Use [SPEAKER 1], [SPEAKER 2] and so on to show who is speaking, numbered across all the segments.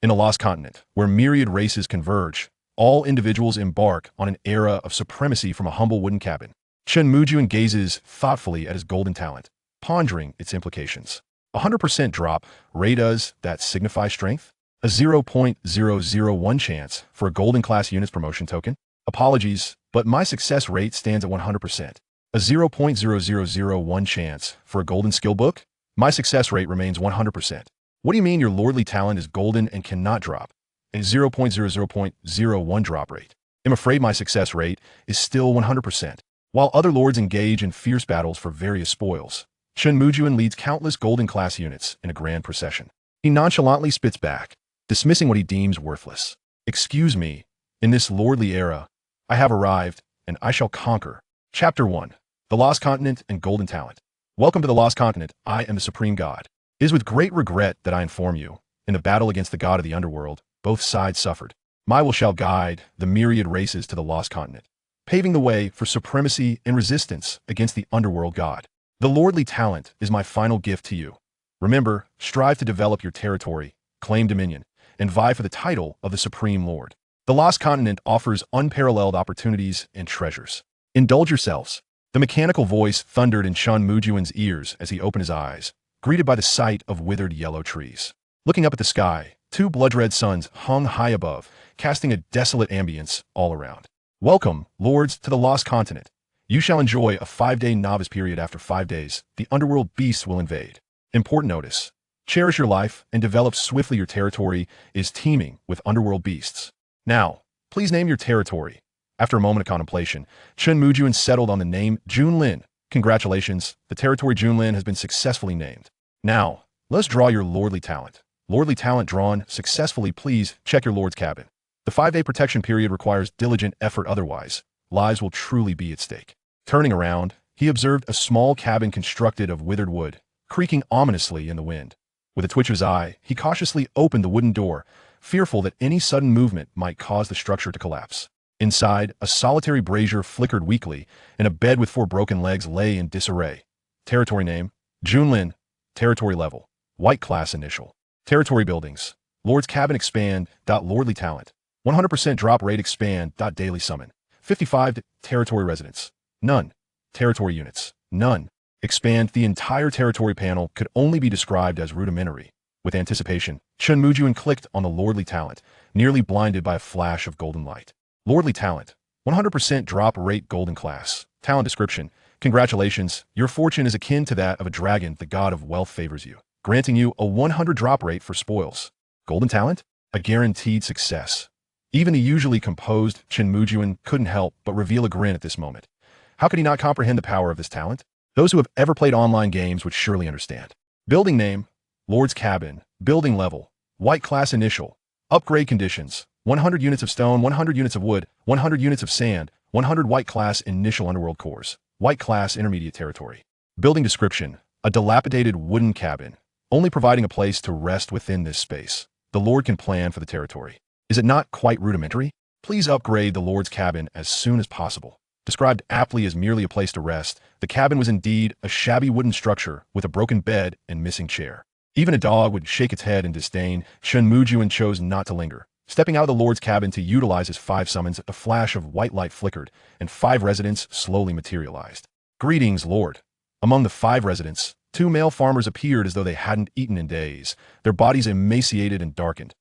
[SPEAKER 1] In a lost continent, where myriad races converge, all individuals embark on an era of supremacy from a humble wooden cabin. Chen Mujun gazes thoughtfully at his golden talent, pondering its implications. 100% drop rate, does that signify strength? A 0.001 chance for a golden class units promotion token? Apologies, but my success rate stands at 100%. A 0.0001 chance for a golden skill book? My success rate remains 100%. What do you mean your lordly talent is golden and cannot drop? A 0.0001 drop rate. I'm afraid my success rate is still 100%. While other lords engage in fierce battles for various spoils, Chen Mujun leads countless golden class units in a grand procession. He nonchalantly spits back, dismissing what he deems worthless. Excuse me, in this lordly era, I have arrived, and I shall conquer. Chapter 1. The Lost Continent and Golden Talent. Welcome to the Lost Continent. I am the Supreme God. It is with great regret that I inform you, in the battle against the god of the underworld, both sides suffered. My will shall guide the myriad races to the Lost Continent, paving the way for supremacy and resistance against the underworld god. The lordly talent is my final gift to you. Remember, strive to develop your territory, claim dominion, and vie for the title of the Supreme Lord. The Lost Continent offers unparalleled opportunities and treasures. Indulge yourselves. The mechanical voice thundered in Chen Mujun's ears as he opened his eyes, greeted by the sight of withered yellow trees. Looking up at the sky, two blood-red suns hung high above, casting a desolate ambience all around. Welcome, lords, to the Lost Continent. You shall enjoy a 5-day novice period. After 5 days, the underworld beasts will invade. Important notice. Cherish your life and develop swiftly. Your territory is teeming with underworld beasts. Now, please name your territory. After a moment of contemplation, Chen Mujun settled on the name Junlin. Congratulations, the territory Junlin has been successfully named. Now, let's draw your lordly talent. Lordly talent drawn successfully. Please check your lord's cabin. The 5-day protection period requires diligent effort, otherwise, lives will truly be at stake. Turning around, he observed a small cabin constructed of withered wood, creaking ominously in the wind. With a twitch of his eye, he cautiously opened the wooden door, fearful that any sudden movement might cause the structure to collapse. Inside, a solitary brazier flickered weakly, and a bed with 4 broken legs lay in disarray. Territory name: Junlin. Territory level: White class initial. Territory buildings: Lord's cabin expand. Lordly talent: 100% drop rate expand. Daily summon: 55. Territory residents: none. Territory units: none. Expand. The entire territory panel could only be described as rudimentary. With anticipation, Chen Mujun clicked on the lordly talent, nearly blinded by a flash of golden light. Lordly talent: 100% drop rate golden class. Talent description: congratulations, your fortune is akin to that of a dragon. The god of wealth favors you, granting you a 100 drop rate for spoils. Golden talent: a guaranteed success. Even the usually composed Chen Mujun couldn't help but reveal a grin at this moment. How could he not comprehend the power of this talent? Those who have ever played online games would surely understand. Building name: Lord's cabin. Building level: White class initial. Upgrade conditions: 100 units of stone, 100 units of wood, 100 units of sand, 100 white class initial underworld cores. White class intermediate territory. Building description: a dilapidated wooden cabin, only providing a place to rest within this space. The Lord can plan for the territory. Is it not quite rudimentary? Please upgrade the Lord's cabin as soon as possible. Described aptly as merely a place to rest, the cabin was indeed a shabby wooden structure with a broken bed and missing chair. Even a dog would shake its head in disdain. Chen Mujun chose not to linger. Stepping out of the Lord's cabin to utilize his 5 summons, a flash of white light flickered, and 5 residents slowly materialized. Greetings, Lord. Among the 5 residents, 2 male farmers appeared as though they hadn't eaten in days, their bodies emaciated and darkened.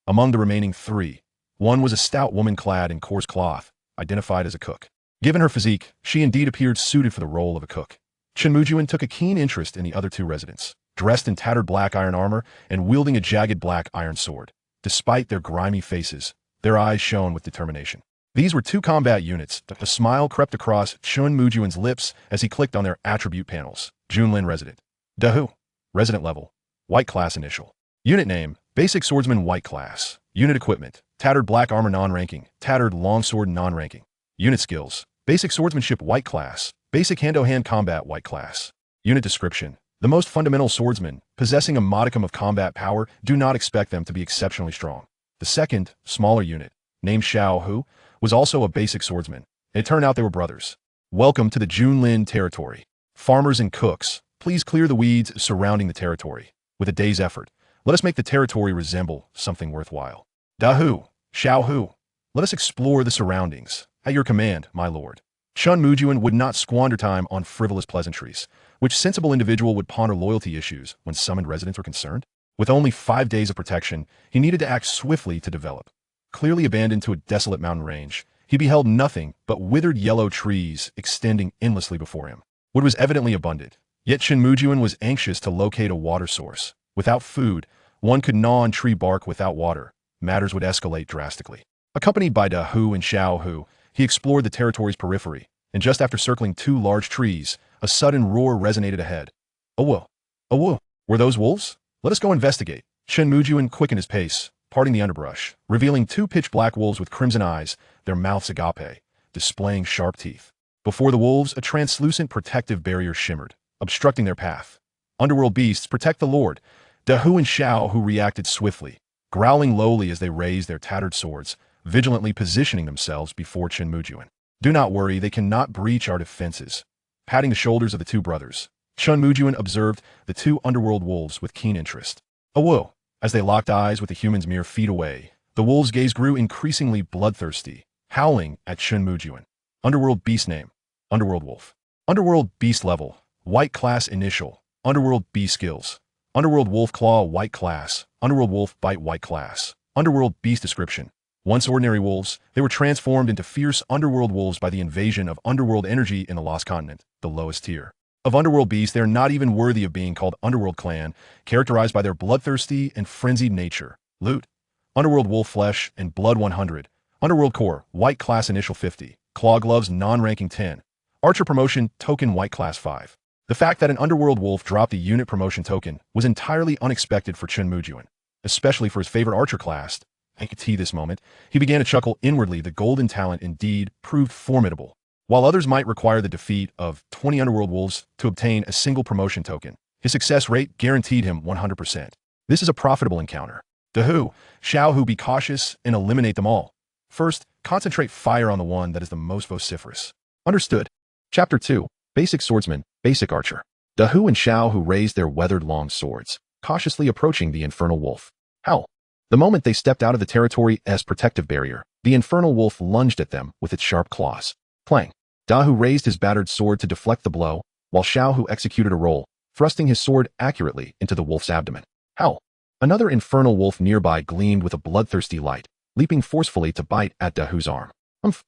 [SPEAKER 1] Among the remaining 3, one was a stout woman clad in coarse cloth, identified as a cook. Given her physique, she indeed appeared suited for the role of a cook. Chen Mujun took a keen interest in the other 2 residents, dressed in tattered black iron armor and wielding a jagged black iron sword. Despite their grimy faces, their eyes shone with determination. These were 2 combat units. A smile crept across Chen Mujun's lips as he clicked on their attribute panels. Junlin resident. Dahu. Resident level: White class initial. Unit name: Basic swordsman white class. Unit equipment: Tattered black armor non-ranking. Tattered longsword non-ranking. Unit skills: Basic swordsmanship white class. Basic hand-to-hand combat white class. Unit description: the most fundamental swordsmen, possessing a modicum of combat power. Do not expect them to be exceptionally strong. The second, smaller unit, named Xiao Hu, was also a basic swordsman. It turned out they were brothers. Welcome to the Junlin territory. Farmers and cooks, please clear the weeds surrounding the territory. With a day's effort, Let us make the territory resemble something worthwhile. Dahu, Xiaohu, let us explore the surroundings. At your command, my lord. Chen Mujun would not squander time on frivolous pleasantries. Which sensible individual would ponder loyalty issues when summoned residents are concerned? With only 5 days of protection, he needed to act swiftly to develop. Clearly abandoned to a desolate mountain range, he beheld nothing but withered yellow trees extending endlessly before him. Wood was evidently abundant, yet Chen Mujun was anxious to locate a water source. Without food, one could gnaw on tree bark. Without water, matters would escalate drastically. Accompanied by Dahu and Xiaohu, he explored the territory's periphery, and just after circling 2 large trees, a sudden roar resonated ahead. "Awo! Awo! Were those wolves? Let us go investigate." Chen Mujun quickened his pace, parting the underbrush, revealing 2 pitch-black wolves with crimson eyes, their mouths agape, displaying sharp teeth. Before the wolves, a translucent protective barrier shimmered, obstructing their path. Underworld beasts, protect the lord. Dahu and Xiaohu reacted swiftly, growling lowly as they raised their tattered swords, vigilantly positioning themselves before Chen Mujun. "Do not worry, they cannot breach our defenses." Patting the shoulders of the 2 brothers, Chen Mujun observed the 2 underworld wolves with keen interest. "Awo!" As they locked eyes with the humans mere feet away, the wolves' gaze grew increasingly bloodthirsty, howling at Chen Mujun. Underworld beast name: Underworld wolf. Underworld beast level: white class initial. Underworld beast skills: Underworld wolf claw white class. Underworld wolf bite white class. Underworld beast description: once ordinary wolves, they were transformed into fierce underworld wolves by the invasion of underworld energy in the Lost Continent, the lowest tier. Of underworld beasts, they are not even worthy of being called underworld clan, characterized by their bloodthirsty and frenzied nature. Loot: Underworld wolf flesh and blood 100. Underworld core, white class initial 50. Claw gloves non-ranking 10. Archer promotion token white class 5. The fact that an underworld wolf dropped a unit promotion token was entirely unexpected for Chen Mujun, especially for his favorite archer class. I could see this moment. He began to chuckle inwardly. The golden talent indeed proved formidable. While others might require the defeat of 20 underworld wolves to obtain a single promotion token, his success rate guaranteed him 100%. This is a profitable encounter. Dahu, Xiaohu, be cautious and eliminate them all. First, concentrate fire on the one that is the most vociferous. Understood. Chapter 2. Basic Swordsman, Basic Archer. Dahu and Xiaohu raised their weathered long swords, cautiously approaching the infernal wolf. Howl. The moment they stepped out of the territory's protective barrier, the infernal wolf lunged at them with its sharp claws. Clang. Dahu raised his battered sword to deflect the blow, while Xiaohu executed a roll, thrusting his sword accurately into the wolf's abdomen. Howl. Another infernal wolf nearby gleamed with a bloodthirsty light, leaping forcefully to bite at Dahu's arm.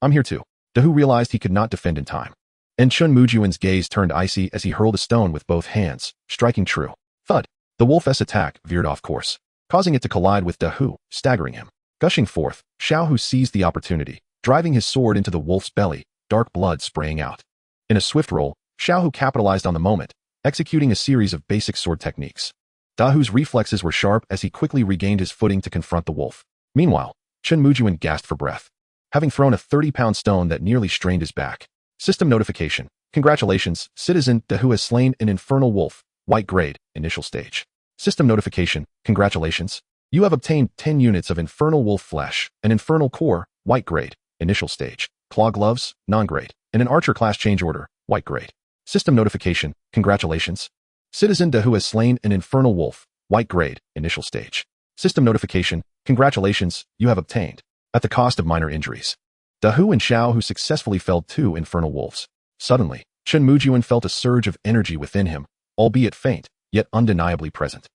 [SPEAKER 1] I'm here too. Dahu realized he could not defend in time. And Chen Mujun's gaze turned icy as he hurled a stone with both hands, striking true. Thud. The wolf's attack veered off course, causing it to collide with Dahu, staggering him. Gushing forth, Xiaohu seized the opportunity, driving his sword into the wolf's belly, dark blood spraying out. In a swift roll, Xiaohu capitalized on the moment, executing a series of basic sword techniques. Dahu's reflexes were sharp as he quickly regained his footing to confront the wolf. Meanwhile, Chen Mujun gasped for breath, having thrown a 30-pound stone that nearly strained his back. System notification. Congratulations, Citizen Dahu has slain an infernal wolf, white grade, initial stage. System notification. Congratulations. You have obtained 10 units of infernal wolf flesh, an infernal core, white grade, initial stage, claw gloves, non-grade, and an archer class change order, white grade. System notification. Congratulations. Citizen Dahu has slain an infernal wolf, white grade, initial stage. System notification. Congratulations, you have obtained, at the cost of minor injuries. Dahu and Xiaohu successfully felled 2 infernal wolves. Suddenly, Chen Mujun felt a surge of energy within him, albeit faint, yet undeniably present.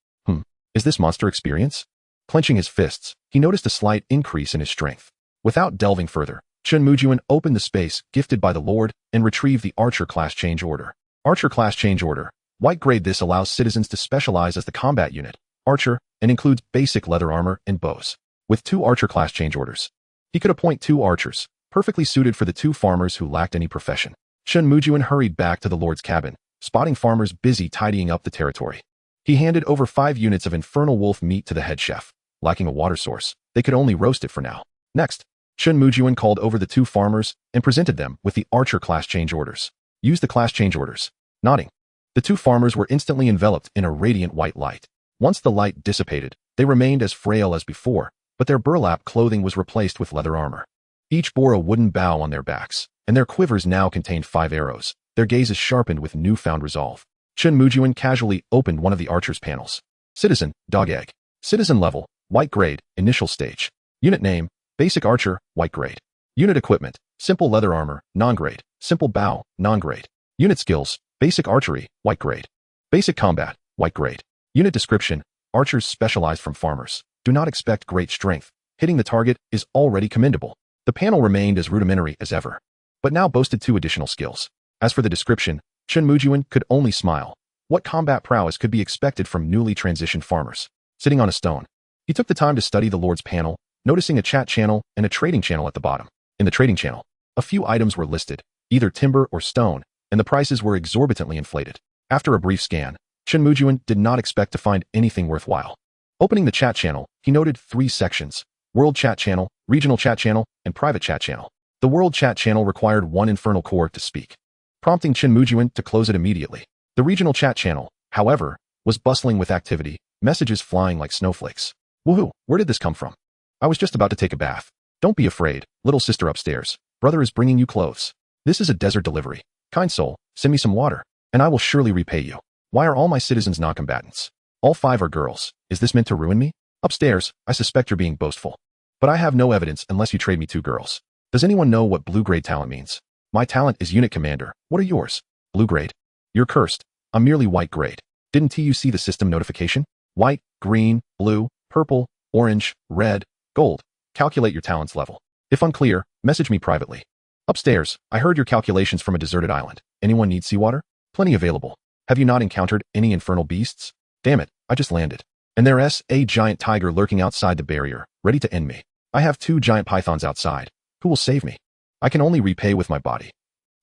[SPEAKER 1] Is this monster experience? Clenching his fists, he noticed a slight increase in his strength. Without delving further, Chen Mujun opened the space gifted by the Lord and retrieved the Archer class change order. Archer class change order. White grade. This allows citizens to specialize as the combat unit, Archer, and includes basic leather armor and bows. With 2 Archer class change orders, he could appoint 2 archers, perfectly suited for the 2 farmers who lacked any profession. Chen Mujun hurried back to the Lord's cabin, spotting farmers busy tidying up the territory. He handed over 5 units of infernal wolf meat to the head chef. Lacking a water source, they could only roast it for now. Next, Chen Mujun called over the 2 farmers and presented them with the Archer class change orders. Use the class change orders. Nodding. The 2 farmers were instantly enveloped in a radiant white light. Once the light dissipated, they remained as frail as before, but their burlap clothing was replaced with leather armor. Each bore a wooden bow on their backs, and their quivers now contained 5 arrows, their gazes sharpened with newfound resolve. Chen Mujun casually opened one of the archer's panels. Citizen, Dog Egg. Citizen level, white grade, initial stage. Unit name, basic archer, white grade. Unit equipment, simple leather armor, non-grade. Simple bow, non-grade. Unit skills, basic archery, white grade. Basic combat, white grade. Unit description, archers specialized from farmers. Do not expect great strength. Hitting the target is already commendable. The panel remained as rudimentary as ever, but now boasted 2 additional skills. As for the description, Chen Mujun could only smile. What combat prowess could be expected from newly transitioned farmers? Sitting on a stone, he took the time to study the Lord's panel, noticing a chat channel and a trading channel at the bottom. In the trading channel, a few items were listed, either timber or stone, and the prices were exorbitantly inflated. After a brief scan, Chen Mujun did not expect to find anything worthwhile. Opening the chat channel, he noted 3 sections: World Chat Channel, Regional Chat Channel, and Private Chat Channel. The World Chat Channel required 1 infernal core to speak, prompting Chen Mujun to close it immediately. The Regional Chat Channel, however, was bustling with activity, messages flying like snowflakes. Woohoo, where did this come from? I was just about to take a bath. Don't be afraid, little sister upstairs. Brother is bringing you clothes. This is a desert delivery. Kind soul, send me some water, and I will surely repay you. Why are all my citizens non-combatants? All 5 are girls. Is this meant to ruin me? Upstairs, I suspect you're being boastful. But I have no evidence unless you trade me 2 girls. Does anyone know what blue grade talent means? My talent is unit commander. What are yours? Blue grade. You're cursed. I'm merely white grade. Didn't you see the system notification? White, green, blue, purple, orange, red, gold. Calculate your talents level. If unclear, message me privately. Upstairs, I heard your calculations from a deserted island. Anyone need seawater? Plenty available. Have you not encountered any infernal beasts? Damn it, I just landed. And there's a giant tiger lurking outside the barrier, ready to end me. I have 2 giant pythons outside. Who will save me? I can only repay with my body.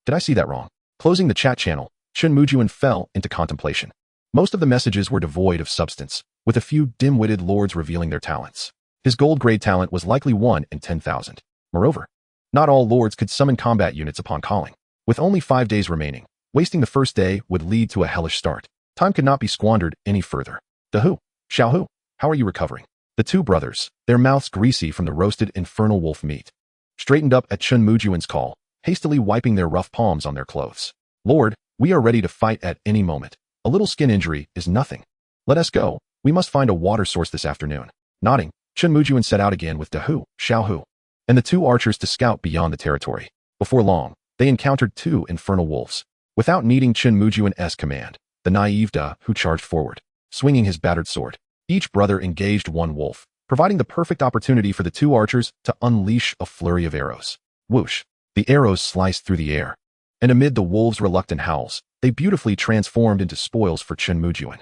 [SPEAKER 1] Did I see that wrong? Closing the chat channel, Chen Mujun fell into contemplation. Most of the messages were devoid of substance, with a few dim-witted lords revealing their talents. His gold grade talent was likely 1 in 10,000. Moreover, not all lords could summon combat units upon calling. With only 5 days remaining, wasting the first day would lead to a hellish start. Time could not be squandered any further. Dahu, Xiaohu, how are you recovering? The 2 brothers, their mouths greasy from the roasted infernal wolf meat, straightened up at Chen Mujun's call, hastily wiping their rough palms on their clothes. Lord, we are ready to fight at any moment. A little skin injury is nothing. Let us go. We must find a water source this afternoon. Nodding, Chen Mujun set out again with Dahu, Xiaohu, and the 2 archers to scout beyond the territory. Before long, they encountered 2 infernal wolves. Without needing Chen Mujun's command, the naive Dahu charged forward, swinging his battered sword. Each brother engaged 1 wolf, providing the perfect opportunity for the 2 archers to unleash a flurry of arrows. Whoosh! The arrows sliced through the air, and amid the wolves' reluctant howls, they beautifully transformed into spoils for Chen Mujun.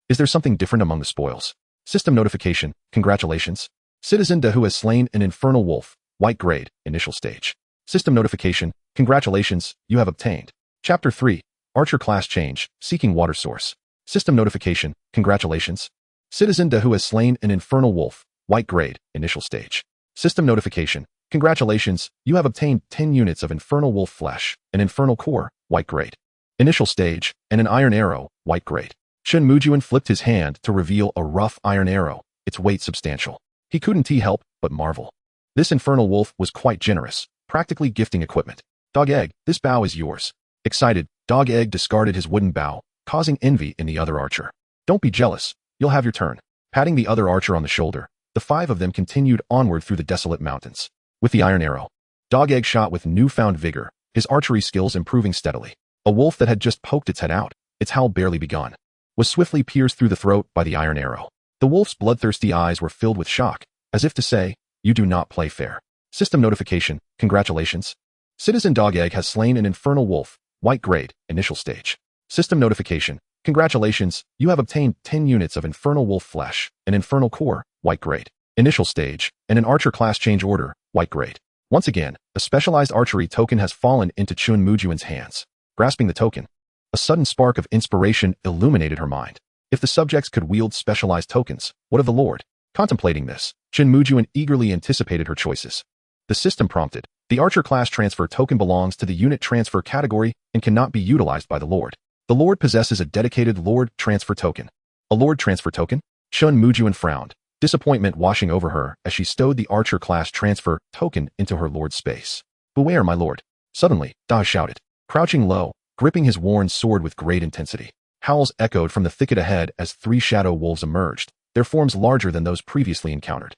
[SPEAKER 1] Is there something different among the spoils? System notification, congratulations. Citizen Dahu has slain an infernal wolf, white grade, initial stage. System notification, congratulations, you have obtained. Chapter 3, Archer class change, seeking water source. System notification, congratulations. Citizen Dahu has slain an infernal wolf, white grade, initial stage. System notification, congratulations, you have obtained 10 units of infernal wolf flesh, an infernal core, white grade. Initial stage, and an iron arrow, white grade. Chen Mujun flipped his hand to reveal a rough iron arrow, its weight substantial. He couldn't help but marvel. This infernal wolf was quite generous, practically gifting equipment. Dog Egg, this bow is yours. Excited, Dog Egg discarded his wooden bow, causing envy in the other archer. Don't be jealous, you'll have your turn. Patting the other archer on the shoulder, the 5 of them continued onward through the desolate mountains. With the iron arrow, Dog Egg shot with newfound vigor, his archery skills improving steadily. A wolf that had just poked its head out, its howl barely begun, was swiftly pierced through the throat by the iron arrow. The wolf's bloodthirsty eyes were filled with shock, as if to say, you do not play fair. System notification, congratulations. Citizen Dog Egg has slain an infernal wolf, white grade, initial stage. System notification, congratulations, you have obtained 10 units of infernal wolf flesh, an infernal core, white grade, initial stage, and an archer class change order, white grade. Once again, a specialized archery token has fallen into Chen Mujun's hands. Grasping the token, a sudden spark of inspiration illuminated her mind. If the subjects could wield specialized tokens, what of the Lord? Contemplating this, Chen Mujun eagerly anticipated her choices. The system prompted, the archer class transfer token belongs to the unit transfer category and cannot be utilized by the Lord. The Lord possesses a dedicated Lord transfer token. A Lord transfer token? Chen Mujun frowned, disappointment washing over her as she stowed the archer class transfer token into her Lord's space. Beware, my Lord. Suddenly, Da shouted. Crouching low, gripping his worn sword with great intensity, howls echoed from the thicket ahead as 3 shadow wolves emerged, their forms larger than those previously encountered.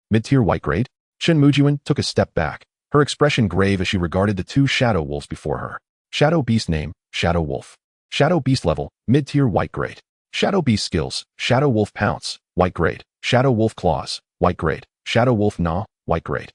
[SPEAKER 1] Mid-tier white grade? Chen Mujun took a step back, her expression grave as she regarded the two shadow wolves before her. Shadow beast name, Shadow Wolf. Shadow beast level, mid-tier white grade. Shadow beast skills, Shadow Wolf pounce, white grade. Shadow Wolf claws, white grade. Shadow Wolf gnaw, white grade.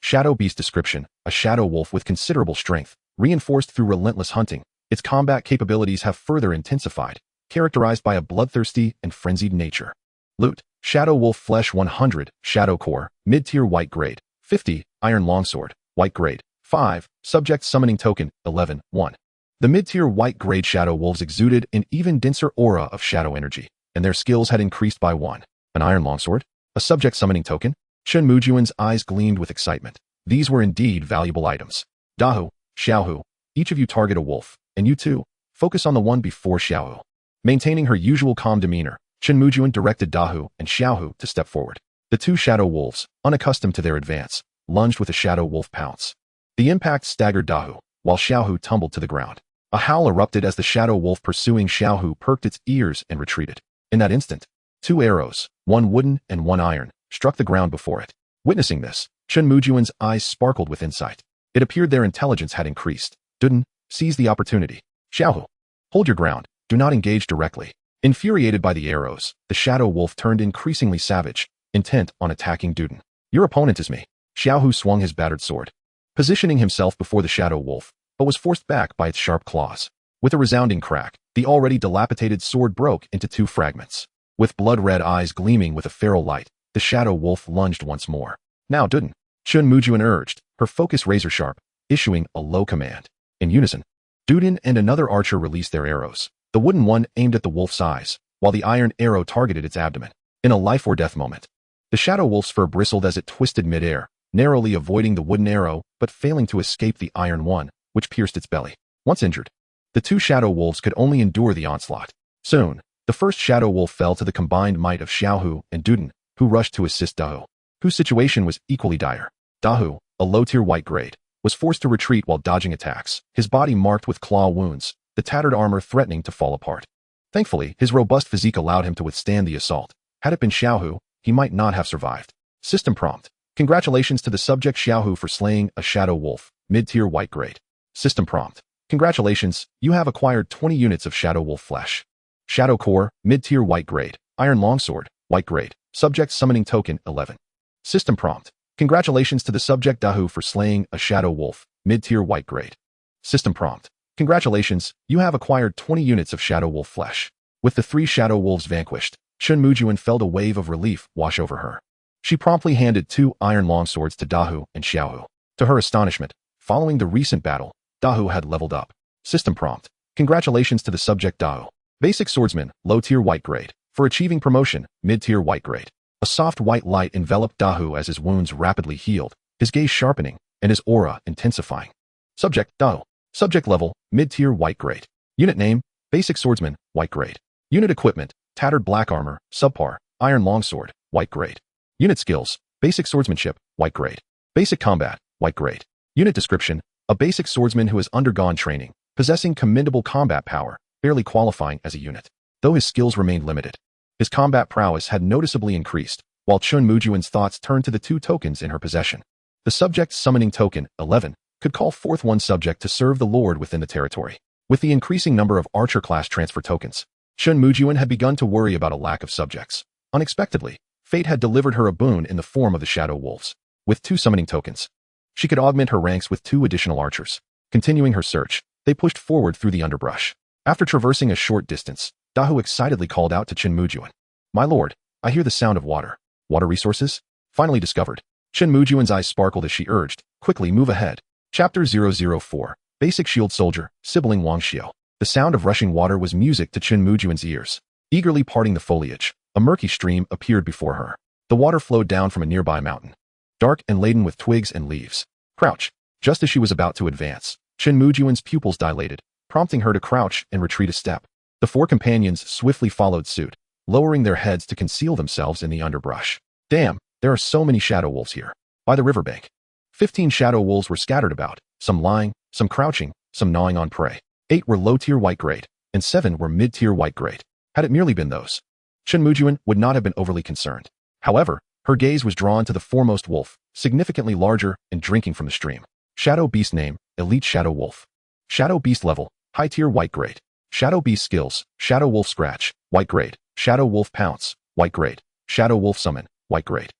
[SPEAKER 1] Shadow beast description, a shadow wolf with considerable strength, reinforced through relentless hunting. Its combat capabilities have further intensified, characterized by a bloodthirsty and frenzied nature. Loot, Shadow Wolf Flesh 100, Shadow Core, mid-tier white grade. 50, Iron Longsword, white grade. 5, Subject Summoning Token, 11, 1. The mid-tier white grade Shadow Wolves exuded an even denser aura of shadow energy, and their skills had increased by 1. An Iron Longsword? A Subject Summoning Token? Chen Mujun's eyes gleamed with excitement. These were indeed valuable items. Dahu, Xiaohu, each of you target a wolf, and you too, focus on the one before Xiaohu. Maintaining her usual calm demeanor, Chen Mujun directed Dahu and Xiaohu to step forward. The two shadow wolves, unaccustomed to their advance, lunged with a shadow wolf pounce. The impact staggered Dahu, while Xiaohu tumbled to the ground. A howl erupted as the shadow wolf pursuing Xiaohu perked its ears and retreated. In that instant, 2 arrows, one wooden and one iron, struck the ground before it. Witnessing this, Chen Mujun's eyes sparkled with insight. It appeared their intelligence had increased. Duden, seize the opportunity. Xiaohu, hold your ground, do not engage directly. Infuriated by the arrows, the shadow wolf turned increasingly savage, intent on attacking Duden. Your opponent is me. Xiaohu swung his battered sword, positioning himself before the shadow wolf, but was forced back by its sharp claws. With a resounding crack, the already dilapidated sword broke into 2 fragments. With blood-red eyes gleaming with a feral light, the shadow wolf lunged once more. Now Duden, Chen Mujun urged, her focus razor-sharp, issuing a low command. In unison, Duden and another archer released their arrows. The wooden one aimed at the wolf's eyes, while the iron arrow targeted its abdomen. In a life-or-death moment, the shadow wolf's fur bristled as it twisted mid-air, narrowly avoiding the wooden arrow but failing to escape the iron one, which pierced its belly. Once injured, the two shadow wolves could only endure the onslaught. Soon, the first shadow wolf fell to the combined might of Xiaohu and Duden, who rushed to assist Dahu, whose situation was equally dire. Dahu, a low-tier white grade, was forced to retreat while dodging attacks, his body marked with claw wounds, the tattered armor threatening to fall apart. Thankfully, his robust physique allowed him to withstand the assault. Had it been Xiaohu, he might not have survived. System prompt. Congratulations to the subject Xiaohu for slaying a shadow wolf, mid-tier white grade. System prompt. Congratulations, you have acquired 20 units of shadow wolf flesh. Shadow core, mid-tier white grade. Iron longsword, white grade. Subject summoning token, 11. System prompt. Congratulations to the subject Dahu for slaying a shadow wolf, mid-tier white grade. System prompt. Congratulations, you have acquired 20 units of shadow wolf flesh. With the 3 shadow wolves vanquished, Chen Mujun felt a wave of relief wash over her. She promptly handed 2 iron longswords to Dahu and Xiaohu. To her astonishment, following the recent battle, Dahu had leveled up. System prompt. Congratulations to the subject Dahu. Basic swordsman, low-tier white grade. For achieving promotion, mid-tier white grade. A soft white light enveloped Dahu as his wounds rapidly healed, his gaze sharpening, and his aura intensifying. Subject, Dahu. Subject level, mid-tier white grade. Unit name, basic swordsman, white grade. Unit equipment, tattered black armor, subpar, iron longsword, white grade. Unit skills, basic swordsmanship, white grade. Basic combat, white grade. Unit description, a basic swordsman who has undergone training, possessing commendable combat power, barely qualifying as a unit. Though his skills remained limited, his combat prowess had noticeably increased, while Chen Mujun's thoughts turned to the 2 tokens in her possession. The subject's summoning token, 11, could call forth 1 subject to serve the Lord within the territory. With the increasing number of archer class transfer tokens, Chen Mujun had begun to worry about a lack of subjects. Unexpectedly, fate had delivered her a boon in the form of the shadow wolves. With 2 summoning tokens, she could augment her ranks with 2 additional archers. Continuing her search, they pushed forward through the underbrush. After traversing a short distance, Dahu excitedly called out to Chen Mujun. My lord, I hear the sound of water. Water resources? Finally discovered. Chen Mujun's eyes sparkled as she urged, quickly move ahead. Chapter 004, Basic Shield Soldier, Sibling Wangxiao. The sound of rushing water was music to Chen Mujun's ears. Eagerly parting the foliage, a murky stream appeared before her. The water flowed down from a nearby mountain, dark and laden with twigs and leaves. Crouch. Just as she was about to advance, Chen Mujun's pupils dilated, prompting her to crouch and retreat a step. The 4 companions swiftly followed suit, lowering their heads to conceal themselves in the underbrush. Damn, there are so many shadow wolves here. By the riverbank, 15 shadow wolves were scattered about, some lying, some crouching, some gnawing on prey. 8 were low-tier white grade, and 7 were mid-tier white grade. Had it merely been those Chen Mujun would not have been overly concerned. However, her gaze was drawn to the foremost wolf, significantly larger and drinking from the stream. Shadow Beast name, Elite Shadow Wolf. Shadow Beast level, High Tier White Grade. Shadow Beast skills, Shadow Wolf Scratch, White Grade. Shadow Wolf Pounce, White Grade. Shadow Wolf Summon, White Grade.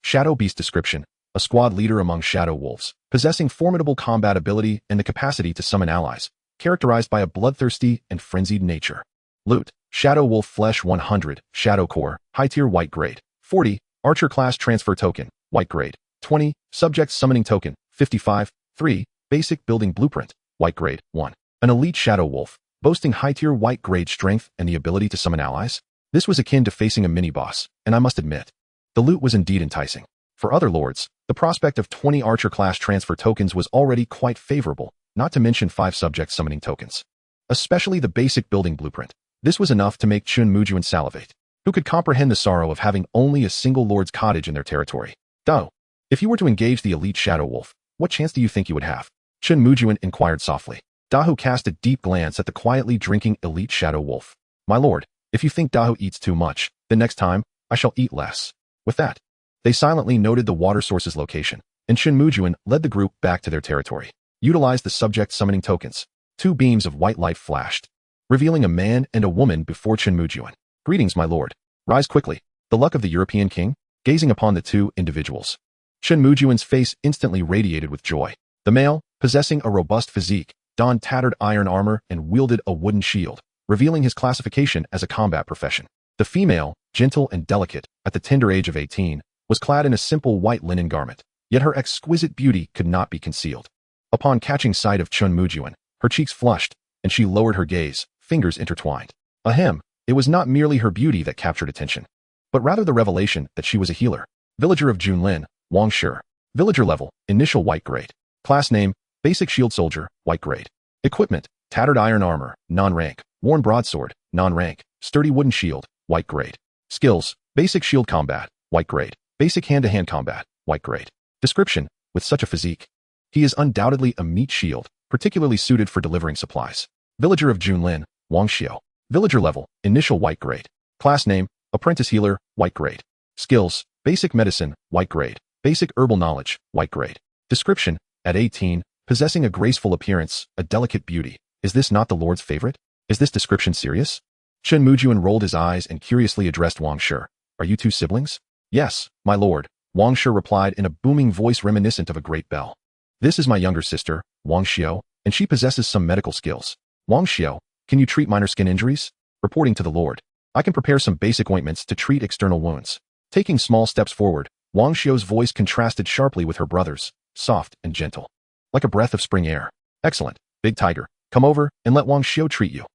[SPEAKER 1] Shadow Beast description, a squad leader among shadow wolves, possessing formidable combat ability and the capacity to summon allies, characterized by a bloodthirsty and frenzied nature. Loot, Shadow Wolf Flesh 100, Shadow Core, High Tier White Grade. 40, Archer Class Transfer Token, White Grade. 20, Subject Summoning Token, 55, 3, Basic Building Blueprint, White Grade. 1. An elite Shadow Wolf, boasting high-tier White Grade strength and the ability to summon allies. This was akin to facing a mini-boss, and I must admit, the loot was indeed enticing. For other lords, the prospect of 20 Archer Class Transfer Tokens was already quite favorable, not to mention 5 Subject Summoning Tokens. Especially the Basic Building Blueprint. This was enough to make Chen Mujun salivate. Who could comprehend the sorrow of having only a single lord's cottage in their territory? Dao, if you were to engage the elite Shadow Wolf, what chance do you think you would have? Chen Mujun inquired softly. Dahu cast a deep glance at the quietly drinking elite Shadow Wolf. My lord, if you think Dahu eats too much, then next time, I shall eat less. With that, they silently noted the water source's location, and Chen Mujun led the group back to their territory. Utilized the subject summoning tokens. 2 beams of white light flashed, revealing a man and a woman before Chen Mujun. Greetings, my lord. Rise quickly. The luck of the European king? Gazing upon the 2 individuals, Chen Mujun's face instantly radiated with joy. The male, possessing a robust physique, donned tattered iron armor and wielded a wooden shield, revealing his classification as a combat profession. The female, gentle and delicate, at the tender age of 18, was clad in a simple white linen garment, yet her exquisite beauty could not be concealed. Upon catching sight of Chen Mujun, her cheeks flushed, and she lowered her gaze, fingers intertwined. Ahem, it was not merely her beauty that captured attention, but rather the revelation that she was a healer. Villager of Junlin, Wang Shi. Villager level, initial White Grade. Class name, Basic Shield Soldier, White Grade. Equipment, tattered iron armor, non-rank. Worn broadsword, non-rank. Sturdy wooden shield, White Grade. Skills, Basic Shield Combat, White Grade. Basic Hand-to-Hand Combat, White Grade. Description, with such a physique, he is undoubtedly a meat shield, particularly suited for delivering supplies. Villager of Junlin, Wang Xiao. Villager level, initial White Grade. Class name, Apprentice Healer, White Grade. Skills, Basic Medicine, White Grade. Basic Herbal Knowledge, White Grade. Description, at 18, possessing a graceful appearance, a delicate beauty. Is this not the Lord's favorite? Is this description serious? Chen Mujun rolled his eyes and curiously addressed Wang Shi. Are you 2 siblings? Yes, my lord, Wang Shi replied in a booming voice reminiscent of a great bell. This is my younger sister, Wang Xiao, and she possesses some medical skills. Wang Xiao, can you treat minor skin injuries? Reporting to the Lord, I can prepare some basic ointments to treat external wounds. Taking small steps forward, Wang Xiao's voice contrasted sharply with her brother's, soft and gentle. Like a breath of spring air. Excellent, Big Tiger, come over and let Wang Xiao treat you.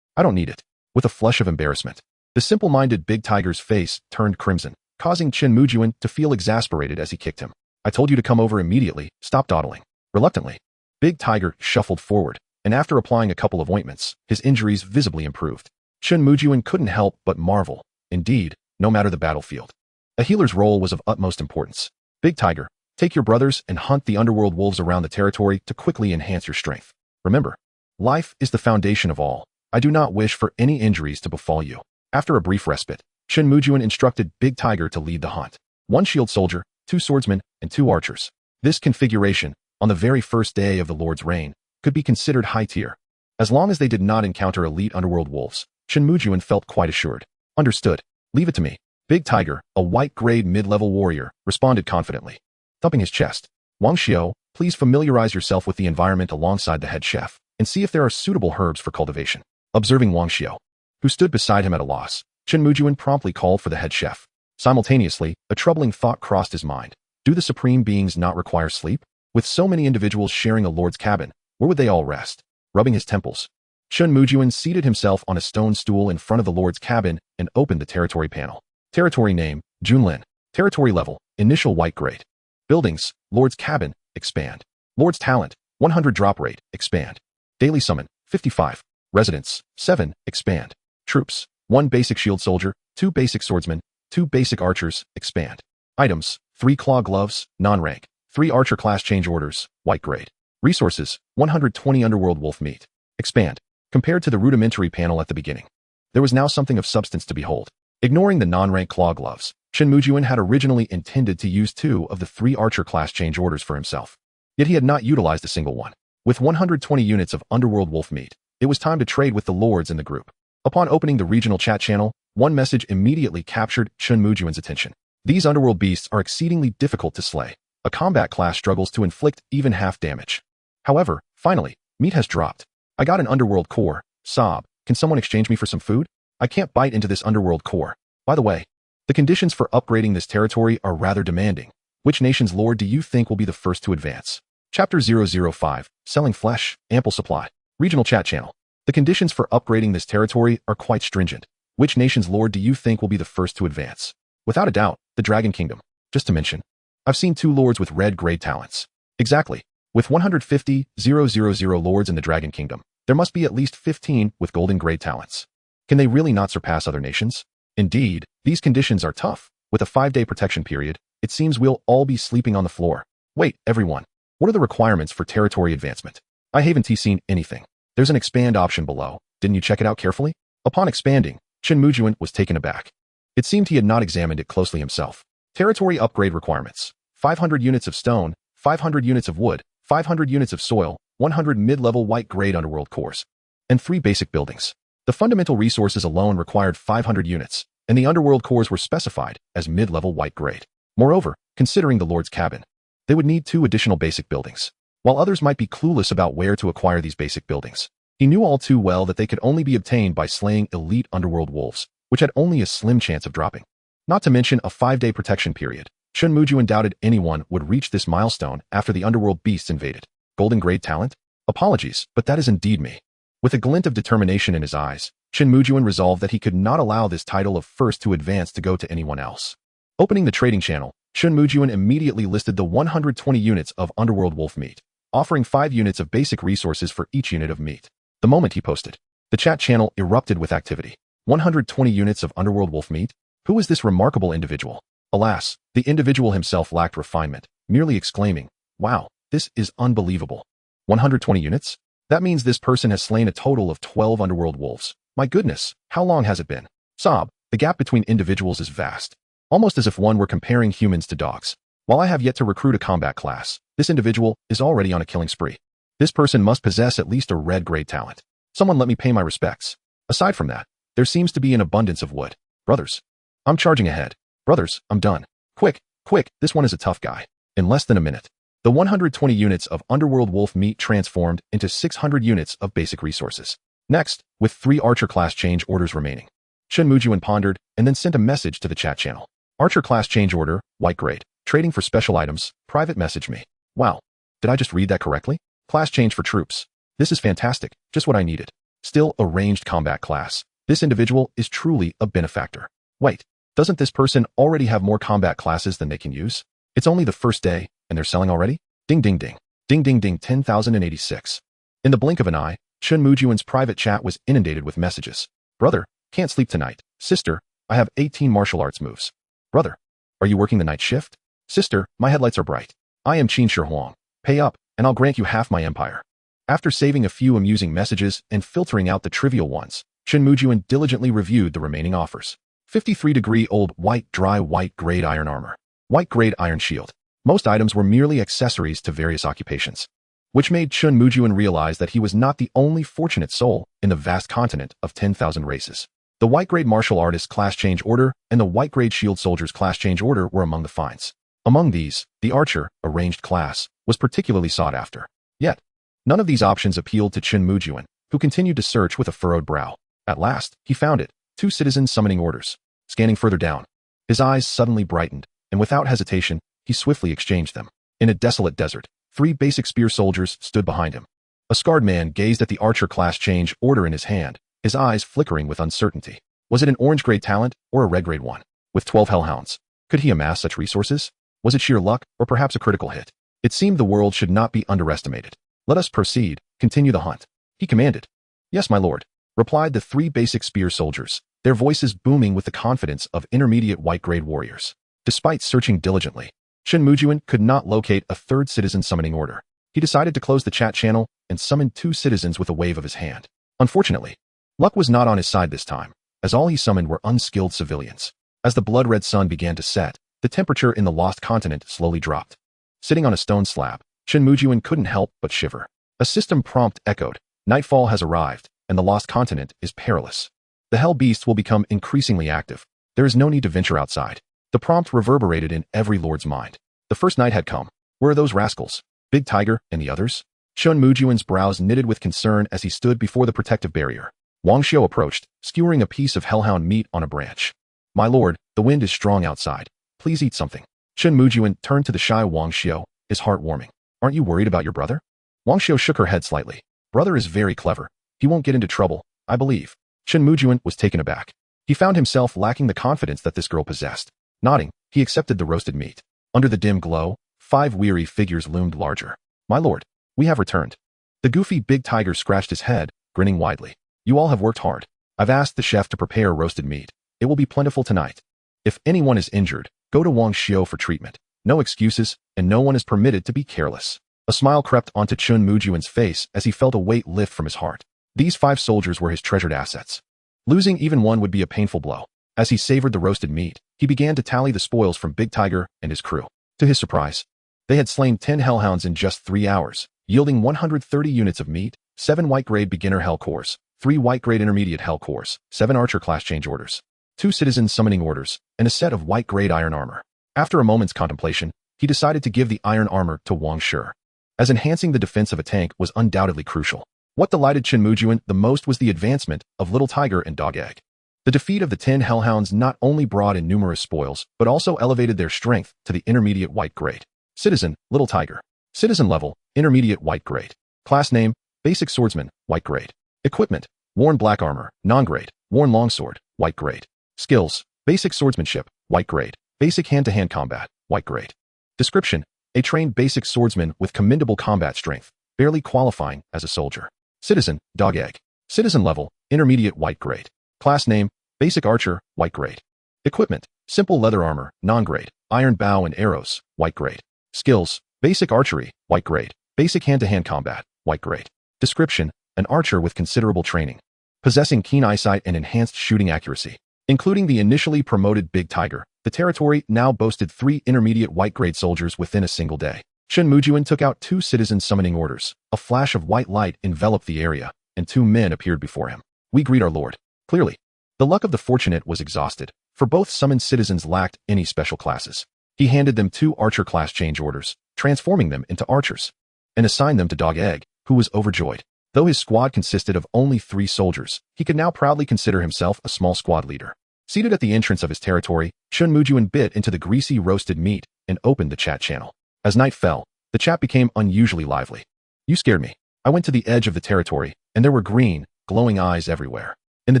[SPEAKER 1] I don't need it. With a flush of embarrassment, the simple-minded Big Tiger's face turned crimson, causing Chen Mujun to feel exasperated as he kicked him. I told you to come over immediately, stop dawdling. Reluctantly, Big Tiger shuffled forward, and after applying a couple of ointments, his injuries visibly improved. Chen Mujun couldn't help but marvel. Indeed, no matter the battlefield, a healer's role was of utmost importance. Big Tiger, take your brothers and hunt the underworld wolves around the territory to quickly enhance your strength. Remember, life is the foundation of all. I do not wish for any injuries to befall you. After a brief respite, Chen Mujun instructed Big Tiger to lead the hunt. 1 shield soldier, 2 swordsmen, and 2 archers. This configuration, on the very first day of the Lord's reign, could be considered high tier. As long as they did not encounter elite underworld wolves, Chen Mujun felt quite assured. Understood. Leave it to me. Big Tiger, a White Grade mid-level warrior, responded confidently. Thumping his chest, Wang Xiao, please familiarize yourself with the environment alongside the head chef, and see if there are suitable herbs for cultivation. Observing Wang Xiao, who stood beside him at a loss, Chen Mujun promptly called for the head chef. Simultaneously, a troubling thought crossed his mind. Do the supreme beings not require sleep? With so many individuals sharing a lord's cabin, where would they all rest? Rubbing his temples, Chen Mujun seated himself on a stone stool in front of the lord's cabin and opened the territory panel. Territory name, Junlin. Territory level, initial White Grade. Buildings, Lord's Cabin, expand. Lord's Talent, 100 drop rate, expand. Daily Summon, 55. Residents, 7, expand. Troops, 1 basic shield soldier, 2 basic swordsmen, 2 basic archers, expand. Items, 3 claw gloves, non-rank. 3 archer class change orders, White Grade. Resources, 120 underworld wolf meat. Expand. Compared to the rudimentary panel at the beginning, there was now something of substance to behold. Ignoring the non-rank claw gloves, Chen Mujun had originally intended to use 2 of the 3 archer class change orders for himself. Yet he had not utilized a single one. With 120 units of underworld wolf meat, it was time to trade with the lords in the group. Upon opening the regional chat channel, one message immediately captured Chen Mujun's attention. These underworld beasts are exceedingly difficult to slay. A combat class struggles to inflict even half damage. However, finally, meat has dropped. I got an underworld core. Sob, can someone exchange me for some food? I can't bite into this underworld core. By the way, the conditions for upgrading this territory are rather demanding. Which nation's lord do you think will be the first to advance? Chapter 005, Selling Flesh, Ample Supply. Regional chat channel. The conditions for upgrading this territory are quite stringent. Which nation's lord do you think will be the first to advance? Without a doubt, the Dragon Kingdom. Just to mention, I've seen 2 lords with red grade talents. Exactly. With 150,000 lords in the Dragon Kingdom, there must be at least 15 with golden grade talents. Can they really not surpass other nations? Indeed, these conditions are tough. With a 5-day protection period, it seems we'll all be sleeping on the floor. Wait, everyone. What are the requirements for territory advancement? I haven't seen anything. There's an expand option below. Didn't you check it out carefully? Upon expanding, Chen Mujun was taken aback. It seemed he had not examined it closely himself. Territory upgrade requirements. 500 units of stone, 500 units of wood, 500 units of soil, 100 mid-level white-grade underworld cores, and 3 basic buildings. The fundamental resources alone required 500 units, and the underworld cores were specified as mid-level white-grade. Moreover, considering the Lord's cabin, they would need 2 additional basic buildings. While others might be clueless about where to acquire these basic buildings, he knew all too well that they could only be obtained by slaying elite underworld wolves, which had only a slim chance of dropping. Not to mention a 5-day protection period. Chen Mujun doubted anyone would reach this milestone after the underworld beasts invaded. Golden grade talent? Apologies, but that is indeed me. With a glint of determination in his eyes, Chen Mujun resolved that he could not allow this title of first to advance to go to anyone else. Opening the trading channel, Chen Mujun immediately listed the 120 units of underworld wolf meat, offering 5 units of basic resources for each unit of meat. The moment he posted, the chat channel erupted with activity. 120 units of underworld wolf meat? Who is this remarkable individual? Alas, the individual himself lacked refinement, merely exclaiming, "Wow, this is unbelievable. 120 units? That means this person has slain a total of 12 underworld wolves. My goodness, how long has it been?" Sob, the gap between individuals is vast. Almost as if one were comparing humans to dogs. While I have yet to recruit a combat class, this individual is already on a killing spree. This person must possess at least a red grade talent. Someone let me pay my respects. Aside from that, there seems to be an abundance of wood. Brothers, I'm charging ahead. Brothers, I'm done. Quick, quick, this one is a tough guy. In less than a minute, the 120 units of underworld wolf meat transformed into 600 units of basic resources. Next, with 3 archer class change orders remaining, Chen Mujun pondered and then sent a message to the chat channel. Archer class change order, white grade, trading for special items, private message me. Wow, did I just read that correctly? Class change for troops. This is fantastic, just what I needed. Still a ranged combat class. This individual is truly a benefactor. Wait, doesn't this person already have more combat classes than they can use? It's only the first day, and they're selling already? Ding ding ding. Ding ding ding 10,086. In the blink of an eye, Chen Mujun's private chat was inundated with messages. Brother, can't sleep tonight. Sister, I have 18 martial arts moves. Brother, are you working the night shift? Sister, my headlights are bright. I am Qin Shi Huang. Pay up, and I'll grant you half my empire. After saving a few amusing messages and filtering out the trivial ones, Chen Mujun diligently reviewed the remaining offers. 53-degree-old dry white-grade iron armor. White-grade iron shield. Most items were merely accessories to various occupations, which made Chen Mujun realize that he was not the only fortunate soul in the vast continent of 10,000 races. The white-grade martial artist class change order and the white-grade shield soldiers class change order were among the finds. Among these, the archer, a ranged class, was particularly sought after. Yet, none of these options appealed to Chen Mujun, who continued to search with a furrowed brow. At last, he found it. 2 citizen summoning orders. Scanning further down, his eyes suddenly brightened, and without hesitation, he swiftly exchanged them. In a desolate desert, 3 basic spear soldiers stood behind him. A scarred man gazed at the archer class change order in his hand, his eyes flickering with uncertainty. Was it an orange-grade talent or a red-grade one? With 12 hellhounds, could he amass such resources? Was it sheer luck or perhaps a critical hit? It seemed the world should not be underestimated. Let us proceed, continue the hunt, he commanded. Yes, my lord, replied the 3 basic spear soldiers, their voices booming with the confidence of intermediate white-grade warriors. Despite searching diligently, Chen Mujun could not locate a 3rd citizen summoning order. He decided to close the chat channel and summoned 2 citizens with a wave of his hand. Unfortunately, luck was not on his side this time. as all he summoned were unskilled civilians. As the blood-red sun began to set, the temperature in the lost continent slowly dropped. Sitting on a stone slab, Chen Mujun couldn't help but shiver. A system prompt echoed, "Nightfall has arrived, and the lost continent is perilous. The hell beasts will become increasingly active. There is no need to venture outside." The prompt reverberated in every lord's mind. The first night had come. Where are those rascals? Big Tiger and the others? Chen Mujun's brows knitted with concern as he stood before the protective barrier. Wang Xiu approached, skewering a piece of hellhound meat on a branch. "My lord, the wind is strong outside. Please eat something." Chen Mujun turned to the shy Wang Xiu, his heart warming. "Aren't you worried about your brother?" Wang Xiu shook her head slightly. "Brother is very clever. He won't get into trouble, I believe." Chen Mujun was taken aback. He found himself lacking the confidence that this girl possessed. Nodding, he accepted the roasted meat. Under the dim glow, 5 weary figures loomed larger. "My lord, we have returned." The goofy Big Tiger scratched his head, grinning widely. "You all have worked hard. I've asked the chef to prepare roasted meat. It will be plentiful tonight. If anyone is injured, go to Wang Xiu for treatment. No excuses, and no one is permitted to be careless." A smile crept onto Chen Mujun's face as he felt a weight lift from his heart. These 5 soldiers were his treasured assets. Losing even one would be a painful blow. As he savored the roasted meat, he began to tally the spoils from Big Tiger and his crew. To his surprise, they had slain 10 hellhounds in just 3 hours, yielding 130 units of meat, 7 white-grade beginner hell cores, 3 white-grade intermediate hell cores, 7 archer class change orders, 2 citizen summoning orders, and a set of white-grade iron armor. After a moment's contemplation, he decided to give the iron armor to Wang Xiu, as enhancing the defense of a tank was undoubtedly crucial. What delighted Chen Mujun the most was the advancement of Little Tiger and Dog Egg. The defeat of the 10 hellhounds not only brought in numerous spoils, but also elevated their strength to the intermediate white grade. Citizen, Little Tiger. Citizen level, intermediate white grade. Class name, basic swordsman, white grade. Equipment, worn black armor, non-grade, worn longsword, white grade. Skills, basic swordsmanship, white grade. Basic hand-to-hand combat, white grade. Description, a trained basic swordsman with commendable combat strength, barely qualifying as a soldier. Citizen, Dog Egg. Citizen level, intermediate white grade. Class name, basic archer, white grade. Equipment, simple leather armor, non-grade, iron bow and arrows, white grade. Skills, basic archery, white grade. Basic hand-to-hand combat, white grade. Description, an archer with considerable training. Possessing keen eyesight and enhanced shooting accuracy. Including the initially promoted Big Tiger, the territory now boasted 3 intermediate white grade soldiers within a single day. Chen Mujun took out 2 citizen summoning orders. A flash of white light enveloped the area, and 2 men appeared before him. "We greet our lord." Clearly, the luck of the fortunate was exhausted, for both summoned citizens lacked any special classes. He handed them 2 archer class change orders, transforming them into archers, and assigned them to Dog Egg, who was overjoyed. Though his squad consisted of only 3 soldiers, he could now proudly consider himself a small squad leader. Seated at the entrance of his territory, Chen Mujun bit into the greasy roasted meat and opened the chat channel. As night fell, the chat became unusually lively. "You scared me. I went to the edge of the territory, and there were green, glowing eyes everywhere. In the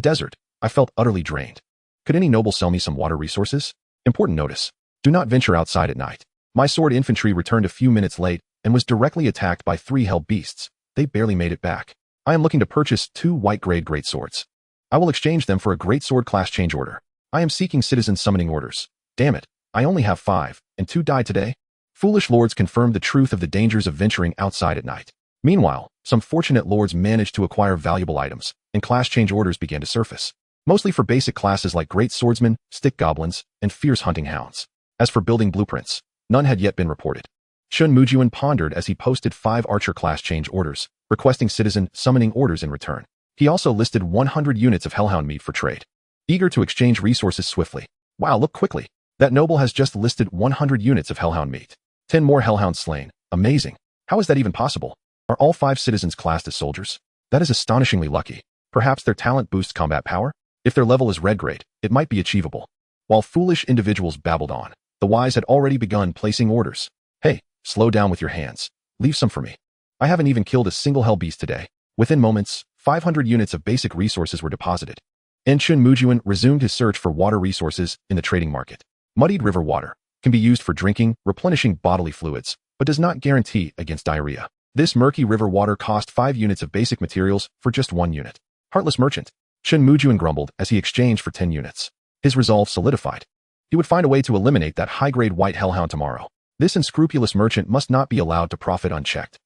[SPEAKER 1] desert, I felt utterly drained. Could any noble sell me some water resources? Important notice. Do not venture outside at night. My sword infantry returned a few minutes late and was directly attacked by 3 hell beasts. They barely made it back. I am looking to purchase 2 white-grade great swords. I will exchange them for a great sword class change order. I am seeking citizen summoning orders. Damn it, I only have 5, and 2 died today." Foolish lords confirmed the truth of the dangers of venturing outside at night. Meanwhile, some fortunate lords managed to acquire valuable items, and class change orders began to surface. Mostly for basic classes like great swordsmen, stick goblins, and fierce hunting hounds. As for building blueprints, none had yet been reported. Chen Mujun pondered as he posted 5 archer class change orders, requesting citizen summoning orders in return. He also listed 100 units of hellhound meat for trade. Eager to exchange resources swiftly. Wow, look quickly. That noble has just listed 100 units of hellhound meat. 10 more hellhounds slain. Amazing. How is that even possible? Are all 5 citizens classed as soldiers? That is astonishingly lucky. Perhaps their talent boosts combat power? If their level is red grade, it might be achievable. While foolish individuals babbled on, the wise had already begun placing orders. "Hey, slow down with your hands. Leave some for me. I haven't even killed a single hell beast today." Within moments, 500 units of basic resources were deposited. And Chen Mujun resumed his search for water resources in the trading market. Muddied river water can be used for drinking, replenishing bodily fluids, but does not guarantee against diarrhea. This murky river water cost 5 units of basic materials for just 1 unit. Heartless merchant. Chen Mujun grumbled as he exchanged for 10 units. His resolve solidified. He would find a way to eliminate that high-grade white hellhound tomorrow. This unscrupulous merchant must not be allowed to profit unchecked.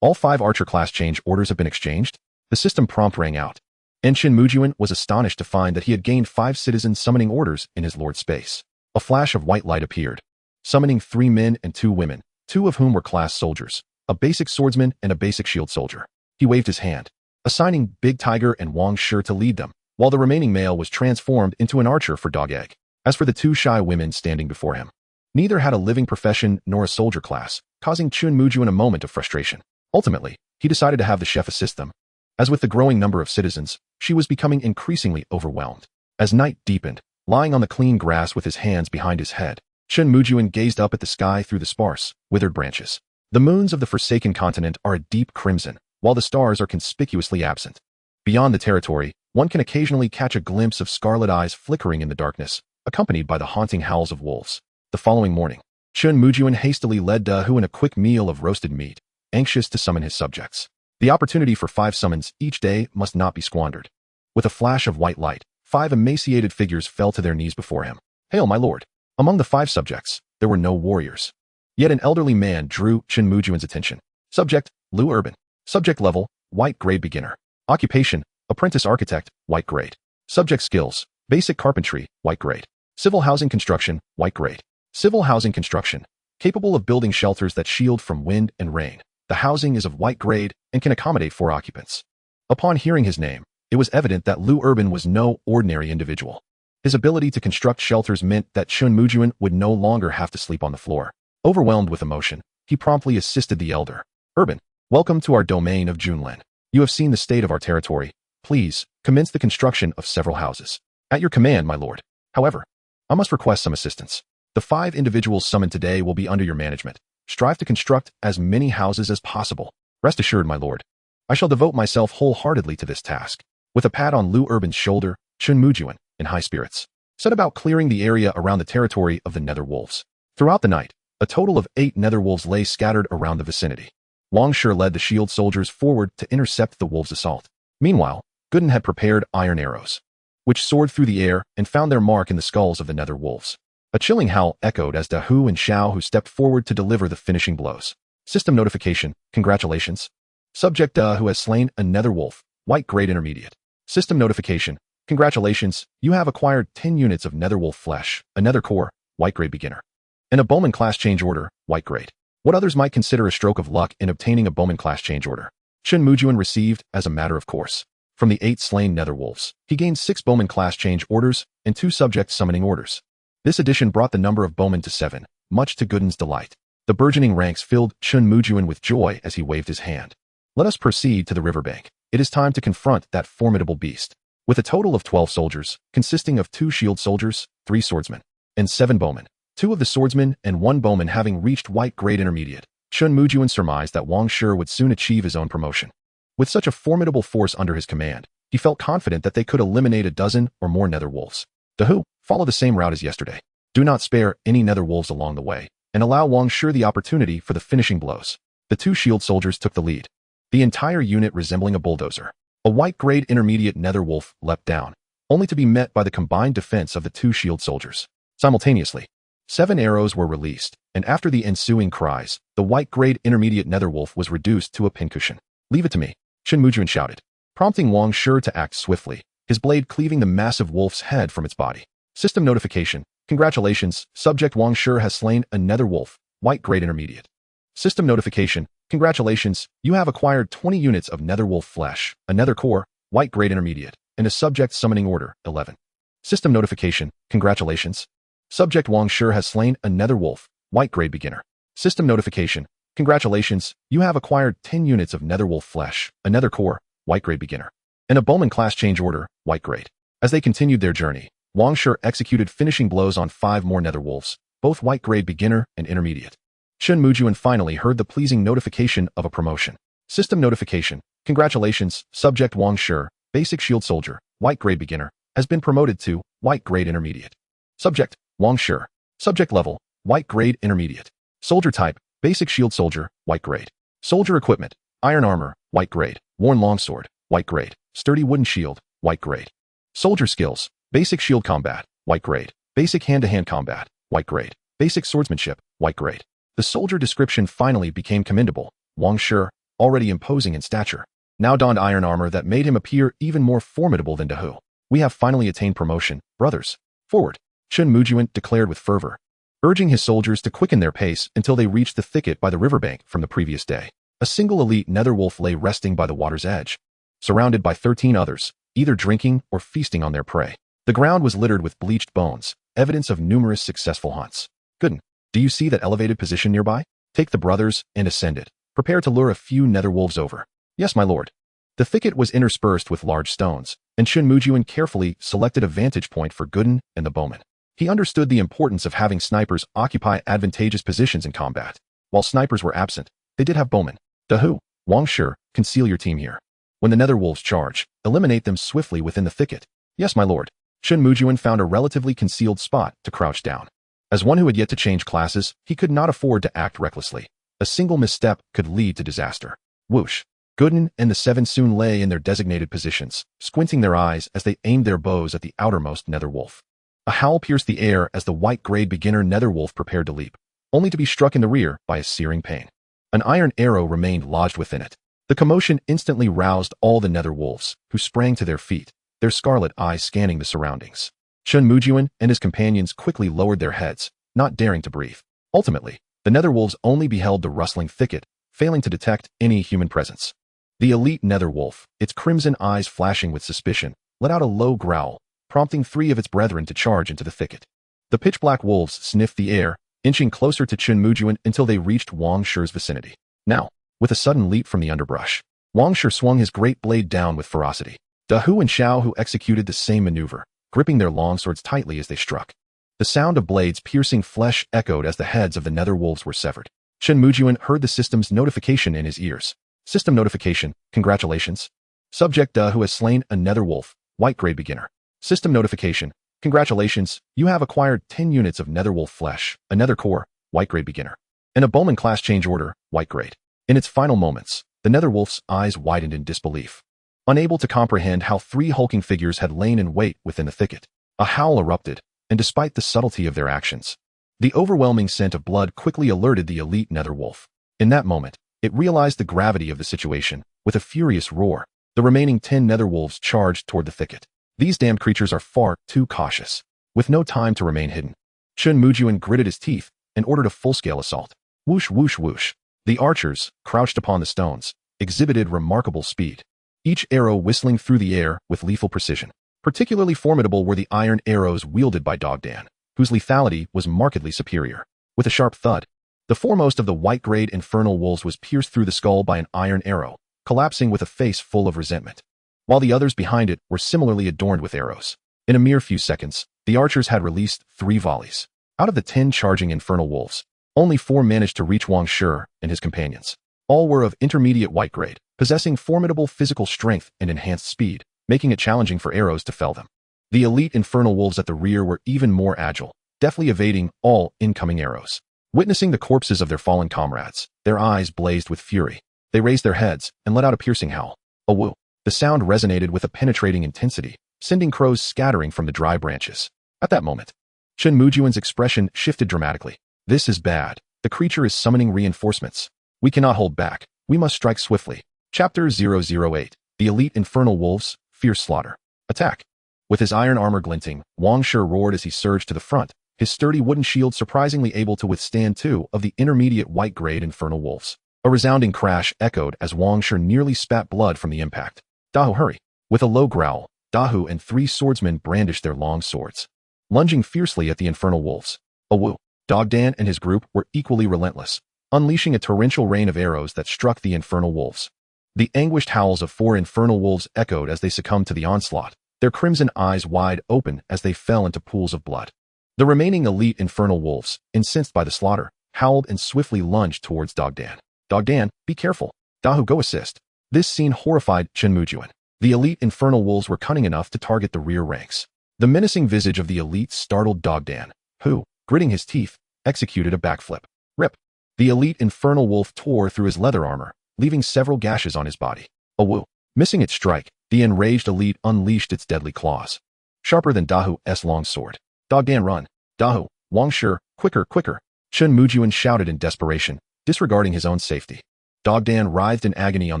[SPEAKER 1] All 5 archer class change orders have been exchanged? The system prompt rang out. and Chen Mujun was astonished to find that he had gained 5 citizens summoning orders in his lord's space. A flash of white light appeared, summoning 3 men and 2 women, 2 of whom were class soldiers, a basic swordsman and a basic shield soldier. He waved his hand, assigning Big Tiger and Wang Shi to lead them, while the remaining male was transformed into an archer for Dog Egg. As for the 2 shy women standing before him, neither had a living profession nor a soldier class, causing Chen Mujun a moment of frustration. Ultimately, he decided to have the chef assist them. As with the growing number of citizens, she was becoming increasingly overwhelmed. As night deepened, lying on the clean grass with his hands behind his head, Chen Mujun gazed up at the sky through the sparse, withered branches. The moons of the Forsaken Continent are a deep crimson, while the stars are conspicuously absent. Beyond the territory, one can occasionally catch a glimpse of scarlet eyes flickering in the darkness, accompanied by the haunting howls of wolves. The following morning, Chen Mujun hastily led Da Hu in a quick meal of roasted meat, anxious to summon his subjects. The opportunity for 5 summons each day must not be squandered. With a flash of white light, 5 emaciated figures fell to their knees before him. "Hail, my lord." Among the 5 subjects, there were no warriors. Yet an elderly man drew Chen Mujun's attention. Subject, Liu Urban. Subject level, white grade beginner. Occupation, apprentice architect, white grade. Subject skills, basic carpentry, white grade. Civil housing construction, white grade. Civil housing construction, capable of building shelters that shield from wind and rain. The housing is of white grade and can accommodate 4 occupants. Upon hearing his name, it was evident that Liu Urban was no ordinary individual. His ability to construct shelters meant that Chen Mujun would no longer have to sleep on the floor. Overwhelmed with emotion, he promptly assisted the elder. "Urban, welcome to our domain of Junlan. You have seen the state of our territory. Please, commence the construction of several houses." "At your command, my lord. However, I must request some assistance. The 5 individuals summoned today will be under your management. Strive to construct as many houses as possible. Rest assured, my lord, I shall devote myself wholeheartedly to this task." With a pat on Liu Urban's shoulder, Chen Mujun, in high spirits, set about clearing the area around the territory of the Nether Wolves. Throughout the night, a total of 8 Nether Wolves lay scattered around the vicinity. Wang Shi led the shield soldiers forward to intercept the wolves' assault. Meanwhile, Gooden had prepared iron arrows, which soared through the air and found their mark in the skulls of the Nether Wolves. A chilling howl echoed as Da Hu and Xiao Hu stepped forward to deliver the finishing blows. System notification, congratulations. Subject Da Hu has slain a Nether Wolf, white grade intermediate. System notification, congratulations, you have acquired 10 units of Nether Wolf flesh, a Nether core, white grade beginner, and a Bowman class change order, white grade. What others might consider a stroke of luck in obtaining a Bowman class change order, Chen Mujun received as a matter of course. From the 8 slain Nether Wolves, he gained 6 Bowman class change orders and 2 subject summoning orders. This addition brought the number of bowmen to 7, much to Gooden's delight. The burgeoning ranks filled Chen Mujun with joy as he waved his hand. "Let us proceed to the riverbank. It is time to confront that formidable beast." With a total of 12 soldiers, consisting of 2 shield soldiers, 3 swordsmen, and 7 bowmen, 2 of the swordsmen and 1 bowman having reached white grade intermediate, Chen Mujun surmised that Wang Shi would soon achieve his own promotion. With such a formidable force under his command, he felt confident that they could eliminate a dozen or more Nether Wolves. Da Hu, follow the same route as yesterday. Do not spare any Nether Wolves along the way, and allow Wang Shi the opportunity for the finishing blows. The 2 shield soldiers took the lead, the entire unit resembling a bulldozer. A white grade intermediate Nether Wolf leapt down, only to be met by the combined defense of the 2 shield soldiers. Simultaneously, 7 arrows were released, and after the ensuing cries, the white grade intermediate Nether Wolf was reduced to a pincushion. "Leave it to me," Chen Mujun shouted, prompting Wang Shi to act swiftly, his blade cleaving the massive wolf's head from its body. System notification, congratulations, subject Wang Shi has slain a Nether Wolf, white grade intermediate. System notification, congratulations, you have acquired 20 units of Nether Wolf flesh, a Nether core, white grade intermediate, and a subject summoning order, 11. System notification, congratulations. Subject Wang Shi has slain a Nether Wolf, white grade beginner. System notification, congratulations, you have acquired 10 units of Nether Wolf flesh, a Nether core, white grade beginner, and a Bowman class change order, white grade. As they continued their journey, Wang Shi executed finishing blows on 5 more Nether Wolves, both white grade beginner and intermediate. Chen Mujun finally heard the pleasing notification of a promotion. System notification, congratulations, subject Wang Shi, basic shield soldier, white grade beginner, has been promoted to white grade intermediate. Subject, Wang Shi. Subject level, white grade intermediate. Soldier type, basic shield soldier, white grade. Soldier equipment, iron armor, white grade. Worn longsword, white grade. Sturdy wooden shield, white grade. Soldier skills, basic shield combat, white grade. Basic hand-to-hand combat, white grade. Basic swordsmanship, white grade. The soldier description finally became commendable. Wang Shi, already imposing in stature, now donned iron armor that made him appear even more formidable than Dahu. We have finally attained promotion, brothers. Forward, Chen Mujun declared with fervor, urging his soldiers to quicken their pace until they reached the thicket by the riverbank from the previous day. A single elite netherwolf lay resting by the water's edge, surrounded by 13 others, either drinking or feasting on their prey. The ground was littered with bleached bones, evidence of numerous successful hunts. Good. Do you see that elevated position nearby? Take the brothers and ascend it. Prepare to lure a few netherwolves over. Yes, my lord. The thicket was interspersed with large stones, and Chen Mujun carefully selected a vantage point for Gooden and the bowman. He understood the importance of having snipers occupy advantageous positions in combat. While snipers were absent, they did have bowmen. Dahu, Wang Shi, conceal your team here. When the netherwolves charge, eliminate them swiftly within the thicket. Yes, my lord. Chen Mujun found a relatively concealed spot to crouch down. As one who had yet to change classes, he could not afford to act recklessly. A single misstep could lead to disaster. Whoosh! Gooden and the seven soon lay in their designated positions, squinting their eyes as they aimed their bows at the outermost netherwolf. A howl pierced the air as the white-grayed beginner netherwolf prepared to leap, only to be struck in the rear by a searing pain. An iron arrow remained lodged within it. The commotion instantly roused all the netherwolves, who sprang to their feet, their scarlet eyes scanning the surroundings. Chen Mujun and his companions quickly lowered their heads, not daring to breathe. Ultimately, the netherwolves only beheld the rustling thicket, failing to detect any human presence. The elite netherwolf, its crimson eyes flashing with suspicion, let out a low growl, prompting 3 of its brethren to charge into the thicket. The pitch-black wolves sniffed the air, inching closer to Chen Mujun until they reached Wang Shi's vicinity. Now, with a sudden leap from the underbrush, Wang Shi swung his great blade down with ferocity. Dahu and Xiao executed the same maneuver, gripping their longswords tightly as they struck. The sound of blades piercing flesh echoed as the heads of the netherwolves were severed. Chen Mujun heard the system's notification in his ears. System notification, congratulations. Subject who has slain a netherwolf, white-grade beginner. System notification, congratulations, you have acquired 10 units of netherwolf flesh, a nether core, white-grade beginner, and a bowman class change order, white-grade. In its final moments, the netherwolf's eyes widened in disbelief. Unable to comprehend how 3 hulking figures had lain in wait within the thicket, a howl erupted, and despite the subtlety of their actions, the overwhelming scent of blood quickly alerted the elite netherwolf. In that moment, it realized the gravity of the situation. With a furious roar, the remaining 10 netherwolves charged toward the thicket. These damned creatures are far too cautious. With no time to remain hidden, Chen Mujun gritted his teeth and ordered a full-scale assault. Whoosh, whoosh, whoosh. The archers, crouched upon the stones, exhibited remarkable speed, each arrow whistling through the air with lethal precision. Particularly formidable were the iron arrows wielded by Dogdan, whose lethality was markedly superior. With a sharp thud, the foremost of the white-grayed infernal wolves was pierced through the skull by an iron arrow, collapsing with a face full of resentment, while the others behind it were similarly adorned with arrows. In a mere few seconds, the archers had released 3 volleys. Out of the 10 charging infernal wolves, only 4 managed to reach Wang Shi and his companions. All were of intermediate white grade, possessing formidable physical strength and enhanced speed, making it challenging for arrows to fell them. The elite infernal wolves at the rear were even more agile, deftly evading all incoming arrows. Witnessing the corpses of their fallen comrades, their eyes blazed with fury. They raised their heads and let out a piercing howl. A woo. The sound resonated with a penetrating intensity, sending crows scattering from the dry branches. At that moment, Chen Mujun's expression shifted dramatically. This is bad. The creature is summoning reinforcements. We cannot hold back. We must strike swiftly. Chapter 008. The Elite Infernal Wolves, Fierce Slaughter. Attack. With his iron armor glinting, Wang Shi roared as he surged to the front, his sturdy wooden shield surprisingly able to withstand 2 of the intermediate white-grade infernal wolves. A resounding crash echoed as Wang Shi nearly spat blood from the impact. Dahu, hurry. With a low growl, Dahu and 3 swordsmen brandished their long swords, lunging fiercely at the infernal wolves. A woo. Dogdan and his group were equally relentless, unleashing a torrential rain of arrows that struck the infernal wolves. The anguished howls of 4 infernal wolves echoed as they succumbed to the onslaught, their crimson eyes wide open as they fell into pools of blood. The remaining elite infernal wolves, incensed by the slaughter, howled and swiftly lunged towards Dogdan. Dogdan, be careful. Dahu, go assist. This scene horrified Chen Mujun. The elite infernal wolves were cunning enough to target the rear ranks. The menacing visage of the elite startled Dogdan, who, gritting his teeth, executed a backflip. Rip. The elite infernal wolf tore through his leather armor, leaving several gashes on his body. A woo. Missing its strike, the enraged elite unleashed its deadly claws, sharper than Dahu's long sword. Dogdan, run. Dahu, Wang Shi, quicker, quicker. Chen Mujun shouted in desperation, disregarding his own safety. Dogdan writhed in agony on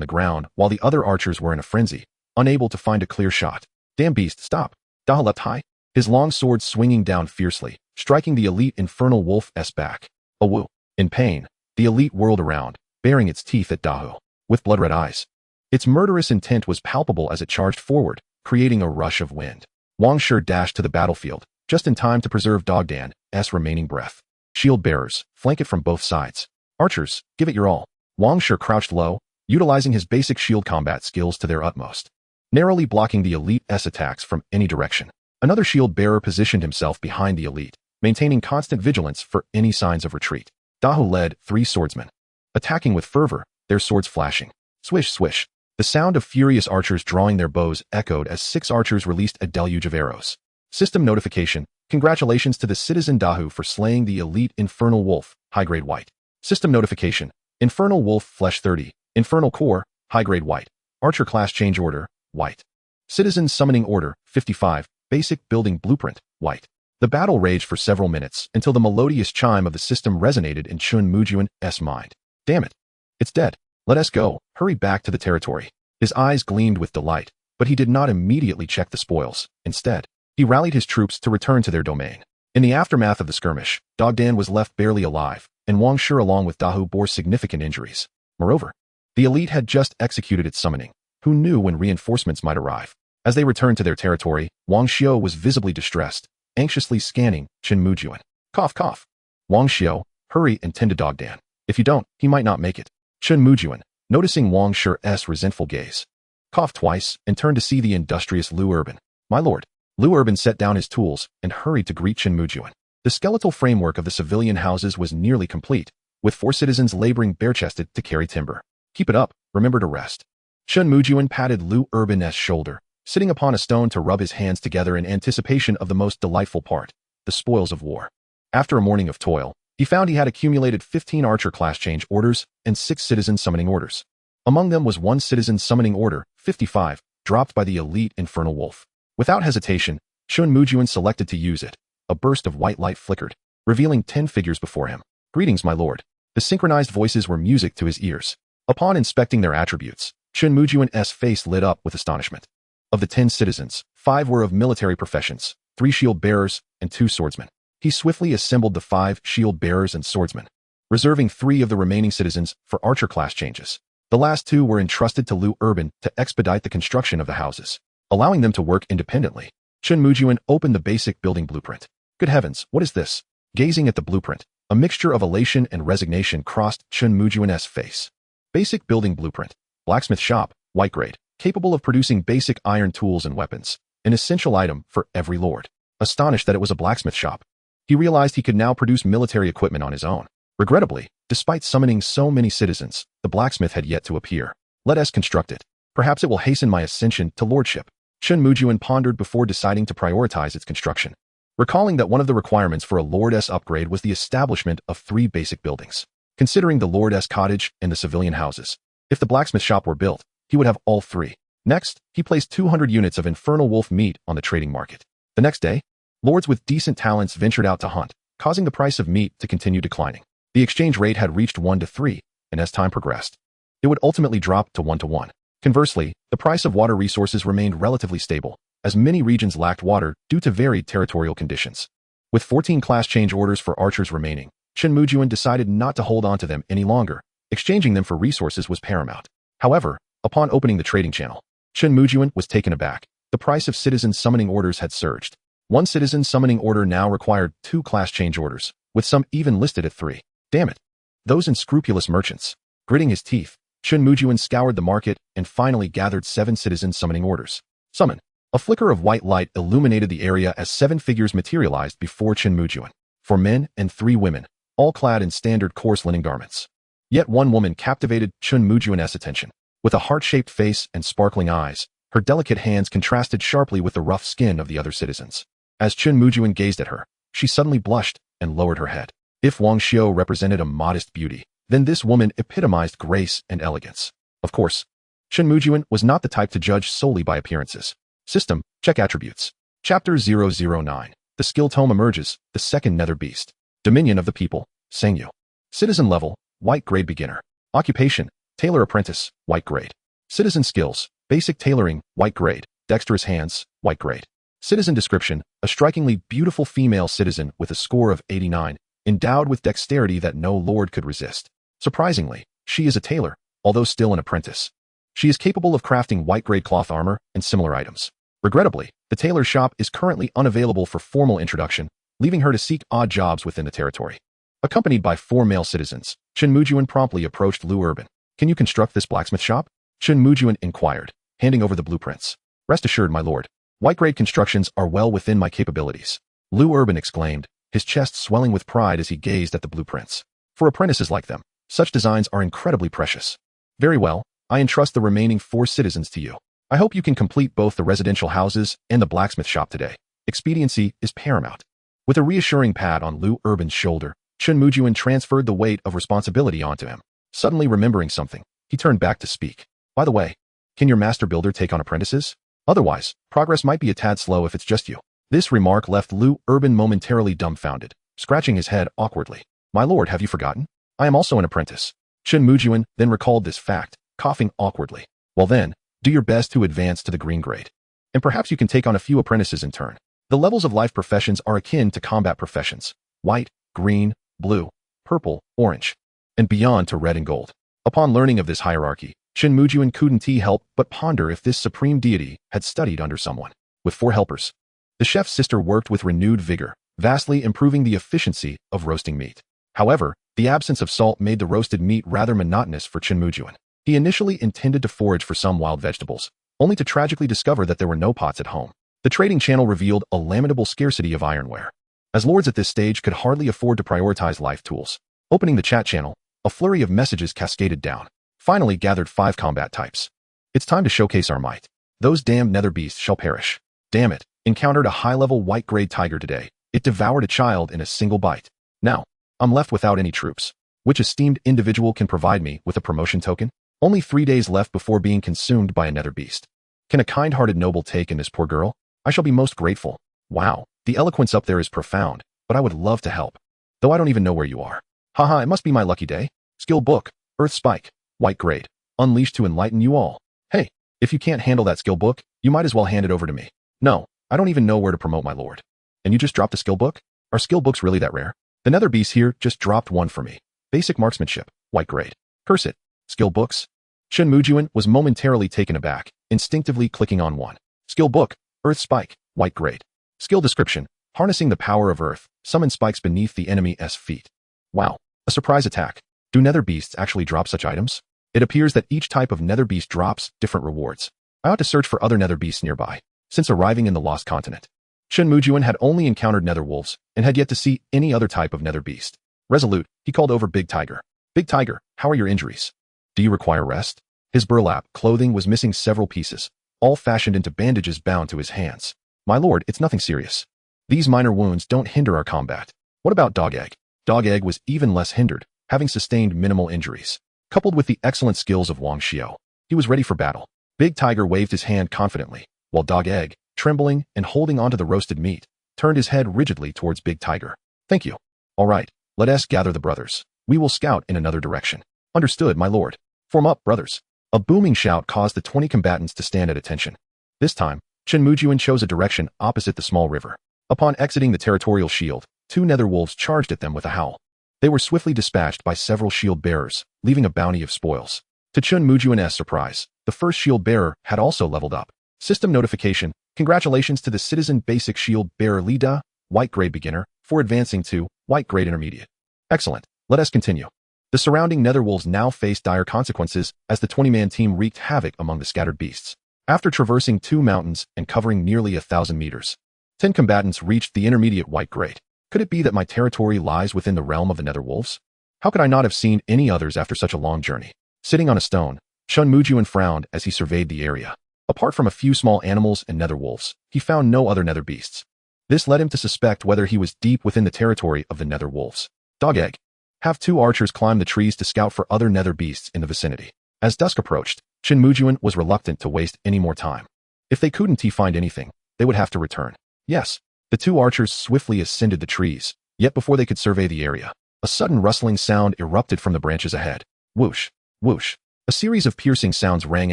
[SPEAKER 1] the ground while the other archers were in a frenzy, unable to find a clear shot. Damn beast, stop! Dahu leapt high, his long sword swinging down fiercely, striking the elite infernal wolf's back. Awoo! In pain, the elite whirled around, baring its teeth at Dahu, with blood-red eyes. Its murderous intent was palpable as it charged forward, creating a rush of wind. Wang Shi dashed to the battlefield, just in time to preserve Dogdan's remaining breath. Shield bearers, flank it from both sides. Archers, give it your all. Wang Shi crouched low, utilizing his basic shield combat skills to their utmost, narrowly blocking the elite's attacks from any direction. Another shield bearer positioned himself behind the elite, maintaining constant vigilance for any signs of retreat. Dahu led 3 swordsmen, attacking with fervor, their swords flashing. Swish, swish. The sound of furious archers drawing their bows echoed as 6 archers released a deluge of arrows. System notification: congratulations to the citizen Dahu for slaying the elite infernal wolf, high-grade white. System notification: infernal wolf flesh 30, infernal core, high-grade white. Archer class change order, white. Citizen summoning order, 55, basic building blueprint, white. The battle raged for several minutes until the melodious chime of the system resonated in Chen Mujun's mind. Damn it. It's dead. Let us go. Hurry back to the territory. His eyes gleamed with delight, but he did not immediately check the spoils. Instead, he rallied his troops to return to their domain. In the aftermath of the skirmish, Dogdan was left barely alive, and Wang Shi along with Dahu bore significant injuries. Moreover, the elite had just executed its summoning. Who knew when reinforcements might arrive? As they returned to their territory, Wang Xiao was visibly distressed, anxiously scanning Chen Mujun. Cough, cough. Wang Xiao, hurry and tend to Dogdan. If you don't, he might not make it. Chen Mujun, noticing Wang Shi's resentful gaze, coughed twice and turned to see the industrious Liu Urban. My lord. Liu Urban set down his tools and hurried to greet Chen Mujun. The skeletal framework of the civilian houses was nearly complete, with 4 citizens laboring bare-chested to carry timber. Keep it up, remember to rest. Chen Mujun patted Liu Urban's shoulder, sitting upon a stone to rub his hands together in anticipation of the most delightful part, the spoils of war. After a morning of toil, he found he had accumulated 15 archer class change orders and 6 citizen summoning orders. Among them was 1 citizen summoning order, 55, dropped by the elite infernal wolf. Without hesitation, Chen Mujun selected to use it. A burst of white light flickered, revealing 10 figures before him. Greetings, my lord. The synchronized voices were music to his ears. Upon inspecting their attributes, Chen Mujun's face lit up with astonishment. Of the 10 citizens, 5 were of military professions, 3 shield bearers, and 2 swordsmen. He swiftly assembled the 5 shield bearers and swordsmen, reserving 3 of the remaining citizens for archer class changes. The last 2 were entrusted to Liu Urban to expedite the construction of the houses, allowing them to work independently. Chen Mujun opened the basic building blueprint. Good heavens, what is this? Gazing at the blueprint, a mixture of elation and resignation crossed Chen Mujun's face. Basic building blueprint. Blacksmith shop, white grade, capable of producing basic iron tools and weapons, an essential item for every lord. Astonished that it was a blacksmith shop, he realized he could now produce military equipment on his own. Regrettably, despite summoning so many citizens, the blacksmith had yet to appear. Let us construct it. Perhaps it will hasten my ascension to lordship. Chen Mujun pondered before deciding to prioritize its construction, recalling that one of the requirements for a lord's upgrade was the establishment of 3 basic buildings, considering the lord's cottage and the civilian houses. If the blacksmith shop were built, he would have all 3. Next, he placed 200 units of infernal wolf meat on the trading market. The next day, lords with decent talents ventured out to hunt, causing the price of meat to continue declining. The exchange rate had reached 1 to 3, and as time progressed, it would ultimately drop to 1 to 1. Conversely, the price of water resources remained relatively stable, as many regions lacked water due to varied territorial conditions. With 14 class change orders for archers remaining, Chen Mujun decided not to hold on to them any longer. Exchanging them for resources was paramount. However, upon opening the trading channel, Chen Mujun was taken aback. The price of citizen summoning orders had surged. 1 citizen summoning order now required 2 class change orders, with some even listed at 3. Damn it. Those unscrupulous merchants. Gritting his teeth, Chen Mujun scoured the market and finally gathered 7 citizen summoning orders. Summon. A flicker of white light illuminated the area as 7 figures materialized before Chen Mujun. 4 men and 3 women, all clad in standard coarse linen garments. Yet one woman captivated Chen Mujun's attention. With a heart-shaped face and sparkling eyes, her delicate hands contrasted sharply with the rough skin of the other citizens. As Chen Mujun gazed at her, she suddenly blushed and lowered her head. If Wang Xiao represented a modest beauty, then this woman epitomized grace and elegance. Of course, Chen Mujun was not the type to judge solely by appearances. System, check attributes. Chapter 009. The skill tome emerges, the second nether beast. Dominion of the people, Sangyu. Citizen level, white grade beginner. Occupation, Tailor apprentice, white grade. Citizen skills, basic tailoring, white grade. Dexterous hands, white grade. Citizen description, a strikingly beautiful female citizen with a score of 89, endowed with dexterity that no lord could resist. Surprisingly, she is a tailor, although still an apprentice. She is capable of crafting white-grade cloth armor and similar items. Regrettably, the tailor shop is currently unavailable for formal introduction, leaving her to seek odd jobs within the territory. Accompanied by 4 male citizens, Chen Mujun promptly approached Liu Urban. "Can you construct this blacksmith shop?" Chen Mujun inquired, handing over the blueprints. "Rest assured, my lord. White-grade constructions are well within my capabilities," Liu Urban exclaimed, his chest swelling with pride as he gazed at the blueprints. For apprentices like them, such designs are incredibly precious. "Very well, I entrust the remaining 4 citizens to you. I hope you can complete both the residential houses and the blacksmith shop today. Expediency is paramount." With a reassuring pat on Liu Urban's shoulder, Chen Mujun transferred the weight of responsibility onto him. Suddenly remembering something, he turned back to speak. "By the way, can your master builder take on apprentices? Otherwise, progress might be a tad slow if it's just you." This remark left Liu Urban momentarily dumbfounded, scratching his head awkwardly. "My lord, have you forgotten? I am also an apprentice." Chen Mujun then recalled this fact, coughing awkwardly. "Well then, do your best to advance to the green grade. And perhaps you can take on a few apprentices in turn. The levels of life professions are akin to combat professions. White, green, blue, purple, orange, and beyond to red and gold." Upon learning of this hierarchy, Chen Mujun couldn't help but ponder if this supreme deity had studied under someone. With 4 helpers, the chef's sister worked with renewed vigor, vastly improving the efficiency of roasting meat. However, the absence of salt made the roasted meat rather monotonous for Chen Mujun. He initially intended to forage for some wild vegetables, only to tragically discover that there were no pots at home. The trading channel revealed a lamentable scarcity of ironware, as lords at this stage could hardly afford to prioritize life tools. Opening the chat channel, a flurry of messages cascaded down. Finally gathered 5 combat types. "It's time to showcase our might. Those damned nether beasts shall perish. Damn it, encountered a high-level white-grade tiger today. It devoured a child in a single bite. Now, I'm left without any troops. Which esteemed individual can provide me with a promotion token? Only 3 days left before being consumed by a nether beast. Can a kind-hearted noble take in this poor girl? I shall be most grateful." Wow, the eloquence up there is profound, but I would love to help. Though I don't even know where you are. Haha, it must be my lucky day. Skill book, Earth Spike, white grade, unleashed to enlighten you all. Hey, if you can't handle that skill book, you might as well hand it over to me. No, I don't even know where to promote my lord. And you just dropped the skill book? Are skill books really that rare? The nether beast here just dropped one for me. Basic marksmanship, white grade. Curse it. Skill books? Chen Mujun was momentarily taken aback, instinctively clicking on one. Skill book, Earth Spike, white grade. Skill description, harnessing the power of earth, summon spikes beneath the enemy's feet. Wow, a surprise attack. Do nether beasts actually drop such items? It appears that each type of nether beast drops different rewards. I ought to search for other nether beasts nearby, since arriving in the Lost Continent. Chen Mujun had only encountered nether wolves, and had yet to see any other type of nether beast. Resolute, he called over Big Tiger. "Big Tiger, how are your injuries? Do you require rest?" His burlap clothing was missing several pieces, all fashioned into bandages bound to his hands. "My lord, it's nothing serious. These minor wounds don't hinder our combat." What about Dog Egg? Dog Egg was even less hindered, having sustained minimal injuries. Coupled with the excellent skills of Wang Xiao, he was ready for battle. Big Tiger waved his hand confidently, while Dog Egg, trembling and holding onto the roasted meat, turned his head rigidly towards Big Tiger. "Thank you. All right, let us gather the brothers. We will scout in another direction." "Understood, my lord. Form up, brothers." A booming shout caused the 20 combatants to stand at attention. This time, Chen Mujun chose a direction opposite the small river. Upon exiting the territorial shield, 2 nether wolves charged at them with a howl. They were swiftly dispatched by several shield bearers, leaving a bounty of spoils. To Chen Mujun's surprise, the first shield bearer had also leveled up. System notification, congratulations to the citizen basic shield bearer Lida, white grade beginner, for advancing to white grade intermediate. Excellent, let us continue. The surrounding netherwolves now faced dire consequences as the 20-man team wreaked havoc among the scattered beasts. After traversing 2 mountains and covering nearly 1,000 meters, 10 combatants reached the intermediate white grade. Could it be that my territory lies within the realm of the netherwolves? How could I not have seen any others after such a long journey? Sitting on a stone, Chen Mujun frowned as he surveyed the area. Apart from a few small animals and netherwolves, he found no other nether beasts. This led him to suspect whether he was deep within the territory of the netherwolves. Dog Egg. Have 2 archers climb the trees to scout for other nether beasts in the vicinity. As dusk approached, Chen Mujun was reluctant to waste any more time. If they couldn't find anything, they would have to return. Yes, the 2 archers swiftly ascended the trees, yet before they could survey the area, a sudden rustling sound erupted from the branches ahead. Whoosh, whoosh. A series of piercing sounds rang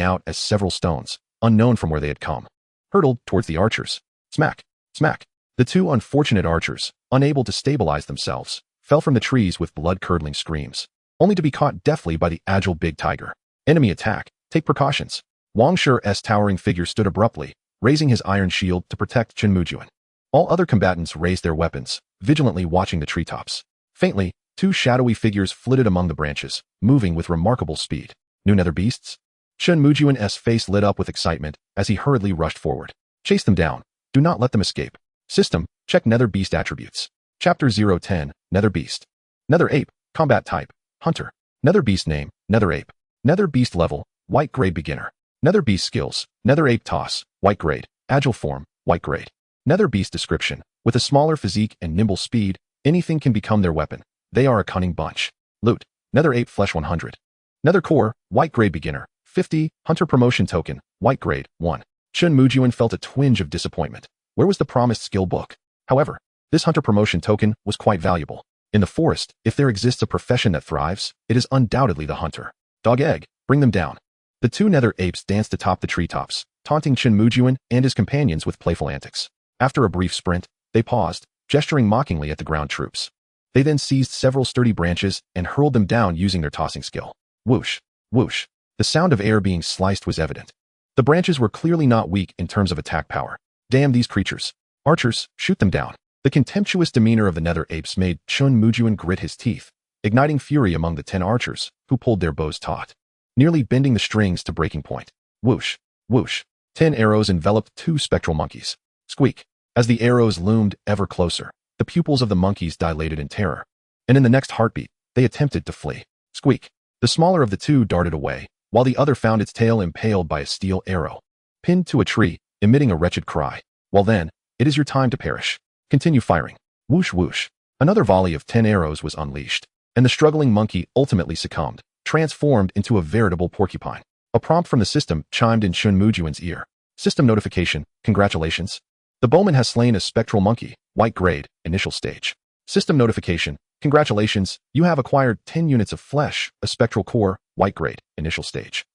[SPEAKER 1] out as several stones, unknown from where they had come, hurtled towards the archers. Smack! Smack! The two unfortunate archers, unable to stabilize themselves, fell from the trees with blood-curdling screams, only to be caught deftly by the agile big tiger. Enemy attack. Take precautions. Wang Shi's towering figure stood abruptly, raising his iron shield to protect Chen Mujun. All other combatants raised their weapons, vigilantly watching the treetops. Faintly, two shadowy figures flitted among the branches, moving with remarkable speed. New nether beasts? Chen Mujun's face lit up with excitement as he hurriedly rushed forward. Chase them down. Do not let them escape. System, check nether beast attributes. Chapter 010, Nether Beast. Nether Ape, combat type, Hunter. Nether Beast name, Nether Ape. Nether Beast level, white grade beginner. Nether Beast skills, Nether Ape toss, white grade, agile form, white grade. Nether Beast description, with a smaller physique and nimble speed, anything can become their weapon. They are a cunning bunch. Loot, Nether Ape flesh 100. Nether core, white grade beginner, 50, Hunter promotion token, white grade, 1. Chen Mujun felt a twinge of disappointment. Where was the promised skill book? However, this Hunter promotion token was quite valuable. In the forest, if there exists a profession that thrives, it is undoubtedly the hunter. Dog egg, bring them down. The two nether apes danced atop the treetops, taunting Chen Mujun and his companions with playful antics. After a brief sprint, they paused, gesturing mockingly at the ground troops. They then seized several sturdy branches and hurled them down using their tossing skill. Whoosh, whoosh. The sound of air being sliced was evident. The branches were clearly not weak in terms of attack power. Damn these creatures. Archers, shoot them down. The contemptuous demeanor of the nether apes made Chen Mujun grit his teeth, igniting fury among the 10 archers, who pulled their bows taut, nearly bending the strings to breaking point. Whoosh, whoosh. 10 arrows enveloped 2 spectral monkeys. Squeak. As the arrows loomed ever closer, the pupils of the monkeys dilated in terror, and in the next heartbeat, they attempted to flee. Squeak. The smaller of the two darted away, while the other found its tail impaled by a steel arrow, pinned to a tree, emitting a wretched cry. Well then, it is your time to perish. Continue firing. Whoosh whoosh. Another volley of 10 arrows was unleashed, and the struggling monkey ultimately succumbed, transformed into a veritable porcupine. A prompt from the system chimed in Chen Mujun's ear. System notification, congratulations. The bowman has slain a spectral monkey, white grade, initial stage. System notification, congratulations, you have acquired 10 units of flesh, a spectral core, white grade, initial stage.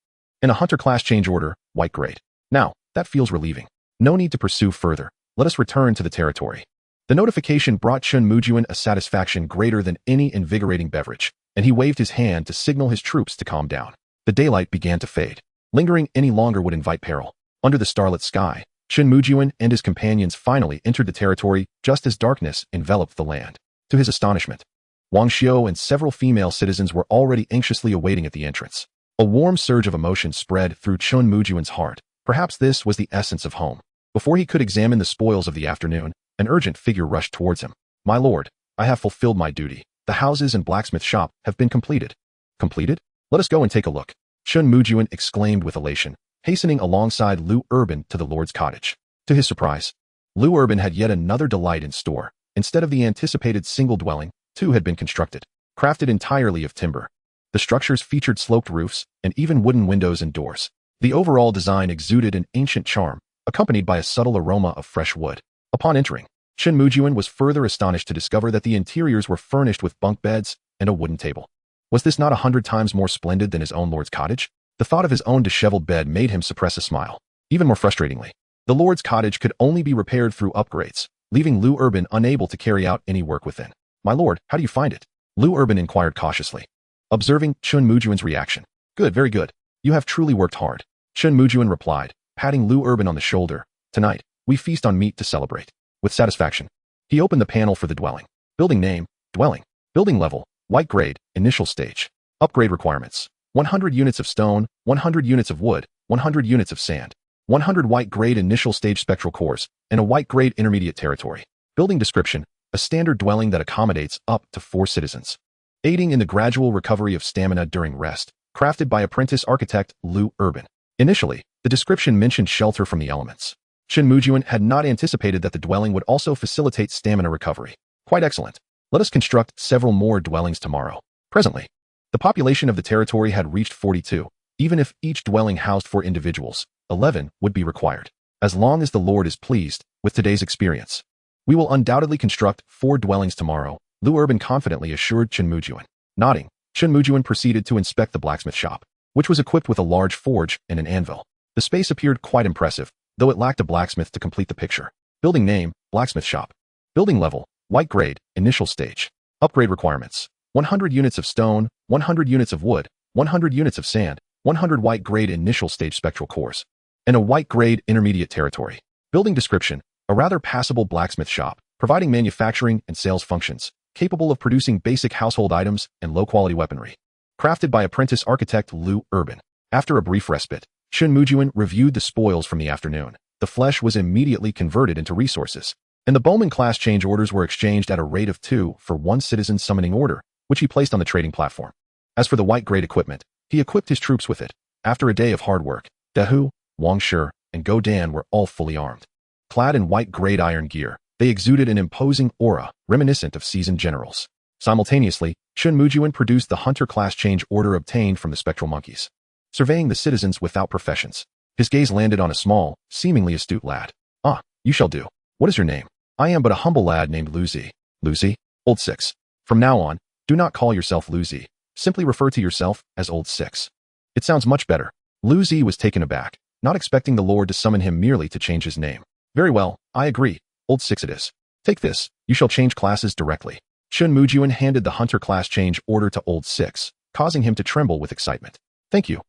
[SPEAKER 1] In a hunter class change order, white grade. Now, that feels relieving. No need to pursue further. Let us return to the territory. The notification brought Chen Mujun a satisfaction greater than any invigorating beverage, and he waved his hand to signal his troops to calm down. The daylight began to fade. Lingering any longer would invite peril. Under the starlit sky, Chen Mujun and his companions finally entered the territory just as darkness enveloped the land. To his astonishment, Wang Xiu and several female citizens were already anxiously awaiting at the entrance. A warm surge of emotion spread through Chen Mujun's heart. Perhaps this was the essence of home. Before he could examine the spoils of the afternoon, an urgent figure rushed towards him. My lord, I have fulfilled my duty. The houses and blacksmith shop have been completed. Completed? Let us go and take a look. Chen Mujun exclaimed with elation, hastening alongside Lu Urban to the lord's cottage. To his surprise, Lu Urban had yet another delight in store. Instead of the anticipated single dwelling, 2 had been constructed, crafted entirely of timber. The structures featured sloped roofs and even wooden windows and doors. The overall design exuded an ancient charm, accompanied by a subtle aroma of fresh wood. Upon entering, Chen Mujun was further astonished to discover that the interiors were furnished with bunk beds and a wooden table. Was this not 100 times more splendid than his own lord's cottage? The thought of his own disheveled bed made him suppress a smile. Even more frustratingly, the lord's cottage could only be repaired through upgrades, leaving Lu Urban unable to carry out any work within. My lord, how do you find it? Lu Urban inquired cautiously, observing Chen Mujun's reaction. Good, very good. You have truly worked hard. Chen Mujun replied, patting Lu Urban on the shoulder. Tonight, we feast on meat to celebrate. With satisfaction, he opened the panel for the dwelling. Building name, dwelling. Building level, white grade, initial stage. Upgrade requirements. 100 units of stone, 100 units of wood, 100 units of sand, 100 white grade initial stage spectral cores, and a white grade intermediate territory. Building description, a standard dwelling that accommodates up to 4 citizens. Aiding in the gradual recovery of stamina during rest, crafted by apprentice architect Lu Urban. Initially, the description mentioned shelter from the elements. Chen Mujun had not anticipated that the dwelling would also facilitate stamina recovery. Quite excellent. Let us construct several more dwellings tomorrow. Presently, the population of the territory had reached 42. Even if each dwelling housed 4 individuals, 11 would be required. As long as the Lord is pleased with today's experience, we will undoubtedly construct 4 dwellings tomorrow, Lu Urban confidently assured Chen Mujun. Nodding, Chen Mujun proceeded to inspect the blacksmith shop. which was equipped with a large forge and an anvil. The space appeared quite impressive, though it lacked a blacksmith to complete the picture. Building name, blacksmith shop. Building level, white grade, initial stage. Upgrade requirements, 100 units of stone, 100 units of wood, 100 units of sand, 100 white grade initial stage spectral cores, and a white grade intermediate territory. Building description, a rather passable blacksmith shop, providing manufacturing and sales functions, capable of producing basic household items and low-quality weaponry. Crafted by apprentice architect Liu Urban. After a brief respite, Chen Mujun reviewed the spoils from the afternoon. The flesh was immediately converted into resources, and the Bowman class change orders were exchanged at a rate of 2 for 1 citizen summoning order, which he placed on the trading platform. As for the white grade equipment, he equipped his troops with it. After a day of hard work, Dehu, Wang Shi, and Go Dan were all fully armed. Clad in white grade iron gear, they exuded an imposing aura, reminiscent of seasoned generals. Simultaneously, Chen Mujun produced the hunter class change order obtained from the spectral monkeys. Surveying the citizens without professions, his gaze landed on a small, seemingly astute lad. "Ah, you shall do. What is your name?" "I am but a humble lad named Luzi." "Luzi? Old Six. From now on, do not call yourself Luzi. Simply refer to yourself as Old Six. It sounds much better." Luzi was taken aback, not expecting the Lord to summon him merely to change his name. "Very well, I agree. Old Six it is. Take this, you shall change classes directly." Chen Mujun handed the hunter class change order to Old Six, causing him to tremble with excitement. Thank you,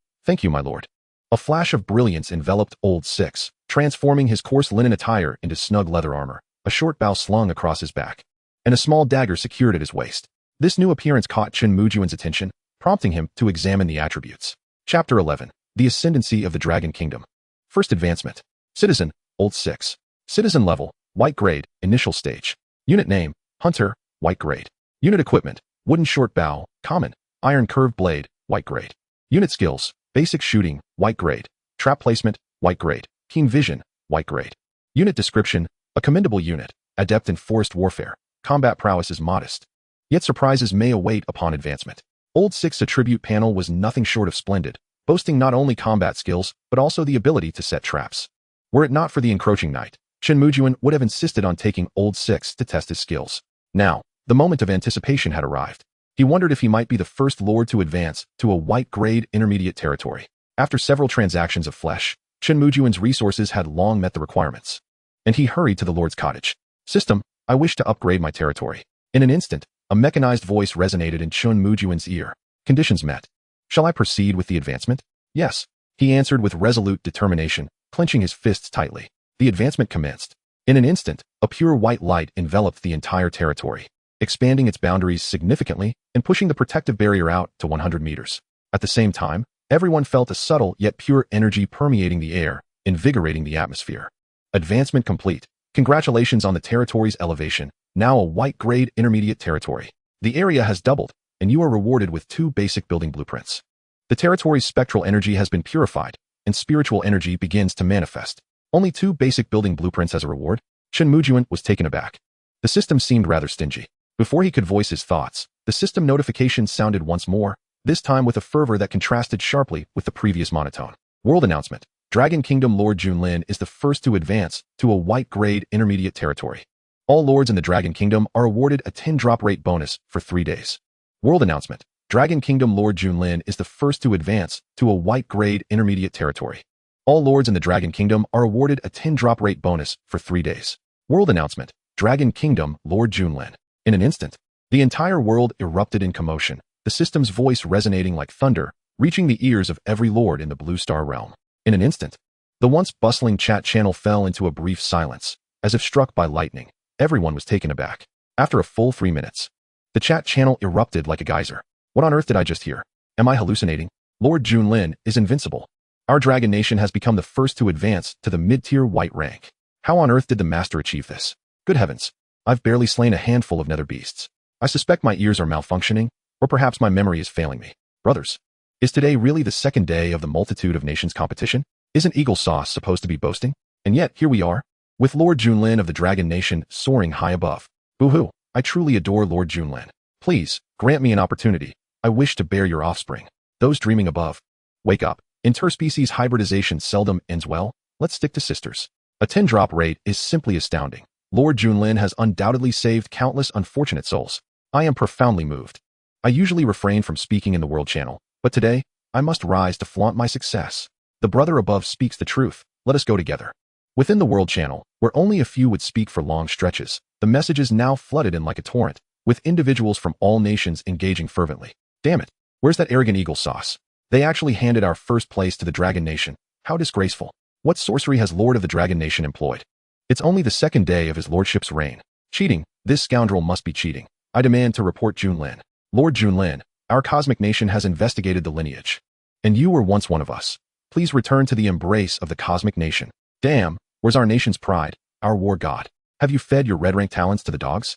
[SPEAKER 1] my lord." A flash of brilliance enveloped Old Six, transforming his coarse linen attire into snug leather armor, a short bow slung across his back, and a small dagger secured at his waist. This new appearance caught Chen Mujun's attention, prompting him to examine the attributes. Chapter 11. The Ascendancy of the Dragon Kingdom. First advancement. Citizen, Old Six. Citizen level, white grade, initial stage. Unit name, Hunter, white grade. Unit equipment, wooden short bow, common, iron curved blade, white grade. Unit skills, basic shooting, white grade. Trap placement, white grade. Keen vision, white grade. Unit description, a commendable unit, adept in forest warfare. Combat prowess is modest, yet surprises may await upon advancement. Old Six's attribute panel was nothing short of splendid, boasting not only combat skills, but also the ability to set traps. Were it not for the encroaching night, Chen Mujun would have insisted on taking Old Six to test his skills. Now, the moment of anticipation had arrived. He wondered if he might be the first lord to advance to a white grade intermediate territory. After several transactions of flesh, Chen Mujun's resources had long met the requirements, and he hurried to the lord's cottage. "System, I wish to upgrade my territory." In an instant, a mechanized voice resonated in Chen Mujun's ear. "Conditions met. Shall I proceed with the advancement?" "Yes," he answered with resolute determination, clenching his fists tightly. The advancement commenced. In an instant, a pure white light enveloped the entire territory, expanding its boundaries significantly and pushing the protective barrier out to 100 meters. At the same time, everyone felt a subtle yet pure energy permeating the air, invigorating the atmosphere. Advancement complete. Congratulations on the territory's elevation, now a white grade intermediate territory. The area has doubled, and you are rewarded with 2 basic building blueprints. The territory's spectral energy has been purified, and spiritual energy begins to manifest. Only 2 basic building blueprints as a reward? Chen Mujun was taken aback. The system seemed rather stingy. Before he could voice his thoughts, the system notification sounded once more, this time with a fervor that contrasted sharply with the previous monotone. World announcement. Dragon Kingdom Lord Junlin is the first to advance to a white grade intermediate territory. All lords in the Dragon Kingdom are awarded a 10 drop rate bonus for 3 days. World announcement. Dragon Kingdom Lord Junlin is the first to advance to a white grade intermediate territory. All lords in the Dragon Kingdom are awarded a 10 drop rate bonus for 3 days. World announcement. Dragon Kingdom Lord Junlin. In an instant, the entire world erupted in commotion, the system's voice resonating like thunder, reaching the ears of every lord in the Blue Star realm. In an instant, the once bustling chat channel fell into a brief silence. As if struck by lightning, everyone was taken aback. After a full 3 minutes, the chat channel erupted like a geyser. What on earth did I just hear? Am I hallucinating? Lord Junlin is invincible. Our Dragon Nation has become the first to advance to the mid-tier white rank. How on earth did the master achieve this? Good heavens, I've barely slain a handful of nether beasts. I suspect my ears are malfunctioning, or perhaps my memory is failing me. Brothers, is today really the second day of the Multitude of Nations competition? Isn't Eagle Sauce supposed to be boasting? And yet, here we are, with Lord Junlin of the Dragon Nation soaring high above. Boo-hoo, I truly adore Lord Junlin. Please, grant me an opportunity. I wish to bear your offspring. Those dreaming above, wake up. Interspecies hybridization seldom ends well. Let's stick to sisters. A 10 drop rate is simply astounding. Lord Junlin has undoubtedly saved countless unfortunate souls. I am profoundly moved. I usually refrain from speaking in the World Channel, but today, I must rise to flaunt my success. The brother above speaks the truth. Let us go together. Within the world channel, where only a few would speak for long stretches, the messages now flooded in like a torrent, with individuals from all nations engaging fervently. Damn it. Where's that arrogant eagle sauce? They actually handed our first place to the Dragon Nation. How disgraceful. What sorcery has Lord of the Dragon Nation employed? It's only the second day of his lordship's reign. Cheating. This scoundrel must be cheating. I demand to report Junlin. Lord Junlin, our cosmic nation has investigated the lineage. And you were once one of us. Please return to the embrace of the cosmic nation. Damn, where's our nation's pride, our war god? Have you fed your red rank talents to the dogs?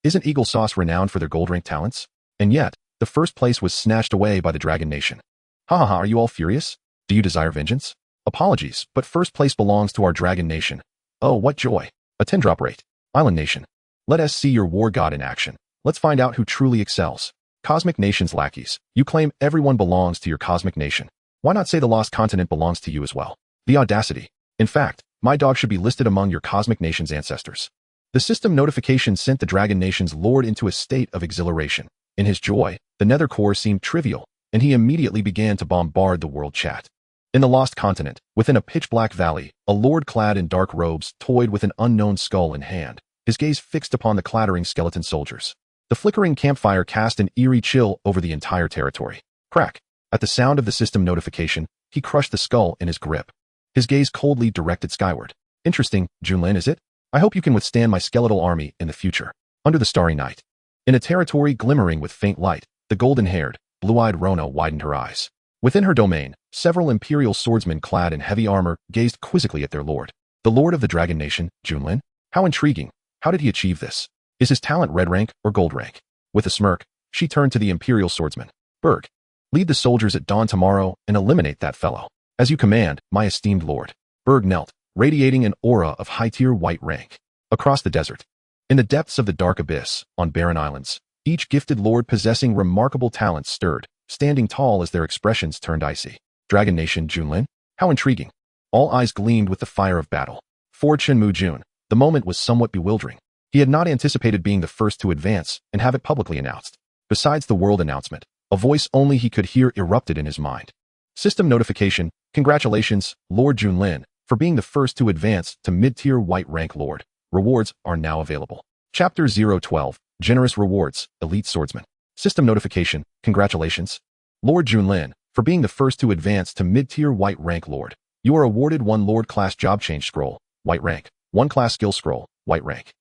[SPEAKER 1] Isn't Eagle Sauce renowned for their gold rank talents? And yet, the first place was snatched away by the Dragon Nation. Are you all furious? Do you desire vengeance? Apologies, but first place belongs to our Dragon Nation. Oh, what joy. A 10-drop rate. Island Nation. Let us see your war god in action. Let's find out who truly excels. Cosmic Nation's lackeys. You claim everyone belongs to your cosmic nation. Why not say the lost continent belongs to you as well? The audacity. In fact, my dog should be listed among your cosmic nation's ancestors. The system notification sent the Dragon Nation's lord into a state of exhilaration. In his joy, the nether core seemed trivial, and he immediately began to bombard the world chat. In the lost continent, within a pitch-black valley, a lord clad in dark robes toyed with an unknown skull in hand, his gaze fixed upon the clattering skeleton soldiers. The flickering campfire cast an eerie chill over the entire territory. Crack. At the sound of the system notification, he crushed the skull in his grip. His gaze coldly directed skyward. Interesting, Junlin, is it? I hope you can withstand my skeletal army in the future. Under the starry night. In a territory glimmering with faint light, the golden-haired, blue-eyed Rona widened her eyes. Within her domain, several imperial swordsmen clad in heavy armor gazed quizzically at their lord. The lord of the Dragon Nation, Junlin? How intriguing. How did he achieve this? Is his talent red rank or gold rank? With a smirk, she turned to the imperial swordsman. Berg, lead the soldiers at dawn tomorrow and eliminate that fellow. As you command, my esteemed lord. Berg knelt, radiating an aura of high-tier white rank. Across the desert, in the depths of the dark abyss, on barren islands, each gifted lord possessing remarkable talents stirred, standing tall as their expressions turned icy. Dragon Nation, Junlin? How intriguing. All eyes gleamed with the fire of battle. For Chen Mujun, the moment was somewhat bewildering. He had not anticipated being the first to advance and have it publicly announced. Besides the world announcement, a voice only he could hear erupted in his mind. System notification. Congratulations, Lord Junlin, for being the first to advance to mid-tier white rank lord. Rewards are now available. Chapter 012. Generous Rewards, Elite Swordsman. System notification. Congratulations, Lord Junlin, for being the first to advance to mid-tier white rank lord. You are awarded 1 Lord class job change scroll, white rank, 1 class skill scroll, white rank,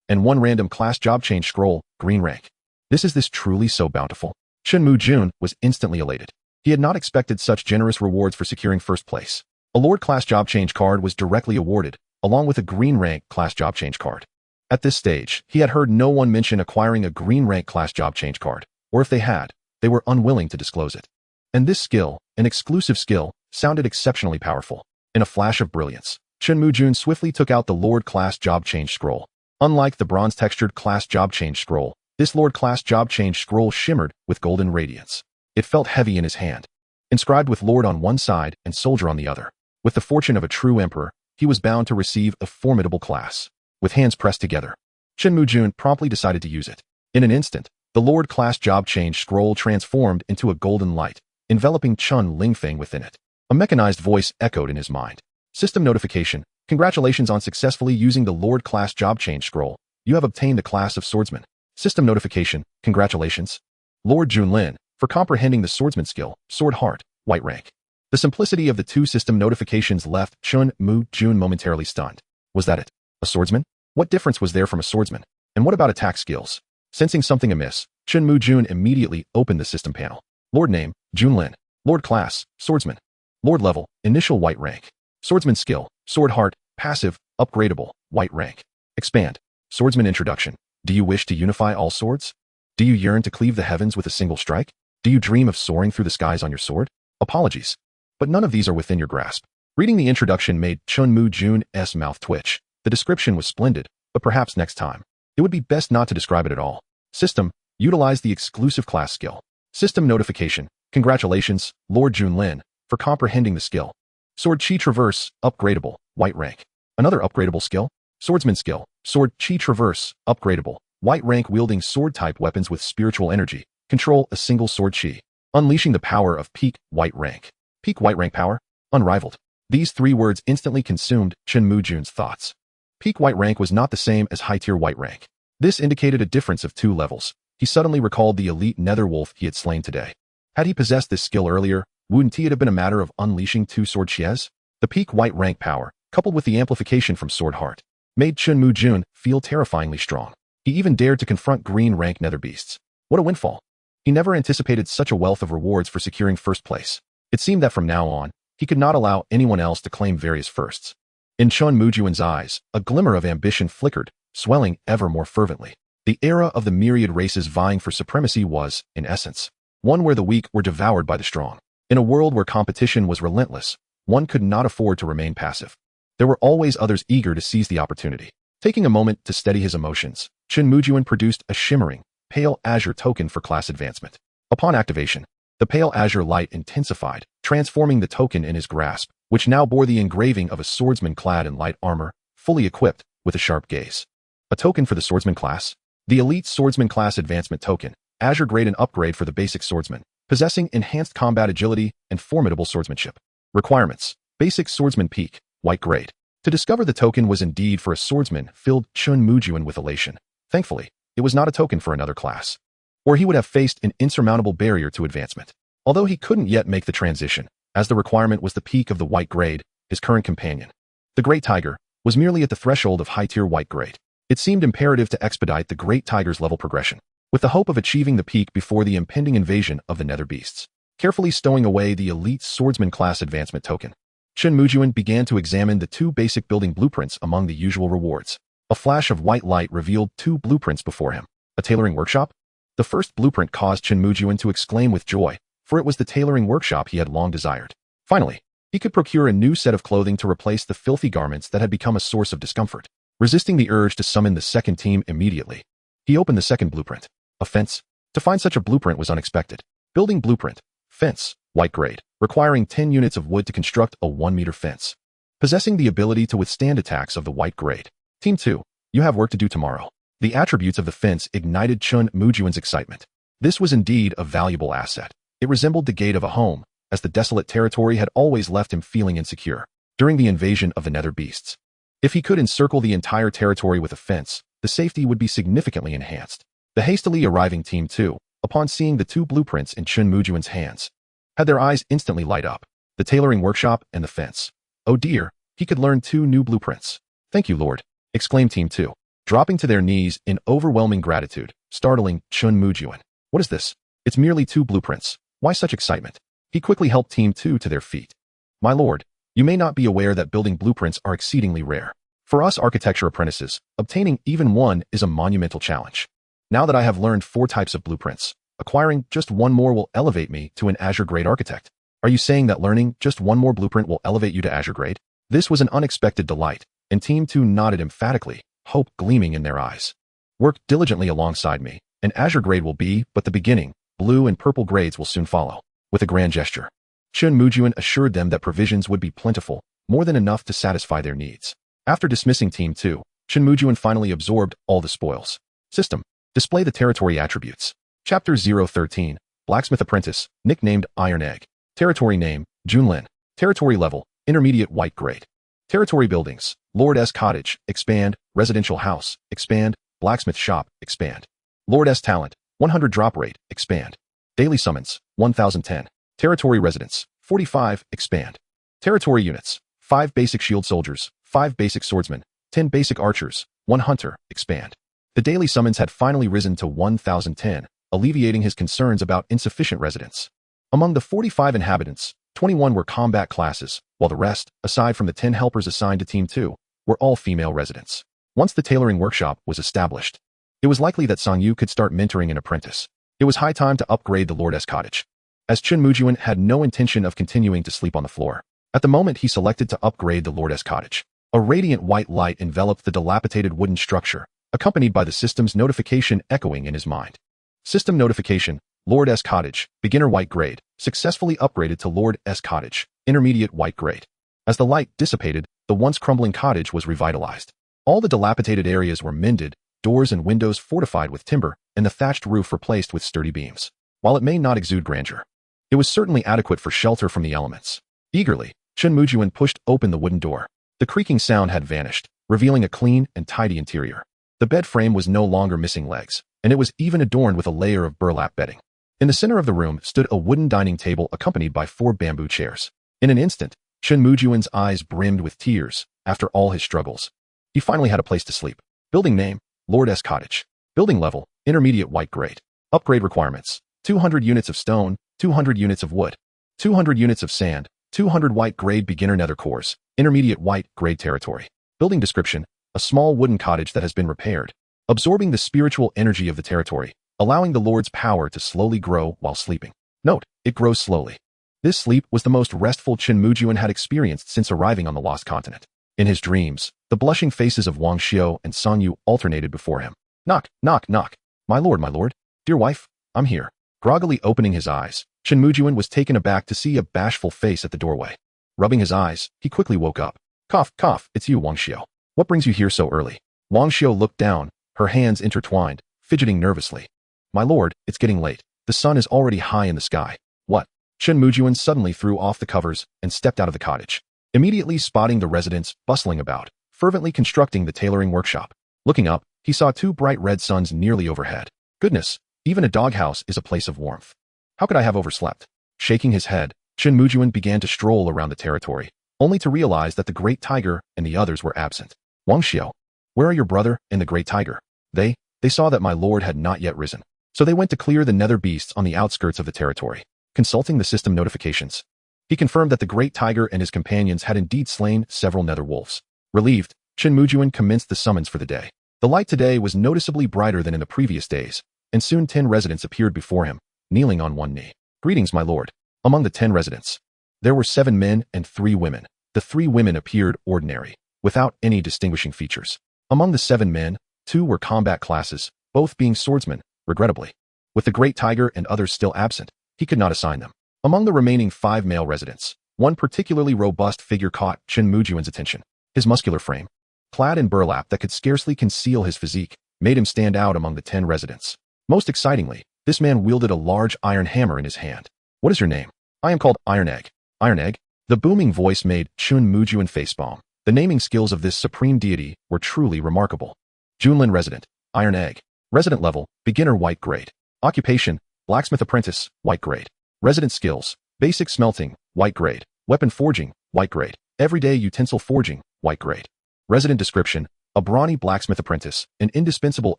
[SPEAKER 1] and 1 random class job change scroll, green rank. Is this truly so bountiful? Chen Mujun was instantly elated. He had not expected such generous rewards for securing first place. A Lord class job change card was directly awarded, along with a green rank class job change card. At this stage, he had heard no one mention acquiring a green rank class job change card, or if they had, they were unwilling to disclose it. And this skill, an exclusive skill, sounded exceptionally powerful. In a flash of brilliance, Chen Mujun swiftly took out the Lord class job change scroll. Unlike the bronze-textured class job change scroll, this Lord class job change scroll shimmered with golden radiance. It felt heavy in his hand. Inscribed with Lord on one side and Soldier on the other. With the fortune of a true emperor, he was bound to receive a formidable class. With hands pressed together, Chen Mujun promptly decided to use it. In an instant, the Lord class job change scroll transformed into a golden light, enveloping Chun Lingfeng within it. A mechanized voice echoed in his mind. System notification. Congratulations on successfully using the Lord class job change scroll. You have obtained a class of swordsman. System notification. Congratulations, Lord Junlin, for comprehending the swordsman skill, Sword Heart, white rank. The simplicity of the 2 system notifications left Chen Mujun momentarily stunned. Was that it? A swordsman? What difference was there from a swordsman? And what about attack skills? Sensing something amiss, Chen Mujun immediately opened the system panel. Lord name, Junlin. Lord class, swordsman. Lord level, initial white rank. Swordsman skill, Sword Heart, passive, upgradable, white rank. Expand. Swordsman introduction. Do you wish to unify all swords? Do you yearn to cleave the heavens with a single strike? Do you dream of soaring through the skies on your sword? Apologies, but none of these are within your grasp. Reading the introduction made Chen Mujun's mouth twitch. The description was splendid, but perhaps next time, it would be best not to describe it at all. System. Utilize the exclusive class skill. System notification. Congratulations, Lord Junlin, for comprehending the skill. Sword Chi Traverse, upgradable, white rank. Another upgradable skill. Swordsman skill. Sword Chi Traverse, upgradable, white rank, wielding sword-type weapons with spiritual energy. Control a single sword chi. Unleashing the power of peak white rank. Peak white rank power? Unrivaled. These 3 words instantly consumed Chen Mujun's thoughts. Peak white rank was not the same as high-tier white rank. This indicated a difference of 2 levels. He suddenly recalled the elite nether wolf he had slain today. Had he possessed this skill earlier, wouldn't it have been a matter of unleashing 2 sword xies? The peak white rank power, coupled with the amplification from sword heart, made Chen Mujun feel terrifyingly strong. He even dared to confront green rank nether beasts. What a windfall. He never anticipated such a wealth of rewards for securing first place. It seemed that from now on, he could not allow anyone else to claim various firsts. In Chen Mujun's eyes, a glimmer of ambition flickered, swelling ever more fervently. The era of the myriad races vying for supremacy was, in essence, one where the weak were devoured by the strong. In a world where competition was relentless, one could not afford to remain passive. There were always others eager to seize the opportunity. Taking a moment to steady his emotions, Chen Mujun produced a shimmering, pale azure token for class advancement. Upon activation, the pale azure light intensified, transforming the token in his grasp, which now bore the engraving of a swordsman clad in light armor, fully equipped with a sharp gaze. A token for the swordsman class? The elite swordsman class advancement token, azure grade and upgrade for the basic swordsman, possessing enhanced combat agility and formidable swordsmanship. Requirements: basic swordsman peak, white grade. To discover the token was indeed for a swordsman filled Chen Mujun with elation. Thankfully, it was not a token for another class, or he would have faced an insurmountable barrier to advancement. Although he couldn't yet make the transition, as the requirement was the peak of the white grade, his current companion, the Great Tiger, was merely at the threshold of high-tier white grade. It seemed imperative to expedite the Great Tiger's level progression, with the hope of achieving the peak before the impending invasion of the nether beasts. Carefully stowing away the elite swordsman class advancement token, Chen Mujun began to examine the 2 basic building blueprints among the usual rewards. A flash of white light revealed 2 blueprints before him. A tailoring workshop? The first blueprint caused Chen Mujun to exclaim with joy, for it was the tailoring workshop he had long desired. Finally, he could procure a new set of clothing to replace the filthy garments that had become a source of discomfort. Resisting the urge to summon the second team immediately, he opened the second blueprint. A fence? To find such a blueprint was unexpected. Building blueprint. Fence, white grade, requiring 10 units of wood to construct a 1-meter fence. Possessing the ability to withstand attacks of the white grade. Team 2, you have work to do tomorrow. The attributes of the fence ignited Chen Mujun's excitement. This was indeed a valuable asset. It resembled the gate of a home, as the desolate territory had always left him feeling insecure during the invasion of the nether beasts. If he could encircle the entire territory with a fence, the safety would be significantly enhanced. The hastily arriving Team 2, upon seeing the 2 blueprints in Chen Mujun's hands, had their eyes instantly light up. The tailoring workshop and the fence. Oh dear, he could learn 2 new blueprints. Thank you, Lord, exclaimed Team 2, dropping to their knees in overwhelming gratitude, startling Chen Mujun. What is this? It's merely 2 blueprints. Why such excitement? He quickly helped Team 2 to their feet. My lord, you may not be aware that building blueprints are exceedingly rare. For us architecture apprentices, obtaining even one is a monumental challenge. Now that I have learned 4 types of blueprints, acquiring just 1 more will elevate me to an Azure Grade architect. Are you saying that learning just 1 more blueprint will elevate you to Azure Grade? This was an unexpected delight, and Team 2 nodded emphatically, hope gleaming in their eyes. Work diligently alongside me, and Azure Grade will be but the beginning. Blue and purple grades will soon follow. With a grand gesture, Chen Mujun assured them that provisions would be plentiful, more than enough to satisfy their needs. After dismissing Team 2, Chen Mujun finally absorbed all the spoils. System. Display the territory attributes. Chapter 013, Blacksmith Apprentice, nicknamed Iron Egg. Territory name, Junlin. Territory level, intermediate white grade. Territory buildings, Lord S Cottage, expand, residential house, expand, blacksmith shop, expand. Lord S talent, 100 drop rate, expand. Daily summons, 1010. Territory residents, 45, expand. Territory units, 5 basic shield soldiers, 5 basic swordsmen, 10 basic archers, 1 hunter, expand. The daily summons had finally risen to 1010, alleviating his concerns about insufficient residents. Among the 45 inhabitants, 21 were combat classes, while the rest, aside from the 10 helpers assigned to Team 2, were all female residents. Once the tailoring workshop was established, it was likely that Sangyu could start mentoring an apprentice. It was high time to upgrade the Lord S cottage. As Chen Mujun had no intention of continuing to sleep on the floor, at the moment he selected to upgrade the Lord S cottage. A radiant white light enveloped the dilapidated wooden structure, accompanied by the system's notification echoing in his mind. System notification, Lord S cottage, beginner white grade, successfully upgraded to Lord S cottage, intermediate white grade. As the light dissipated, the once crumbling cottage was revitalized. All the dilapidated areas were mended, doors and windows fortified with timber, and the thatched roof replaced with sturdy beams. While it may not exude grandeur, It was certainly adequate for shelter from the elements. Eagerly, Chen Mujun pushed open the wooden door. The creaking sound had vanished, revealing a clean and tidy interior. The bed frame was no longer missing legs, and it was even adorned with a layer of burlap bedding. In the center of the room stood a wooden dining table accompanied by 4 bamboo chairs. In an instant, Chen Mujun's eyes brimmed with tears after all his struggles. He finally had a place to sleep. Building name, Lord's Cottage. Building level, intermediate white grade. Upgrade requirements, 200 units of stone, 200 units of wood, 200 units of sand, 200 white grade beginner nether cores, intermediate white grade territory. Building description, a small wooden cottage that has been repaired, absorbing the spiritual energy of the territory, allowing the Lord's power to slowly grow while sleeping. Note, it grows slowly. This sleep was the most restful Chen Mujun had experienced since arriving on the Lost Continent. In his dreams, the blushing faces of Wang Xiu and Song Yu alternated before him. Knock, knock, knock. My lord, dear wife, I'm here. Groggily opening his eyes, Chen Mujun was taken aback to see a bashful face at the doorway. Rubbing his eyes, he quickly woke up. Cough, cough, it's you, Wang Xiu. What brings you here so early? Wang Xiu looked down, her hands intertwined, fidgeting nervously. My lord, it's getting late. The sun is already high in the sky. What? Chen Mujun suddenly threw off the covers and stepped out of the cottage, immediately spotting the residents bustling about, fervently constructing the tailoring workshop. Looking up, he saw 2 bright red suns nearly overhead. Goodness, even a doghouse is a place of warmth. How could I have overslept? Shaking his head, Chen Mujun began to stroll around the territory, only to realize that the Great Tiger and the others were absent. Wang Xiu, where are your brother and the Great Tiger? They saw that my lord had not yet risen, so they went to clear the nether beasts on the outskirts of the territory. Consulting the system notifications, he confirmed that the Great Tiger and his companions had indeed slain several nether wolves. Relieved, Chen Mujun commenced the summons for the day. The light today was noticeably brighter than in the previous days, and soon 10 residents appeared before him, kneeling on one knee. Greetings, my lord. Among the 10 residents, there were 7 men and 3 women. The 3 women appeared ordinary, without any distinguishing features. Among the 7 men, 2 were combat classes, both being swordsmen, regrettably. With the Great Tiger and others still absent, he could not assign them. Among the remaining 5 male residents, one particularly robust figure caught Chen Mujun's attention. His muscular frame, clad in burlap that could scarcely conceal his physique, made him stand out among the 10 residents. Most excitingly, this man wielded a large iron hammer in his hand. What is your name? I am called Iron Egg. Iron Egg? The booming voice made Chen Mujun facepalm. The naming skills of this supreme deity were truly remarkable. Junlin resident, Iron Egg. Resident level, beginner white grade. Occupation, blacksmith apprentice, white grade. Resident skills, basic smelting, white grade. Weapon forging, white grade. Everyday utensil forging, white grade. Resident description, a brawny blacksmith apprentice, an indispensable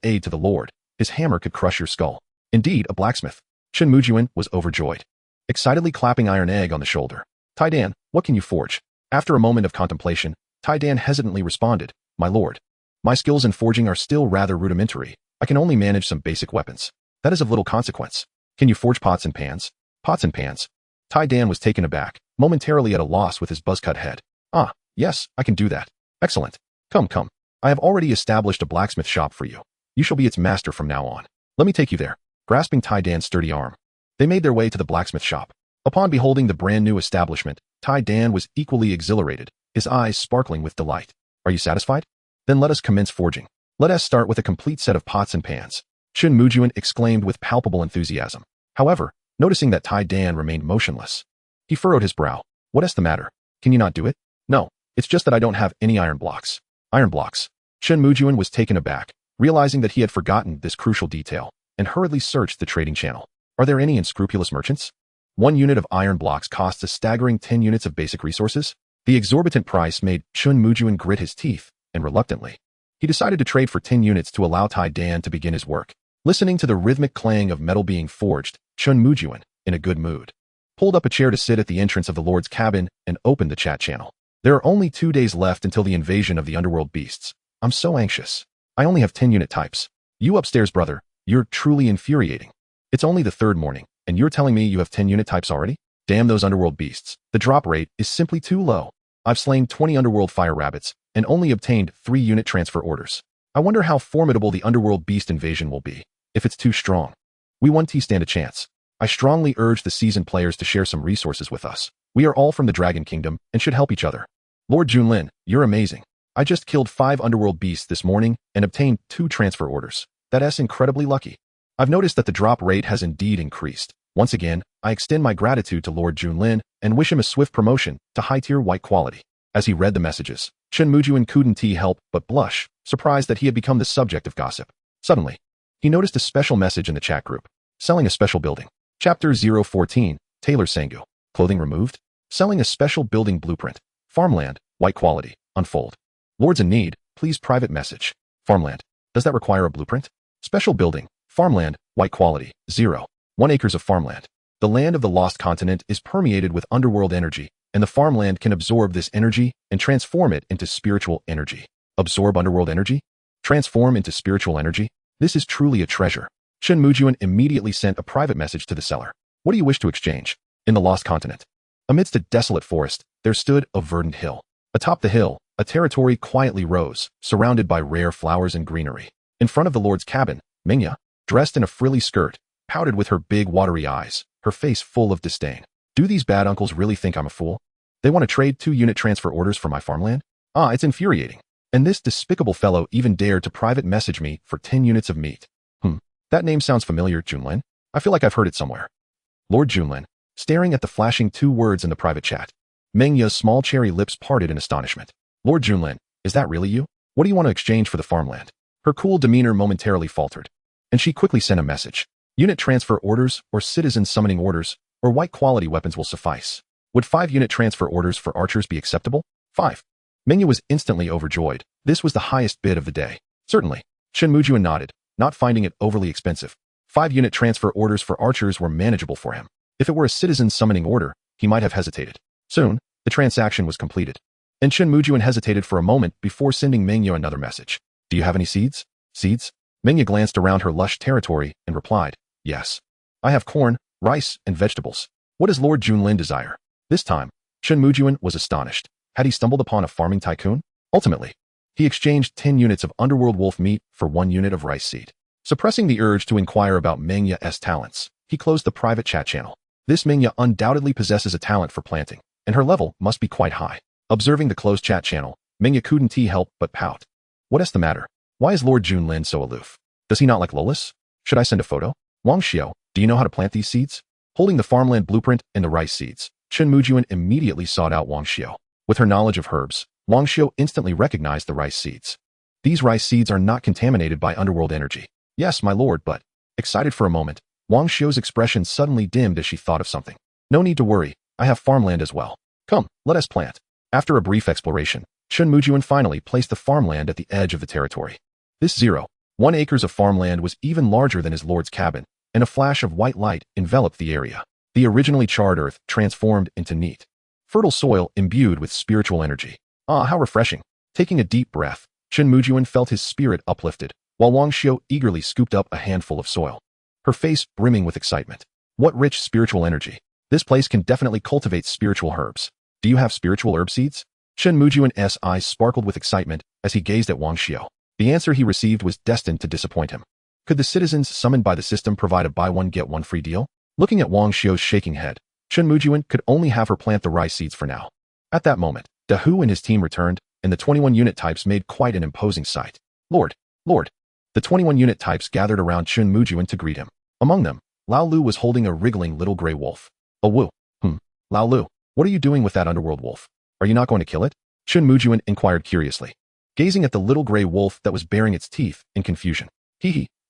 [SPEAKER 1] aid to the lord. His hammer could crush your skull. Indeed, a blacksmith. Chen Mujun was overjoyed, excitedly clapping Iron Egg on the shoulder. Tai Dan, what can you forge? After a moment of contemplation, Tai Dan hesitantly responded, my lord. My skills in forging are still rather rudimentary. I can only manage some basic weapons. That is of little consequence. Can you forge pots and pans? Pots and pans. Tai Dan was taken aback, momentarily at a loss with his buzzcut head. Ah, yes, I can do that. Excellent. Come, come. I have already established a blacksmith shop for you. You shall be its master from now on. Let me take you there. Grasping Tai Dan's sturdy arm, they made their way to the blacksmith shop. Upon beholding the brand new establishment, Tai Dan was equally exhilarated, his eyes sparkling with delight. Are you satisfied? Then let us commence forging. Let us start with a complete set of pots and pans. Chen Mujun exclaimed with palpable enthusiasm. However, noticing that Tai Dan remained motionless, he furrowed his brow. What is the matter? Can you not do it? No, it's just that I don't have any iron blocks. Iron blocks. Chen Mujun was taken aback, realizing that he had forgotten this crucial detail, and hurriedly searched the trading channel. Are there any unscrupulous merchants? 1 unit of iron blocks costs a staggering 10 units of basic resources. The exorbitant price made Chen Mujun grit his teeth, and reluctantly, he decided to trade for 10 units to allow Tai Dan to begin his work. Listening to the rhythmic clang of metal being forged, Chen Mujun, in a good mood, pulled up a chair to sit at the entrance of the Lord's cabin and opened the chat channel. There are only 2 days left until the invasion of the underworld beasts. I'm so anxious. I only have 10 unit types. You upstairs, brother, you're truly infuriating. It's only the 3rd morning, and you're telling me you have 10 unit types already? Damn those underworld beasts. The drop rate is simply too low. I've slain 20 underworld fire rabbits and only obtained 3 unit transfer orders. I wonder how formidable the underworld beast invasion will be. If it's too strong, we 1T stand a chance. I strongly urge the seasoned players to share some resources with us. We are all from the Dragon Kingdom and should help each other. Lord Junlin, you're amazing. I just killed 5 underworld beasts this morning and obtained 2 transfer orders. That's incredibly lucky. I've noticed that the drop rate has indeed increased. Once again, I extend my gratitude to Lord Junlin and wish him a swift promotion to high-tier white quality. As he read the messages, Chen Mujun couldn't help but blush, surprised that he had become the subject of gossip. Suddenly, he noticed a special message in the chat group. Selling a special building. Chapter 014, Tailor Sangu. Clothing removed. Selling a special building blueprint. Farmland, white quality, unfold. Lords in need, please private message. Farmland. Does that require a blueprint? Special building. Farmland, white quality, 0. 1 acres of farmland. The land of the lost continent is permeated with underworld energy, and the farmland can absorb this energy and transform it into spiritual energy. Absorb underworld energy? Transform into spiritual energy? This is truly a treasure. Chen Mujun immediately sent a private message to the seller. What do you wish to exchange? In the lost continent. Amidst a desolate forest, there stood a verdant hill. Atop the hill, a territory quietly rose, surrounded by rare flowers and greenery. In front of the lord's cabin, Mingya, dressed in a frilly skirt, pouted with her big watery eyes, her face full of disdain. Do these bad uncles really think I'm a fool? They want to trade 2-unit transfer orders for my farmland? It's infuriating. And this despicable fellow even dared to private message me for 10 units of meat. That name sounds familiar, Junlin. I feel like I've heard it somewhere. Lord Junlin, staring at the flashing 2 words in the private chat. Mingya's small cherry lips parted in astonishment. Lord Junlin, is that really you? What do you want to exchange for the farmland? Her cool demeanor momentarily faltered, and she quickly sent a message. Unit transfer orders or citizen summoning orders or white quality weapons will suffice. Would 5-unit transfer orders for archers be acceptable? 5. Mingya was instantly overjoyed. This was the highest bid of the day. Certainly. Chen Mujun nodded, not finding it overly expensive. 5-unit transfer orders for archers were manageable for him. If it were a citizen summoning order, he might have hesitated. Soon, the transaction was completed. And Chen Mujun hesitated for a moment before sending Mingya another message. Do you have any seeds? Seeds? Mingya glanced around her lush territory and replied, yes. I have corn, rice, and vegetables. What does Lord Junlin desire? This time, Chen Mujun was astonished. Had he stumbled upon a farming tycoon? Ultimately, he exchanged 10 units of underworld wolf meat for 1 unit of rice seed. Suppressing the urge to inquire about Mingya's talents, he closed the private chat channel. This Mingya undoubtedly possesses a talent for planting, and her level must be quite high. Observing the closed chat channel, Mingya couldn't help but pout. What's the matter? Why is Lord Junlin so aloof? Does he not like Lolis? Should I send a photo? Wang Xiao, do you know how to plant these seeds? Holding the farmland blueprint and the rice seeds, Chen Mujun immediately sought out Wang Xiao. With her knowledge of herbs, Wang Xiao instantly recognized the rice seeds. These rice seeds are not contaminated by underworld energy. Yes, my lord, but... Excited for a moment, Wang Xiao's expression suddenly dimmed as she thought of something. No need to worry, I have farmland as well. Come, let us plant. After a brief exploration, Chen Mujun finally placed the farmland at the edge of the territory. This 0.1 acres of farmland was even larger than his lord's cabin, and a flash of white light enveloped the area. The originally charred earth transformed into neat, fertile soil imbued with spiritual energy. How refreshing. Taking a deep breath, Chen Mujun felt his spirit uplifted, while Wang Xiao eagerly scooped up a handful of soil. Her face brimming with excitement. What rich spiritual energy. This place can definitely cultivate spiritual herbs. Do you have spiritual herb seeds? Chen Mujun's eyes sparkled with excitement as he gazed at Wang Xiao. The answer he received was destined to disappoint him. Could the citizens summoned by the system provide a buy one get one free deal? Looking at Wang Xiao's shaking head, Chen Mujun could only have her plant the rice seeds for now. At that moment, Dahu and his team returned, and the 21 unit types made quite an imposing sight. Lord! The 21 unit types gathered around Chen Mujun to greet him. Among them, Lao Lu was holding a wriggling little gray wolf. A woo. Lao Lu, what are you doing with that underworld wolf? Are you not going to kill it? Chen Mujun inquired curiously, gazing at the little gray wolf that was baring its teeth in confusion.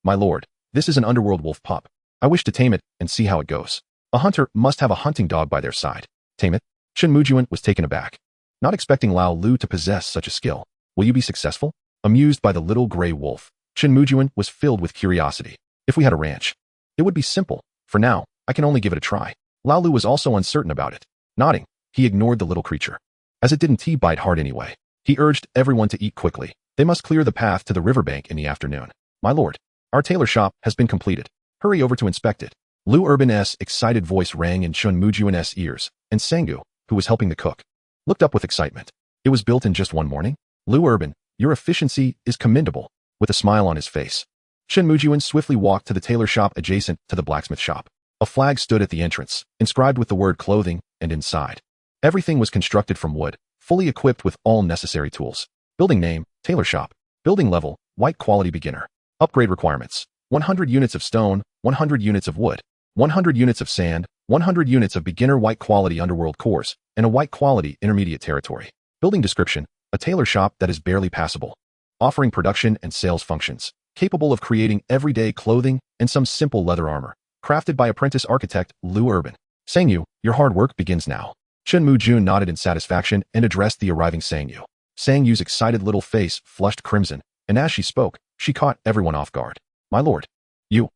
[SPEAKER 1] My lord, this is an underworld wolf pup. I wish to tame it and see how it goes. A hunter must have a hunting dog by their side. Tame it? Chen Mujun was taken aback, not expecting Lao Lu to possess such a skill. Will you be successful? Amused by the little gray wolf, Chen Mujun was filled with curiosity. If we had a ranch, it would be simple. For now, I can only give it a try. Lao Lu was also uncertain about it. Nodding, he ignored the little creature, as it didn't bite hard anyway. He urged everyone to eat quickly. They must clear the path to the riverbank in the afternoon. My lord, our tailor shop has been completed. Hurry over to inspect it. Lu Urban's excited voice rang in Chen Mujun's ears, and Sangu, who was helping the cook, looked up with excitement. It was built in just one morning? Lu Urban, your efficiency is commendable. With a smile on his face, Chen Mujun swiftly walked to the tailor shop adjacent to the blacksmith shop. A flag stood at the entrance, inscribed with the word clothing, and inside. Everything was constructed from wood, fully equipped with all necessary tools. Building name, tailor shop. Building level, white quality beginner. Upgrade requirements, 100 units of stone, 100 units of wood. 100 units of sand, 100 units of beginner white quality underworld course, and a white quality intermediate territory. Building description, a tailor shop that is barely passable. Offering production and sales functions, capable of creating everyday clothing and some simple leather armor. Crafted by apprentice architect Liu Urban. Sangyu, your hard work begins now. Chen Mujun nodded in satisfaction and addressed the arriving Sangyu. Sangyu's excited little face flushed crimson, and as she spoke, she caught everyone off guard. My lord. You,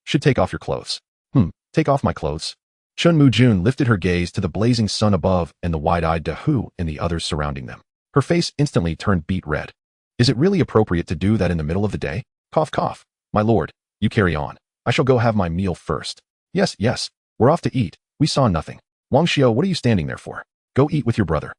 [SPEAKER 1] should take off your clothes. Take off my clothes. Chen Mujun lifted her gaze to the blazing sun above and the wide-eyed Dahu and the others surrounding them. Her face instantly turned beet red. Is it really appropriate to do that in the middle of the day? Cough, cough. My lord, you carry on. I shall go have my meal first. Yes, we're off to eat. We saw nothing. Wang Xiao, what are you standing there for? Go eat with your brother.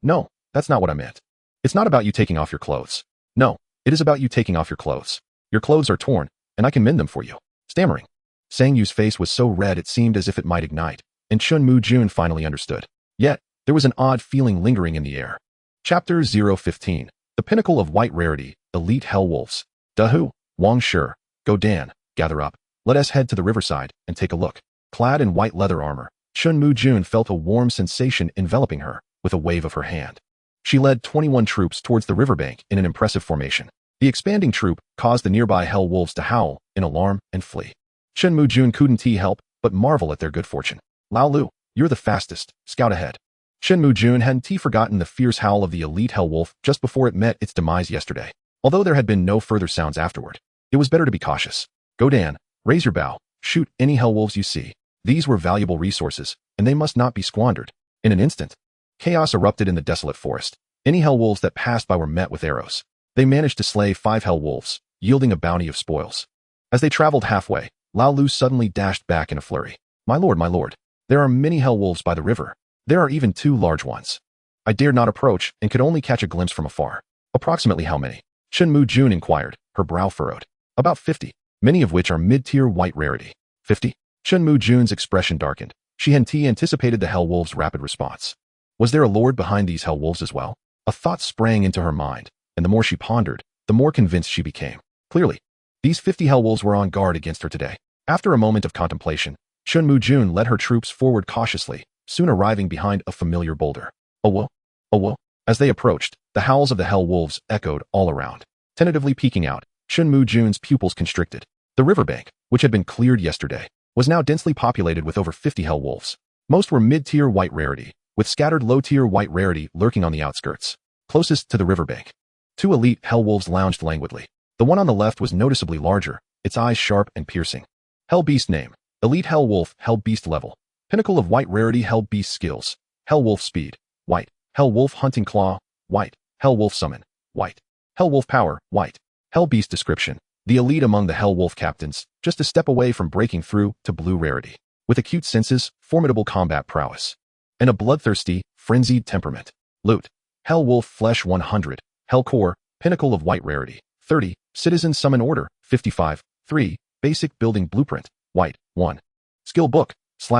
[SPEAKER 1] No, that's not what I meant. It's not about you taking off your clothes. No, it is about you taking off your clothes. Your clothes are torn, and I can mend them for you. Stammering. Sangyu's face was so red it seemed as if it might ignite, and Chen Mujun finally understood. Yet, there was an odd feeling lingering in the air. Chapter 015. The Pinnacle of White Rarity, Elite Hell Wolves. Dahu, Wang Shi, Go Dan, gather up. Let us head to the riverside and take a look. Clad in white leather armor, Chen Mujun felt a warm sensation enveloping her with a wave of her hand. She led 21 troops towards the riverbank in an impressive formation. The expanding troop caused the nearby hell wolves to howl in alarm and flee. Chen Mujun couldn't help but marvel at their good fortune. Lao Lu, you're the fastest. Scout ahead. Chen Mujun hadn't forgotten the fierce howl of the elite hell wolf just before it met its demise yesterday. Although there had been no further sounds afterward, it was better to be cautious. Go Dan, raise your bow. Shoot any hell wolves you see. These were valuable resources, and they must not be squandered. In an instant, chaos erupted in the desolate forest. Any hell wolves that passed by were met with arrows. They managed to slay 5 hell wolves, yielding a bounty of spoils. As they traveled halfway, Lao Lu suddenly dashed back in a flurry. My lord, there are many hell wolves by the river. There are even 2 large ones. I dared not approach and could only catch a glimpse from afar. Approximately how many? Chen Mujun inquired, her brow furrowed. About 50, many of which are mid-tier white rarity. 50? Chen Mujun's expression darkened. She had anticipated the hell wolves' rapid response. Was there a lord behind these hell wolves as well? A thought sprang into her mind, and the more she pondered, the more convinced she became. Clearly, these 50 hell wolves were on guard against her today. After a moment of contemplation, Chen Mujun led her troops forward cautiously, soon arriving behind a familiar boulder. Oh whoa. As they approached, the howls of the hell wolves echoed all around. Tentatively peeking out, Chen Mujun's pupils constricted. The riverbank, which had been cleared yesterday, was now densely populated with over 50 hell wolves. Most were mid-tier white rarity, with scattered low-tier white rarity lurking on the outskirts. Closest to the riverbank, 2 elite hell wolves lounged languidly. The one on the left was noticeably larger, its eyes sharp and piercing. Hell Beast name. Elite Hell Wolf, Hell Beast level. Pinnacle of White Rarity, Hell Beast skills. Hell Wolf speed, white. Hell Wolf hunting claw, white. Hell Wolf summon, white. Hell Wolf power, white. Hell Beast description. The elite among the Hell Wolf captains, just a step away from breaking through to blue rarity. With acute senses, formidable combat prowess, and a bloodthirsty, frenzied temperament. Loot. Hell Wolf flesh 100. Hell core, pinnacle of white rarity. 30. Citizen summon order, 55. 3. Basic building blueprint, white, 1. Skill book,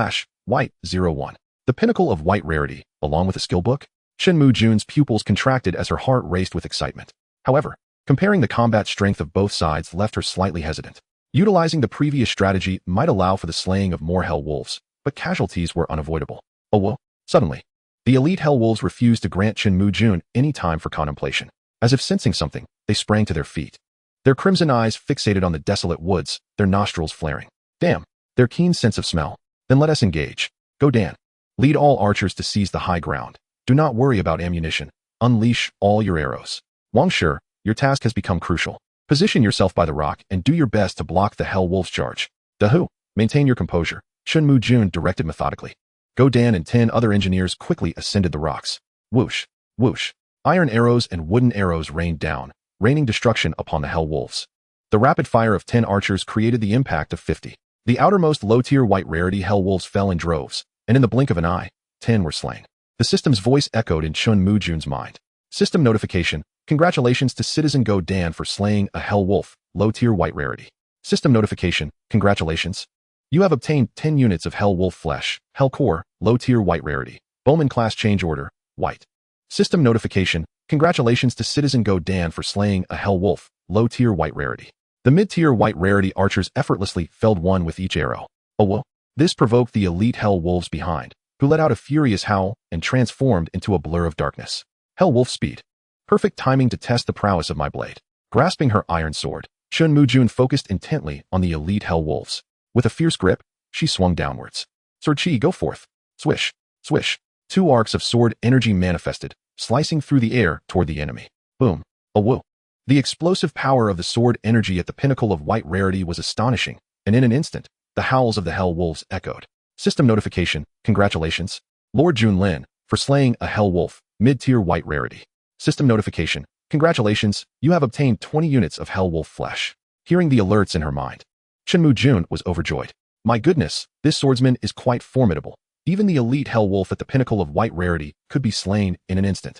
[SPEAKER 1] / white, 01. The pinnacle of white rarity, along with a skill book? Chen Mujun's pupils contracted as her heart raced with excitement. However, comparing the combat strength of both sides left her slightly hesitant. Utilizing the previous strategy might allow for the slaying of more hell wolves, but casualties were unavoidable. Oh whoa. Suddenly, the elite hell wolves refused to grant Chen Mujun any time for contemplation. As if sensing something, they sprang to their feet. Their crimson eyes fixated on the desolate woods, their nostrils flaring. Damn, their keen sense of smell. Then let us engage. Go Dan. Lead all archers to seize the high ground. Do not worry about ammunition. Unleash all your arrows. Wang Shi, your task has become crucial. Position yourself by the rock and do your best to block the hell wolf's charge. Dahu, maintain your composure. Chen Mujun directed methodically. Go Dan and 10 other engineers quickly ascended the rocks. Whoosh, whoosh. Iron arrows and wooden arrows rained down, raining destruction upon the hell wolves. The rapid fire of 10 archers created the impact of 50. The outermost low-tier white rarity hell wolves fell in droves, and in the blink of an eye, 10 were slain. The system's voice echoed in Chen Mujun's mind. System notification. Congratulations to Citizen Go Dan for slaying a hell wolf, low-tier white rarity. System notification. Congratulations. You have obtained 10 units of hell wolf flesh, hell core, low-tier white rarity. Bowman class change order, white. System notification. Congratulations to Citizen Go Dan for slaying a hell wolf, low-tier white rarity. The mid-tier white rarity archers effortlessly felled one with each arrow. Oh whoa. This provoked the elite hell wolves behind, who let out a furious howl and transformed into a blur of darkness. Hell wolf speed. Perfect timing to test the prowess of my blade. Grasping her iron sword, Chen Mujun focused intently on the elite hell wolves. With a fierce grip, she swung downwards. Sword chi, go forth. Swish, swish. Two arcs of sword energy manifested, slicing through the air toward the enemy. Boom. Oh whoa. The explosive power of the sword energy at the pinnacle of white rarity was astonishing, and in an instant, the howls of the hell wolves echoed. System notification, congratulations, Lord Junlin, for slaying a hell wolf, mid-tier white rarity. System notification, congratulations, you have obtained 20 units of hell wolf flesh. Hearing the alerts in her mind, Chen Mujun was overjoyed. My goodness, this swordsman is quite formidable. Even the elite hell wolf at the pinnacle of white rarity could be slain in an instant.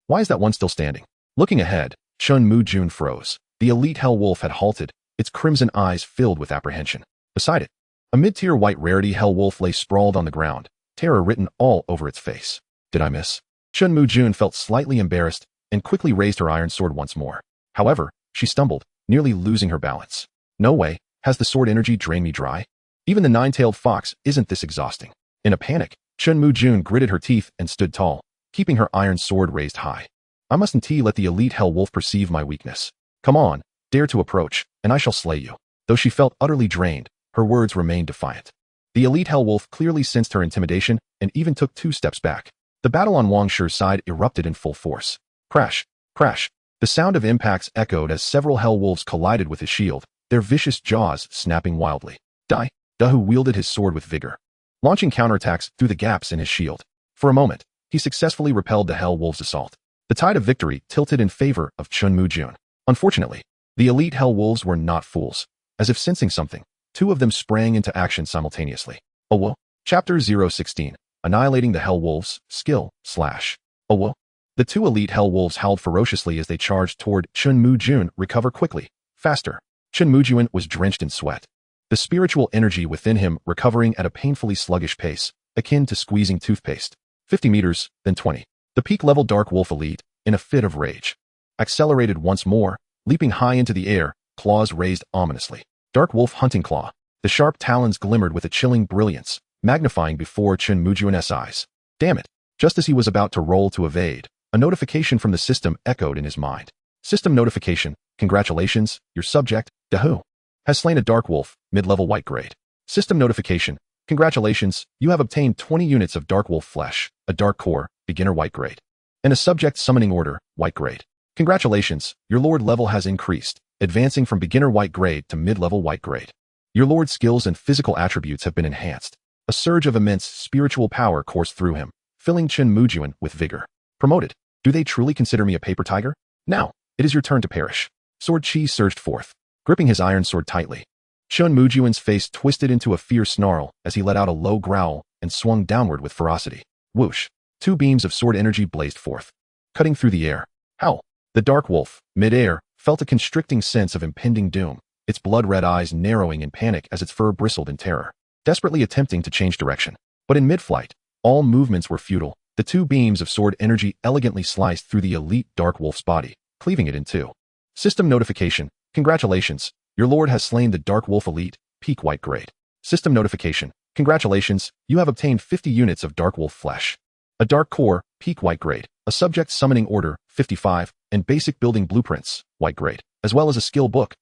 [SPEAKER 1] Why is that one still standing? Looking ahead, Chen Mujun froze. The elite hell wolf had halted, its crimson eyes filled with apprehension. Beside it, a mid-tier white rarity hell wolf lay sprawled on the ground, terror written all over its face. Did I miss? Chen Mujun felt slightly embarrassed and quickly raised her iron sword once more. However, she stumbled, nearly losing her balance. No way, has the sword energy drained me dry? Even the nine-tailed fox isn't this exhausting. In a panic, Chen Mujun gritted her teeth and stood tall, keeping her iron sword raised high. I mustn't let the elite hell wolf perceive my weakness. Come on, dare to approach, and I shall slay you. Though she felt utterly drained, her words remained defiant. The elite hell wolf clearly sensed her intimidation and even took 2 steps back. The battle on Wang Shi's side erupted in full force. Crash, crash. The sound of impacts echoed as several hell wolves collided with his shield, their vicious jaws snapping wildly. Dahu wielded his sword with vigor, launching counterattacks through the gaps in his shield. For a moment, he successfully repelled the hell wolves' assault. The tide of victory tilted in favor of Chen Mujun. Unfortunately, the elite hell wolves were not fools. As if sensing something, 2 of them sprang into action simultaneously. Oh whoa. Chapter 016. Annihilating the hell wolves, skill, /. Oh whoa. The 2 elite hell wolves howled ferociously as they charged toward Chen Mujun. Recover quickly. Faster. Chen Mujun was drenched in sweat. The spiritual energy within him recovering at a painfully sluggish pace, akin to squeezing toothpaste. 50 meters, then 20. The peak-level Dark Wolf elite, in a fit of rage, accelerated once more, leaping high into the air, claws raised ominously. Dark Wolf Hunting Claw. The sharp talons glimmered with a chilling brilliance, magnifying before Chen Mujun's eyes. Damn it. Just as he was about to roll to evade, a notification from the system echoed in his mind. System notification, congratulations, your subject, Dahu, has slain a Dark Wolf, mid-level white grade. System notification, congratulations, you have obtained 20 units of Dark Wolf flesh, a Dark Core, beginner white grade, and a subject summoning order, white grade. Congratulations, your lord level has increased, advancing from beginner white grade to mid-level white grade. Your lord's skills and physical attributes have been enhanced. A surge of immense spiritual power coursed through him, filling Chen Mujun with vigor. Promoted. Do they truly consider me a paper tiger? Now, it is your turn to perish. Sword chi surged forth, gripping his iron sword tightly. Chen Mujun's face twisted into a fierce snarl as he let out a low growl and swung downward with ferocity. Whoosh. 2 beams of sword energy blazed forth, cutting through the air. Howl. The Dark Wolf, mid-air, felt a constricting sense of impending doom, its blood-red eyes narrowing in panic as its fur bristled in terror, desperately attempting to change direction. But in mid-flight, all movements were futile. The 2 beams of sword energy elegantly sliced through the elite Dark Wolf's body, cleaving it in 2. System notification, congratulations, your lord has slain the Dark Wolf elite, peak white grade. System notification, congratulations, you have obtained 50 units of Dark Wolf flesh. A Dark Core, peak white grade, a subject summoning order, 55, and basic building blueprints, white grade, as well as a skill book,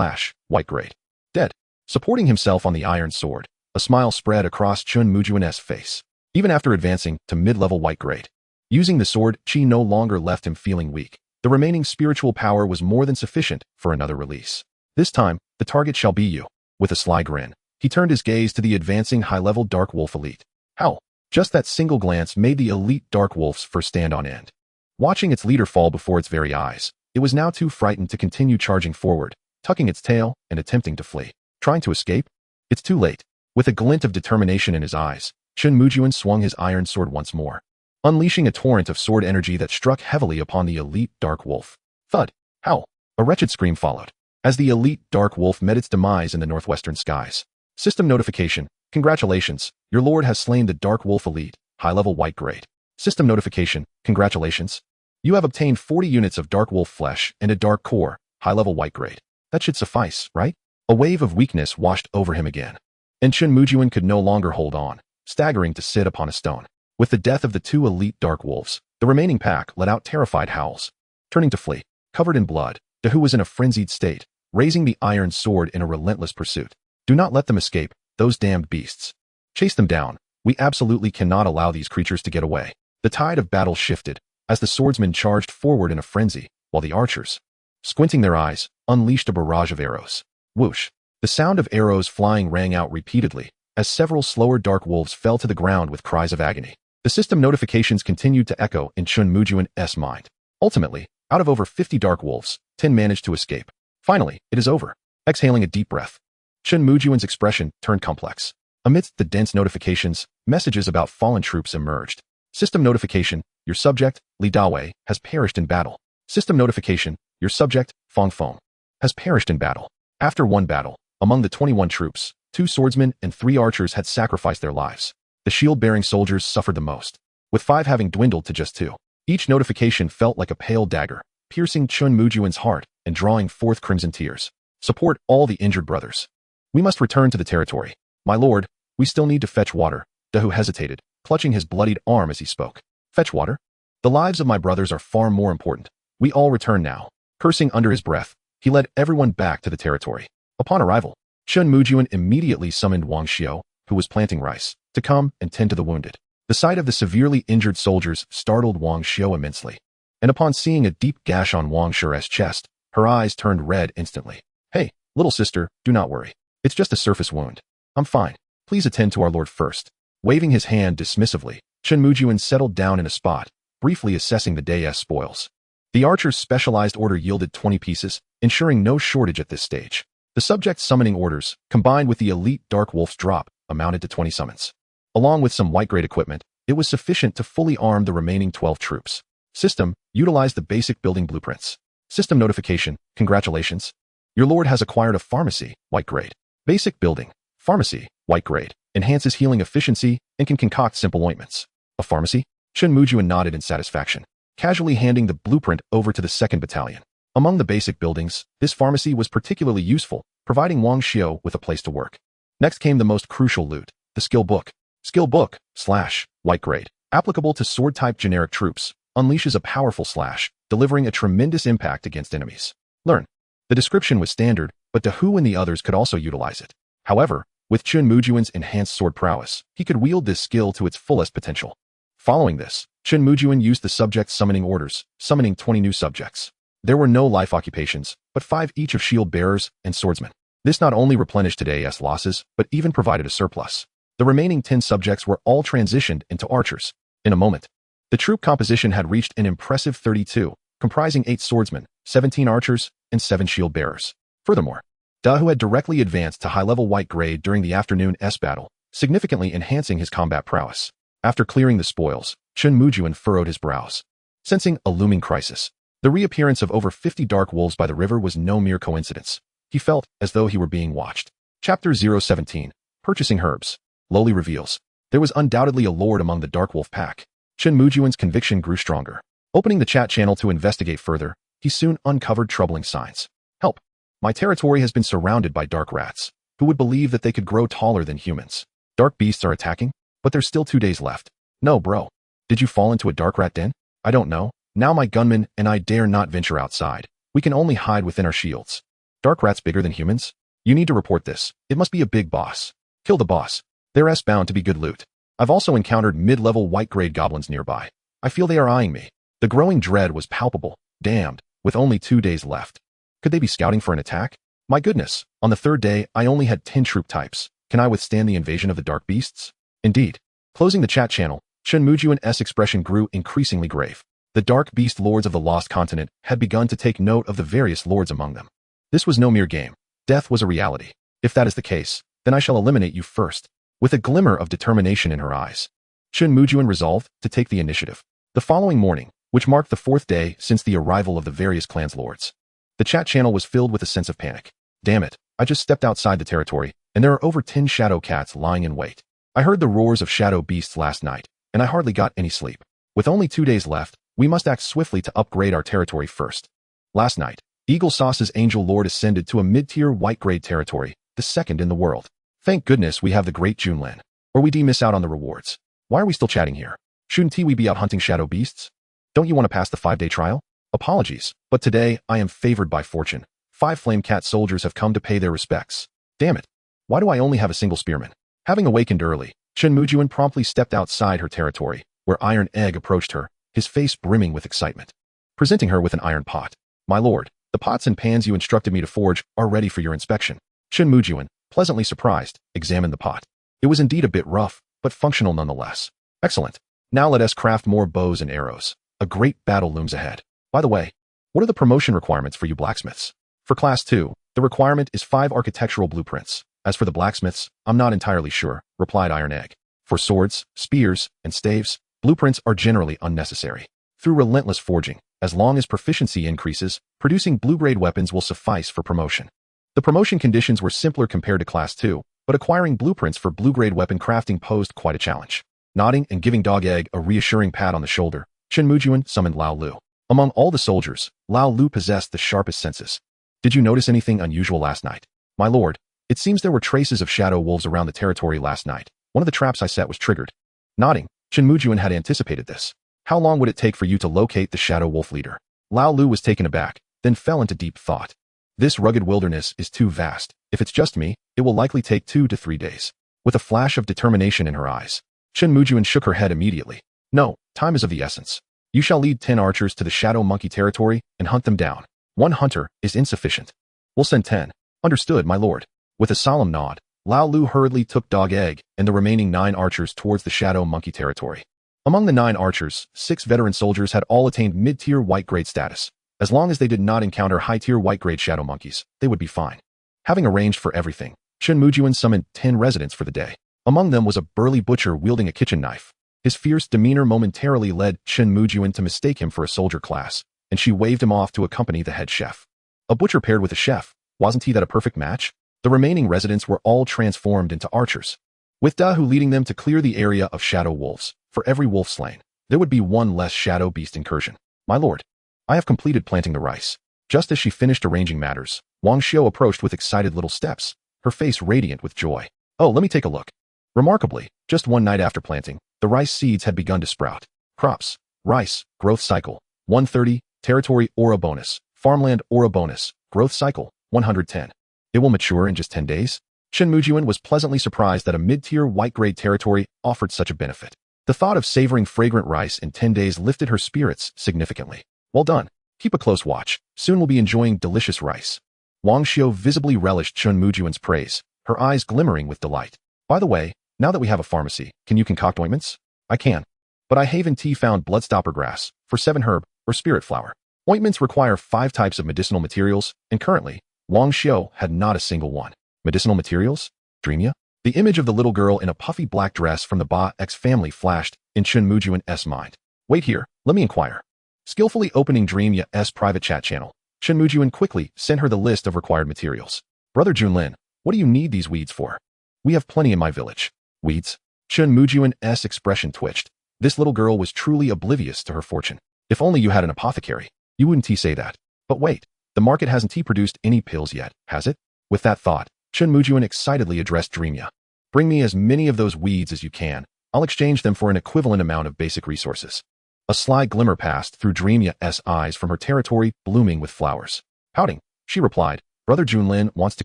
[SPEAKER 1] / white grade. Dead. Supporting himself on the iron sword, a smile spread across Chen Mujun's face. Even after advancing to mid-level white grade, using the sword, chi no longer left him feeling weak. The remaining spiritual power was more than sufficient for another release. This time, the target shall be you. With a sly grin, he turned his gaze to the advancing high-level Dark Wolf elite. Howl. Just that single glance made the elite Dark Wolf's fur stand on end. Watching its leader fall before its very eyes, it was now too frightened to continue charging forward, tucking its tail and attempting to flee. Trying to escape? It's too late. With a glint of determination in his eyes, Chen Mujun swung his iron sword once more, unleashing a torrent of sword energy that struck heavily upon the elite Dark Wolf. Thud. Howl. A wretched scream followed, as the elite Dark Wolf met its demise in the northwestern skies. System notification, congratulations, your lord has slain the Dark Wolf elite, high-level white grade. System notification, congratulations. You have obtained 40 units of Dark Wolf flesh and a Dark Core, high-level white grade. That should suffice, right? A wave of weakness washed over him again. and Chen Mujun could no longer hold on, staggering to sit upon a stone. With the death of the two elite dark wolves, the remaining pack let out terrified howls. Turning to flee, covered in blood, Dahu was in a frenzied state, raising the iron sword in a relentless pursuit. Do not let them escape, those damned beasts. Chase them down. We absolutely cannot allow these creatures to get away. The tide of battle shifted, as the swordsmen charged forward in a frenzy, while the archers, squinting their eyes, unleashed a barrage of arrows. Whoosh! The sound of arrows flying rang out repeatedly, as several slower dark wolves fell to the ground with cries of agony. The system notifications continued to echo in Chen Mujun's mind. Ultimately, out of over 50 dark wolves, 10 managed to escape. Finally, it is over. Exhaling a deep breath, Chen Mujun's expression turned complex. Amidst the dense notifications, messages about fallen troops emerged. System notification, your subject, Li Dawei, has perished in battle. System notification, your subject, Fong Feng, has perished in battle. After one battle, among the 21 troops, 2 swordsmen and 3 archers had sacrificed their lives. The shield-bearing soldiers suffered the most, with 5 having dwindled to just 2. Each notification felt like a pale dagger, piercing Chen Mujun's heart and drawing forth crimson tears. Support all the injured brothers. We must return to the territory. My lord, we still need to fetch water. Dahu hesitated, clutching his bloodied arm as he spoke. Fetch water? The lives of my brothers are far more important. We all return now. Cursing under his breath, he led everyone back to the territory. Upon arrival, Chen Mujun immediately summoned Wang Xiao, who was planting rice, to come and tend to the wounded. The sight of the severely injured soldiers startled Wang Xiao immensely, and upon seeing a deep gash on Wang Shi's chest, her eyes turned red instantly. Hey, little sister, do not worry. It's just a surface wound. I'm fine. Please attend to our lord first. Waving his hand dismissively, Chen Mujun settled down in a spot, briefly assessing the day's spoils. The archer's specialized order yielded 20 pieces, ensuring no shortage at this stage. The subject's summoning orders, combined with the elite Dark Wolf's drop, amounted to 20 summons. Along with some white-grade equipment, it was sufficient to fully arm the remaining 12 troops. System, utilize the basic building blueprints. System notification, congratulations. Your lord has acquired a pharmacy, white grade. Basic building, pharmacy, white grade, enhances healing efficiency and can concoct simple ointments. A pharmacy? Chen Mujun nodded in satisfaction, casually handing the blueprint over to the 2nd Battalion. Among the basic buildings, this pharmacy was particularly useful, providing Wang Xiao with a place to work. Next came the most crucial loot, the skill book. Skill book, / white grade, applicable to sword-type generic troops, unleashes a powerful slash, delivering a tremendous impact against enemies. Learn. The description was standard, but Dahu and the others could also utilize it. However, with Chen Mujun's enhanced sword prowess, he could wield this skill to its fullest potential. Following this, Chen Mujun used the subject's summoning orders, summoning 20 new subjects. There were no life occupations, but 5 each of shield bearers and swordsmen. This not only replenished today's losses, but even provided a surplus. The remaining 10 subjects were all transitioned into archers. In a moment, the troop composition had reached an impressive 32, comprising 8 swordsmen, 17 archers, and 7 shield bearers. Furthermore, Dahu had directly advanced to high-level white grade during the afternoon's battle, significantly enhancing his combat prowess. After clearing the spoils, Chen Mujun furrowed his brows. Sensing a looming crisis, the reappearance of over 50 dark wolves by the river was no mere coincidence. He felt as though he were being watched. Chapter 017, Purchasing Herbs. Lowly reveals. There was undoubtedly a lord among the dark wolf pack. Chen Mujun's conviction grew stronger. Opening the chat channel to investigate further, he soon uncovered troubling signs. Help! My territory has been surrounded by dark rats. Who would believe that they could grow taller than humans? Dark beasts are attacking? But there's still 2 days left. No, bro. Did you fall into a dark rat den? I don't know. Now my gunmen and I dare not venture outside. We can only hide within our shields. Dark rats bigger than humans? You need to report this. It must be a big boss. Kill the boss. There's bound to be good loot. I've also encountered mid-level white-grade goblins nearby. I feel they are eyeing me. The growing dread was palpable. Damned, with only 2 days left. Could they be scouting for an attack? My goodness, on the 3rd day, I only had 10 troop types. Can I withstand the invasion of the dark beasts? Indeed. Closing the chat channel, Chen Mujun's expression grew increasingly grave. The dark beast lords of the lost continent had begun to take note of the various lords among them. This was no mere game. Death was a reality. If that is the case, then I shall eliminate you first. With a glimmer of determination in her eyes, Chen Mujun resolved to take the initiative. The following morning, which marked the 4th day since the arrival of the various clans' lords, the chat channel was filled with a sense of panic. Damn it, I just stepped outside the territory, and there are over 10 shadow cats lying in wait. I heard the roars of shadow beasts last night, and I hardly got any sleep. With only 2 days left, we must act swiftly to upgrade our territory first. Last night, Eagle Sauce's Angel Lord ascended to a mid-tier white-grade territory, the 2nd in the world. Thank goodness we have the great Junlin, or we miss out on the rewards. Why are we still chatting here? Shouldn't we be out hunting shadow beasts? Don't you want to pass the 5-day trial? Apologies, but today I am favored by fortune. 5 flame cat soldiers have come to pay their respects. Damn it. Why do I only have a single spearman? Having awakened early, Chen Mujun promptly stepped outside her territory, where Iron Egg approached her, his face brimming with excitement. Presenting her with an iron pot. My lord, the pots and pans you instructed me to forge are ready for your inspection. Chen Mujun, pleasantly surprised, examined the pot. It was indeed a bit rough, but functional nonetheless. Excellent. Now let us craft more bows and arrows. A great battle looms ahead. By the way, what are the promotion requirements for you blacksmiths? For Class 2, the requirement is 5 architectural blueprints. As for the blacksmiths, I'm not entirely sure, replied Iron Egg. For swords, spears, and staves, blueprints are generally unnecessary. Through relentless forging, as long as proficiency increases, producing blue-grade weapons will suffice for promotion. The promotion conditions were simpler compared to Class 2, but acquiring blueprints for blue-grade weapon crafting posed quite a challenge. Nodding and giving Dog Egg a reassuring pat on the shoulder, Chen Mujun summoned Lao Lu. Among all the soldiers, Lao Lu possessed the sharpest senses. Did you notice anything unusual last night? My lord, it seems there were traces of shadow wolves around the territory last night. One of the traps I set was triggered. Nodding, Chen Mujun had anticipated this. How long would it take for you to locate the shadow wolf leader? Lao Lu was taken aback, then fell into deep thought. This rugged wilderness is too vast. If it's just me, it will likely take 2 to 3 days. With a flash of determination in her eyes, Chen Mujun shook her head immediately. No, time is of the essence. You shall lead 10 archers to the shadow monkey territory and hunt them down. 1 hunter is insufficient. We'll send 10. Understood, my lord. With a solemn nod, Lao Lu hurriedly took Dog Egg and the remaining 9 archers towards the shadow monkey territory. Among the 9 archers, 6 veteran soldiers had all attained mid-tier white-grade status. As long as they did not encounter high-tier white-grade shadow monkeys, they would be fine. Having arranged for everything, Chen Mujun summoned 10 residents for the day. Among them was a burly butcher wielding a kitchen knife. His fierce demeanor momentarily led Chen Mujun to mistake him for a soldier class, and she waved him off to accompany the head chef. A butcher paired with a chef, wasn't he that a perfect match? The remaining residents were all transformed into archers, with Dahu leading them to clear the area of shadow wolves. For every wolf slain, there would be 1 less shadow beast incursion. My lord, I have completed planting the rice. Just as she finished arranging matters, Wang Xiu approached with excited little steps, her face radiant with joy. Oh, let me take a look. Remarkably, just 1 night after planting, the rice seeds had begun to sprout. Crops, rice, growth cycle, 130, territory aura bonus, farmland aura bonus, growth cycle, 110. It will mature in just 10 days? Chen Mujun was pleasantly surprised that a mid-tier white-grade territory offered such a benefit. The thought of savoring fragrant rice in 10 days lifted her spirits significantly. Well done. Keep a close watch. Soon we'll be enjoying delicious rice. Wang Xiu visibly relished Chen Mujun's praise, her eyes glimmering with delight. By the way, now that we have a pharmacy, can you concoct ointments? I can. But I haven't found bloodstopper grass, for 7 herb, or spirit flower. Ointments require 5 types of medicinal materials, and currently, Wang Xiu had not a single one. Medicinal materials? Dreamia? The image of the little girl in a puffy black dress from the Ba X family flashed in Chen Mujun's mind. Wait here, let me inquire. Skillfully opening Dreamya's private chat channel, Chen Mujun quickly sent her the list of required materials. Brother Junlin, what do you need these weeds for? We have plenty in my village. Weeds? Chen Mujun's expression twitched. This little girl was truly oblivious to her fortune. If only you had an apothecary, you wouldn't say that. But wait, the market hasn't produced any pills yet, has it? With that thought, Chen Mujun excitedly addressed Dreamya. Bring me as many of those weeds as you can. I'll exchange them for an equivalent amount of basic resources. A sly glimmer passed through Dreamya's eyes from her territory blooming with flowers. Pouting, she replied, Brother Junlin wants to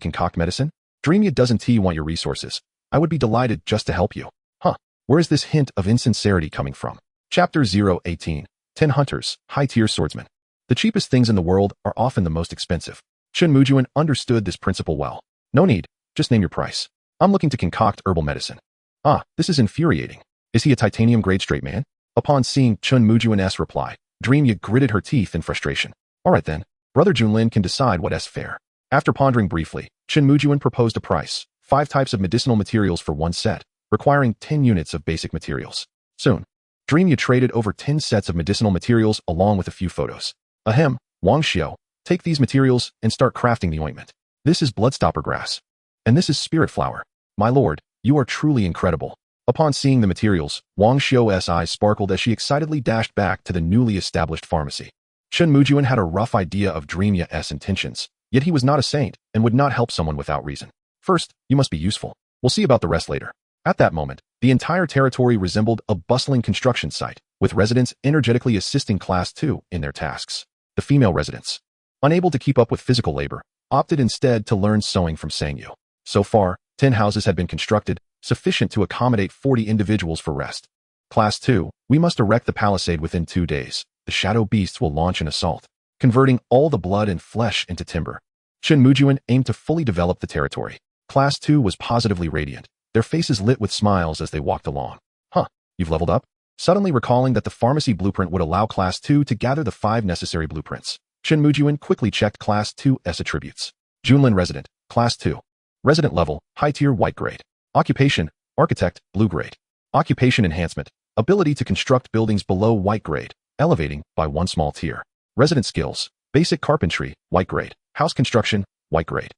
[SPEAKER 1] concoct medicine? Dreamya doesn't want your resources. I would be delighted just to help you. Huh, where is this hint of insincerity coming from? Chapter 018, 10 Hunters, High-Tier Swordsmen. The cheapest things in the world are often the most expensive. Chen Mujun understood this principle well. No need, just name your price. I'm looking to concoct herbal medicine. Ah, this is infuriating. Is he a titanium-grade straight man? Upon seeing Chen Mujun's reply, Dreamya gritted her teeth in frustration. Alright then, Brother Junlin can decide what's fair. After pondering briefly, Chen Mujun proposed a price, 5 types of medicinal materials for 1 set, requiring 10 units of basic materials. Soon, Dreamya traded over 10 sets of medicinal materials along with a few photos. Ahem, Wang Xiu, take these materials and start crafting the ointment. This is bloodstopper grass. And this is spirit flower. My lord, you are truly incredible. Upon seeing the materials, Wang Xiu's eyes sparkled as she excitedly dashed back to the newly established pharmacy. Chen Mujun had a rough idea of Dreamya's intentions, yet he was not a saint and would not help someone without reason. First, you must be useful. We'll see about the rest later. At that moment, the entire territory resembled a bustling construction site, with residents energetically assisting Class 2 in their tasks. The female residents, unable to keep up with physical labor, opted instead to learn sewing from Sangyu. So far, 10 houses had been constructed, sufficient to accommodate 40 individuals for rest. Class 2, we must erect the palisade within 2 days. The shadow beasts will launch an assault, converting all the blood and flesh into timber. Chen Mujun aimed to fully develop the territory. Class 2 was positively radiant, their faces lit with smiles as they walked along. Huh, you've leveled up? Suddenly recalling that the pharmacy blueprint would allow Class 2 to gather the 5 necessary blueprints, Chen Mujun quickly checked Class 2's attributes. Junlin Resident, Class 2. Resident level, high tier white grade. Occupation, architect, blue grade. Occupation enhancement, ability to construct buildings below white grade, elevating by 1 small tier. Resident skills, basic carpentry, white grade. House construction, white grade.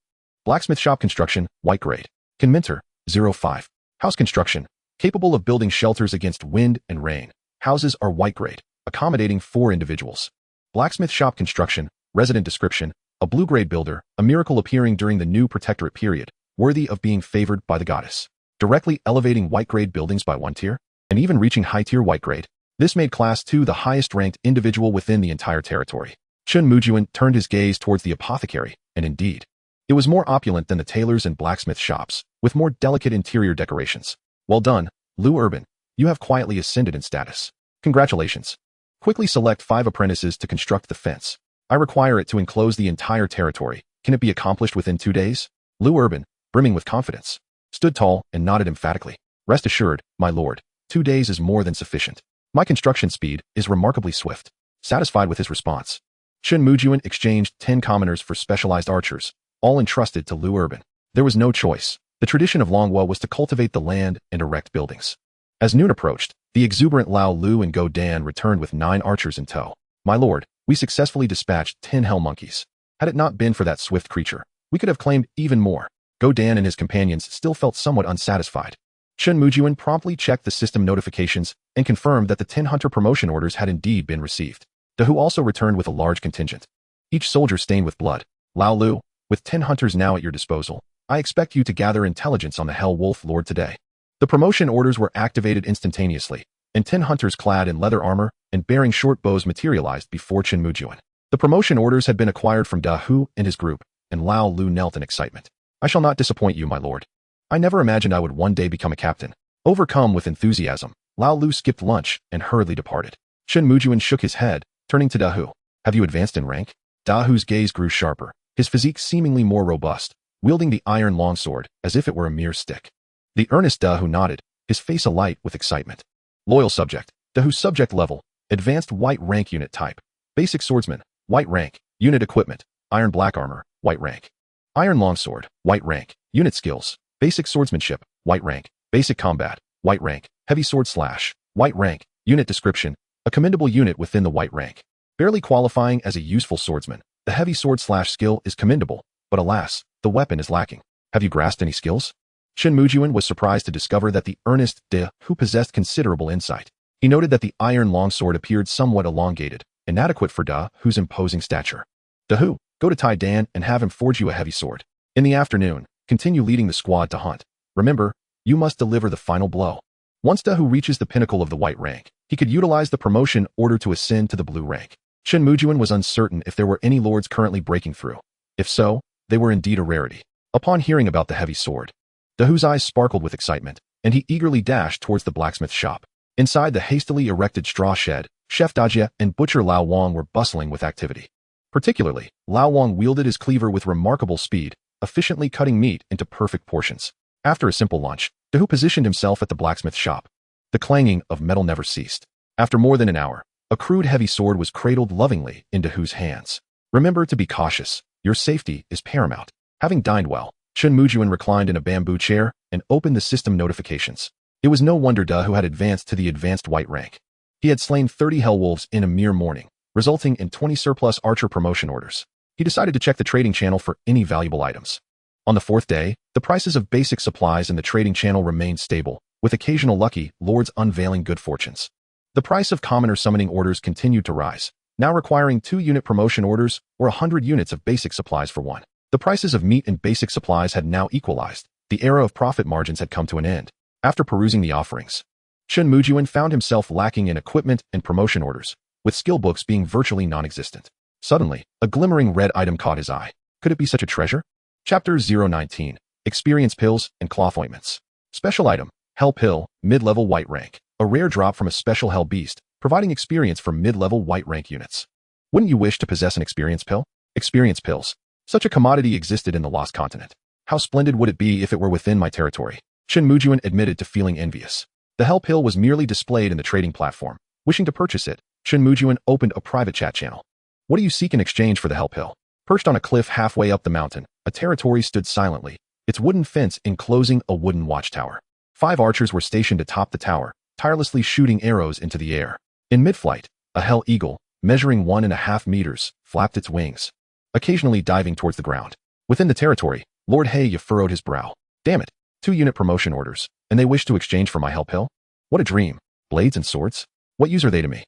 [SPEAKER 1] Blacksmith shop construction, white grade. Conminter, 05. House construction, capable of building shelters against wind and rain. Houses are white grade, accommodating 4 individuals. Blacksmith shop construction, resident description, a blue grade builder, a miracle appearing during the new protectorate period, worthy of being favored by the goddess. Directly elevating white grade buildings by 1 tier, and even reaching high tier white grade. This made Class 2 the highest ranked individual within the entire territory. Chen Mujun turned his gaze towards the apothecary, and indeed, it was more opulent than the tailors and blacksmith shops, with more delicate interior decorations. Well done, Liu Urban. You have quietly ascended in status. Congratulations. Quickly select 5 apprentices to construct the fence. I require it to enclose the entire territory. Can it be accomplished within 2 days? Liu Urban, brimming with confidence, stood tall and nodded emphatically. Rest assured, my lord, 2 days is more than sufficient. My construction speed is remarkably swift. Satisfied with his response, Chen Mujun exchanged 10 commoners for specialized archers, all entrusted to Liu Urban. There was no choice. The tradition of Longwa was to cultivate the land and erect buildings. As noon approached, the exuberant Lao Lu and Go Dan returned with 9 archers in tow. My lord, we successfully dispatched 10 hell monkeys. Had it not been for that swift creature, we could have claimed even more. Go Dan and his companions still felt somewhat unsatisfied. Chen Mujun promptly checked the system notifications and confirmed that the 10 hunter promotion orders had indeed been received. Dahu also returned with a large contingent, each soldier stained with blood. Lao Lu, with 10 hunters now at your disposal, I expect you to gather intelligence on the Hell Wolf Lord today. The promotion orders were activated instantaneously, and 10 hunters clad in leather armor and bearing short bows materialized before Chen Mujun. The promotion orders had been acquired from Dahu and his group, and Lao Lu knelt in excitement. I shall not disappoint you, my lord. I never imagined I would one day become a captain. Overcome with enthusiasm, Lao Lu skipped lunch and hurriedly departed. Chen Mujun shook his head, turning to Dahu. Have you advanced in rank? Dahu's gaze grew sharper, his physique seemingly more robust, wielding the iron longsword as if it were a mere stick. The earnest Dahu nodded, his face alight with excitement. Loyal subject, Dahu's subject level, advanced white rank unit type, basic swordsman, white rank, unit equipment, iron black armor, white rank. Iron longsword, white rank, unit skills, basic swordsmanship, white rank, basic combat, white rank, heavy sword slash, white rank, unit description, a commendable unit within the white rank. Barely qualifying as a useful swordsman, the heavy sword slash skill is commendable, but alas, the weapon is lacking. Have you grasped any skills? Chen Mujun was surprised to discover that the earnest Dahu possessed considerable insight. He noted that the iron longsword appeared somewhat elongated, inadequate for Dahu's imposing stature. Dahu, go to Tai Dan and have him forge you a heavy sword. In the afternoon, continue leading the squad to hunt. Remember, you must deliver the final blow. Once Dahu reaches the pinnacle of the white rank, he could utilize the promotion order to ascend to the blue rank. Chen Mujun was uncertain if there were any lords currently breaking through. If so, they were indeed a rarity. Upon hearing about the heavy sword, Dahu's eyes sparkled with excitement, and he eagerly dashed towards the blacksmith shop. Inside the hastily erected straw shed, Chef Dajia and Butcher Lao Wang were bustling with activity. Particularly, Lao Wang wielded his cleaver with remarkable speed, efficiently cutting meat into perfect portions. After a simple lunch, Dahu positioned himself at the blacksmith shop. The clanging of metal never ceased. After more than an hour, a crude heavy sword was cradled lovingly in Dahu's hands. Remember to be cautious. Your safety is paramount. Having dined well, Chen Mujun reclined in a bamboo chair and opened the system notifications. It was no wonder Dahu had advanced to the advanced white rank. He had slain 30 hellwolves in a mere morning, resulting in 20 surplus archer promotion orders. He decided to check the trading channel for any valuable items. On the 4th day, the prices of basic supplies in the trading channel remained stable, with occasional lucky lords unveiling good fortunes. The price of commoner summoning orders continued to rise, now requiring 2-unit promotion orders or 100 units of basic supplies for one. The prices of meat and basic supplies had now equalized, The era of profit margins had come to an end. After perusing the offerings, Chen Mujun found himself lacking in equipment and promotion orders, with skill books being virtually non-existent. Suddenly, a glimmering red item caught his eye. Could it be such a treasure? Chapter 019. Experience Pills and Cloth Ointments. Special item, Hell Pill, mid-level white rank. A rare drop from a special Hell Beast, providing experience for mid-level white rank units. Wouldn't you wish to possess an experience pill? Experience pills. Such a commodity existed in the Lost Continent. How splendid would it be if it were within my territory? Chen Mujun admitted to feeling envious. The Hell Pill was merely displayed in the trading platform. Wishing to purchase it, Chen Mujun opened a private chat channel. What do you seek in exchange for the Hell Pill? Perched on a cliff halfway up the mountain, a territory stood silently, its wooden fence enclosing a wooden watchtower. 5 archers were stationed atop the tower, tirelessly shooting arrows into the air. In mid-flight, a Hell Eagle, measuring 1.5 meters, flapped its wings, occasionally diving towards the ground. Within the territory, Lord Heya furrowed his brow. Damn it, 2-unit promotion orders, and they wish to exchange for my Hell Pill? What a dream. Blades and swords? What use are they to me?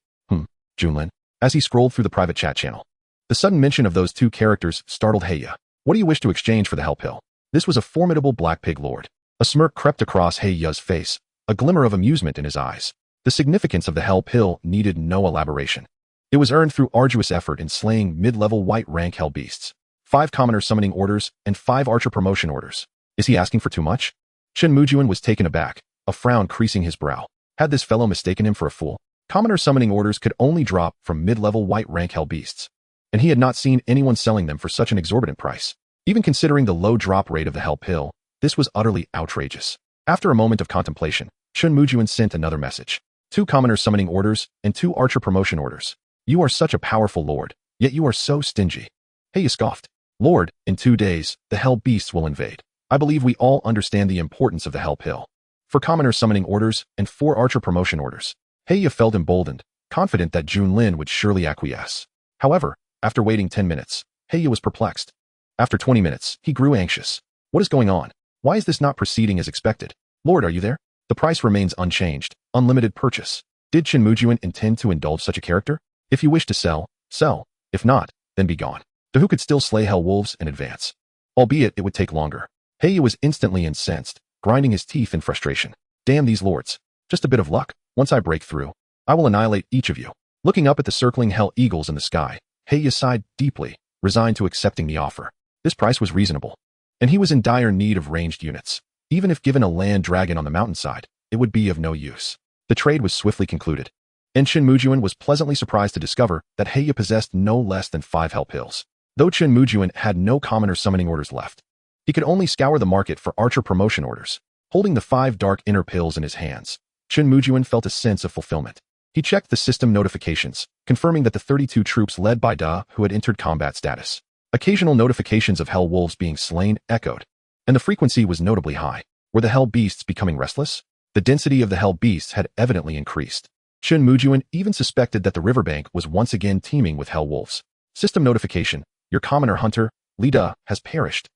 [SPEAKER 1] Junlin, as he scrolled through the private chat channel. The sudden mention of those 2 characters startled Heya. What do you wish to exchange for the Hell Pill? This was a formidable black pig lord. A smirk crept across Heya's face, a glimmer of amusement in his eyes. The significance of the Hell Pill needed no elaboration. It was earned through arduous effort in slaying mid-level white rank Hell Beasts. 5 commoner summoning orders and 5 archer promotion orders. Is he asking for too much? Chen Mujun was taken aback, a frown creasing his brow. Had this fellow mistaken him for a fool? Commoner summoning orders could only drop from mid-level white rank Hell Beasts, and he had not seen anyone selling them for such an exorbitant price. Even considering the low drop rate of the Hell Pill, this was utterly outrageous. After a moment of contemplation, Chen Mujun sent another message. 2 commoner summoning orders and 2 archer promotion orders. You are such a powerful lord, yet you are so stingy. Heya scoffed. Lord, in 2 days, the Hell Beasts will invade. I believe we all understand the importance of the Hell Pill. For commoner summoning orders and 4 archer promotion orders. Heya felt emboldened, confident that Junlin would surely acquiesce. However, after waiting 10 minutes, Heya was perplexed. After 20 minutes, he grew anxious. What is going on? Why is this not proceeding as expected? Lord, are you there? The price remains unchanged. Unlimited purchase. Did Chen Mujun intend to indulge such a character? If you wish to sell, sell. If not, then be gone. The who could still slay Hell Wolves and advance. Albeit it would take longer. Heya was instantly incensed, grinding his teeth in frustration. Damn these lords. Just a bit of luck. Once I break through, I will annihilate each of you. Looking up at the circling Hell Eagles in the sky, Heya sighed deeply, resigned to accepting the offer. This price was reasonable, and he was in dire need of ranged units. Even if given a land dragon on the mountainside, it would be of no use. The trade was swiftly concluded, and Chen Mujun was pleasantly surprised to discover that Heya possessed no less than 5 Hell Pills. Though Chen Mujun had no commoner summoning orders left, he could only scour the market for archer promotion orders. Holding the 5 dark inner pills in his hands, Chen Mujun felt a sense of fulfillment. He checked the system notifications, confirming that the 32 troops led by Da who had entered combat status. Occasional notifications of Hell Wolves being slain echoed, and the frequency was notably high. Were the Hell Beasts becoming restless? The density of the Hell Beasts had evidently increased. Chen Mujun even suspected that the riverbank was once again teeming with Hell Wolves. System notification. Your commoner hunter, Li Da, has perished.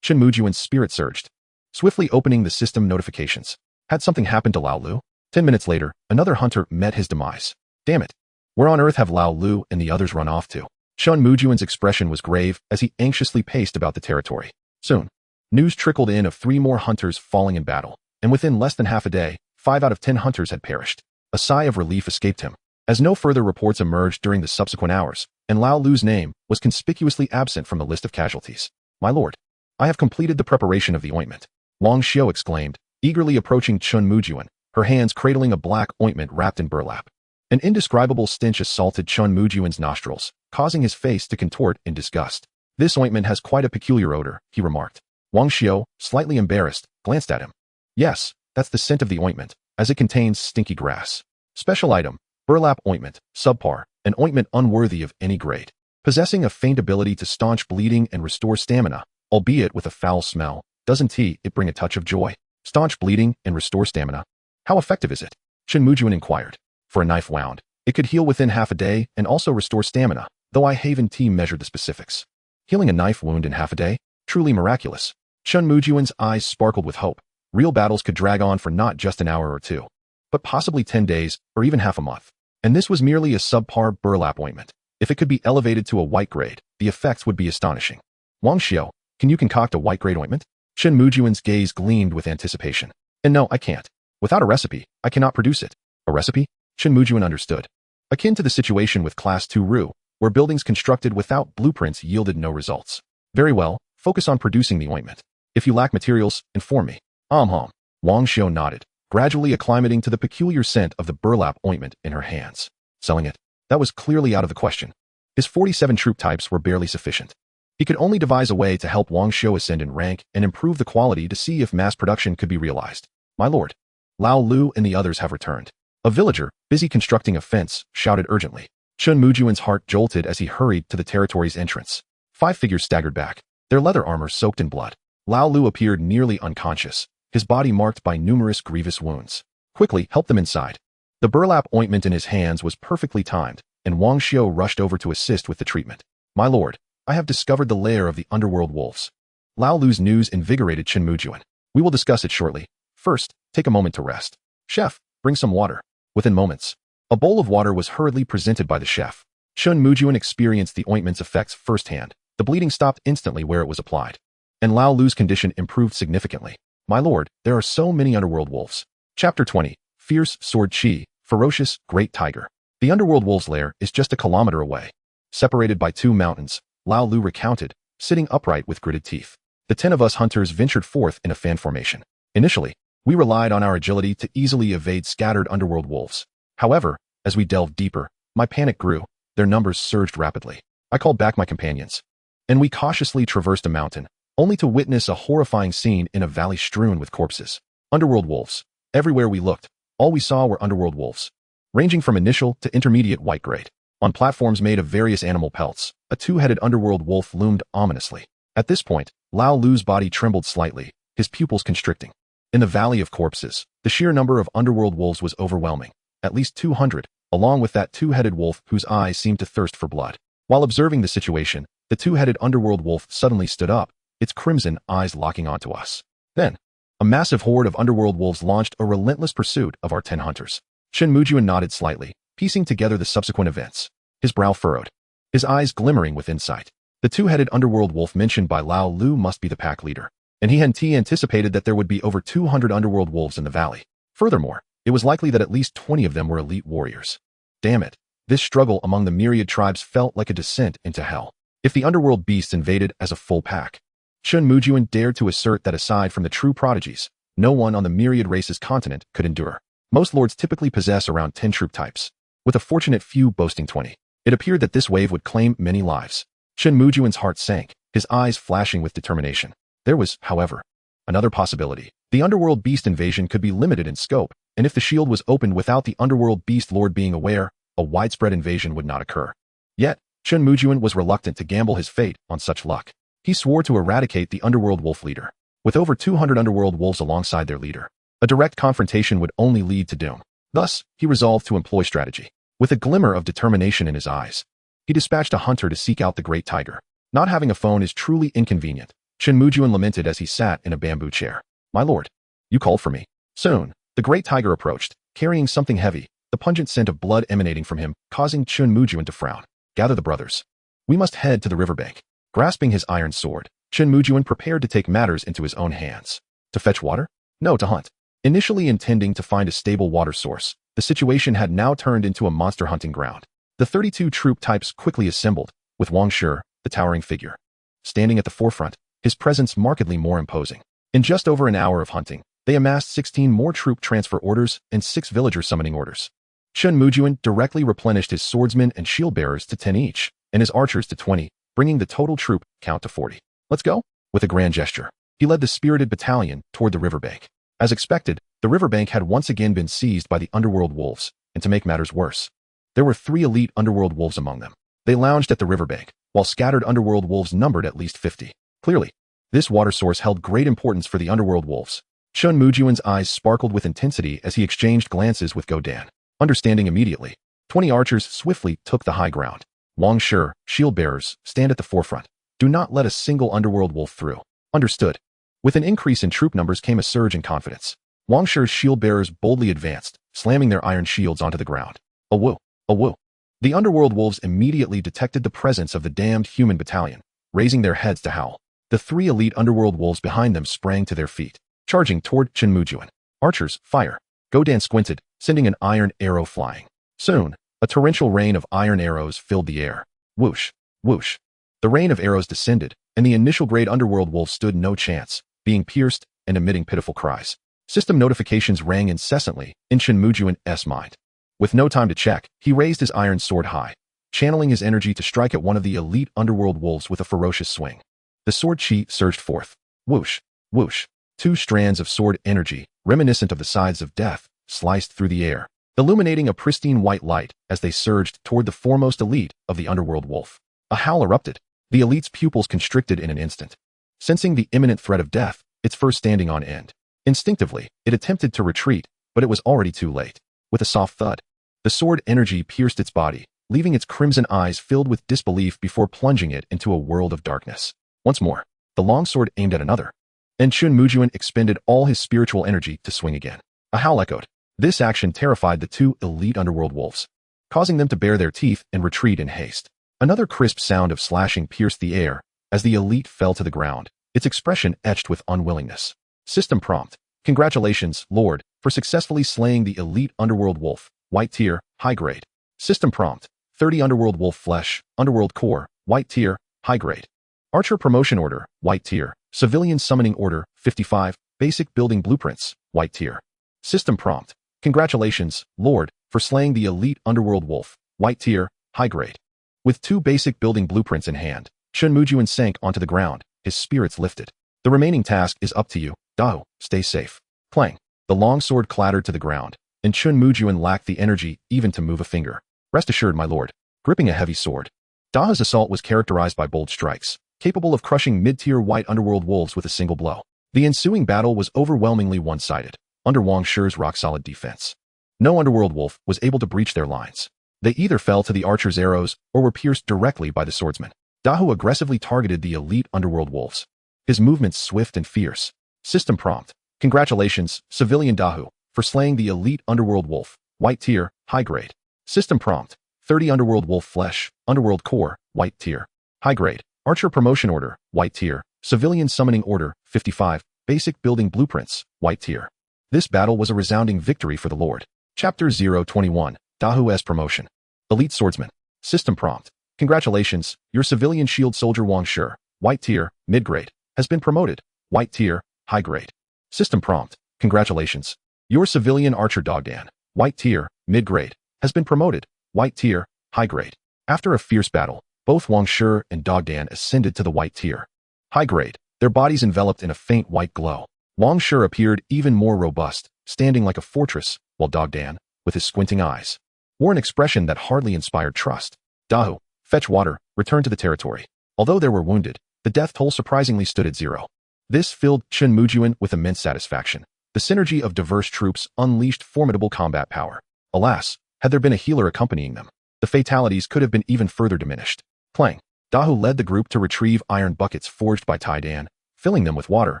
[SPEAKER 1] Chen Mujun's spirit surged. Swiftly opening the system notifications. Had something happened to Lao Lu? 10 minutes later, another hunter met his demise. Damn it. Where on earth have Lao Lu and the others run off to? Chen Mujun's expression was grave as he anxiously paced about the territory. Soon, news trickled in of 3 more hunters falling in battle, and within less than half a day, 5 out of 10 hunters had perished. A sigh of relief escaped him, as no further reports emerged during the subsequent hours, and Lao Lu's name was conspicuously absent from the list of casualties. My lord, I have completed the preparation of the ointment. Wang Xiao exclaimed, eagerly approaching Chen Mujun, her hands cradling a black ointment wrapped in burlap. An indescribable stench assaulted Chen Mujun's nostrils, causing his face to contort in disgust. This ointment has quite a peculiar odor, he remarked. Wang Xiao, slightly embarrassed, glanced at him. Yes, that's the scent of the ointment, as it contains stinky grass. Special item, burlap ointment, subpar, an ointment unworthy of any grade. Possessing a faint ability to staunch bleeding and restore stamina, albeit with a foul smell, doesn't it bring a touch of joy? Staunch bleeding and restore stamina. How effective is it? Chen Mujun inquired. For a knife wound, it could heal within half a day and also restore stamina, though I haven't measured the specifics. Healing a knife wound in half a day? Truly miraculous. Chen Mujun's eyes sparkled with hope. Real battles could drag on for not just an hour or 2, but possibly 10 days or even half a month. And this was merely a subpar burlap ointment. If it could be elevated to a white grade, the effects would be astonishing. Wang Xiao, can you concoct a white grade ointment? Chen Mujun's gaze gleamed with anticipation. And no, I can't. Without a recipe, I cannot produce it. A recipe? Chen Mujun understood. Akin to the situation with Class 2 Ru, where buildings constructed without blueprints yielded no results. Very well, focus on producing the ointment. If you lack materials, inform me. Wang Xiao nodded, gradually acclimating to the peculiar scent of the burlap ointment in her hands. Selling it? That was clearly out of the question. His 47 troop types were barely sufficient. He could only devise a way to help Wang Xiao ascend in rank and improve the quality to see if mass production could be realized. My lord, Lao Lu and the others have returned. A villager, busy constructing a fence, shouted urgently. Chen Mujun's heart jolted as he hurried to the territory's entrance. 5 figures staggered back, their leather armor soaked in blood. Lao Lu appeared nearly unconscious, his body marked by numerous grievous wounds. Quickly, help them inside. The burlap ointment in his hands was perfectly timed, and Wang Xiao rushed over to assist with the treatment. My lord, I have discovered the lair of the underworld wolves. Lao Lu's news invigorated Chen Mujun. We will discuss it shortly. First, take a moment to rest. Chef, bring some water. Within moments, a bowl of water was hurriedly presented by the chef. Chen Mujun experienced the ointment's effects firsthand. The bleeding stopped instantly where it was applied. And Lao Lu's condition improved significantly. My lord, there are so many underworld wolves. Chapter 20. Fierce Sword Chi, Ferocious Great Tiger. The underworld wolves' lair is just a kilometer away. Separated by 2 mountains, Lao Lu recounted, sitting upright with gritted teeth. The 10 of us hunters ventured forth in a fan formation. Initially, we relied on our agility to easily evade scattered underworld wolves. However, as we delved deeper, my panic grew. Their numbers surged rapidly. I called back my companions, and we cautiously traversed a mountain, only to witness a horrifying scene in a valley strewn with corpses. Underworld wolves. Everywhere we looked, all we saw were underworld wolves, ranging from initial to intermediate white grade. On platforms made of various animal pelts, a 2-headed underworld wolf loomed ominously. At this point, Lao Lu's body trembled slightly, his pupils constricting. In the Valley of Corpses, the sheer number of underworld wolves was overwhelming, at least 200, along with that 2-headed wolf whose eyes seemed to thirst for blood. While observing the situation, the 2-headed underworld wolf suddenly stood up, its crimson eyes locking onto us. Then, a massive horde of underworld wolves launched a relentless pursuit of our 10 hunters. Chen Mujun nodded slightly, piecing together the subsequent events. His brow furrowed, his eyes glimmering with insight. The 2-headed underworld wolf mentioned by Lao Lu must be the pack leader, and he anticipated that there would be over 200 underworld wolves in the valley. Furthermore, it was likely that at least 20 of them were elite warriors. Damn it, this struggle among the myriad tribes felt like a descent into hell. If the underworld beasts invaded as a full pack, Chen Mujun dared to assert that aside from the true prodigies, no one on the myriad races continent could endure. Most lords typically possess around 10 troop types, with a fortunate few boasting 20. It appeared that this wave would claim many lives. Chen Mujun's heart sank, his eyes flashing with determination. There was, however, another possibility. The underworld beast invasion could be limited in scope, and if the shield was opened without the underworld beast lord being aware, a widespread invasion would not occur. Yet, Chen Mujun was reluctant to gamble his fate on such luck. He swore to eradicate the underworld wolf leader. With over 200 underworld wolves alongside their leader, a direct confrontation would only lead to doom. Thus, he resolved to employ strategy. With a glimmer of determination in his eyes, he dispatched a hunter to seek out the great tiger. Not having a phone is truly inconvenient, Chen Mujun lamented as he sat in a bamboo chair. My lord, you called for me. Soon, the great tiger approached, carrying something heavy, the pungent scent of blood emanating from him, causing Chen Mujun to frown. Gather the brothers. We must head to the riverbank. Grasping his iron sword, Chen Mujun prepared to take matters into his own hands. To fetch water? No, to hunt. Initially intending to find a stable water source, the situation had now turned into a monster hunting ground. The 32 troop types quickly assembled, with Wang Shi, the towering figure, standing at the forefront, his presence markedly more imposing. In just over an hour of hunting, they amassed 16 more troop transfer orders and 6 villager summoning orders. Chen Mujun directly replenished his swordsmen and shield bearers to 10 each, and his archers to 20, bringing the total troop count to 40. Let's go? With a grand gesture, he led the spirited battalion toward the riverbank. As expected, the riverbank had once again been seized by the underworld wolves, and to make matters worse, there were 3 elite underworld wolves among them. They lounged at the riverbank, while scattered underworld wolves numbered at least 50. Clearly, this water source held great importance for the underworld wolves. Chen Mujun's eyes sparkled with intensity as he exchanged glances with Godan. Understanding immediately, 20 archers swiftly took the high ground. Wang Shi, shield bearers, stand at the forefront. Do not let a single underworld wolf through. Understood. With an increase in troop numbers came a surge in confidence. Wang Shi's shield bearers boldly advanced, slamming their iron shields onto the ground. A woo! A woo! The underworld wolves immediately detected the presence of the damned human battalion, raising their heads to howl. The three elite underworld wolves behind them sprang to their feet, charging toward Chen Mujun. Archers, fire. Godan squinted, sending an iron arrow flying. Soon, a torrential rain of iron arrows filled the air. Whoosh, whoosh. The rain of arrows descended, and the initial grade underworld wolves stood no chance, being pierced and emitting pitiful cries. System notifications rang incessantly in Chen Mujun's mind. With no time to check, he raised his iron sword high, channeling his energy to strike at one of the elite underworld wolves with a ferocious swing. The sword chi surged forth. Whoosh, whoosh. Two strands of sword energy, reminiscent of the sides of death, sliced through the air, illuminating a pristine white light as they surged toward the foremost elite of the underworld wolf. A howl erupted. The elite's pupils constricted in an instant. Sensing the imminent threat of death, its fur standing on end. Instinctively, it attempted to retreat, but it was already too late. With a soft thud, the sword energy pierced its body, leaving its crimson eyes filled with disbelief before plunging it into a world of darkness. Once more, the longsword aimed at another, and Chen Mujun expended all his spiritual energy to swing again. A howl echoed. This action terrified the two elite underworld wolves, causing them to bare their teeth and retreat in haste. Another crisp sound of slashing pierced the air as the elite fell to the ground, its expression etched with unwillingness. System prompt. Congratulations, Lord, for successfully slaying the elite underworld wolf, white tier, high grade. System prompt. 30 underworld wolf flesh, underworld core, white tier, high grade. Archer promotion order, white tier. Civilian summoning order, 55, basic building blueprints, white tier. System prompt. Congratulations, Lord, for slaying the elite underworld wolf, white tier, high grade. With 2 basic building blueprints in hand, Chen Mujun sank onto the ground, his spirits lifted. The remaining task is up to you, Dao, stay safe. Clang. The long sword clattered to the ground, and Chen Mujun lacked the energy even to move a finger. Rest assured, my lord. Gripping a heavy sword, Da's assault was characterized by bold strikes, capable of crushing mid-tier white underworld wolves with a single blow. The ensuing battle was overwhelmingly one-sided, under Wang Shi's rock-solid defense. No underworld wolf was able to breach their lines. They either fell to the archer's arrows or were pierced directly by the swordsman. Dahu aggressively targeted the elite underworld wolves, his movements swift and fierce. System prompt. Congratulations, civilian Dahu, for slaying the elite underworld wolf, white tier, high grade. System prompt. 30 underworld wolf flesh, underworld core, white tier, high grade. Archer promotion order, white tier. Civilian summoning order, 55, basic building blueprints, white tier. This battle was a resounding victory for the Lord. Chapter 021, Dahu's promotion. Elite swordsman. System prompt. Congratulations, your civilian shield soldier Wang Shi, white tier, mid-grade, has been promoted, white tier, high grade. System prompt. Congratulations, your civilian archer Dogdan, white tier, mid-grade, has been promoted, white tier, high grade. After a fierce battle, both Wang Shi and Dogdan ascended to the white tier, high grade, their bodies enveloped in a faint white glow. Wang Shi appeared even more robust, standing like a fortress, while Dogdan, with his squinting eyes, wore an expression that hardly inspired trust. Dahu, fetch water, return to the territory. Although there were wounded, the death toll surprisingly stood at 0. This filled Chen Mujun with immense satisfaction. The synergy of diverse troops unleashed formidable combat power. Alas, had there been a healer accompanying them, the fatalities could have been even further diminished. Clang. Dahu led the group to retrieve iron buckets forged by Tai Dan, filling them with water,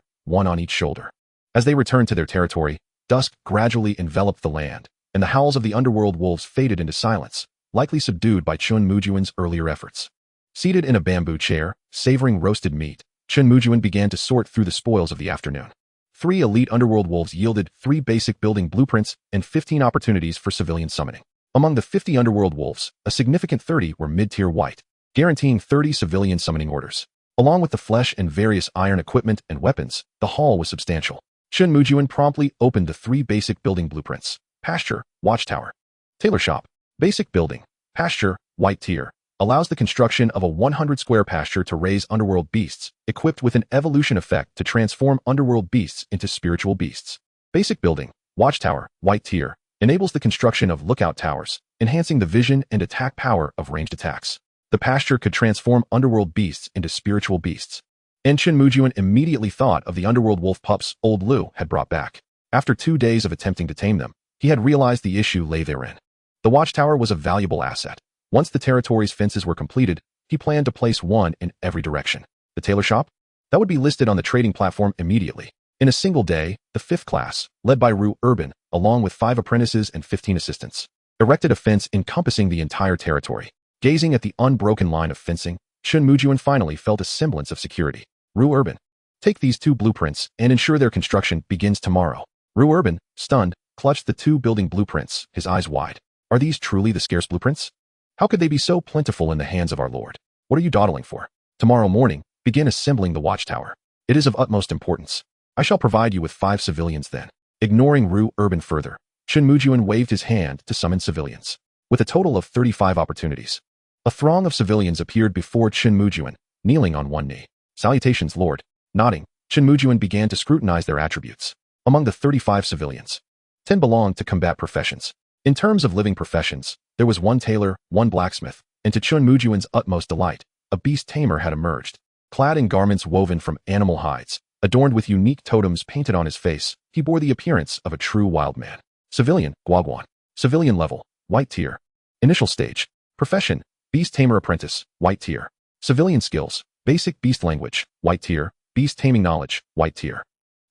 [SPEAKER 1] one on each shoulder. As they returned to their territory, dusk gradually enveloped the land, and the howls of the underworld wolves faded into silence, likely subdued by Chen Mujun's earlier efforts. Seated in a bamboo chair, savoring roasted meat, Chen Mujun began to sort through the spoils of the afternoon. 3 elite underworld wolves yielded 3 basic building blueprints and 15 opportunities for civilian summoning. Among the 50 underworld wolves, a significant 30 were mid-tier white, guaranteeing 30 civilian summoning orders. Along with the flesh and various iron equipment and weapons, the haul was substantial. Chen Mujun promptly opened the 3 basic building blueprints. Pasture, watchtower. Tailor shop. Basic building. Pasture, white tier. Allows the construction of a 100-square pasture to raise underworld beasts, equipped with an evolution effect to transform underworld beasts into spiritual beasts. Basic building. Watchtower, white tier. Enables the construction of lookout towers, enhancing the vision and attack power of ranged attacks. The pasture could transform underworld beasts into spiritual beasts. And Chen Mujun immediately thought of the underworld wolf pups old Lu had brought back. After 2 days of attempting to tame them, he had realized the issue lay therein. The watchtower was a valuable asset. Once the territory's fences were completed, he planned to place one in every direction. The tailor shop? That would be listed on the trading platform immediately. In a single day, the 5th class, led by Ru Urban, along with 5 apprentices and 15 assistants, erected a fence encompassing the entire territory. Gazing at the unbroken line of fencing, Chen Mujun finally felt a semblance of security. Ru Urban. Take these 2 blueprints and ensure their construction begins tomorrow. Ru Urban, stunned, clutched the 2 building blueprints, his eyes wide. Are these truly the scarce blueprints? How could they be so plentiful in the hands of our Lord? What are you dawdling for? Tomorrow morning, begin assembling the watchtower. It is of utmost importance. I shall provide you with 5 civilians then. Ignoring Ru Urban further, Chen Mujun waved his hand to summon civilians. With a total of 35 opportunities, a throng of civilians appeared before Chen Mujun, kneeling on one knee. Salutations, Lord. Nodding, Chen Mujun began to scrutinize their attributes. Among the 35 civilians, 10 belonged to combat professions. In terms of living professions, there was 1 tailor, 1 blacksmith, and to Chen Mujun's utmost delight, a beast tamer had emerged. Clad in garments woven from animal hides, adorned with unique totems painted on his face, he bore the appearance of a true wild man. Civilian, Guaguan. Civilian level, white tier. Initial stage. Profession, beast tamer apprentice, white tier. Civilian skills, basic beast language, white tier. Beast taming knowledge, white tier.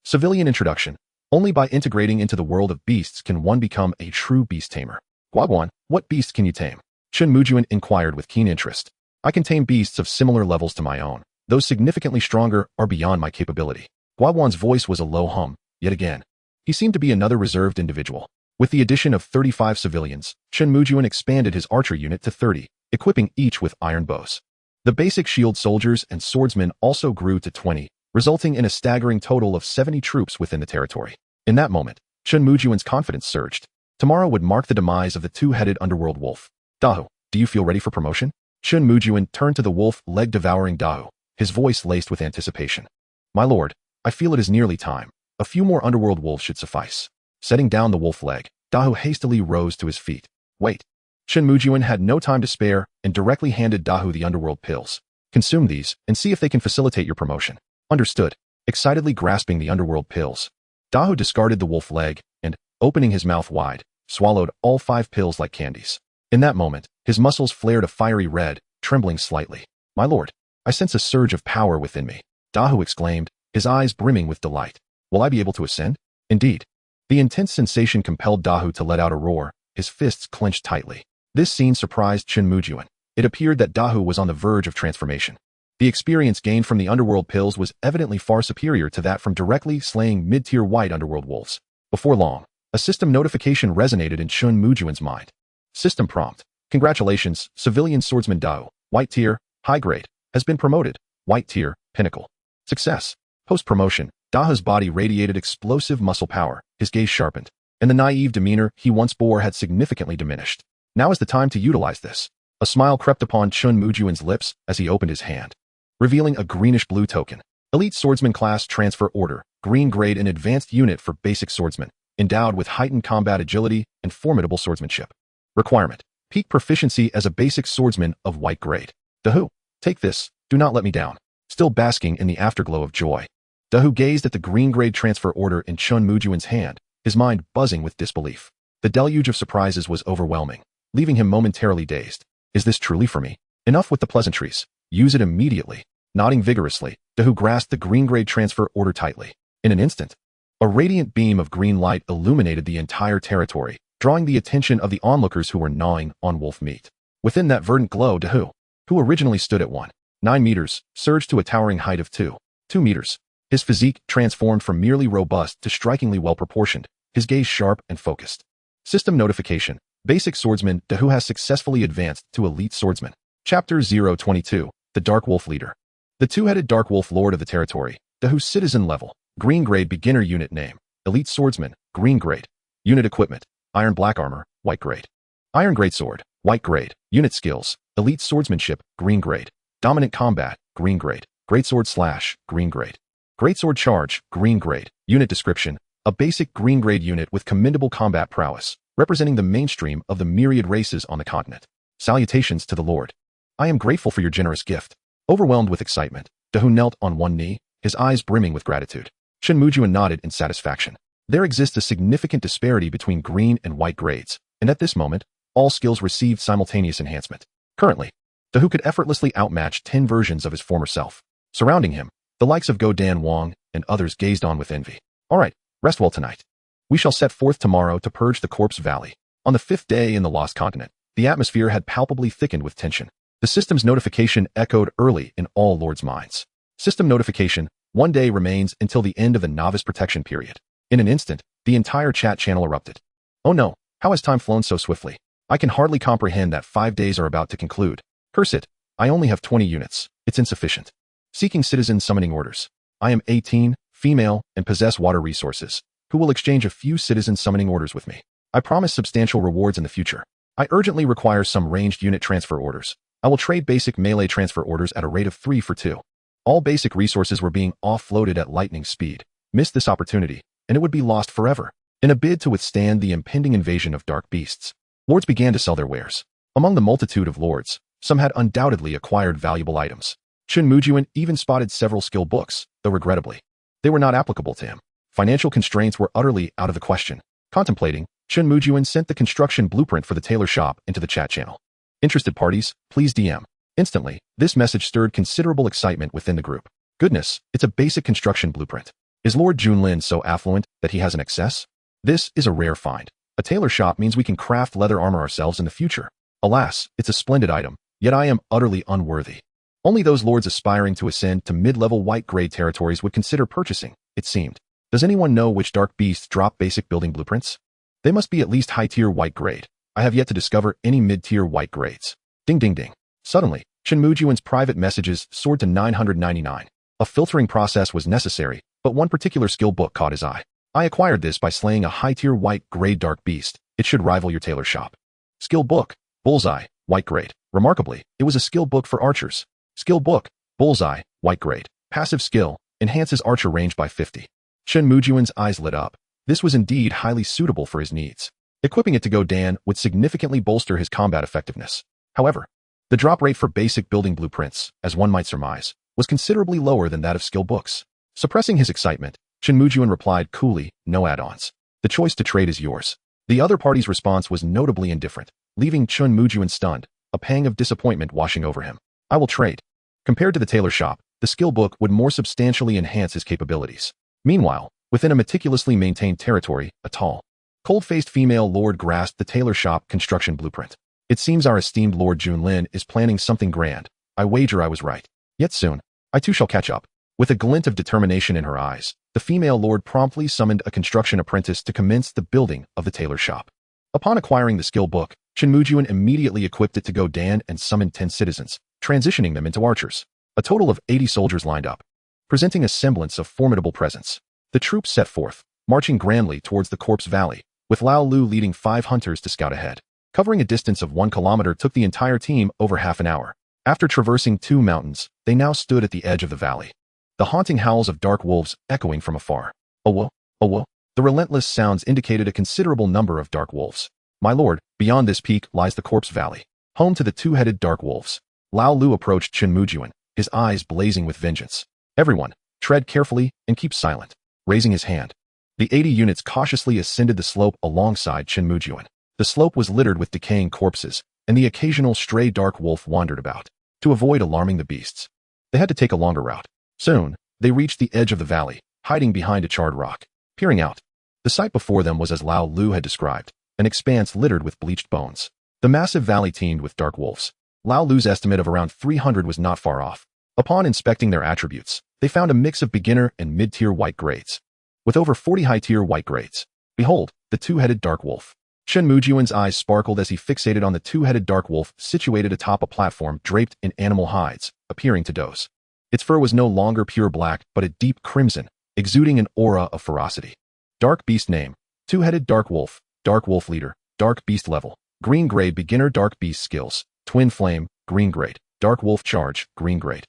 [SPEAKER 1] Civilian introduction. Only by integrating into the world of beasts can one become a true beast tamer. Guaguan, what beast can you tame? Chen Mujun inquired with keen interest. I can tame beasts of similar levels to my own. Those significantly stronger are beyond my capability. Guaguan's voice was a low hum, yet again. He seemed to be another reserved individual. With the addition of 35 civilians, Chen Mujun expanded his archer unit to 30, equipping each with iron bows. The basic shield soldiers and swordsmen also grew to 20, resulting in a staggering total of 70 troops within the territory. In that moment, Chen Mujun's confidence surged. Tomorrow would mark the demise of the 2-headed underworld wolf. Dahu, do you feel ready for promotion? Chen Mujun turned to the wolf-leg devouring Dahu, his voice laced with anticipation. My lord, I feel it is nearly time. A few more underworld wolves should suffice. Setting down the wolf leg, Dahu hastily rose to his feet. Wait. Chen Mujun had no time to spare and directly handed Dahu the underworld pills. Consume these and see if they can facilitate your promotion. Understood. Excitedly grasping the underworld pills, Dahu discarded the wolf leg and, opening his mouth wide, swallowed all 5 pills like candies. In that moment, his muscles flared a fiery red, trembling slightly. My lord, I sense a surge of power within me. Dahu exclaimed, his eyes brimming with delight. Will I be able to ascend? Indeed. The intense sensation compelled Dahu to let out a roar, his fists clenched tightly. This scene surprised Chen Mujun. It appeared that Dahu was on the verge of transformation. The experience gained from the underworld pills was evidently far superior to that from directly slaying mid-tier white underworld wolves. Before long, a system notification resonated in Chen Mujun's mind. System prompt. Congratulations, civilian swordsman Dahu, white tier, high grade, has been promoted, white tier, pinnacle. Success. Post-promotion, Dahu's body radiated explosive muscle power, his gaze sharpened, and the naive demeanor he once bore had significantly diminished. Now is the time to utilize this. A smile crept upon Chen Mujun's lips as he opened his hand, revealing a greenish-blue token. Elite Swordsman Class Transfer Order, green grade and advanced unit for basic swordsman, endowed with heightened combat agility and formidable swordsmanship. Requirement. Peak proficiency as a basic swordsman of white grade. Dahu, take this, do not let me down. Still basking in the afterglow of joy, Dahu gazed at the green grade transfer order in Chen Mujun's hand, his mind buzzing with disbelief. The deluge of surprises was overwhelming, leaving him momentarily dazed. Is this truly for me? Enough with the pleasantries. Use it immediately. Nodding vigorously, Dahu grasped the green grade transfer order tightly. In an instant, a radiant beam of green light illuminated the entire territory, drawing the attention of the onlookers who were gnawing on wolf meat. Within that verdant glow, Dahu, who originally stood at 1.9 meters, surged to a towering height of 2 meters. His physique transformed from merely robust to strikingly well-proportioned, his gaze sharp and focused. System notification. Basic swordsman Dahu has successfully advanced to elite swordsman. Chapter 022. The Dark Wolf Leader. The 2-headed Dark Wolf Lord of the territory, Dahu's citizen level, green grade beginner unit name, elite swordsman, green grade. Unit equipment, iron black armor, white grade. Iron greatsword, white grade. Unit skills, elite swordsmanship, green grade. Dominant combat, green grade. Greatsword slash, green grade. Greatsword charge, green grade. Unit description, a basic green grade unit with commendable combat prowess, representing the mainstream of the myriad races on the continent. Salutations to the Lord. I am grateful for your generous gift. Overwhelmed with excitement, Dahu knelt on one knee, his eyes brimming with gratitude. Chen Mujun nodded in satisfaction. There exists a significant disparity between green and white grades, and at this moment, all skills received simultaneous enhancement. Currently, Dahu could effortlessly outmatch 10 versions of his former self. Surrounding him, the likes of Godan Wang and others gazed on with envy. All right, rest well tonight. We shall set forth tomorrow to purge the Corpse Valley. On the 5th day in the Lost Continent, the atmosphere had palpably thickened with tension. The system's notification echoed early in all lords' minds. System notification. 1 day remains until the end of the novice protection period. In an instant, the entire chat channel erupted. Oh no, how has time flown so swiftly? I can hardly comprehend that 5 days are about to conclude. Curse it, I only have 20 units. It's insufficient. Seeking citizen summoning orders. I am 18, female, and possess water resources. Who will exchange a few citizen summoning orders with me? I promise substantial rewards in the future. I urgently require some ranged unit transfer orders. I will trade basic melee transfer orders at a rate of 3 for 2. All basic resources were being offloaded at lightning speed. Missed this opportunity, and it would be lost forever. In a bid to withstand the impending invasion of dark beasts, lords began to sell their wares. Among the multitude of lords, some had undoubtedly acquired valuable items. Chen Mujun even spotted several skill books, though regrettably, they were not applicable to him. Financial constraints were utterly out of the question. Contemplating, Chen Mujun sent the construction blueprint for the tailor shop into the chat channel. Interested parties, please DM. Instantly, this message stirred considerable excitement within the group. Goodness, it's a basic construction blueprint. Is Lord Junlin so affluent that he has an excess? This is a rare find. A tailor shop means we can craft leather armor ourselves in the future. Alas, it's a splendid item, yet I am utterly unworthy. Only those lords aspiring to ascend to mid-level white-grade territories would consider purchasing, it seemed. Does anyone know which dark beasts drop basic building blueprints? They must be at least high-tier white-grade. I have yet to discover any mid-tier white grades. Ding ding ding. Suddenly, Chen Mujun's private messages soared to 999. A filtering process was necessary, but one particular skill book caught his eye. I acquired this by slaying a high-tier white-grade dark beast. It should rival your tailor shop. Skill book, Bullseye, white grade. Remarkably, it was a skill book for archers. Skill book, Bullseye, white grade. Passive skill, enhances archer range by 50. Chen Mujun's eyes lit up. This was indeed highly suitable for his needs. Equipping it to go Dan would significantly bolster his combat effectiveness. However, the drop rate for basic building blueprints, as one might surmise, was considerably lower than that of skill books. Suppressing his excitement, Chen Mujun replied coolly, no add-ons. The choice to trade is yours. The other party's response was notably indifferent, leaving Chen Mujun stunned, a pang of disappointment washing over him. I will trade. Compared to the tailor shop, the skill book would more substantially enhance his capabilities. Meanwhile, within a meticulously maintained territory, a tall, cold-faced female lord grasped the tailor shop construction blueprint. It seems our esteemed Lord Junlin is planning something grand. I wager I was right. Yet soon, I too shall catch up. With a glint of determination in her eyes, the female lord promptly summoned a construction apprentice to commence the building of the tailor shop. Upon acquiring the skill book, Chen Mujun immediately equipped it to go Dan and summoned 10 citizens, transitioning them into archers. A total of 80 soldiers lined up, presenting a semblance of formidable presence. The troops set forth, marching grandly towards the Corpse Valley, with Lao Lu leading 5 hunters to scout ahead. Covering a distance of 1 kilometer took the entire team over half an hour. After traversing 2 mountains, they now stood at the edge of the valley. The haunting howls of dark wolves echoing from afar. Oh whoa. The relentless sounds indicated a considerable number of dark wolves. My lord, beyond this peak lies the Corpse Valley, home to the 2-headed dark wolves. Lao Lu approached Chen Mujun, his eyes blazing with vengeance. Everyone, tread carefully and keep silent. Raising his hand, the 80 units cautiously ascended the slope alongside Chen Mujun. The slope was littered with decaying corpses, and the occasional stray dark wolf wandered about. To avoid alarming the beasts, they had to take a longer route. Soon, they reached the edge of the valley, hiding behind a charred rock. Peering out, the sight before them was as Lao Lu had described, an expanse littered with bleached bones. The massive valley teemed with dark wolves. Lao Lu's estimate of around 300 was not far off. Upon inspecting their attributes, they found a mix of beginner and mid-tier white grades, with over 40 high-tier white grades. Behold, the 2-headed dark wolf. Chen Mujun's eyes sparkled as he fixated on the 2-headed dark wolf situated atop a platform draped in animal hides, appearing to doze. Its fur was no longer pure black, but a deep crimson, exuding an aura of ferocity. Dark beast name: 2-headed dark wolf leader, dark beast level, green grade beginner, dark beast skills, twin flame, green grade, dark wolf charge, green grade.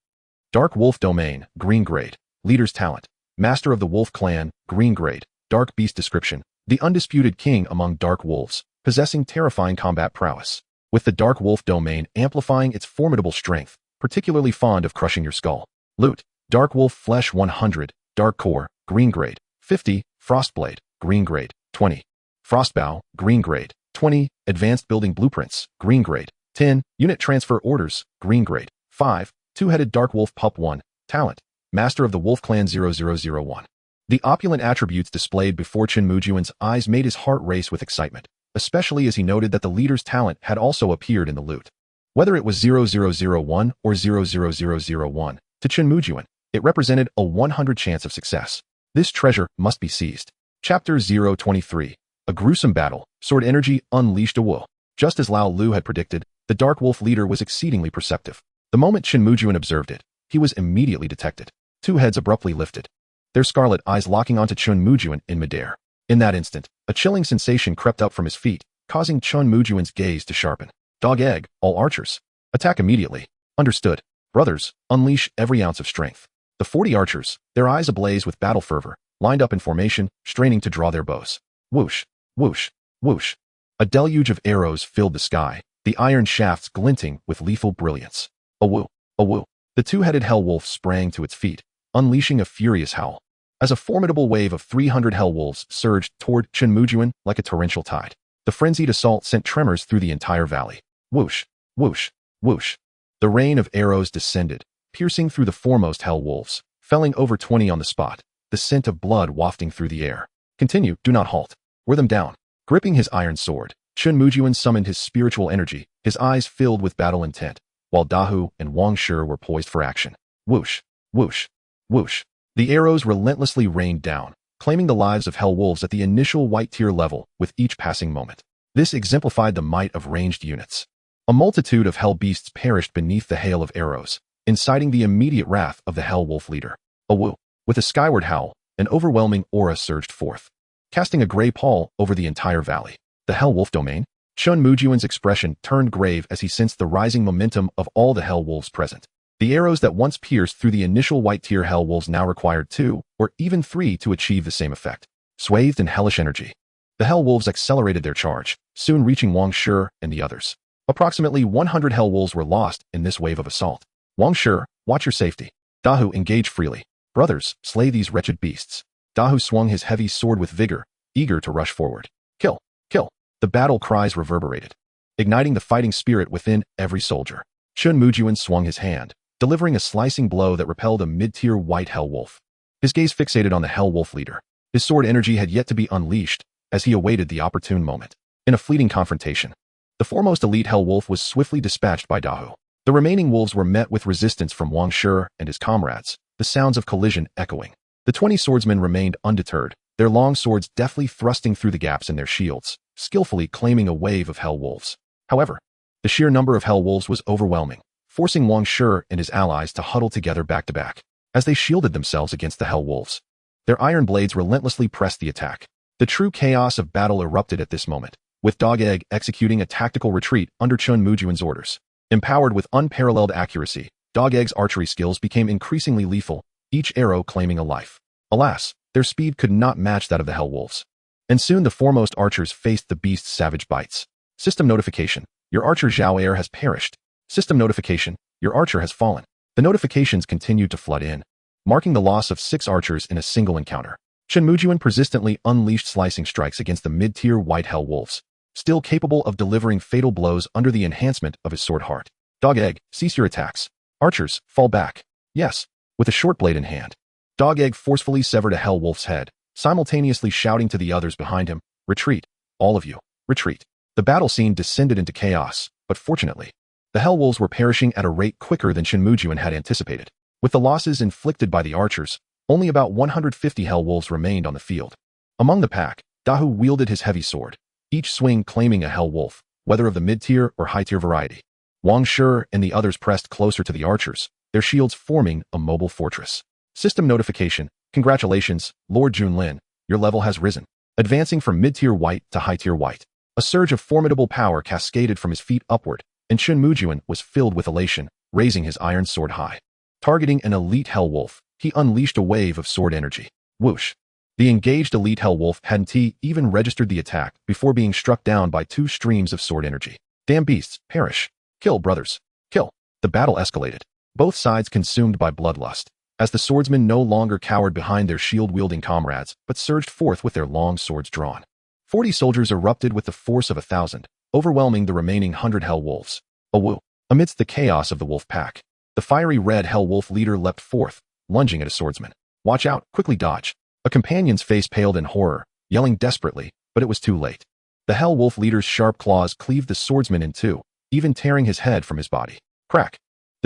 [SPEAKER 1] Dark wolf domain, green grade, leader's talent, master of the wolf clan, green grade, dark beast description, the undisputed king among dark wolves, possessing terrifying combat prowess, with the dark wolf domain amplifying its formidable strength, particularly fond of crushing your skull. Loot: dark wolf flesh 100, dark core, green grade, 50, frostblade, green grade, 20, frostbow, green grade, 20, advanced building blueprints, green grade, 10, unit transfer orders, green grade, 5, 2-headed dark wolf pup 1, talent, master of the wolf clan 0001. The opulent attributes displayed before Chen Mujun's eyes made his heart race with excitement, especially as he noted that the leader's talent had also appeared in the loot. Whether it was 0001 or 00001, to Chen Mujun, It represented a 100 chance of success. This treasure must be seized. Chapter 023. A gruesome battle. Sword energy unleashed a wolf. Just as Lao Lu had predicted, the Dark Wolf leader was exceedingly perceptive. The moment Chen Mujun observed it, he was immediately detected. Two heads abruptly lifted, their scarlet eyes locking onto Chen Mujun in midair. In that instant, a chilling sensation crept up from his feet, causing Chen Mujun's gaze to sharpen. Dog egg, all archers. Attack immediately. Understood. Brothers, unleash every ounce of strength. The 40 archers, their eyes ablaze with battle fervor, lined up in formation, straining to draw their bows. Whoosh, whoosh, whoosh. A deluge of arrows filled the sky, the iron shafts glinting with lethal brilliance. A woo, a woo. The two-headed hell wolf sprang to its feet, unleashing a furious howl. As a formidable wave of 300 hell wolves surged toward Chen Mujun like a torrential tide, the frenzied assault sent tremors through the entire valley. Whoosh, whoosh, whoosh. The rain of arrows descended, piercing through the foremost hell wolves, felling over 20 on the spot, the scent of blood wafting through the air. Continue, do not halt. Wear them down. Gripping his iron sword, Chen Mujun summoned his spiritual energy, his eyes filled with battle intent, while Dahu and Wang Shi were poised for action. Whoosh, whoosh, whoosh. The arrows relentlessly rained down, claiming the lives of hell wolves at the initial white tier level with each passing moment. This exemplified the might of ranged units. A multitude of hell beasts perished beneath the hail of arrows, inciting the immediate wrath of the hell wolf leader. A woo. With a skyward howl, an overwhelming aura surged forth, casting a gray pall over the entire valley. The hell wolf domain? Chen Mujun's expression turned grave as he sensed the rising momentum of all the hell wolves present. The arrows that once pierced through the initial white tier hell wolves now required 2, or even 3 to achieve the same effect. Swathed in hellish energy, the hell wolves accelerated their charge, soon reaching Wang Shi and the others. Approximately 100 hell wolves were lost in this wave of assault. Wang Shi, watch your safety. Dahu, engage freely. Brothers, slay these wretched beasts. Dahu swung his heavy sword with vigor, eager to rush forward. Kill, kill. The battle cries reverberated, igniting the fighting spirit within every soldier. Chen Mujun swung his hand, delivering a slicing blow that repelled a mid-tier white hell wolf. His gaze fixated on the hell wolf leader. His sword energy had yet to be unleashed as he awaited the opportune moment. In a fleeting confrontation, the foremost elite hell wolf was swiftly dispatched by Dahu. The remaining wolves were met with resistance from Wang Shi and his comrades, the sounds of collision echoing. The 20 swordsmen remained undeterred, their long swords deftly thrusting through the gaps in their shields, skillfully claiming a wave of hell wolves. However, the sheer number of hell wolves was overwhelming, forcing Wang Shi and his allies to huddle together back to back. As they shielded themselves against the hell wolves, their iron blades relentlessly pressed the attack. The true chaos of battle erupted at this moment, with Dog Egg executing a tactical retreat under Chen Mujun's orders. Empowered with unparalleled accuracy, Dog Egg's archery skills became increasingly lethal, each arrow claiming a life. Alas, their speed could not match that of the hell wolves. And soon the foremost archers faced the beast's savage bites. System notification. Your archer Zhao Air has perished. System notification. Your archer has fallen. The notifications continued to flood in, marking the loss of 6 archers in a single encounter. Chen Mujun persistently unleashed slicing strikes against the mid-tier white hell wolves, still capable of delivering fatal blows under the enhancement of his sword heart. Dog Egg, cease your attacks. Archers, fall back. Yes. With a short blade in hand, Dog Egg forcefully severed a hell wolf's head, simultaneously shouting to the others behind him, retreat, all of you, retreat. The battle scene descended into chaos, but fortunately, the hell wolves were perishing at a rate quicker than Chen Mujun had anticipated. With the losses inflicted by the archers, only about 150 hell wolves remained on the field. Among the pack, Dahu wielded his heavy sword, each swing claiming a hell wolf, whether of the mid-tier or high-tier variety. Wang Shi and the others pressed closer to the archers, their shields forming a mobile fortress. System notification. Congratulations, Lord Junlin, your level has risen, advancing from mid-tier white to high-tier white. A surge of formidable power cascaded from his feet upward, and Chen Mujun was filled with elation, raising his iron sword high. Targeting an elite hell wolf, he unleashed a wave of sword energy. Whoosh. The engaged elite hell wolf hadn't even registered the attack before being struck down by 2 streams of sword energy. Damn beasts, perish. Kill, brothers. Kill. The battle escalated, both sides consumed by bloodlust, as the swordsmen no longer cowered behind their shield-wielding comrades, but surged forth with their long swords drawn. 40 soldiers erupted with the force of 1,000, overwhelming the remaining 100 hell wolves. A woo. Amidst the chaos of the wolf pack, the fiery red hell wolf leader leapt forth, lunging at a swordsman. Watch out, quickly dodge. A companion's face paled in horror, yelling desperately, but it was too late. The hell wolf leader's sharp claws cleaved the swordsman in two, even tearing his head from his body. Crack.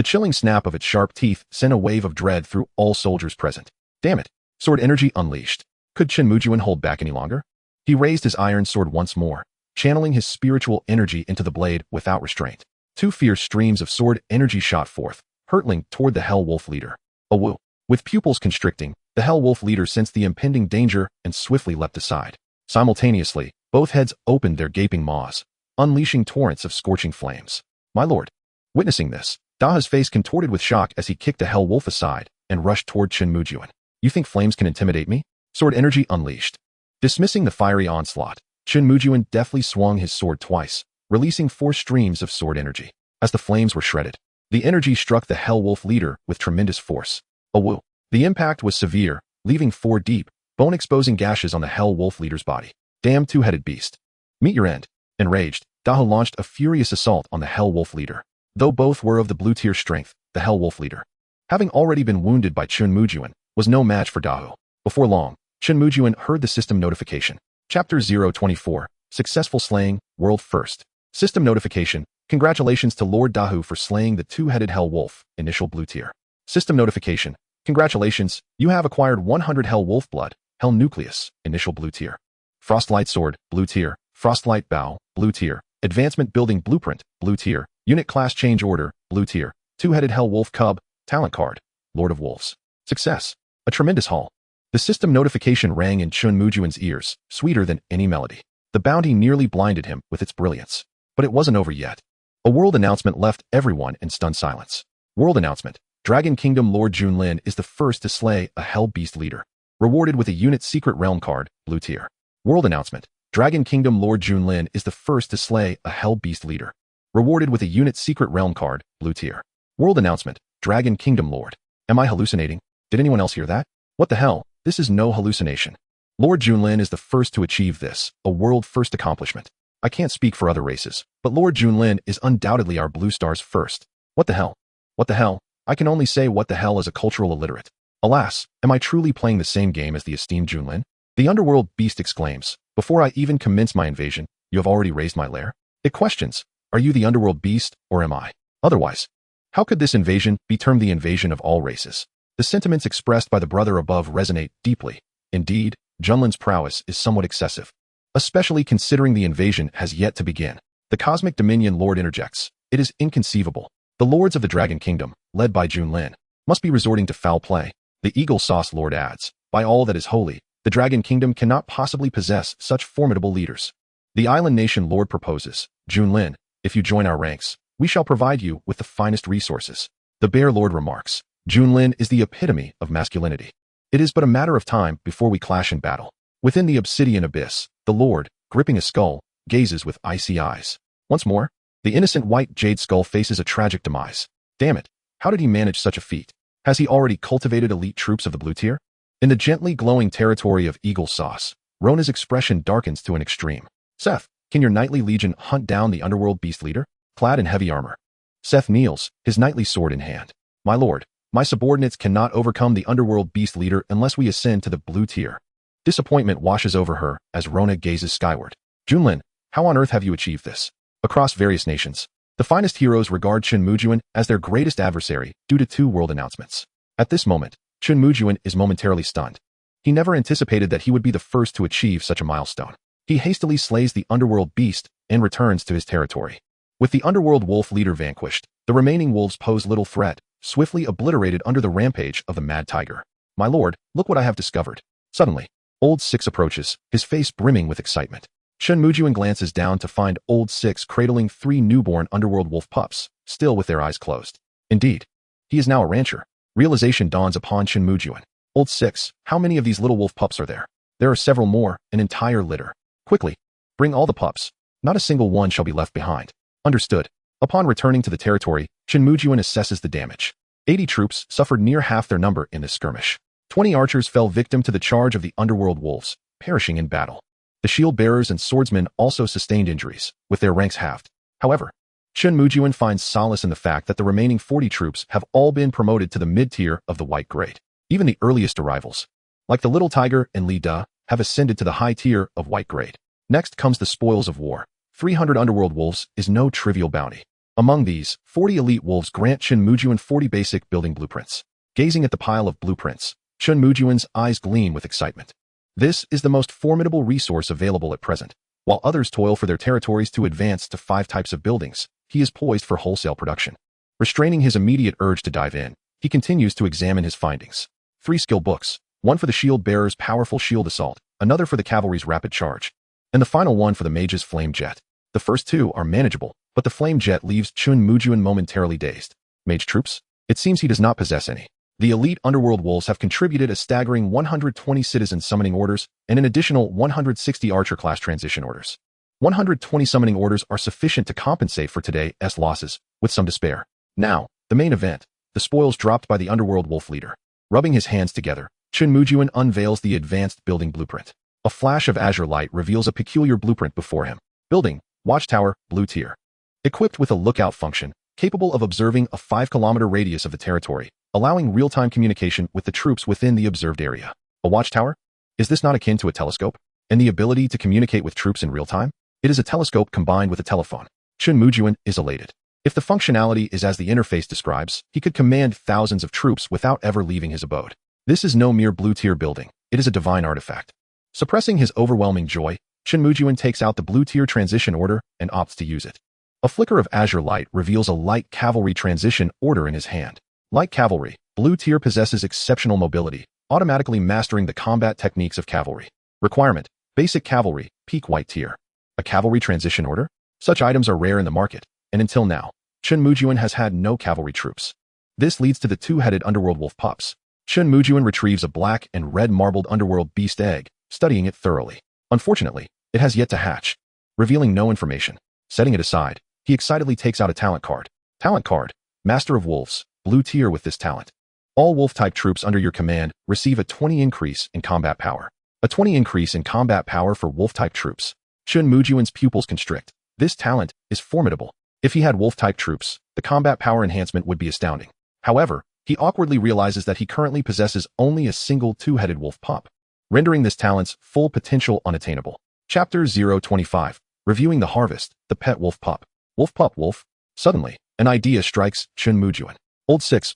[SPEAKER 1] The chilling snap of its sharp teeth sent a wave of dread through all soldiers present. Damn it! Sword energy unleashed. Could Chen Mujun hold back any longer? He raised his iron sword once more, channeling his spiritual energy into the blade without restraint. Two fierce streams of sword energy shot forth, hurtling toward the Hell Wolf leader. Awoo! With pupils constricting, the Hell Wolf leader sensed the impending danger and swiftly leapt aside. Simultaneously, both heads opened their gaping maws, unleashing torrents of scorching flames. My lord! Witnessing this, Daha's face contorted with shock as he kicked the Hell Wolf aside and rushed toward Chen Mujun. You think flames can intimidate me? Sword energy unleashed. Dismissing the fiery onslaught, Chen Mujun deftly swung his sword twice, releasing 4 streams of sword energy. As the flames were shredded, the energy struck the Hell Wolf leader with tremendous force. Awoo! The impact was severe, leaving 4 deep, bone-exposing gashes on the Hell Wolf leader's body. Damn two-headed beast. Meet your end. Enraged, Daha launched a furious assault on the Hell Wolf leader. Though both were of the blue-tier strength, the Hell Wolf leader, having already been wounded by Chen Mujun, was no match for Dahu. Before long, Chen Mujun heard the system notification. Chapter 024, Successful Slaying, World First. System notification. Congratulations to Lord Dahu for slaying the two-headed Hell Wolf, initial blue tier. System notification. Congratulations, you have acquired 100 Hell Wolf blood, Hell Nucleus, initial blue tier. Frostlight Sword, blue tier. Frostlight Bow, blue tier. Advancement Building Blueprint, blue tier. Unit Class Change Order, blue tier. Two-headed Hell Wolf Cub, talent card, Lord of Wolves. Success. A tremendous haul. The system notification rang in Chen Mujun's ears, sweeter than any melody. The bounty nearly blinded him with its brilliance. But it wasn't over yet. A world announcement left everyone in stunned silence. World announcement. Dragon Kingdom Lord Junlin is the first to slay a Hell Beast leader. Rewarded with a unit Secret Realm card, blue tier. World announcement. Dragon Kingdom Lord Junlin is the first to slay a Hell Beast leader. Rewarded with a unit Secret Realm card, blue tier. World announcement. Dragon Kingdom Lord. Am I hallucinating? Did anyone else hear that? What the hell? This is no hallucination. Lord Junlin is the first to achieve this, a world-first accomplishment. I can't speak for other races, but Lord Junlin is undoubtedly our Blue Star's first. What the hell? What the hell? I can only say what the hell as a cultural illiterate. Alas, am I truly playing the same game as the esteemed Junlin? The underworld beast exclaims, before I even commence my invasion, you have already raised my lair? It questions, are you the underworld beast, or am I? Otherwise, how could this invasion be termed the invasion of all races? The sentiments expressed by the brother above resonate deeply. Indeed, Junlin's prowess is somewhat excessive, especially considering the invasion has yet to begin. The Cosmic Dominion Lord interjects, it is inconceivable. The lords of the Dragon Kingdom, led by Junlin, must be resorting to foul play. The Eagle Sauce Lord adds, by all that is holy, the Dragon Kingdom cannot possibly possess such formidable leaders. The Island Nation Lord proposes, Junlin, if you join our ranks, we shall provide you with the finest resources. The Bear Lord remarks, Junlin is the epitome of masculinity. It is but a matter of time before we clash in battle. Within the obsidian abyss, the Lord, gripping a skull, gazes with icy eyes. Once more, the innocent white jade skull faces a tragic demise. Damn it, how did he manage such a feat? Has he already cultivated elite troops of the blue tier? In the gently glowing territory of Eagle Sauce, Rona's expression darkens to an extreme. Seth, can your knightly legion hunt down the underworld beast leader? Clad in heavy armor. Seth kneels, his knightly sword in hand. My lord, my subordinates cannot overcome the underworld beast leader unless we ascend to the blue tier. Disappointment washes over her as Rona gazes skyward. Junlin, how on earth have you achieved this? Across various nations, the finest heroes regard Chen Mujun as their greatest adversary due to 2 world announcements. At this moment, Chen Mujun is momentarily stunned. He never anticipated that he would be the first to achieve such a milestone. He hastily slays the underworld beast and returns to his territory. With the underworld wolf leader vanquished, the remaining wolves pose little threat, swiftly obliterated under the rampage of the mad tiger. My lord, look what I have discovered. Suddenly, Old Six approaches, his face brimming with excitement. Chen Mujun glances down to find Old Six cradling 3 newborn underworld wolf pups, still with their eyes closed. Indeed, he is now a rancher. Realization dawns upon Chen Mujun. Old Six, how many of these little wolf pups are there? There are several more, an entire litter. Quickly, bring all the pups. Not a single one shall be left behind. Understood. Upon returning to the territory, Chen Mujun assesses the damage. 80 troops suffered near half their number in this skirmish. 20 archers fell victim to the charge of the underworld wolves, perishing in battle. The shield bearers and swordsmen also sustained injuries, with their ranks halved. However, Chen Mujun finds solace in the fact that the remaining 40 troops have all been promoted to the mid-tier of the White Grade. Even the earliest arrivals, like the Little Tiger and Li Da, have ascended to the high tier of White Grade. Next comes the spoils of war. 300 underworld wolves is no trivial bounty. Among these, 40 elite wolves grant Chen Mujun 40 basic building blueprints. Gazing at the pile of blueprints, Chen Mujun's eyes gleam with excitement. This is the most formidable resource available at present. While others toil for their territories to advance to 5 types of buildings, he is poised for wholesale production. Restraining his immediate urge to dive in, he continues to examine his findings. 3 skill books, one for the shield bearer's powerful shield assault, another for the cavalry's rapid charge, and the final one for the mage's flame jet. The first 2 are manageable, but the flame jet leaves Chen Mujun momentarily dazed. Mage troops? It seems he does not possess any. The elite underworld wolves have contributed a staggering 120 citizen summoning orders and an additional 160 archer class transition orders. 120 summoning orders are sufficient to compensate for today's losses, with some despair. Now, the main event, the spoils dropped by the underworld wolf leader. Rubbing his hands together, Chen Mujun unveils the advanced building blueprint. A flash of azure light reveals a peculiar blueprint before him. Building, watchtower, blue tier. Equipped with a lookout function, capable of observing a 5-kilometer radius of the territory, allowing real-time communication with the troops within the observed area. A watchtower? Is this not akin to a telescope? And the ability to communicate with troops in real time? It is a telescope combined with a telephone. Chen Mujun is elated. If the functionality is as the interface describes, he could command thousands of troops without ever leaving his abode. This is no mere blue-tier building. It is a divine artifact. Suppressing his overwhelming joy, Chen Mujun takes out the blue-tier transition order and opts to use it. A flicker of azure light reveals a light cavalry transition order in his hand. Like cavalry, blue tier possesses exceptional mobility, automatically mastering the combat techniques of cavalry. Requirement: basic cavalry, peak white tier. A cavalry transition order? Such items are rare in the market, and until now, Chen Mujun has had no cavalry troops. This leads to the 2-headed underworld wolf pups. Chen Mujun retrieves a black and red marbled underworld beast egg, studying it thoroughly. Unfortunately, it has yet to hatch, revealing no information. Setting it aside, he excitedly takes out a talent card. Talent card: Master of Wolves, blue tier with this talent. All wolf-type troops under your command receive a 20 increase in combat power. A 20 increase in combat power for wolf-type troops. Chen Mujun's pupils constrict. This talent is formidable. If he had wolf-type troops, the combat power enhancement would be astounding. However, he awkwardly realizes that he currently possesses only a single 2-headed wolf pup, rendering this talent's full potential unattainable. Chapter 025. Reviewing the harvest, the pet wolf pup. Wolf pup wolf. Suddenly, an idea strikes Chen Mujun. Old 6.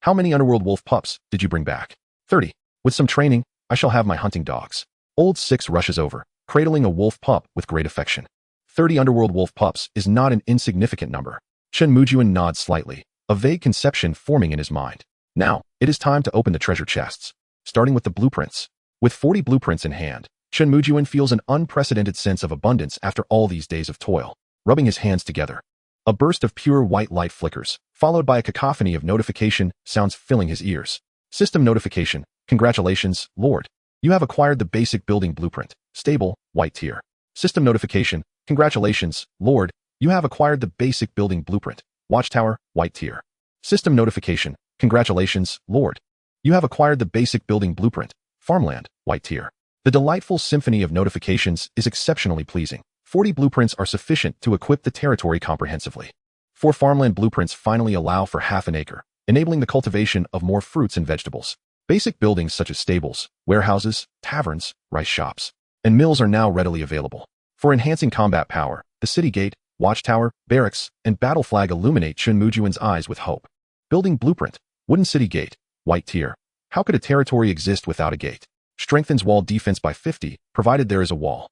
[SPEAKER 1] How many underworld wolf pups did you bring back? 30. With some training, I shall have my hunting dogs. Old 6 rushes over, cradling a wolf pup with great affection. 30 underworld wolf pups is not an insignificant number. Chen Mujun nods slightly, a vague conception forming in his mind. Now, it is time to open the treasure chests. Starting with the blueprints. With 40 blueprints in hand, Chen Mujun feels an unprecedented sense of abundance after all these days of toil. Rubbing his hands together, a burst of pure white light flickers, followed by a cacophony of notification sounds filling his ears. System notification: congratulations, Lord. You have acquired the basic building blueprint. Stable, white tier. System notification: congratulations, Lord. You have acquired the basic building blueprint. Watchtower, white tier. System notification: congratulations, Lord. You have acquired the basic building blueprint. Farmland, white tier. The delightful symphony of notifications is exceptionally pleasing. 40 blueprints are sufficient to equip the territory comprehensively. 4 farmland blueprints finally allow for half an acre, enabling the cultivation of more fruits and vegetables. Basic buildings such as stables, warehouses, taverns, rice shops, and mills are now readily available. For enhancing combat power, the city gate, watchtower, barracks, and battle flag illuminate Chen Mujun's eyes with hope. Building blueprint: wooden city gate, white tier. How could a territory exist without a gate? Strengthens wall defense by 50, provided there is a wall.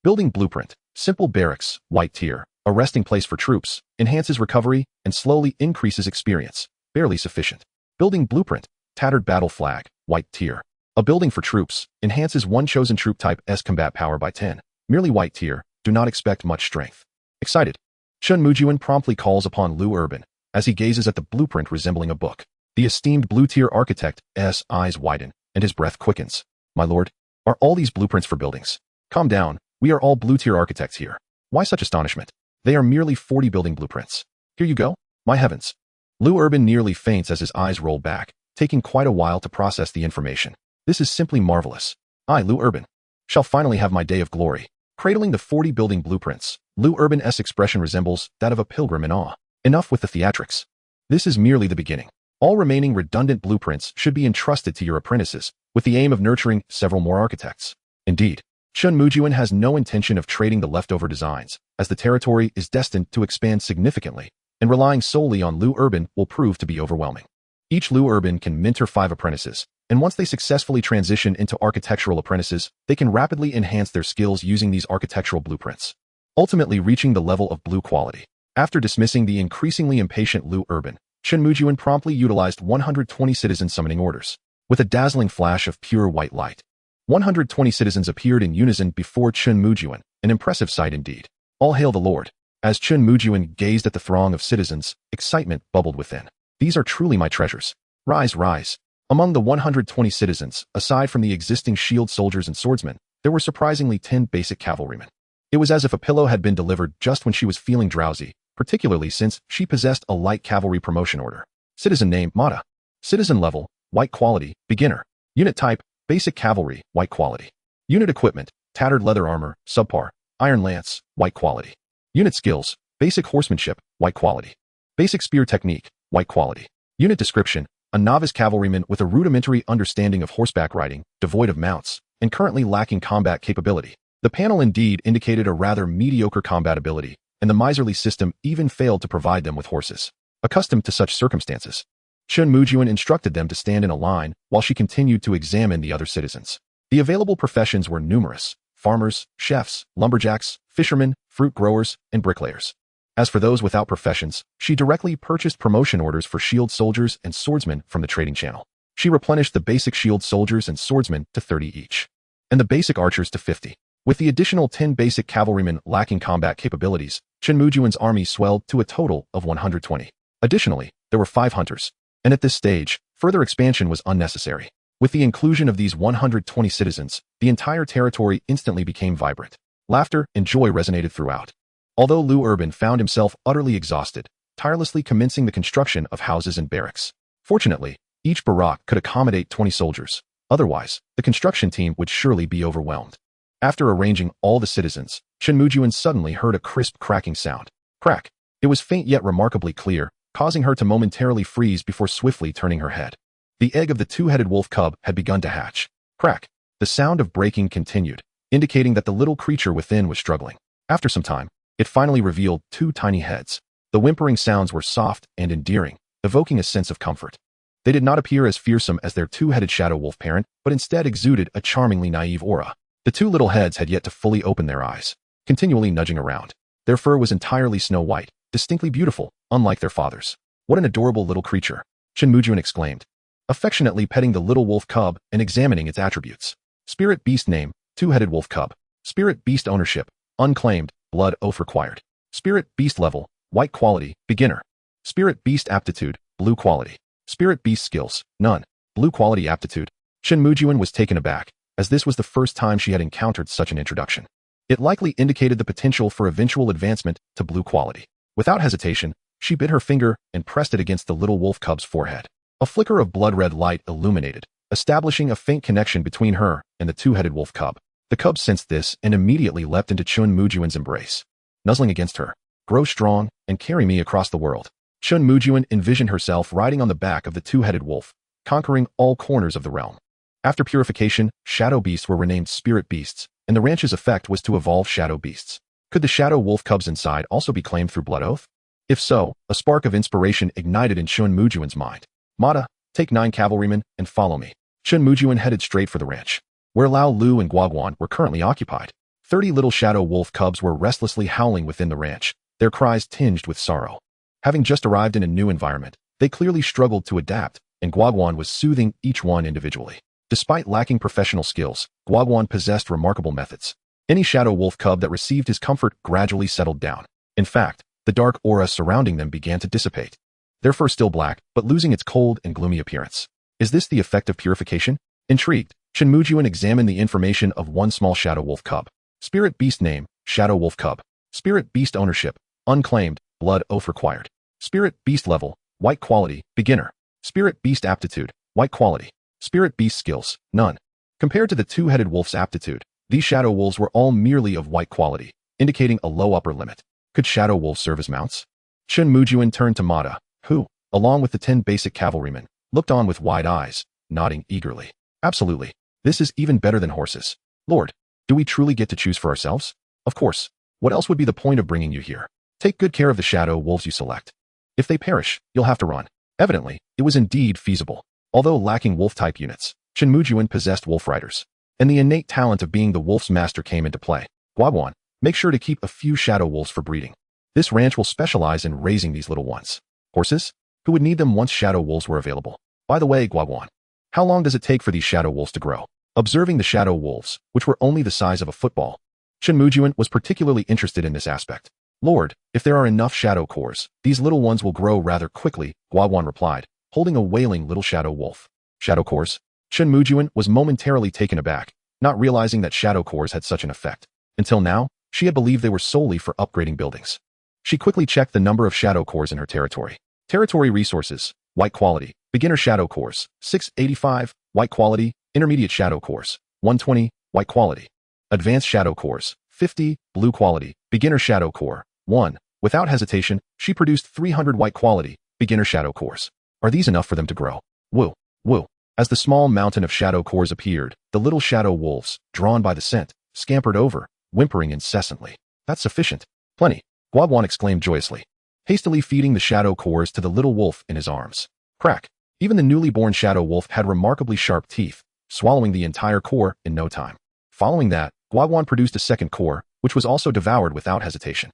[SPEAKER 1] Building blueprint: simple barracks, white tier. A resting place for troops, enhances recovery, and slowly increases experience. Barely sufficient. Building blueprint: tattered battle flag, white tier. A building for troops, enhances one chosen troop type's combat power by 10. Merely white tier, do not expect much strength. Excited, Chen Mujun promptly calls upon Lu Urban, as he gazes at the blueprint resembling a book. The esteemed blue-tier architect's eyes widen, and his breath quickens. My lord, are all these blueprints for buildings? Calm down, we are all blue-tier architects here. Why such astonishment? They are merely 40 building blueprints. Here you go. My heavens. Lu Urban nearly faints as his eyes roll back, taking quite a while to process the information. This is simply marvelous. I, Lu Urban, shall finally have my day of glory. Cradling the 40 building blueprints, Lu Urban's expression resembles that of a pilgrim in awe. Enough with the theatrics. This is merely the beginning. All remaining redundant blueprints should be entrusted to your apprentices, with the aim of nurturing several more architects. Indeed, Chen Mujun has no intention of trading the leftover designs, as the territory is destined to expand significantly, and relying solely on Liu Urban will prove to be overwhelming. Each Liu Urban can mentor 5 apprentices, and once they successfully transition into architectural apprentices, they can rapidly enhance their skills using these architectural blueprints, ultimately reaching the level of blue quality. After dismissing the increasingly impatient Liu Urban, Chen Mujun promptly utilized 120 citizen summoning orders. With a dazzling flash of pure white light, 120 citizens appeared in unison before Chen Mujun, an impressive sight indeed. All hail the Lord. As Chen Mujun gazed at the throng of citizens, excitement bubbled within. These are truly my treasures. Rise, rise. Among the 120 citizens, aside from the existing shield soldiers and swordsmen, there were surprisingly 10 basic cavalrymen. It was as if a pillow had been delivered just when she was feeling drowsy, particularly since she possessed a light cavalry promotion order. Citizen name, Mata. Citizen level, white quality, beginner. Unit type, basic cavalry, white quality. Unit equipment, tattered leather armor, subpar. Iron lance, white quality. Unit skills, basic horsemanship, white quality. Basic spear technique, white quality. Unit description, a novice cavalryman with a rudimentary understanding of horseback riding, devoid of mounts, and currently lacking combat capability. The panel indeed indicated a rather mediocre combat ability, and the miserly system even failed to provide them with horses. Accustomed to such circumstances, Chen Mujun instructed them to stand in a line while she continued to examine the other citizens. The available professions were numerous: farmers, chefs, lumberjacks, fishermen, fruit growers, and bricklayers. As for those without professions, she directly purchased promotion orders for shield soldiers and swordsmen from the trading channel. She replenished the basic shield soldiers and swordsmen to 30 each, and the basic archers to 50. With the additional 10 basic cavalrymen lacking combat capabilities, Chen Mujun's army swelled to a total of 120. Additionally, there were 5 hunters, and at this stage, further expansion was unnecessary. With the inclusion of these 120 citizens, the entire territory instantly became vibrant. Laughter and joy resonated throughout. Although Liu Urban found himself utterly exhausted, tirelessly commencing the construction of houses and barracks. Fortunately, each barrack could accommodate 20 soldiers. Otherwise, the construction team would surely be overwhelmed. After arranging all the citizens, Chen Mujun suddenly heard a crisp cracking sound. Crack. It was faint yet remarkably clear, causing her to momentarily freeze before swiftly turning her head. The egg of the 2-headed wolf cub had begun to hatch. Crack. The sound of breaking continued, indicating that the little creature within was struggling. After some time, it finally revealed 2 tiny heads. The whimpering sounds were soft and endearing, evoking a sense of comfort. They did not appear as fearsome as their 2-headed shadow wolf parent, but instead exuded a charmingly naive aura. The 2 little heads had yet to fully open their eyes, continually nudging around. Their fur was entirely snow white, distinctly beautiful, unlike their father's. What an adorable little creature, Chen Mujun exclaimed, affectionately petting the little wolf cub and examining its attributes. Spirit beast name, 2-headed wolf cub. Spirit beast ownership, unclaimed, blood oath required. Spirit beast level, white quality, beginner. Spirit beast aptitude, blue quality. Spirit beast skills, none. Blue quality aptitude. Chen Mujun was taken aback, as this was the first time she had encountered such an introduction. It likely indicated the potential for eventual advancement to blue quality. Without hesitation, she bit her finger and pressed it against the little wolf cub's forehead. A flicker of blood-red light illuminated, establishing a faint connection between her and the 2-headed wolf cub. The cub sensed this and immediately leapt into Chen Mujun's embrace, nuzzling against her. Grow strong and carry me across the world. Chen Mujun envisioned herself riding on the back of the 2-headed wolf, conquering all corners of the realm. After purification, shadow beasts were renamed spirit beasts, and the ranch's effect was to evolve shadow beasts. Could the shadow wolf cubs inside also be claimed through blood oath? If so, a spark of inspiration ignited in Chen Mujun's mind. Mata, take 9 cavalrymen and follow me. Chen Mujun headed straight for the ranch, where Lao Lu and Guaguan were currently occupied. 30 little shadow wolf cubs were restlessly howling within the ranch, their cries tinged with sorrow. Having just arrived in a new environment, they clearly struggled to adapt, and Guaguan was soothing each one individually. Despite lacking professional skills, Guaguan possessed remarkable methods. Any shadow wolf cub that received his comfort gradually settled down. In fact, the dark aura surrounding them began to dissipate, their fur still black, but losing its cold and gloomy appearance. Is this the effect of purification? Intrigued, Chen Mujun examined the information of one small shadow wolf cub. Spirit beast name, shadow wolf cub. Spirit beast ownership, unclaimed, blood oath required. Spirit beast level, white quality, beginner. Spirit beast aptitude, white quality. Spirit beast skills, none. Compared to the 2-headed wolf's aptitude, these shadow wolves were all merely of white quality, indicating a low upper limit. Could shadow wolves serve as mounts? Chen Mujun turned to Mata, who, along with the 10 basic cavalrymen, looked on with wide eyes, nodding eagerly. Absolutely. This is even better than horses. Lord, Do we truly get to choose for ourselves? Of course. What else would be the point of bringing you here? Take good care of the shadow wolves you select. If they perish, you'll have to run. Evidently, it was indeed feasible. Although lacking wolf-type units, Chen Mujun possessed wolf riders, and the innate talent of being the wolf's master came into play. Guaguan, make sure to keep a few shadow wolves for breeding. This ranch will specialize in raising these little ones. Horses? Who would need them once shadow wolves were available? By the way, Guaguan, how long does it take for these shadow wolves to grow? Observing the shadow wolves, which were only the size of a football, Chen Mujun was particularly interested in this aspect. Lord, if there are enough shadow cores, these little ones will grow rather quickly, Guaguan replied, holding a wailing little shadow wolf. Shadow cores? Chen Mujun was momentarily taken aback, not realizing that shadow cores had such an effect. Until now, she had believed they were solely for upgrading buildings. She quickly checked the number of shadow cores in her territory. Territory resources, white quality, beginner shadow cores, 685, white quality, intermediate shadow cores, 120, white quality. Advanced shadow cores, 50, blue quality, beginner shadow core, 1. Without hesitation, she produced 300 white quality, beginner shadow cores. Are these enough for them to grow? Woo, woo. As the small mountain of shadow cores appeared, the little shadow wolves, drawn by the scent, scampered over, whimpering incessantly. That's sufficient. Plenty. Guaguan exclaimed joyously, hastily feeding the shadow cores to the little wolf in his arms. Crack. Even the newly born shadow wolf had remarkably sharp teeth, swallowing the entire core in no time. Following that, Guaguan produced a second core, which was also devoured without hesitation.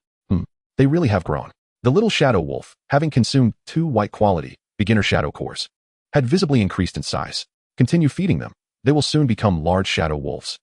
[SPEAKER 1] They really have grown. The little shadow wolf, having consumed 2 white quality, beginner shadow cores, had visibly increased in size. Continue feeding them. They will soon become large shadow wolves.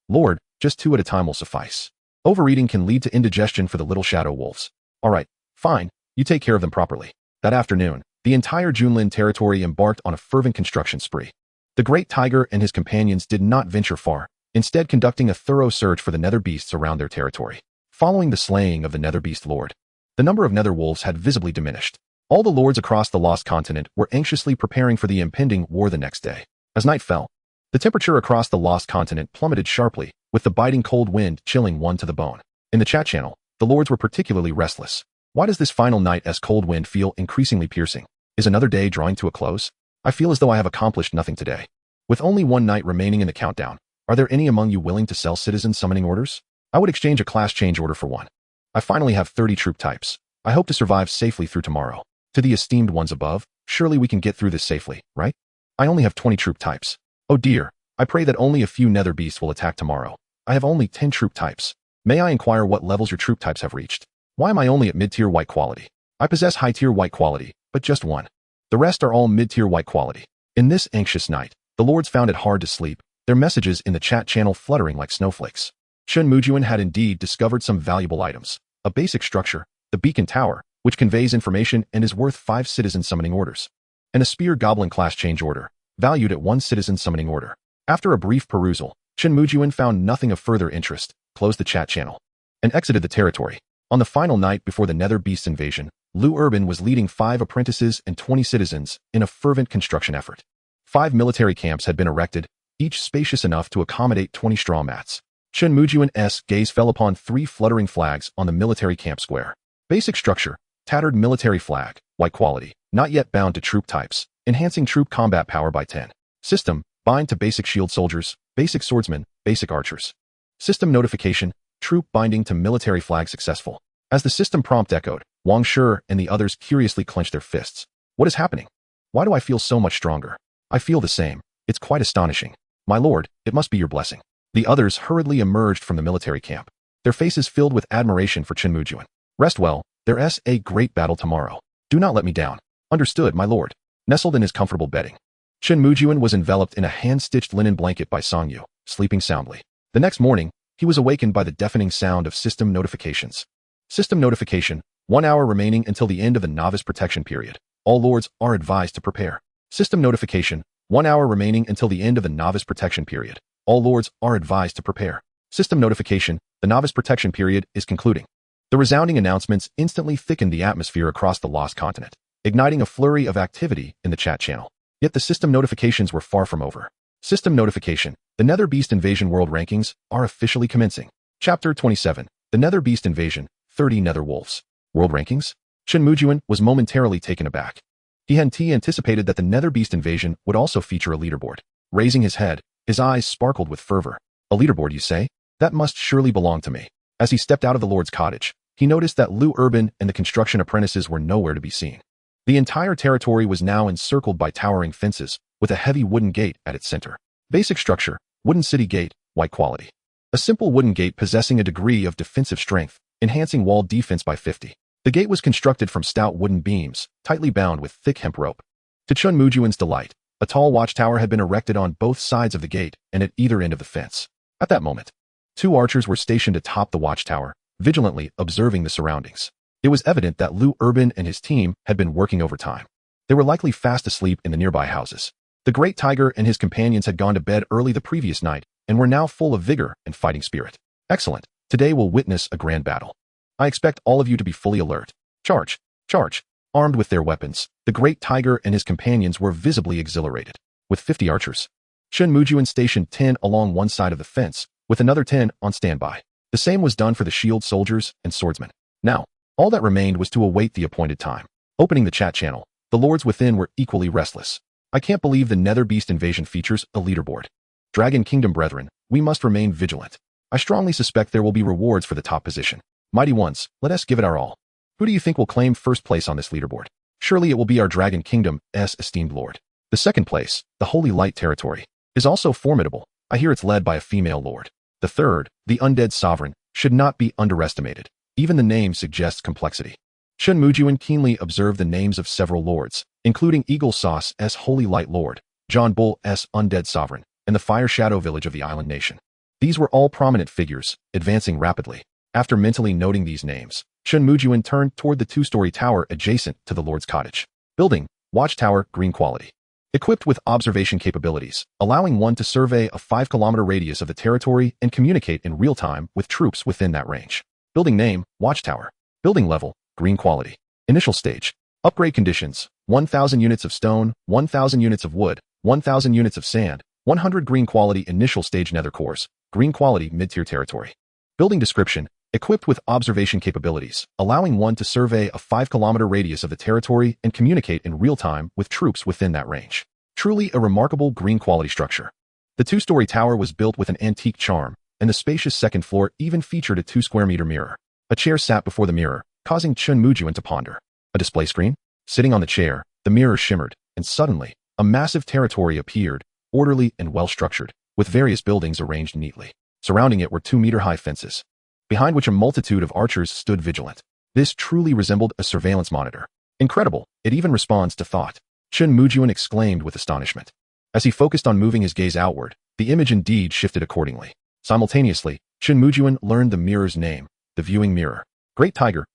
[SPEAKER 1] Lord, just 2 at a time will suffice. Overeating can lead to indigestion for the little shadow wolves. Alright, fine, you take care of them properly. That afternoon, the entire Junlin territory embarked on a fervent construction spree. The great tiger and his companions did not venture far, instead conducting a thorough search for the nether beasts around their territory. Following the slaying of the nether beast lord, the number of nether wolves had visibly diminished. All the lords across the lost continent were anxiously preparing for the impending war the next day. As night fell, the temperature across the lost continent plummeted sharply, with the biting cold wind chilling one to the bone. In the chat channel, the lords were particularly restless. Why does this final night's cold wind feel increasingly piercing? Is another day drawing to a close? I feel as though I have accomplished nothing today. With only one night remaining in the countdown, are there any among you willing to sell citizen summoning orders? I would exchange a class change order for one. I finally have 30 troop types. I hope to survive safely through tomorrow. To the esteemed ones above, surely we can get through this safely, right? I only have 20 troop types. Oh dear, I pray that only a few nether beasts will attack tomorrow. I have only 10 troop types. May I inquire what levels your troop types have reached? Why am I only at mid-tier white quality? I possess high-tier white quality, but just one. The rest are all mid-tier white quality. In this anxious night, the lords found it hard to sleep, their messages in the chat channel fluttering like snowflakes. Chen Mujun had indeed discovered some valuable items. A basic structure, the beacon tower, which conveys information and is worth 5 citizen summoning orders. And a spear goblin class change order, valued at 1 citizen summoning order. After a brief perusal, Chen Mujun found nothing of further interest, closed the chat channel, and exited the territory. On the final night before the nether beast's invasion, Liu Urban was leading 5 apprentices and 20 citizens in a fervent construction effort. 5 military camps had been erected, each spacious enough to accommodate 20 straw mats. Chen Mujun's gaze fell upon 3 fluttering flags on the military camp square. Basic structure, tattered military flag, white quality, not yet bound to troop types, enhancing troop combat power by 10. System, bind to basic shield soldiers, basic swordsmen, basic archers. System notification, troop binding to military flag successful. As the system prompt echoed, Wang Shi and the others curiously clenched their fists. What is happening? Why do I feel so much stronger? I feel the same. It's quite astonishing. My lord, it must be your blessing. The others hurriedly emerged from the military camp, their faces filled with admiration for Chen Mujun. Rest well, there's a great battle tomorrow. Do not let me down. Understood, my lord. Nestled in his comfortable bedding, Chen Mujun was enveloped in a hand-stitched linen blanket by Song Yu, sleeping soundly. The next morning, he was awakened by the deafening sound of system notifications. System notification, 1 hour remaining until the end of the novice protection period. All lords are advised to prepare. System notification, 1 hour remaining until the end of the novice protection period. All lords are advised to prepare. System notification, the novice protection period is concluding. The resounding announcements instantly thickened the atmosphere across the lost continent, igniting a flurry of activity in the chat channel. Yet the system notifications were far from over. System notification, the Nether Beast Invasion World Rankings are officially commencing. Chapter 27, the Nether Beast Invasion, 30 Nether Wolves. World Rankings? Chen Mujun was momentarily taken aback. He had anticipated that the Nether Beast Invasion would also feature a leaderboard. Raising his head, his eyes sparkled with fervor. A leaderboard, you say? That must surely belong to me. As he stepped out of the Lord's cottage, he noticed that Liu Urban and the construction apprentices were nowhere to be seen. The entire territory was now encircled by towering fences, with a heavy wooden gate at its center. Basic structure, wooden city gate, white quality. A simple wooden gate possessing a degree of defensive strength, enhancing wall defense by 50. The gate was constructed from stout wooden beams, tightly bound with thick hemp rope. To Chen Mujun's delight, a tall watchtower had been erected on both sides of the gate and at either end of the fence. At that moment, 2 archers were stationed atop the watchtower, vigilantly observing the surroundings. It was evident that Liu Urban and his team had been working overtime. They were likely fast asleep in the nearby houses. The Great Tiger and his companions had gone to bed early the previous night and were now full of vigor and fighting spirit. Excellent. Today we'll witness a grand battle. I expect all of you to be fully alert. Charge! Charge! Armed with their weapons, the Great Tiger and his companions were visibly exhilarated. With 50 archers, Chen Mujun stationed 10 along one side of the fence, with another 10 on standby. The same was done for the shield soldiers and swordsmen. Now, all that remained was to await the appointed time. Opening the chat channel, the lords within were equally restless. I can't believe the Nether Beast invasion features a leaderboard. Dragon Kingdom brethren, we must remain vigilant. I strongly suspect there will be rewards for the top position. Mighty ones, let us give it our all. Who do you think will claim first place on this leaderboard? Surely it will be our Dragon Kingdom's esteemed lord. The second place, the Holy Light territory, is also formidable. I hear it's led by a female lord. The third, the Undead Sovereign, should not be underestimated. Even the name suggests complexity. Chen Mujun keenly observed the names of several lords, including Eagle Sauce's Holy Light Lord, John Bull's Undead Sovereign, and the Fire Shadow Village of the Island Nation. These were all prominent figures, advancing rapidly. After mentally noting these names, Chen Mujun turned toward the 2-story tower adjacent to the Lord's cottage. Building, watchtower, green quality. Equipped with observation capabilities, allowing one to survey a 5-kilometer radius of the territory and communicate in real time with troops within that range. Building name, watchtower. Building level, green quality. Initial stage. Upgrade conditions, 1,000 units of stone, 1,000 units of wood, 1,000 units of sand, 100 green quality initial stage nether cores, green quality mid-tier territory. Building description, equipped with observation capabilities, allowing one to survey a 5-kilometer radius of the territory and communicate in real time with troops within that range. Truly a remarkable green quality structure. The 2-story tower was built with an antique charm, and the spacious second floor even featured a 2-square-meter mirror. A chair sat before the mirror, causing Chen Mujun to ponder. A display screen? Sitting on the chair, the mirror shimmered, and suddenly, a massive territory appeared, orderly and well-structured, with various buildings arranged neatly. Surrounding it were 2-meter-high fences, behind which a multitude of archers stood vigilant. This truly resembled a surveillance monitor. Incredible, it even responds to thought. Chen Mujun exclaimed with astonishment. As he focused on moving his gaze outward, the image indeed shifted accordingly. Simultaneously, Chen Mujun learned the mirror's name, the viewing mirror. Great Tiger,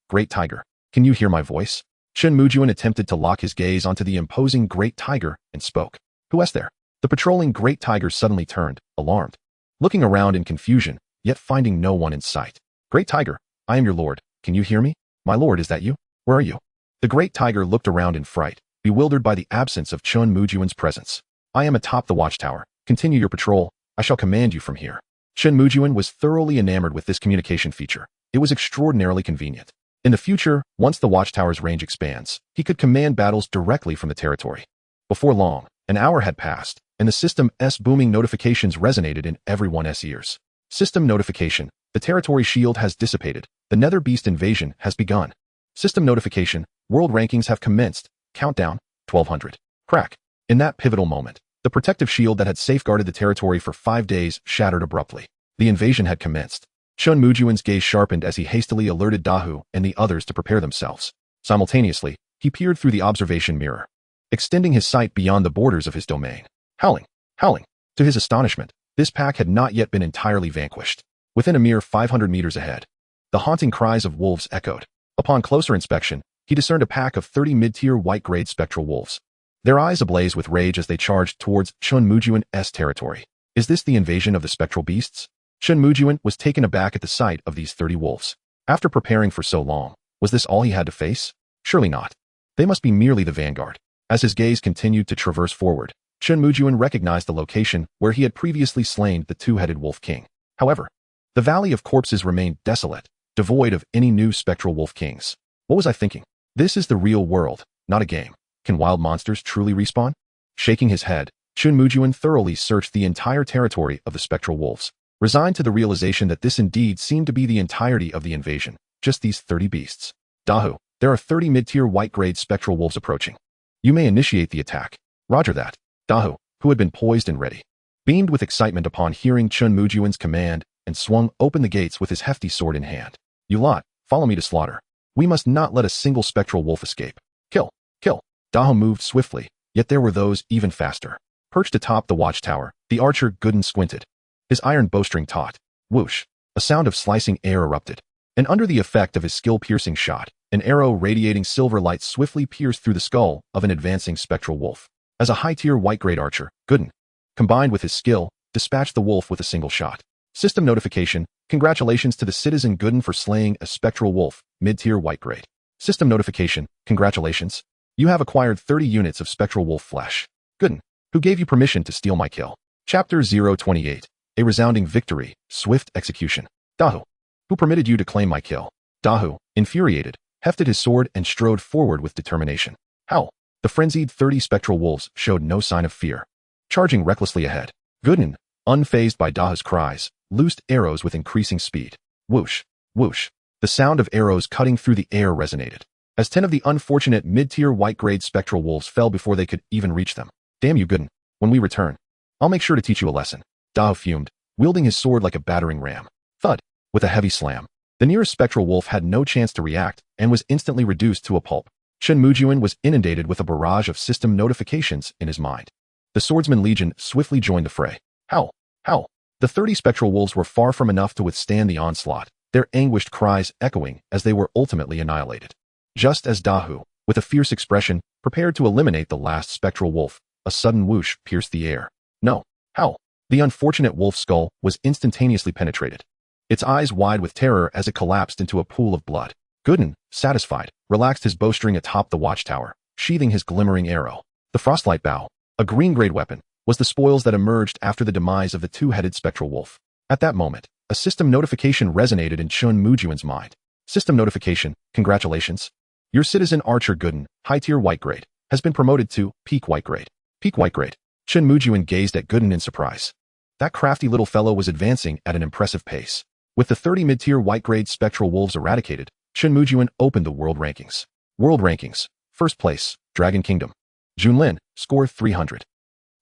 [SPEAKER 1] can you hear my voice? Chen Mujun attempted to lock his gaze onto the imposing Great Tiger and spoke. Who is there? The patrolling Great Tiger suddenly turned, alarmed. Looking around in confusion, yet finding no one in sight. Great Tiger, I am your lord. Can you hear me? My lord, is that you? Where are you? The Great Tiger looked around in fright, bewildered by the absence of Chen Mujun's presence. I am atop the watchtower. Continue your patrol. I shall command you from here. Chen Mujun was thoroughly enamored with this communication feature. It was extraordinarily convenient. In the future, once the watchtower's range expands, he could command battles directly from the territory. Before long, an hour had passed, and the system's booming notifications resonated in everyone's ears. System notification. The territory shield has dissipated. The Nether Beast invasion has begun. System notification. World rankings have commenced. Countdown, 1200. Crack. In that pivotal moment, the protective shield that had safeguarded the territory for 5 days shattered abruptly. The invasion had commenced. Chen Mujun's gaze sharpened as he hastily alerted Dahu and the others to prepare themselves. Simultaneously, he peered through the observation mirror, extending his sight beyond the borders of his domain. Howling. To his astonishment, this pack had not yet been entirely vanquished. Within a mere 500 meters ahead, the haunting cries of wolves echoed. Upon closer inspection, he discerned a pack of 30 mid-tier white-grade spectral wolves. Their eyes ablaze with rage as they charged towards Chen Mujun's territory. Is this the invasion of the spectral beasts? Chen Mujun was taken aback at the sight of these 30 wolves. After preparing for so long, was this all he had to face? Surely not. They must be merely the vanguard. As his gaze continued to traverse forward, Chen Mujun recognized the location where he had previously slain the 2-headed wolf king. However, the Valley of Corpses remained desolate, devoid of any new spectral wolf kings. What was I thinking? This is the real world, not a game. Can wild monsters truly respawn? Shaking his head, Chen Mujun thoroughly searched the entire territory of the spectral wolves. resigned to the realization that this indeed seemed to be the entirety of the invasion, just these 30 beasts. Dahu, there are 30 mid-tier white-grade spectral wolves approaching. You may initiate the attack. Roger that. Dahu, who had been poised and ready, beamed with excitement upon hearing Chen Mujun's command and swung open the gates with his hefty sword in hand. You lot, follow me to slaughter. We must not let a single spectral wolf escape. Kill, kill. Dahu moved swiftly, yet there were those even faster. Perched atop the watchtower, the archer Gooden squinted. His iron bowstring taut. Whoosh. A sound of slicing air erupted. And under the effect of his skill-piercing shot, an arrow radiating silver light swiftly pierced through the skull of an advancing spectral wolf. As a high-tier white-grade archer, Gooden, combined with his skill, dispatched the wolf with a single shot. System notification: congratulations to the citizen Gooden for slaying a spectral wolf, mid-tier white-grade. System notification: congratulations. You have acquired 30 units of spectral wolf flesh. Gooden, who gave you permission to steal my kill? Chapter 028. A resounding victory, swift execution. Dahu, who permitted you to claim my kill? Dahu, infuriated, hefted his sword and strode forward with determination. Howl. The frenzied 30 spectral wolves showed no sign of fear, charging recklessly ahead. Gooden, unfazed by Dahu's cries, loosed arrows with increasing speed. Whoosh, whoosh. The sound of arrows cutting through the air resonated, as 10 of the unfortunate mid-tier white-grade spectral wolves fell before they could even reach them. Damn you, Gooden. When we return, I'll make sure to teach you a lesson. Dahu fumed, wielding his sword like a battering ram. Thud. With a heavy slam, the nearest spectral wolf had no chance to react and was instantly reduced to a pulp. Chen Mujun was inundated with a barrage of system notifications in his mind. The Swordsman Legion swiftly joined the fray. Howl, howl. The 30 spectral wolves were far from enough to withstand the onslaught, their anguished cries echoing as they were ultimately annihilated. Just as Dahu, with a fierce expression, prepared to eliminate the last spectral wolf, a sudden whoosh pierced the air. No, howl. The unfortunate wolf's skull was instantaneously penetrated, its eyes wide with terror as it collapsed into a pool of blood. Gooden, satisfied, relaxed his bowstring atop the watchtower, sheathing his glimmering arrow. The frostlight bow, a green-grade weapon, was the spoils that emerged after the demise of the two-headed spectral wolf. At that moment, a system notification resonated in Chen Mujun's mind. System notification: congratulations. Your citizen archer Gooden, high-tier white-grade, has been promoted to peak white-grade. Peak white-grade. Chen Mujun gazed at Gooden in surprise. That crafty little fellow was advancing at an impressive pace. With the 30 mid-tier white-grade spectral wolves eradicated, Chen Mujun opened the world rankings. World rankings. First place, Dragon Kingdom. Junlin, score 300.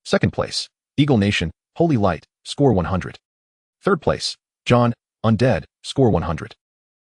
[SPEAKER 1] Second place, Eagle Nation, Holy Light, score 100. Third place, John, Undead, score 100.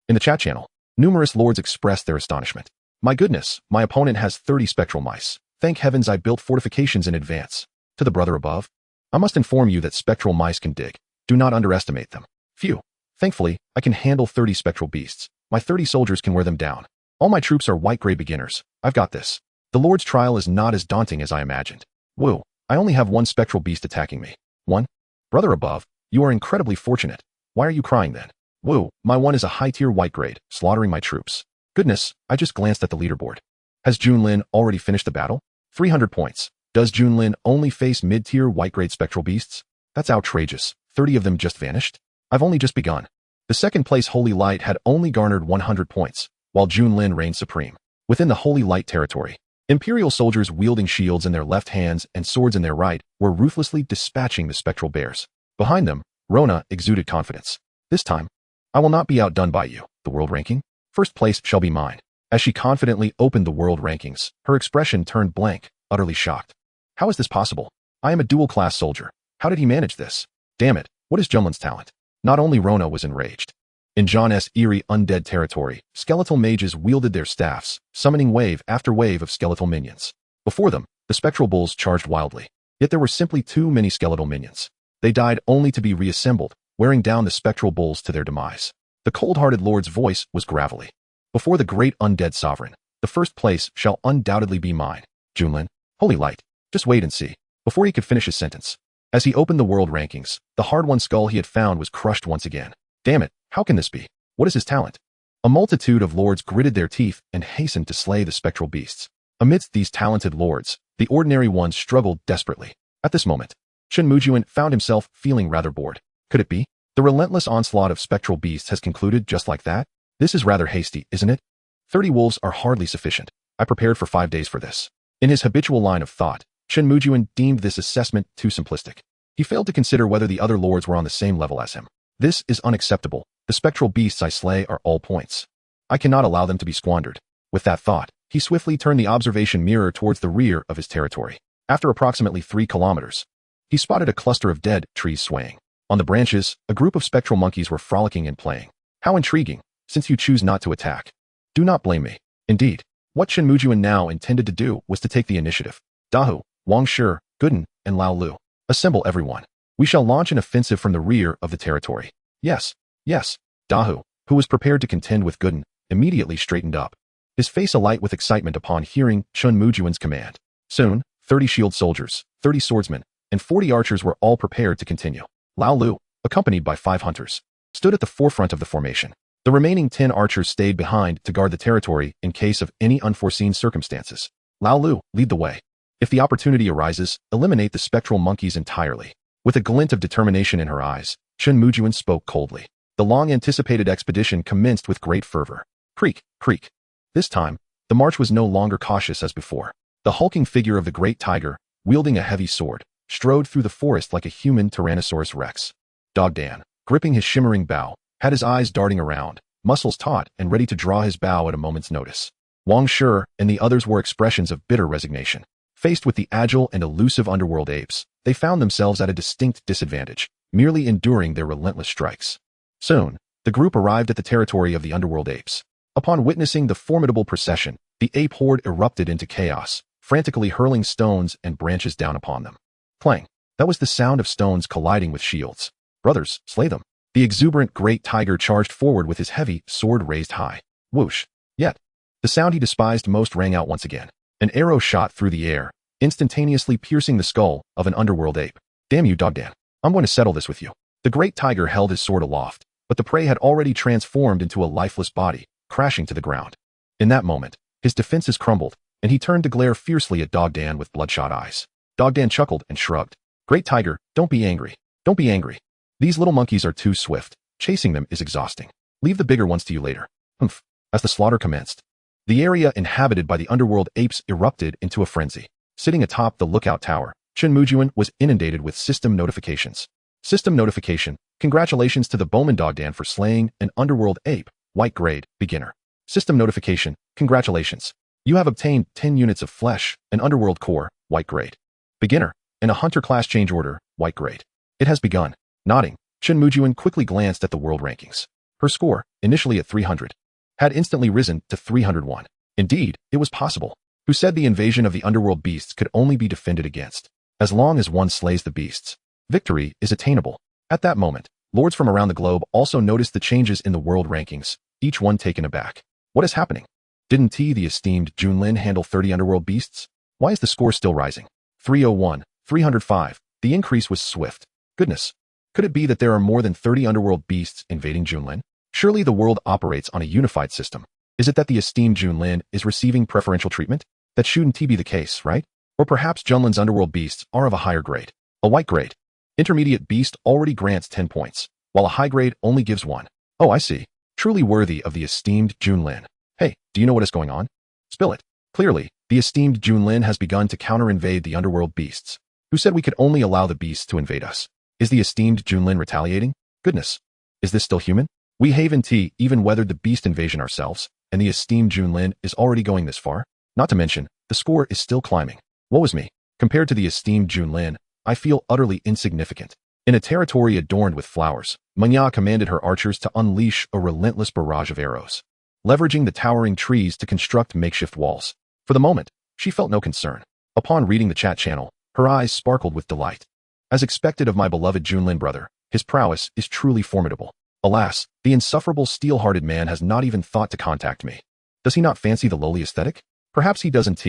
[SPEAKER 1] In the chat channel, numerous lords expressed their astonishment. My goodness, my opponent has 30 spectral mice. Thank heavens I built fortifications in advance. To the brother above, I must inform you that spectral mice can dig. Do not underestimate them. Phew. Thankfully, I can handle 30 spectral beasts. My 30 soldiers can wear them down. All my troops are white-gray beginners. I've got this. The Lord's trial is not as daunting as I imagined. Woo. I only have one spectral beast attacking me. One? Brother above, you are incredibly fortunate. Why are you crying then? Woo. My one is a high-tier white-grade, slaughtering my troops. Goodness, I just glanced at the leaderboard. Has Junlin already finished the battle? 300 points. Does Junlin only face mid-tier white-grade spectral beasts? That's outrageous. 30 of them just vanished? I've only just begun. The second place Holy Light had only garnered 100 points, while Junlin reigned supreme. Within the Holy Light territory, Imperial soldiers wielding shields in their left hands and swords in their right were ruthlessly dispatching the spectral bears. Behind them, Rona exuded confidence. This time, I will not be outdone by you. The world ranking? First place shall be mine. As she confidently opened the world rankings, her expression turned blank, utterly shocked. How is this possible? I am a dual-class soldier. How did he manage this? Damn it, what is Junlin's talent? Not only Rona was enraged. In John's eerie undead territory, skeletal mages wielded their staffs, summoning wave after wave of skeletal minions. Before them, the spectral bulls charged wildly. Yet there were simply too many skeletal minions. They died only to be reassembled, wearing down the spectral bulls to their demise. The cold-hearted lord's voice was gravelly. Before the great undead sovereign, the first place shall undoubtedly be mine. Junlin, Holy Light, just wait and see. Before he could finish his sentence, as he opened the world rankings, the hard-won skull he had found was crushed once again. Damn it, how can this be? What is his talent? A multitude of lords gritted their teeth and hastened to slay the spectral beasts. Amidst these talented lords, the ordinary ones struggled desperately. At this moment, Chen Mujun found himself feeling rather bored. Could it be? The relentless onslaught of spectral beasts has concluded just like that? This is rather hasty, isn't it? 30 wolves are hardly sufficient. I prepared for 5 days for this. In his habitual line of thought, Chen Mujun deemed this assessment too simplistic. He failed to consider whether the other lords were on the same level as him. This is unacceptable. The spectral beasts I slay are all points. I cannot allow them to be squandered. With that thought, he swiftly turned the observation mirror towards the rear of his territory. After approximately 3 kilometers, he spotted a cluster of dead trees swaying. On the branches, a group of spectral monkeys were frolicking and playing. How intriguing, since you choose not to attack. Do not blame me. Indeed, what Chen Mujun now intended to do was to take the initiative. Dahu, Wang Shi, Guden, and Lao Lu. Assemble everyone. We shall launch an offensive from the rear of the territory. Yes, yes. Dahu, who was prepared to contend with Guden, immediately straightened up, his face alight with excitement upon hearing Chen Mujun's command. Soon, 30 shield soldiers, 30 swordsmen, and 40 archers were all prepared to continue. Lao Lu, accompanied by 5 hunters, stood at the forefront of the formation. The remaining 10 archers stayed behind to guard the territory in case of any unforeseen circumstances. Lao Lu, lead the way. If the opportunity arises, eliminate the spectral monkeys entirely. With a glint of determination in her eyes, Chen Mujun spoke coldly. The long-anticipated expedition commenced with great fervor. Creak, creak. This time, the march was no longer cautious as before. The hulking figure of the great tiger, wielding a heavy sword, strode through the forest like a human Tyrannosaurus Rex. Dogdan, gripping his shimmering bow, had his eyes darting around, muscles taut and ready to draw his bow at a moment's notice. Wang Shi and the others wore expressions of bitter resignation. Faced with the agile and elusive underworld apes, they found themselves at a distinct disadvantage, merely enduring their relentless strikes. Soon, the group arrived at the territory of the underworld apes. Upon witnessing the formidable procession, the ape horde erupted into chaos, frantically hurling stones and branches down upon them. Clang! That was the sound of stones colliding with shields. Brothers, slay them. The exuberant great tiger charged forward with his heavy sword raised high. Whoosh! Yet, the sound he despised most rang out once again. An arrow shot through the air, instantaneously piercing the skull of an underworld ape. Damn you, Dogdan. I'm going to settle this with you. The great tiger held his sword aloft, but the prey had already transformed into a lifeless body, crashing to the ground. In that moment, his defenses crumbled, and he turned to glare fiercely at Dogdan with bloodshot eyes. Dogdan chuckled and shrugged. Great tiger, don't be angry. Don't be angry. These little monkeys are too swift. Chasing them is exhausting. Leave the bigger ones to you later. Humph. As the slaughter commenced, the area inhabited by the underworld apes erupted into a frenzy. Sitting atop the lookout tower, Chen Mujun was inundated with system notifications. System notification. Congratulations to the bowman Dogdan for slaying an underworld ape. White grade, beginner. System notification. Congratulations. You have obtained 10 units of flesh, an underworld core, white grade. Beginner, and a hunter class change order, white grade. It has begun. Nodding, Chen Mujun quickly glanced at the world rankings. Her score, initially at 300, had instantly risen to 301. Indeed, it was possible. Who said the invasion of the underworld beasts could only be defended against? As long as one slays the beasts, victory is attainable. At that moment, lords from around the globe also noticed the changes in the world rankings, each one taken aback. What is happening? Didn't the esteemed Junlin handle 30 underworld beasts? Why is the score still rising? 301, 305. The increase was swift. Goodness. Could it be that there are more than 30 underworld beasts invading Junlin? Surely the world operates on a unified system. Is it that the esteemed Junlin is receiving preferential treatment? That shouldn't be the case, right? Or perhaps Junlin's underworld beasts are of a higher grade. A white grade. Intermediate beast already grants 10 points, while a high grade only gives 1. Oh, I see. Truly worthy of the esteemed Junlin. Hey, do you know what is going on? Spill it. Clearly, the esteemed Junlin has begun to counter-invade the underworld beasts. Who said we could only allow the beasts to invade us? Is the esteemed Junlin retaliating? Goodness. Is this still human? We Haven T even weathered the beast invasion ourselves, and the esteemed Junlin is already going this far? Not to mention, the score is still climbing. Woe is me. Compared to the esteemed Junlin, I feel utterly insignificant. In a territory adorned with flowers, Manhwa commanded her archers to unleash a relentless barrage of arrows, leveraging the towering trees to construct makeshift walls. For the moment, she felt no concern. Upon reading the chat channel, her eyes sparkled with delight. As expected of my beloved Junlin brother, his prowess is truly formidable. Alas, the insufferable steel-hearted man has not even thought to contact me. Does he not fancy the lowly aesthetic? Perhaps he doesn't.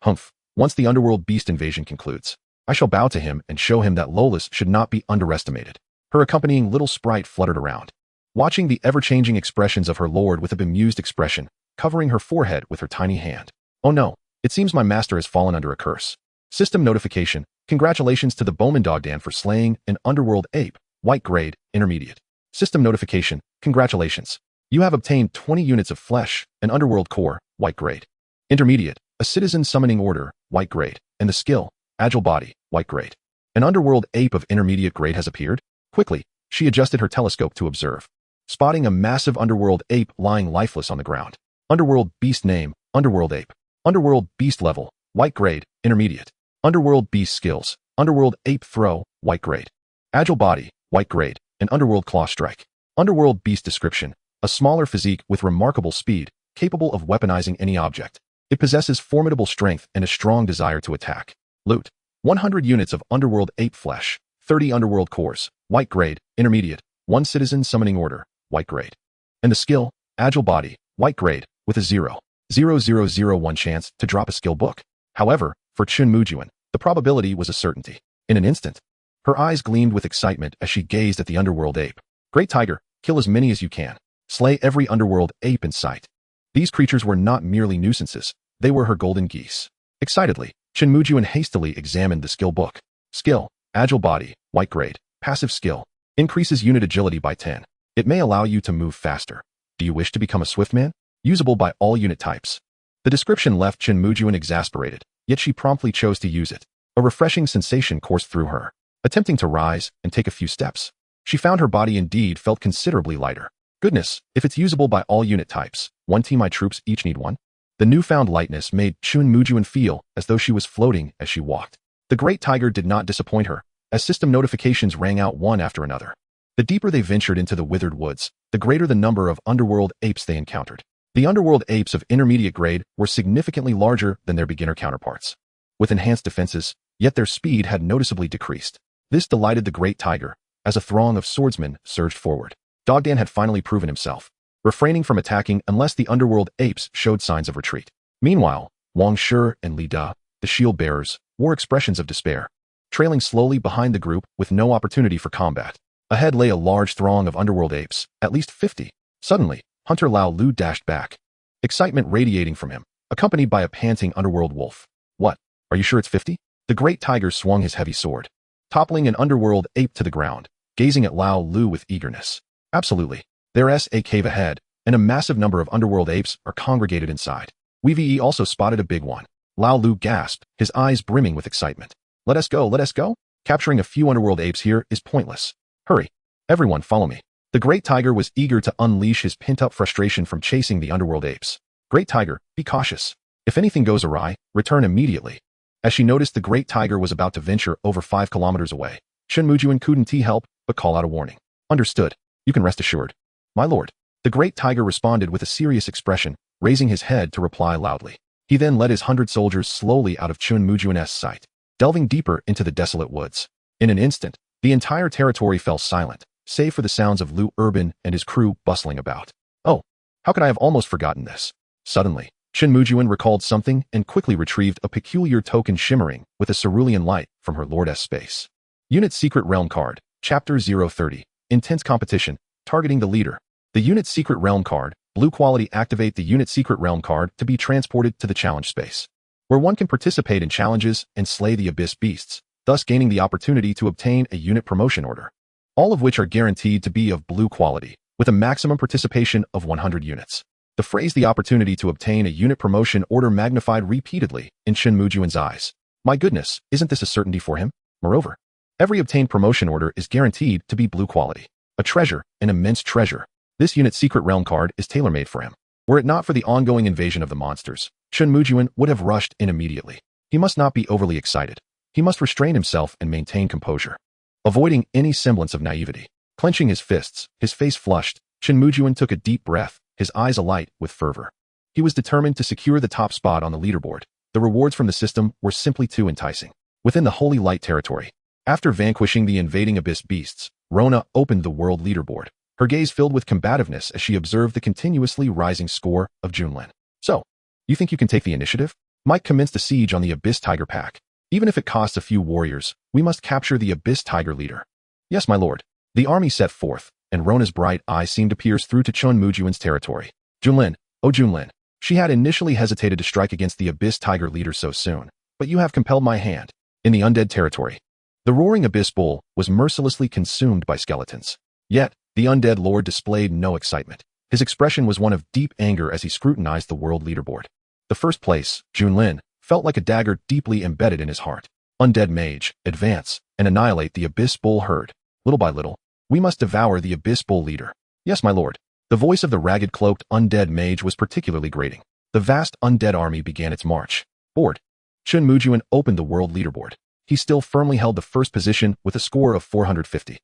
[SPEAKER 1] Humph. Once the underworld beast invasion concludes, I shall bow to him and show him that Lolis should not be underestimated. Her accompanying little sprite fluttered around, watching the ever-changing expressions of her lord with a bemused expression, covering her forehead with her tiny hand. Oh no, it seems my master has fallen under a curse. System notification. Congratulations to the bowman Dogdan for slaying an underworld ape, white grade, intermediate. System notification. Congratulations. You have obtained 20 units of flesh, an underworld core, white grade. Intermediate, a citizen summoning order, white grade, and the skill, agile body, white grade. An underworld ape of intermediate grade has appeared. Quickly, she adjusted her telescope to observe, spotting a massive underworld ape lying lifeless on the ground. Underworld beast name, underworld ape. Underworld beast level, white grade, intermediate. Underworld beast skills, underworld ape throw, white grade. Agile body, white grade, and underworld claw strike. Underworld beast description, a smaller physique with remarkable speed, capable of weaponizing any object. It possesses formidable strength and a strong desire to attack. Loot, 100 units of underworld ape flesh, 30 underworld cores, white grade, intermediate, 1 citizen summoning order, white grade. And the skill, agile body, white grade, with a 0.0001 chance to drop a skill book. However, for Chen Mujun, the probability was a certainty. In an instant, her eyes gleamed with excitement as she gazed at the underworld ape. Great tiger, kill as many as you can. Slay every underworld ape in sight. These creatures were not merely nuisances, they were her golden geese. Excitedly, Chen Mujun hastily examined the skill book. Skill, agile body, white grade, passive skill, increases unit agility by 10. It may allow you to move faster. Do you wish to become a swift man? Usable by all unit types. The description left Chen Mujun exasperated, yet she promptly chose to use it. A refreshing sensation coursed through her. Attempting to rise and take a few steps, she found her body indeed felt considerably lighter. Goodness, if it's usable by all unit types, one team my troops each need one? The newfound lightness made Chen Mujun feel as though she was floating as she walked. The great tiger did not disappoint her, as system notifications rang out one after another. The deeper they ventured into the withered woods, the greater the number of underworld apes they encountered. The underworld apes of intermediate grade were significantly larger than their beginner counterparts, with enhanced defenses, yet their speed had noticeably decreased. This delighted the great tiger, as a throng of swordsmen surged forward. Dogdan had finally proven himself, refraining from attacking unless the underworld apes showed signs of retreat. Meanwhile, Wang Shi and Li Da, the shield bearers, wore expressions of despair, trailing slowly behind the group with no opportunity for combat. Ahead lay a large throng of underworld apes, at least 50. Suddenly, Hunter Lao Lu dashed back, excitement radiating from him, accompanied by a panting underworld wolf. What? Are you sure it's 50? The great tiger swung his heavy sword, toppling an underworld ape to the ground, gazing at Lao Lu with eagerness. Absolutely. There's a cave ahead, and a massive number of underworld apes are congregated inside. We also spotted a big one. Lao Lu gasped, his eyes brimming with excitement. Let us go, let us go. Capturing a few underworld apes here is pointless. Hurry. Everyone follow me. The great tiger was eager to unleash his pent-up frustration from chasing the underworld apes. Great tiger, be cautious. If anything goes awry, return immediately. As she noticed the great tiger was about to venture over 5 kilometers away, Chen Mujun couldn't help but call out a warning. Understood. You can rest assured. My lord. The great tiger responded with a serious expression, raising his head to reply loudly. He then led his 100 soldiers slowly out of Chen Mujun's sight, delving deeper into the desolate woods. In an instant, the entire territory fell silent, save for the sounds of Lu Urban and his crew bustling about. Oh, how could I have almost forgotten this? Suddenly, Chen Mujun recalled something and quickly retrieved a peculiar token shimmering with a cerulean light from her lordess space. Unit Secret Realm card, Chapter 030. Intense competition, targeting the leader. The Unit Secret Realm card, blue quality. Activate the Unit Secret Realm card to be transported to the challenge space, where one can participate in challenges and slay the abyss beasts, thus gaining the opportunity to obtain a unit promotion order. All of which are guaranteed to be of blue quality, with a maximum participation of 100 units. The phrase "the opportunity to obtain a unit promotion order" magnified repeatedly in Chen Mujun's eyes. My goodness, isn't this a certainty for him? Moreover, every obtained promotion order is guaranteed to be blue quality. A treasure, an immense treasure. This Unit Secret Realm card is tailor-made for him. Were it not for the ongoing invasion of the monsters, Chen Mujun would have rushed in immediately. He must not be overly excited. He must restrain himself and maintain composure, avoiding any semblance of naivety. Clenching his fists, his face flushed, Chen Mujun took a deep breath, his eyes alight with fervor. He was determined to secure the top spot on the leaderboard. The rewards from the system were simply too enticing. Within the Holy Light territory, after vanquishing the invading abyss beasts, Rona opened the world leaderboard, her gaze filled with combativeness as she observed the continuously rising score of Junlin. So, you think you can take the initiative? Mike commenced a siege on the Abyss Tiger pack. Even if it costs a few warriors, we must capture the Abyss Tiger leader. Yes, my lord. The army set forth, and Rona's bright eyes seemed to pierce through to Chen Mujun's territory. Junlin, oh Junlin. She had initially hesitated to strike against the Abyss Tiger leader so soon, but you have compelled my hand. In the undead territory, the roaring Abyss Bull was mercilessly consumed by skeletons. Yet, the undead lord displayed no excitement. His expression was one of deep anger as he scrutinized the world leaderboard. The first place, Junlin, felt like a dagger deeply embedded in his heart. Undead mage, advance, and annihilate the Abyss Bull herd. Little by little, we must devour the Abyss Bull leader. Yes, my lord. The voice of the ragged cloaked undead mage was particularly grating. The vast undead army began its march. Board. Chen Mujun opened the world leaderboard. He still firmly held the first position with a score of 450.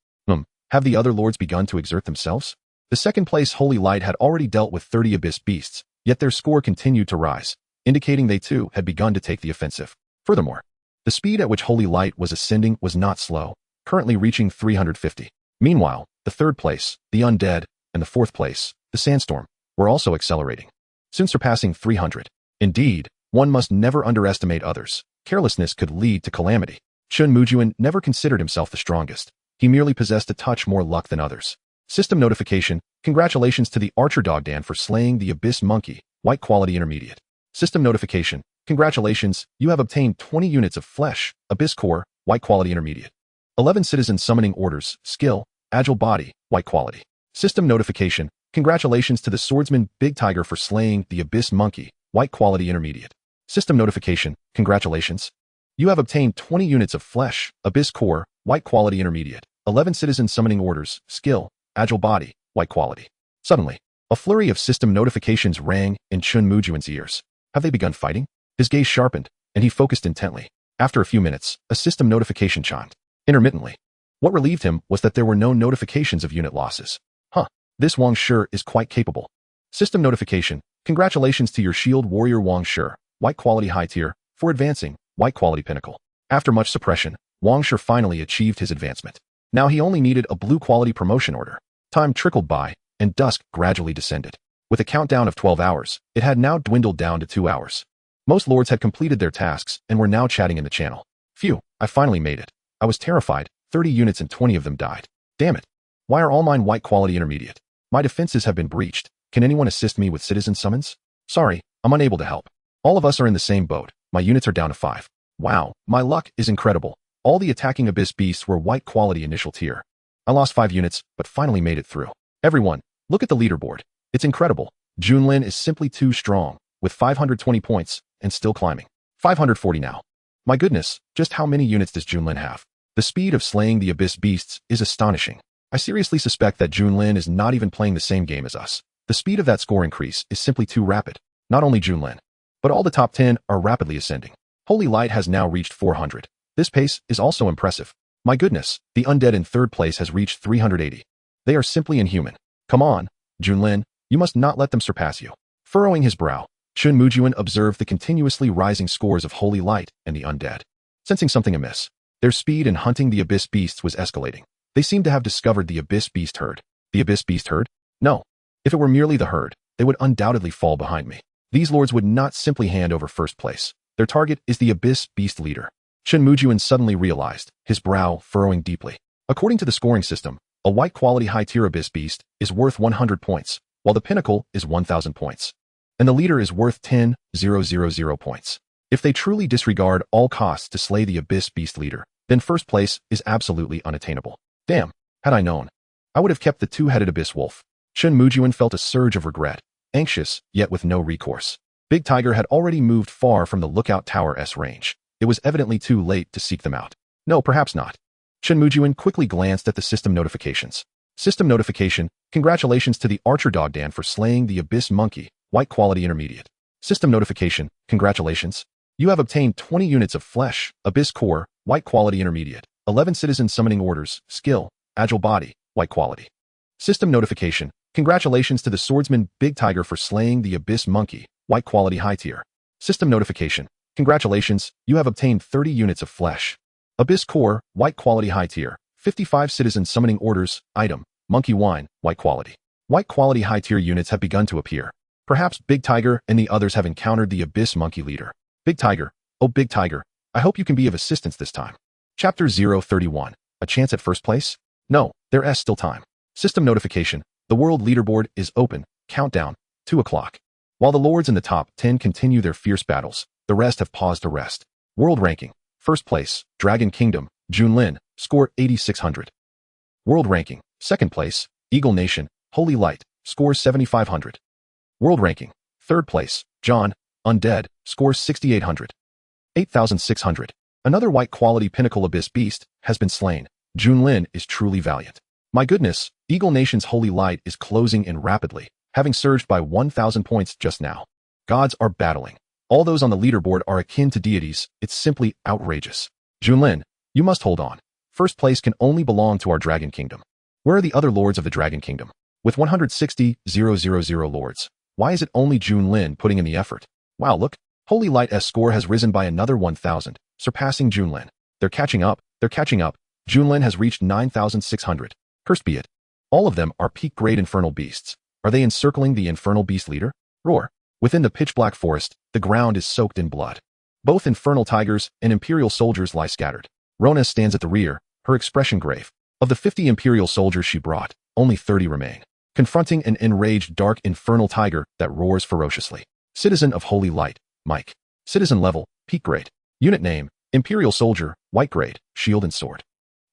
[SPEAKER 1] Have the other lords begun to exert themselves? The second place Holy Light had already dealt with 30 abyss beasts, yet their score continued to rise, indicating they too had begun to take the offensive. Furthermore, the speed at which Holy Light was ascending was not slow, currently reaching 350. Meanwhile, the third place, the Undead, and the fourth place, the Sandstorm, were also accelerating, soon surpassing 300. Indeed, one must never underestimate others. Carelessness could lead to calamity. Chen Mujun never considered himself the strongest. He merely possessed a touch more luck than others. System notification, congratulations to the Archer Dogdan for slaying the Abyss Monkey, White Quality Intermediate. System notification, congratulations, you have obtained 20 units of flesh, Abyss Core, White Quality Intermediate. 11 Citizen Summoning Orders, Skill, Agile Body, White Quality. System notification, congratulations to the Swordsman Big Tiger for slaying the Abyss Monkey, White Quality Intermediate. System notification, congratulations. You have obtained 20 units of flesh, Abyss Core, White Quality Intermediate. 11 Citizen Summoning Orders, Skill, Agile Body, White Quality. Suddenly, a flurry of system notifications rang in Chen Mujun's ears. Have they begun fighting? His gaze sharpened, and he focused intently. After a few minutes, a system notification chimed. Intermittently. What relieved him was that there were no notifications of unit losses. This Wang Shi is quite capable. System notification, congratulations to your shield warrior Wang Shi, White Quality High Tier, for advancing, White Quality Pinnacle. After much suppression, Wang Shi finally achieved his advancement. Now he only needed a blue quality promotion order. Time trickled by, and dusk gradually descended. With a countdown of 12 hours, it had now dwindled down to 2 hours. Most lords had completed their tasks and were now chatting in the channel. Phew, I finally made it. I was terrified, 30 units and 20 of them died. Damn it. Why are all mine White Quality Intermediate? My defenses have been breached. Can anyone assist me with citizen summons? Sorry, I'm unable to help. All of us are in the same boat. My units are down to 5. Wow, my luck is incredible. All the attacking Abyss beasts were White Quality Initial Tier. I lost 5 units, but finally made it through. Everyone, look at the leaderboard. It's incredible. Junlin is simply too strong, with 520 points, and still climbing. 540 now. My goodness, just how many units does Junlin have? The speed of slaying the Abyss beasts is astonishing. I seriously suspect that Junlin is not even playing the same game as us. The speed of that score increase is simply too rapid. Not only Junlin, but all the top 10 are rapidly ascending. Holy Light has now reached 400. This pace is also impressive. My goodness, the Undead in third place has reached 380. They are simply inhuman. Come on, Junlin, you must not let them surpass you. Furrowing his brow, Chen Mujun observed the continuously rising scores of Holy Light and the Undead. Sensing something amiss, their speed in hunting the Abyss beasts was escalating. They seemed to have discovered the Abyss beast herd. The Abyss beast herd? No. If it were merely the herd, they would undoubtedly fall behind me. These lords would not simply hand over first place. Their target is the Abyss beast leader. Chen Mujun suddenly realized, his brow furrowing deeply. According to the scoring system, a White Quality High Tier Abyss beast is worth 100 points, while the pinnacle is 1,000 points. And the leader is worth 10,000 points. If they truly disregard all costs to slay the Abyss beast leader, then first place is absolutely unattainable. Damn, had I known, I would have kept the two-headed Abyss wolf. Chen Mujun felt a surge of regret, anxious, yet with no recourse. Big Tiger had already moved far from the lookout tower's range. It was evidently too late to seek them out. No, perhaps not. Chen Mujun quickly glanced at the system notifications. System notification, congratulations to the Archer Dogdan for slaying the Abyss Monkey, White Quality Intermediate. System notification, congratulations. You have obtained 20 units of flesh, Abyss Core, White Quality Intermediate. 11 Citizen Summoning Orders, Skill, Agile Body, White Quality. System notification, congratulations to the Swordsman Big Tiger for slaying the Abyss Monkey, White Quality High Tier. System notification, congratulations, you have obtained 30 units of flesh. Abyss Core, White Quality High Tier. 55 Citizen Summoning Orders, Item, Monkey Wine, White Quality. White Quality High Tier units have begun to appear. Perhaps Big Tiger and the others have encountered the Abyss Monkey leader. Big Tiger, oh Big Tiger, I hope you can be of assistance this time. Chapter 031, a chance at first place? No, there's still time. System notification, the world leaderboard is open, countdown, 2 o'clock. While the lords in the top 10 continue their fierce battles, the rest have paused to rest. World ranking, first place, Dragon Kingdom, Junlin, score 8,600. World ranking, second place, Eagle Nation, Holy Light, score 7,500. World ranking, third place, John, Undead, score 6,800. 8,600. Another white-quality pinnacle abyss beast has been slain. Junlin is truly valiant. My goodness, Eagle Nation's holy light is closing in rapidly, having surged by 1,000 points just now. Gods are battling. All those on the leaderboard are akin to deities. It's simply outrageous. Junlin, you must hold on. First place can only belong to our Dragon Kingdom. Where are the other lords of the Dragon Kingdom? With 160,000 lords, why is it only Junlin putting in the effort? Wow, look, Holy Light's score has risen by another 1,000, surpassing Junlin. They're catching up. Junlin has reached 9,600. Cursed be it. All of them are peak-grade infernal beasts. Are they encircling the infernal beast leader? Roar. Within the pitch-black forest, the ground is soaked in blood. Both infernal tigers and imperial soldiers lie scattered. Rona stands at the rear, her expression grave. Of the 50 imperial soldiers she brought, only 30 remain, confronting an enraged dark infernal tiger that roars ferociously. Citizen of Holy Light, Mike. Citizen level, peak grade. Unit name, Imperial Soldier, white grade, shield and sword.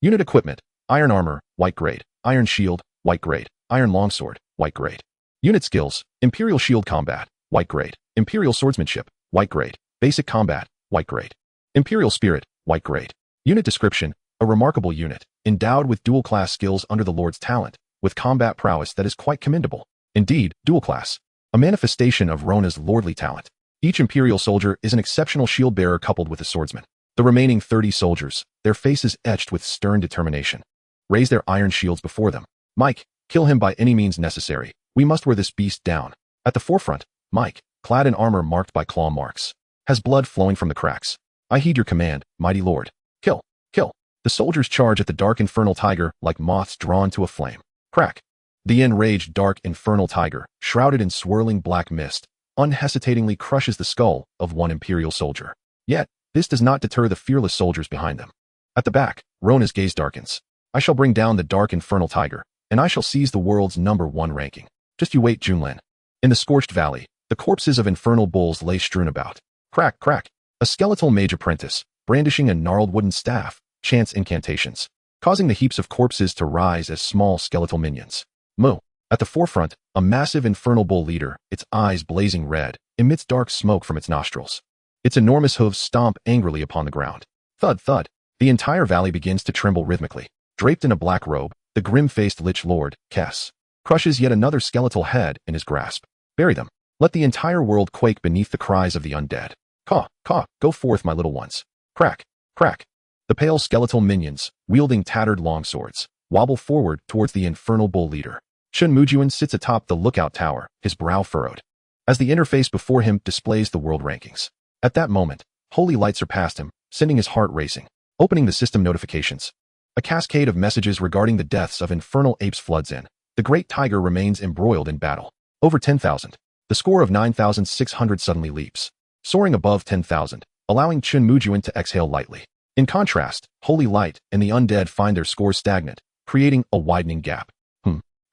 [SPEAKER 1] Unit equipment, Iron Armor, white grade, Iron Shield, white grade, Iron Longsword, white grade. Unit skills, Imperial Shield Combat, white grade, Imperial Swordsmanship, white grade, Basic Combat, white grade. Imperial Spirit, white grade. Unit description, a remarkable unit, endowed with dual-class skills under the Lord's talent, with combat prowess that is quite commendable. Indeed, dual-class, a manifestation of Rona's lordly talent. Each Imperial soldier is an exceptional shield-bearer coupled with a swordsman. The remaining 30 soldiers, their faces etched with stern determination, raise their iron shields before them. Mike, kill him by any means necessary. We must wear this beast down. At the forefront, Mike, clad in armor marked by claw marks, has blood flowing from the cracks. I heed your command, mighty lord. Kill, kill. The soldiers charge at the dark infernal tiger like moths drawn to a flame. Crack. The enraged dark infernal tiger, shrouded in swirling black mist, unhesitatingly crushes the skull of one imperial soldier. Yet, this does not deter the fearless soldiers behind them. At the back, Rona's gaze darkens. I shall bring down the dark infernal tiger, and I shall seize the world's #1 ranking. Just you wait, Junlin. In the scorched valley, the corpses of infernal bulls lay strewn about. Crack, crack. A skeletal mage apprentice, brandishing a gnarled wooden staff, chants incantations, causing the heaps of corpses to rise as small skeletal minions. Moo. At the forefront, a massive infernal bull leader, its eyes blazing red, emits dark smoke from its nostrils. Its enormous hooves stomp angrily upon the ground. Thud, thud. The entire valley begins to tremble rhythmically. Draped in a black robe, the grim-faced Lich Lord, Kess, crushes yet another skeletal head in his grasp. Bury them. Let the entire world quake beneath the cries of the undead. Caw, caw, go forth, my little ones. Crack, crack. The pale skeletal minions, wielding tattered longswords, wobble forward towards the infernal bull leader. Chen Mujun sits atop the lookout tower, his brow furrowed, as the interface before him displays the world rankings. At that moment, Holy Light surpassed him, sending his heart racing. Opening the system notifications. A cascade of messages regarding the deaths of infernal apes floods in. The great tiger remains embroiled in battle. Over 10,000. The score of 9,600 suddenly leaps, soaring above 10,000, allowing Chen Mujun to exhale lightly. In contrast, Holy Light and the undead find their scores stagnant, creating a widening gap.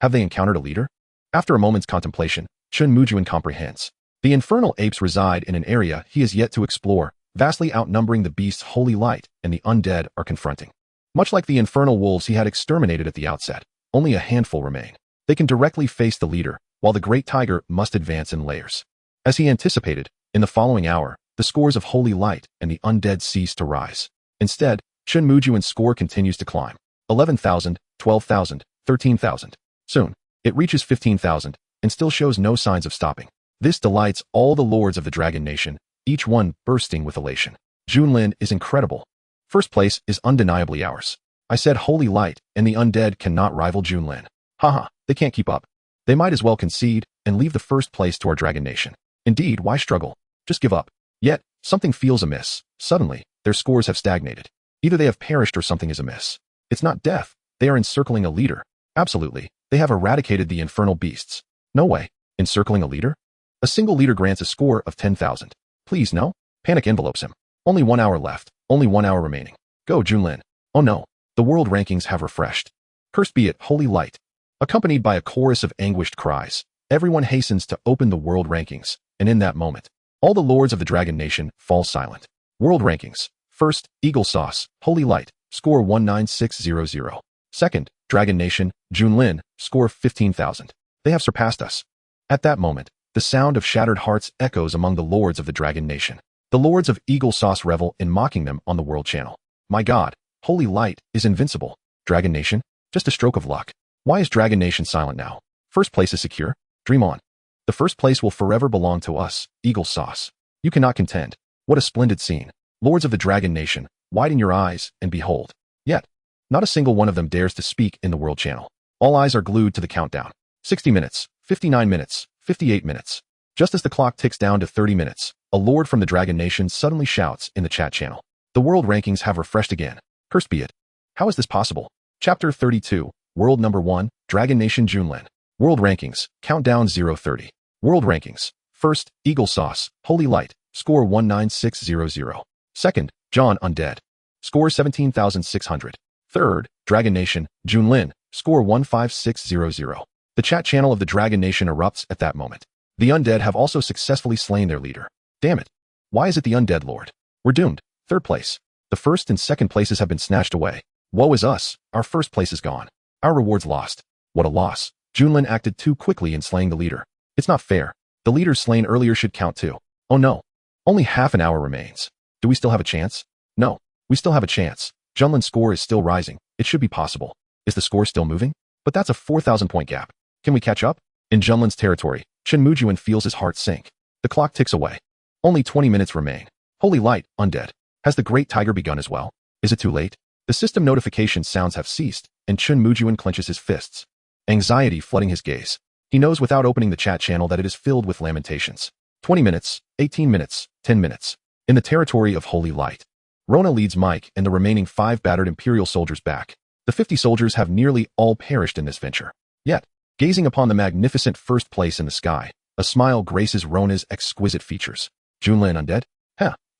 [SPEAKER 1] Have they encountered a leader? After a moment's contemplation, Chen Mujun comprehends. The infernal apes reside in an area he has yet to explore, vastly outnumbering the beasts Holy Light and the undead are confronting. Much like the infernal wolves he had exterminated at the outset, only a handful remain. They can directly face the leader, while the great tiger must advance in layers. As he anticipated, in the following hour, the scores of Holy Light and the undead cease to rise. Instead, Chen Mujun's score continues to climb. 11,000, 12,000, 13,000. Soon, it reaches 15,000, and still shows no signs of stopping. This delights all the lords of the Dragon Nation, each one bursting with elation. Junlin is incredible. First place is undeniably ours. I said Holy Light and the undead cannot rival Junlin. Haha, they can't keep up. They might as well concede and leave the first place to our Dragon Nation. Indeed, why struggle? Just give up. Yet, something feels amiss. Suddenly, their scores have stagnated. Either they have perished or something is amiss. It's not death. They are encircling a leader. Absolutely. They have eradicated the infernal beasts. No way. Encircling a leader? A single leader grants a score of 10,000. Please, no? Panic envelopes him. Only 1 hour left. Only 1 hour remaining. Go, Junlin. Oh no. The world rankings have refreshed. Cursed be it, Holy Light. Accompanied by a chorus of anguished cries, everyone hastens to open the world rankings, and in that moment, all the lords of the Dragon Nation fall silent. World rankings. First, Eagle Sauce, Holy Light, score 19600. Second, Dragon Nation, Junlin, score 15,000. They have surpassed us. At that moment, the sound of shattered hearts echoes among the lords of the Dragon Nation. The lords of Eagle Sauce revel in mocking them on the World Channel. My god, Holy Light is invincible. Dragon Nation? Just a stroke of luck. Why is Dragon Nation silent now? First place is secure? Dream on. The first place will forever belong to us, Eagle Sauce. You cannot contend. What a splendid scene. Lords of the Dragon Nation, widen your eyes and behold. Yet, not a single one of them dares to speak in the World Channel. All eyes are glued to the countdown. 60 minutes, 59 minutes, 58 minutes. Just as the clock ticks down to 30 minutes, a lord from the Dragon Nation suddenly shouts in the chat channel. The world rankings have refreshed again. Cursed be it. How is this possible? Chapter 32, World Number 1, Dragon Nation Junlin. World Rankings, Countdown 030. World Rankings. First, Eagle Sauce, Holy Light, score 19600. Second, John Undead, score 17,600. Third, Dragon Nation, Junlin, score 15600. The chat channel of the Dragon Nation erupts at that moment. The undead have also successfully slain their leader. Damn it. Why is it the undead lord? We're doomed. Third place. The first and second places have been snatched away. Woe is us. Our first place is gone. Our rewards lost. What a loss. Junlin acted too quickly in slaying the leader. It's not fair. The leaders slain earlier should count too. Oh no. Only half an hour remains. Do we still have a chance? No. We still have a chance. Junlin's score is still rising. It should be possible. Is the score still moving? But that's a 4,000 point gap. Can we catch up? In Junlin's territory, Chen Mujun feels his heart sink. The clock ticks away. Only 20 minutes remain. Holy Light, Undead. Has the Great Tiger begun as well? Is it too late? The system notification sounds have ceased, and Chen Mujun clenches his fists. Anxiety flooding his gaze. He knows without opening the chat channel that it is filled with lamentations. 20 minutes, 18 minutes, 10 minutes. In the territory of Holy Light, Rona leads Mike and the remaining 5 battered Imperial soldiers back. The 50 soldiers have nearly all perished in this venture. Yet, gazing upon the magnificent first place in the sky, a smile graces Rona's exquisite features. Junlin Undead?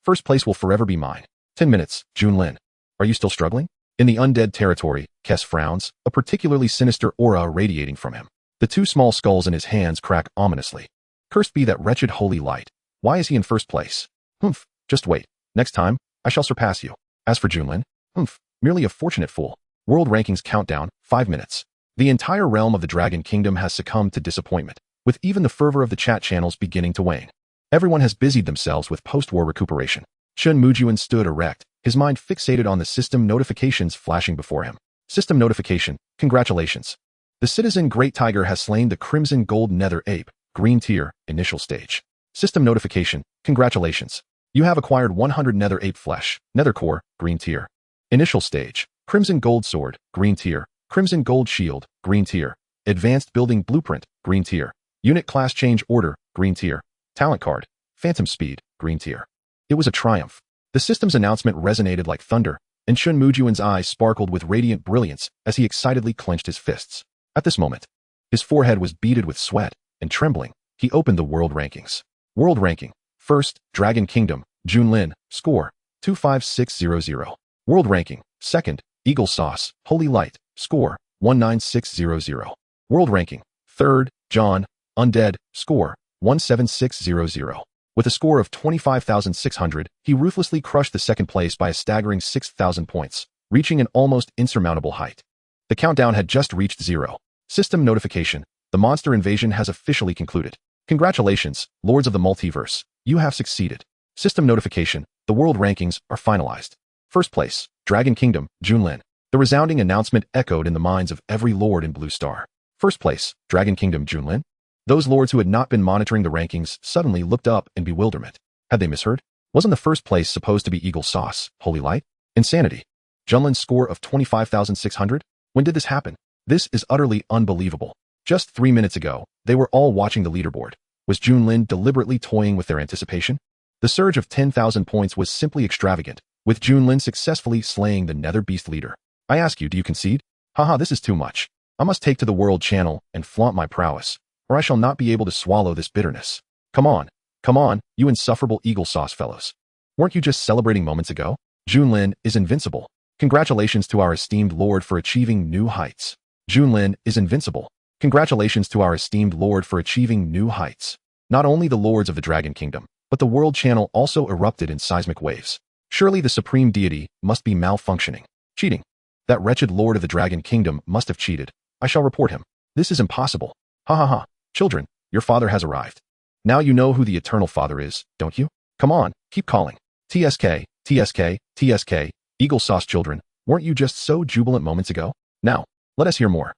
[SPEAKER 1] First place will forever be mine. 10 minutes, Junlin. Are you still struggling? In the undead territory, Kess frowns, a particularly sinister aura radiating from him. The 2 small skulls in his hands crack ominously. Cursed be that wretched Holy Light. Why is he in first place? Humph, just wait. Next time, I shall surpass you. As for Junlin, humph, merely a fortunate fool. World Rankings Countdown, 5 minutes. The entire realm of the Dragon Kingdom has succumbed to disappointment, with even the fervor of the chat channels beginning to wane. Everyone has busied themselves with post-war recuperation. Chen Mujun stood erect, his mind fixated on the system notifications flashing before him. System notification, congratulations. The citizen Great Tiger has slain the Crimson Gold Nether Ape, Green Tier, initial stage. System notification, congratulations. You have acquired 100 Nether Ape Flesh, Nether Core, Green Tier. Initial stage, Crimson Gold Sword, Green Tier, Crimson Gold Shield, Green Tier. Advanced Building Blueprint, Green Tier. Unit Class Change Order, Green Tier. Talent Card, Phantom Speed, Green Tier. It was a triumph. The system's announcement resonated like thunder, and Chen Mujun's eyes sparkled with radiant brilliance as he excitedly clenched his fists. At this moment, his forehead was beaded with sweat, and trembling, he opened the World Rankings. World Ranking. First, Dragon Kingdom, Junlin, score, 25600. World Ranking. Second, Eagle Sauce, Holy Light, score, 19600. World Ranking. Third, John, Undead, score, 17600. With a score of 25,600, he ruthlessly crushed the second place by a staggering 6,000 points, reaching an almost insurmountable height. The countdown had just reached 0. System notification. The monster invasion has officially concluded. Congratulations, Lords of the Multiverse. You have succeeded. System notification. The world rankings are finalized. First place, Dragon Kingdom, Junlin. The resounding announcement echoed in the minds of every lord in Blue Star. First place, Dragon Kingdom, Junlin. Those lords who had not been monitoring the rankings suddenly looked up in bewilderment. Had they misheard? Wasn't the first place supposed to be Eagle Sauce, Holy Light? Insanity. Junlin's score of 25,600? When did this happen? This is utterly unbelievable. Just 3 minutes ago, they were all watching the leaderboard. Was Junlin deliberately toying with their anticipation? The surge of 10,000 points was simply extravagant, with Junlin successfully slaying the Nether Beast leader. I ask you, do you concede? Haha, this is too much. I must take to the World Channel and flaunt my prowess, or I shall not be able to swallow this bitterness. Come on, you insufferable Eagle Sauce fellows. Weren't you just celebrating moments ago? Junlin is invincible. Congratulations to our esteemed lord for achieving new heights. Junlin is invincible. Congratulations to our esteemed lord for achieving new heights. Not only the lords of the Dragon Kingdom, but the World Channel also erupted in seismic waves. Surely the supreme deity must be malfunctioning. Cheating. That wretched lord of the Dragon Kingdom must have cheated. I shall report him. This is impossible. Ha ha ha. Children, your father has arrived. Now you know who the Eternal Father is, don't you? Come on, keep calling. TSK, TSK, TSK, Eagle Sauce children, weren't you just so jubilant moments ago? Now, let us hear more.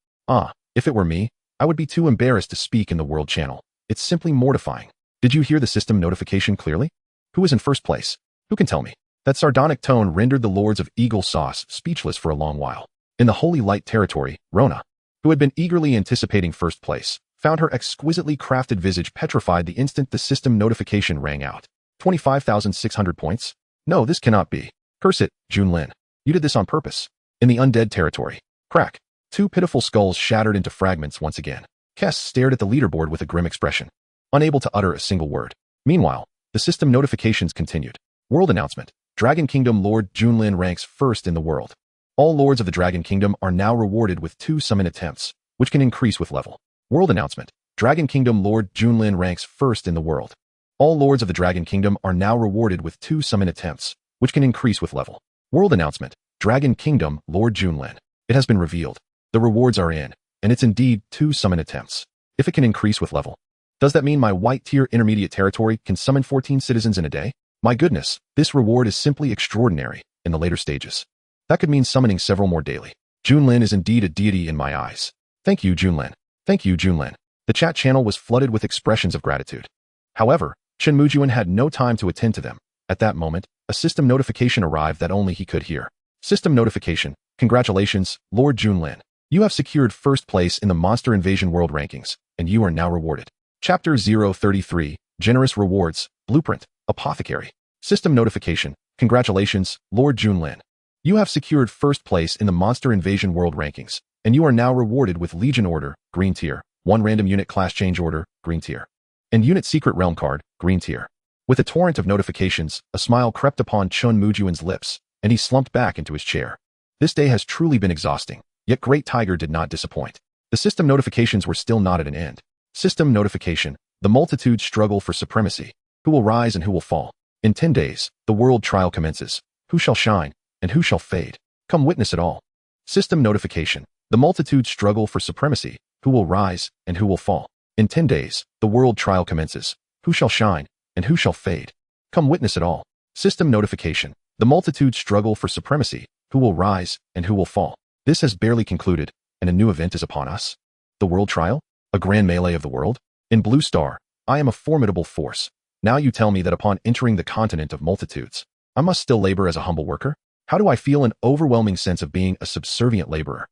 [SPEAKER 1] If it were me, I would be too embarrassed to speak in the World Channel. It's simply mortifying. Did you hear the system notification clearly? Who is in first place? Who can tell me? That sardonic tone rendered the lords of Eagle Sauce speechless for a long while. In the Holy Light territory, Rona, who had been eagerly anticipating first place, found her exquisitely crafted visage petrified the instant the system notification rang out. 25,600 points? No, this cannot be. Curse it, Junlin. You did this on purpose. In the undead territory. Crack. Two pitiful skulls shattered into fragments once again. Kess stared at the leaderboard with a grim expression, unable to utter a single word. Meanwhile, the system notifications continued. World announcement. Dragon Kingdom Lord Junlin ranks first in the world. All lords of the Dragon Kingdom are now rewarded with 2 summon attempts, which can increase with level. World announcement. Dragon Kingdom Lord Junlin ranks first in the world. All lords of the Dragon Kingdom are now rewarded with 2 summon attempts, which can increase with level. World announcement. Dragon Kingdom Lord Junlin. It has been revealed. The rewards are in, and it's indeed 2 summon attempts. If it can increase with level. Does that mean my white tier intermediate territory can summon 14 citizens in a day? My goodness, this reward is simply extraordinary in the later stages. That could mean summoning several more daily. Junlin is indeed a deity in my eyes. Thank you, Junlin. Thank you, Junlin. The chat channel was flooded with expressions of gratitude. However, Chen Mujun had no time to attend to them. At that moment, a system notification arrived that only he could hear. System notification. Congratulations, Lord Junlin. You have secured first place in the Monster Invasion World Rankings, and you are now rewarded. Chapter 033, Generous Rewards, Blueprint, Apothecary. System notification. Congratulations, Lord Junlin. You have secured first place in the Monster Invasion World Rankings, and you are now rewarded with Legion Order, Green Tier, 1 Random Unit Class Change Order, Green Tier, and Unit Secret Realm Card, Green Tier. With a torrent of notifications, a smile crept upon Chen Mujun's lips, and he slumped back into his chair. This day has truly been exhausting, yet Great Tiger did not disappoint. The system notifications were still not at an end. System notification. The multitude struggle for supremacy. Who will rise and who will fall? In 10 days, the world trial commences. Who shall shine, and who shall fade? Come witness it all. System notification. The multitude struggle for supremacy. Who will rise, and who will fall? In 10 days, the world trial commences. Who shall shine, and who shall fade? Come witness it all. System notification. The multitude struggle for supremacy. Who will rise, and who will fall? This has barely concluded, and a new event is upon us. The world trial? A grand melee of the world? In Blue Star, I am a formidable force. Now you tell me that upon entering the continent of multitudes, I must still labor as a humble worker? How do I feel an overwhelming sense of being a subservient laborer?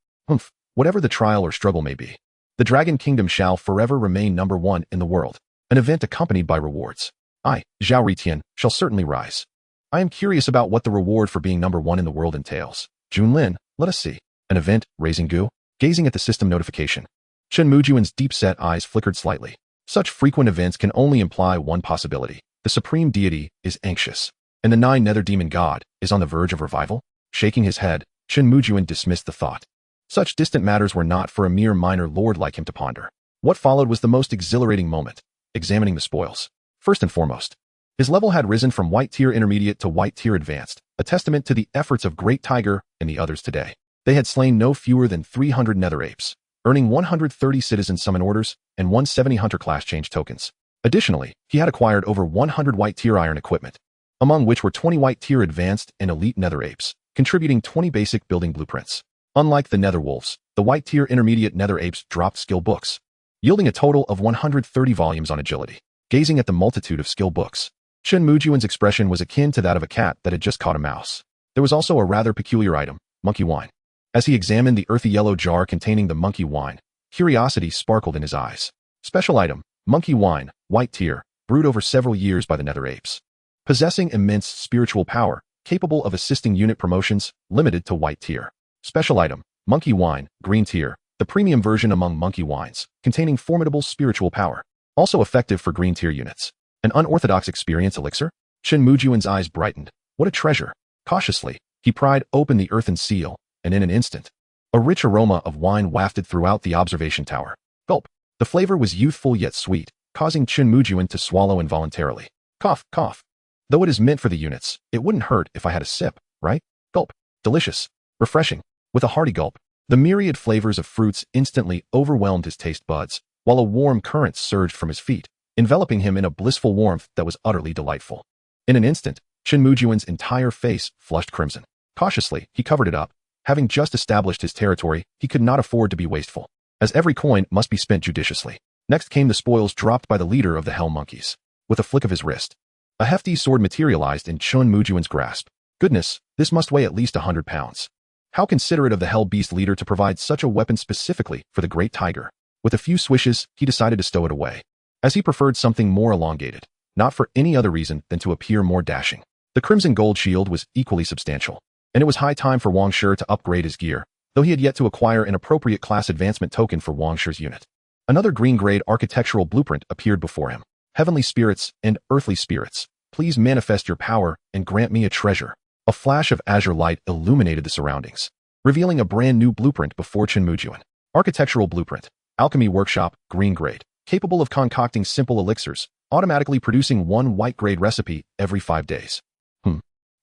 [SPEAKER 1] Whatever the trial or struggle may be. The Dragon Kingdom shall forever remain number 1 in the world, an event accompanied by rewards. I, Zhao Ritian, shall certainly rise. I am curious about what the reward for being number 1 in the world entails. Junlin, let us see. An event, raising goo? Gazing at the system notification. Chen Mujun's deep-set eyes flickered slightly. Such frequent events can only imply one possibility. The supreme deity is anxious, and the 9 nether demon god is on the verge of revival? Shaking his head, Chen Mujun dismissed the thought. Such distant matters were not for a mere minor lord like him to ponder. What followed was the most exhilarating moment, examining the spoils. First and foremost, his level had risen from white tier intermediate to white tier advanced, a testament to the efforts of Great Tiger and the others today. They had slain no fewer than 300 nether apes, earning 130 citizen summon orders and 170 hunter class change tokens. Additionally, he had acquired over 100 white tier iron equipment, among which were 20 white tier advanced and elite nether apes, contributing 20 basic building blueprints. Unlike the nether wolves, the white tier intermediate nether apes dropped skill books, yielding a total of 130 volumes on agility. Gazing at the multitude of skill books, Chen Mujun's expression was akin to that of a cat that had just caught a mouse. There was also a rather peculiar item, monkey wine. As he examined the earthy yellow jar containing the monkey wine, curiosity sparkled in his eyes. Special item, monkey wine, white tier, brewed over several years by the nether apes. Possessing immense spiritual power, capable of assisting unit promotions, limited to white tier. Special item, monkey wine, green tier, the premium version among monkey wines, containing formidable spiritual power. Also effective for green tier units. An unorthodox experience elixir? Chen Mujun's eyes brightened. What a treasure. Cautiously, he pried open the earthen seal, and in an instant, a rich aroma of wine wafted throughout the observation tower. Gulp. The flavor was youthful yet sweet, causing Chen Mujun to swallow involuntarily. Cough, cough. Though it is meant for the units, it wouldn't hurt if I had a sip, right? Gulp. Delicious. Refreshing. With a hearty gulp, the myriad flavors of fruits instantly overwhelmed his taste buds, while a warm current surged from his feet, enveloping him in a blissful warmth that was utterly delightful. In an instant, Chen Mujun's entire face flushed crimson. Cautiously, he covered it up. Having just established his territory, he could not afford to be wasteful, as every coin must be spent judiciously. Next came the spoils dropped by the leader of the Hell Monkeys. With a flick of his wrist, a hefty sword materialized in Chen Mujun's grasp. Goodness, this must weigh at least 100 pounds. How considerate of the Hell Beast leader to provide such a weapon specifically for the great tiger. With a few swishes, he decided to stow it away, as he preferred something more elongated, not for any other reason than to appear more dashing. The crimson gold shield was equally substantial, and it was high time for Wang Shi to upgrade his gear, though he had yet to acquire an appropriate class advancement token for Wang Shi's unit. Another green-grade architectural blueprint appeared before him. Heavenly spirits and earthly spirits, please manifest your power and grant me a treasure. A flash of azure light illuminated the surroundings, revealing a brand new blueprint before Chen Mujun. Architectural blueprint, alchemy workshop, green grade, capable of concocting simple elixirs, automatically producing one white-grade recipe every 5 days.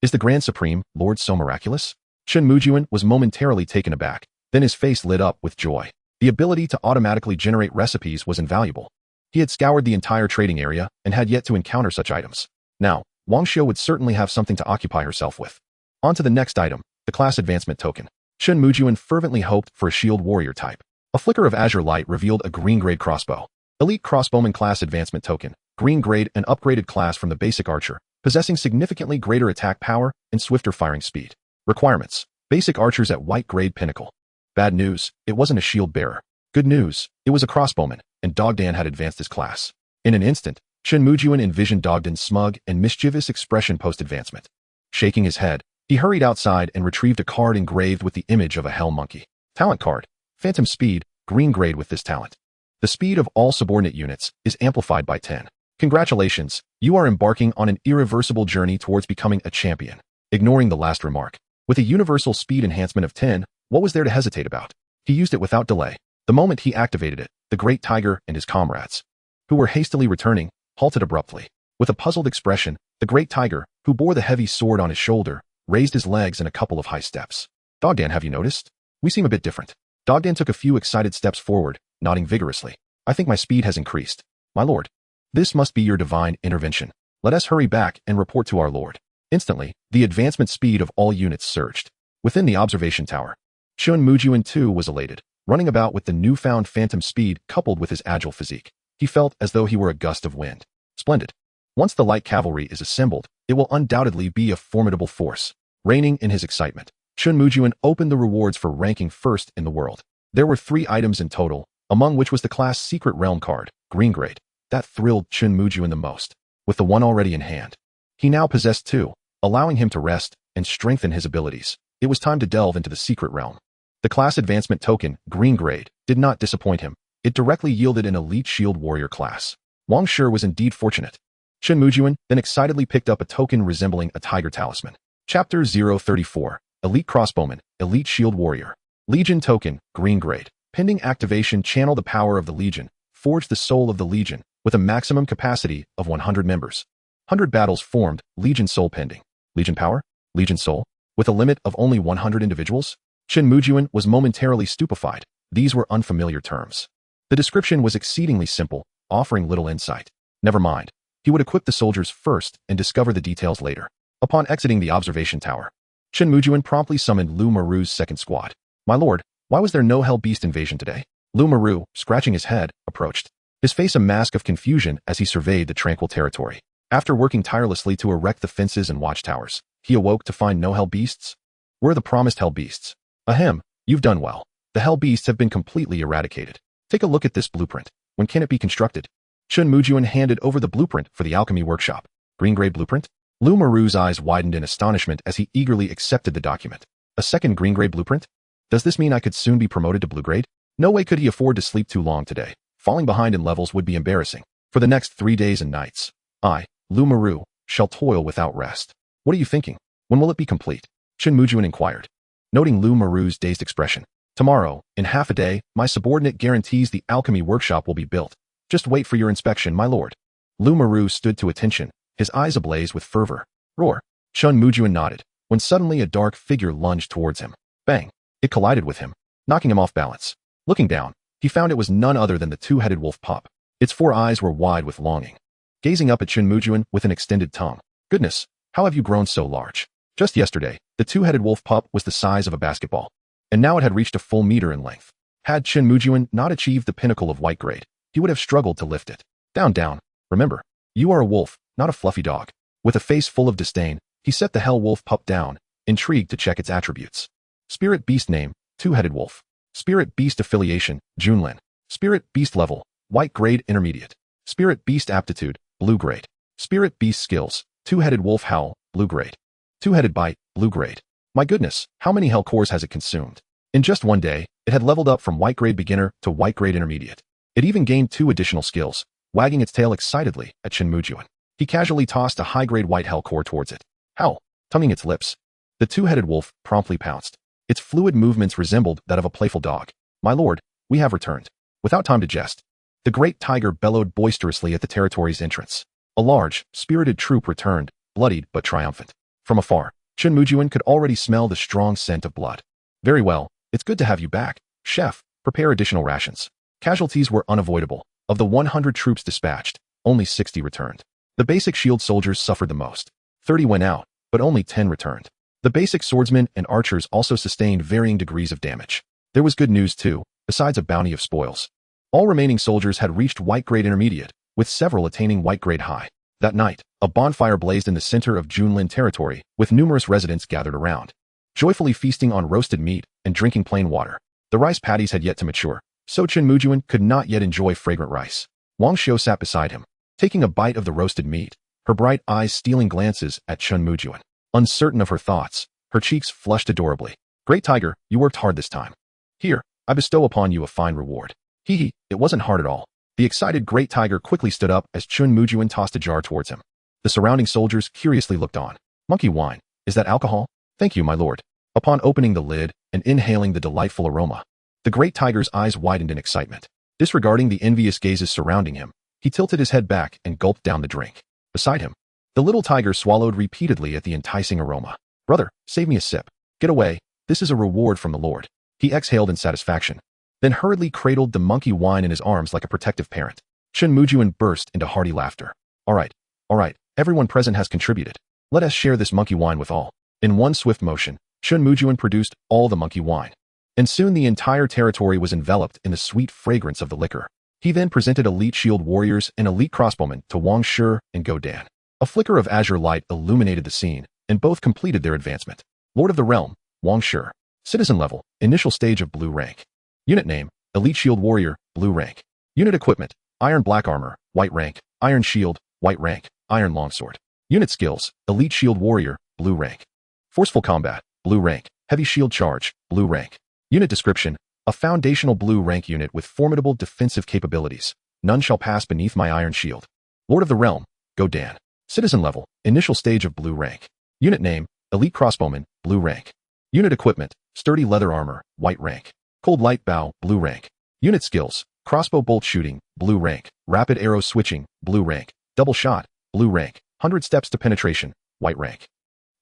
[SPEAKER 1] Is the Grand Supreme Lord so miraculous? Chen Mujun was momentarily taken aback, then his face lit up with joy. The ability to automatically generate recipes was invaluable. He had scoured the entire trading area and had yet to encounter such items. Now, Wang Shi would certainly have something to occupy herself with. On to the next item, the class advancement token. Chen Mujun fervently hoped for a shield warrior type. A flicker of azure light revealed a green-grade crossbow. Elite crossbowman class advancement token, green grade, an upgraded class from the basic archer, possessing significantly greater attack power and swifter firing speed. Requirements, basic archers at white grade pinnacle. Bad news, it wasn't a shield bearer. Good news, it was a crossbowman, and Dogdan had advanced his class. In an instant, Chen Mujun envisioned Dogdan's smug and mischievous expression post-advancement. Shaking his head, he hurried outside and retrieved a card engraved with the image of a hell monkey. Talent card, Phantom Speed, green grade with this talent. The speed of all subordinate units is amplified by 10. Congratulations, you are embarking on an irreversible journey towards becoming a champion. Ignoring the last remark, with a universal speed enhancement of 10, what was there to hesitate about? He used it without delay. The moment he activated it, the great tiger and his comrades, who were hastily returning, halted abruptly. With a puzzled expression, the great tiger, who bore the heavy sword on his shoulder, raised his legs in a couple of high steps. Dogdan, have you noticed? We seem a bit different. Dogdan took a few excited steps forward, nodding vigorously. I think my speed has increased. My lord. This must be your divine intervention. Let us hurry back and report to our lord. Instantly, the advancement speed of all units surged. Within the observation tower, Chen Mujun too was elated, running about with the newfound phantom speed coupled with his agile physique. He felt as though he were a gust of wind. Splendid. Once the light cavalry is assembled, it will undoubtedly be a formidable force. Reigning in his excitement, Chen Mujun opened the rewards for ranking first in the world. There were 3 items in total, among which was the class Secret Realm card, green grade. That thrilled Chen Mujun the most. With the one already in hand, he now possessed 2, allowing him to rest and strengthen his abilities. It was time to delve into the Secret Realm. The class advancement token, green grade, did not disappoint him. It directly yielded an elite shield warrior class. Wang Shi was indeed fortunate. Chen Mujun then excitedly picked up a token resembling a tiger talisman. Chapter 034, Elite Crossbowman, Elite Shield Warrior. Legion token, green grade. Pending activation, channel the power of the Legion. Forge the soul of the Legion, with a maximum capacity of 100 members. 100 battles formed, Legion soul pending. Legion power? Legion soul? With a limit of only 100 individuals? Chen Mujun was momentarily stupefied. These were unfamiliar terms. The description was exceedingly simple, offering little insight. Never mind. He would equip the soldiers first and discover the details later. Upon exiting the observation tower, Chen Mujun promptly summoned Lu Maru's second squad. My lord, why was there no Hell Beast invasion today? Lu Maru, scratching his head, approached, his face a mask of confusion as he surveyed the tranquil territory. After working tirelessly to erect the fences and watchtowers, he awoke to find no Hell Beasts. Where are the promised Hell Beasts? Ahem, you've done well. The Hell Beasts have been completely eradicated. Take a look at this blueprint. When can it be constructed? Chen Mujun handed over the blueprint for the alchemy workshop. Green grade blueprint? Lu Maru's eyes widened in astonishment as he eagerly accepted the document. A second green grade blueprint? Does this mean I could soon be promoted to blue grade? No way could he afford to sleep too long today. Falling behind in levels would be embarrassing. For the next 3 days and nights, I, Lu Maru, shall toil without rest. What are you thinking? When will it be complete? Chen Mujun inquired, noting Lu Maru's dazed expression. Tomorrow, in half a day, my subordinate guarantees the alchemy workshop will be built. Just wait for your inspection, my lord. Lu Maru stood to attention, his eyes ablaze with fervor. Roar. Chen Mujun nodded, when suddenly a dark figure lunged towards him. Bang. It collided with him, knocking him off balance. Looking down, he found it was none other than the 2-headed wolf pup. Its 4 eyes were wide with longing, gazing up at Chen Mujun with an extended tongue. Goodness, how have you grown so large? Just yesterday, the two-headed wolf pup was the size of a basketball, and now it had reached a full meter in length. Had Chen Mujun not achieved the pinnacle of white grade, he would have struggled to lift it. Down, down. Remember, you are a wolf, not a fluffy dog. With a face full of disdain, he set the hell wolf pup down, intrigued to check its attributes. Spirit beast name, two-headed wolf. Spirit beast affiliation, Junlin. Spirit beast level, white grade intermediate. Spirit beast aptitude, blue grade. Spirit beast skills, two-headed wolf howl, blue grade. Two-headed bite, blue grade. My goodness, how many hell cores has it consumed? In just one day, it had leveled up from white grade beginner to white grade intermediate. It even gained 2 additional skills, wagging its tail excitedly at Chen Mujun. He casually tossed a high-grade white hell core towards it. Howl, tonguing its lips. The two-headed wolf promptly pounced. Its fluid movements resembled that of a playful dog. My lord, we have returned. Without time to jest, the great tiger bellowed boisterously at the territory's entrance. A large, spirited troop returned, bloodied but triumphant. From afar, Chen Mujun could already smell the strong scent of blood. Very well, it's good to have you back. Chef, prepare additional rations. Casualties were unavoidable. Of the 100 troops dispatched, only 60 returned. The basic shield soldiers suffered the most. 30 went out, but only 10 returned. The basic swordsmen and archers also sustained varying degrees of damage. There was good news too, besides a bounty of spoils. All remaining soldiers had reached white grade intermediate, with several attaining white grade high. That night, a bonfire blazed in the center of Junlin territory, with numerous residents gathered around, joyfully feasting on roasted meat and drinking plain water. The rice paddies had yet to mature, so Chen Mujun could not yet enjoy fragrant rice. Wang Xiu sat beside him, taking a bite of the roasted meat, her bright eyes stealing glances at Chen Mujun. Uncertain of her thoughts, her cheeks flushed adorably. Great tiger, you worked hard this time. Here, I bestow upon you a fine reward. Hee hee, it wasn't hard at all. The excited great tiger quickly stood up as Chen Mujun tossed a jar towards him. The surrounding soldiers curiously looked on. Monkey wine, is that alcohol? Thank you, my lord. Upon opening the lid and inhaling the delightful aroma, the great tiger's eyes widened in excitement. Disregarding the envious gazes surrounding him, he tilted his head back and gulped down the drink. Beside him, the little tiger swallowed repeatedly at the enticing aroma. Brother, save me a sip. Get away, this is a reward from the Lord. He exhaled in satisfaction, then hurriedly cradled the monkey wine in his arms like a protective parent. Chen Mujun burst into hearty laughter. All right, everyone present has contributed. Let us share this monkey wine with all. In one swift motion, Chen Mujun produced all the monkey wine, and soon the entire territory was enveloped in the sweet fragrance of the liquor. He then presented elite shield warriors and elite crossbowmen to Wang Shi and Go Dan. A flicker of azure light illuminated the scene, and both completed their advancement. Lord of the Realm, Wang Shi. Citizen level, initial stage of blue rank. Unit name, Elite Shield Warrior, blue rank. Unit equipment, Iron Black Armor, white rank. Iron Shield, white rank. Iron Longsword. Unit skills, Elite Shield Warrior, blue rank. Forceful Combat, blue rank. Heavy Shield Charge, blue rank. Unit description, a foundational blue rank unit with formidable defensive capabilities. None shall pass beneath my iron shield. Lord of the Realm, Go Dan. Citizen level, initial stage of blue rank. Unit name, Elite Crossbowman, blue rank. Unit equipment, Sturdy Leather Armor, white rank. Cold Light Bow, blue rank. Unit skills, Crossbow Bolt Shooting, blue rank. Rapid Arrow Switching, blue rank. Double Shot, blue rank. 100 Steps to Penetration, white rank.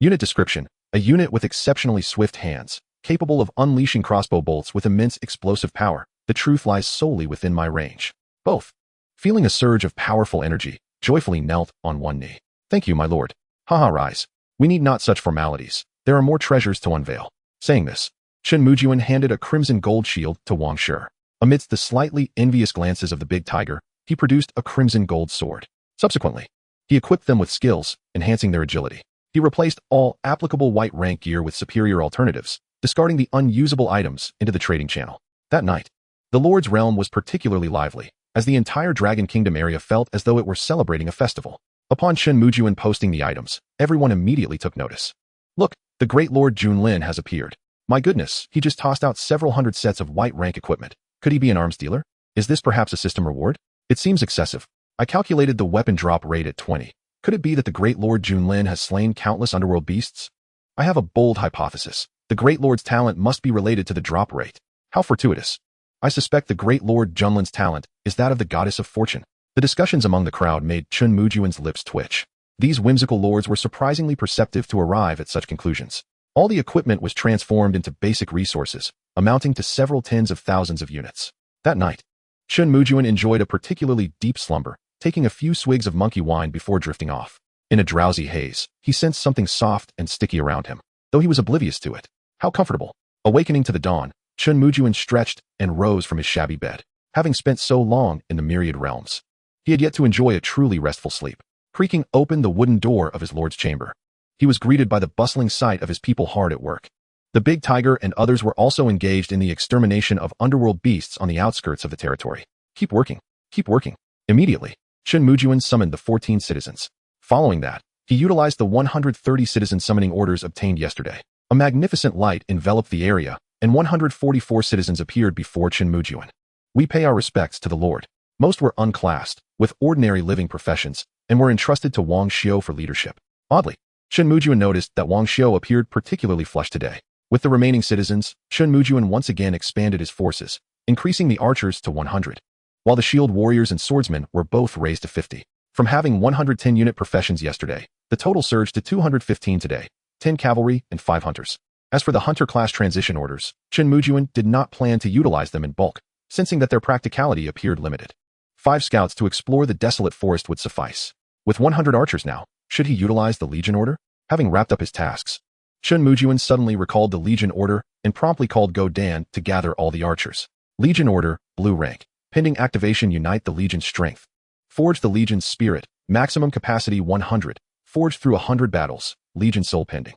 [SPEAKER 1] Unit description, a unit with exceptionally swift hands, capable of unleashing crossbow bolts with immense explosive power. The truth lies solely within my range. Both. Feeling a surge of powerful energy, joyfully knelt on one knee. Thank you, my lord. Haha, rise. We need not such formalities. There are more treasures to unveil. Saying this, Chen Mujun handed a crimson gold shield to Wang Shi. Amidst the slightly envious glances of the big tiger, he produced a crimson gold sword. Subsequently, he equipped them with skills, enhancing their agility. He replaced all applicable white rank gear with superior alternatives, discarding the unusable items into the trading channel. That night, the Lord's realm was particularly lively, as the entire Dragon Kingdom area felt as though it were celebrating a festival. Upon Chen Mujun posting the items, everyone immediately took notice. Look, the great Lord Junlin has appeared. My goodness, he just tossed out several hundred sets of white rank equipment. Could he be an arms dealer? Is this perhaps a system reward? It seems excessive. I calculated the weapon drop rate at 20. Could it be that the great Lord Junlin has slain countless underworld beasts? I have a bold hypothesis. The great Lord's talent must be related to the drop rate. How fortuitous. I suspect the great Lord Junlin's talent is that of the goddess of fortune. The discussions among the crowd made Chen Mujun's lips twitch. These whimsical lords were surprisingly perceptive to arrive at such conclusions. All the equipment was transformed into basic resources, amounting to several tens of thousands of units. That night, Chen Mujun enjoyed a particularly deep slumber, taking a few swigs of monkey wine before drifting off. In a drowsy haze, he sensed something soft and sticky around him, though he was oblivious to it. How comfortable. Awakening to the dawn, Chen Mujun stretched and rose from his shabby bed, having spent so long in the myriad realms. He had yet to enjoy a truly restful sleep. Creaking open the wooden door of his lord's chamber, he was greeted by the bustling sight of his people hard at work. The big tiger and others were also engaged in the extermination of underworld beasts on the outskirts of the territory. Keep working. Keep working. Immediately, Chen Mujun summoned the 14 citizens. Following that, he utilized the 130 citizen summoning orders obtained yesterday. A magnificent light enveloped the area, and 144 citizens appeared before Chen Mujun. We pay our respects to the Lord. Most were unclassed, with ordinary living professions, and were entrusted to Wang Xiu for leadership. Oddly, Chen Mujun noticed that Wang Xiu appeared particularly flushed today. With the remaining citizens, Chen Mujun once again expanded his forces, increasing the archers to 100, while the shield warriors and swordsmen were both raised to 50. From having 110 unit professions yesterday, the total surged to 215 today, 10 cavalry and 5 hunters. As for the hunter class transition orders, Chen Mujun did not plan to utilize them in bulk, sensing that their practicality appeared limited. 5 scouts to explore the desolate forest would suffice. With 100 archers now, should he utilize the Legion order? Having wrapped up his tasks, Chen Mujun suddenly recalled the Legion order and promptly called Go Dan to gather all the archers. Legion order, blue rank. Pending activation, unite the Legion's strength. Forge the Legion's spirit, maximum capacity 100. Forged through 100 battles, Legion soul pending.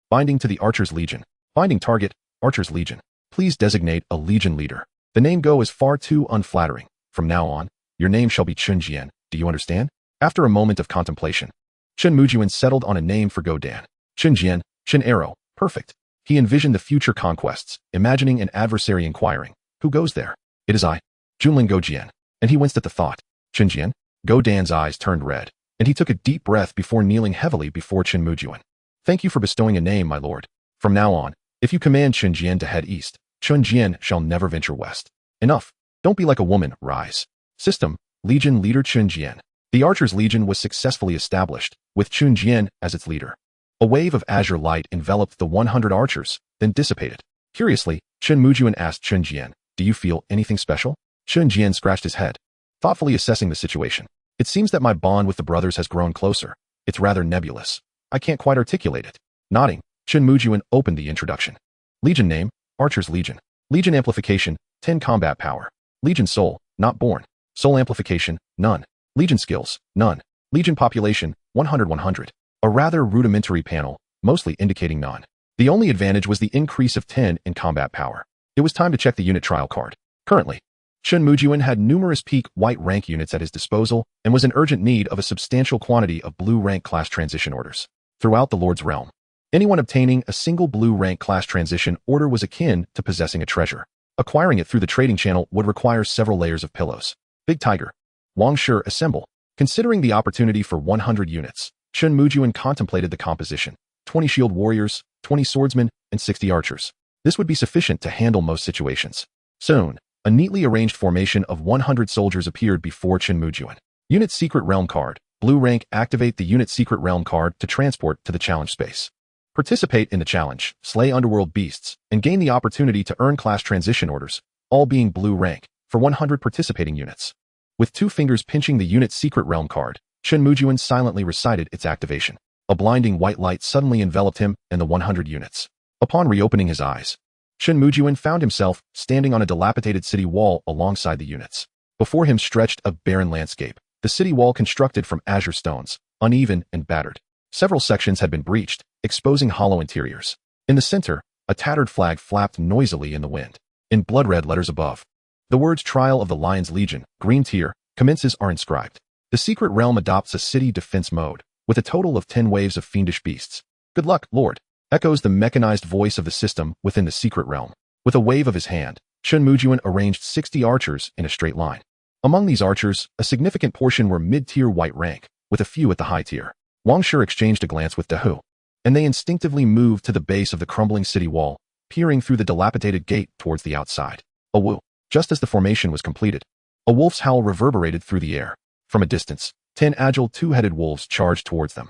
[SPEAKER 1] Binding to the Archer's Legion. Binding target, Archer's Legion. Please designate a Legion leader. The name Go is far too unflattering. From now on, your name shall be Chen Jian. Do you understand? After a moment of contemplation, Chen Mujun settled on a name for Go Dan. Chen Jian, Chen Arrow. Perfect. He envisioned the future conquests, imagining an adversary inquiring, who goes there? It is I, Junlin Go Jian. And he winced at the thought. Chen Jian? Go Dan's eyes turned red, and he took a deep breath before kneeling heavily before Chen Mujun. Thank you for bestowing a name, my lord. From now on, if you command Chen Jian to head east, Chen Jian shall never venture west. Enough. Don't be like a woman, rise. System, Legion leader Chen Jian. The Archer's Legion was successfully established, with Chen Jian as its leader. A wave of azure light enveloped the 100 archers, then dissipated. Curiously, Chen Mujun asked Chen Jian, do you feel anything special? Chen Jian scratched his head, thoughtfully assessing the situation. It seems that my bond with the brothers has grown closer. It's rather nebulous. I can't quite articulate it. Nodding, Chen Mujun opened the introduction. Legion name, Archer's Legion. Legion amplification, 10 combat power. Legion soul, not born. Soul amplification, none. Legion skills, none. Legion population, 100. A rather rudimentary panel, mostly indicating none. The only advantage was the increase of 10 in combat power. It was time to check the unit trial card. Currently, Chen Mujun had numerous peak white rank units at his disposal and was in urgent need of a substantial quantity of blue rank class transition orders. Throughout the Lord's realm, anyone obtaining a single blue rank class transition order was akin to possessing a treasure. Acquiring it through the trading channel would require several layers of pillows. Big Tiger. Wang Shi assemble. Considering the opportunity for 100 units, Chen Mujun contemplated the composition. 20 shield warriors, 20 swordsmen, and 60 archers. This would be sufficient to handle most situations. Soon, a neatly arranged formation of 100 soldiers appeared before Chen Mujun. Unit Secret Realm card. Blue rank. Activate the Unit Secret Realm card to transport to the challenge space. Participate in the challenge, slay underworld beasts, and gain the opportunity to earn class transition orders, all being blue rank, for 100 participating units. With 2 fingers pinching the Unit Secret Realm card, Chen Mujun silently recited its activation. A blinding white light suddenly enveloped him and the 100 units. Upon reopening his eyes, Chen Mujun found himself standing on a dilapidated city wall alongside the units. Before him stretched a barren landscape, the city wall constructed from azure stones, uneven and battered. Several sections had been breached, exposing hollow interiors. In the center, a tattered flag flapped noisily in the wind. In blood-red letters above, the words Trial of the Lion's Legion, Green Tier, commences are inscribed. The secret realm adopts a city defense mode, with a total of 10 waves of fiendish beasts. Good luck, Lord, echoes the mechanized voice of the system within the secret realm. With a wave of his hand, Chen Mujun arranged 60 archers in a straight line. Among these archers, a significant portion were mid-tier white rank, with a few at the high tier. Wang Shi exchanged a glance with Dahu, and they instinctively moved to the base of the crumbling city wall, peering through the dilapidated gate towards the outside. A woo. Just as the formation was completed, a wolf's howl reverberated through the air. From a distance, 10 agile 2-headed wolves charged towards them.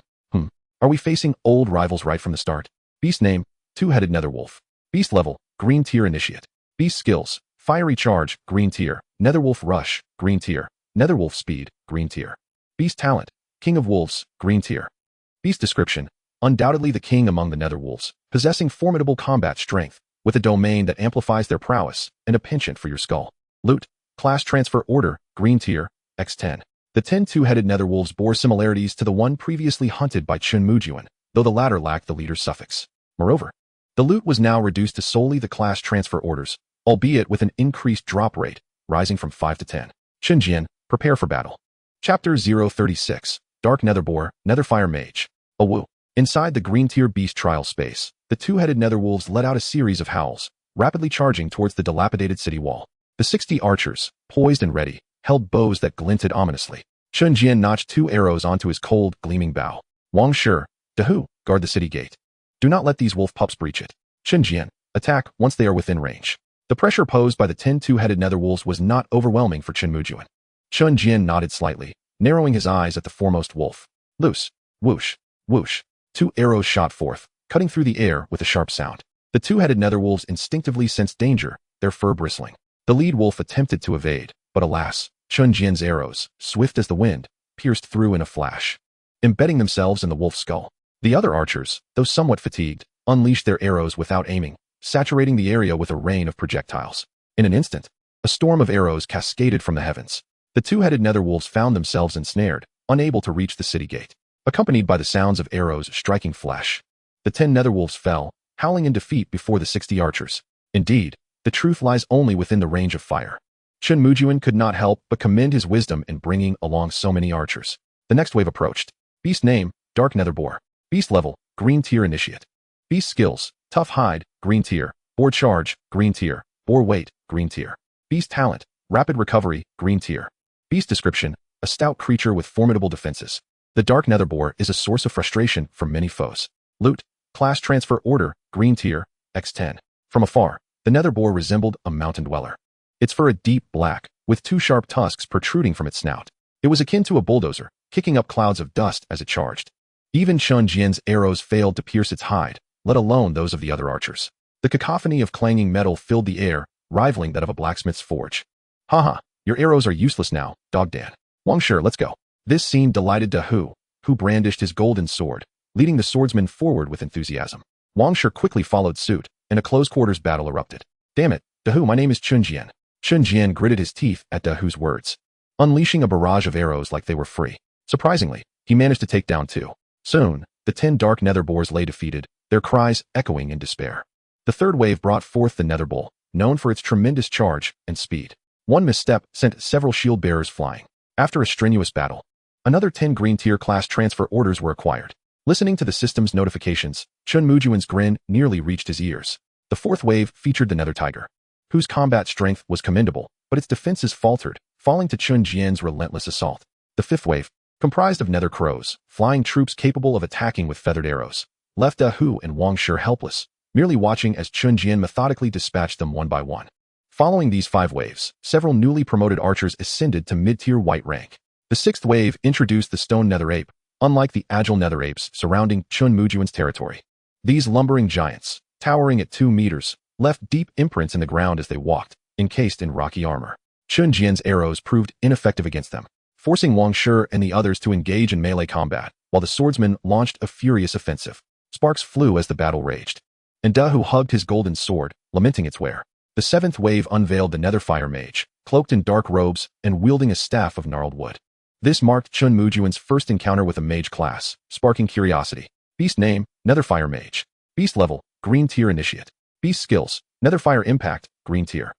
[SPEAKER 1] Are we facing old rivals right from the start? Beast name, 2-headed netherwolf. Beast level, green tier initiate. Beast skills, fiery charge, green tier. Netherwolf rush, green tier. Netherwolf speed, green tier. Beast talent, king of wolves, green tier. Beast description: undoubtedly the king among the netherwolves, possessing formidable combat strength, with a domain that amplifies their prowess, and a penchant for your skull. Loot. Class transfer order, green tier, X10. The 10 two-headed netherwolves bore similarities to the one previously hunted by Chen Mujun, though the latter lacked the leader's suffix. Moreover, the loot was now reduced to solely the class transfer orders, albeit with an increased drop rate, rising from 5 to 10. Xinjian, prepare for battle. Chapter 036, Dark Netherboar, Netherfire Mage. Awu. Inside the green tier beast trial space, the two-headed netherwolves let out a series of howls, rapidly charging towards the dilapidated city wall. The 60 archers, poised and ready, held bows that glinted ominously. Chen Jian notched 2 arrows onto his cold, gleaming bow. Wang Shi, Dahu, guard the city gate. Do not let these wolf pups breach it. Chen Jian, attack once they are within range. The pressure posed by the 10 two-headed netherwolves was not overwhelming for Chen Mujun. Chen Jian nodded slightly, narrowing his eyes at the foremost wolf. Loose. Whoosh. Whoosh. 2 arrows shot forth, cutting through the air with a sharp sound. The two-headed netherwolves instinctively sensed danger, their fur bristling. The lead wolf attempted to evade, but alas, Chen Jian's arrows, swift as the wind, pierced through in a flash, embedding themselves in the wolf's skull. The other archers, though somewhat fatigued, unleashed their arrows without aiming, saturating the area with a rain of projectiles. In an instant, a storm of arrows cascaded from the heavens. The two-headed netherwolves found themselves ensnared, unable to reach the city gate, accompanied by the sounds of arrows striking flesh. The 10 netherwolves fell, howling in defeat before the 60 archers. Indeed, the truth lies only within the range of fire. Chen Mujun could not help but commend his wisdom in bringing along so many archers. The next wave approached. Beast name, Dark Netherboar. Beast level, green tier initiate. Beast skills, tough hide, green tier. Boar charge, green tier. Boar weight, green tier. Beast talent, rapid recovery, green tier. Beast description, a stout creature with formidable defenses. The Dark Netherboar is a source of frustration for many foes. Loot. Class transfer order, green tier, X10. From afar, the Netherboar resembled a mountain dweller. Its fur a deep black, with 2 sharp tusks protruding from its snout. It was akin to a bulldozer, kicking up clouds of dust as it charged. Even Chen Jian's arrows failed to pierce its hide, let alone those of the other archers. The cacophony of clanging metal filled the air, rivaling that of a blacksmith's forge. Haha, your arrows are useless now, Dog Dan. Wang Shi, let's go. This scene delighted Dahu, who brandished his golden sword, leading the swordsman forward with enthusiasm. Wang Shi quickly followed suit, and a close-quarters battle erupted. Damn it, Dahu, my name is Chen Jian. Chen Jian gritted his teeth at Dahu's words, unleashing a barrage of arrows like they were free. Surprisingly, he managed to take down 2. Soon, the 10 dark netherboars lay defeated, their cries echoing in despair. The third wave brought forth the netherbull, known for its tremendous charge and speed. One misstep sent several shield bearers flying. After a strenuous battle, another 10 green tier class transfer orders were acquired. Listening to the system's notifications, Chen Mujun's grin nearly reached his ears. The fourth wave featured the Nether Tiger, whose combat strength was commendable, but its defenses faltered, falling to Chen Jian's relentless assault. The fifth wave, comprised of Nether Crows, flying troops capable of attacking with feathered arrows, left Dahu and Wang Shi helpless, merely watching as Chen Jian methodically dispatched them one by one. Following these 5 waves, several newly promoted archers ascended to mid-tier white rank. The 6th wave introduced the stone nether ape, unlike the agile nether apes surrounding Chen Mujun's territory. These lumbering giants, towering at 2 meters, left deep imprints in the ground as they walked, encased in rocky armor. Chen Jian's arrows proved ineffective against them, forcing Wang Shi and the others to engage in melee combat, while the swordsman launched a furious offensive. Sparks flew as the battle raged, and Dahu hugged his golden sword, lamenting its wear. The 7th wave unveiled the Netherfire Mage, cloaked in dark robes and wielding a staff of gnarled wood. This marked Chen Mujun's first encounter with a mage class, sparking curiosity. Beast name, Netherfire Mage. Beast level, green tier initiate. Beast skills, Netherfire Impact, green tier.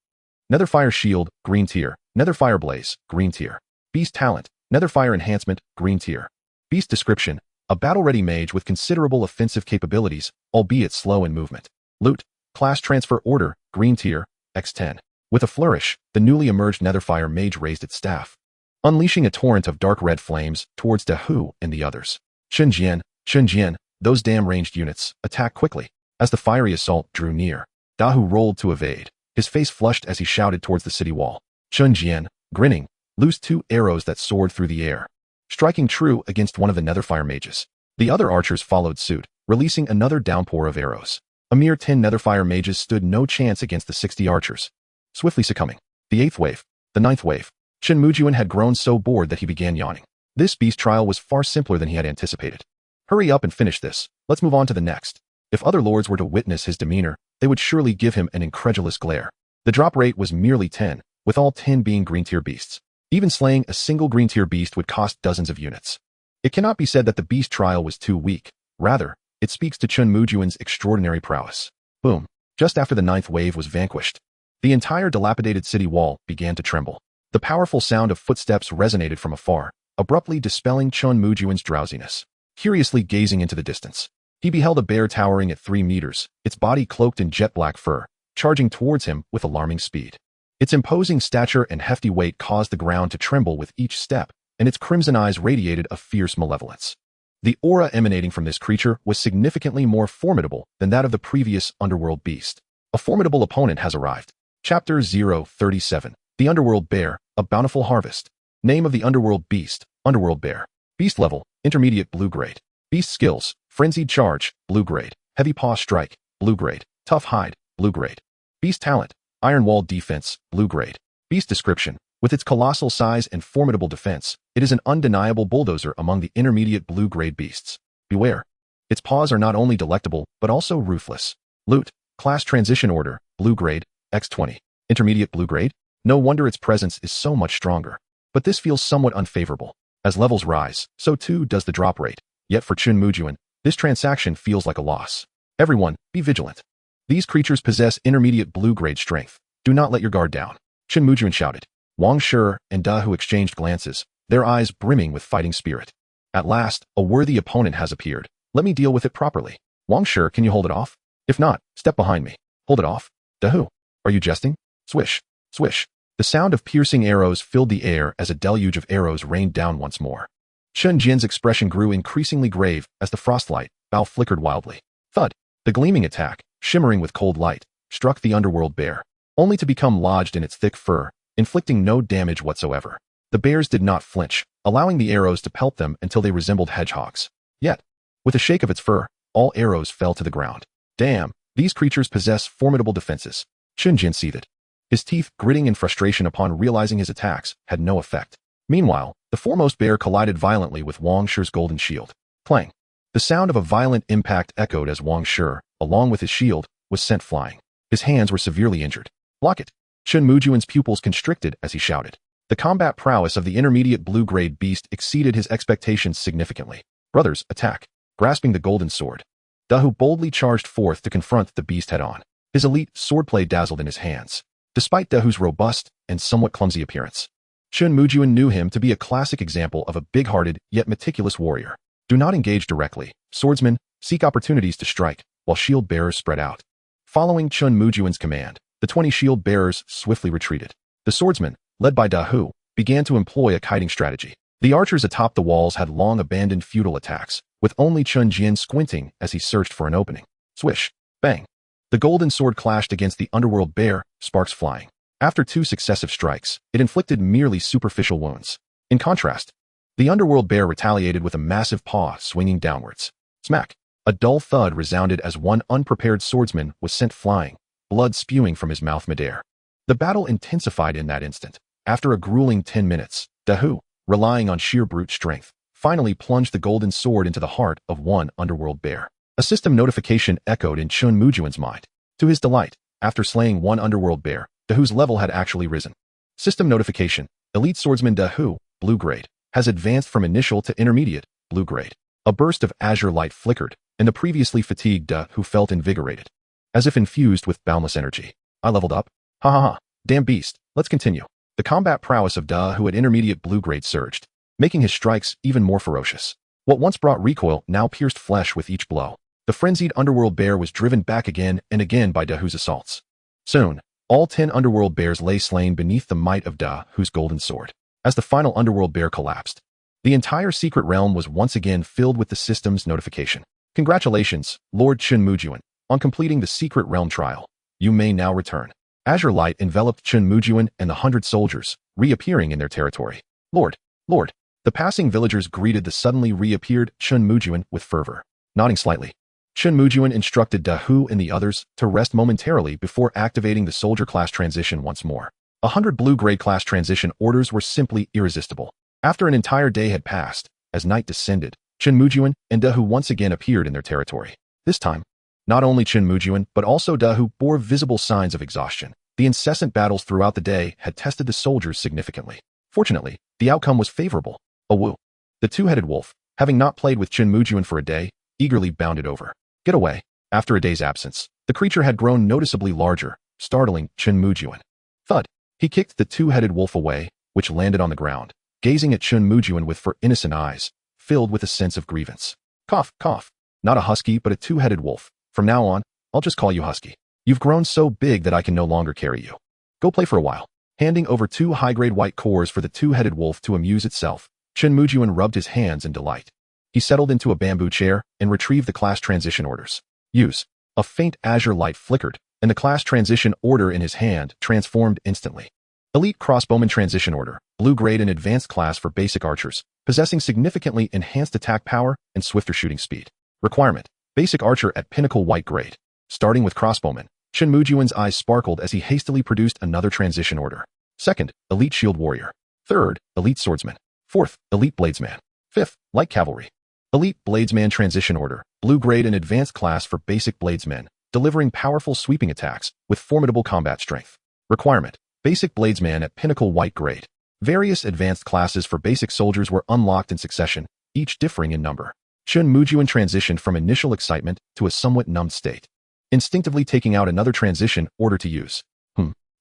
[SPEAKER 1] Netherfire Shield, green tier. Netherfire Blaze, green tier. Beast Talent, Netherfire Enhancement, green tier. Beast description, a battle-ready mage with considerable offensive capabilities, albeit slow in movement. Loot, class transfer order, green tier, X10. With a flourish, the newly emerged Netherfire Mage raised its staff, unleashing a torrent of dark red flames towards Dahu and the others. Chen Jian, those damn ranged units, attack quickly. As the fiery assault drew near, Dahu rolled to evade, his face flushed as he shouted towards the city wall. Chen Jian, grinning, loosed 2 arrows that soared through the air, striking true against one of the Netherfire mages. The other archers followed suit, releasing another downpour of arrows. A mere 10 Netherfire mages stood no chance against the 60 archers, swiftly succumbing. The 8th wave, the 9th wave. Chen Mujun had grown so bored that he began yawning. This beast trial was far simpler than he had anticipated. Hurry up and finish this. Let's move on to the next. If other lords were to witness his demeanor, they would surely give him an incredulous glare. The drop rate was merely 10, with all 10 being green-tier beasts. Even slaying a single green-tier beast would cost dozens of units. It cannot be said that the beast trial was too weak. Rather, it speaks to Chen Mujun's extraordinary prowess. Boom. Just after the 9th wave was vanquished, the entire dilapidated city wall began to tremble. The powerful sound of footsteps resonated from afar, abruptly dispelling Chen Mujun's drowsiness. Curiously gazing into the distance, he beheld a bear towering at 3 meters, its body cloaked in jet-black fur, charging towards him with alarming speed. Its imposing stature and hefty weight caused the ground to tremble with each step, and its crimson eyes radiated a fierce malevolence. The aura emanating from this creature was significantly more formidable than that of the previous underworld beast. A formidable opponent has arrived. Chapter 037. The Underworld Bear, a Bountiful Harvest. Name of the Underworld Beast, Underworld Bear. Beast level, Intermediate Blue Grade. Beast skills, Frenzied Charge, Blue Grade. Heavy Paw Strike, Blue Grade. Tough Hide, Blue Grade. Beast talent, Iron Wall Defense, Blue Grade. Beast description, with its colossal size and formidable defense, it is an undeniable bulldozer among the intermediate Blue Grade beasts. Beware. Its paws are not only delectable, but also ruthless. Loot, Class Transition Order, Blue Grade, X20. Intermediate Blue Grade? No wonder its presence is so much stronger. But this feels somewhat unfavorable. As levels rise, so too does the drop rate. Yet for Chen Mujun, this transaction feels like a loss. Everyone, be vigilant. These creatures possess intermediate Blue Grade strength. Do not let your guard down. Chen Mujun shouted. Wang Shi and Da Hu exchanged glances, their eyes brimming with fighting spirit. At last, a worthy opponent has appeared. Let me deal with it properly. Wang Shi, can you hold it off? If not, step behind me. Hold it off. Da Hu, are you jesting? Swish, swish. The sound of piercing arrows filled the air as a deluge of arrows rained down once more. Chen Jin's expression grew increasingly grave as the frostlight bow flickered wildly. Thud. The gleaming attack, shimmering with cold light, struck the underworld bear, only to become lodged in its thick fur, inflicting no damage whatsoever. The bears did not flinch, allowing the arrows to pelt them until they resembled hedgehogs. Yet, with a shake of its fur, all arrows fell to the ground. Damn, these creatures possess formidable defenses. Chen Jin seethed. His teeth gritting in frustration upon realizing his attacks had no effect. Meanwhile, the foremost bear collided violently with Wang Shi's golden shield. Clang. The sound of a violent impact echoed as Wang Shi, along with his shield, was sent flying. His hands were severely injured. Block it. Chen Mujun's pupils constricted as he shouted. The combat prowess of the intermediate Blue Grade beast exceeded his expectations significantly. Brothers, attack. Grasping the golden sword, Da Hu boldly charged forth to confront the beast head-on. His elite swordplay dazzled in his hands. Despite Da Hu's robust and somewhat clumsy appearance, Chen Mujun knew him to be a classic example of a big-hearted yet meticulous warrior. Do not engage directly. Swordsmen, seek opportunities to strike, while shield bearers spread out. Following Chen Mujun's command, the 20 shield bearers swiftly retreated. The swordsmen, led by Da Hu, began to employ a kiting strategy. The archers atop the walls had long abandoned futile attacks, with only Chen Jin squinting as he searched for an opening. Swish. Bang. The golden sword clashed against the underworld bear, sparks flying. After 2 successive strikes, it inflicted merely superficial wounds. In contrast, the underworld bear retaliated with a massive paw swinging downwards. Smack. A dull thud resounded as one unprepared swordsman was sent flying, blood spewing from his mouth midair. The battle intensified in that instant. After a grueling 10 minutes, Da Hu, relying on sheer brute strength, finally plunged the golden sword into the heart of one underworld bear. A system notification echoed in Chen Mujun's mind. To his delight, after slaying one underworld bear, Da Hu's level had actually risen. System notification, Elite Swordsman Da Hu, Blue Grade, has advanced from initial to intermediate, Blue Grade. A burst of azure light flickered, and the previously fatigued Da Hu felt invigorated, as if infused with boundless energy. I leveled up? Ha ha ha, damn beast, let's continue. The combat prowess of Da Hu at intermediate Blue Grade surged, making his strikes even more ferocious. What once brought recoil now pierced flesh with each blow. The frenzied underworld bear was driven back again and again by Da Hu's assaults. Soon, all 10 underworld bears lay slain beneath the might of Da Hu's golden sword. As the final underworld bear collapsed, the entire secret realm was once again filled with the system's notification. Congratulations, Lord Chen Mujun, on completing the secret realm trial. You may now return. Azure light enveloped Chen Mujun and the 100 soldiers, reappearing in their territory. Lord, Lord. The passing villagers greeted the suddenly reappeared Chen Mujun with fervor. Nodding slightly, Chen Mujun instructed Da Hu and the others to rest momentarily before activating the soldier class transition once more. 100 Blue Grade class transition orders were simply irresistible. After an entire day had passed, as night descended, Chen Mujun and Da Hu once again appeared in their territory. This time, not only Chen Mujun but also Da Hu bore visible signs of exhaustion. The incessant battles throughout the day had tested the soldiers significantly. Fortunately, the outcome was favorable. Awu. The two-headed wolf, having not played with Chen Mujun for a day, eagerly bounded over. Get away. After a day's absence, the creature had grown noticeably larger, startling Chen Mujun. Thud. He kicked the two-headed wolf away, which landed on the ground, gazing at Chen Mujun with innocent eyes, filled with a sense of grievance. Cough, cough. Not a husky but a two-headed wolf. From now on, I'll just call you Husky. You've grown so big that I can no longer carry you. Go play for a while. Handing over 2 high-grade white cores for the two-headed wolf to amuse itself, Chen Mujun rubbed his hands in delight. He settled into a bamboo chair and retrieved the class transition orders. Use. A faint azure light flickered, and the class transition order in his hand transformed instantly. Elite Crossbowman Transition Order, blue grade and advanced class for basic archers, possessing significantly enhanced attack power and swifter shooting speed. Requirement. Basic archer at pinnacle white grade. Starting with crossbowman, Chen Mujun's eyes sparkled as he hastily produced another transition order. Second, elite shield warrior. Third, elite swordsman. Fourth, elite bladesman. Fifth, light cavalry. Elite bladesman transition order, blue grade and advanced class for basic bladesmen, delivering powerful sweeping attacks with formidable combat strength. Requirement. Basic bladesman at pinnacle white grade. Various advanced classes for basic soldiers were unlocked in succession, each differing in number. Chen Mujun transitioned from initial excitement to a somewhat numbed state, instinctively taking out another transition order to use.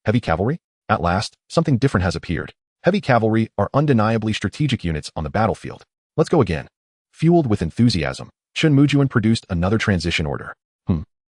[SPEAKER 1] Heavy cavalry? At last, something different has appeared. Heavy cavalry are undeniably strategic units on the battlefield. Let's go again. Fueled with enthusiasm, Chen Mujun produced another transition order.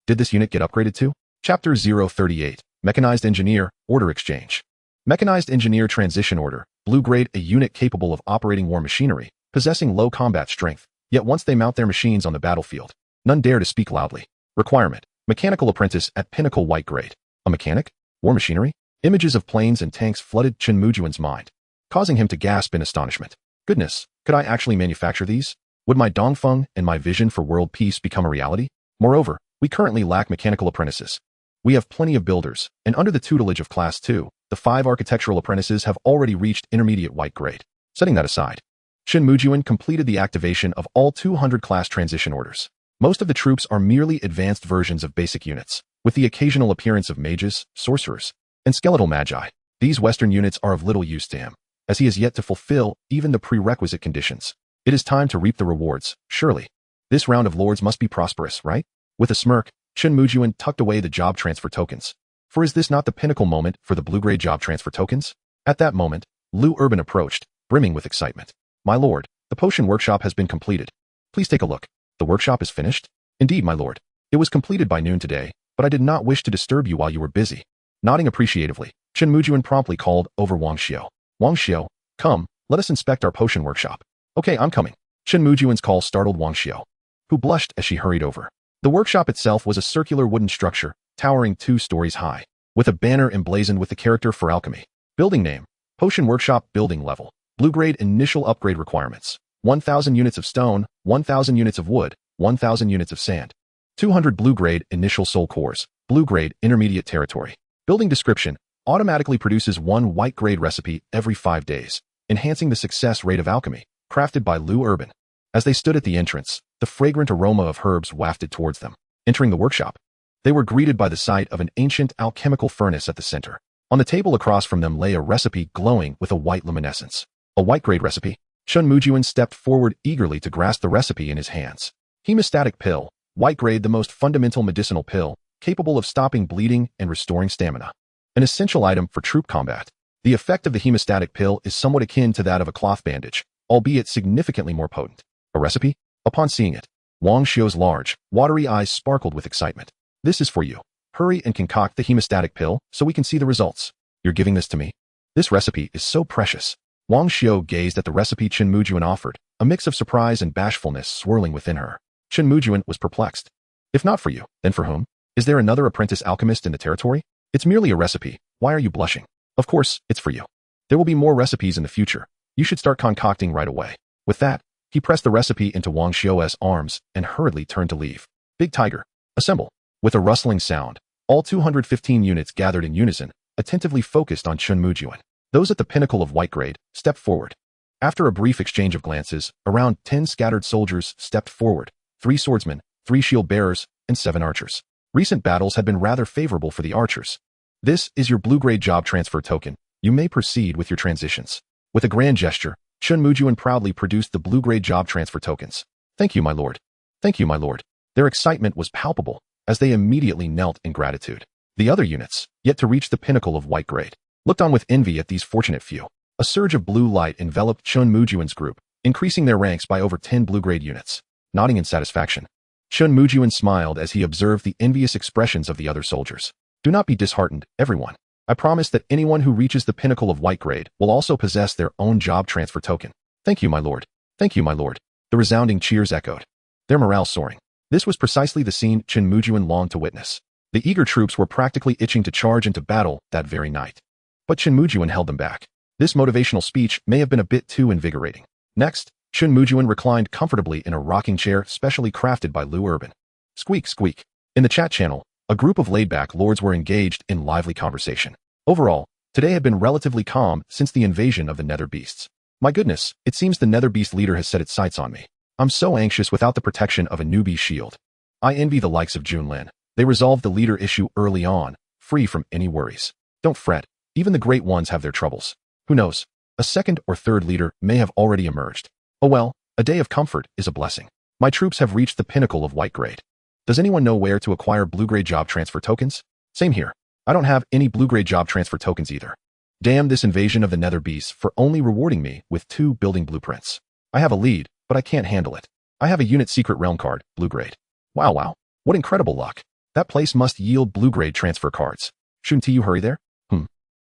[SPEAKER 1] Did this unit get upgraded too? Chapter 038, Mechanized Engineer, Order Exchange. Mechanized Engineer Transition Order, blue grade, a unit capable of operating war machinery, possessing low combat strength, yet once they mount their machines on the battlefield, none dare to speak loudly. Requirement. Mechanical apprentice at pinnacle white grade. A mechanic? War machinery? Images of planes and tanks flooded Chen Mujun's mind, causing him to gasp in astonishment. Goodness, could I actually manufacture these? Would my Dongfeng and my vision for world peace become a reality? Moreover, we currently lack mechanical apprentices. We have plenty of builders, and under the tutelage of Class 2, the 5 architectural apprentices have already reached intermediate white grade. Setting that aside, Chen Mujun completed the activation of all 200 class transition orders. Most of the troops are merely advanced versions of basic units, with the occasional appearance of mages, sorcerers, and skeletal magi. These Western units are of little use to him, as he has yet to fulfill even the prerequisite conditions. It is time to reap the rewards, surely. This round of lords must be prosperous, right? With a smirk, Chen Mujun tucked away the job transfer tokens. For is this not the pinnacle moment for the blue-grade job transfer tokens? At that moment, Lu Urban approached, brimming with excitement. My lord, the potion workshop has been completed. Please take a look. The workshop is finished? Indeed, my lord. It was completed by noon today, but I did not wish to disturb you while you were busy. Nodding appreciatively, Chen Mujun promptly called over Wang Xiao. Wang Xiao, come, let us inspect our potion workshop. Okay, I'm coming. Chen Mujun's call startled Wang Xiao, who blushed as she hurried over. The workshop itself was a circular wooden structure, towering 2 stories high, with a banner emblazoned with the character for alchemy. Building name, Potion Workshop Building Level. Blue grade initial upgrade requirements. 1,000 units of stone, 1,000 units of wood, 1,000 units of sand. 200 blue grade initial soul cores, blue grade intermediate territory. Building description, automatically produces 1 white grade recipe every 5 days, enhancing the success rate of alchemy, crafted by Lu Urban. As they stood at the entrance, the fragrant aroma of herbs wafted towards them. Entering the workshop, they were greeted by the sight of an ancient alchemical furnace at the center. On the table across from them lay a recipe glowing with a white luminescence. A white grade recipe? Chen Mujun stepped forward eagerly to grasp the recipe in his hands. Hemostatic pill, white grade, the most fundamental medicinal pill, capable of stopping bleeding and restoring stamina. An essential item for troop combat. The effect of the hemostatic pill is somewhat akin to that of a cloth bandage, albeit significantly more potent. A recipe? Upon seeing it, Wang Xiao's large, watery eyes sparkled with excitement. This is for you. Hurry and concoct the hemostatic pill so we can see the results. You're giving this to me? This recipe is so precious. Wang Xiao gazed at the recipe Chen Mujun offered, a mix of surprise and bashfulness swirling within her. Chen Mujun was perplexed. If not for you, then for whom? Is there another apprentice alchemist in the territory? It's merely a recipe. Why are you blushing? Of course, it's for you. There will be more recipes in the future. You should start concocting right away. With that, he pressed the recipe into Wang Xiao's arms and hurriedly turned to leave. Big Tiger, assemble. With a rustling sound, all 215 units gathered in unison, attentively focused on Chen Mujun. Those at the pinnacle of white grade stepped forward. After a brief exchange of glances, around 10 scattered soldiers stepped forward, 3 swordsmen, 3 shield bearers, and 7 archers. Recent battles had been rather favorable for the archers. This is your blue-grade job transfer token. You may proceed with your transitions. With a grand gesture, Chen Mujun proudly produced the blue-grade job transfer tokens. Thank you, my lord. Thank you, my lord. Their excitement was palpable, as they immediately knelt in gratitude. The other units, yet to reach the pinnacle of white grade, looked on with envy at these fortunate few. A surge of blue light enveloped Chen Mujun's group, increasing their ranks by over 10 blue-grade units. Nodding in satisfaction, Chen Mujun smiled as he observed the envious expressions of the other soldiers. Do not be disheartened, everyone. I promise that anyone who reaches the pinnacle of white grade will also possess their own job transfer token. Thank you, my lord. Thank you, my lord. The resounding cheers echoed, their morale soaring. This was precisely the scene Chen Mujun longed to witness. The eager troops were practically itching to charge into battle that very night. But Chen Mujun held them back. This motivational speech may have been a bit too invigorating. Next, Chen Mujun reclined comfortably in a rocking chair specially crafted by Liu Urban. Squeak, squeak. In the chat channel, a group of laid-back lords were engaged in lively conversation. Overall, today had been relatively calm since the invasion of the nether beasts. My goodness, it seems the nether beast leader has set its sights on me. I'm so anxious without the protection of a newbie shield. I envy the likes of Junlin. They resolved the leader issue early on, free from any worries. Don't fret, even the great ones have their troubles. Who knows, a second or third leader may have already emerged. Oh well, a day of comfort is a blessing. My troops have reached the pinnacle of white grade. Does anyone know where to acquire blue-grade job transfer tokens? Same here. I don't have any blue-grade job transfer tokens either. Damn this invasion of the nether beasts for only rewarding me with 2 building blueprints. I have a lead, but I can't handle it. I have a unit secret realm card, blue-grade. Wow, what incredible luck. That place must yield blue-grade transfer cards. Shouldn't you hurry there?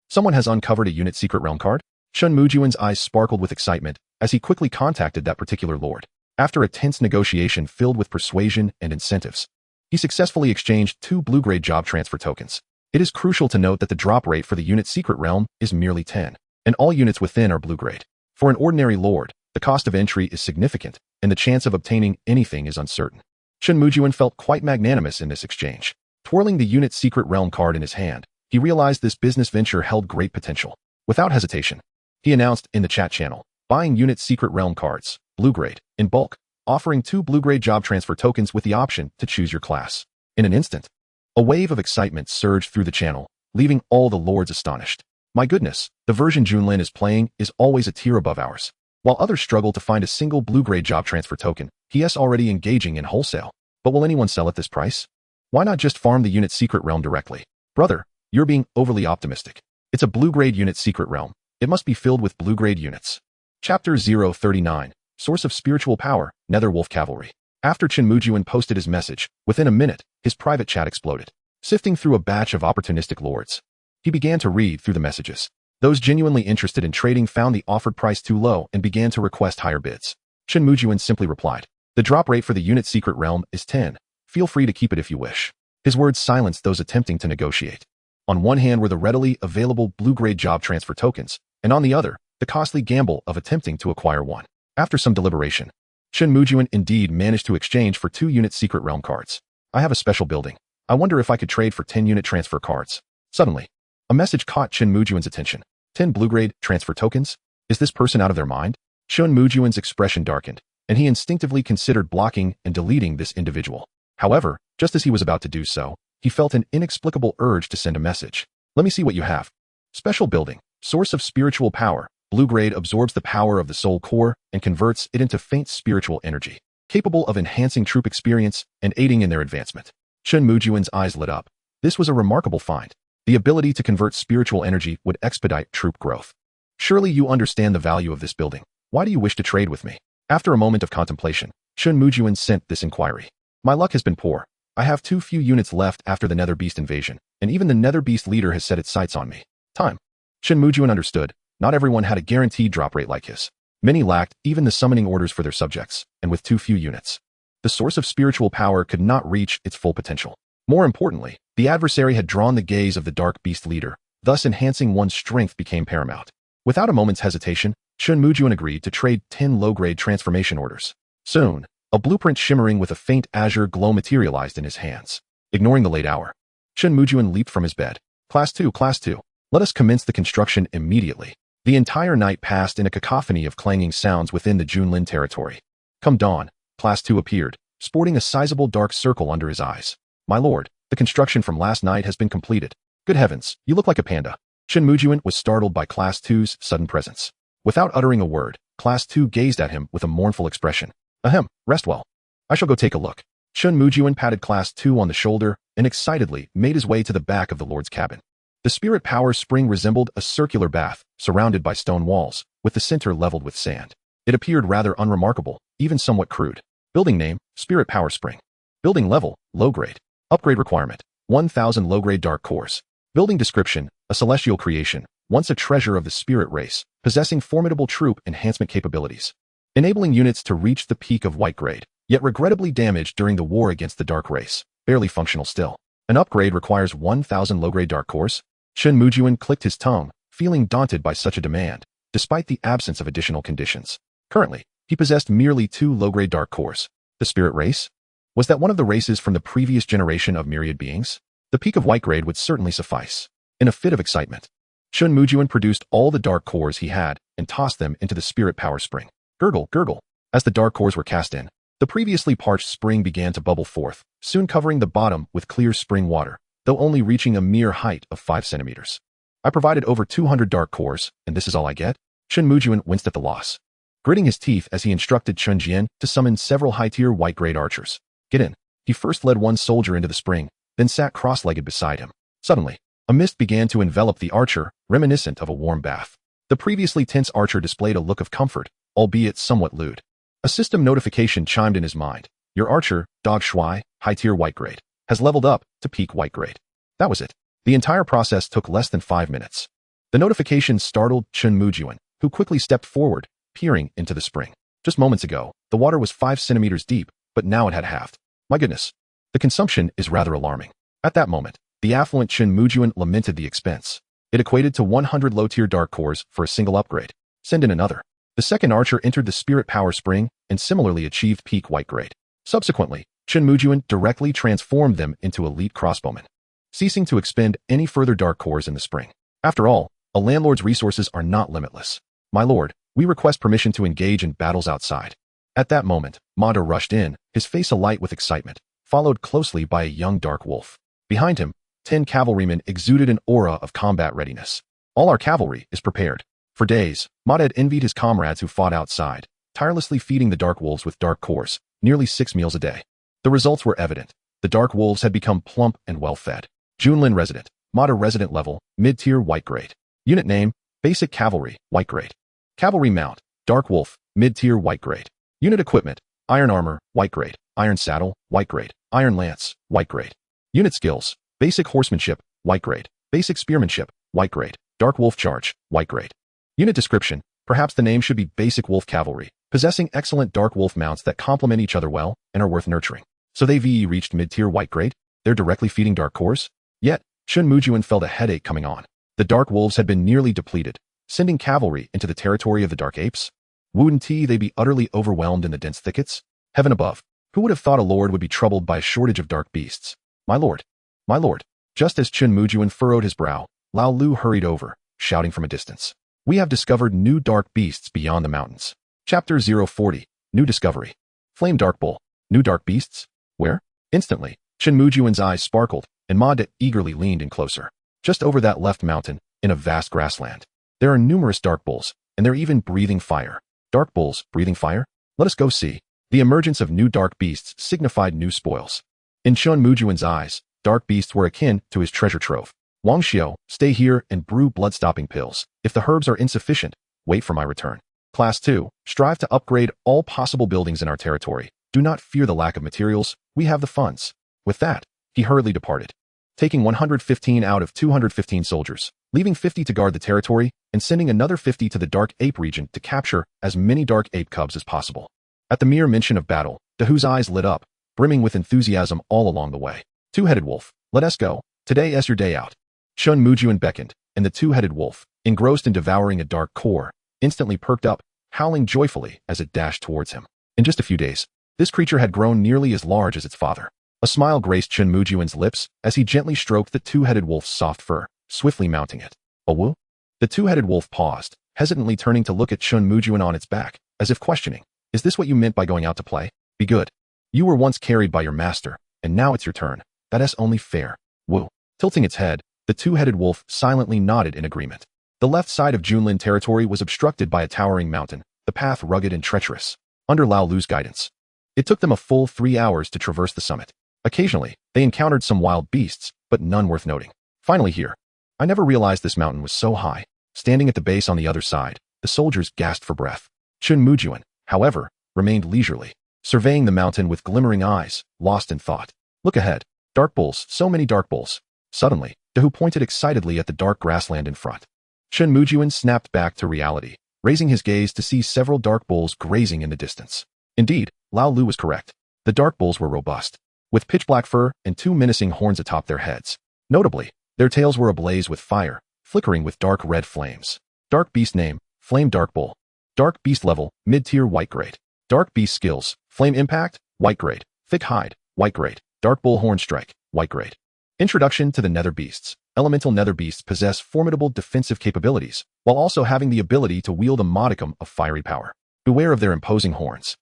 [SPEAKER 1] Someone has uncovered a unit secret realm card? Chen Mujun's eyes sparkled with excitement as he quickly contacted that particular lord. After a tense negotiation filled with persuasion and incentives, he successfully exchanged 2 blue-grade job transfer tokens. It is crucial to note that the drop rate for the unit secret realm is merely 10, and all units within are blue-grade. For an ordinary lord, the cost of entry is significant, and the chance of obtaining anything is uncertain. Chen Mujun felt quite magnanimous in this exchange. Twirling the unit secret realm card in his hand, he realized this business venture held great potential. Without hesitation, he announced in the chat channel, buying unit secret realm cards, blue-grade, in bulk, offering 2 blue-grade job transfer tokens with the option to choose your class. In an instant, a wave of excitement surged through the channel, leaving all the lords astonished. My goodness, the version Junlin is playing is always a tier above ours. While others struggle to find a single blue-grade job transfer token, he is already engaging in wholesale. But will anyone sell at this price? Why not just farm the unit secret realm directly? Brother, you're being overly optimistic. It's a blue-grade unit secret realm. It must be filled with blue-grade units. Chapter 039, Source of Spiritual Power, Nether Wolf Cavalry. After Chen Mujun posted his message, within a minute, his private chat exploded. Sifting through a batch of opportunistic lords, he began to read through the messages. Those genuinely interested in trading found the offered price too low and began to request higher bids. Chen Mujun simply replied, the drop rate for the unit secret realm is 10. Feel free to keep it if you wish. His words silenced those attempting to negotiate. On one hand were the readily available blue-grade job transfer tokens, and on the other, the costly gamble of attempting to acquire one. After some deliberation, Chen Mujun indeed managed to exchange for 2 unit secret realm cards. I have a special building. I wonder if I could trade for 10 unit transfer cards. Suddenly, a message caught Chen Mujun's attention. 10 blue-grade transfer tokens? Is this person out of their mind? Chen Mujun's expression darkened, and he instinctively considered blocking and deleting this individual. However, just as he was about to do so, he felt an inexplicable urge to send a message. Let me see what you have. Special building, source of spiritual power. Blue-grade absorbs the power of the soul core and converts it into faint spiritual energy, capable of enhancing troop experience and aiding in their advancement. Chen Mujun's eyes lit up. This was a remarkable find. The ability to convert spiritual energy would expedite troop growth. Surely you understand the value of this building. Why do you wish to trade with me? After a moment of contemplation, Chen Mujun sent this inquiry. My luck has been poor. I have too few units left after the Nether Beast invasion, and even the Nether Beast leader has set its sights on me. Time. Chen Mujun understood. Not everyone had a guaranteed drop rate like his. Many lacked even the summoning orders for their subjects, and with too few units, the source of spiritual power could not reach its full potential. More importantly, the adversary had drawn the gaze of the Dark Beast leader, thus enhancing one's strength became paramount. Without a moment's hesitation, Chen Mujun agreed to trade 10 low-grade transformation orders. Soon, a blueprint shimmering with a faint azure glow materialized in his hands. Ignoring the late hour, Chen Mujun leaped from his bed. Class 2, Class 2. Let us commence the construction immediately. The entire night passed in a cacophony of clanging sounds within the Junlin territory. Come dawn, Class 2 appeared, sporting a sizable dark circle under his eyes. My lord, the construction from last night has been completed. Good heavens, you look like a panda. Chen Mujun was startled by Class 2's sudden presence. Without uttering a word, Class 2 gazed at him with a mournful expression. Ahem, rest well. I shall go take a look. Chen Mujun patted Class 2 on the shoulder and excitedly made his way to the back of the lord's cabin. The spirit power spring resembled a circular bath, surrounded by stone walls, with the center leveled with sand. It appeared rather unremarkable, even somewhat crude. Building name, Spirit Power Spring. Building level, low grade. Upgrade requirement, 1000 low-grade dark cores. Building description, a celestial creation, once a treasure of the spirit race, possessing formidable troop enhancement capabilities. Enabling units to reach the peak of white grade, yet regrettably damaged during the war against the dark race, barely functional still. An upgrade requires 1000 low-grade dark cores. Chen Mujun clicked his tongue, feeling daunted by such a demand, despite the absence of additional conditions. Currently, he possessed merely 2 low-grade dark cores. The spirit race? Was that one of the races from the previous generation of myriad beings? The peak of white grade would certainly suffice. In a fit of excitement, Chen Mujun produced all the dark cores he had and tossed them into the spirit power spring. Gurgle, gurgle. As the dark cores were cast in, the previously parched spring began to bubble forth, soon covering the bottom with clear spring water, though only reaching a mere height of 5 centimeters. I provided over 200 dark cores, and this is all I get? Chen Mujun winced at the loss, gritting his teeth as he instructed Chen Jian to summon several high-tier white-grade archers. Get in. He first led one soldier into the spring, then sat cross-legged beside him. Suddenly, a mist began to envelop the archer, reminiscent of a warm bath. The previously tense archer displayed a look of comfort, albeit somewhat lewd. A system notification chimed in his mind. Your archer, Dog Shuai, high-tier white grade, has leveled up to peak white grade. That was it. The entire process took less than 5 minutes. The notification startled Chen Mujun, who quickly stepped forward, peering into the spring. Just moments ago, the water was 5 centimeters deep, but now it had halved. My goodness. The consumption is rather alarming. At that moment, the affluent Chen Mujun lamented the expense. It equated to 100 low-tier dark cores for a single upgrade. Send in another. The second archer entered the spirit power spring and similarly achieved peak white grade. Subsequently, Chen Mujun directly transformed them into elite crossbowmen, ceasing to expend any further dark cores in the spring. After all, a landlord's resources are not limitless. My lord, we request permission to engage in battles outside. At that moment, Mada rushed in, his face alight with excitement, followed closely by a young dark wolf. Behind him, 10 cavalrymen exuded an aura of combat readiness. All our cavalry is prepared. For days, Mada had envied his comrades who fought outside, tirelessly feeding the dark wolves with dark cores, nearly 6 meals a day. The results were evident. The dark wolves had become plump and well-fed. Junlin resident, Mada resident level, mid-tier white grade. Unit name, basic cavalry, white grade. Cavalry mount, dark wolf, mid-tier white grade. Unit equipment, iron armor, white grade. Iron saddle, white grade. Iron lance, white grade. Unit skills, basic horsemanship, white grade. Basic spearmanship, white grade. Dark wolf charge, white grade. Unit description, perhaps the name should be basic wolf cavalry, possessing excellent dark wolf mounts that complement each other well and are worth nurturing. So they reached mid-tier white grade? They're directly feeding dark cores? Yet, Chen Mujun felt a headache coming on. The dark wolves had been nearly depleted, sending cavalry into the territory of the dark apes. Wouldn't they be utterly overwhelmed in the dense thickets? Heaven above, who would have thought a lord would be troubled by a shortage of dark beasts? My lord. My lord. Just as Chen Mujun furrowed his brow, Lao Lu hurried over, shouting from a distance. We have discovered new dark beasts beyond the mountains. Chapter 040, New Discovery. Flame Dark Bull. New dark beasts? Where? Instantly, Chen Mujun's eyes sparkled, and Mada eagerly leaned in closer. Just over that left mountain, in a vast grassland. There are numerous dark bulls, and they're even breathing fire. Dark bulls, breathing fire? Let us go see. The emergence of new dark beasts signified new spoils. In Chen Mujun's eyes, dark beasts were akin to his treasure trove. Wang Xiao, stay here and brew blood-stopping pills. If the herbs are insufficient, wait for my return. Class 2, strive to upgrade all possible buildings in our territory. Do not fear the lack of materials, we have the funds. With that, he hurriedly departed, taking 115 out of 215 soldiers, leaving 50 to guard the territory, and sending another 50 to the Dark Ape region to capture as many Dark Ape cubs as possible. At the mere mention of battle, Dahu's eyes lit up, brimming with enthusiasm all along the way. Two-headed wolf, let us go. Today is your day out. Chen Mujun beckoned, and the two-headed wolf, engrossed in devouring a dark core, instantly perked up, howling joyfully as it dashed towards him. In just a few days, this creature had grown nearly as large as its father. A smile graced Chen Mujun's lips as he gently stroked the two-headed wolf's soft fur, swiftly mounting it. A woo? The two-headed wolf paused, hesitantly turning to look at Chen Mujun on its back, as if questioning, "Is this what you meant by going out to play? Be good. You were once carried by your master, and now it's your turn. That's only fair." Woo. Tilting its head, the two-headed wolf silently nodded in agreement. The left side of Junlin territory was obstructed by a towering mountain, the path rugged and treacherous. Under Lao Lu's guidance, it took them a full 3 hours to traverse the summit. Occasionally, they encountered some wild beasts, but none worth noting. Finally here. I never realized this mountain was so high. Standing at the base on the other side, the soldiers gasped for breath. Chen Mujun, however, remained leisurely, surveying the mountain with glimmering eyes, lost in thought. Look ahead. Dark bulls, so many dark bulls. Suddenly, Dahu pointed excitedly at the dark grassland in front. Chen Mujun snapped back to reality, raising his gaze to see several dark bulls grazing in the distance. Indeed, Lao Lu was correct. The dark bulls were robust, with pitch-black fur and 2 menacing horns atop their heads. Notably, their tails were ablaze with fire, flickering with dark red flames. Dark beast name, Flame Dark Bull. Dark beast level, mid-tier white grade. Dark beast skills, Flame Impact, white grade. Thick hide, white grade. Dark bull horn strike, white grade. Introduction to the nether beasts. Elemental nether beasts possess formidable defensive capabilities, while also having the ability to wield a modicum of fiery power. Beware of their imposing horns.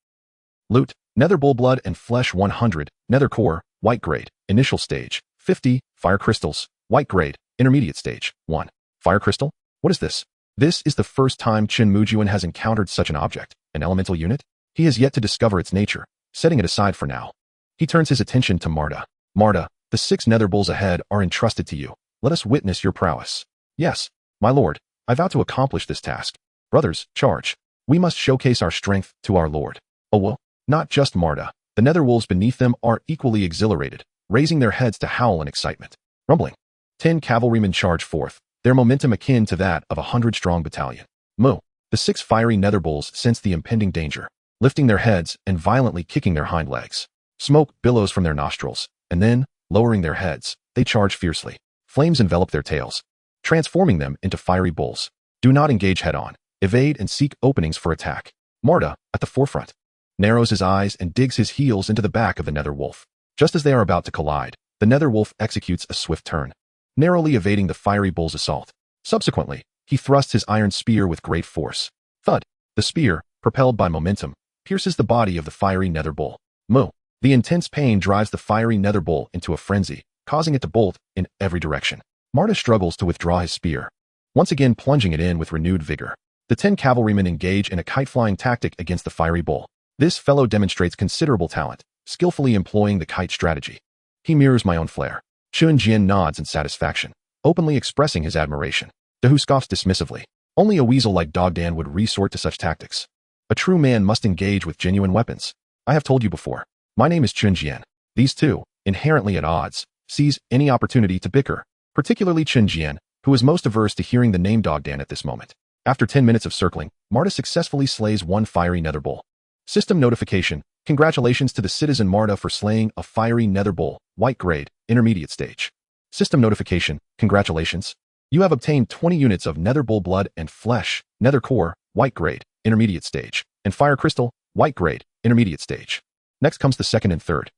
[SPEAKER 1] Loot, nether bull blood and flesh 100, nether core, white grade, initial stage, 50, fire crystals, white grade, intermediate stage, 1. Fire crystal? What is this? This is the first time Chen Mujun has encountered such an object, an elemental unit. He has yet to discover its nature, setting it aside for now. He turns his attention to Marta. Marta, the 6 nether bulls ahead are entrusted to you. Let us witness your prowess. Yes, my lord, I vow to accomplish this task. Brothers, charge. We must showcase our strength to our lord. Oh well, not just Marta. The nether wolves beneath them are equally exhilarated, raising their heads to howl in excitement. Rumbling. 10 cavalrymen charge forth, their momentum akin to that of a 100-strong battalion. Moo. The 6 fiery nether bulls sense the impending danger, lifting their heads and violently kicking their hind legs. Smoke billows from their nostrils, and then, lowering their heads, they charge fiercely. Flames envelop their tails, transforming them into fiery bulls. Do not engage head-on. Evade and seek openings for attack. Marta, at the forefront, narrows his eyes and digs his heels into the back of the nether wolf. Just as they are about to collide, the nether wolf executes a swift turn, narrowly evading the fiery bull's assault. Subsequently, he thrusts his iron spear with great force. Thud. The spear, propelled by momentum, pierces the body of the fiery nether bull. Moo. The intense pain drives the fiery nether bull into a frenzy, causing it to bolt in every direction. Marta struggles to withdraw his spear, once again plunging it in with renewed vigor. The 10 cavalrymen engage in a kite-flying tactic against the fiery bull. This fellow demonstrates considerable talent, skillfully employing the kite strategy. He mirrors my own flair. Chun Jian nods in satisfaction, openly expressing his admiration. Dahu scoffs dismissively. Only a weasel like Dogdan would resort to such tactics. A true man must engage with genuine weapons. I have told you before. My name is Chun Jian. These two, inherently at odds, seize any opportunity to bicker, particularly Chun Jian, who is most averse to hearing the name Dogdan at this moment. After 10 minutes of circling, Marta successfully slays 1 fiery nether bull. System notification. Congratulations to the citizen Marta for slaying a fiery nether bull, white grade, intermediate stage. System notification. Congratulations. You have obtained 20 units of nether bull blood and flesh, nether core, white grade, intermediate stage, and fire crystal, white grade, intermediate stage. Next comes the second and third.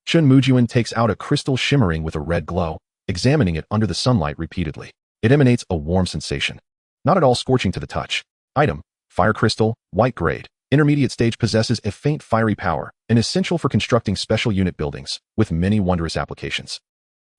[SPEAKER 1] Chen Mujun takes out a crystal shimmering with a red glow, examining it under the sunlight repeatedly. It emanates a warm sensation, not at all scorching to the touch. Item, fire crystal, white grade, intermediate stage, possesses a faint fiery power and essential for constructing special unit buildings with many wondrous applications.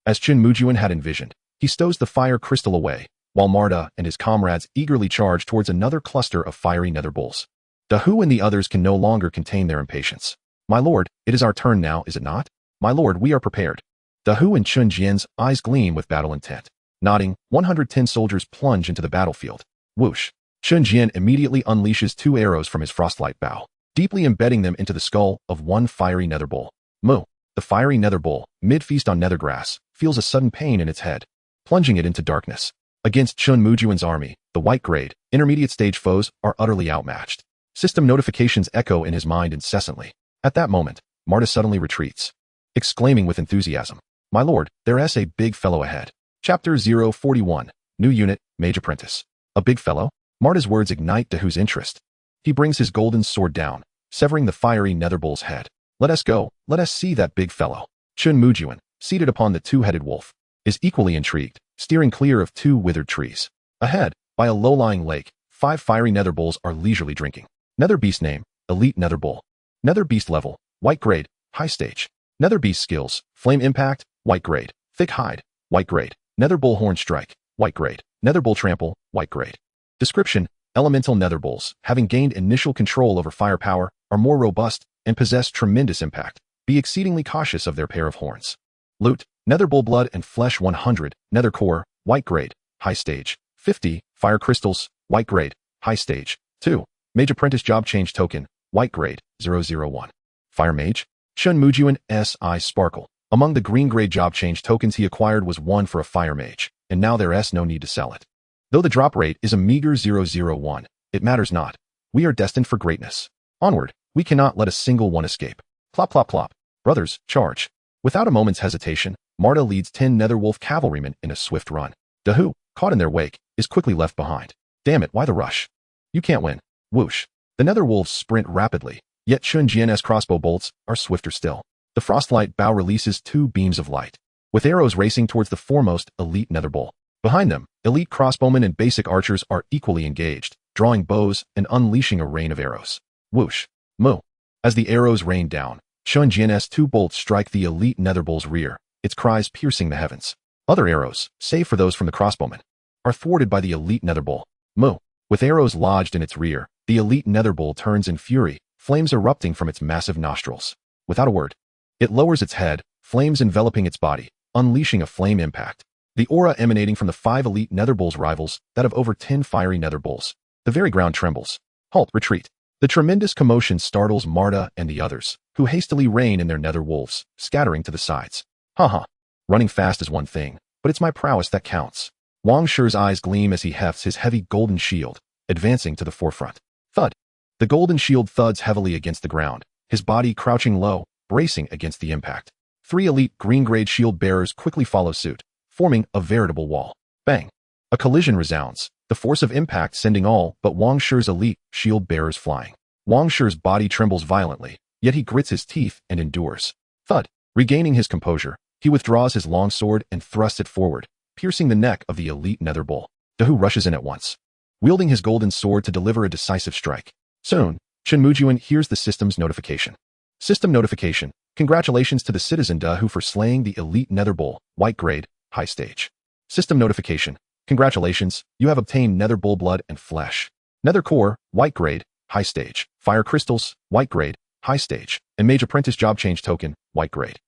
[SPEAKER 1] As Chen Mujun had envisioned, he stows the fire crystal away, while Marta and his comrades eagerly charge towards another cluster of fiery nether bulls. Dahu and the others can no longer contain their impatience. My lord, it is our turn now, is it not? My lord, we are prepared. Dahu and Chun Jian's eyes gleam with battle intent. Nodding, 110 soldiers plunge into the battlefield. Whoosh. Chun Jian immediately unleashes 2 arrows from his frostlight bow, deeply embedding them into the skull of 1 fiery nether bull. Moo. The fiery nether bull, mid-feast on nether grass, feels a sudden pain in its head, plunging it into darkness. Against Chen Mujun's army, the white grade, intermediate stage foes are utterly outmatched. System notifications echo in his mind incessantly. At that moment, Marta suddenly retreats, exclaiming with enthusiasm, My lord, there's a big fellow ahead. Chapter 041, New Unit, Mage Apprentice. A big fellow? Marta's words ignite Dahu's interest. He brings his golden sword down, severing the fiery nether bull's head. Let us go, let us see that big fellow. Chen Mujun, seated upon the 2-headed wolf, is equally intrigued, steering clear of 2 withered trees. Ahead, by a low-lying lake, 5 fiery nether bulls are leisurely drinking. Nether beast name, elite nether bull. Nether beast level, white grade, high stage. Nether beast skills, flame impact, white grade. Thick hide, white grade. Nether bull horn strike, white grade. Nether bull trample, white grade. Description: elemental nether bulls, having gained initial control over firepower, are more robust and possess tremendous impact. Be exceedingly cautious of their pair of horns. Loot: nether bull blood and flesh 100, nether core, white grade, high stage. 50, fire crystals, white grade, high stage. 2. Mage apprentice job change token, white grade, 001. Fire mage, Chen Mujun S.I. Sparkle. Among the green grade job change tokens he acquired was one for a fire mage, and now there's no need to sell it. Though the drop rate is a meager 001, it matters not. We are destined for greatness. Onward, we cannot let a single one escape. Plop plop plop. Brothers, charge. Without a moment's hesitation, Marta leads 10 Netherwolf cavalrymen in a swift run. Dahu, caught in their wake, is quickly left behind. Damn it, why the rush? You can't win. Whoosh. The Netherwolves sprint rapidly, yet Chun Jian's crossbow bolts are swifter still. The frostlight bow releases 2 beams of light, with arrows racing towards the foremost elite netherbull. Behind them, elite crossbowmen and basic archers are equally engaged, drawing bows and unleashing a rain of arrows. Whoosh. Moo. As the arrows rain down, Chun Jian's 2 bolts strike the elite netherbull's rear, its cries piercing the heavens. Other arrows, save for those from the crossbowmen, are thwarted by the elite netherbull. Moo. With arrows lodged in its rear, the elite netherbull turns in fury, flames erupting from its massive nostrils. Without a word, it lowers its head, flames enveloping its body, unleashing a flame impact. The aura emanating from the 5 elite netherbulls rivals that of over 10 fiery netherbulls. The very ground trembles. Halt, retreat. The tremendous commotion startles Marta and the others, who hastily rein in their nether wolves, scattering to the sides. Haha. Running fast is one thing, but it's my prowess that counts. Wang Shi's eyes gleam as he hefts his heavy golden shield, advancing to the forefront. Thud. The golden shield thuds heavily against the ground, his body crouching low, bracing against the impact. 3 elite green-grade shield bearers quickly follow suit, forming a veritable wall. Bang. A collision resounds, the force of impact sending all but Wang Shi's elite shield bearers flying. Wang Shi's body trembles violently, yet he grits his teeth and endures. Thud. Regaining his composure, he withdraws his long sword and thrusts it forward, piercing the neck of the elite netherbull. Dahu rushes in at once, wielding his golden sword to deliver a decisive strike. Soon, Chen Mujun hears the system's notification. System notification. Congratulations to the citizen Dahu for slaying the elite netherbull, white grade, high stage. System notification. Congratulations, you have obtained nether bull blood and flesh. Nether core, white grade, high stage. Fire crystals, white grade, high stage. And mage apprentice job change token, white grade.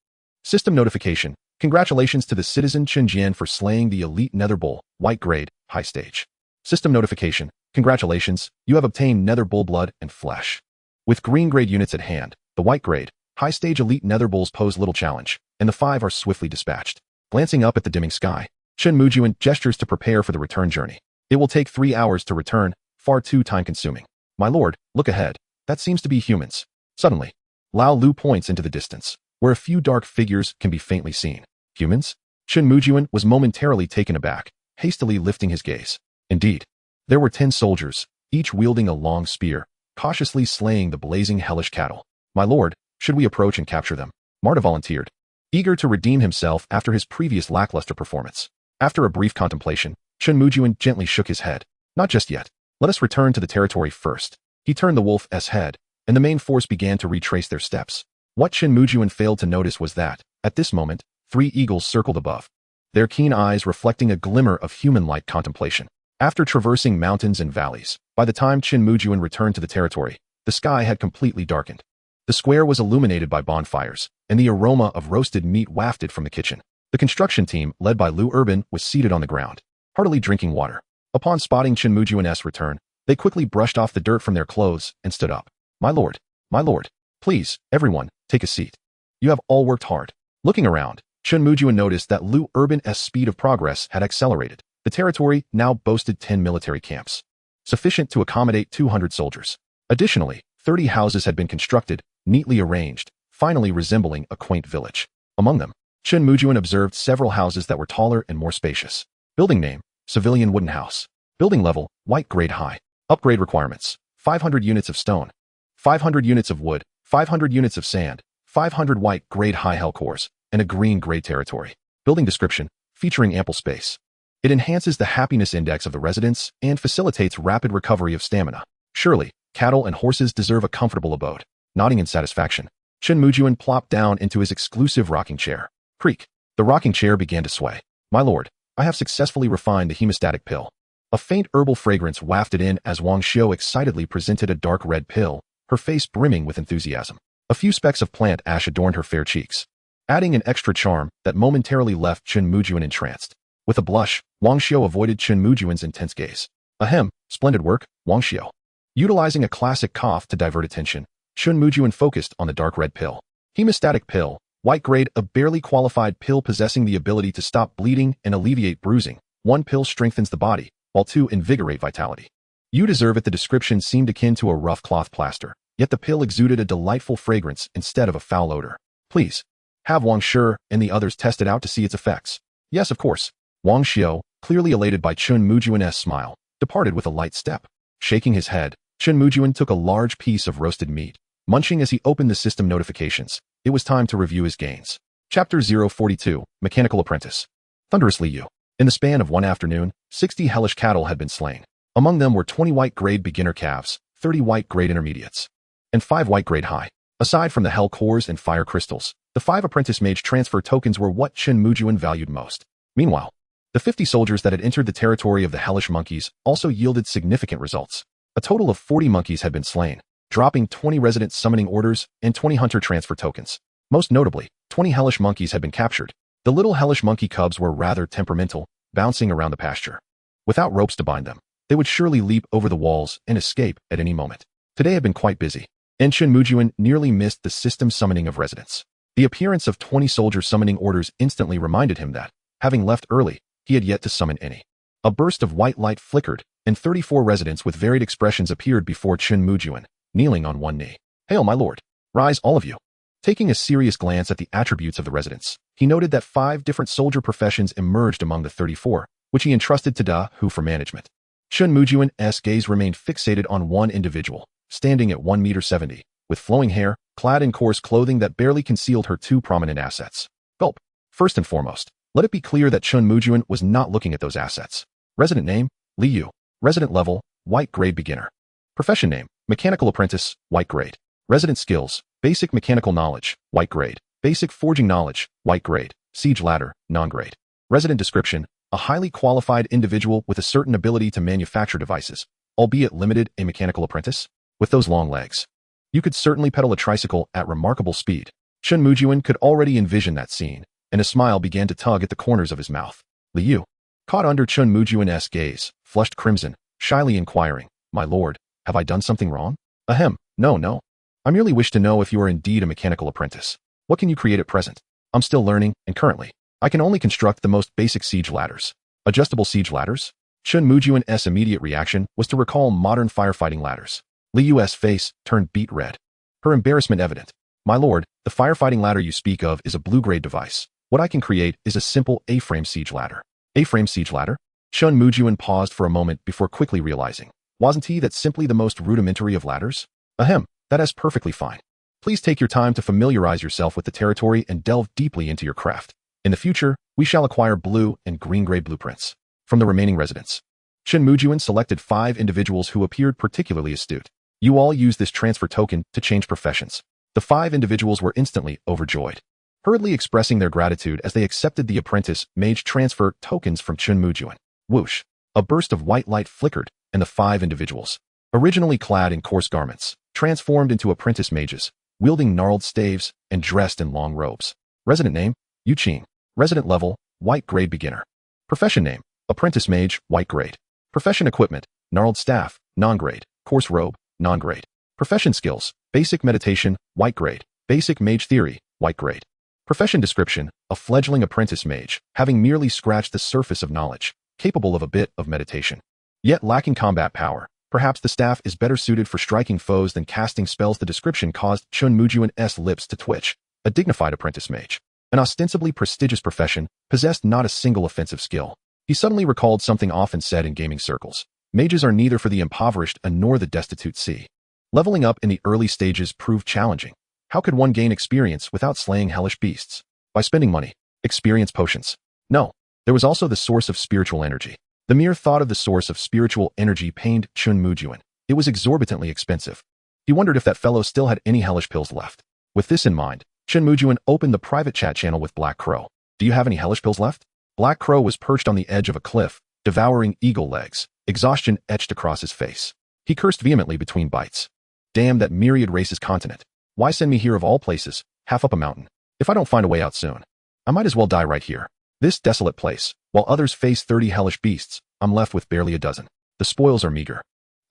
[SPEAKER 1] System notification. Congratulations to the citizen Chen Jian for slaying the elite netherbull, white grade, high stage. System notification. Congratulations, you have obtained nether bull blood and flesh. With green grade units at hand, the white grade, high stage elite netherbulls pose little challenge, and the 5 are swiftly dispatched. Glancing up at the dimming sky, Chen Mujun gestures to prepare for the return journey. It will take 3 hours to return, far too time-consuming. My lord, look ahead. That seems to be humans. Suddenly, Lao Lu points into the distance, where a few dark figures can be faintly seen. Humans? Chen Mujun was momentarily taken aback, hastily lifting his gaze. Indeed, there were 10 soldiers, each wielding a long spear, cautiously slaying the blazing hellish cattle. My lord, should we approach and capture them? Marta volunteered, eager to redeem himself after his previous lackluster performance. After a brief contemplation, Chen Mujun gently shook his head. Not just yet. Let us return to the territory first. He turned the wolf's head, and the main force began to retrace their steps. What Chen Mujun failed to notice was that, at this moment, 3 eagles circled above, their keen eyes reflecting a glimmer of human-like contemplation. After traversing mountains and valleys, by the time Chen Mujun returned to the territory, the sky had completely darkened. The square was illuminated by bonfires, and the aroma of roasted meat wafted from the kitchen. The construction team, led by Lu Urban, was seated on the ground, heartily drinking water. Upon spotting Chen Mujun's return, they quickly brushed off the dirt from their clothes and stood up. My lord, please, everyone, take a seat. You have all worked hard. Looking around, Chen Mujun noticed that Lu Urban's speed of progress had accelerated. The territory now boasted 10 military camps, sufficient to accommodate 200 soldiers. Additionally, 30 houses had been constructed, neatly arranged, finally resembling a quaint village. Among them, Chen Mujun observed several houses that were taller and more spacious. Building name, civilian wooden house. Building level, white grade high. Upgrade requirements, 500 units of stone, 500 units of wood, 500 units of sand, 500 white grade high hell cores, and a green grade territory. Building description, featuring ample space, It enhances the happiness index of the residents and facilitates rapid recovery of stamina. Surely, cattle and horses deserve a comfortable abode. Nodding in satisfaction, Chen Mujun plopped down into his exclusive rocking chair. Creak. The rocking chair began to sway. My lord, I have successfully refined the hemostatic pill. A faint herbal fragrance wafted in as Wang Xiu excitedly presented a dark red pill, her face brimming with enthusiasm. A few specks of plant ash adorned her fair cheeks, adding an extra charm that momentarily left Chen Mujun entranced. With a blush, Wang Xiu avoided Chen Mujun's intense gaze. Ahem, splendid work, Wang Xiu. Utilizing a classic cough to divert attention, Chen Mujun focused on the dark red pill. Hemostatic pill, white grade, a barely qualified pill possessing the ability to stop bleeding and alleviate bruising. 1 pill strengthens the body, while 2 invigorate vitality. You deserve it. The description seemed akin to a rough cloth plaster, yet the pill exuded a delightful fragrance instead of a foul odor. Please, have Wang Shi and the others test it out to see its effects. Yes, of course. Wang Xiu, clearly elated by Chen Mujun's smile, departed with a light step. Shaking his head, Chen Mujun took a large piece of roasted meat, munching as he opened the system notifications. It was time to review his gains. Chapter 042, Mechanical Apprentice. Thunderous Liu. In the span of one afternoon, 60 hellish cattle had been slain. Among them were 20 white-grade beginner calves, 30 white-grade intermediates, and 5 white-grade high. Aside from the hell cores and fire crystals, the 5 apprentice mage transfer tokens were what Chen Mujun valued most. Meanwhile, the 50 soldiers that had entered the territory of the hellish monkeys also yielded significant results. A total of 40 monkeys had been slain, dropping 20 resident summoning orders and 20 hunter transfer tokens. Most notably, 20 hellish monkeys had been captured. The little hellish monkey cubs were rather temperamental, bouncing around the pasture. Without ropes to bind them, they would surely leap over the walls and escape at any moment. Today had been quite busy, and Chen Mujun nearly missed the system summoning of residents. The appearance of 20 soldier summoning orders instantly reminded him that, having left early, he had yet to summon any. A burst of white light flickered, and 34 residents with varied expressions appeared before Chen Mujun, kneeling on one knee. Hail, my lord. Rise, all of you. Taking a serious glance at the attributes of the residents, he noted that 5 different soldier professions emerged among the 34, which he entrusted to Da Hu for management. Chen Mujun's gaze remained fixated on one individual, standing at 1.70 meters, with flowing hair, clad in coarse clothing that barely concealed her 2 prominent assets. Gulp. First and foremost, let it be clear that Chen Mujun was not looking at those assets. Resident name, Liu. Resident level, white grade beginner. Profession name, mechanical apprentice, white grade. Resident skills, basic mechanical knowledge, white grade. Basic forging knowledge, white grade. Siege ladder, non-grade. Resident description, a highly qualified individual with a certain ability to manufacture devices, albeit limited, a mechanical apprentice. With those long legs, you could certainly pedal a tricycle at remarkable speed. Chen Mujun could already envision that scene, and a smile began to tug at the corners of his mouth. Liu, caught under Chen Mujun's gaze, flushed crimson, shyly inquiring, my lord, have I done something wrong? Ahem, no. I merely wish to know if you are indeed a mechanical apprentice. What can you create at present? I'm still learning, and currently, I can only construct the most basic siege ladders. Adjustable siege ladders? Chen Mujun's immediate reaction was to recall modern firefighting ladders. Liu's face turned beet red, her embarrassment evident. My lord, the firefighting ladder you speak of is a blue-grade device. What I can create is a simple A-frame siege ladder. A-frame siege ladder? Chen Mujun paused for a moment before quickly realizing, wasn't he that simply the most rudimentary of ladders? Ahem, that is perfectly fine. Please take your time to familiarize yourself with the territory and delve deeply into your craft. In the future, we shall acquire blue and green-grade blueprints from the remaining residents. Chen Mujun selected 5 individuals who appeared particularly astute. You all use this transfer token to change professions. The 5 individuals were instantly overjoyed, hurriedly expressing their gratitude as they accepted the apprentice mage transfer tokens from Chen Mujun. Whoosh! A burst of white light flickered, and the 5 individuals, originally clad in coarse garments, transformed into apprentice mages, wielding gnarled staves and dressed in long robes. Resident name, Yu Qing. Resident level, white grade beginner. Profession name, apprentice mage, white grade. Profession equipment, gnarled staff, non-grade. Coarse robe, non-grade. Profession skills, basic meditation, white grade. Basic mage theory, white grade. Profession description, a fledgling apprentice mage, having merely scratched the surface of knowledge, capable of a bit of meditation, yet lacking combat power. Perhaps the staff is better suited for striking foes than casting spells. The description caused Chen Mujun's lips to twitch. A dignified apprentice mage, an ostensibly prestigious profession, possessed not a single offensive skill. He suddenly recalled something often said in gaming circles. Mages are neither for the impoverished nor the destitute. Leveling up in the early stages proved challenging. How could one gain experience without slaying hellish beasts? By spending money. Experience potions. No. There was also the source of spiritual energy. The mere thought of the source of spiritual energy pained Chen Mujun. It was exorbitantly expensive. He wondered if that fellow still had any hellish pills left. With this in mind, Chen Mujun opened the private chat channel with Black Crow. Do you have any hellish pills left? Black Crow was perched on the edge of a cliff, devouring eagle legs, exhaustion etched across his face. He cursed vehemently between bites. Damn that myriad races continent. Why send me here of all places, half up a mountain? If I don't find a way out soon, I might as well die right here. This desolate place, while others face 30 hellish beasts, I'm left with barely a dozen. The spoils are meager.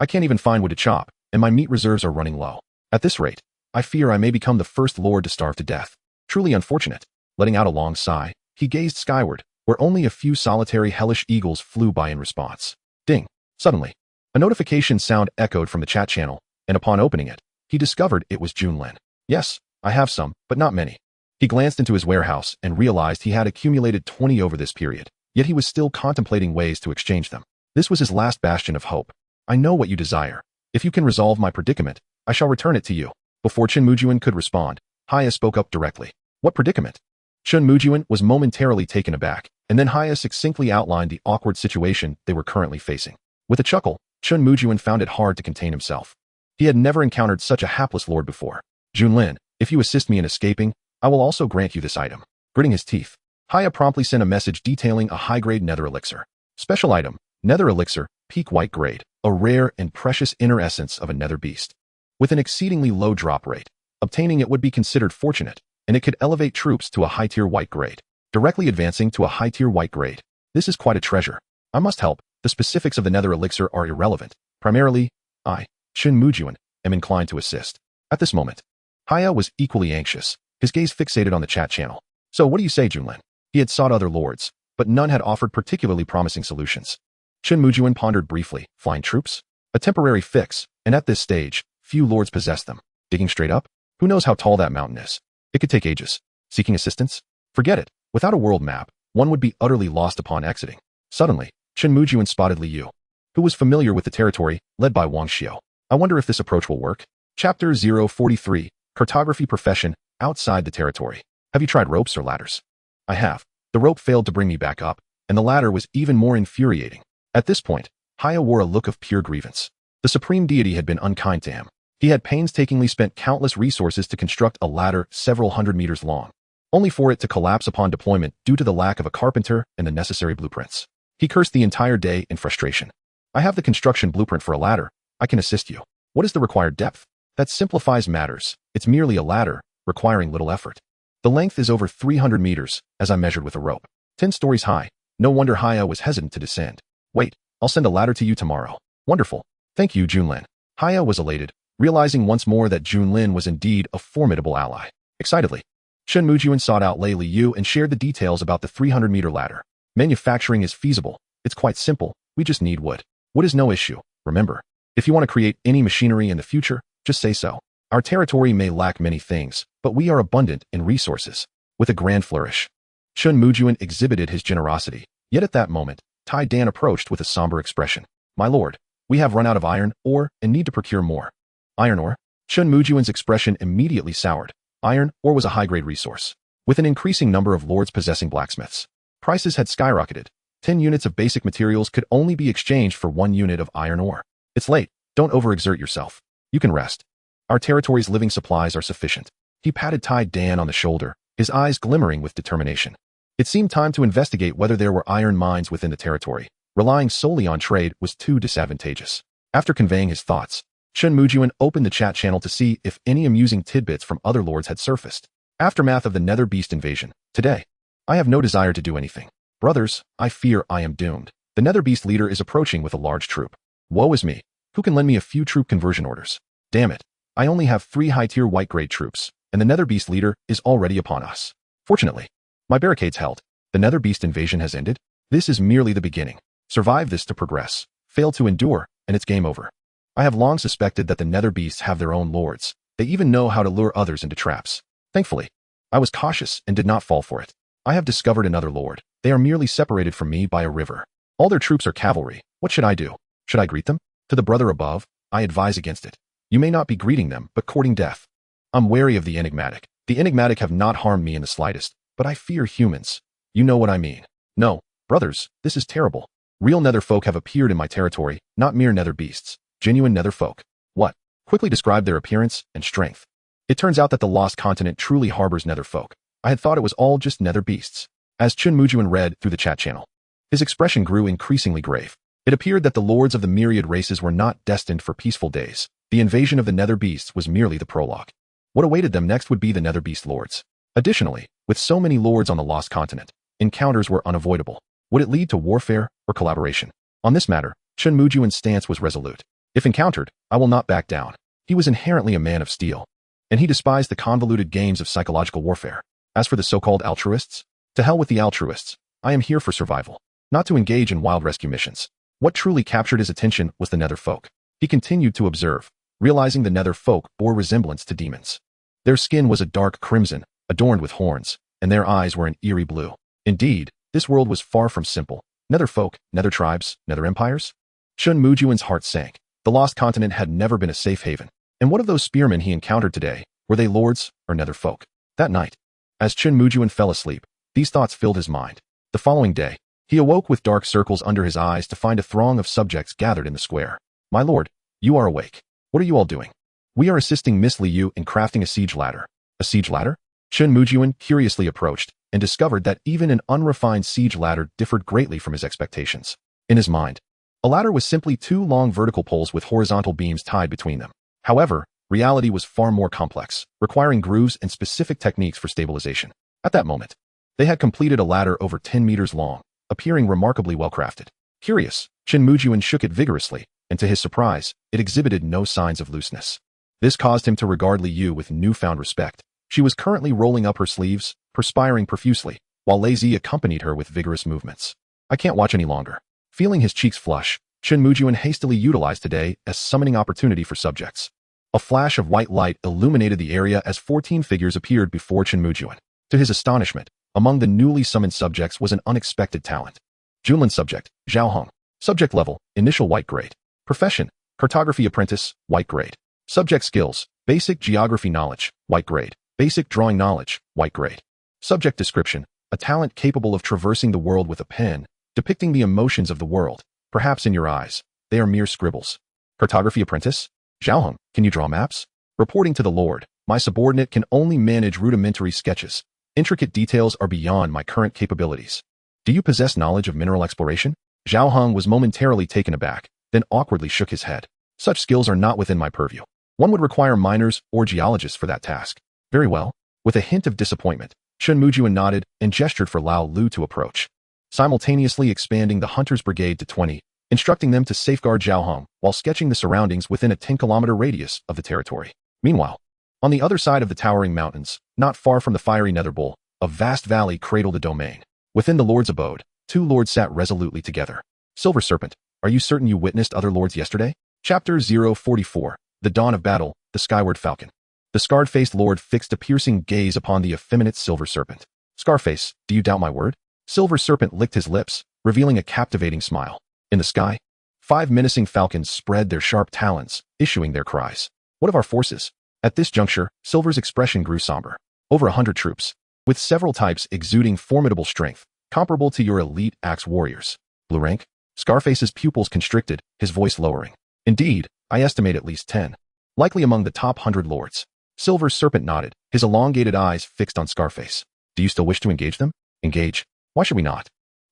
[SPEAKER 1] I can't even find wood to chop, and my meat reserves are running low. At this rate, I fear I may become the first lord to starve to death. Truly unfortunate. Letting out a long sigh, he gazed skyward, where only a few solitary hellish eagles flew by in response. Ding. Suddenly, a notification sound echoed from the chat channel, and upon opening it, he discovered it was Junlin. Yes, I have some, but not many. He glanced into his warehouse and realized he had accumulated 20 over this period, yet he was still contemplating ways to exchange them. This was his last bastion of hope. I know what you desire. If you can resolve my predicament, I shall return it to you. Before Chen Mujun could respond, Haya spoke up directly. What predicament? Chen Mujun was momentarily taken aback, and then Haya succinctly outlined the awkward situation they were currently facing. With a chuckle, Chen Mujun found it hard to contain himself. He had never encountered such a hapless lord before. Junlin, if you assist me in escaping, I will also grant you this item. Gritting his teeth, Haya promptly sent a message detailing a high-grade nether elixir. Special item, nether elixir, peak white grade, a rare and precious inner essence of a nether beast. With an exceedingly low drop rate, obtaining it would be considered fortunate, and it could elevate troops to a high-tier white grade, directly advancing to a high-tier white grade. This is quite a treasure. I must help. The specifics of the nether elixir are irrelevant. Primarily, I, Chen Mujun, am inclined to assist. At this moment, Haya was equally anxious, his gaze fixated on the chat channel. So what do you say, Junlin? He had sought other lords, but none had offered particularly promising solutions. Chen Mujun pondered briefly. Flying troops? A temporary fix, and at this stage, few lords possess them. Digging straight up? Who knows how tall that mountain is? It could take ages. Seeking assistance? Forget it. Without a world map, one would be utterly lost upon exiting. Suddenly, Chen Mujun spotted Li Yu, who was familiar with the territory, led by Wang Xiao. I wonder if this approach will work. Chapter 043, Cartography Profession, Outside the Territory. Have you tried ropes or ladders? I have. The rope failed to bring me back up, and the ladder was even more infuriating. At this point, Haya wore a look of pure grievance. The supreme deity had been unkind to him. He had painstakingly spent countless resources to construct a ladder several hundred meters long, only for it to collapse upon deployment due to the lack of a carpenter and the necessary blueprints. He cursed the entire day in frustration. I have the construction blueprint for a ladder. I can assist you. What is the required depth? That simplifies matters. It's merely a ladder, requiring little effort. The length is over 300 meters, as I measured with a rope. 10 stories high. No wonder Haya was hesitant to descend. Wait, I'll send a ladder to you tomorrow. Wonderful. Thank you, Junlin. Haya was elated, realizing once more that Junlin was indeed a formidable ally. Excitedly, Chen Mujun sought out Li Yu and shared the details about the 300-meter ladder. Manufacturing is feasible. It's quite simple. We just need wood. Wood is no issue. Remember, if you want to create any machinery in the future, just say so. Our territory may lack many things, but we are abundant in resources. With a grand flourish, Chen Mujun exhibited his generosity. Yet at that moment, Tai Dan approached with a somber expression. My lord, we have run out of iron ore and need to procure more. Iron ore? Chen Mujun's expression immediately soured. Iron ore was a high-grade resource. With an increasing number of lords possessing blacksmiths, prices had skyrocketed. 10 units of basic materials could only be exchanged for 1 unit of iron ore. It's late. Don't overexert yourself. You can rest. Our territory's living supplies are sufficient. He patted Tai Dan on the shoulder, his eyes glimmering with determination. It seemed time to investigate whether there were iron mines within the territory. Relying solely on trade was too disadvantageous. After conveying his thoughts, Chen Mujun opened the chat channel to see if any amusing tidbits from other lords had surfaced. Aftermath of the Nether Beast invasion. Today, I have no desire to do anything. Brothers, I fear I am doomed. The Nether Beast leader is approaching with a large troop. Woe is me. Who can lend me a few troop conversion orders? Damn it. I only have 3 high-tier white-grade troops, and the Nether Beast leader is already upon us. Fortunately, my barricades held. The Nether Beast invasion has ended. This is merely the beginning. Survive this to progress. Fail to endure, and it's game over. I have long suspected that the Nether Beasts have their own lords. They even know how to lure others into traps. Thankfully, I was cautious and did not fall for it. I have discovered another lord. They are merely separated from me by a river. All their troops are cavalry. What should I do? Should I greet them? To the brother above, I advise against it. You may not be greeting them, but courting death. I'm wary of the enigmatic. The enigmatic have not harmed me in the slightest, but I fear humans. You know what I mean. No, Brothers, this is terrible. Real nether folk have appeared in my territory, not mere nether beasts. Genuine nether folk. What? Quickly describe their appearance and strength. It turns out that the lost continent truly harbors nether folk. I had thought it was all just nether beasts. As Chen Mujun read through the chat channel, his expression grew increasingly grave. It appeared that the lords of the myriad races were not destined for peaceful days. The invasion of the nether beasts was merely the prologue. What awaited them next would be the nether beast lords. Additionally, with so many lords on the lost continent, encounters were unavoidable. Would it lead to warfare or collaboration? On this matter, Chen Mujun's stance was resolute. If encountered, I will not back down. He was inherently a man of steel, and he despised the convoluted games of psychological warfare. As for the so-called altruists, to hell with the altruists. I am here for survival, not to engage in wild rescue missions. What truly captured his attention was the nether folk. He continued to observe, realizing the nether folk bore resemblance to demons. Their skin was a dark crimson, adorned with horns, and their eyes were an eerie blue. Indeed, this world was far from simple. Nether folk, nether tribes, nether empires? Chen Mujun's heart sank. The lost continent had never been a safe haven. And what of those spearmen he encountered today? Were they lords or nether folk? That night, as Chen Mujun fell asleep, these thoughts filled his mind. The following day, he awoke with dark circles under his eyes to find a throng of subjects gathered in the square. My lord, you are awake. What are you all doing? We are assisting Miss Liu in crafting a siege ladder. A siege ladder? Chen Mujun curiously approached and discovered that even an unrefined siege ladder differed greatly from his expectations. In his mind, a ladder was simply two long vertical poles with horizontal beams tied between them. However, reality was far more complex, requiring grooves and specific techniques for stabilization. At that moment, they had completed a ladder over 10 meters long, appearing remarkably well-crafted. Curious, Chen Mujun shook it vigorously, and to his surprise, it exhibited no signs of looseness. This caused him to regard Liu with newfound respect. She was currently rolling up her sleeves, perspiring profusely, while Lazy accompanied her with vigorous movements. I can't watch any longer. Feeling his cheeks flush, Chen Mujun hastily utilized today as summoning opportunity for subjects. A flash of white light illuminated the area as 14 figures appeared before Chen Mujun. To his astonishment, among the newly summoned subjects was an unexpected talent. Junlin subject, Zhao Hong. Subject level, initial white grade. Profession, cartography apprentice, white grade. Subject skills, basic geography knowledge, white grade. Basic drawing knowledge, white grade. Subject description, a talent capable of traversing the world with a pen, depicting the emotions of the world. Perhaps in your eyes, they are mere scribbles. Cartography apprentice, Zhao Hong, can you draw maps? Reporting to the Lord, my subordinate can only manage rudimentary sketches. Intricate details are beyond my current capabilities. Do you possess knowledge of mineral exploration? Zhao Hong was momentarily taken aback, then awkwardly shook his head. Such skills are not within my purview. One would require miners or geologists for that task. Very well. With a hint of disappointment, Chen Mujun nodded and gestured for Lao Lu to approach, simultaneously expanding the Hunters' Brigade to 20, instructing them to safeguard Zhao Hong while sketching the surroundings within a 10-kilometer radius of the territory. Meanwhile, on the other side of the towering mountains, not far from the fiery Nether Bull, a vast valley cradled a domain. Within the Lord's abode, two lords sat resolutely together. Silver Serpent, are you certain you witnessed other lords yesterday? Chapter 044, The Dawn of Battle, The Skyward Falcon. The scarred-faced lord fixed a piercing gaze upon the effeminate Silver Serpent. Scarface, do you doubt my word? Silver Serpent licked his lips, revealing a captivating smile. In the sky, 5 menacing falcons spread their sharp talons, issuing their cries. What of our forces? At this juncture, Silver's expression grew somber. Over 100 troops, with several types exuding formidable strength, comparable to your elite axe warriors. Blue rank? Scarface's pupils constricted, his voice lowering. Indeed, I estimate at least 10. Likely among the top 100 lords. Silver Serpent nodded, his elongated eyes fixed on Scarface. Do you still wish to engage them? Engage? Why should we not?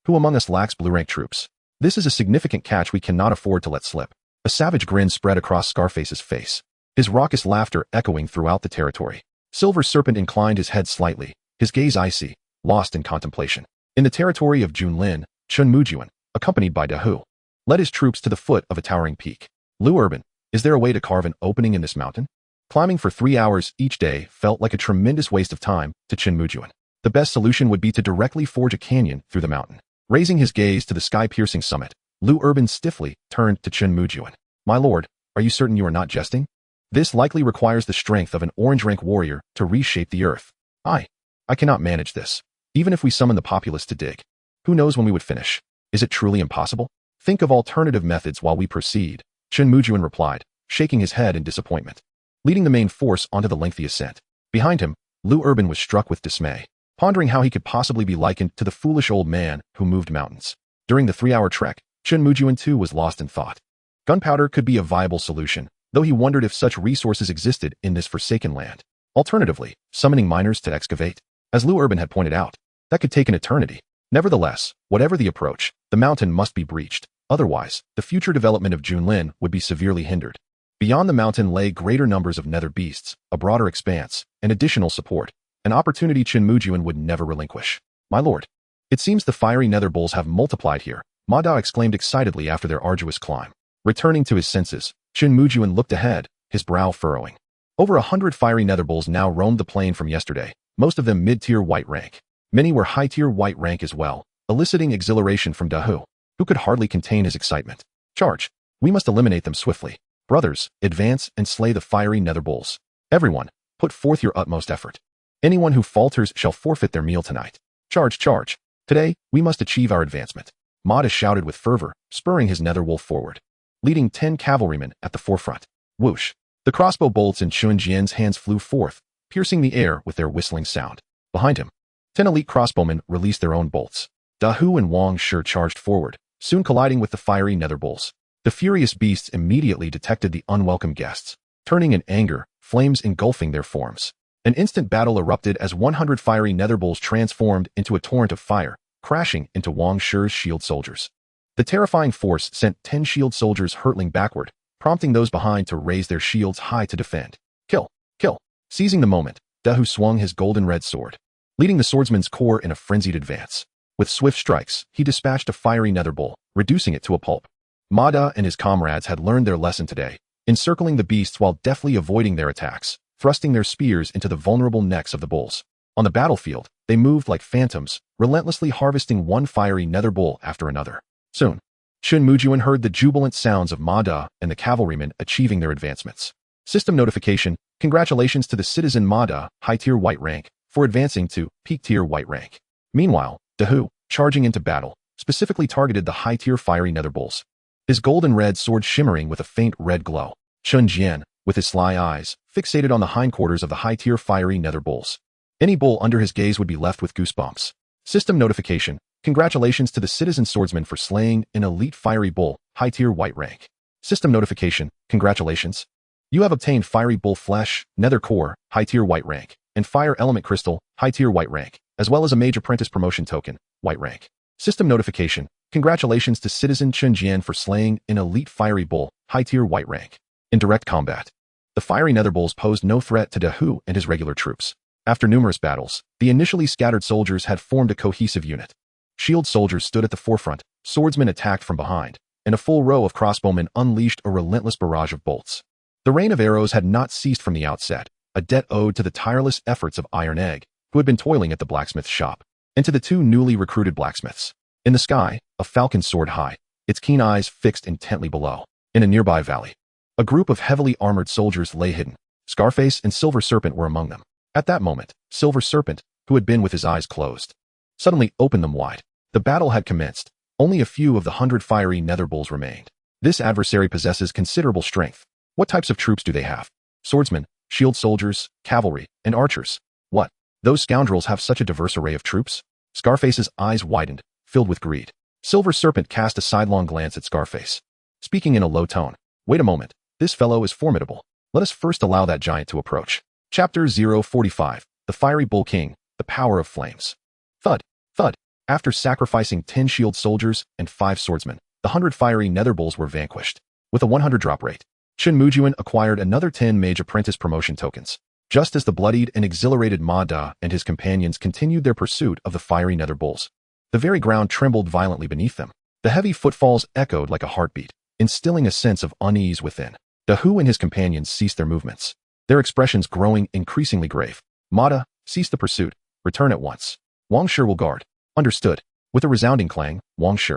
[SPEAKER 1] Who among us lacks blue rank troops? This is a significant catch we cannot afford to let slip. A savage grin spread across Scarface's face, his raucous laughter echoing throughout the territory. Silver Serpent inclined his head slightly, his gaze icy, lost in contemplation. In the territory of Junlin, Chen Mujun, accompanied by Dahu, led his troops to the foot of a towering peak. Liu Urban, is there a way to carve an opening in this mountain? Climbing for 3 hours each day felt like a tremendous waste of time to Chen Mujun. The best solution would be to directly forge a canyon through the mountain. Raising his gaze to the sky-piercing summit, Liu Urban stiffly turned to Chen Mujun. My lord, are you certain you are not jesting? This likely requires the strength of an orange-rank warrior to reshape the earth. I cannot manage this. Even if we summon the populace to dig, who knows when we would finish? Is it truly impossible? Think of alternative methods while we proceed, Chen Mujun replied, shaking his head in disappointment. Leading the main force onto the lengthy ascent. Behind him, Liu Urban was struck with dismay. pondering how he could possibly be likened to the foolish old man who moved mountains. During the 3-hour trek, Chen Mujun too was lost in thought. Gunpowder could be a viable solution, though he wondered if such resources existed in this forsaken land. Alternatively, summoning miners to excavate, as Liu Urban had pointed out, that could take an eternity. Nevertheless, whatever the approach, the mountain must be breached. Otherwise, the future development of Junlin would be severely hindered. Beyond the mountain lay greater numbers of nether beasts, a broader expanse, and additional support, an opportunity Chen Mujun would never relinquish. My lord, it seems the fiery nether bulls have multiplied here, Ma Da exclaimed excitedly after their arduous climb. Returning to his senses, Chen Mujun looked ahead, his brow furrowing. Over 100 fiery nether bulls now roamed the plain from yesterday, most of them mid-tier white rank. Many were high-tier white rank as well, eliciting exhilaration from Dahu, who could hardly contain his excitement. Charge! We must eliminate them swiftly. Brothers, advance and slay the fiery nether bulls. Everyone, put forth your utmost effort. Anyone who falters shall forfeit their meal tonight. Charge, charge! Today, we must achieve our advancement. Ma Da shouted with fervor, spurring his nether wolf forward, leading 10 cavalrymen at the forefront. Whoosh! The crossbow bolts in Chun Jian's hands flew forth, piercing the air with their whistling sound. Behind him, 10 elite crossbowmen released their own bolts. Dahu and Wang Shi charged forward, soon colliding with the fiery nether bulls. The furious beasts immediately detected the unwelcome guests, turning in anger, flames engulfing their forms. An instant battle erupted as 100 fiery nether bulls transformed into a torrent of fire, crashing into Wang Shi's shield soldiers. The terrifying force sent 10 shield soldiers hurtling backward, prompting those behind to raise their shields high to defend. Kill! Kill! Seizing the moment, Dahu swung his golden red sword, leading the swordsman's corps in a frenzied advance. With swift strikes, he dispatched a fiery nether bull, reducing it to a pulp. Ma Da and his comrades had learned their lesson today, encircling the beasts while deftly avoiding their attacks, thrusting their spears into the vulnerable necks of the bulls. On the battlefield, they moved like phantoms, relentlessly harvesting one fiery nether bull after another. Soon, Chen Mujun heard the jubilant sounds of Ma Da and the cavalrymen achieving their advancements. System notification: congratulations to the citizen Ma Da, high-tier white rank, for advancing to peak-tier white rank. Meanwhile, Dahu, charging into battle, specifically targeted the high-tier fiery nether bulls, his golden-red sword shimmering with a faint red glow. Chun Jian, with his sly eyes, fixated on the hindquarters of the high-tier fiery nether bulls. Any bull under his gaze would be left with goosebumps. System notification: congratulations to the citizen swordsman for slaying an elite fiery bull, high-tier white rank. System notification: congratulations. You have obtained fiery bull flesh, nether core, high-tier white rank, and fire element crystal, high-tier white rank, as well as a mage apprentice promotion token, white rank. System notification: congratulations to citizen Chen Jian for slaying an elite fiery bull, high-tier white rank. In direct combat, the fiery nether bulls posed no threat to Dahu and his regular troops. After numerous battles, the initially scattered soldiers had formed a cohesive unit. Shield soldiers stood at the forefront, swordsmen attacked from behind, and a full row of crossbowmen unleashed a relentless barrage of bolts. The rain of arrows had not ceased from the outset, a debt owed to the tireless efforts of Iron Egg, who had been toiling at the blacksmith's shop, and to the 2 newly recruited blacksmiths. In the sky, a falcon soared high, its keen eyes fixed intently below. In a nearby valley, a group of heavily armored soldiers lay hidden. Scarface and Silver Serpent were among them. At that moment, Silver Serpent, who had been with his eyes closed, suddenly opened them wide. The battle had commenced. Only a few of the 100 fiery nether bulls remained. This adversary possesses considerable strength. What types of troops do they have? Swordsmen, shield soldiers, cavalry, and archers. What? Those scoundrels have such a diverse array of troops? Scarface's eyes widened, filled with greed. Silver Serpent cast a sidelong glance at Scarface, speaking in a low tone. Wait a moment. This fellow is formidable. Let us first allow that giant to approach. Chapter 045. The Fiery Bull King, the Power of Flames. Thud, thud. After sacrificing 10 shield soldiers and 5 swordsmen, the 100 fiery nether bulls were vanquished. With a 100 drop rate, Chen Mujun acquired another 10 mage apprentice promotion tokens. Just as the bloodied and exhilarated Ma Da and his companions continued their pursuit of the fiery nether bulls, the very ground trembled violently beneath them. The heavy footfalls echoed like a heartbeat, instilling a sense of unease within. Dahu and his companions ceased their movements, their expressions growing increasingly grave. Ma Da, cease the pursuit. Return at once. Wang Shi will guard. Understood. With a resounding clang, Wang Shi,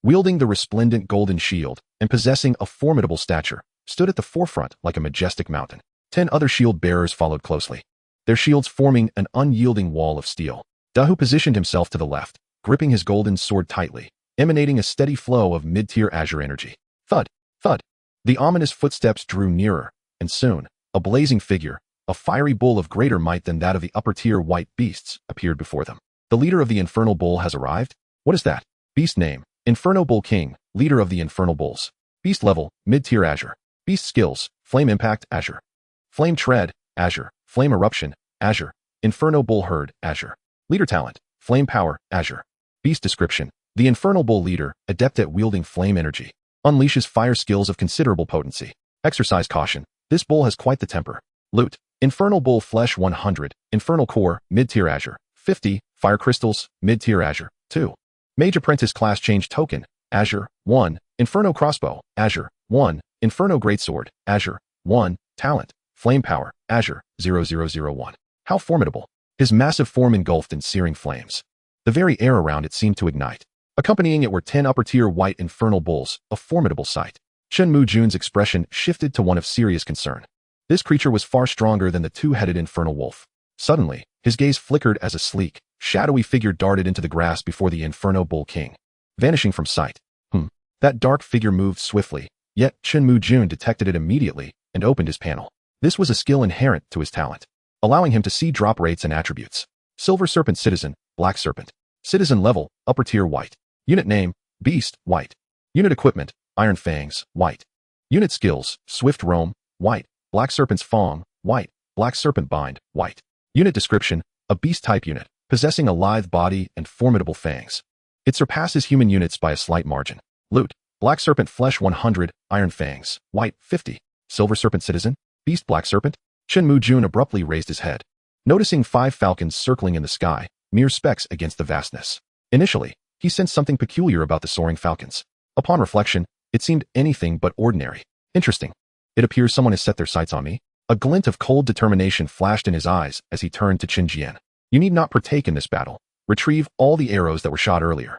[SPEAKER 1] wielding the resplendent golden shield and possessing a formidable stature, stood at the forefront like a majestic mountain. 10 other shield bearers followed closely, their shields forming an unyielding wall of steel. Dahu positioned himself to the left, gripping his golden sword tightly, emanating a steady flow of mid-tier azure energy. Thud, thud. The ominous footsteps drew nearer, and soon, a blazing figure, a fiery bull of greater might than that of the upper-tier white beasts appeared before them. The leader of the Infernal Bull has arrived? What is that? Beast name: Inferno Bull King, leader of the Infernal Bulls. Beast level: mid-tier Azure. Beast skills: Flame Impact, Azure. Flame Tread, Azure. Flame Eruption, Azure. Inferno Bull Herd, Azure. Leader talent: Flame Power, Azure. Beast description: the Infernal Bull leader, adept at wielding flame energy, unleashes fire skills of considerable potency. Exercise caution: this bull has quite the temper. Loot: Infernal Bull Flesh 100, Infernal Core, mid-tier Azure. 50, Fire Crystals, mid-tier Azure. 2. Mage Apprentice Class Change Token, Azure. 1. Inferno Crossbow, Azure. 1. Inferno Greatsword, Azure. 1. Talent: Flame Power, Azure. 0001. How formidable! His massive form engulfed in searing flames. The very air around it seemed to ignite. Accompanying it were 10 upper-tier white infernal bulls, a formidable sight. Chen Mujun's expression shifted to one of serious concern. This creature was far stronger than the two-headed infernal wolf. Suddenly, his gaze flickered as a sleek, shadowy figure darted into the grass before the Inferno Bull King, vanishing from sight. That dark figure moved swiftly, yet Chen Mujun detected it immediately and opened his panel. This was a skill inherent to his talent, allowing him to see drop rates and attributes. Silver Serpent Citizen, Black Serpent. Citizen level, upper tier white. Unit name, Beast, white. Unit equipment, Iron Fangs, white. Unit skills, Swift Roam, white. Black Serpent's Fong, white. Black Serpent Bind, white. Unit description, a beast-type unit, possessing a lithe body and formidable fangs. It surpasses human units by a slight margin. Loot: Black Serpent Flesh 100, Iron Fangs, white 50. Silver Serpent Citizen, Beast Black Serpent. Chen Mujun abruptly raised his head, noticing 5 falcons circling in the sky, mere specks against the vastness. Initially, he sensed something peculiar about the soaring falcons. Upon reflection, it seemed anything but ordinary. Interesting. It appears someone has set their sights on me. A glint of cold determination flashed in his eyes as he turned to Chen Jian. You need not partake in this battle. Retrieve all the arrows that were shot earlier.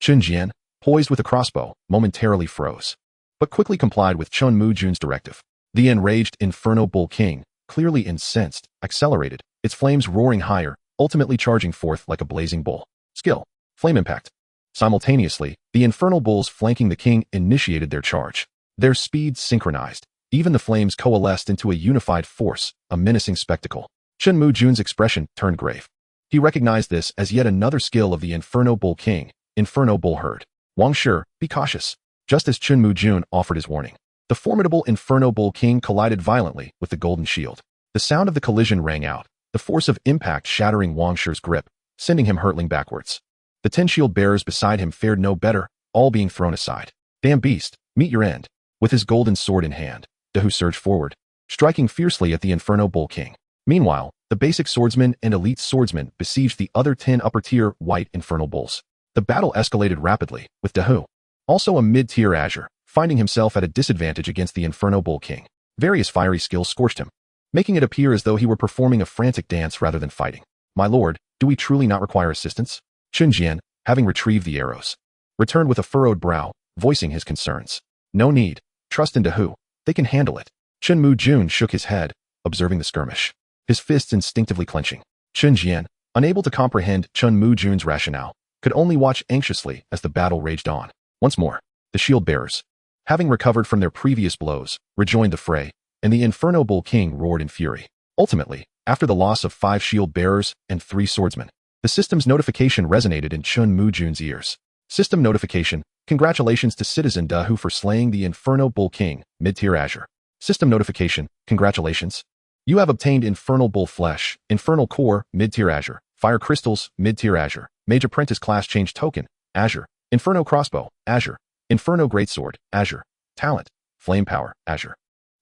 [SPEAKER 1] Chen Jian, poised with a crossbow, momentarily froze, but quickly complied with Chen Mujun's directive. The enraged Inferno Bull King, clearly incensed, accelerated, its flames roaring higher, ultimately charging forth like a blazing bull. Skill: Flame Impact. Simultaneously, the Infernal Bulls flanking the king initiated their charge. Their speeds synchronized. Even the flames coalesced into a unified force, a menacing spectacle. Chen Mujun's expression turned grave. He recognized this as yet another skill of the Inferno Bull King, Inferno Bull Herd. Wang Shi, be cautious. Just as Chen Mujun offered his warning, the formidable Inferno Bull King collided violently with the golden shield. The sound of the collision rang out, the force of impact shattering Wang Shi's grip, sending him hurtling backwards. The 10 shield bearers beside him fared no better, all being thrown aside. Damn beast, meet your end. With his golden sword in hand, Dahu surged forward, striking fiercely at the Inferno Bull King. Meanwhile, the basic swordsman and elite swordsman besieged the other 10 upper-tier white Infernal Bulls. The battle escalated rapidly, with Dahu, also a mid-tier Azure, finding himself at a disadvantage against the Inferno Bull King. Various fiery skills scorched him, making it appear as though he were performing a frantic dance rather than fighting. My lord, do we truly not require assistance? Chen Jian, having retrieved the arrows, returned with a furrowed brow, voicing his concerns. No need. Trust in Dahu. They can handle it. Chen Mujun shook his head, observing the skirmish, his fists instinctively clenching. Chen Jian, unable to comprehend Chen Mujun's rationale, could only watch anxiously as the battle raged on. Once more, the shield bearers, having recovered from their previous blows, rejoined the fray, and the Inferno Bull King roared in fury. Ultimately, after the loss of 5 shield bearers and 3 swordsmen, the system's notification resonated in Chen Mujun's ears. System notification: congratulations to Citizen Dahu for slaying the Inferno Bull King, mid-tier Azure. System notification: congratulations. You have obtained Infernal Bull Flesh, Infernal Core, mid-tier Azure. Fire Crystals, mid-tier Azure. Mage Apprentice Class Change Token, Azure. Inferno Crossbow, Azure. Inferno Greatsword, Azure. Talent: Flame Power, Azure.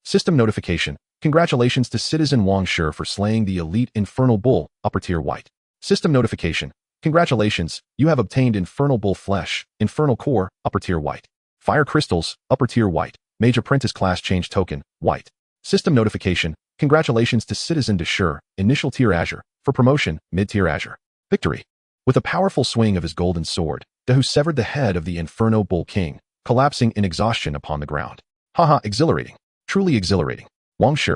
[SPEAKER 1] System notification: congratulations to Citizen Wang Shi for slaying the elite Infernal Bull, upper-tier white. System notification: congratulations, you have obtained Infernal Bull Flesh, Infernal Core, upper-tier white. Fire Crystals, upper-tier white. Mage Apprentice Class Change Token, white. System notification: congratulations to Citizen Dashur, initial tier Azure, for promotion, mid-tier Azure. Victory. With a powerful swing of his golden sword, Dahu severed the head of the Inferno Bull King, collapsing in exhaustion upon the ground. Haha, exhilarating. Truly exhilarating. Wang Shi,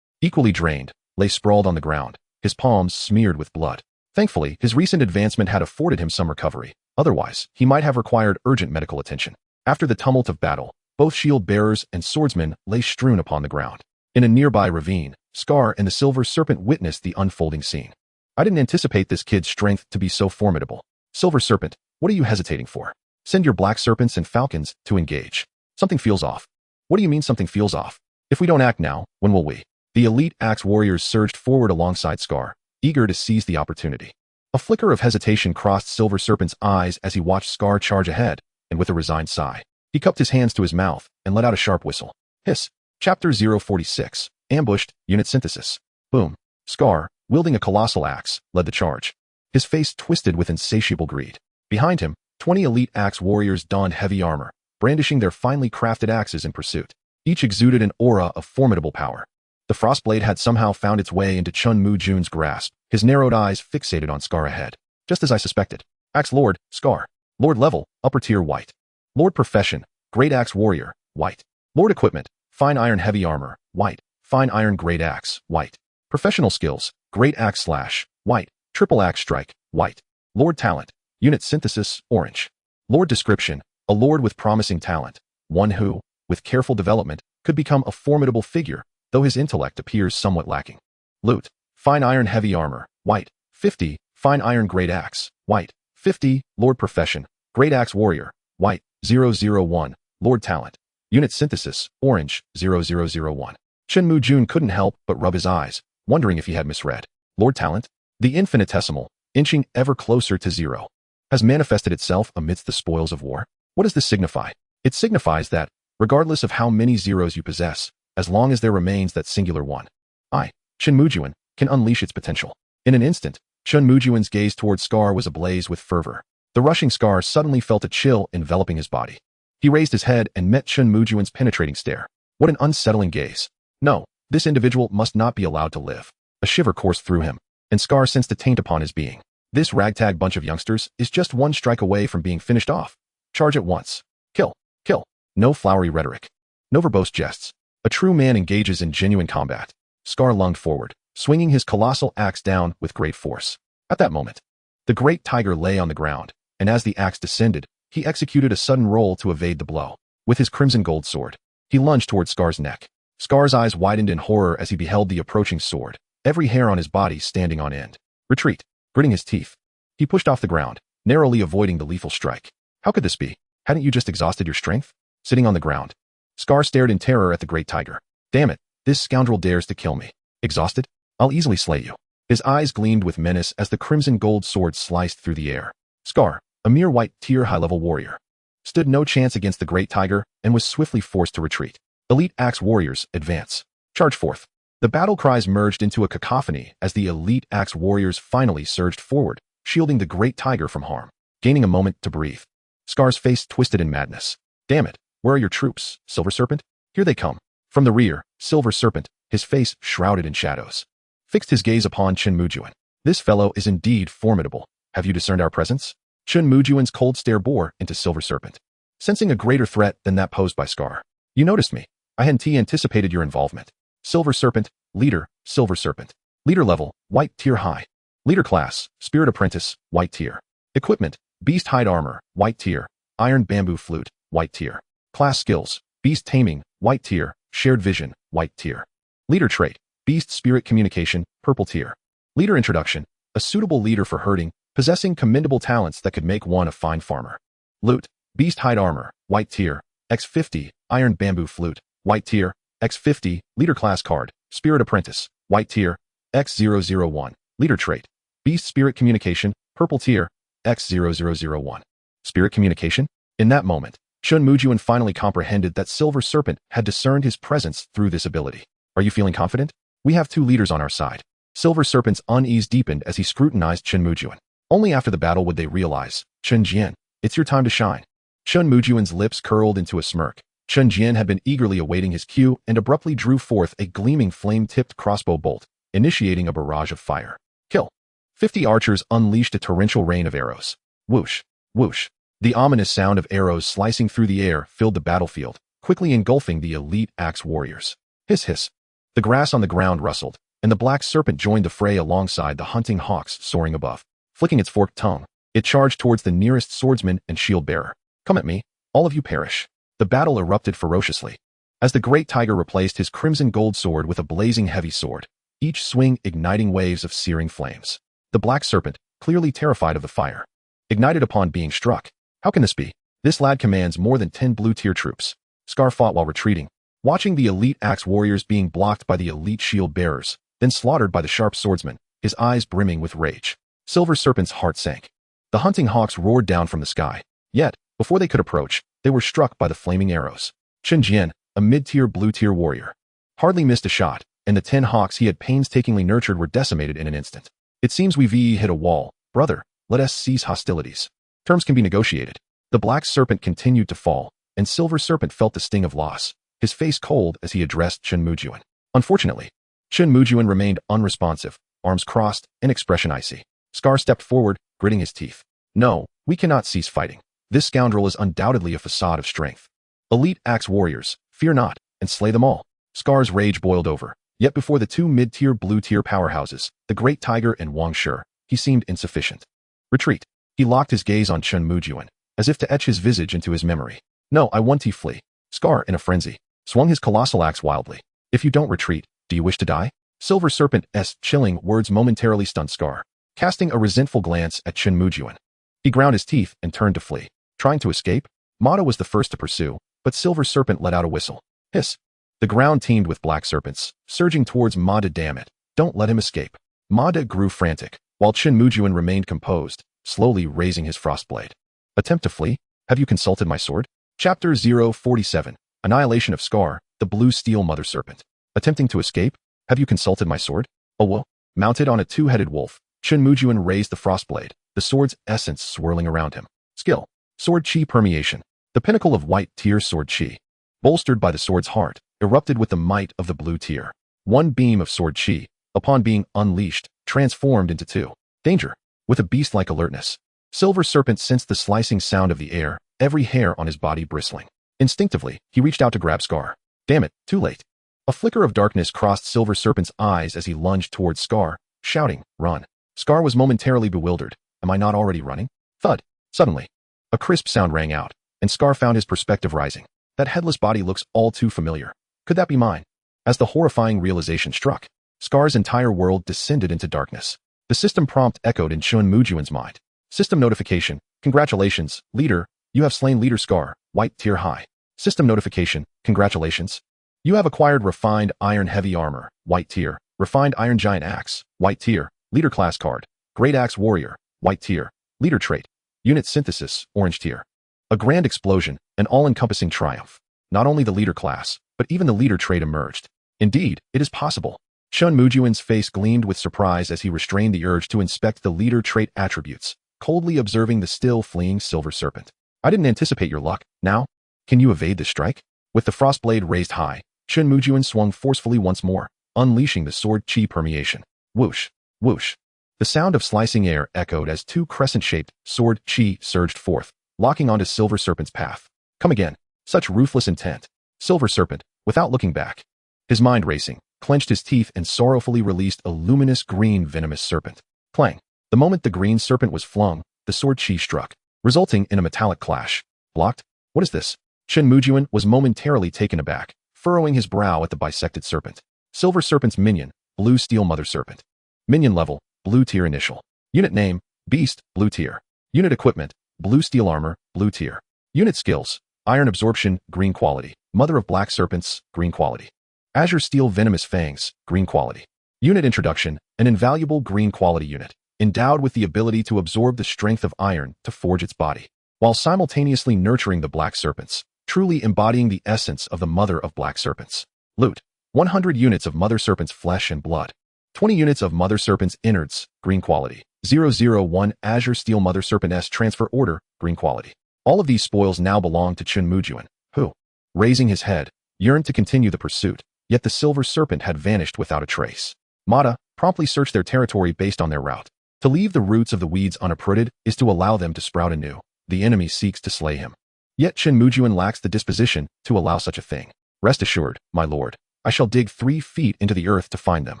[SPEAKER 1] equally drained, lay sprawled on the ground, his palms smeared with blood. Thankfully, his recent advancement had afforded him some recovery. Otherwise, he might have required urgent medical attention. After the tumult of battle, both shield bearers and swordsmen lay strewn upon the ground. In a nearby ravine, Scar and the Silver Serpent witnessed the unfolding scene. I didn't anticipate this kid's strength to be so formidable. Silver Serpent, what are you hesitating for? Send your black serpents and falcons to engage. Something feels off. What do you mean something feels off? If we don't act now, when will we? The elite axe warriors surged forward alongside Scar, eager to seize the opportunity. A flicker of hesitation crossed Silver Serpent's eyes as he watched Scar charge ahead, and with a resigned sigh, he cupped his hands to his mouth and let out a sharp whistle. Hiss. Chapter 046. Ambushed, Unit Synthesis. Boom. Scar, wielding a colossal axe, led the charge. His face twisted with insatiable greed. Behind him, 20 elite axe warriors donned heavy armor, brandishing their finely crafted axes in pursuit. Each exuded an aura of formidable power. The frostblade had somehow found its way into Chen Mujun's grasp, his narrowed eyes fixated on Scar ahead. Just as I suspected. Axe Lord, Scar. Lord Level, Upper Tier White. Lord Profession, Great Axe Warrior, White. Lord Equipment, Fine Iron Heavy Armor, White. Fine Iron Great Axe, White. Professional Skills, Great Axe Slash, White. Triple Axe Strike, White. Lord Talent, Unit Synthesis, Orange. Lord Description, a lord with promising talent. One who, with careful development, could become a formidable figure, though his intellect appears somewhat lacking. Loot, Fine Iron Heavy Armor, White. 50, Fine Iron Great Axe, White. 50, Lord Profession, Great Axe Warrior, White. 001, Lord Talent. Unit Synthesis, Orange. 0001. Chen Mujun couldn't help but rub his eyes, wondering if he had misread. Lord Talent? The infinitesimal, inching ever closer to zero, has manifested itself amidst the spoils of war. What does this signify? It signifies that, regardless of how many zeros you possess, as long as there remains that singular one, Chen Mujun, can unleash its potential. In an instant, Chen Mujun's gaze toward Scar was ablaze with fervor. The rushing Scar suddenly felt a chill enveloping his body. He raised his head and met Chen Mujun's penetrating stare. What an unsettling gaze. No, this individual must not be allowed to live. A shiver coursed through him, and Scar sensed a taint upon his being. This ragtag bunch of youngsters is just one strike away from being finished off. Charge at once. Kill. Kill. No flowery rhetoric. No verbose jests. A true man engages in genuine combat. Scar lunged forward, swinging his colossal axe down with great force. At that moment, the great tiger lay on the ground, and as the axe descended, he executed a sudden roll to evade the blow. With his crimson gold sword, he lunged toward Scar's neck. Scar's eyes widened in horror as he beheld the approaching sword, every hair on his body standing on end. Retreat. Gritting his teeth, he pushed off the ground, narrowly avoiding the lethal strike. How could this be? Hadn't you just exhausted your strength? Sitting on the ground, Scar stared in terror at the great tiger. Damn it, this scoundrel dares to kill me. Exhausted? I'll easily slay you. His eyes gleamed with menace as the crimson gold sword sliced through the air. Scar, a mere white tier high-level warrior, stood no chance against the great tiger and was swiftly forced to retreat. Elite axe warriors, advance. Charge forth. The battle cries merged into a cacophony as the elite axe warriors finally surged forward, shielding the great tiger from harm. Gaining a moment to breathe, Scar's face twisted in madness. Damn it, where are your troops, Silver Serpent? Here they come. From the rear, Silver Serpent, his face shrouded in shadows, fixed his gaze upon Chen Mujun. This fellow is indeed formidable. Have you discerned our presence? Chen Mujun's cold stare bore into Silver Serpent, sensing a greater threat than that posed by Scar. You noticed me. I hadn't anticipated your involvement. Silver Serpent, Leader, Silver Serpent. Leader level, White Tier High. Leader class, Spirit Apprentice, White Tier. Equipment, Beast Hide Armor, White Tier. Iron Bamboo Flute, White Tier. Class Skills, Beast Taming, White Tier. Shared Vision, White Tier. Leader Trait, Beast Spirit Communication, Purple Tier. Leader Introduction, a suitable leader for herding, possessing commendable talents that could make one a fine farmer. Loot, Beast Hide Armor, White Tier. X50, Iron Bamboo Flute, White Tier. X50, Leader Class Card, Spirit Apprentice, White Tier. X001, Leader Trait, Beast Spirit Communication, Purple Tier. X0001. Spirit Communication? In that moment, Chen Mujun finally comprehended that Silver Serpent had discerned his presence through this ability. Are you feeling confident? We have two leaders on our side. Silver Serpent's unease deepened as he scrutinized Chen Mujun. Only after the battle would they realize, Chen Jian, it's your time to shine. Chen Mujun's lips curled into a smirk. Chen Jian had been eagerly awaiting his cue and abruptly drew forth a gleaming flame-tipped crossbow bolt, initiating a barrage of fire. Kill. 50 archers unleashed a torrential rain of arrows. Whoosh, whoosh. The ominous sound of arrows slicing through the air filled the battlefield, quickly engulfing the elite axe warriors. Hiss hiss. The grass on the ground rustled, and the black serpent joined the fray alongside the hunting hawks soaring above. Flicking its forked tongue, it charged towards the nearest swordsman and shield bearer. Come at me, all of you perish. The battle erupted ferociously. as the great tiger replaced his crimson gold sword with a blazing heavy sword, each swing igniting waves of searing flames. The black serpent, clearly terrified of the fire, ignited upon being struck. How can this be? This lad commands more than 10 blue-tier troops. Scar fought while retreating, watching the elite axe warriors being blocked by the elite shield bearers, then slaughtered by the sharp swordsman, his eyes brimming with rage. Silver Serpent's heart sank. The hunting hawks roared down from the sky. Yet, before they could approach, they were struck by the flaming arrows. Chen Mujun, a mid-tier blue-tier warrior, hardly missed a shot, and the 10 hawks he had painstakingly nurtured were decimated in an instant. It seems we've hit a wall. Brother, let us cease hostilities. Terms can be negotiated. The black serpent continued to fall, and Silver Serpent felt the sting of loss, his face cold as he addressed Chen Mujun. Unfortunately, Chen Mujun remained unresponsive, arms crossed, and expression icy. Scar stepped forward, gritting his teeth. No, we cannot cease fighting. This scoundrel is undoubtedly a facade of strength. Elite axe warriors, fear not, and slay them all. Scar's rage boiled over. Yet before the two mid-tier blue-tier powerhouses, the Great Tiger and Wang Shi, he seemed insufficient. Retreat. He locked his gaze on Chen Mujun, as if to etch his visage into his memory. No, I want to flee. Scar, in a frenzy, swung his colossal axe wildly. If you don't retreat, do you wish to die? Silver Serpent's chilling words momentarily stunned Scar, casting a resentful glance at Chen Mujun. He ground his teeth and turned to flee. Trying to escape? Mata was the first to pursue, but Silver Serpent let out a whistle. Hiss. The ground teemed with black serpents, surging towards Mata. Damn it. Don't let him escape. Mata grew frantic, while Chen Mujun remained composed, slowly raising his frostblade. Attempt to flee? Have you consulted my sword? Chapter 047, Annihilation of Scar, the Blue Steel Mother Serpent. Attempting to escape? Have you consulted my sword? Oh whoa. Mounted on a two-headed wolf, Chen Mujun raised the frostblade, the sword's essence swirling around him. Skill. Sword Chi Permeation. The pinnacle of white tier sword Chi, bolstered by the sword's heart, erupted with the might of the blue tier. One beam of sword Chi, upon being unleashed, transformed into two. Danger. With a beast-like alertness, Silver Serpent sensed the slicing sound of the air, every hair on his body bristling. Instinctively, he reached out to grab Scar. Damn it, too late. A flicker of darkness crossed Silver Serpent's eyes as he lunged towards Scar, shouting, "Run." Scar was momentarily bewildered. Am I not already running? Thud. Suddenly, a crisp sound rang out, and Scar found his perspective rising. That headless body looks all too familiar. Could that be mine? As the horrifying realization struck, Scar's entire world descended into darkness. The system prompt echoed in Chen Mujun's mind. System notification. Congratulations, leader. You have slain Leader Scar, white tier high. System notification. Congratulations. You have acquired refined iron heavy armor, white tier. Refined iron giant axe, white tier. Leader class card. Great axe warrior, white tier. Leader trait. Unit synthesis, orange tier. A grand explosion, an all-encompassing triumph. Not only the leader class, but even the leader trait emerged. Indeed, it is possible. Chen Mujun's face gleamed with surprise as he restrained the urge to inspect the leader trait attributes, coldly observing the still fleeing Silver Serpent. I didn't anticipate your luck. Now, can you evade this strike? With the frostblade raised high, Chen Mujun swung forcefully once more, unleashing the sword Chi permeation. Whoosh, whoosh. The sound of slicing air echoed as two crescent-shaped sword Chi surged forth, locking onto Silver Serpent's path. Come again. Such ruthless intent. Silver Serpent, without looking back, his mind racing, clenched his teeth and sorrowfully released a luminous green venomous serpent. Clang. The moment the green serpent was flung, the sword Chi struck, resulting in a metallic clash. Blocked? What is this? Chen Mujun was momentarily taken aback, furrowing his brow at the bisected serpent. Silver Serpent's minion, Blue Steel Mother Serpent. Minion level, blue tier initial. Unit name, Beast, blue tier. Unit equipment, Blue Steel Armor, blue tier. Unit skills, Iron Absorption, green quality. Mother of Black Serpents, green quality. Azure Steel Venomous Fangs, green quality. Unit introduction, an invaluable green quality unit, endowed with the ability to absorb the strength of iron to forge its body, while simultaneously nurturing the Black Serpents, truly embodying the essence of the Mother of Black Serpents. Loot. 100 units of Mother Serpent's flesh and blood. 20 units of Mother Serpent's innards, green quality. 001 Azure Steel Mother Serpent S transfer order, green quality. All of these spoils now belong to Chen Mujun, who, raising his head, yearned to continue the pursuit, yet the Silver Serpent had vanished without a trace. Mata promptly searched their territory based on their route. To leave the roots of the weeds unuprooted is to allow them to sprout anew. The enemy seeks to slay him. Yet Chen Mujun lacks the disposition to allow such a thing. Rest assured, my lord, I shall dig 3 feet into the earth to find them.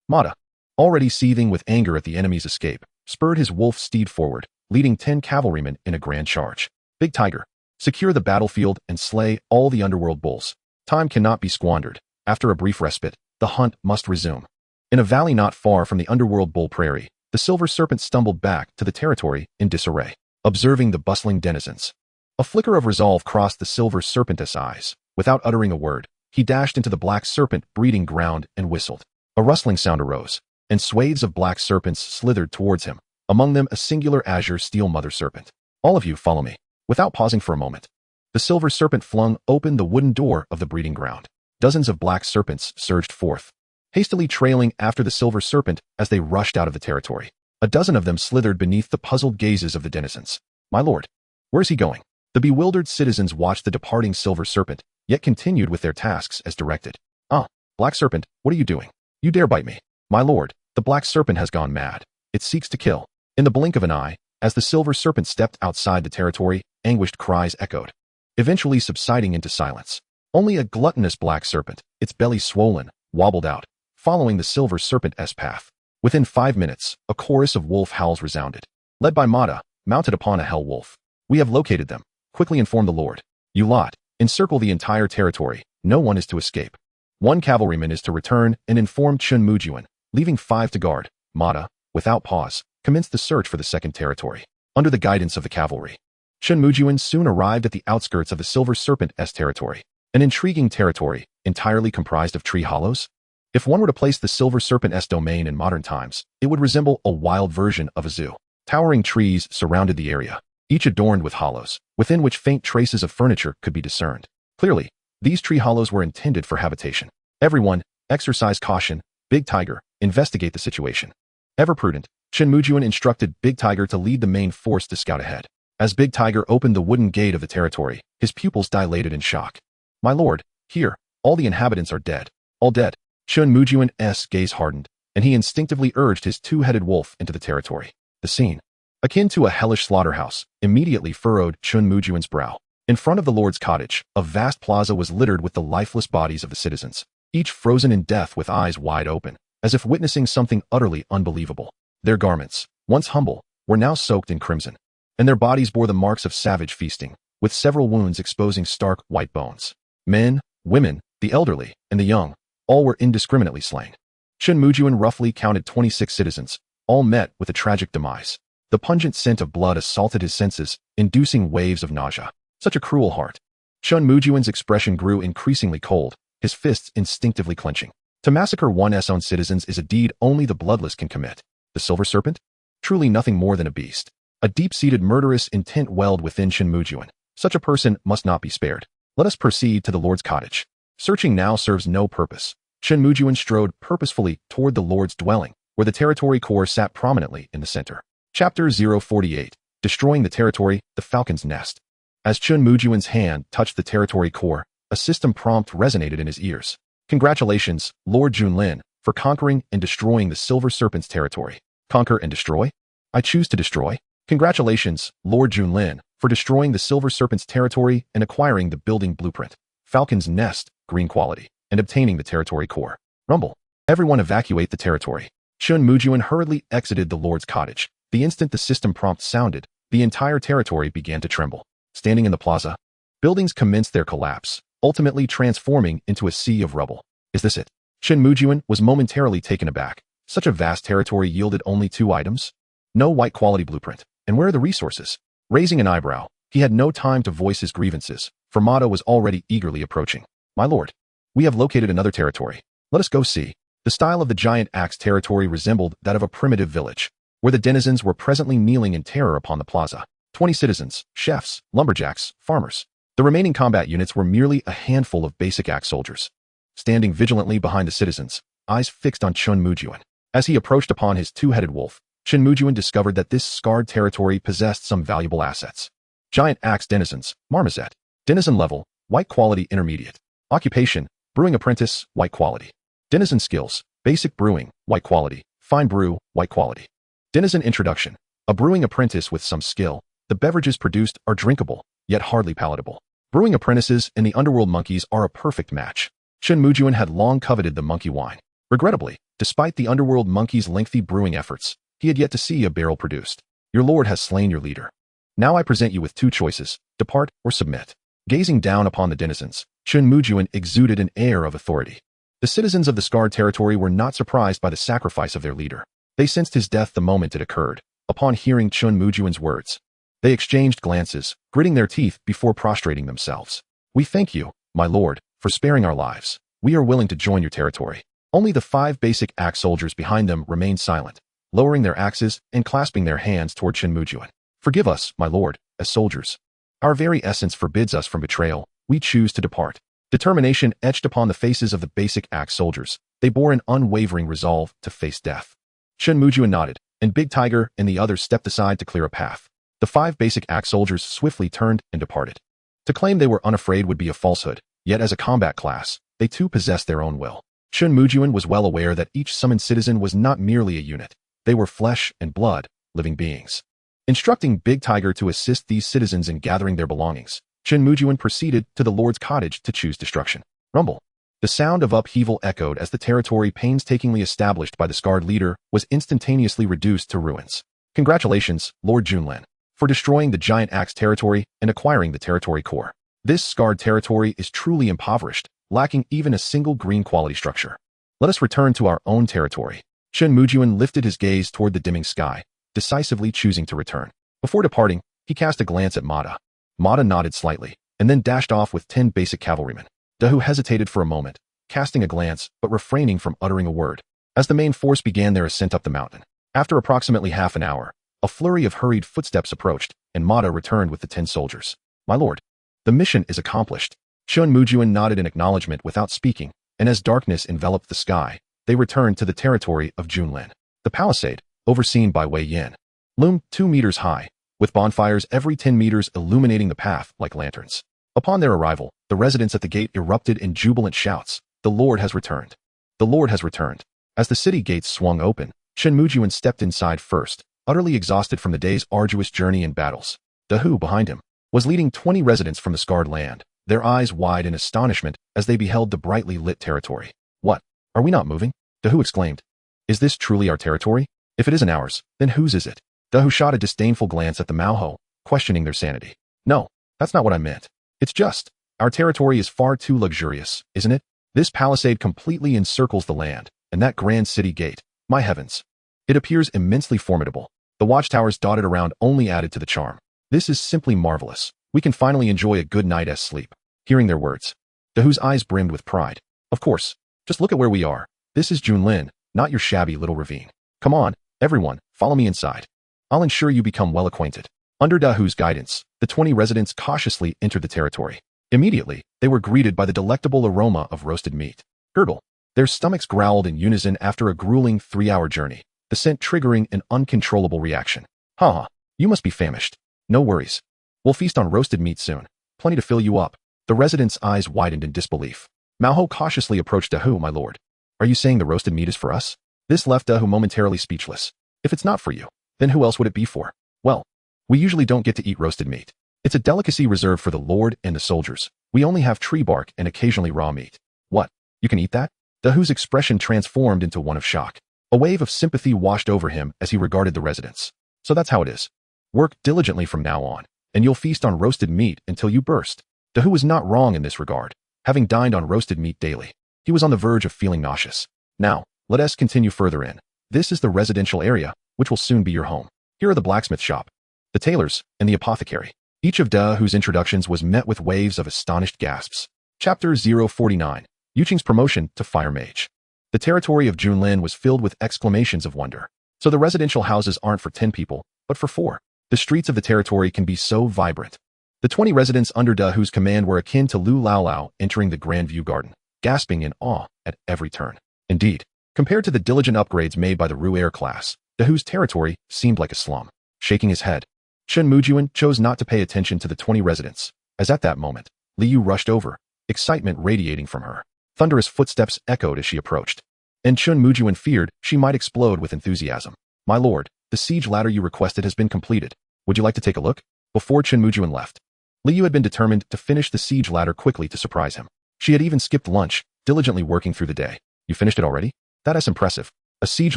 [SPEAKER 1] Mata, already seething with anger at the enemy's escape, spurred his wolf steed forward, leading 10 cavalrymen in a grand charge. Big Tiger, secure the battlefield and slay all the underworld bulls. Time cannot be squandered. After a brief respite, the hunt must resume. In a valley not far from the underworld bull prairie, the silver serpent stumbled back to the territory in disarray, observing the bustling denizens. A flicker of resolve crossed the silver serpent's eyes. Without uttering a word, he dashed into the black serpent breeding ground and whistled. A rustling sound arose, and swathes of black serpents slithered towards him, among them a singular azure steel mother serpent. All of you follow me. Without pausing for a moment, the silver serpent flung open the wooden door of the breeding ground. Dozens of black serpents surged forth, hastily trailing after the silver serpent as they rushed out of the territory. A dozen of them slithered beneath the puzzled gazes of the denizens. My lord, where's he going? The bewildered citizens watched the departing silver serpent, yet continued with their tasks as directed. Ah, black serpent, what are you doing? You dare bite me. My lord, the black serpent has gone mad. It seeks to kill. In the blink of an eye, as the silver serpent stepped outside the territory, anguished cries echoed, eventually subsiding into silence. Only a gluttonous black serpent, its belly swollen, wobbled out, following the silver serpent's path. Within 5 minutes, a chorus of wolf howls resounded. Led by Mada, mounted upon a hell wolf. We have located them. Quickly inform the lord. You lot, encircle the entire territory. No one is to escape. 1 cavalryman is to return and inform Chen Mujun, leaving 5 to guard. Mada, without pause, commenced the search for the second territory. Under the guidance of the cavalry, Chen Mujun soon arrived at the outskirts of the silver serpent's territory. An intriguing territory, entirely comprised of tree hollows. If one were to place the silver serpent's domain in modern times, it would resemble a wild version of a zoo. Towering trees surrounded the area, each adorned with hollows, within which faint traces of furniture could be discerned. Clearly, these tree hollows were intended for habitation. Everyone, exercise caution. Big Tiger, investigate the situation. Ever prudent, Chen Mujun instructed Big Tiger to lead the main force to scout ahead. As Big Tiger opened the wooden gate of the territory, his pupils dilated in shock. My lord, here, all the inhabitants are dead. All dead. Chen Mujun's gaze hardened, and he instinctively urged his 2-headed wolf into the territory. The scene, akin to a hellish slaughterhouse, immediately furrowed Chen Mujun's brow. In front of the lord's cottage, a vast plaza was littered with the lifeless bodies of the citizens, each frozen in death with eyes wide open, as if witnessing something utterly unbelievable. Their garments, once humble, were now soaked in crimson, and their bodies bore the marks of savage feasting, with several wounds exposing stark white bones. Men, women, the elderly, and the young, all were indiscriminately slain. Chen Mujun roughly counted 26 citizens, all met with a tragic demise. The pungent scent of blood assaulted his senses, inducing waves of nausea. Such a cruel heart. Chen Mujun's expression grew increasingly cold, his fists instinctively clenching. To massacre one's own citizens is a deed only the bloodless can commit. The silver serpent? Truly nothing more than a beast. A deep-seated murderous intent welled within Chen Mujun. Such a person must not be spared. Let us proceed to the lord's cottage. Searching now serves no purpose. Chen Mujun strode purposefully toward the lord's dwelling, where the territory core sat prominently in the center. Chapter 048. Destroying the Territory, the Falcon's Nest. As Chen Mujun's hand touched the territory core, a system prompt resonated in his ears. Congratulations, Lord Junlin, for conquering and destroying the Silver Serpent's territory. Conquer and destroy? I choose to destroy. Congratulations, Lord Junlin, for destroying the Silver Serpent's territory and acquiring the building blueprint, Falcon's Nest, green quality, and obtaining the territory core. Rumble. Everyone evacuate the territory. Chen Mujun hurriedly exited the lord's cottage. The instant the system prompt sounded, the entire territory began to tremble. Standing in the plaza, buildings commenced their collapse, ultimately transforming into a sea of rubble. Is this it? Chen Mujun was momentarily taken aback. Such a vast territory yielded only 2 items? No white quality blueprint. And where are the resources? Raising an eyebrow, he had no time to voice his grievances, for Mada was already eagerly approaching. My lord, we have located another territory. Let us go see. The style of the giant axe territory resembled that of a primitive village, where the denizens were presently kneeling in terror upon the plaza. 20 citizens, chefs, lumberjacks, farmers. The remaining combat units were merely a handful of basic axe soldiers, standing vigilantly behind the citizens, eyes fixed on Chen Mujun. As he approached upon his 2-headed wolf, Chen Mujun discovered that this scarred territory possessed some valuable assets. Giant axe denizens, marmoset. Denizen level, white quality intermediate. Occupation, brewing apprentice, white quality. Denizen skills, basic brewing, white quality. Fine brew, white quality. Denizen introduction, a brewing apprentice with some skill. The beverages produced are drinkable, yet hardly palatable. Brewing apprentices and the underworld monkeys are a perfect match. Chen Mujun had long coveted the monkey wine. Regrettably, despite the underworld monkey's lengthy brewing efforts, he had yet to see a barrel produced. Your lord has slain your leader. Now I present you with 2 choices, depart or submit. Gazing down upon the denizens, Chen Mujun exuded an air of authority. The citizens of the scarred territory were not surprised by the sacrifice of their leader. They sensed his death the moment it occurred. Upon hearing Chen Mujun's words, they exchanged glances, gritting their teeth before prostrating themselves. "We thank you, my lord, for sparing our lives. We are willing to join your territory." Only the 5 basic axe soldiers behind them remained silent, lowering their axes and clasping their hands toward Chen Mujun. "Forgive us, my lord, as soldiers. Our very essence forbids us from betrayal. We choose to depart." Determination etched upon the faces of the basic axe soldiers. They bore an unwavering resolve to face death. Chen Mujun nodded, and Big Tiger and the others stepped aside to clear a path. The 5 basic axe soldiers swiftly turned and departed. To claim they were unafraid would be a falsehood, yet as a combat class, they too possessed their own will. Chen Mujun was well aware that each summoned citizen was not merely a unit. They were flesh and blood, living beings. Instructing Big Tiger to assist these citizens in gathering their belongings, Chen Mujun proceeded to the Lord's cottage to choose destruction. Rumble. The sound of upheaval echoed as the territory painstakingly established by the scarred leader was instantaneously reduced to ruins. Congratulations, Lord Junlin, for destroying the giant axe territory and acquiring the territory core. This scarred territory is truly impoverished, lacking even a single green quality structure. Let us return to our own territory. Chen Mujun lifted his gaze toward the dimming sky, decisively choosing to return. Before departing, he cast a glance at Mata. Mata nodded slightly, and then dashed off with 10 basic cavalrymen. Dahu hesitated for a moment, casting a glance but refraining from uttering a word, as the main force began their ascent up the mountain. After approximately half an hour, a flurry of hurried footsteps approached, and Mata returned with the 10 soldiers. "My lord, the mission is accomplished." Chen Mujun nodded in acknowledgement without speaking, and as darkness enveloped the sky, they returned to the territory of Junlin. The palisade, overseen by Wei Yin, loomed 2 meters high, with bonfires every 10 meters illuminating the path like lanterns. Upon their arrival, the residents at the gate erupted in jubilant shouts. "The Lord has returned! The Lord has returned!" As the city gates swung open, Chen Mujun stepped inside first, utterly exhausted from the day's arduous journey and battles. Dahu, behind him, was leading 20 residents from the scarred land, their eyes wide in astonishment as they beheld the brightly lit territory. "What? Are we not moving?" Dahu exclaimed. "Is this truly our territory? If it isn't ours, then whose is it?" Dahu shot a disdainful glance at the Manhwa, questioning their sanity. "No, that's not what I meant. It's just, our territory is far too luxurious, isn't it? This palisade completely encircles the land, and that grand city gate, my heavens. It appears immensely formidable. The watchtowers dotted around only added to the charm. This is simply marvelous. We can finally enjoy a good night's sleep." Hearing their words, Dahu's eyes brimmed with pride. "Of course, just look at where we are. This is Junlin, not your shabby little ravine. Come on, everyone, follow me inside. I'll ensure you become well acquainted." Under Dahu's guidance, the 20 residents cautiously entered the territory. Immediately, they were greeted by the delectable aroma of roasted meat. Gurgle. Their stomachs growled in unison after a grueling 3-hour journey, the scent triggering an uncontrollable reaction. "Ha, you must be famished. No worries. We'll feast on roasted meat soon. Plenty to fill you up." The residents' eyes widened in disbelief. Manhwa cautiously approached Dahu. "My lord, are you saying the roasted meat is for us?" This left Dahu momentarily speechless. "If it's not for you, then who else would it be for?" "Well, we usually don't get to eat roasted meat. It's a delicacy reserved for the lord and the soldiers. We only have tree bark and occasionally raw meat." "What? You can eat that?" Dahu's expression transformed into one of shock. A wave of sympathy washed over him as he regarded the residents. "So that's how it is. Work diligently from now on, and you'll feast on roasted meat until you burst." Dahu was not wrong in this regard. Having dined on roasted meat daily, he was on the verge of feeling nauseous. "Now, let us continue further in. This is the residential area, which will soon be your home. Here are the blacksmith shop, the tailors, and the apothecary." Each of Dahu's introductions was met with waves of astonished gasps. Chapter 049, Yuqing's promotion to Fire Mage. The territory of Junlin was filled with exclamations of wonder. So the residential houses aren't for 10 people, but for 4. The streets of the territory can be so vibrant. The 20 residents under Dahu's command were akin to Lu Lao Lao entering the Grand View Garden, gasping in awe at every turn. Indeed, compared to the diligent upgrades made by the Ru'er class, Dahu's territory seemed like a slum. Shaking his head, Chen Mujun chose not to pay attention to the 20 residents, as at that moment, Liu rushed over, excitement radiating from her. Thunderous footsteps echoed as she approached, and Chen Mujun feared she might explode with enthusiasm. "My lord, the siege ladder you requested has been completed. Would you like to take a look?" Before Chen Mujun left, Liu had been determined to finish the siege ladder quickly to surprise him. She had even skipped lunch, diligently working through the day. "You finished it already? That is impressive. A siege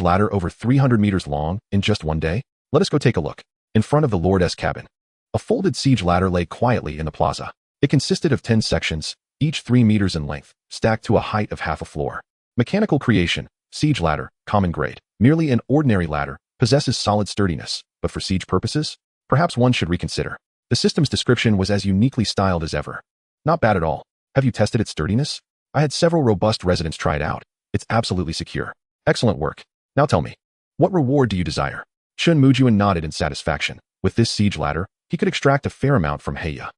[SPEAKER 1] ladder over 300 meters long in just one day? Let us go take a look." In front of the Lord's cabin, a folded siege ladder lay quietly in the plaza. It consisted of 10 sections, each 3 meters in length, stacked to a height of half a floor. Mechanical creation, siege ladder, common grade. Merely an ordinary ladder, possesses solid sturdiness, but for siege purposes, perhaps one should reconsider. The system's description was as uniquely styled as ever. Not bad at all. Have you tested its sturdiness? I had several robust residents try it out. It's absolutely secure. Excellent work. Now tell me, what reward do you desire? Chen Mujun nodded in satisfaction. With this siege ladder, he could extract a fair amount from Heya.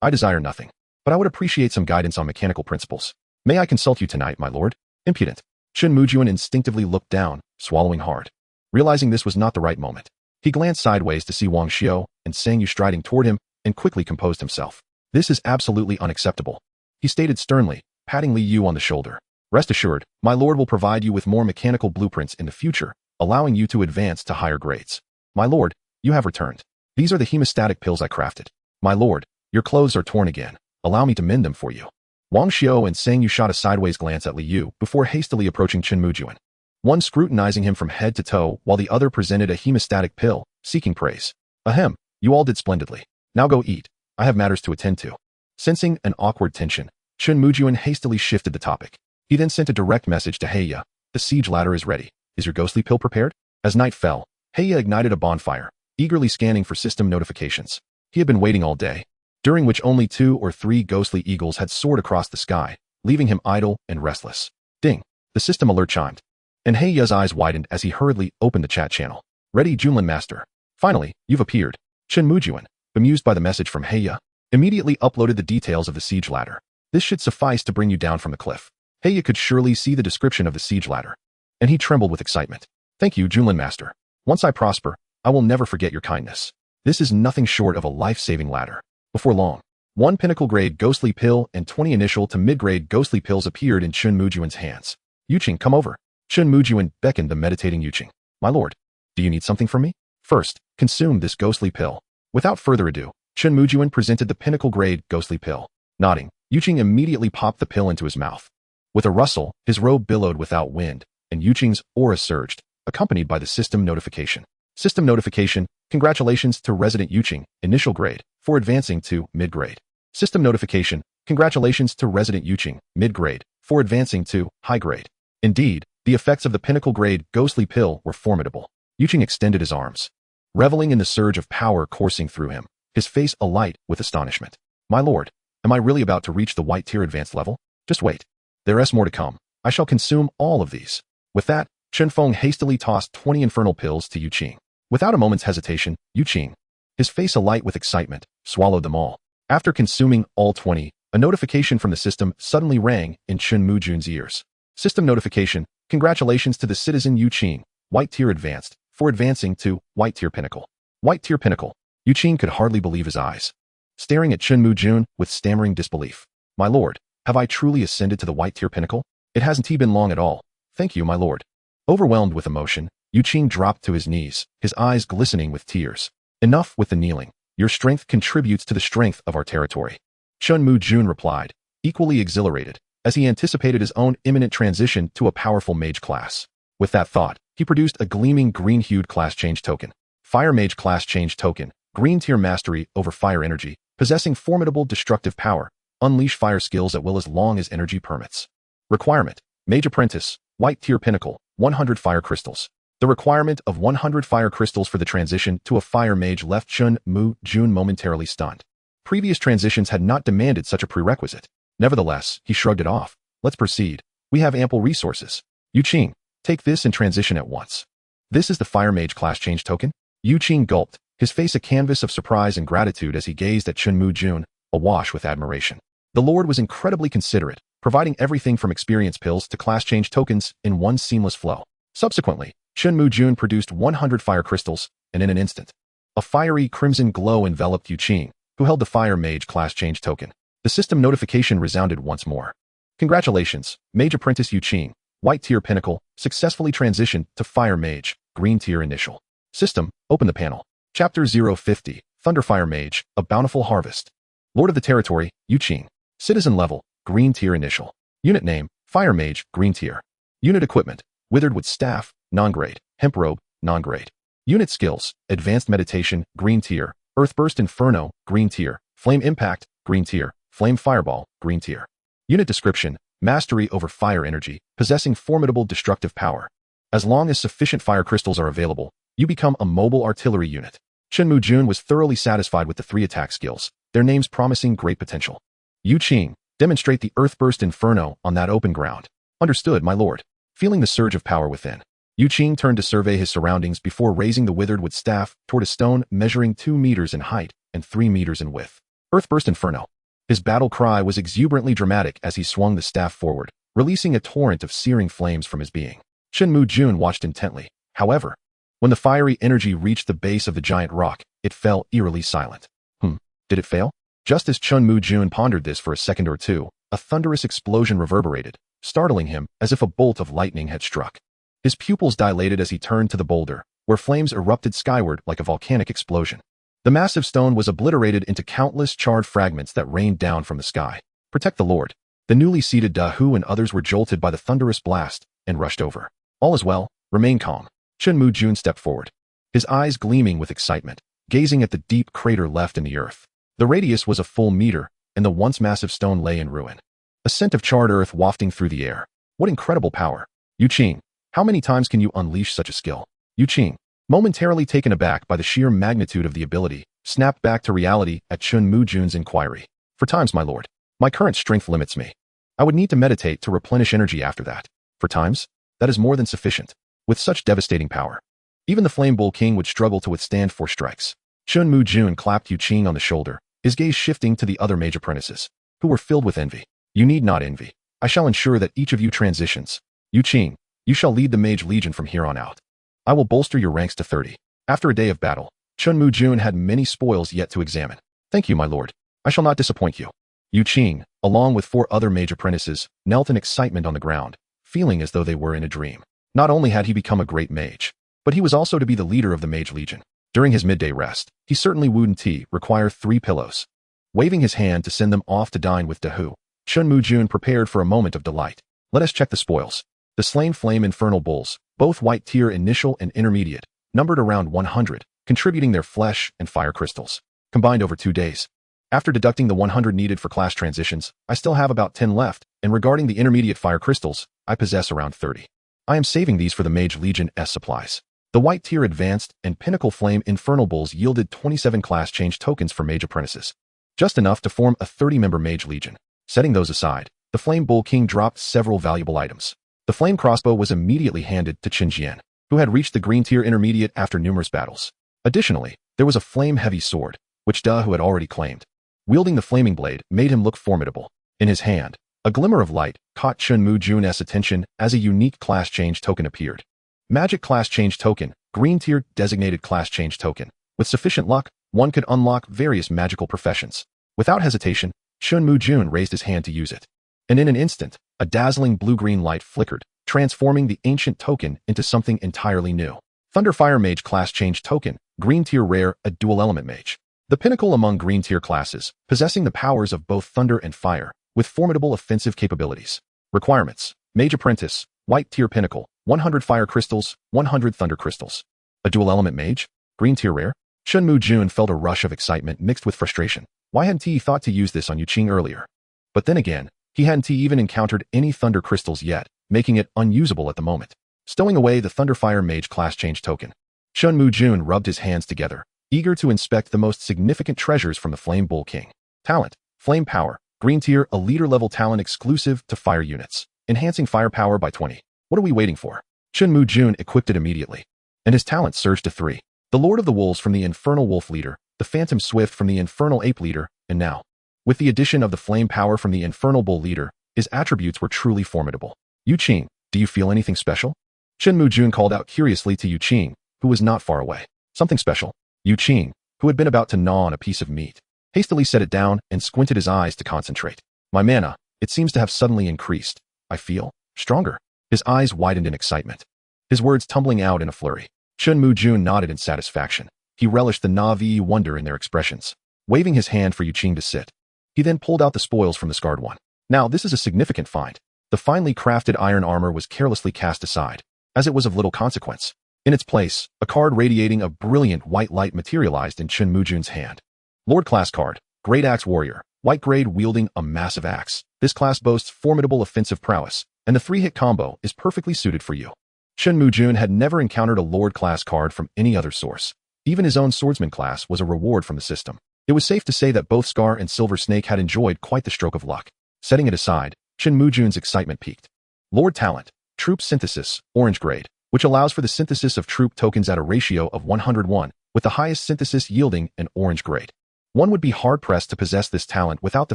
[SPEAKER 1] I desire nothing, but I would appreciate some guidance on mechanical principles. May I consult you tonight, my lord? Impudent. Chen Mujun instinctively looked down, swallowing hard. Realizing this was not the right moment, he glanced sideways to see Wang Xiao and Sang Yu striding toward him and quickly composed himself. This is absolutely unacceptable, he stated sternly, patting Li Yu on the shoulder. Rest assured, my lord will provide you with more mechanical blueprints in the future, allowing you to advance to higher grades. My lord, you have returned. These are the hemostatic pills I crafted. My lord, your clothes are torn again. Allow me to mend them for you. Wang Xiao and Sang Yu shot a sideways glance at Li Yu before hastily approaching Chen Mujun, one scrutinizing him from head to toe while the other presented a hemostatic pill, seeking praise. Ahem, you all did splendidly. Now go eat. I have matters to attend to. Sensing an awkward tension, Chen Mujun hastily shifted the topic. He then sent a direct message to Heya. The siege ladder is ready. Is your ghostly pill prepared? As night fell, Heya ignited a bonfire, eagerly scanning for system notifications. He had been waiting all day, during which only 2 or 3 ghostly eagles had soared across the sky, leaving him idle and restless. Ding! The system alert chimed, and Heya's eyes widened as he hurriedly opened the chat channel. Ready, Junlin Master. Finally, you've appeared. Chen Mujun, bemused by the message from Heya, immediately uploaded the details of the siege ladder. This should suffice to bring you down from the cliff. Heya could surely see the description of the siege ladder, and he trembled with excitement. Thank you, Junlin Master. Once I prosper, I will never forget your kindness. This is nothing short of a life-saving ladder. Before long, 1 pinnacle-grade ghostly pill and 20 initial to mid-grade ghostly pills appeared in Chen Mujun's hands. Yuqing, come over. Chen Mujun beckoned the meditating Yuqing. My lord, do you need something from me? First, consume this ghostly pill. Without further ado, Chen Mujun presented the pinnacle-grade ghostly pill. Nodding, Yuqing immediately popped the pill into his mouth. With a rustle, his robe billowed without wind, and Yuqing's aura surged, accompanied by the system notification. System notification, congratulations to resident Yuqing, initial grade, for advancing to mid-grade. System notification, congratulations to resident Yuqing, mid-grade, for advancing to high grade. Indeed, the effects of the pinnacle-grade ghostly pill were formidable. Yuqing extended his arms, reveling in the surge of power coursing through him, his face alight with astonishment. My lord, am I really about to reach the white tier advanced level? Just wait. There is more to come. I shall consume all of these. With that, Chen Feng hastily tossed 20 infernal pills to Yuqing. Without a moment's hesitation, Yuqing, his face alight with excitement, swallowed them all. After consuming all 20, a notification from the system suddenly rang in Chen Mujun's ears. System notification, congratulations to the citizen Yuqing, white tier advanced, for advancing to white tier pinnacle. White tier pinnacle. Yuqing could hardly believe his eyes, staring at Chen Mujun with stammering disbelief. My lord, have I truly ascended to the white tier pinnacle? It hasn't been long at all. Thank you, my lord. Overwhelmed with emotion, Yuqing dropped to his knees, his eyes glistening with tears. Enough with the kneeling. Your strength contributes to the strength of our territory. Chen Mujun replied, equally exhilarated, as he anticipated his own imminent transition to a powerful mage class. With that thought, he produced a gleaming green-hued class change token. Fire Mage class change token, green tier mastery over fire energy, possessing formidable destructive power, unleash fire skills at will as long as energy permits. Requirement, Mage Apprentice, white tier pinnacle, 100 fire crystals. The requirement of 100 fire crystals for the transition to a fire mage left Chen Mujun momentarily stunned. Previous transitions had not demanded such a prerequisite. Nevertheless, he shrugged it off. Let's proceed. We have ample resources. Yuqing, take this and transition at once. This is the fire mage class change token? Yuqing gulped, his face a canvas of surprise and gratitude as he gazed at Chen Mujun, awash with admiration. The lord was incredibly considerate, providing everything from experience pills to class change tokens in one seamless flow. Subsequently, Chen Mujun produced 100 fire crystals, and in an instant, a fiery crimson glow enveloped Yuqing, who held the fire mage class change token. The system notification resounded once more. Congratulations, Mage Apprentice Yuqing, white tier pinnacle, successfully transitioned to fire mage, green tier initial. System, open the panel. Chapter 050, Thunderfire Mage, A Bountiful Harvest. Lord of the Territory, Yuqing. Citizen level, green tier initial. Unit name, Fire Mage, green tier. Unit equipment, Withered Wood Staff, non-grade. Hemp Robe, non-grade. Unit skills, Advanced Meditation, green tier. Earthburst Inferno, green tier. Flame Impact, green tier. Flame Fireball, green tier. Unit description, mastery over fire energy, possessing formidable destructive power. As long as sufficient fire crystals are available, you become a mobile artillery unit. Chen Mujun was thoroughly satisfied with the 3 attack skills, their names promising great potential. Yu Qing, demonstrate the Earthburst Inferno on that open ground. Understood, my lord. Feeling the surge of power within, Yu Qing turned to survey his surroundings before raising the withered wood staff toward a stone measuring 2 meters in height and 3 meters in width. Earthburst Inferno. His battle cry was exuberantly dramatic as he swung the staff forward, releasing a torrent of searing flames from his being. Chen Mujun watched intently. However, when the fiery energy reached the base of the giant rock, it fell eerily silent. Did it fail? Just as Chen Mujun pondered this for a second or two, a thunderous explosion reverberated, startling him as if a bolt of lightning had struck. His pupils dilated as he turned to the boulder, where flames erupted skyward like a volcanic explosion. The massive stone was obliterated into countless charred fragments that rained down from the sky. Protect the Lord. The newly seated Dahu and others were jolted by the thunderous blast and rushed over. All is well, remain calm. Chen Mujun stepped forward, his eyes gleaming with excitement, gazing at the deep crater left in the earth. The radius was a full meter, and the once massive stone lay in ruin. A scent of charred earth wafting through the air. What incredible power. Yu Qing, how many times can you unleash such a skill? Yu Qing, momentarily taken aback by the sheer magnitude of the ability, snapped back to reality at Chen Mujun's inquiry. For times, my lord. My current strength limits me. I would need to meditate to replenish energy after that. For times? That is more than sufficient. With such devastating power, even the Flame Bull King would struggle to withstand 4 strikes. Chen Mujun clapped Yu Qing on the shoulder, his gaze shifting to the other mage apprentices, who were filled with envy. You need not envy. I shall ensure that each of you transitions. Yu Qing, you shall lead the Mage Legion from here on out. I will bolster your ranks to 30. After a day of battle, Chen Mujun had many spoils yet to examine. Thank you, my lord. I shall not disappoint you. Yu Qing, along with 4 other mage apprentices, knelt in excitement on the ground, feeling as though they were in a dream. Not only had he become a great mage, but he was also to be the leader of the Mage Legion. During his midday rest, he certainly wouldn't require 3 pillows. Waving his hand to send them off to dine with Dahu, Chen Mujun prepared for a moment of delight. Let us check the spoils. The slain flame infernal bulls, both white tier initial and intermediate, numbered around 100, contributing their flesh and fire crystals, combined over 2 days. After deducting the 100 needed for class transitions, I still have about 10 left, and regarding the intermediate fire crystals, I possess around 30. I am saving these for the Mage Legion's supplies. The white tier advanced and pinnacle flame infernal bulls yielded 27 class change tokens for mage apprentices, just enough to form a 30-member Mage Legion. Setting those aside, the Flame Bull King dropped several valuable items. The flame crossbow was immediately handed to Qin Jian, who had reached the green tier intermediate after numerous battles. Additionally, there was a flame-heavy sword, which Dahu had already claimed. Wielding the flaming blade made him look formidable. In his hand, a glimmer of light caught Chen Mujun's attention as a unique class change token appeared. Magic class change token, green tier designated class change token. With sufficient luck, one could unlock various magical professions. Without hesitation, Chen Mujun raised his hand to use it. And in an instant, a dazzling blue-green light flickered, transforming the ancient token into something entirely new. Thunderfire Mage class change token, green tier rare, a dual element mage. The pinnacle among green tier classes, possessing the powers of both thunder and fire, with formidable offensive capabilities. Requirements: Mage Apprentice, white tier pinnacle, 100 fire crystals, 100 thunder crystals. A dual element mage, green tier rare. Chen Mujun felt a rush of excitement mixed with frustration. Why hadn't he thought to use this on Yu Qing earlier? But then again, he hadn't even encountered any thunder crystals yet, making it unusable at the moment. Stowing away the Thunderfire Mage class change token, Chen Mujun rubbed his hands together, eager to inspect the most significant treasures from the Flame Bull King. Talent: Flame Power, green tier, a leader-level talent exclusive to fire units, enhancing firepower by 20. What are we waiting for? Chen Mujun equipped it immediately, and his talent surged to 3. The Lord of the Wolves from the Infernal Wolf Leader, the Phantom Swift from the Infernal Ape Leader, and now, with the addition of the Flame Power from the Infernal Bull Leader, his attributes were truly formidable. Yu Qing, do you feel anything special? Chen Mujun called out curiously to Yu Qing, who was not far away. Something special? Yu Qing, who had been about to gnaw on a piece of meat, hastily set it down and squinted his eyes to concentrate. My mana, it seems to have suddenly increased. I feel stronger. His eyes widened in excitement, his words tumbling out in a flurry. Chen Mujun nodded in satisfaction. He relished the Na'vi wonder in their expressions. Waving his hand for Yu Qing to sit, he then pulled out the spoils from the scarred one. Now this is a significant find. The finely crafted iron armor was carelessly cast aside, as it was of little consequence. In its place, a card radiating a brilliant white light materialized in Chen Mujun's hand. Lord Class Card, Great Axe Warrior, White grade wielding a massive axe. This class boasts formidable offensive prowess, and the 3-hit combo is perfectly suited for you. Chen Mujun had never encountered a Lord class card from any other source. Even his own swordsman class was a reward from the system. It was safe to say that both Scar and Silver Snake had enjoyed quite the stroke of luck. Setting it aside, Chen Mujun's excitement peaked. Lord Talent, Troop Synthesis, Orange Grade, which allows for the synthesis of troop tokens at a ratio of 101, with the highest synthesis yielding an Orange Grade. One would be hard-pressed to possess this talent without the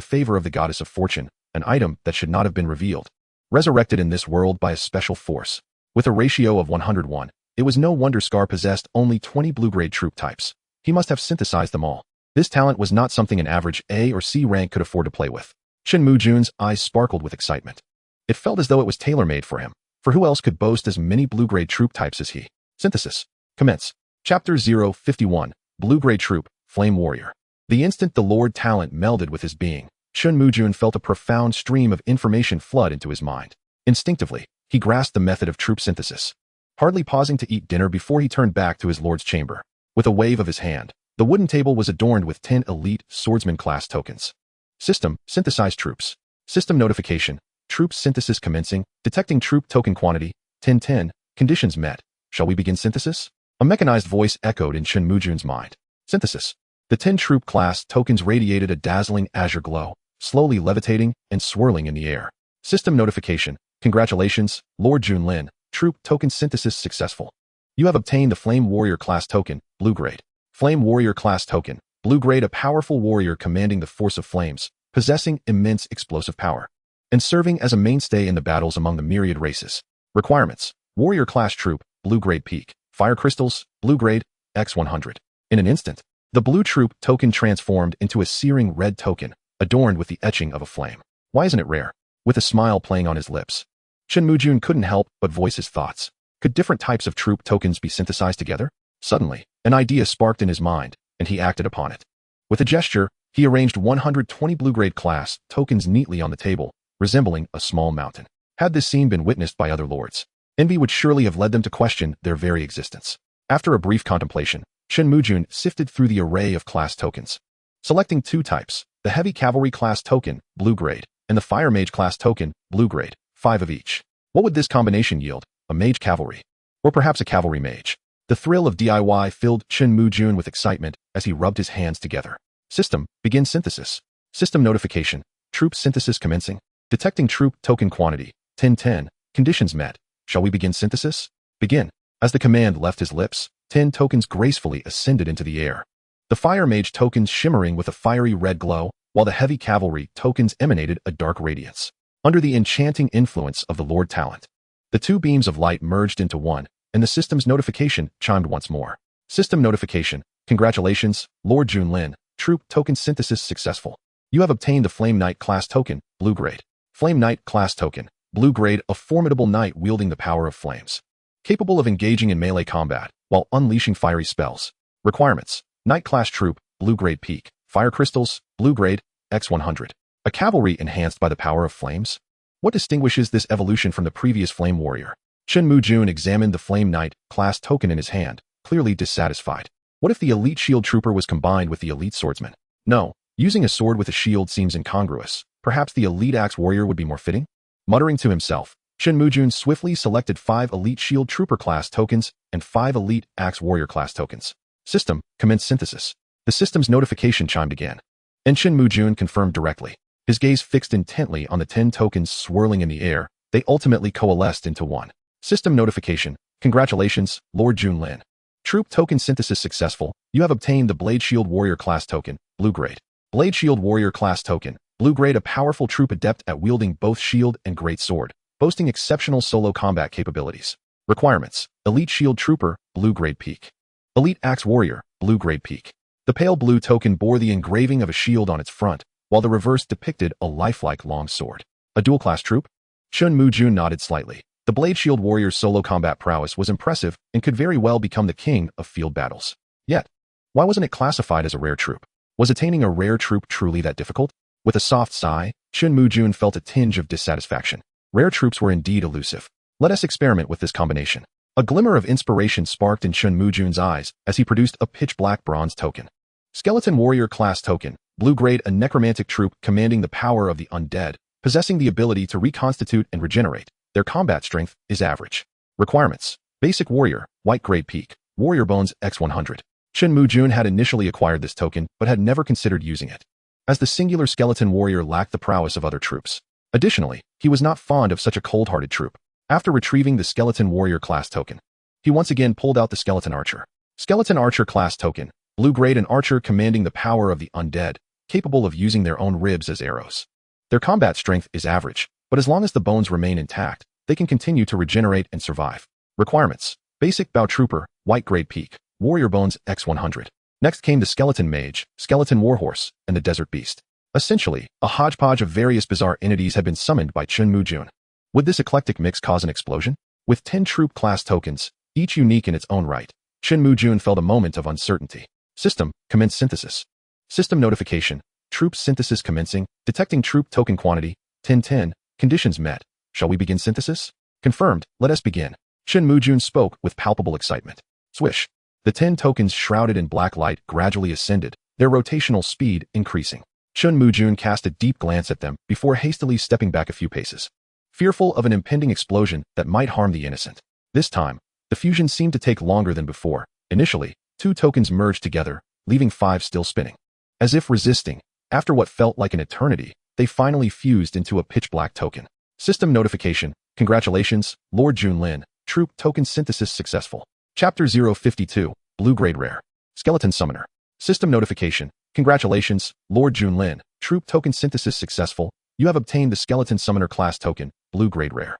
[SPEAKER 1] favor of the Goddess of Fortune, an item that should not have been revealed. Resurrected in this world by a special force. With a ratio of 101, it was no wonder Scar possessed only 20 blue-grade troop types. He must have synthesized them all. This talent was not something an average A or C rank could afford to play with. Chen Mujun's eyes sparkled with excitement. It felt as though it was tailor-made for him, for who else could boast as many blue-grade troop types as he? Synthesis. Commence. Chapter 051, Blue-Grade Troop, Flame Warrior. The instant the Lord Talent melded with his being, Chen Mujun felt a profound stream of information flood into his mind. Instinctively, he grasped the method of troop synthesis. Hardly pausing to eat dinner before he turned back to his lord's chamber. With a wave of his hand, the wooden table was adorned with 10 elite swordsman class tokens. System, synthesized troops. System notification, troop synthesis commencing, detecting troop token quantity, 1010, conditions met. Shall we begin synthesis? A mechanized voice echoed in Chen Mujun's mind. Synthesis. The 10 troop class tokens radiated a dazzling azure glow, slowly levitating and swirling in the air. System notification, congratulations, Lord Junlin, troop token synthesis successful. You have obtained the Flame Warrior class token, blue grade. Flame Warrior class token, blue grade, a powerful warrior commanding the force of flames, possessing immense explosive power, and serving as a mainstay in the battles among the myriad races. Requirements. Warrior class troop, blue grade peak, fire crystals, blue grade, X100. In an instant, the blue troop token transformed into a searing red token, adorned with the etching of a flame. Why isn't it rare? With a smile playing on his lips, Chen Mujun couldn't help but voice his thoughts. Could different types of troop tokens be synthesized together? Suddenly, an idea sparked in his mind, and he acted upon it. With a gesture, he arranged 120 blue-grade class tokens neatly on the table, resembling a small mountain. Had this scene been witnessed by other lords, envy would surely have led them to question their very existence. After a brief contemplation, Chen Mujun sifted through the array of class tokens. Selecting 2 types, the Heavy Cavalry class token, blue grade, and the Fire Mage class token, blue grade, 5 of each. What would this combination yield? A mage cavalry? Or perhaps a cavalry mage? The thrill of DIY filled Chen Mujun with excitement as he rubbed his hands together. System, begin synthesis. System notification, troop synthesis commencing. Detecting troop token quantity, 1010, conditions met. Shall we begin synthesis? Begin. As the command left his lips, 10 tokens gracefully ascended into the air. The Fire Mage tokens shimmering with a fiery red glow, while the Heavy Cavalry tokens emanated a dark radiance. Under the enchanting influence of the Lord Talent, the 2 beams of light merged into one, and the system's notification chimed once more. System notification, congratulations, Lord Junlin, troop token synthesis successful. You have obtained the Flame Knight class token, blue grade. Flame Knight class token, blue grade, a formidable knight wielding the power of flames, capable of engaging in melee combat while unleashing fiery spells. Requirements. Knight class troop, blue grade peak, fire crystals, blue grade, X100. A cavalry enhanced by the power of flames? What distinguishes this evolution from the previous Flame Warrior? Chen Mujun examined the Flame Knight class token in his hand, clearly dissatisfied. What if the elite shield trooper was combined with the elite swordsman? No, using a sword with a shield seems incongruous. Perhaps the elite axe warrior would be more fitting? Muttering to himself, Chen Mujun swiftly selected 5 elite shield trooper class tokens and 5 elite axe warrior class tokens. System, commence synthesis. The system's notification chimed again, and Chen Mujun confirmed directly. His gaze fixed intently on the 10 tokens swirling in the air. They ultimately coalesced into one. System notification, congratulations, Lord Junlin. Troop token synthesis successful. You have obtained the Blade Shield Warrior class token, blue grade. Blade Shield Warrior class token, blue grade, a powerful troop adept at wielding both shield and great sword, boasting exceptional solo combat capabilities. Requirements. Elite Shield Trooper, blue grade peak. Elite Axe Warrior, blue grade peak. The pale blue token bore the engraving of a shield on its front, while the reverse depicted a lifelike long sword. A dual-class troop? Chen Mujun nodded slightly. The Blade Shield Warrior's solo combat prowess was impressive and could very well become the king of field battles. Yet, why wasn't it classified as a rare troop? Was attaining a rare troop truly that difficult? With a soft sigh, Chen Mujun felt a tinge of dissatisfaction. Rare troops were indeed elusive. Let us experiment with this combination. A glimmer of inspiration sparked in Chen Mujun's eyes as he produced a pitch-black bronze token. Skeleton Warrior class token, blue-grade, a necromantic troop commanding the power of the undead, possessing the ability to reconstitute and regenerate. Their combat strength is average. Requirements: basic warrior, white-grade peak, warrior bones X100. Chen Mujun had initially acquired this token but had never considered using it, as the singular skeleton warrior lacked the prowess of other troops. Additionally, he was not fond of such a cold-hearted troop. After retrieving the skeleton warrior class token, he once again pulled out the skeleton archer. Skeleton archer class token, blue-grade, an archer commanding the power of the undead, capable of using their own ribs as arrows. Their combat strength is average, but as long as the bones remain intact, they can continue to regenerate and survive. Requirements: basic bow trooper, white-grade peak, warrior bones X100. Next came the skeleton mage, skeleton warhorse, and the desert beast. Essentially, a hodgepodge of various bizarre entities had been summoned by Chen Mujun. Would this eclectic mix cause an explosion? With 10 troop class tokens, each unique in its own right, Chen Mujun felt a moment of uncertainty. System: commence synthesis. System notification: troop synthesis commencing, detecting troop token quantity, 1010, conditions met. Shall we begin synthesis? Confirmed, let us begin. Chen Mujun spoke with palpable excitement. Swish. The 10 tokens shrouded in black light gradually ascended, their rotational speed increasing. Chen Mujun cast a deep glance at them before hastily stepping back a few paces, fearful of an impending explosion that might harm the innocent. This time, the fusion seemed to take longer than before. Initially, 2 tokens merged together, leaving 5 still spinning. As if resisting, after what felt like an eternity, they finally fused into a pitch-black token. System notification: congratulations, Lord Junlin, troop token synthesis successful. Chapter 052, blue-grade rare. Skeleton summoner. System notification: congratulations, Lord Junlin, troop token synthesis successful. You have obtained the skeleton summoner class token, blue-grade rare.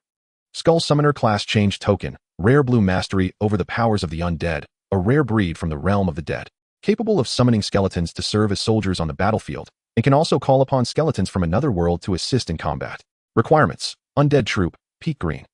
[SPEAKER 1] Skull summoner class change token, rare blue mastery over the powers of the undead, a rare breed from the realm of the dead, capable of summoning skeletons to serve as soldiers on the battlefield, and can also call upon skeletons from another world to assist in combat. Requirements: undead troop, peak green.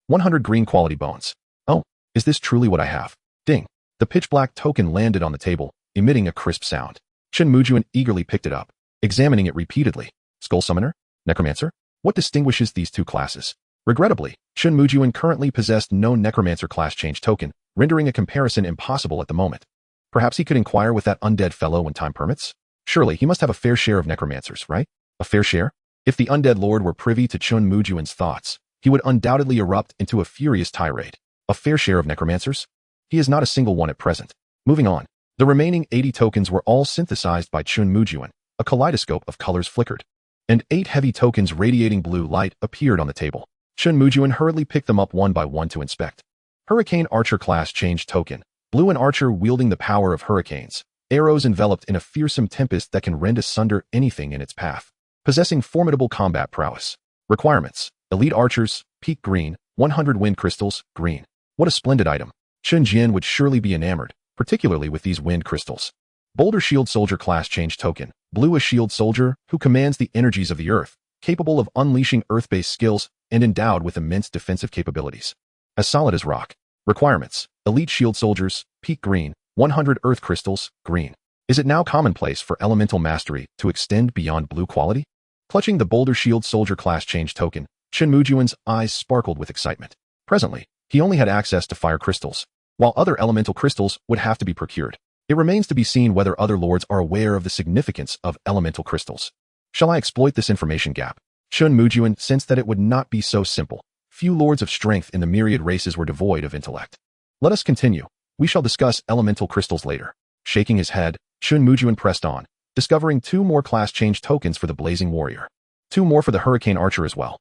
[SPEAKER 1] 100 green quality bones. Oh, is this truly what I have? Ding. The pitch-black token landed on the table, emitting a crisp sound. Chen Mujun eagerly picked it up, examining it repeatedly. Skull summoner? Necromancer? What distinguishes these two classes? Regrettably, Chen Mujun currently possessed no necromancer class change token, rendering a comparison impossible at the moment. Perhaps he could inquire with that undead fellow when time permits? Surely he must have a fair share of necromancers, right? A fair share? If the undead lord were privy to Chen Mujun's thoughts, he would undoubtedly erupt into a furious tirade. A fair share of necromancers? He is not a single one at present. Moving on. The remaining 80 tokens were all synthesized by Chen Mujun. A kaleidoscope of colors flickered, and 8 heavy tokens radiating blue light appeared on the table. Chen Mujun hurriedly picked them up one by one to inspect. Hurricane Archer class change token. Blue, an archer wielding the power of hurricanes. Arrows enveloped in a fearsome tempest that can rend asunder anything in its path. Possessing formidable combat prowess. Requirements: elite archers, peak green, 100 wind crystals, green. What a splendid item. Chen Jian would surely be enamored, particularly with these wind crystals. Boulder Shield Soldier class change token. Blue, a shield soldier who commands the energies of the earth, capable of unleashing earth-based skills and endowed with immense defensive capabilities. As solid as rock. Requirements: elite shield soldiers, peak green, 100 earth crystals, green. Is it now commonplace for elemental mastery to extend beyond blue quality? Clutching the Boulder Shield Soldier class change token, Chen Mujun's eyes sparkled with excitement. Presently, he only had access to fire crystals, while other elemental crystals would have to be procured. It remains to be seen whether other lords are aware of the significance of elemental crystals. Shall I exploit this information gap? Chen Mujun sensed that it would not be so simple. Few lords of strength in the myriad races were devoid of intellect. Let us continue. We shall discuss elemental crystals later. Shaking his head, Chen Mujun pressed on, discovering 2 more class change tokens for the Blazing Warrior. 2 more for the Hurricane Archer as well.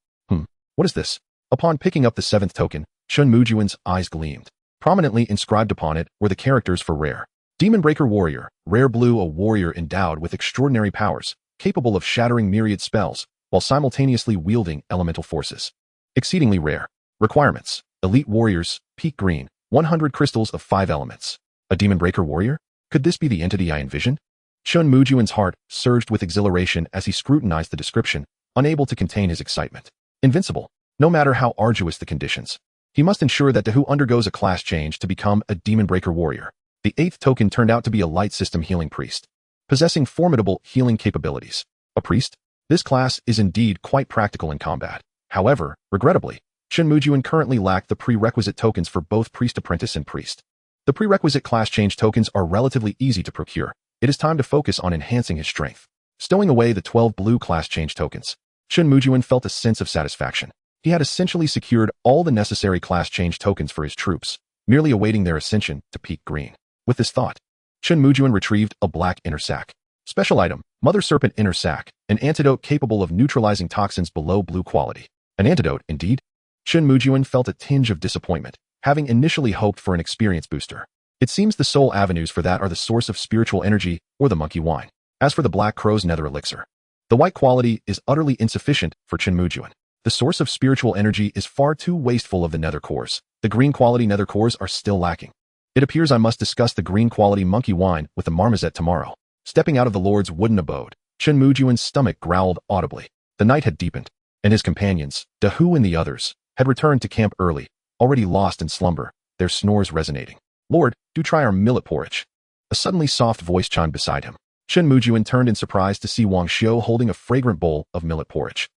[SPEAKER 1] What is this? Upon picking up the 7th token, Chen Mujun's eyes gleamed. Prominently inscribed upon it were the characters for rare. Demon Breaker Warrior, rare blue, a warrior endowed with extraordinary powers, capable of shattering myriad spells, while simultaneously wielding elemental forces. Exceedingly rare. Requirements: elite warriors, peak green, 100 crystals of 5 elements. A Demon Breaker Warrior? Could this be the entity I envisioned? Chen Mujun's heart surged with exhilaration as he scrutinized the description, unable to contain his excitement. Invincible, no matter how arduous the conditions. He must ensure that who undergoes a class change to become a Demon Breaker Warrior. The 8th token turned out to be a light system healing priest, possessing formidable healing capabilities. A priest? This class is indeed quite practical in combat. However, regrettably, Chen Mujun currently lacked the prerequisite tokens for both priest apprentice and priest. The prerequisite class change tokens are relatively easy to procure. It is time to focus on enhancing his strength. Stowing away the 12 blue class change tokens, Chen Mujun felt a sense of satisfaction. He had essentially secured all the necessary class change tokens for his troops, merely awaiting their ascension to peak green. With this thought, Chen Mujun retrieved a black inner sac. Special item, Mother Serpent Inner Sac, an antidote capable of neutralizing toxins below blue quality. An antidote, indeed? Chen Mujun felt a tinge of disappointment, having initially hoped for an experience booster. It seems the sole avenues for that are the source of spiritual energy or the monkey wine. As for the Black Crow's nether elixir, the white quality is utterly insufficient for Chen Mujun. The source of spiritual energy is far too wasteful of the nether cores. The green quality nether cores are still lacking. It appears I must discuss the green quality monkey wine with the marmoset tomorrow. Stepping out of the Lord's wooden abode, Chen Mujun's stomach growled audibly. The night had deepened, and his companions, Dahu and the others, had returned to camp early, already lost in slumber, their snores resonating. Lord, do try our millet porridge. A suddenly soft voice chimed beside him. Chen Mujun turned in surprise to see Wang Xiu holding a fragrant bowl of millet porridge.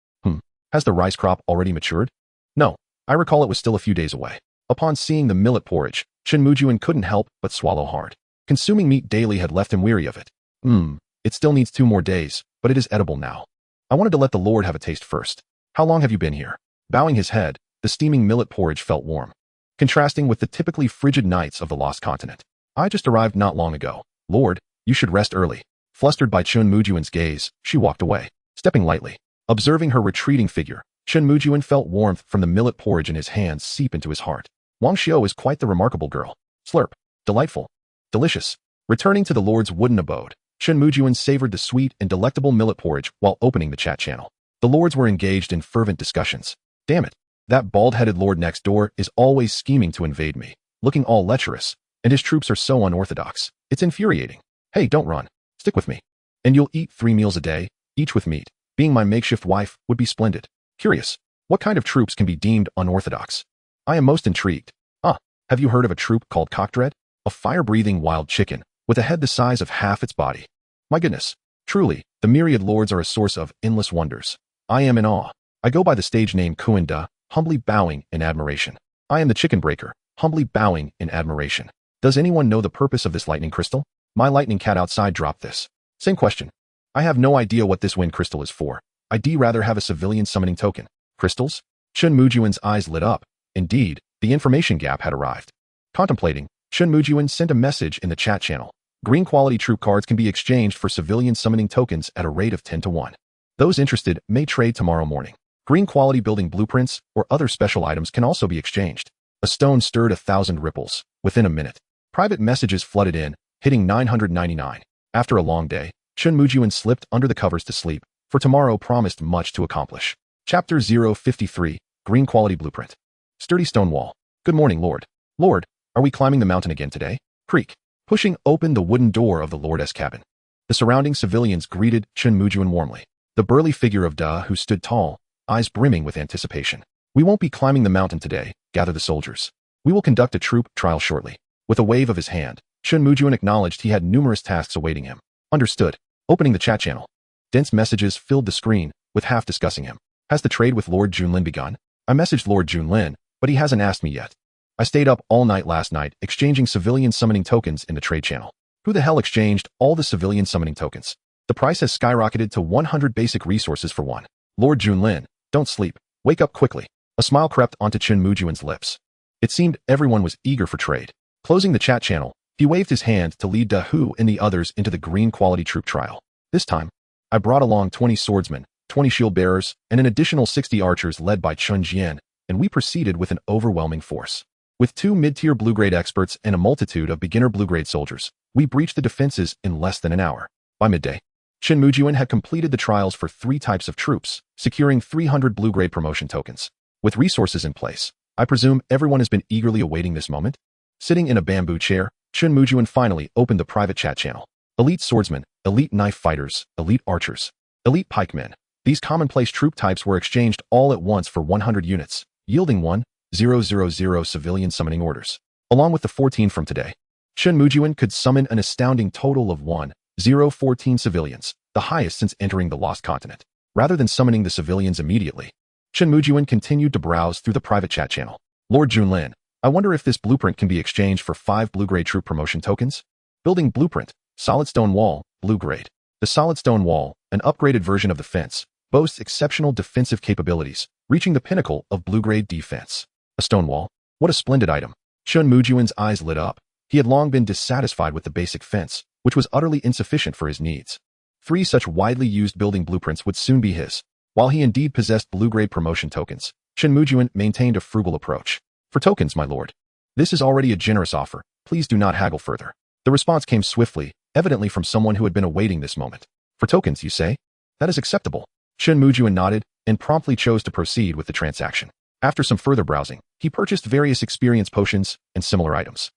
[SPEAKER 1] Has the rice crop already matured? No, I recall it was still a few days away. Upon seeing the millet porridge, Chen Mujun couldn't help but swallow hard. Consuming meat daily had left him weary of it. It still needs 2 more days, but it is edible now. I wanted to let the Lord have a taste first. How long have you been here? Bowing his head, the steaming millet porridge felt warm, contrasting with the typically frigid nights of the lost continent. I just arrived not long ago. Lord, you should rest early. Flustered by Chen Mujun's gaze, she walked away, stepping lightly. Observing her retreating figure, Chen Mujun felt warmth from the millet porridge in his hands seep into his heart. Wang Xiu is quite the remarkable girl. Slurp. Delightful. Delicious. Returning to the Lord's wooden abode, Chen Mujun savored the sweet and delectable millet porridge while opening the chat channel. The lords were engaged in fervent discussions. Damn it. That bald-headed lord next door is always scheming to invade me, looking all lecherous, and his troops are so unorthodox. It's infuriating. Hey, don't run. Stick with me. And you'll eat 3 meals a day, each with meat. Being my makeshift wife would be splendid. Curious. What kind of troops can be deemed unorthodox? I am most intrigued. Have you heard of a troop called Cockdread? A fire-breathing wild chicken, with a head the size of half its body. My goodness. Truly, the myriad lords are a source of endless wonders. I am in awe. I go by the stage name Kuenda, humbly bowing in admiration. I am the chicken breaker, humbly bowing in admiration. Does anyone know the purpose of this lightning crystal? My lightning cat outside dropped this. Same question. I have no idea what this wind crystal is for. I'd rather have a civilian summoning token. Crystals? Chen Mujun's eyes lit up. Indeed, the information gap had arrived. Contemplating, Chen Mujun sent a message in the chat channel. Green quality troop cards can be exchanged for civilian summoning tokens at a rate of 10 to 1. Those interested may trade tomorrow morning. Green quality building blueprints or other special items can also be exchanged. A stone stirred 1,000 ripples within a minute. Private messages flooded in, hitting 999. After a long day, Chen Mujun slipped under the covers to sleep, for tomorrow promised much to accomplish. Chapter 053, Green Quality Blueprint. Sturdy stone wall. Good morning, Lord. Lord, are we climbing the mountain again today? Creak. Pushing open the wooden door of the Lord's cabin. The surrounding civilians greeted Chen Mujun warmly. The burly figure of Da who stood tall, eyes brimming with anticipation. We won't be climbing the mountain today, gather the soldiers. We will conduct a troop trial shortly. With a wave of his hand, Chen Mujun acknowledged he had numerous tasks awaiting him. Understood. Opening the chat channel. Dense messages filled the screen, with half discussing him. Has the trade with Lord Junlin begun? I messaged Lord Junlin, but he hasn't asked me yet. I stayed up all night last night exchanging civilian summoning tokens in the trade channel. Who the hell exchanged all the civilian summoning tokens? The price has skyrocketed to 100 basic resources for one. Lord Junlin, don't sleep. Wake up quickly. A smile crept onto Chen Mujun's lips. It seemed everyone was eager for trade. Closing the chat channel, he waved his hand to lead Dahu and the others into the green quality troop trial. This time, I brought along 20 swordsmen, 20 shield bearers, and an additional 60 archers led by Chun Jian, and we proceeded with an overwhelming force. With 2 mid-tier blue-grade experts and a multitude of beginner blue-grade soldiers, we breached the defenses in less than an hour. By midday, Chen Mujun had completed the trials for 3 types of troops, securing 300 blue-grade promotion tokens. With resources in place, I presume everyone has been eagerly awaiting this moment? Sitting in a bamboo chair, Chen Mujun finally opened the private chat channel. Elite swordsmen, elite knife fighters, elite archers, elite pikemen. These commonplace troop types were exchanged all at once for 100 units, yielding 1,000 civilian summoning orders. Along with the 14 from today, Chen Mujun could summon an astounding total of 1,014 civilians, the highest since entering the Lost Continent. Rather than summoning the civilians immediately, Chen Mujun continued to browse through the private chat channel. Lord Junlin, I wonder if this blueprint can be exchanged for 5 blue-grade troop promotion tokens? Building blueprint, solid stone wall, blue-grade. The solid stone wall, an upgraded version of the fence, boasts exceptional defensive capabilities, reaching the pinnacle of blue-grade defense. A stone wall? What a splendid item. Chen Mujun's eyes lit up. He had long been dissatisfied with the basic fence, which was utterly insufficient for his needs. 3 such widely used building blueprints would soon be his. While he indeed possessed blue-grade promotion tokens, Chen Mujun maintained a frugal approach. For tokens, my lord. This is already a generous offer. Please do not haggle further. The response came swiftly, evidently from someone who had been awaiting this moment. For tokens, you say? That is acceptable. Chen Mujun nodded and promptly chose to proceed with the transaction. After some further browsing, he purchased various experience potions and similar items.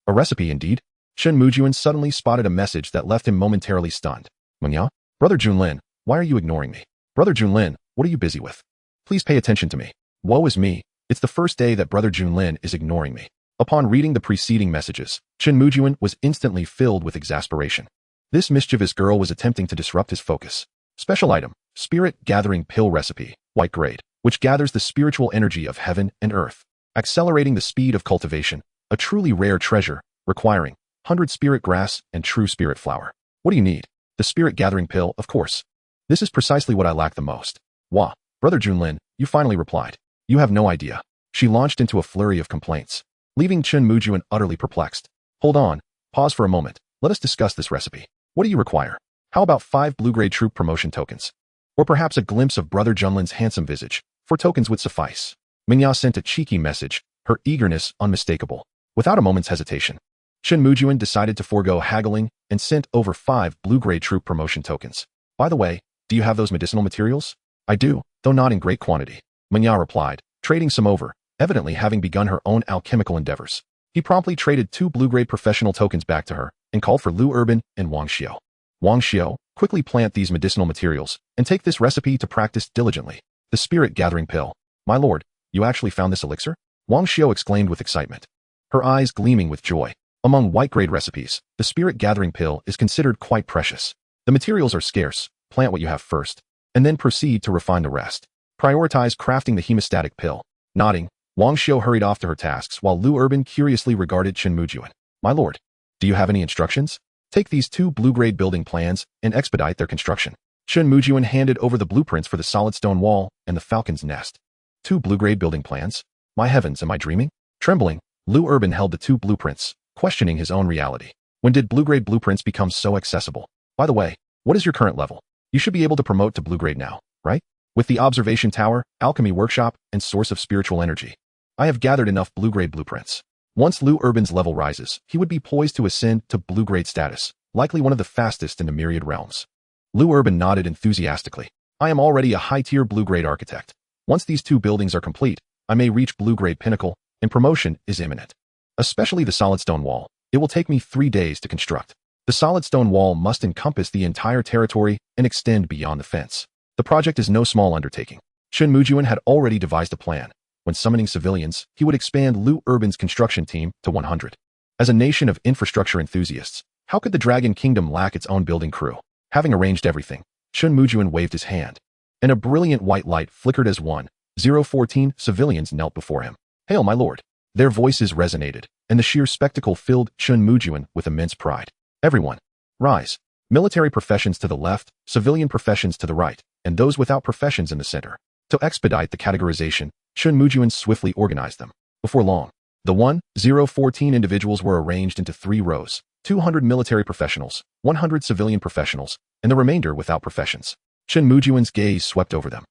[SPEAKER 1] A recipe indeed. Chen Mujun suddenly spotted a message that left him momentarily stunned. Manya? Brother Junlin, why are you ignoring me? Brother Junlin, what are you busy with? Please pay attention to me. Woe is me. It's the first day that Brother Junlin is ignoring me. Upon reading the preceding messages, Chen Mujun was instantly filled with exasperation. This mischievous girl was attempting to disrupt his focus. Special item, Spirit Gathering Pill Recipe, white grade, which gathers the spiritual energy of heaven and earth, accelerating the speed of cultivation, a truly rare treasure, requiring 100 spirit grass and true spirit flower. What do you need? The spirit gathering pill, of course. This is precisely what I lack the most. Wah, Brother Junlin, you finally replied. You have no idea. She launched into a flurry of complaints, leaving Chen Mujun utterly perplexed. Hold on, pause for a moment. Let us discuss this recipe. What do you require? How about 5 blue-grade troop promotion tokens? Or perhaps a glimpse of Brother Junlin's handsome visage? 4 tokens would suffice. Mingya sent a cheeky message, her eagerness unmistakable. Without a moment's hesitation, Chen Mujun decided to forego haggling and sent over 5 blue-grade troop promotion tokens. By the way, do you have those medicinal materials? I do, though not in great quantity. Mingya replied, trading some over, evidently having begun her own alchemical endeavors. He promptly traded 2 blue-grade professional tokens back to her and called for Lu Urban and Wang Xiao. Wang Xiao, quickly plant these medicinal materials and take this recipe to practice diligently. The spirit gathering pill. My lord, you actually found this elixir? Wang Xiao exclaimed with excitement, her eyes gleaming with joy. Among white-grade recipes, the spirit gathering pill is considered quite precious. The materials are scarce. Plant what you have first, and then proceed to refine the rest. Prioritize crafting the hemostatic pill. Nodding, Wang Xiao hurried off to her tasks while Lu Urban curiously regarded Chen Mujun. My lord, do you have any instructions? Take these 2 blue-grade building plans and expedite their construction. Chen Mujun handed over the blueprints for the solid stone wall and the falcon's nest. 2 blue-grade building plans? My heavens, am I dreaming? Trembling, Lu Urban held the 2 blueprints, questioning his own reality. When did blue-grade blueprints become so accessible? By the way, what is your current level? You should be able to promote to blue-grade now, right? With the observation tower, alchemy workshop, and source of spiritual energy, I have gathered enough blue-grade blueprints. Once Lu Urban's level rises, he would be poised to ascend to blue-grade status, likely one of the fastest in the myriad realms. Lu Urban nodded enthusiastically. I am already a high-tier blue-grade architect. Once these 2 buildings are complete, I may reach blue-grade pinnacle, and promotion is imminent. Especially the solid stone wall. It will take me 3 days to construct. The solid stone wall must encompass the entire territory and extend beyond the fence. The project is no small undertaking. Chen Mujun had already devised a plan. When summoning civilians, he would expand Lu Urban's construction team to 100. As a nation of infrastructure enthusiasts, how could the Dragon Kingdom lack its own building crew? Having arranged everything, Chen Mujun waved his hand, and a brilliant white light flickered as 1014 civilians knelt before him. Hail, my lord! Their voices resonated, and the sheer spectacle filled Chen Mujun with immense pride. Everyone, rise. Military professions to the left, civilian professions to the right, and those without professions in the center. To expedite the categorization, Chen Mujun swiftly organized them. Before long, the 1014 individuals were arranged into 3 rows, 200 military professionals, 100 civilian professionals, and the remainder without professions. Chen Mujun's gaze swept over them.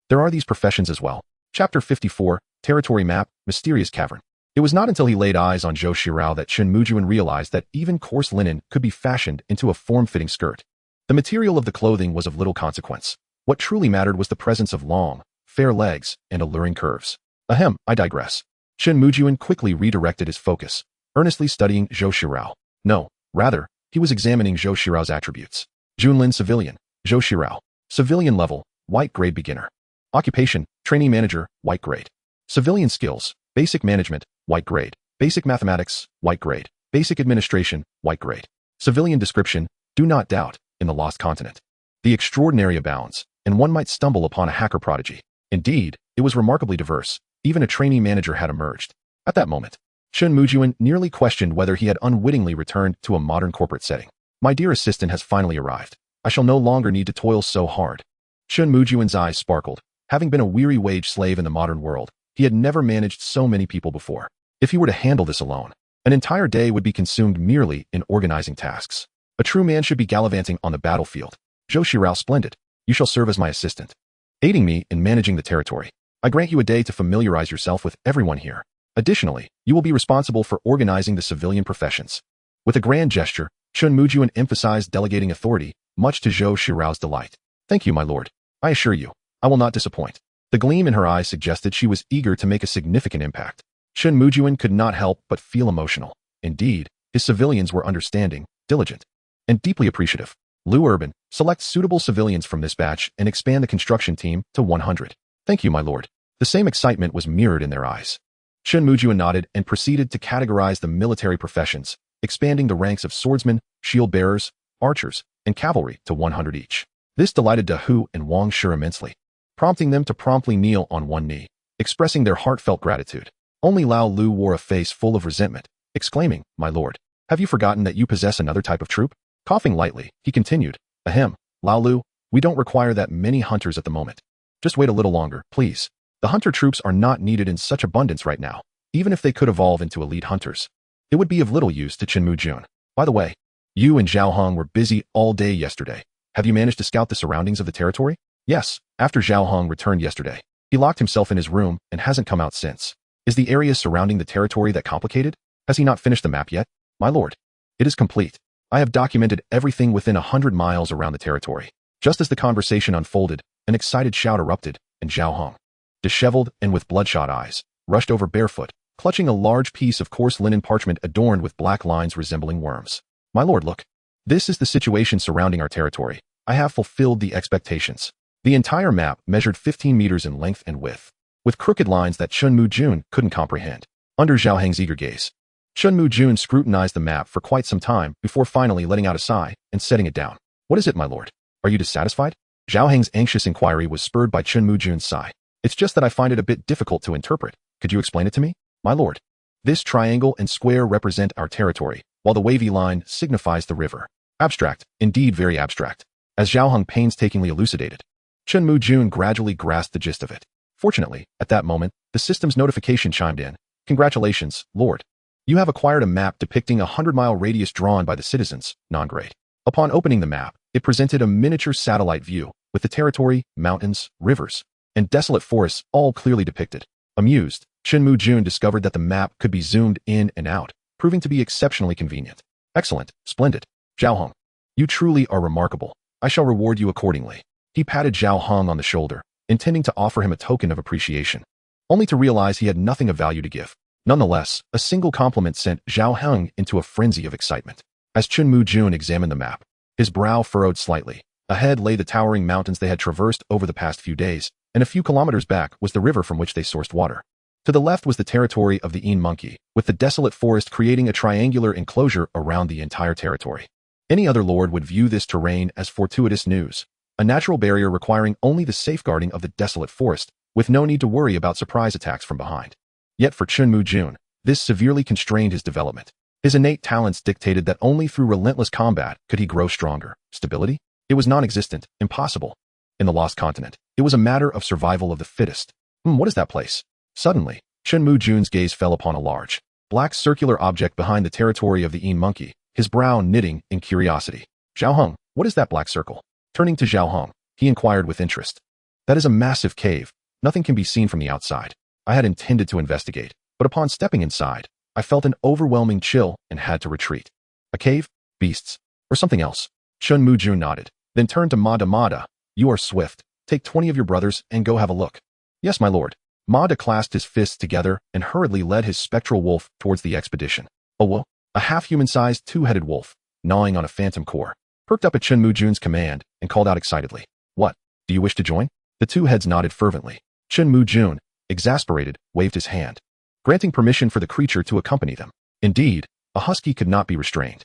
[SPEAKER 1] There are these professions as well. Chapter 54, Territory Map, Mysterious Cavern. It was not until he laid eyes on Zhou Shirao that Chen Mujun realized that even coarse linen could be fashioned into a form-fitting skirt. The material of the clothing was of little consequence. What truly mattered was the presence of long, fair legs and alluring curves. Ahem, I digress. Chen Mujun quickly redirected his focus, earnestly studying Zhou Shirao. No, rather, he was examining Zhou Shirao's attributes. Junlin Civilian, Zhou Shirao. Civilian level, white grade beginner. Occupation, trainee manager, white grade. Civilian skills, basic management, white grade. Basic mathematics, white grade. Basic administration, white grade. Civilian description, do not doubt, in the lost continent. The extraordinary abounds, and one might stumble upon a hacker prodigy. Indeed, it was remarkably diverse. Even a trainee manager had emerged. At that moment, Chen Mujun nearly questioned whether he had unwittingly returned to a modern corporate setting. My dear assistant has finally arrived. I shall no longer need to toil so hard. Chen Mujun's eyes sparkled. Having been a weary wage slave in the modern world, he had never managed so many people before. If he were to handle this alone, an entire day would be consumed merely in organizing tasks. A true man should be gallivanting on the battlefield. Zhou Shirao, splendid. You shall serve as my assistant, aiding me in managing the territory. I grant you a day to familiarize yourself with everyone here. Additionally, you will be responsible for organizing the civilian professions. With a grand gesture, Chen Mujun emphasized delegating authority, much to Zhou Shirao's delight. Thank you, my lord. I assure you, I will not disappoint. The gleam in her eyes suggested she was eager to make a significant impact. Chen Mujun could not help but feel emotional. Indeed, his civilians were understanding, diligent, and deeply appreciative. Liu Urban, select suitable civilians from this batch and expand the construction team to 100. Thank you, my lord. The same excitement was mirrored in their eyes. Chen Mujun nodded and proceeded to categorize the military professions, expanding the ranks of swordsmen, shield-bearers, archers, and cavalry to 100 each. This delighted Da Hu and Wang Shi immensely, prompting them to promptly kneel on one knee, expressing their heartfelt gratitude. Only Lao Lu wore a face full of resentment, exclaiming, "My lord, have you forgotten that you possess another type of troop?" Coughing lightly, he continued, "Ahem, Lao Lu, we don't require that many hunters at the moment. Just wait a little longer, please. The hunter troops are not needed in such abundance right now. Even if they could evolve into elite hunters, it would be of little use to Chen Mujun. By the way, you and Zhao Hong were busy all day yesterday. Have you managed to scout the surroundings of the territory?" "Yes, after Zhao Hong returned yesterday. He locked himself in his room and hasn't come out since." "Is the area surrounding the territory that complicated? Has he not finished the map yet?" "My lord, it is complete. I have documented everything within 100 miles around the territory." Just as the conversation unfolded, an excited shout erupted, and Zhao Hong, disheveled and with bloodshot eyes, rushed over barefoot, clutching a large piece of coarse linen parchment adorned with black lines resembling worms. "My lord, look. This is the situation surrounding our territory. I have fulfilled the expectations." The entire map measured 15 meters in length and width, with crooked lines that Chen Mujun couldn't comprehend. Under Zhao Heng's eager gaze, Chen Mujun scrutinized the map for quite some time before finally letting out a sigh and setting it down. "What is it, my lord? Are you dissatisfied?" Zhao Heng's anxious inquiry was spurred by Chen Mujun's sigh. "It's just that I find it a bit difficult to interpret. Could you explain it to me?" "My lord, this triangle and square represent our territory, while the wavy line signifies the river." Abstract, indeed very abstract. As Zhao Heng painstakingly elucidated, Chen Mujun gradually grasped the gist of it. Fortunately, at that moment, the system's notification chimed in. "Congratulations, Lord. You have acquired a map depicting a 100-mile radius drawn by the citizens, non-great." Upon opening the map, it presented a miniature satellite view, with the territory, mountains, rivers, and desolate forests all clearly depicted. Amused, Chen Mujun discovered that the map could be zoomed in and out, proving to be exceptionally convenient. "Excellent, splendid. Zhao Hong, you truly are remarkable. I shall reward you accordingly." He patted Zhao Hong on the shoulder, intending to offer him a token of appreciation, only to realize he had nothing of value to give. Nonetheless, a single compliment sent Zhao Heng into a frenzy of excitement. As Chen Mujun examined the map, his brow furrowed slightly. Ahead lay the towering mountains they had traversed over the past few days, and a few kilometers back was the river from which they sourced water. To the left was the territory of the Yin monkey, with the desolate forest creating a triangular enclosure around the entire territory. Any other lord would view this terrain as fortuitous news, a natural barrier requiring only the safeguarding of the desolate forest, with no need to worry about surprise attacks from behind. Yet for Chen Mujun, this severely constrained his development. His innate talents dictated that only through relentless combat could he grow stronger. Stability? It was non-existent, impossible. In the Lost Continent, it was a matter of survival of the fittest. What is that place? Suddenly, Chen Mujun's gaze fell upon a large, black circular object behind the territory of the Yin monkey, his brow knitting in curiosity. "Zhao Hong, what is that black circle?" Turning to Zhao Hong, he inquired with interest. "That is a massive cave. Nothing can be seen from the outside. I had intended to investigate, but upon stepping inside, I felt an overwhelming chill and had to retreat." "A cave? Beasts? Or something else?" Chen Mujun nodded, then turned to Mada. "You are swift. Take 20 of your brothers and go have a look." "Yes, my lord." Mada clasped his fists together and hurriedly led his spectral wolf towards the expedition. A half-human-sized two-headed wolf, gnawing on a phantom core, perked up at Chen Mujun's command and called out excitedly. "What? Do you wish to join?" The two heads nodded fervently. Chen Mujun, exasperated, waved his hand, granting permission for the creature to accompany them. Indeed, a husky could not be restrained.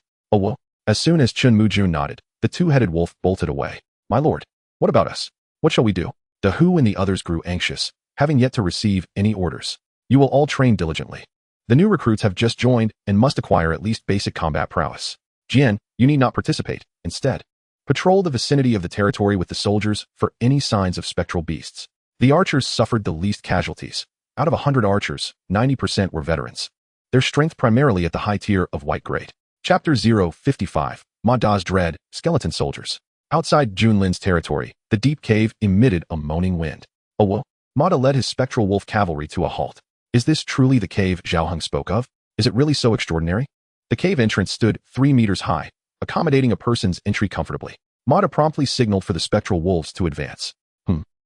[SPEAKER 1] As soon as Chen Mujun nodded, the two-headed wolf bolted away. "My lord, what about us? What shall we do?" Da Hu and the others grew anxious, having yet to receive any orders. "You will all train diligently. The new recruits have just joined and must acquire at least basic combat prowess. Jian, you need not participate. Instead, Patrol the vicinity of the territory with the soldiers for any signs of spectral beasts. The archers suffered the least casualties. Out of 100 archers, 90% were veterans. Their strength primarily at the high tier of white grade. Chapter 055, Ma Da's Dread, Skeleton Soldiers. Outside Junlin's territory, the deep cave emitted a moaning wind. Awo! Ma Da led his spectral wolf cavalry to a halt. Is this truly the cave Zhao Heng spoke of? Is it really so extraordinary? The cave entrance stood 3 meters high, accommodating a person's entry comfortably. Ma Da promptly signaled for the spectral wolves to advance.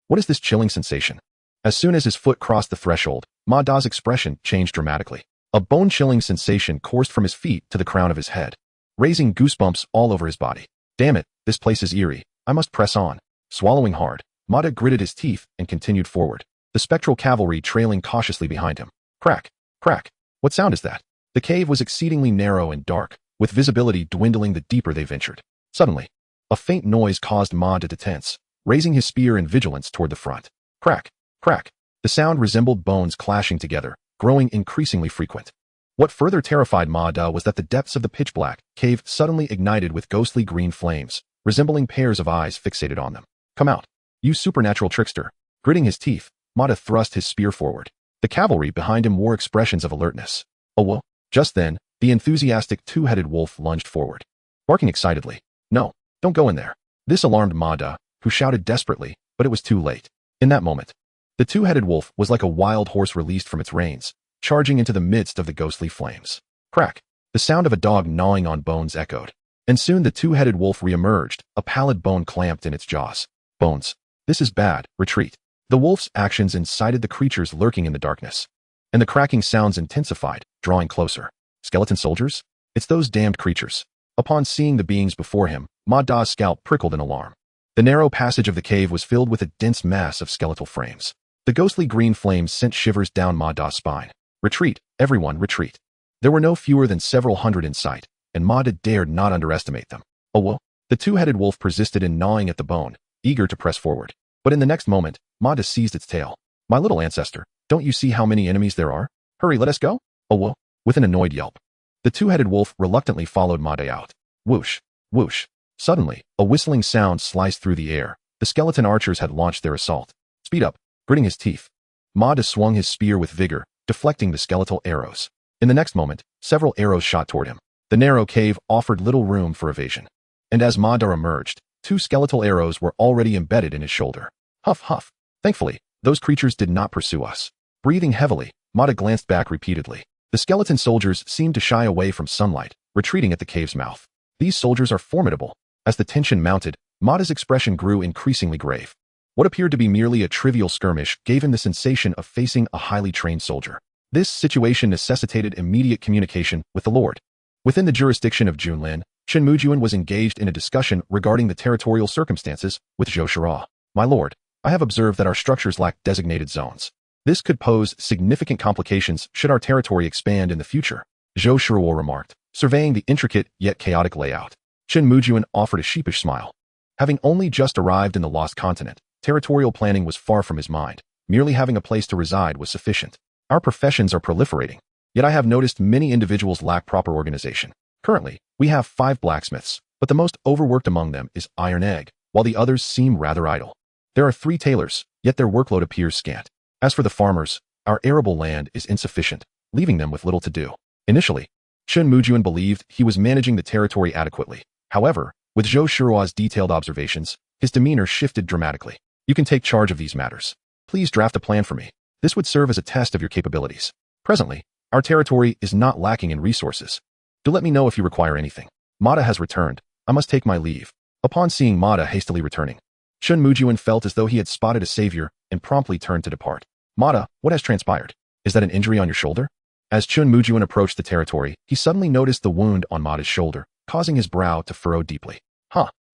[SPEAKER 1] What is this chilling sensation? As soon as his foot crossed the threshold, Ma Da's expression changed dramatically. A bone-chilling sensation coursed from his feet to the crown of his head, raising goosebumps all over his body. Damn it, this place is eerie. I must press on. Swallowing hard, Ma Da gritted his teeth and continued forward, the spectral cavalry trailing cautiously behind him. Crack, crack. What sound is that? The cave was exceedingly narrow and dark, with visibility dwindling the deeper they ventured. Suddenly, a faint noise caused Ma Da to tense, raising his spear in vigilance toward the front. Crack, crack. The sound resembled bones clashing together, growing increasingly frequent. What further terrified Ma Da was that the depths of the pitch-black cave suddenly ignited with ghostly green flames, resembling pairs of eyes fixated on them. Come out, you supernatural trickster. Gritting his teeth, Ma Da thrust his spear forward. The cavalry behind him wore expressions of alertness. Oh well. Just then, the enthusiastic two-headed wolf lunged forward, barking excitedly. No, don't go in there. This alarmed Ma Da, who shouted desperately, but it was too late. In that moment, the two-headed wolf was like a wild horse released from its reins, charging into the midst of the ghostly flames. Crack! The sound of a dog gnawing on bones echoed, and soon the two-headed wolf re-emerged, a pallid bone clamped in its jaws. Bones. This is bad. Retreat. The wolf's actions incited the creatures lurking in the darkness, and the cracking sounds intensified, drawing closer. Skeleton soldiers? It's those damned creatures. Upon seeing the beings before him, Ma Da's scalp prickled in alarm. The narrow passage of the cave was filled with a dense mass of skeletal frames. The ghostly green flames sent shivers down Ma Da's spine. Retreat, everyone, retreat. There were no fewer than several hundred in sight, and Ma Da dared not underestimate them. Oh well. The two-headed wolf persisted in gnawing at the bone, eager to press forward. But in the next moment, Ma Da seized its tail. My little ancestor, don't you see how many enemies there are? Hurry, let us go. Oh well. With an annoyed yelp, the two-headed wolf reluctantly followed Ma Da out. Whoosh, whoosh. Suddenly, a whistling sound sliced through the air. The skeleton archers had launched their assault. Speed up. Gritting his teeth, Ma Da swung his spear with vigor, deflecting the skeletal arrows. In the next moment, several arrows shot toward him. The narrow cave offered little room for evasion. And as Ma Da emerged, 2 skeletal arrows were already embedded in his shoulder. Huff, huff. Thankfully, those creatures did not pursue us. Breathing heavily, Ma Da glanced back repeatedly. The skeleton soldiers seemed to shy away from sunlight, retreating at the cave's mouth. These soldiers are formidable. As the tension mounted, Ma Da's expression grew increasingly grave. What appeared to be merely a trivial skirmish gave him the sensation of facing a highly trained soldier. This situation necessitated immediate communication with the Lord. Within the jurisdiction of Junlin, Chen Mujun was engaged in a discussion regarding the territorial circumstances with Zhou Shira. My lord, I have observed that our structures lack designated zones. This could pose significant complications should our territory expand in the future, Zhou Shira remarked, surveying the intricate yet chaotic layout. Chen Mujun offered a sheepish smile. Having only just arrived in the lost continent, territorial planning was far from his mind. Merely having a place to reside was sufficient. Our professions are proliferating, yet I have noticed many individuals lack proper organization. Currently, we have 5 blacksmiths, but the most overworked among them is Iron Egg, while the others seem rather idle. There are 3 tailors, yet their workload appears scant. As for the farmers, our arable land is insufficient, leaving them with little to do. Initially, Chen Mujun believed he was managing the territory adequately. However, with Zhou Shira's detailed observations, his demeanor shifted dramatically. You can take charge of these matters. Please draft a plan for me. This would serve as a test of your capabilities. Presently, our territory is not lacking in resources. Do let me know if you require anything. Ma Da has returned. I must take my leave. Upon seeing Ma Da hastily returning, Chen Mujun felt as though he had spotted a savior and promptly turned to depart. Ma Da, what has transpired? Is that an injury on your shoulder? As Chen Mujun approached the territory, he suddenly noticed the wound on Ma Da's shoulder, causing his brow to furrow deeply.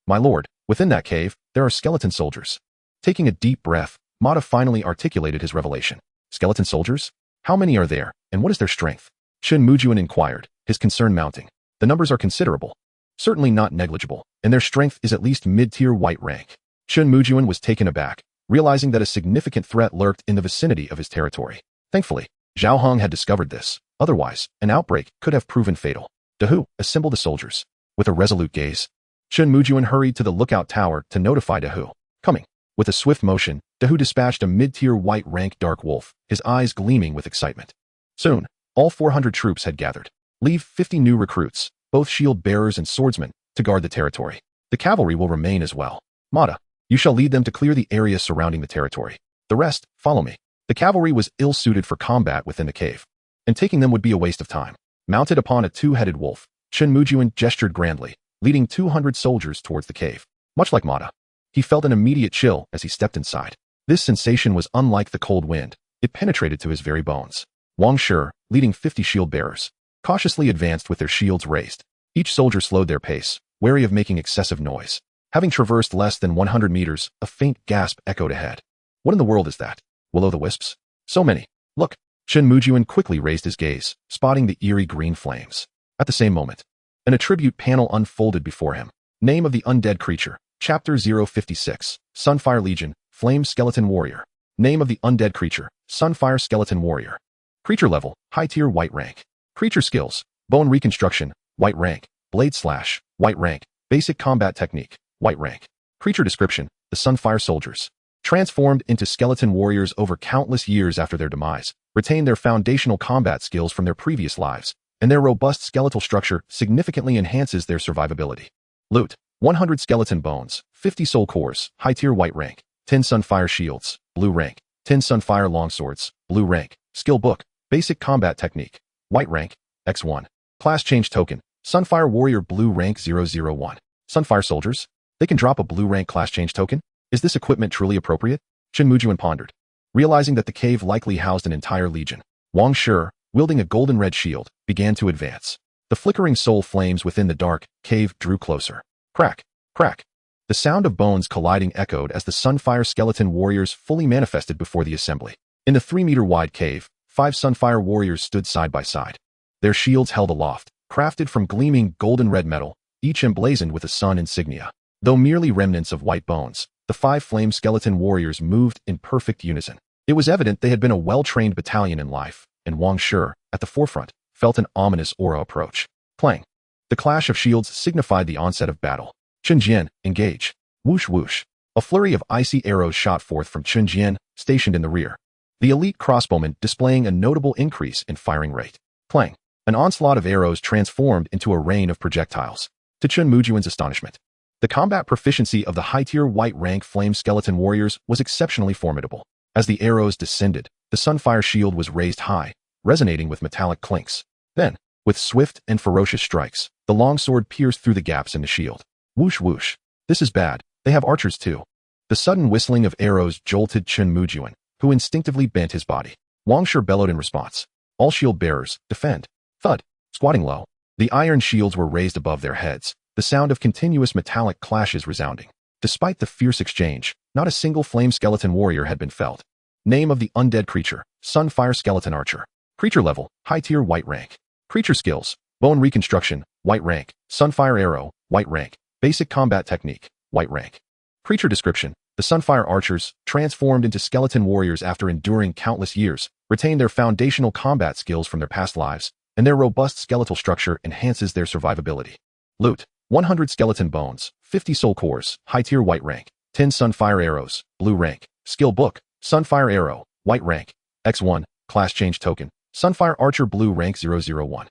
[SPEAKER 1] My lord, within that cave, there are skeleton soldiers. Taking a deep breath, Ma Da finally articulated his revelation. Skeleton soldiers? How many are there, and what is their strength? Chen Mujun inquired, his concern mounting. The numbers are considerable. Certainly not negligible, and their strength is at least mid-tier white rank. Chen Mujun was taken aback, realizing that a significant threat lurked in the vicinity of his territory. Thankfully, Zhao Heng had discovered this. Otherwise, an outbreak could have proven fatal. Dahu, assemble the soldiers. With a resolute gaze, Chen Mujun hurried to the lookout tower to notify Dahu. Coming. With a swift motion, Dahu dispatched a mid-tier white-rank dark wolf, his eyes gleaming with excitement. Soon, all 400 troops had gathered. Leave 50 new recruits, both shield-bearers and swordsmen, to guard the territory. The cavalry will remain as well. Mata, you shall lead them to clear the area surrounding the territory. The rest, follow me. The cavalry was ill-suited for combat within the cave, and taking them would be a waste of time. Mounted upon a two-headed wolf, Chen Mujun gestured grandly, leading 200 soldiers towards the cave. Much like Mata, he felt an immediate chill as he stepped inside. This sensation was unlike the cold wind. It penetrated to his very bones. Wang Shi, leading 50 shield-bearers, cautiously advanced with their shields raised. Each soldier slowed their pace, wary of making excessive noise. Having traversed less than 100 meters, a faint gasp echoed ahead. What in the world is that? Will-o'-the-wisps? So many. Look. Chen Mujun quickly raised his gaze, spotting the eerie green flames. At the same moment, an attribute panel unfolded before him. Name of the undead creature. Chapter 056. Sunfire Legion, Flame Skeleton Warrior. Name of the undead creature. Sunfire Skeleton Warrior. Creature level, high tier white rank. Creature skills, bone reconstruction, white rank. Blade slash, white rank. Basic combat technique, white rank. Creature description, the Sunfire Soldiers. Transformed into skeleton warriors over countless years after their demise, retain their foundational combat skills from their previous lives, and their robust skeletal structure significantly enhances their survivability. Loot, 100 skeleton bones, 50 soul cores, high tier white rank, 10 Sunfire shields, blue rank, 10 Sunfire longswords, blue rank. Skill book, basic combat technique, white rank, X1. Class change token, Sunfire warrior blue rank 001. Sunfire soldiers? They can drop a blue rank class change token? Is this equipment truly appropriate? Chen Mujun pondered, realizing that the cave likely housed an entire legion. Wang Shi, wielding a golden red shield, began to advance. The flickering soul flames within the dark cave drew closer. Crack, crack. The sound of bones colliding echoed as the Sunfire skeleton warriors fully manifested before the assembly. In the 3-meter-wide cave, 5 Sunfire warriors stood side by side. Their shields held aloft, crafted from gleaming golden red metal, each emblazoned with a sun insignia. Though merely remnants of white bones, the 5 flame skeleton warriors moved in perfect unison. It was evident they had been a well-trained battalion in life, and Wang Shi, at the forefront, felt an ominous aura approach. Clang. The clash of shields signified the onset of battle. Chen Jian, engage. Whoosh whoosh. A flurry of icy arrows shot forth from Chen Jian, stationed in the rear. The elite crossbowman displaying a notable increase in firing rate. Clang. An onslaught of arrows transformed into a rain of projectiles. To Chen Mujun's astonishment, the combat proficiency of the high-tier white-rank flame skeleton warriors was exceptionally formidable. As the arrows descended, the Sunfire shield was raised high, resonating with metallic clinks. Then, with swift and ferocious strikes, the longsword pierced through the gaps in the shield. Whoosh whoosh. This is bad. They have archers too. The sudden whistling of arrows jolted Chen Mujun, who instinctively bent his body. Wang Shi bellowed in response. All shield bearers, defend. Thud. Squatting low, the iron shields were raised above their heads, the sound of continuous metallic clashes resounding. Despite the fierce exchange, not a single flame skeleton warrior had been felled. Name of the undead creature, Sunfire Skeleton Archer. Creature level, high tier white rank. Creature skills, bone reconstruction, white rank. Sunfire arrow, white rank. Basic combat technique, white rank. Creature description, the Sunfire Archers, transformed into skeleton warriors after enduring countless years, retain their foundational combat skills from their past lives, and their robust skeletal structure enhances their survivability. Loot, 100 skeleton bones, 50 soul cores, high tier white rank, 10 Sunfire arrows, blue rank. Skill book, Sunfire arrow, white rank, X1, class change token, Sunfire Archer blue rank 001.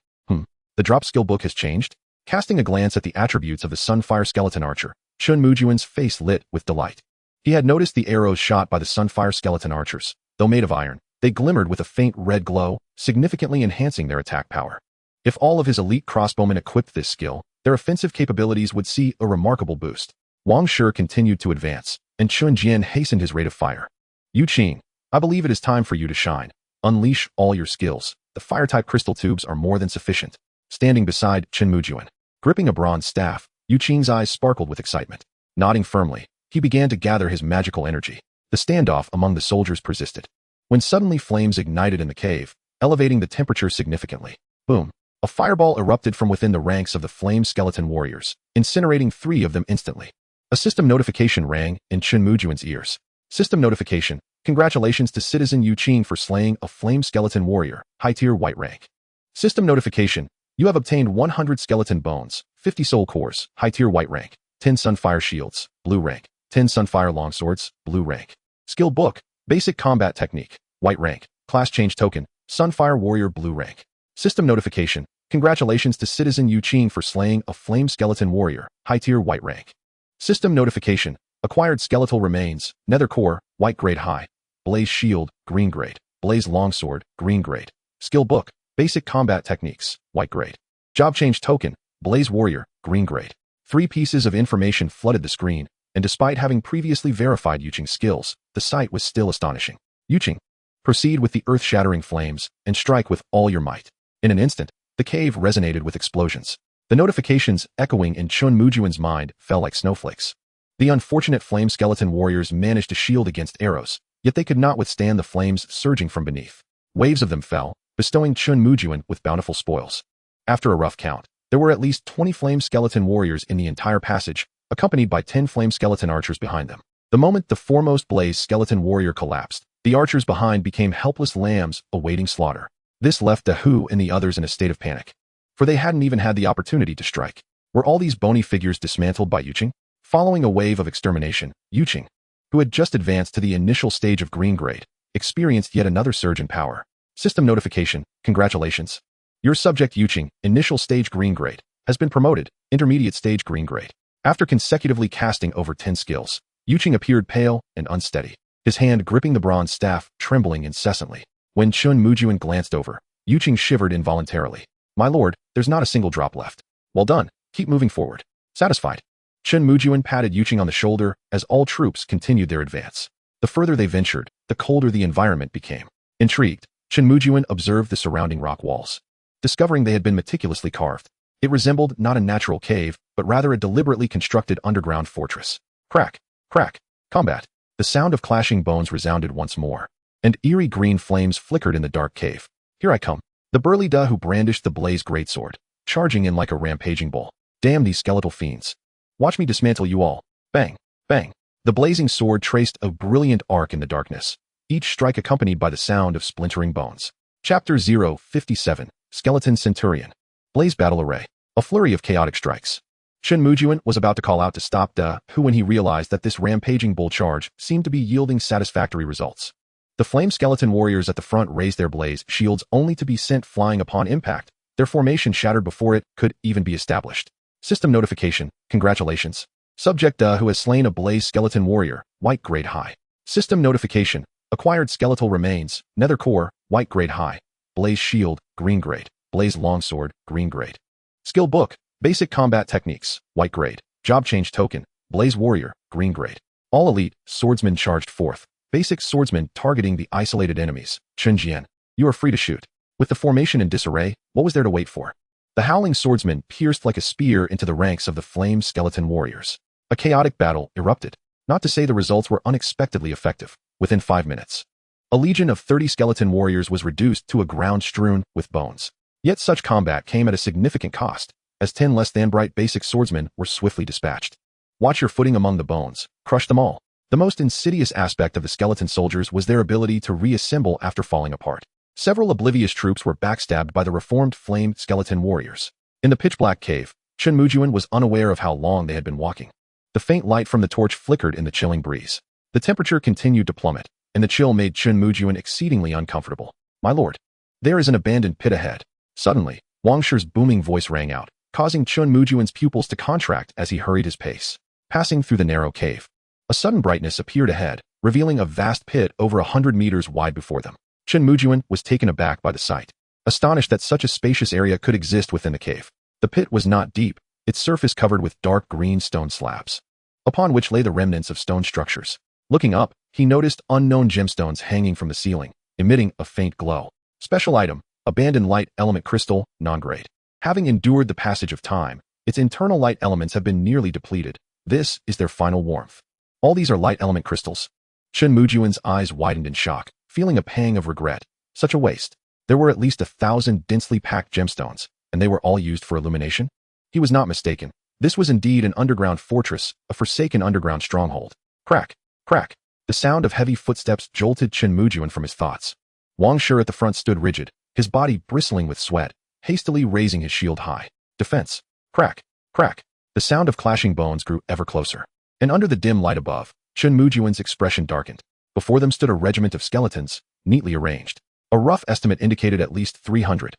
[SPEAKER 1] The drop skill book has changed? Casting a glance at the attributes of the Sunfire Skeleton Archer, Chen Mujun's face lit with delight. He had noticed the arrows shot by the Sunfire Skeleton Archers. Though made of iron, they glimmered with a faint red glow, significantly enhancing their attack power. If all of his elite crossbowmen equipped this skill, their offensive capabilities would see a remarkable boost. Wang Shi continued to advance, and Chen Jian hastened his rate of fire. Yu Qing, I believe it is time for you to shine. Unleash all your skills. The fire-type crystal tubes are more than sufficient. Standing beside Chen Mujun, gripping a bronze staff, Yu Qing's eyes sparkled with excitement. Nodding firmly, he began to gather his magical energy. The standoff among the soldiers persisted, when suddenly flames ignited in the cave, elevating the temperature significantly. Boom! A fireball erupted from within the ranks of the flame skeleton warriors, incinerating 3 of them instantly. A system notification rang in Chen Mujun's ears. System notification. Congratulations to Citizen Yu Qing for slaying a flame skeleton warrior, high tier white rank. System notification. You have obtained 100 skeleton bones, 50 soul cores, high tier white rank. 10 Sunfire Shields, blue rank. 10 Sunfire Longswords, blue rank. Skill book, basic combat technique, white rank. Class change token, Sunfire Warrior, blue rank. System notification, congratulations to Citizen Yu Qing for slaying a flame skeleton warrior, high tier, white rank. System notification, acquired skeletal remains, nether core, white grade high. Blaze shield, green grade. Blaze longsword, green grade. Skill book, basic combat techniques, white grade. Job change token, Blaze warrior, green grade. 3 pieces of information flooded the screen, and despite having previously verified Yu Qing's skills, the sight was still astonishing. Yu Qing, proceed with the earth-shattering flames, and strike with all your might. In an instant, the cave resonated with explosions. The notifications echoing in Chen Mujun's mind fell like snowflakes. The unfortunate flame skeleton warriors managed to shield against arrows, yet they could not withstand the flames surging from beneath. Waves of them fell, bestowing Chen Mujun with bountiful spoils. After a rough count, there were at least 20 flame skeleton warriors in the entire passage, accompanied by 10 flame skeleton archers behind them. The moment the foremost blaze skeleton warrior collapsed, the archers behind became helpless lambs awaiting slaughter. This left Dahu and the others in a state of panic, for they hadn't even had the opportunity to strike. Were all these bony figures dismantled by Yu Qing? Following a wave of extermination, Yu Qing, who had just advanced to the initial stage of green grade, experienced yet another surge in power. System notification, congratulations. Your subject Yu Qing, initial stage green grade, has been promoted, intermediate stage green grade. After consecutively casting over 10 skills, Yu Qing appeared pale and unsteady, his hand gripping the bronze staff, trembling incessantly. When Chen Mujun glanced over, Yu Qing shivered involuntarily. My lord, there's not a single drop left. Well done, keep moving forward. Satisfied. Chen Mujun patted Yu Qing on the shoulder as all troops continued their advance. The further they ventured, the colder the environment became. Intrigued, Chen Mujun observed the surrounding rock walls. Discovering they had been meticulously carved, it resembled not a natural cave, but rather a deliberately constructed underground fortress. Crack, crack, combat. The sound of clashing bones resounded once more, and eerie green flames flickered in the dark cave. Here I come. The burly Da who brandished the blaze greatsword, charging in like a rampaging bull. Damn these skeletal fiends. Watch me dismantle you all. Bang, bang. The blazing sword traced a brilliant arc in the darkness, each strike accompanied by the sound of splintering bones. Chapter 057, Skeleton Centurion. Blaze Battle Array. A flurry of chaotic strikes. Chen Mujun was about to call out to stop Da Hu when he realized that this rampaging bull charge seemed to be yielding satisfactory results. The flame skeleton warriors at the front raised their blaze shields only to be sent flying upon impact. Their formation shattered before it could even be established. System notification, congratulations. Subject Da Hu has slain a blaze skeleton warrior, white grade high. System notification, acquired skeletal remains, nether core, white grade high. Blaze shield, green grade. Blaze longsword, green grade. Skill book, basic combat techniques, white grade. Job change token, blaze warrior, green grade. All elite, swordsmen charged forth. Basic swordsman targeting the isolated enemies. Chen Jian, you are free to shoot. With the formation in disarray, what was there to wait for? The howling swordsman pierced like a spear into the ranks of the flame skeleton warriors. A chaotic battle erupted. Not to say the results were unexpectedly effective. Within 5 minutes, a legion of 30 skeleton warriors was reduced to a ground strewn with bones. Yet such combat came at a significant cost, as 10 less than bright basic swordsmen were swiftly dispatched. Watch your footing among the bones. Crush them all. The most insidious aspect of the skeleton soldiers was their ability to reassemble after falling apart. Several oblivious troops were backstabbed by the reformed flame skeleton warriors. In the pitch-black cave, Chen Mujun was unaware of how long they had been walking. The faint light from the torch flickered in the chilling breeze. The temperature continued to plummet, and the chill made Chen Mujun exceedingly uncomfortable. My lord, there is an abandoned pit ahead. Suddenly, Wang Shi's booming voice rang out, causing Chen Mujun's pupils to contract as he hurried his pace. Passing through the narrow cave, a sudden brightness appeared ahead, revealing a vast pit over 100 meters wide before them. Chen Mujun was taken aback by the sight, astonished that such a spacious area could exist within the cave. The pit was not deep, its surface covered with dark green stone slabs, upon which lay the remnants of stone structures. Looking up, he noticed unknown gemstones hanging from the ceiling, emitting a faint glow. Special item, abandoned light element crystal, non-grade. Having endured the passage of time, its internal light elements have been nearly depleted. This is their final warmth. All these are light element crystals. Chen Mujun's eyes widened in shock, feeling a pang of regret. Such a waste. There were at least 1,000 densely packed gemstones, and they were all used for illumination? He was not mistaken. This was indeed an underground fortress, a forsaken underground stronghold. Crack, crack. The sound of heavy footsteps jolted Chen Mujun from his thoughts. Wang Shi at the front stood rigid, his body bristling with sweat, hastily raising his shield high. Defense. Crack, crack. The sound of clashing bones grew ever closer. And under the dim light above, Chen Mujun's expression darkened. Before them stood a regiment of skeletons, neatly arranged. A rough estimate indicated at least 300.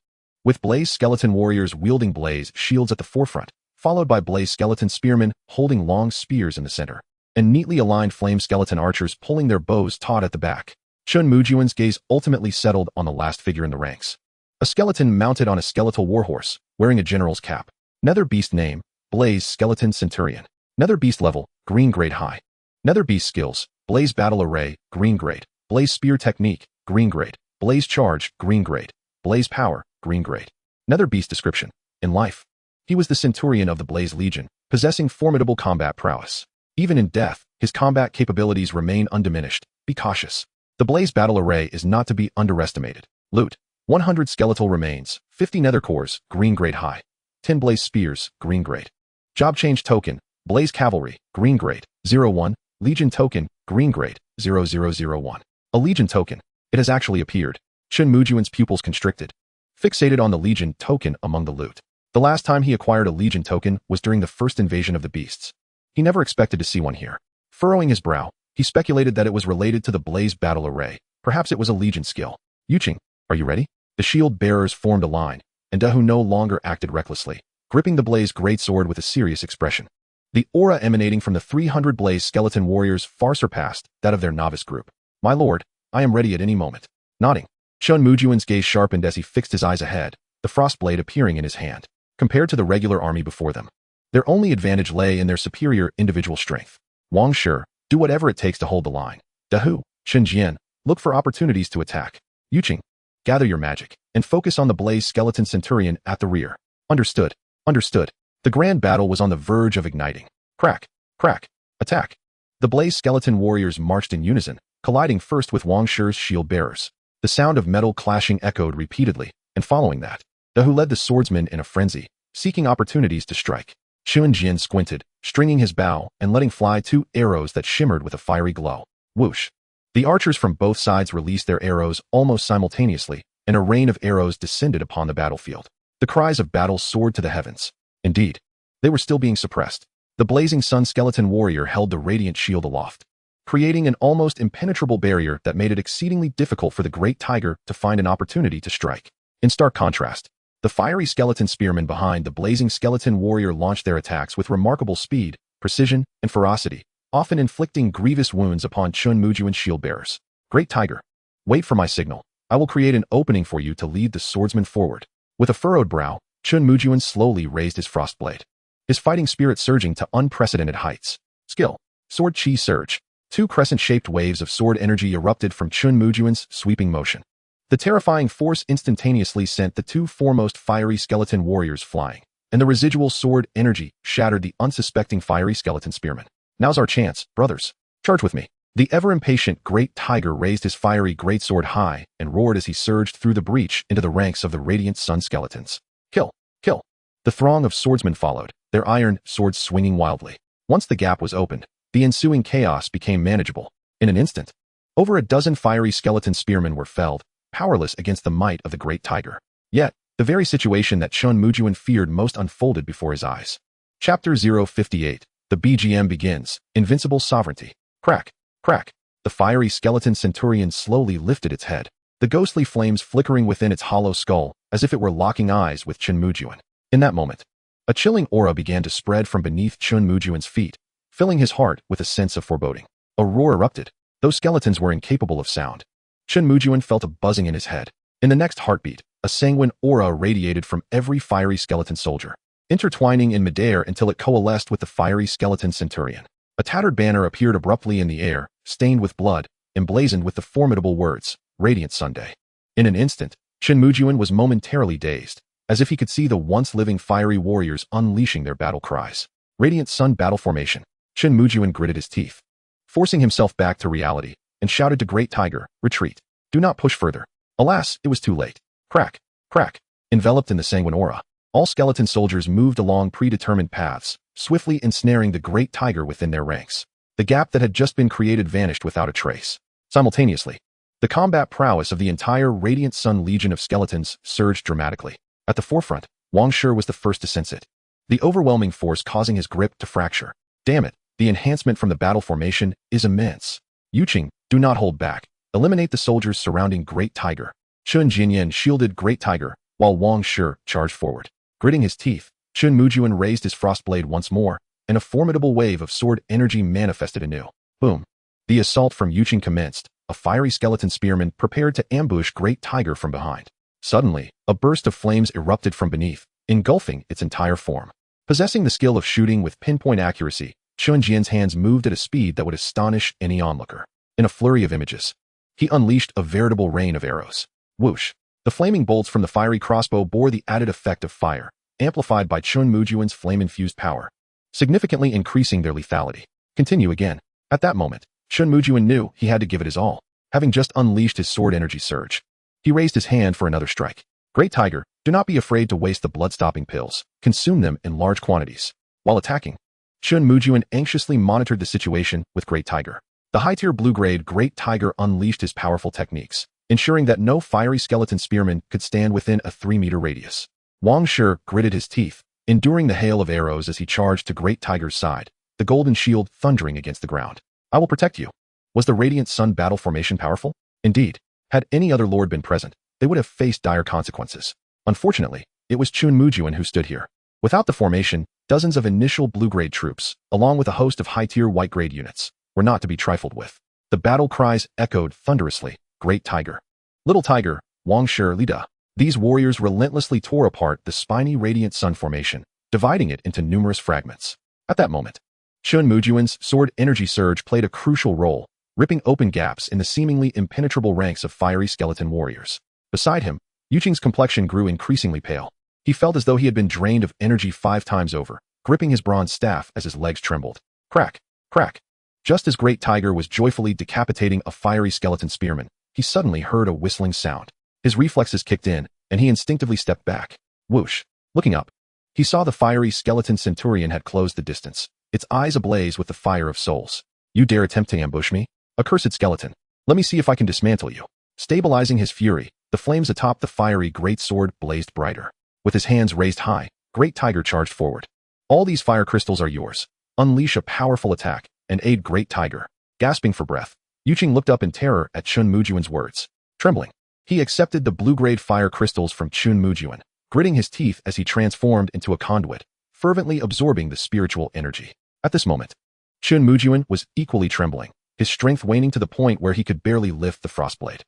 [SPEAKER 1] With blaze skeleton warriors wielding blaze shields at the forefront, followed by blaze skeleton spearmen holding long spears in the center, and neatly aligned flame skeleton archers pulling their bows taut at the back. Chen Mujun's gaze ultimately settled on the last figure in the ranks. A skeleton mounted on a skeletal warhorse, wearing a general's cap. Nether beast name, Blaze Skeleton Centurion. Nether beast level, green grade high. Nether beast skills, Blaze battle array, green grade. Blaze spear technique, green grade. Blaze charge, green grade. Blaze power, green grade. Nether beast description. In life, he was the centurion of the Blaze Legion, possessing formidable combat prowess. Even in death, his combat capabilities remain undiminished. Be cautious. The Blaze battle array is not to be underestimated. Loot. 100 skeletal remains, 50 nether cores, green grade high. 10 blaze spears, green grade. Job change token, Blaze cavalry, green grade, 01. Legion token, green grade, 0001. A legion token. It has actually appeared. Chen Mujun's pupils constricted. Fixated on the legion token among the loot. The last time he acquired a legion token was during the first invasion of the beasts. He never expected to see one here. Furrowing his brow, he speculated that it was related to the Blaze battle array. Perhaps it was a legion skill. Yuqing, are you ready? The shield bearers formed a line, and Dahu no longer acted recklessly, gripping the Blaze greatsword with a serious expression. The aura emanating from the 300 Blaze skeleton warriors far surpassed that of their novice group. My lord, I am ready at any moment. Nodding, Chen Mujun's gaze sharpened as he fixed his eyes ahead, the frost blade appearing in his hand. Compared to the regular army before them, their only advantage lay in their superior individual strength. Wang Shi, do whatever it takes to hold the line. Dahu, Chen Jian, look for opportunities to attack. Yuqing, gather your magic, and focus on the Blaze skeleton centurion at the rear. Understood. Understood. The grand battle was on the verge of igniting. Crack. Crack. Attack. The Blaze skeleton warriors marched in unison, colliding first with Wang Shi's shield bearers. The sound of metal clashing echoed repeatedly, and following that, Dahu led the swordsmen in a frenzy, seeking opportunities to strike. Chen Jian squinted, stringing his bow and letting fly 2 arrows that shimmered with a fiery glow. Whoosh. The archers from both sides released their arrows almost simultaneously, and a rain of arrows descended upon the battlefield. The cries of battle soared to the heavens. Indeed, they were still being suppressed. The blazing sun skeleton warrior held the radiant shield aloft, creating an almost impenetrable barrier that made it exceedingly difficult for the great tiger to find an opportunity to strike. In stark contrast, the fiery skeleton spearmen behind the blazing skeleton warrior launched their attacks with remarkable speed, precision, and ferocity, often inflicting grievous wounds upon Chen Mujun's shield bearers. Great tiger, wait for my signal. I will create an opening for you to lead the swordsman forward. With a furrowed brow, Chen Mujun slowly raised his frost blade, his fighting spirit surging to unprecedented heights. Skill. Sword chi surge. 2 crescent-shaped waves of sword energy erupted from Chen Mujun's sweeping motion. The terrifying force instantaneously sent the 2 foremost fiery skeleton warriors flying, and the residual sword energy shattered the unsuspecting fiery skeleton spearmen. Now's our chance, brothers. Charge with me. The ever-impatient great tiger raised his fiery greatsword high and roared as he surged through the breach into the ranks of the radiant sun skeletons. Kill! Kill! The throng of swordsmen followed, their iron swords swinging wildly. Once the gap was opened, the ensuing chaos became manageable. In an instant, over a dozen fiery skeleton spearmen were felled, powerless against the might of the great tiger. Yet, the very situation that Chen Mujun feared most unfolded before his eyes. Chapter 058. The BGM begins. Invincible sovereignty. Crack. Crack. The fiery skeleton centurion slowly lifted its head, the ghostly flames flickering within its hollow skull as if it were locking eyes with Chen Mujun. In that moment, a chilling aura began to spread from beneath Chen Mujun's feet, filling his heart with a sense of foreboding. A roar erupted. Those skeletons were incapable of sound. Chen Mujun felt a buzzing in his head. In the next heartbeat, a sanguine aura radiated from every fiery skeleton soldier, intertwining in midair until it coalesced with the fiery skeleton centurion. A tattered banner appeared abruptly in the air, stained with blood, emblazoned with the formidable words, Radiant Sunday. In an instant, Chen Mujun was momentarily dazed, as if he could see the once-living fiery warriors unleashing their battle cries. Radiant Sun battle formation. Chen Mujun gritted his teeth, forcing himself back to reality, and shouted to Great Tiger, retreat. Do not push further. Alas, it was too late. Crack. Crack. Enveloped in the sanguine aura, all skeleton soldiers moved along predetermined paths, swiftly ensnaring the great tiger within their ranks. The gap that had just been created vanished without a trace. Simultaneously, the combat prowess of the entire Radiant Sun Legion of skeletons surged dramatically. At the forefront, Wang Shi was the first to sense it. the overwhelming force causing his grip to fracture. Damn it, the enhancement from the battle formation is immense. Yuqing, do not hold back. Eliminate the soldiers surrounding Great Tiger. Chen Jinyan shielded Great Tiger, while Wang Shi charged forward. Gritting his teeth, Chen Mujun raised his frostblade once more, and a formidable wave of sword energy manifested anew. Boom. The assault from Yuqing commenced, a fiery skeleton spearman prepared to ambush Great Tiger from behind. Suddenly, a burst of flames erupted from beneath, engulfing its entire form. Possessing the skill of shooting with pinpoint accuracy, Chen Jian's hands moved at a speed that would astonish any onlooker. In a flurry of images, he unleashed a veritable rain of arrows. Whoosh! The flaming bolts from the fiery crossbow bore the added effect of fire, amplified by Chen Mujun's flame-infused power, significantly increasing their lethality. Continue again. At that moment, Chen Mujun knew he had to give it his all, having just unleashed his sword energy surge. He raised his hand for another strike. Great Tiger, do not be afraid to waste the blood-stopping pills. Consume them in large quantities. While attacking, Chen Mujun anxiously monitored the situation with Great Tiger. The high-tier blue-grade Great Tiger unleashed his powerful techniques, ensuring that no fiery skeleton spearman could stand within a 3-meter radius. Wang Shi gritted his teeth, enduring the hail of arrows as he charged to Great Tiger's side, the golden shield thundering against the ground. I will protect you. Was the Radiant Sun battle formation powerful? Indeed. Had any other lord been present, they would have faced dire consequences. Unfortunately, it was Chen Mujun who stood here. Without the formation, dozens of initial blue-grade troops, along with a host of high-tier white-grade units, were not to be trifled with. The battle cries echoed thunderously. Great Tiger. Little Tiger, Wang Shi Lida. These warriors relentlessly tore apart the spiny Radiant Sun formation, dividing it into numerous fragments. At that moment, Chen Mujun's sword energy surge played a crucial role, ripping open gaps in the seemingly impenetrable ranks of fiery skeleton warriors. Beside him, Yuqing's complexion grew increasingly pale. He felt as though he had been drained of energy 5 times over, gripping his bronze staff as his legs trembled. Crack! Crack! Just as Great Tiger was joyfully decapitating a fiery skeleton spearman, he suddenly heard a whistling sound. His reflexes kicked in, and he instinctively stepped back. Whoosh! Looking up, he saw the fiery skeleton centurion had closed the distance, its eyes ablaze with the fire of souls. You dare attempt to ambush me? Accursed skeleton. Let me see if I can dismantle you. Stabilizing his fury, the flames atop the fiery great sword blazed brighter. With his hands raised high, Great Tiger charged forward. All these fire crystals are yours. Unleash a powerful attack and aid Great Tiger. Gasping for breath, Yuqing looked up in terror at Chen Mujun's words. Trembling, he accepted the blue-grade fire crystals from Chen Mujun, gritting his teeth as he transformed into a conduit, fervently absorbing the spiritual energy. At this moment, Chen Mujun was equally trembling, his strength waning to the point where he could barely lift the frostblade.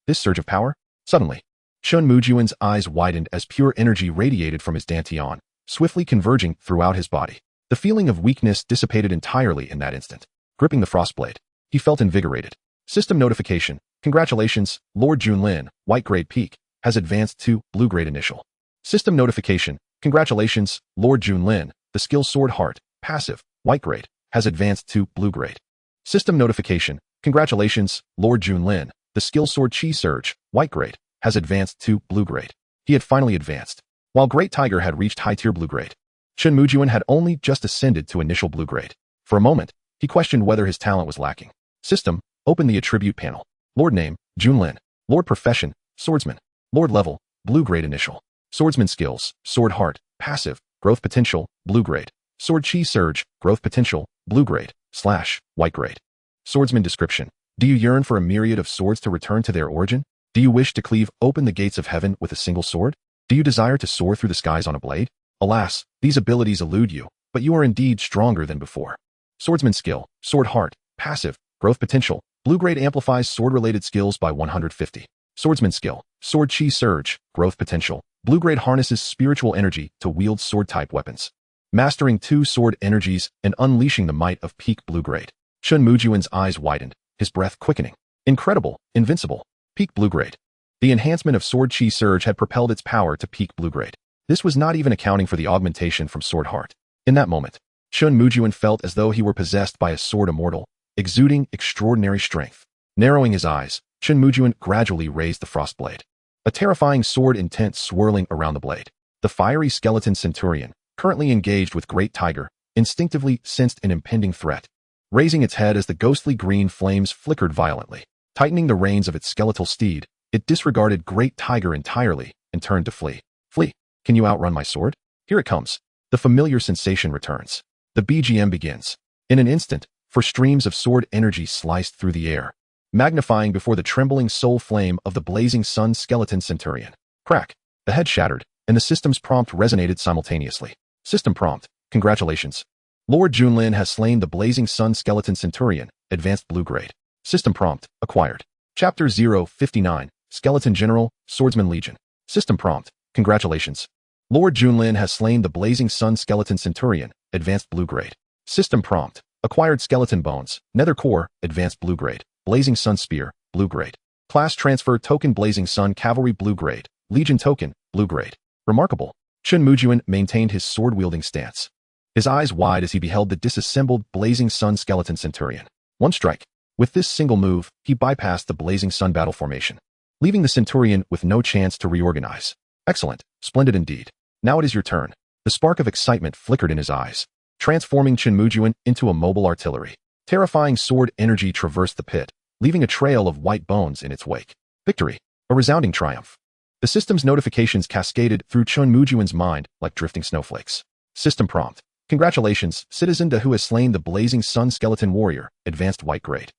[SPEAKER 1] This surge of power? Suddenly, Chen Mujun's eyes widened as pure energy radiated from his dantian, swiftly converging throughout his body. The feeling of weakness dissipated entirely in that instant. Gripping the frostblade, he felt invigorated. System notification. Congratulations, Lord Junlin, white-grade peak, has advanced to blue-grade initial. System notification. Congratulations, Lord Junlin, the skill Sword Heart, passive, white-grade, has advanced to blue-grade. System notification. Congratulations, Lord Junlin, the skill Sword Chi Surge, white-grade, has advanced to blue-grade. He had finally advanced. While Great Tiger had reached high-tier blue-grade, Chen Mujun had only just ascended to initial blue-grade. For a moment, he questioned whether his talent was lacking. System, open the attribute panel. Lord name, Junlin. Lord profession, swordsman. Lord level, blue-grade initial. Swordsman skills, Sword Heart, passive, growth potential, blue-grade. Sword Chi Surge, growth potential, blue-grade, / white-grade. Swordsman description. Do you yearn for a myriad of swords to return to their origin? Do you wish to cleave open the gates of heaven with a single sword? Do you desire to soar through the skies on a blade? Alas, these abilities elude you, but you are indeed stronger than before. Swordsman skill, Sword Heart, passive, growth potential, blue-grade amplifies sword-related skills by 150. Swordsman skill, Sword Chi Surge, growth potential, blue-grade harnesses spiritual energy to wield sword-type weapons. Mastering 2 sword energies and unleashing the might of peak blue-grade. Chen Mujun's eyes widened, his breath quickening. Incredible, invincible, peak blue-grade. The enhancement of Sword Chi Surge had propelled its power to peak blue-grade. This was not even accounting for the augmentation from Sword Heart. In that moment, Chen Mujun felt as though he were possessed by a sword immortal, exuding extraordinary strength. Narrowing his eyes, Chen Mujun gradually raised the frostblade. A terrifying sword intent swirling around the blade. The fiery skeleton centurion, currently engaged with Great Tiger, instinctively sensed an impending threat. Raising its head as the ghostly green flames flickered violently, tightening the reins of its skeletal steed, it disregarded Great Tiger entirely and turned to flee. Flee! Can you outrun my sword? Here it comes. The familiar sensation returns. The BGM begins. In an instant, for streams of sword energy sliced through the air, magnifying before the trembling soul flame of the blazing sun skeleton centurion. Crack. The head shattered, and the system's prompt resonated simultaneously. System prompt. Congratulations. Lord Junlin has slain the blazing sun skeleton centurion, advanced blue grade. System prompt. Acquired. Chapter 059. Skeleton General, Swordsman Legion. System prompt. Congratulations. Lord Junlin has slain the blazing sun skeleton centurion, advanced blue grade. System prompt. Acquired skeleton bones, nether core, advanced blue grade. Blazing sun spear, blue grade. Class transfer token blazing sun cavalry blue grade. Legion token, blue grade. Remarkable. Chen Mujun maintained his sword-wielding stance, his eyes wide as he beheld the disassembled blazing sun skeleton centurion. One strike. With this single move, he bypassed the blazing sun battle formation, leaving the centurion with no chance to reorganize. Excellent. Splendid indeed. Now it is your turn. The spark of excitement flickered in his eyes, transforming Chen Mujun into a mobile artillery. Terrifying sword energy traversed the pit, leaving a trail of white bones in its wake. Victory. A resounding triumph. The system's notifications cascaded through Chen Mujun's mind like drifting snowflakes. System prompt. Congratulations, Citizen Da who has slain the blazing sun skeleton warrior, advanced white grade.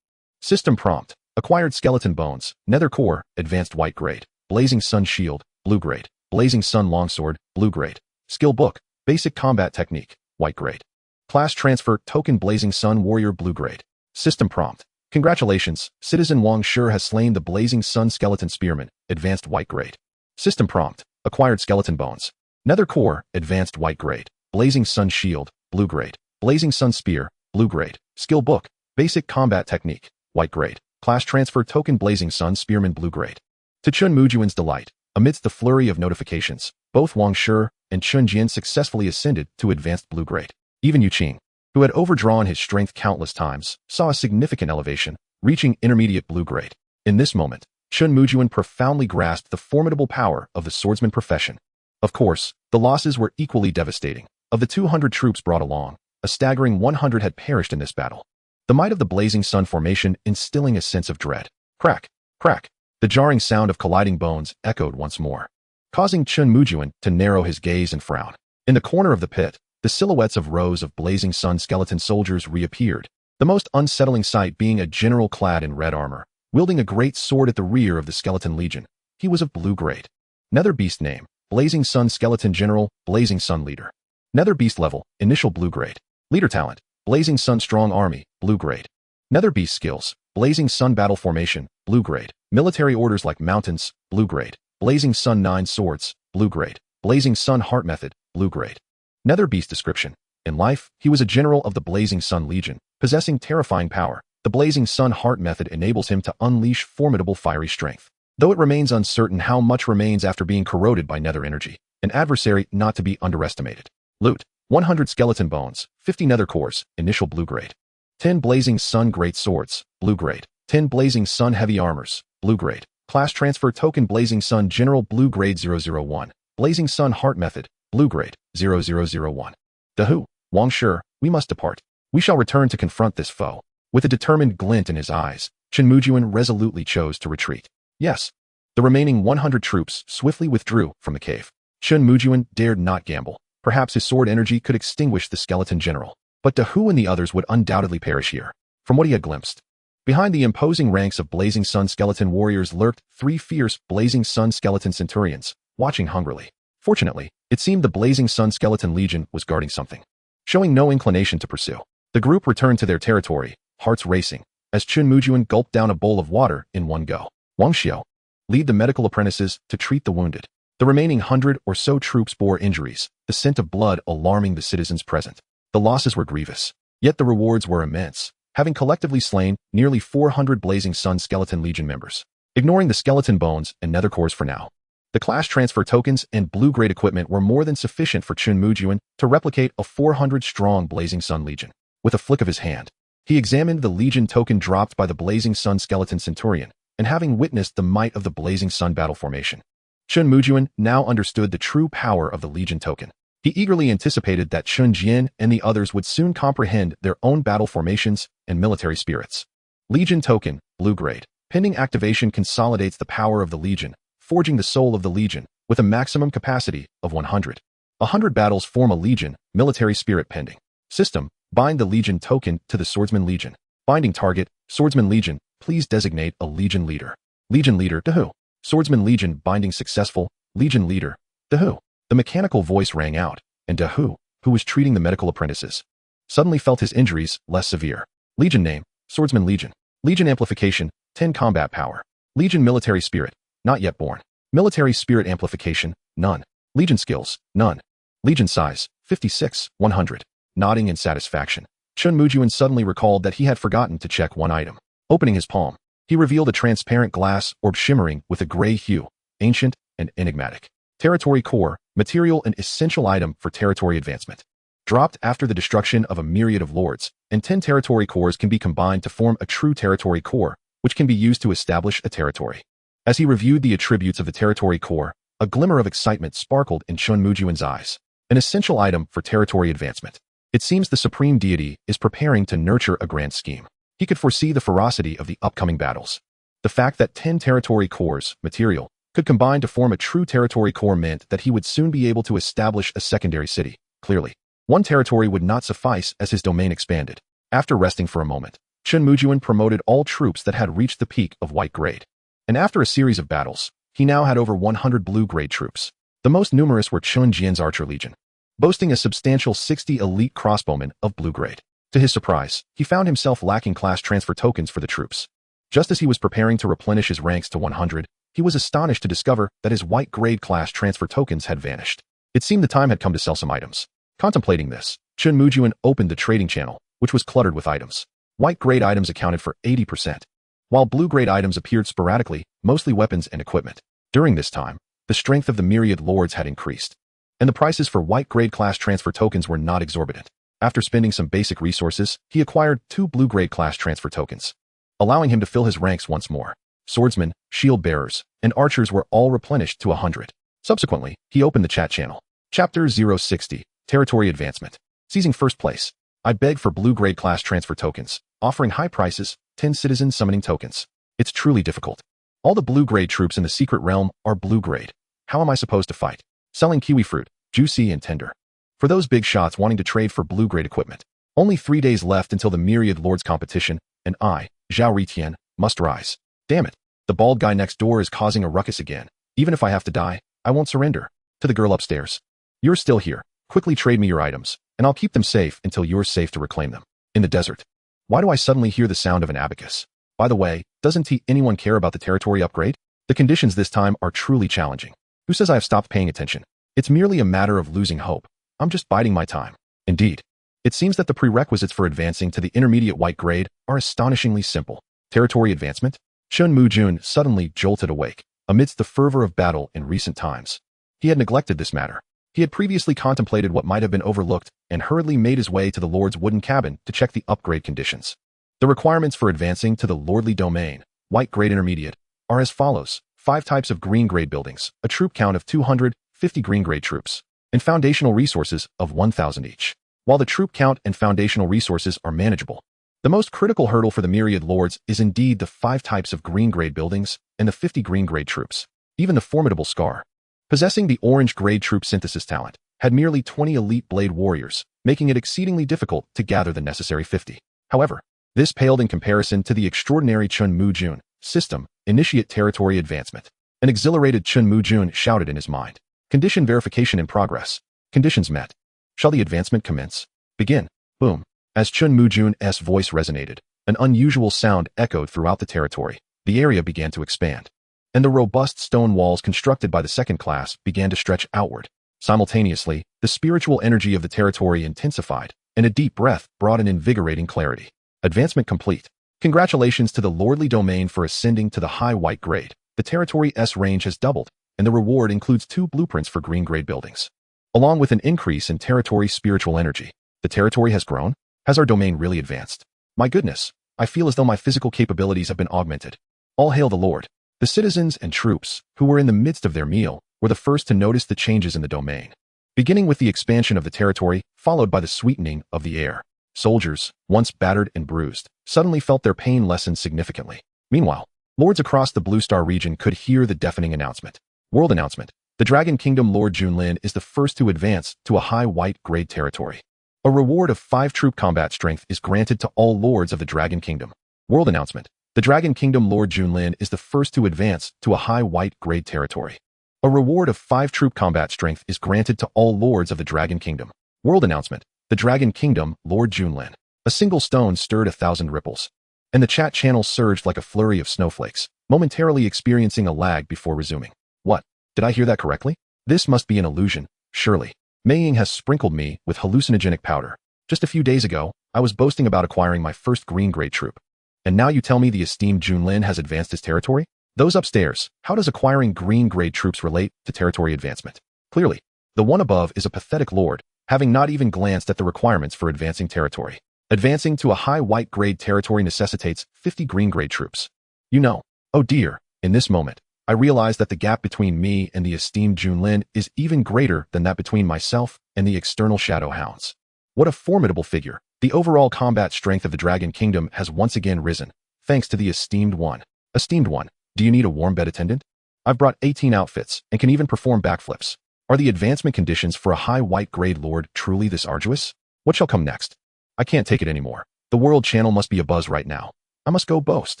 [SPEAKER 1] System prompt. Acquired skeleton bones, nether core, advanced white grade. Blazing sun shield, blue grade. Blazing sun longsword, blue grade. Skill book, basic combat technique, white grade. Class transfer token blazing sun warrior blue grade. System prompt. Congratulations, Citizen Wang Shi has slain the blazing sun skeleton spearman, advanced white grade. System prompt. Acquired skeleton bones. Nether core, advanced white grade. Blazing sun shield, blue grade. Blazing sun spear, blue grade. Skill book, basic combat technique, white grade. Class transfer token blazing sun spearman blue grade. To Chen Mujun's delight, amidst the flurry of notifications, both Wang Shi and Chen Jian successfully ascended to advanced blue grade. Even Yu Qing, who had overdrawn his strength countless times, saw a significant elevation, reaching intermediate blue grade. In this moment, Chen Mujun profoundly grasped the formidable power of the swordsman profession. Of course, the losses were equally devastating. Of the 200 troops brought along, a staggering 100 had perished in this battle. The might of the blazing sun formation instilling a sense of dread. Crack, crack. The jarring sound of colliding bones echoed once more, causing Chen Mujun to narrow his gaze and frown. In the corner of the pit, the silhouettes of rows of blazing sun skeleton soldiers reappeared, the most unsettling sight being a general clad in red armor, wielding a great sword at the rear of the skeleton legion. He was of blue grade. Nether beast name, Blazing Sun Skeleton General, Blazing Sun Leader. Nether beast level, initial blue grade. Leader talent, Blazing Sun Strong Army, blue grade. Nether beast skills, Blazing Sun Battle Formation, blue grade. Military orders like mountains, blue grade. Blazing Sun 9 Swords, blue grade. Blazing Sun Heart Method, blue grade. Nether beast description. In life, he was a general of the Blazing Sun Legion, possessing terrifying power. The Blazing Sun Heart Method enables him to unleash formidable fiery strength. Though it remains uncertain how much remains after being corroded by nether energy, an adversary not to be underestimated. Loot. 100 skeleton bones, 50 nether cores, initial blue grade. 10 Blazing Sun Great Swords, blue grade. 10 Blazing Sun Heavy Armors, blue grade. Class transfer token Blazing Sun General blue grade 001. Blazing Sun Heart Method, blue grade 0001. Dahu, Wang Shi, we must depart. We shall return to confront this foe. With a determined glint in his eyes, Chen Mujun resolutely chose to retreat. Yes. The remaining 100 troops swiftly withdrew from the cave. Chen Mujun dared not gamble. Perhaps his sword energy could extinguish the skeleton general, but Dahu and the others would undoubtedly perish here. From what he had glimpsed, behind the imposing ranks of Blazing Sun skeleton warriors lurked 3 fierce Blazing Sun skeleton centurions, watching hungrily. Fortunately, it seemed the Blazing Sun skeleton legion was guarding something. Showing no inclination to pursue, the group returned to their territory, hearts racing, as Chen Mujun gulped down a bowl of water in one go. Wang Xiao, lead the medical apprentices to treat the wounded. The remaining 100 or so troops bore injuries, the scent of blood alarming the citizens present. The losses were grievous, yet the rewards were immense, having collectively slain nearly 400 Blazing Sun skeleton legion members. Ignoring the skeleton bones and nether cores for now, the class transfer tokens and blue-grade equipment were more than sufficient for Chen Mujun to replicate a 400-strong Blazing Sun legion. With a flick of his hand, he examined the legion token dropped by the Blazing Sun skeleton centurion, and having witnessed the might of the Blazing Sun battle formation, Chen Mujun now understood the true power of the legion token. He eagerly anticipated that Chen Jian and the others would soon comprehend their own battle formations and military spirits. Legion token, blue grade. Pending activation consolidates the power of the legion, forging the soul of the legion, with a maximum capacity of 100. 100 battles form a legion, military spirit pending. System, bind the legion token to the swordsman legion. Binding target, swordsman legion, please designate a legion leader. Legion leader to who? Swordsman legion binding successful, legion leader to who? The mechanical voice rang out, and Dahu, who was treating the medical apprentices, suddenly felt his injuries less severe. Legion name, swordsman legion. Legion amplification, 10 combat power. Legion military spirit, not yet born. Military spirit amplification, none. Legion skills, none. Legion size, 56, 100. Nodding in satisfaction, Chen Mujun suddenly recalled that he had forgotten to check one item. Opening his palm, he revealed a transparent glass orb shimmering with a gray hue, ancient and enigmatic. Territory core, material and essential item for territory advancement. Dropped after the destruction of a myriad of lords, and 10 territory cores can be combined to form a true territory core, which can be used to establish a territory. As he reviewed the attributes of the territory core, a glimmer of excitement sparkled in Chen Mujun's eyes. An essential item for territory advancement. It seems the supreme deity is preparing to nurture a grand scheme. He could foresee the ferocity of the upcoming battles. The fact that 10 territory cores, material, could combine to form a true territory core meant that he would soon be able to establish a secondary city. Clearly, one territory would not suffice as his domain expanded. After resting for a moment, Chen Mujun promoted all troops that had reached the peak of white grade. And after a series of battles, he now had over 100 blue grade troops. The most numerous were Chun Jian's archer legion, boasting a substantial 60 elite crossbowmen of blue grade. To his surprise, he found himself lacking class transfer tokens for the troops. Just as he was preparing to replenish his ranks to 100, he was astonished to discover that his white grade class transfer tokens had vanished. It seemed the time had come to sell some items. Contemplating this, Chen Mujun opened the trading channel, which was cluttered with items. White grade items accounted for 80%, while blue grade items appeared sporadically, mostly weapons and equipment. During this time, the strength of the myriad lords had increased, and the prices for white grade class transfer tokens were not exorbitant. After spending some basic resources, he acquired 2 blue grade class transfer tokens, allowing him to fill his ranks once more. Swordsmen, shield bearers, and archers were all replenished to 100. Subsequently, he opened the chat channel. Chapter 060, Territory Advancement. Seizing first place, I beg for blue grade class transfer tokens, offering high prices, 10 citizen summoning tokens. It's truly difficult. All the blue grade troops in the secret realm are blue grade. How am I supposed to fight? Selling kiwi fruit, juicy and tender. For those big shots wanting to trade for blue grade equipment. Only 3 days left until the myriad lords competition, and I, Zhao Ritian, must rise. Damn it. The bald guy next door is causing a ruckus again. Even if I have to die, I won't surrender. To the girl upstairs. You're still here. Quickly trade me your items, and I'll keep them safe until you're safe to reclaim them. In the desert. Why do I suddenly hear the sound of an abacus? By the way, doesn't anyone care about the territory upgrade? The conditions this time are truly challenging. Who says I have stopped paying attention? It's merely a matter of losing hope. I'm just biding my time. Indeed. It seems that the prerequisites for advancing to the intermediate white grade are astonishingly simple. Territory advancement? Chen Mujun suddenly jolted awake, amidst the fervor of battle in recent times. He had neglected this matter. He had previously contemplated what might have been overlooked and hurriedly made his way to the Lord's wooden cabin to check the upgrade conditions. The requirements for advancing to the lordly domain, white grade intermediate, are as follows. 5 types of green grade buildings, a troop count of 250 green grade troops, and foundational resources of 1,000 each. While the troop count and foundational resources are manageable, the most critical hurdle for the myriad lords is indeed the 5 types of green grade buildings and the 50 green grade troops. Even the formidable Scar, possessing the orange grade troop synthesis talent, had merely 20 elite blade warriors, making it exceedingly difficult to gather the necessary 50. However, this paled in comparison to the extraordinary Chen Mujun system, initiate territory advancement. An exhilarated Chen Mujun shouted in his mind. Condition verification in progress. Conditions met. Shall the advancement commence? Begin. Boom. As Chen Mujun's voice resonated, an unusual sound echoed throughout the territory. The area began to expand, and the robust stone walls constructed by the second class began to stretch outward. Simultaneously, the spiritual energy of the territory intensified, and a deep breath brought an invigorating clarity. Advancement complete. Congratulations to the lordly domain for ascending to the high white grade. The territory's range has doubled, and the reward includes 2 blueprints for green grade buildings, along with an increase in territory spiritual energy. The territory has grown? Has our domain really advanced? My goodness, I feel as though my physical capabilities have been augmented. All hail the Lord. The citizens and troops, who were in the midst of their meal, were the first to notice the changes in the domain. Beginning with the expansion of the territory, followed by the sweetening of the air. Soldiers, once battered and bruised, suddenly felt their pain lessen significantly. Meanwhile, lords across the Blue Star region could hear the deafening announcement. World announcement. The Dragon Kingdom Lord Junlin is the first to advance to a high white grade territory. A reward of 5 troop combat strength is granted to all lords of the Dragon Kingdom. World announcement. The Dragon Kingdom Lord Junlin is the first to advance to a high white grade territory. A reward of 5 troop combat strength is granted to all lords of the Dragon Kingdom. World announcement. The Dragon Kingdom Lord Junlin. A single stone stirred 1,000 ripples, and the chat channel surged like a flurry of snowflakes, momentarily experiencing a lag before resuming. What? Did I hear that correctly? This must be an illusion, surely. Meiying has sprinkled me with hallucinogenic powder. Just a few days ago, I was boasting about acquiring my first green grade troop. And now you tell me the esteemed Junlin has advanced his territory? Those upstairs, how does acquiring green grade troops relate to territory advancement? Clearly, the one above is a pathetic lord, having not even glanced at the requirements for advancing territory. Advancing to a high white grade territory necessitates 50 green grade troops. You know, oh dear, in this moment, I realize that the gap between me and the esteemed Junlin is even greater than that between myself and the external shadow hounds. What a formidable figure. The overall combat strength of the Dragon Kingdom has once again risen, thanks to the esteemed one. Esteemed one, do you need a warm bed attendant? I've brought 18 outfits and can even perform backflips. Are the advancement conditions for a high white grade lord truly this arduous? What shall come next? I can't take it anymore. The world channel must be abuzz right now. I must go boast.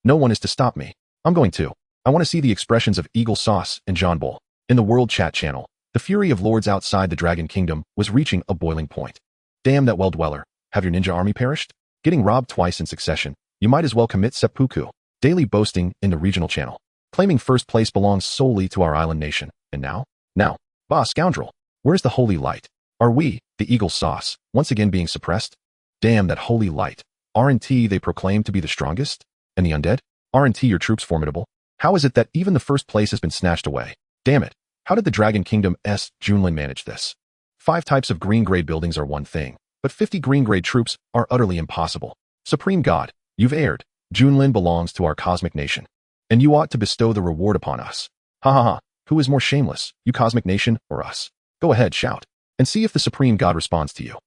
[SPEAKER 1] No one is to stop me. I'm going to. I want to see the expressions of Eagle Sauce and John Bull. In the world chat channel, the fury of lords outside the Dragon Kingdom was reaching a boiling point. Damn that well-dweller. Have your ninja army perished? Getting robbed twice in succession, you might as well commit seppuku. Daily boasting in the regional channel. Claiming first place belongs solely to our island nation. And now? Bah, scoundrel. Where's the holy light? Are we, the Eagle Sauce, once again being suppressed? Damn that holy light. Aren't they proclaim to be the strongest? And the undead? Aren't your troops formidable? How is it that even the first place has been snatched away? Damn it. How did the Dragon Kingdom's Junlin manage this? 5 types of green grade buildings are one thing, but 50 green grade troops are utterly impossible. Supreme God, you've erred. Junlin belongs to our cosmic nation, and you ought to bestow the reward upon us. Ha ha ha. Who is more shameless, you cosmic nation or us? Go ahead, shout, and see if the Supreme God responds to you.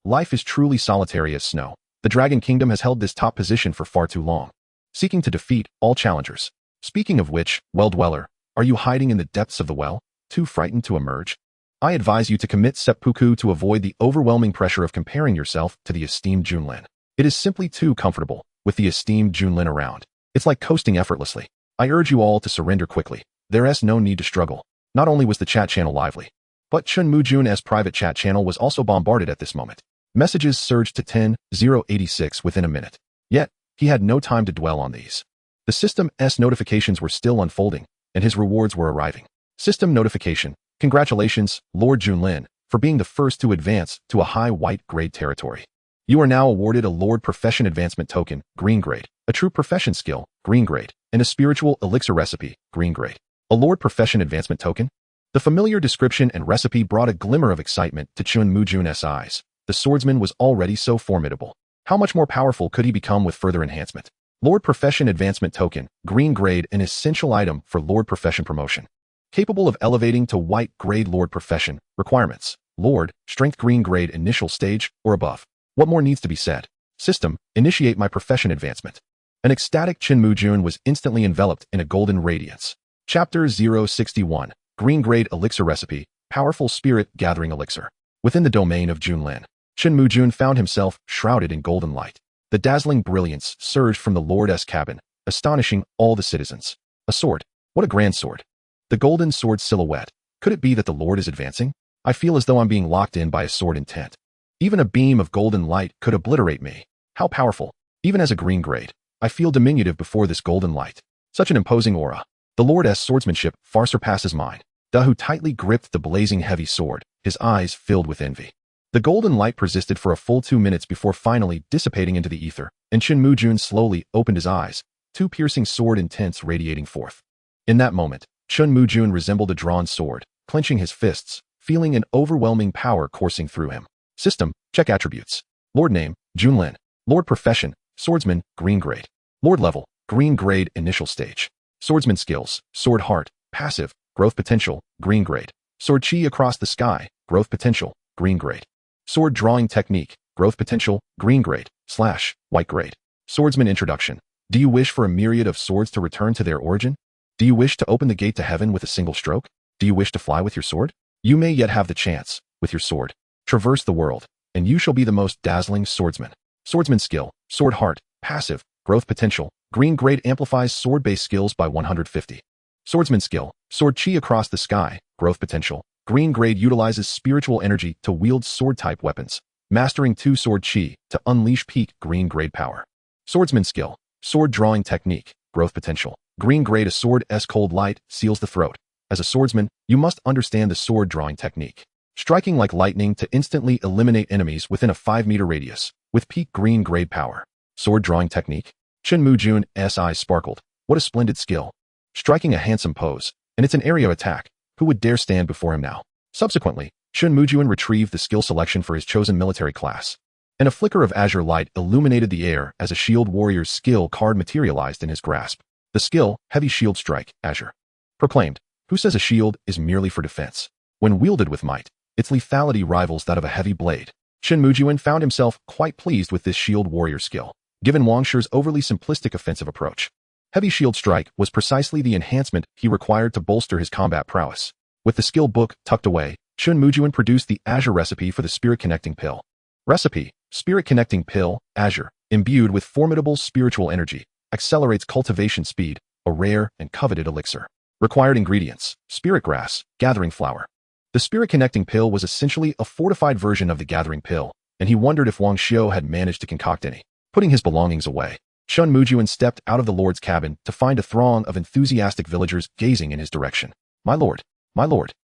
[SPEAKER 1] Life is truly solitary as snow. The Dragon Kingdom has held this top position for far too long, seeking to defeat all challengers. Speaking of which, well-dweller, are you hiding in the depths of the well, too frightened to emerge? I advise you to commit seppuku to avoid the overwhelming pressure of comparing yourself to the esteemed Junlin. It is simply too comfortable with the esteemed Junlin around. It's like coasting effortlessly. I urge you all to surrender quickly. There's no need to struggle. Not only was the chat channel lively, but Chen Mujun's private chat channel was also bombarded at this moment. Messages surged to 10,086 within a minute. Yet, he had no time to dwell on these. The system's notifications were still unfolding, and his rewards were arriving. System notification. Congratulations, Lord Junlin, for being the first to advance to a high white grade territory. You are now awarded a Lord Profession Advancement Token, green grade, a True Profession Skill, green grade, and a Spiritual Elixir Recipe, green grade. A Lord Profession Advancement Token? The familiar description and recipe brought a glimmer of excitement to Chen Mujun's eyes. The swordsman was already so formidable. How much more powerful could he become with further enhancement? Lord Profession Advancement Token, green grade, an essential item for Lord Profession promotion. Capable of elevating to white grade Lord Profession. Requirements. Lord, Strength green grade initial stage or above. What more needs to be said? System, initiate my profession advancement. An ecstatic Chen Mujun was instantly enveloped in a golden radiance. Chapter 061, green grade elixir recipe, powerful spirit gathering elixir. Within the domain of Junlin, Chen Mujun found himself shrouded in golden light. The dazzling brilliance surged from the Lord's cabin, astonishing all the citizens. A sword. What a grand sword. The golden sword silhouette. Could it be that the Lord is advancing? I feel as though I'm being locked in by a sword intent. Even a beam of golden light could obliterate me. How powerful. Even as a green grade, I feel diminutive before this golden light. Such an imposing aura. The Lord's swordsmanship far surpasses mine. Dahu tightly gripped the blazing heavy sword, his eyes filled with envy. The golden light persisted for a full 2 minutes before finally dissipating into the ether, and Chen Mujun slowly opened his eyes, 2 piercing sword intents radiating forth. In that moment, Chen Mujun resembled a drawn sword, clenching his fists, feeling an overwhelming power coursing through him. System, check attributes. Lord name, Junlin. Lord profession, swordsman, green grade. Lord level, green grade initial stage. Swordsman skills, sword heart, passive, growth potential, green grade. Sword chi across the sky, growth potential, green grade. Sword drawing technique, growth potential, green grade, / white grade. Swordsman introduction. Do you wish for a myriad of swords to return to their origin? Do you wish to open the gate to heaven with a single stroke? Do you wish to fly with your sword? You may yet have the chance, with your sword. Traverse the world, and you shall be the most dazzling swordsman. Swordsman skill, sword heart, passive, growth potential, green grade amplifies sword-based skills by 150. Swordsman skill, sword chi across the sky, growth potential, green grade utilizes spiritual energy to wield sword-type weapons, mastering 2 sword chi to unleash peak green grade power. Swordsman skill, sword drawing technique, growth potential, green grade a sword's cold light seals the throat. As a swordsman, you must understand the sword drawing technique. Striking like lightning to instantly eliminate enemies within a 5-meter radius, with peak green grade power. Sword drawing technique? Chen Mujun's eyes sparkled. What a splendid skill. Striking a handsome pose, and it's an area attack. Who would dare stand before him now? Subsequently, Chen Mujun retrieved the skill selection for his chosen military class, and a flicker of azure light illuminated the air as a shield warrior's skill card materialized in his grasp. The skill, Heavy Shield Strike, Azure. Proclaimed. Who says a shield is merely for defense? When wielded with might, its lethality rivals that of a heavy blade. Chen Mujun found himself quite pleased with this shield warrior skill, given Wang Shi's overly simplistic offensive approach. Heavy Shield Strike was precisely the enhancement he required to bolster his combat prowess. With the skill book tucked away, Chen Mujun produced the Azure recipe for the Spirit Connecting Pill. Recipe, Spirit Connecting Pill, Azure, imbued with formidable spiritual energy, accelerates cultivation speed, a rare and coveted elixir. Required ingredients, spirit grass, gathering flower. The Spirit Connecting Pill was essentially a fortified version of the gathering pill, and he wondered if Wang Xiu had managed to concoct any. Putting his belongings away, Chen Mujun stepped out of the Lord's cabin to find a throng of enthusiastic villagers gazing in his direction. My lord,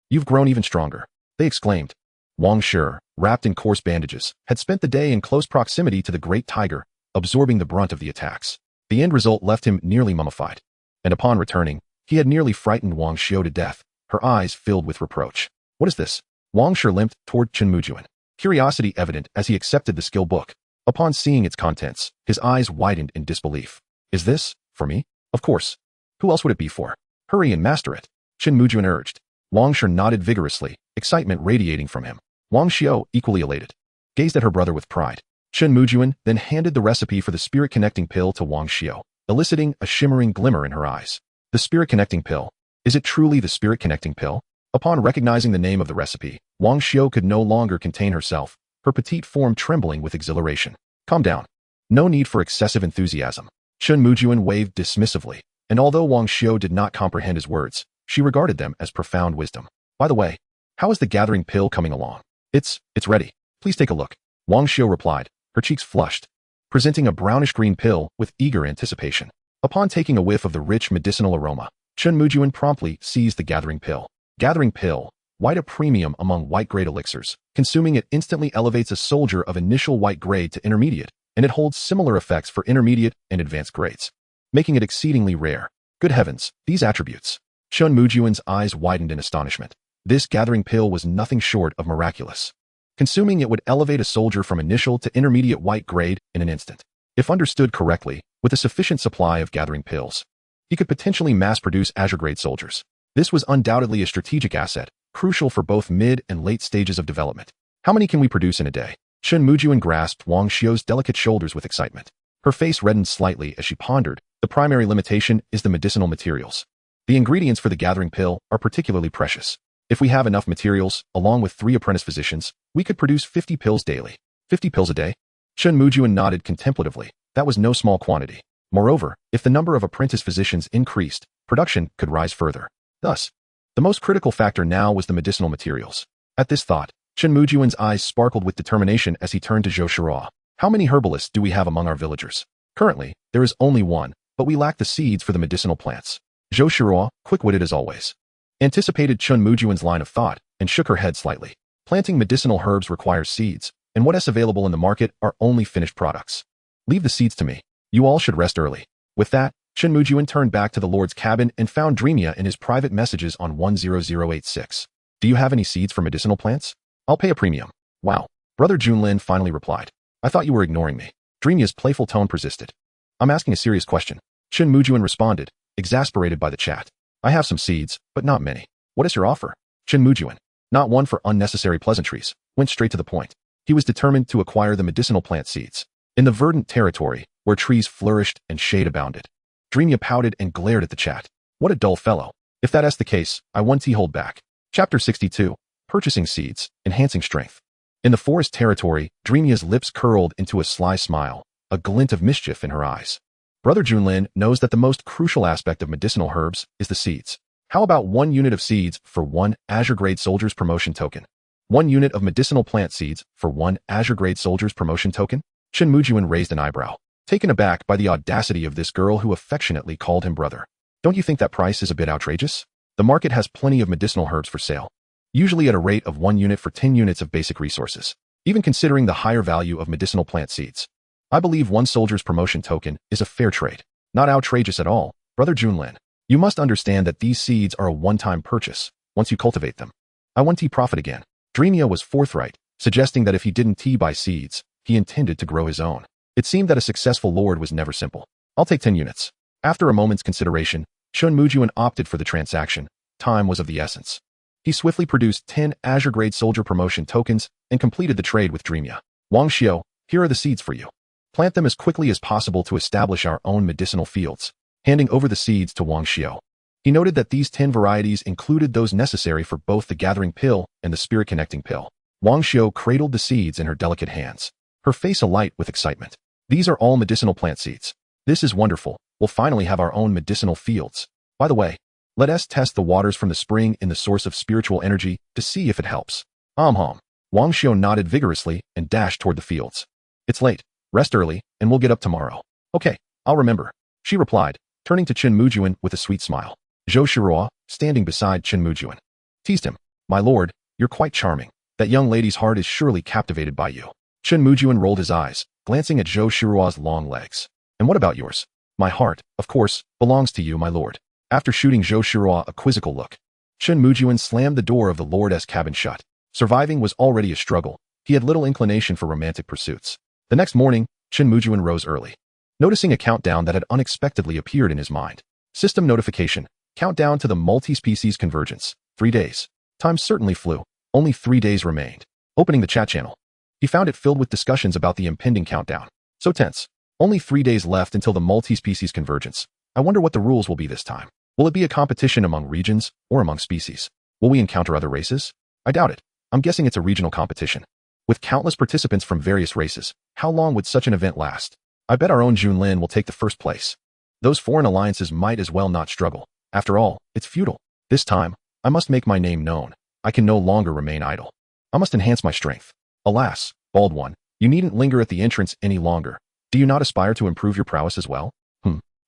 [SPEAKER 1] you've grown even stronger, they exclaimed. Wang Shi, wrapped in coarse bandages, had spent the day in close proximity to the great tiger, absorbing the brunt of the attacks. The end result left him nearly mummified, and upon returning, he had nearly frightened Wang Xiu to death, her eyes filled with reproach. What is this? Wang Shi limped toward Chen Mujun, curiosity evident as he accepted the skill book. Upon seeing its contents, his eyes widened in disbelief. Is this, for me? Of course. Who else would it be for? Hurry and master it, Chen Mujun urged. Wang Shi nodded vigorously, excitement radiating from him. Wang Xiu, equally elated, gazed at her brother with pride. Chen Mujun then handed the recipe for the Spirit Connecting Pill to Wang Xiu, eliciting a shimmering glimmer in her eyes. The Spirit Connecting Pill. Is it truly the Spirit Connecting Pill? Upon recognizing the name of the recipe, Wang Xiu could no longer contain herself, her petite form trembling with exhilaration. Calm down. No need for excessive enthusiasm. Chen Mujun waved dismissively, and although Wang Xiu did not comprehend his words, she regarded them as profound wisdom. By the way, how is the gathering pill coming along? It's ready. Please take a look. Wang Xiu replied, her cheeks flushed, presenting a brownish-green pill with eager anticipation. Upon taking a whiff of the rich medicinal aroma, Chen Mujun promptly seized the gathering pill. Gathering pill, white a premium among white-grade elixirs. Consuming it instantly elevates a soldier of initial white grade to intermediate, and it holds similar effects for intermediate and advanced grades, making it exceedingly rare. Good heavens, these attributes. Chen Mujun's eyes widened in astonishment. This gathering pill was nothing short of miraculous. Consuming it would elevate a soldier from initial to intermediate white grade in an instant. If understood correctly, with a sufficient supply of gathering pills, he could potentially mass-produce Azure-grade soldiers. This was undoubtedly a strategic asset, crucial for both mid and late stages of development. How many can we produce in a day? Chen Mujun grasped Wang Xiu's delicate shoulders with excitement. Her face reddened slightly as she pondered. The primary limitation is the medicinal materials. The ingredients for the gathering pill are particularly precious. If we have enough materials, along with 3 apprentice physicians, we could produce 50 pills daily. 50 pills a day? Chen Mujun nodded contemplatively. That was no small quantity. Moreover, if the number of apprentice physicians increased, production could rise further. Thus, the most critical factor now was the medicinal materials. At this thought, Chen Mujun's eyes sparkled with determination as he turned to Zhou Shira. How many herbalists do we have among our villagers? Currently, there is only one, but we lack the seeds for the medicinal plants. Zhou Shira, quick-witted as always, anticipated Chen Mujun's line of thought and shook her head slightly. Planting medicinal herbs requires seeds, and what is available in the market are only finished products. Leave the seeds to me. You all should rest early. With that, Chen Mujun turned back to the Lord's cabin and found Dreamia in his private messages on 10086. Do you have any seeds for medicinal plants? I'll pay a premium. Wow. Brother Junlin finally replied. I thought you were ignoring me. Dreamia's playful tone persisted. I'm asking a serious question. Chen Mujun responded, exasperated by the chat. I have some seeds, but not many. What is your offer? Chen Mujun, not one for unnecessary pleasantries, went straight to the point. He was determined to acquire the medicinal plant seeds in the verdant territory where trees flourished and shade abounded. Dreamia pouted and glared at the chat. What a dull fellow. If that's the case, I want to hold back. Chapter 62. Purchasing Seeds, Enhancing Strength. In the forest territory, Dreamia's lips curled into a sly smile, a glint of mischief in her eyes. Brother Junlin knows that the most crucial aspect of medicinal herbs is the seeds. How about 1 unit of seeds for 1 Azure Grade Soldier's promotion token? 1 unit of medicinal plant seeds for 1 Azure Grade Soldier's promotion token? Chen Mujun raised an eyebrow, taken aback by the audacity of this girl who affectionately called him brother. Don't you think that price is a bit outrageous? The market has plenty of medicinal herbs for sale, usually at a rate of 1 unit for 10 units of basic resources, even considering the higher value of medicinal plant seeds. I believe 1 soldier's promotion token is a fair trade. Not outrageous at all, Brother Junlin. You must understand that these seeds are a one-time purchase, once you cultivate them. I want to profit again. Dreamia was forthright, suggesting that if he didn't buy seeds, he intended to grow his own. It seemed that a successful lord was never simple. I'll take 10 units. After a moment's consideration, Chen Mujun opted for the transaction. Time was of the essence. He swiftly produced 10 Azure Grade Soldier promotion tokens and completed the trade with Dreamia. Wang Xiao, here are the seeds for you. Plant them as quickly as possible to establish our own medicinal fields. Handing over the seeds to Wang Xiao, he noted that these 10 varieties included those necessary for both the gathering pill and the spirit connecting pill. Wang Xiao cradled the seeds in her delicate hands, her face alight with excitement. These are all medicinal plant seeds. This is wonderful. We'll finally have our own medicinal fields. By the way, let us test the waters from the spring in the source of spiritual energy to see if it helps. Wang Xiao nodded vigorously and dashed toward the fields. It's late. Rest early, and we'll get up tomorrow. Okay, I'll remember, she replied, turning to Chen Mujun with a sweet smile. Zhou Shiruo, standing beside Chen Mujun, teased him. My lord, you're quite charming. That young lady's heart is surely captivated by you. Chen Mujun rolled his eyes, glancing at Zhou Shiruo's long legs. And what about yours? My heart, of course, belongs to you, my lord. After shooting Zhou Shiruo a quizzical look, Chen Mujun slammed the door of the lord's cabin shut. Surviving was already a struggle. He had little inclination for romantic pursuits. The next morning, Chen Mujun rose early, noticing a countdown that had unexpectedly appeared in his mind. System notification. Countdown to the multi-species convergence. 3 days. Time certainly flew. Only 3 days remained. Opening the chat channel, he found it filled with discussions about the impending countdown. So tense. Only 3 days left until the multi-species convergence. I wonder what the rules will be this time. Will it be a competition among regions or among species? Will we encounter other races? I doubt it. I'm guessing it's a regional competition. With countless participants from various races, how long would such an event last? I bet our own Junlin will take the first place. Those foreign alliances might as well not struggle. After all, it's futile. This time, I must make my name known. I can no longer remain idle. I must enhance my strength. Alas, bald one, you needn't linger at the entrance any longer. Do you not aspire to improve your prowess as well?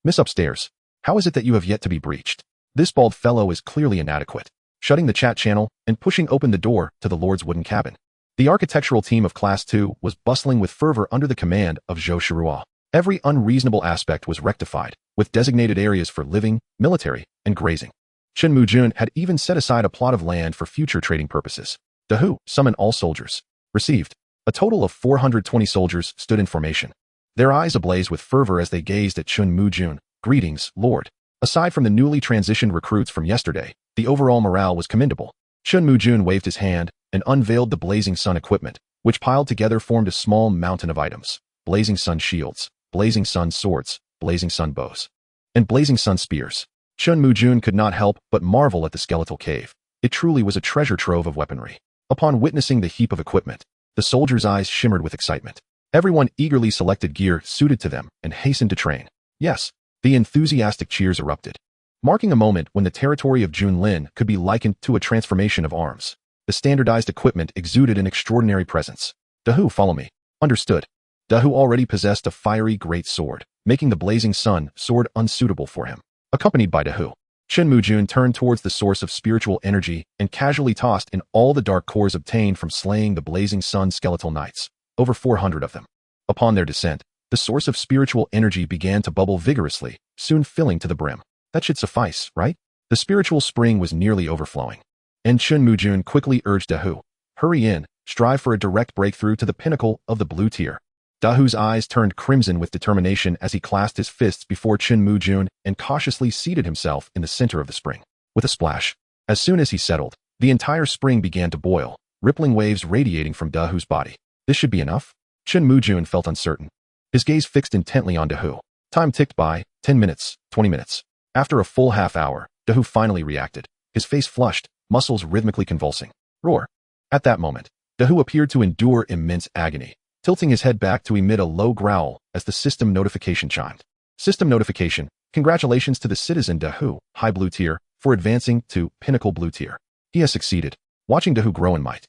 [SPEAKER 1] Miss Upstairs, how is it that you have yet to be breached? This bald fellow is clearly inadequate. Shutting the chat channel and pushing open the door to the Lord's wooden cabin. The architectural team of Class 2 was bustling with fervor under the command of Zhou Shiruo. Every unreasonable aspect was rectified, with designated areas for living, military, and grazing. Chen Mujun had even set aside a plot of land for future trading purposes. Dahu, summon all soldiers. Received. A total of 420 soldiers stood in formation, their eyes ablaze with fervor as they gazed at Chen Mujun. Greetings, Lord. Aside from the newly transitioned recruits from yesterday, the overall morale was commendable. Chen Mujun waved his hand and unveiled the Blazing Sun equipment, which piled together formed a small mountain of items. Blazing Sun shields, Blazing Sun swords, Blazing Sun bows, and Blazing Sun spears. Chen Mujun could not help but marvel at the skeletal cave. It truly was a treasure trove of weaponry. Upon witnessing the heap of equipment, the soldiers' eyes shimmered with excitement. Everyone eagerly selected gear suited to them and hastened to train. Yes, the enthusiastic cheers erupted, marking a moment when the territory of Junlin could be likened to a transformation of arms. The standardized equipment exuded an extraordinary presence. Dahu, follow me. Understood. Dahu already possessed a fiery great sword, making the Blazing Sun sword unsuitable for him. Accompanied by Dahu, Chen Mujun turned towards the source of spiritual energy and casually tossed in all the dark cores obtained from slaying the Blazing Sun skeletal knights, over 400 of them. Upon their descent, the source of spiritual energy began to bubble vigorously, soon filling to the brim. That should suffice, right? The spiritual spring was nearly overflowing. And Chen Mujun quickly urged Dahu, hurry in, strive for a direct breakthrough to the pinnacle of the blue tier. Dahu's eyes turned crimson with determination as he clasped his fists before Chen Mujun and cautiously seated himself in the center of the spring. With a splash, as soon as he settled, the entire spring began to boil, rippling waves radiating from Dahu's body. This should be enough? Chen Mujun felt uncertain, his gaze fixed intently on Dahu. Time ticked by, 10 minutes, 20 minutes. After a full half hour, Dahu finally reacted, his face flushed, muscles rhythmically convulsing. Roar. At that moment, Dahu appeared to endure immense agony, tilting his head back to emit a low growl as the system notification chimed. System notification. Congratulations to the citizen Dahu, High Blue Tier, for advancing to Pinnacle Blue Tier. He has succeeded. Watching Dahu grow in might,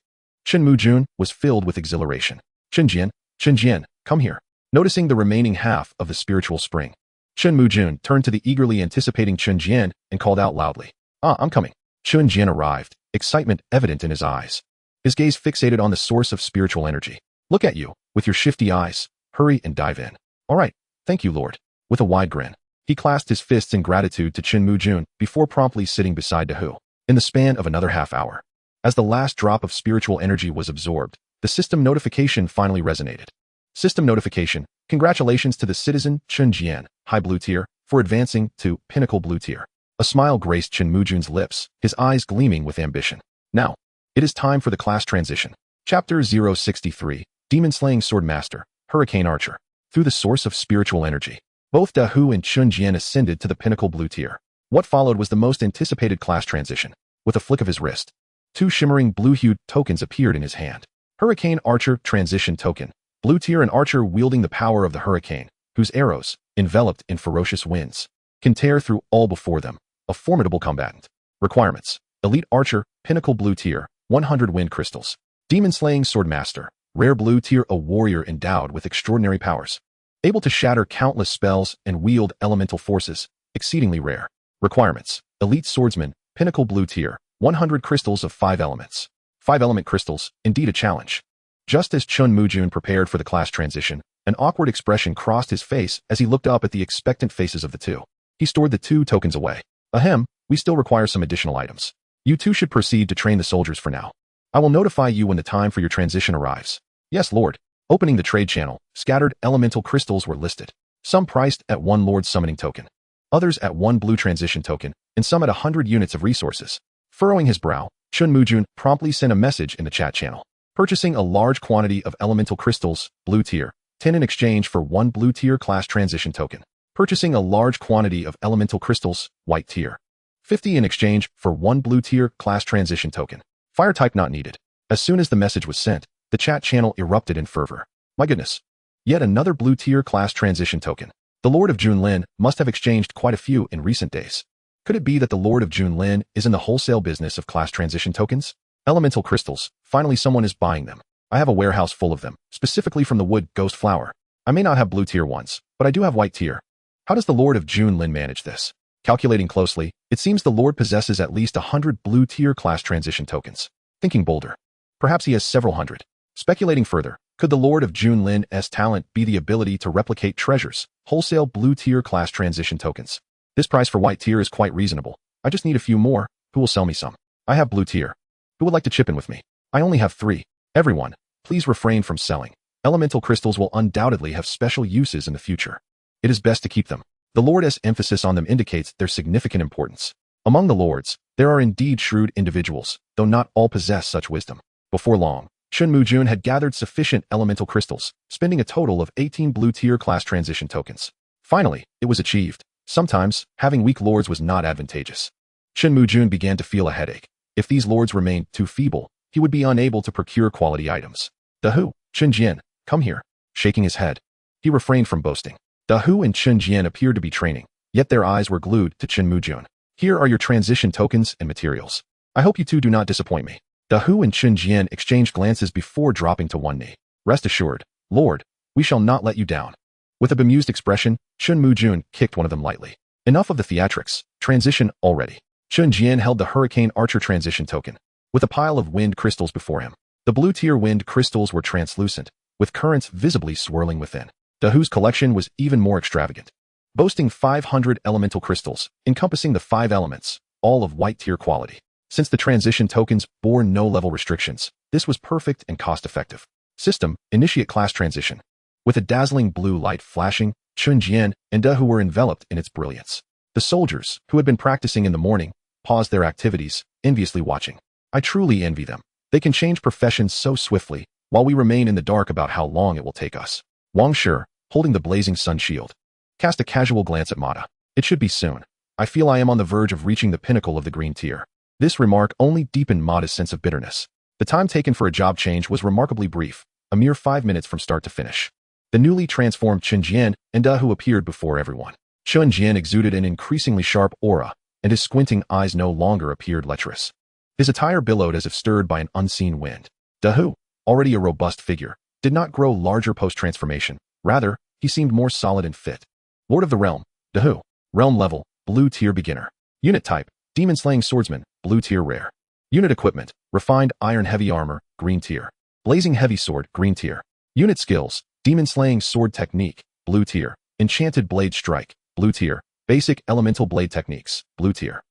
[SPEAKER 1] Chen Mujun was filled with exhilaration. Chen Jian, come here. Noticing the remaining half of the spiritual spring, Chen Mujun turned to the eagerly anticipating Chen Jian and called out loudly. I'm coming. Chen Jian arrived, excitement evident in his eyes. His gaze fixated on the source of spiritual energy. Look at you, with your shifty eyes. Hurry and dive in. All right, thank you, Lord. With a wide grin, he clasped his fists in gratitude to Chen Mujun before promptly sitting beside Dahu. In the span of another half hour, as the last drop of spiritual energy was absorbed, the system notification finally resonated. System notification. Congratulations to the citizen Chen Jian, High Blue Tier, for advancing to Pinnacle Blue Tier. A smile graced Chen Mujun's lips, his eyes gleaming with ambition. Now, it is time for the class transition. Chapter 063, Demon-Slaying Sword Master, Hurricane Archer. Through the source of spiritual energy, both Dahu and Chen Jian ascended to the Pinnacle Blue Tier. What followed was the most anticipated class transition. With a flick of his wrist, two shimmering blue-hued tokens appeared in his hand. Hurricane Archer Transition Token. Blue Tier, an archer wielding the power of the hurricane, whose arrows, enveloped in ferocious winds, can tear through all before them. A formidable combatant. Requirements. Elite Archer, Pinnacle Blue Tier, 100 Wind Crystals. Demon-Slaying Sword Master, Rare Blue Tier, a warrior endowed with extraordinary powers. Able to shatter countless spells and wield elemental forces, exceedingly rare. Requirements. Elite Swordsman, Pinnacle Blue Tier, 100 Crystals of 5 Elements. 5-element crystals, indeed a challenge. Just as Chen Mujun prepared for the class transition, an awkward expression crossed his face as he looked up at the expectant faces of the two. He stored the 2 tokens away. Ahem, we still require some additional items. You two should proceed to train the soldiers for now. I will notify you when the time for your transition arrives. Yes, Lord. Opening the trade channel, scattered elemental crystals were listed. Some priced at 1 Lord Summoning Token, others at 1 Blue Transition Token, and some at 100 units of resources. Furrowing his brow, Chen Mujun promptly sent a message in the chat channel. Purchasing a large quantity of elemental crystals, Blue Tier, 10 in exchange for 1 Blue Tier Class Transition Token. Purchasing a large quantity of elemental crystals, White Tier, 50 in exchange for 1 Blue Tier Class Transition Token. Fire type not needed. As soon as the message was sent, the chat channel erupted in fervor. My goodness. Yet another Blue Tier Class Transition Token. The Lord of Junlin must have exchanged quite a few in recent days. Could it be that the Lord of Junlin is in the wholesale business of class transition tokens? Elemental crystals. Finally someone is buying them. I have a warehouse full of them, specifically from the wood ghost flower. I may not have Blue Tier ones, but I do have White Tier. How does the Lord of Junlin manage this? Calculating closely, it seems the Lord possesses at least 100 Blue Tier Class Transition Tokens. Thinking bolder. Perhaps he has several hundred. Speculating further, could the Lord of Junlin's talent be the ability to replicate treasures, wholesale Blue Tier Class Transition Tokens? This price for White Tier is quite reasonable. I just need a few more. Who will sell me some? I have Blue Tier. Who would like to chip in with me? I only have 3. Everyone, please refrain from selling. Elemental crystals will undoubtedly have special uses in the future. It is best to keep them. The Lord's emphasis on them indicates their significant importance. Among the Lords, there are indeed shrewd individuals, though not all possess such wisdom. Before long, Chen Mujun had gathered sufficient elemental crystals, spending a total of 18 Blue Tier Class Transition Tokens. Finally, it was achieved. Sometimes, having weak lords was not advantageous. Chen Mujun began to feel a headache. If these lords remained too feeble, he would be unable to procure quality items. Dahu, Chen Jian, come here. Shaking his head, he refrained from boasting. Dahu and Chen Jian appeared to be training, yet their eyes were glued to Chen Mujun. Here are your transition tokens and materials. I hope you two do not disappoint me. Dahu and Chen Jian exchanged glances before dropping to one knee. Rest assured, Lord, we shall not let you down. With a bemused expression, Chen Mujun kicked one of them lightly. Enough of the theatrics. Transition already. Chen Jian held the Hurricane Archer Transition Token, with a pile of wind crystals before him. The Blue Tier wind crystals were translucent, with currents visibly swirling within. Dahu's collection was even more extravagant, boasting 500 elemental crystals, encompassing the 5 elements, all of White Tier quality. Since the transition tokens bore no level restrictions, this was perfect and cost-effective. System, initiate class transition. With a dazzling blue light flashing, Chen Jian and Dahu were enveloped in its brilliance. The soldiers, who had been practicing in the morning, paused their activities, enviously watching. I truly envy them. They can change professions so swiftly, while we remain in the dark about how long it will take us. Wang Shi, holding the blazing sun shield, cast a casual glance at Mata. It should be soon. I feel I am on the verge of reaching the pinnacle of the green tier. This remark only deepened Mada's sense of bitterness. The time taken for a job change was remarkably brief, a mere 5 minutes from start to finish. The newly transformed Chen Jian and Dahu appeared before everyone. Chen Jian exuded an increasingly sharp aura, and his squinting eyes no longer appeared lecherous. His attire billowed as if stirred by an unseen wind. Dahu, already a robust figure, did not grow larger post-transformation. Rather, he seemed more solid and fit. Lord of the Realm, Dahu. Realm level, blue tier beginner. Unit type, demon-slaying swordsman, blue tier rare. Unit equipment, refined iron heavy armor, green tier. Blazing heavy sword, green tier. Unit skills, demon-slaying sword technique, blue tier. Enchanted blade strike, blue tier. Basic elemental blade techniques, blue tier.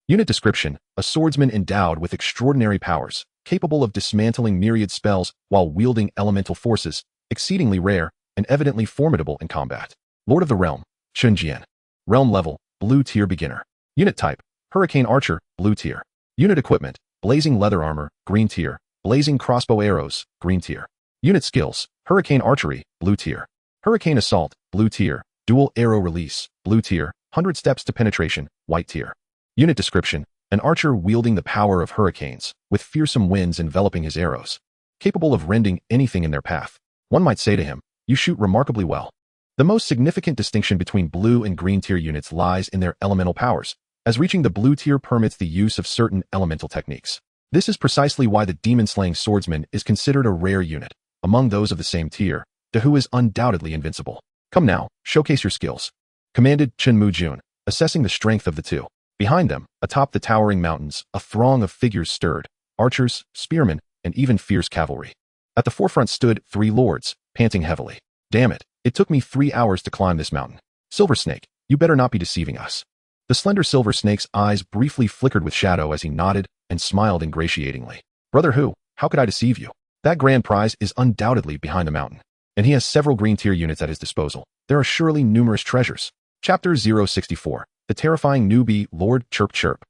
[SPEAKER 1] Unit description, a swordsman endowed with extraordinary powers, capable of dismantling myriad spells while wielding elemental forces, exceedingly rare, and evidently formidable in combat. Lord of the Realm, Chen Jian. Realm level, blue tier beginner. Unit type, hurricane archer, blue tier. Unit equipment, blazing leather armor, green tier. Blazing crossbow arrows, green tier. Unit skills, hurricane archery, blue tier. Hurricane assault, blue tier. Dual arrow release, blue tier. 100 steps to penetration, white tier. Unit description, an archer wielding the power of hurricanes, with fearsome winds enveloping his arrows. Capable of rending anything in their path. One might say to him, you shoot remarkably well. The most significant distinction between blue and green tier units lies in their elemental powers, as reaching the blue tier permits the use of certain elemental techniques. This is precisely why the demon-slaying swordsman is considered a rare unit. Among those of the same tier, Dahu is undoubtedly invincible. Come now, showcase your skills. Commanded Chen Mujun, assessing the strength of the two. Behind them, atop the towering mountains, a throng of figures stirred, archers, spearmen, and even fierce cavalry. At the forefront stood 3 lords, panting heavily. Damn it, it took me 3 hours to climb this mountain. Silver Snake, you better not be deceiving us. The slender Silver Snake's eyes briefly flickered with shadow as he nodded and smiled ingratiatingly. Brother Hu, how could I deceive you? That grand prize is undoubtedly behind the mountain, and he has several green tier units at his disposal. There are surely numerous treasures. Chapter 064, The Terrifying Newbie Lord Chirp Chirp.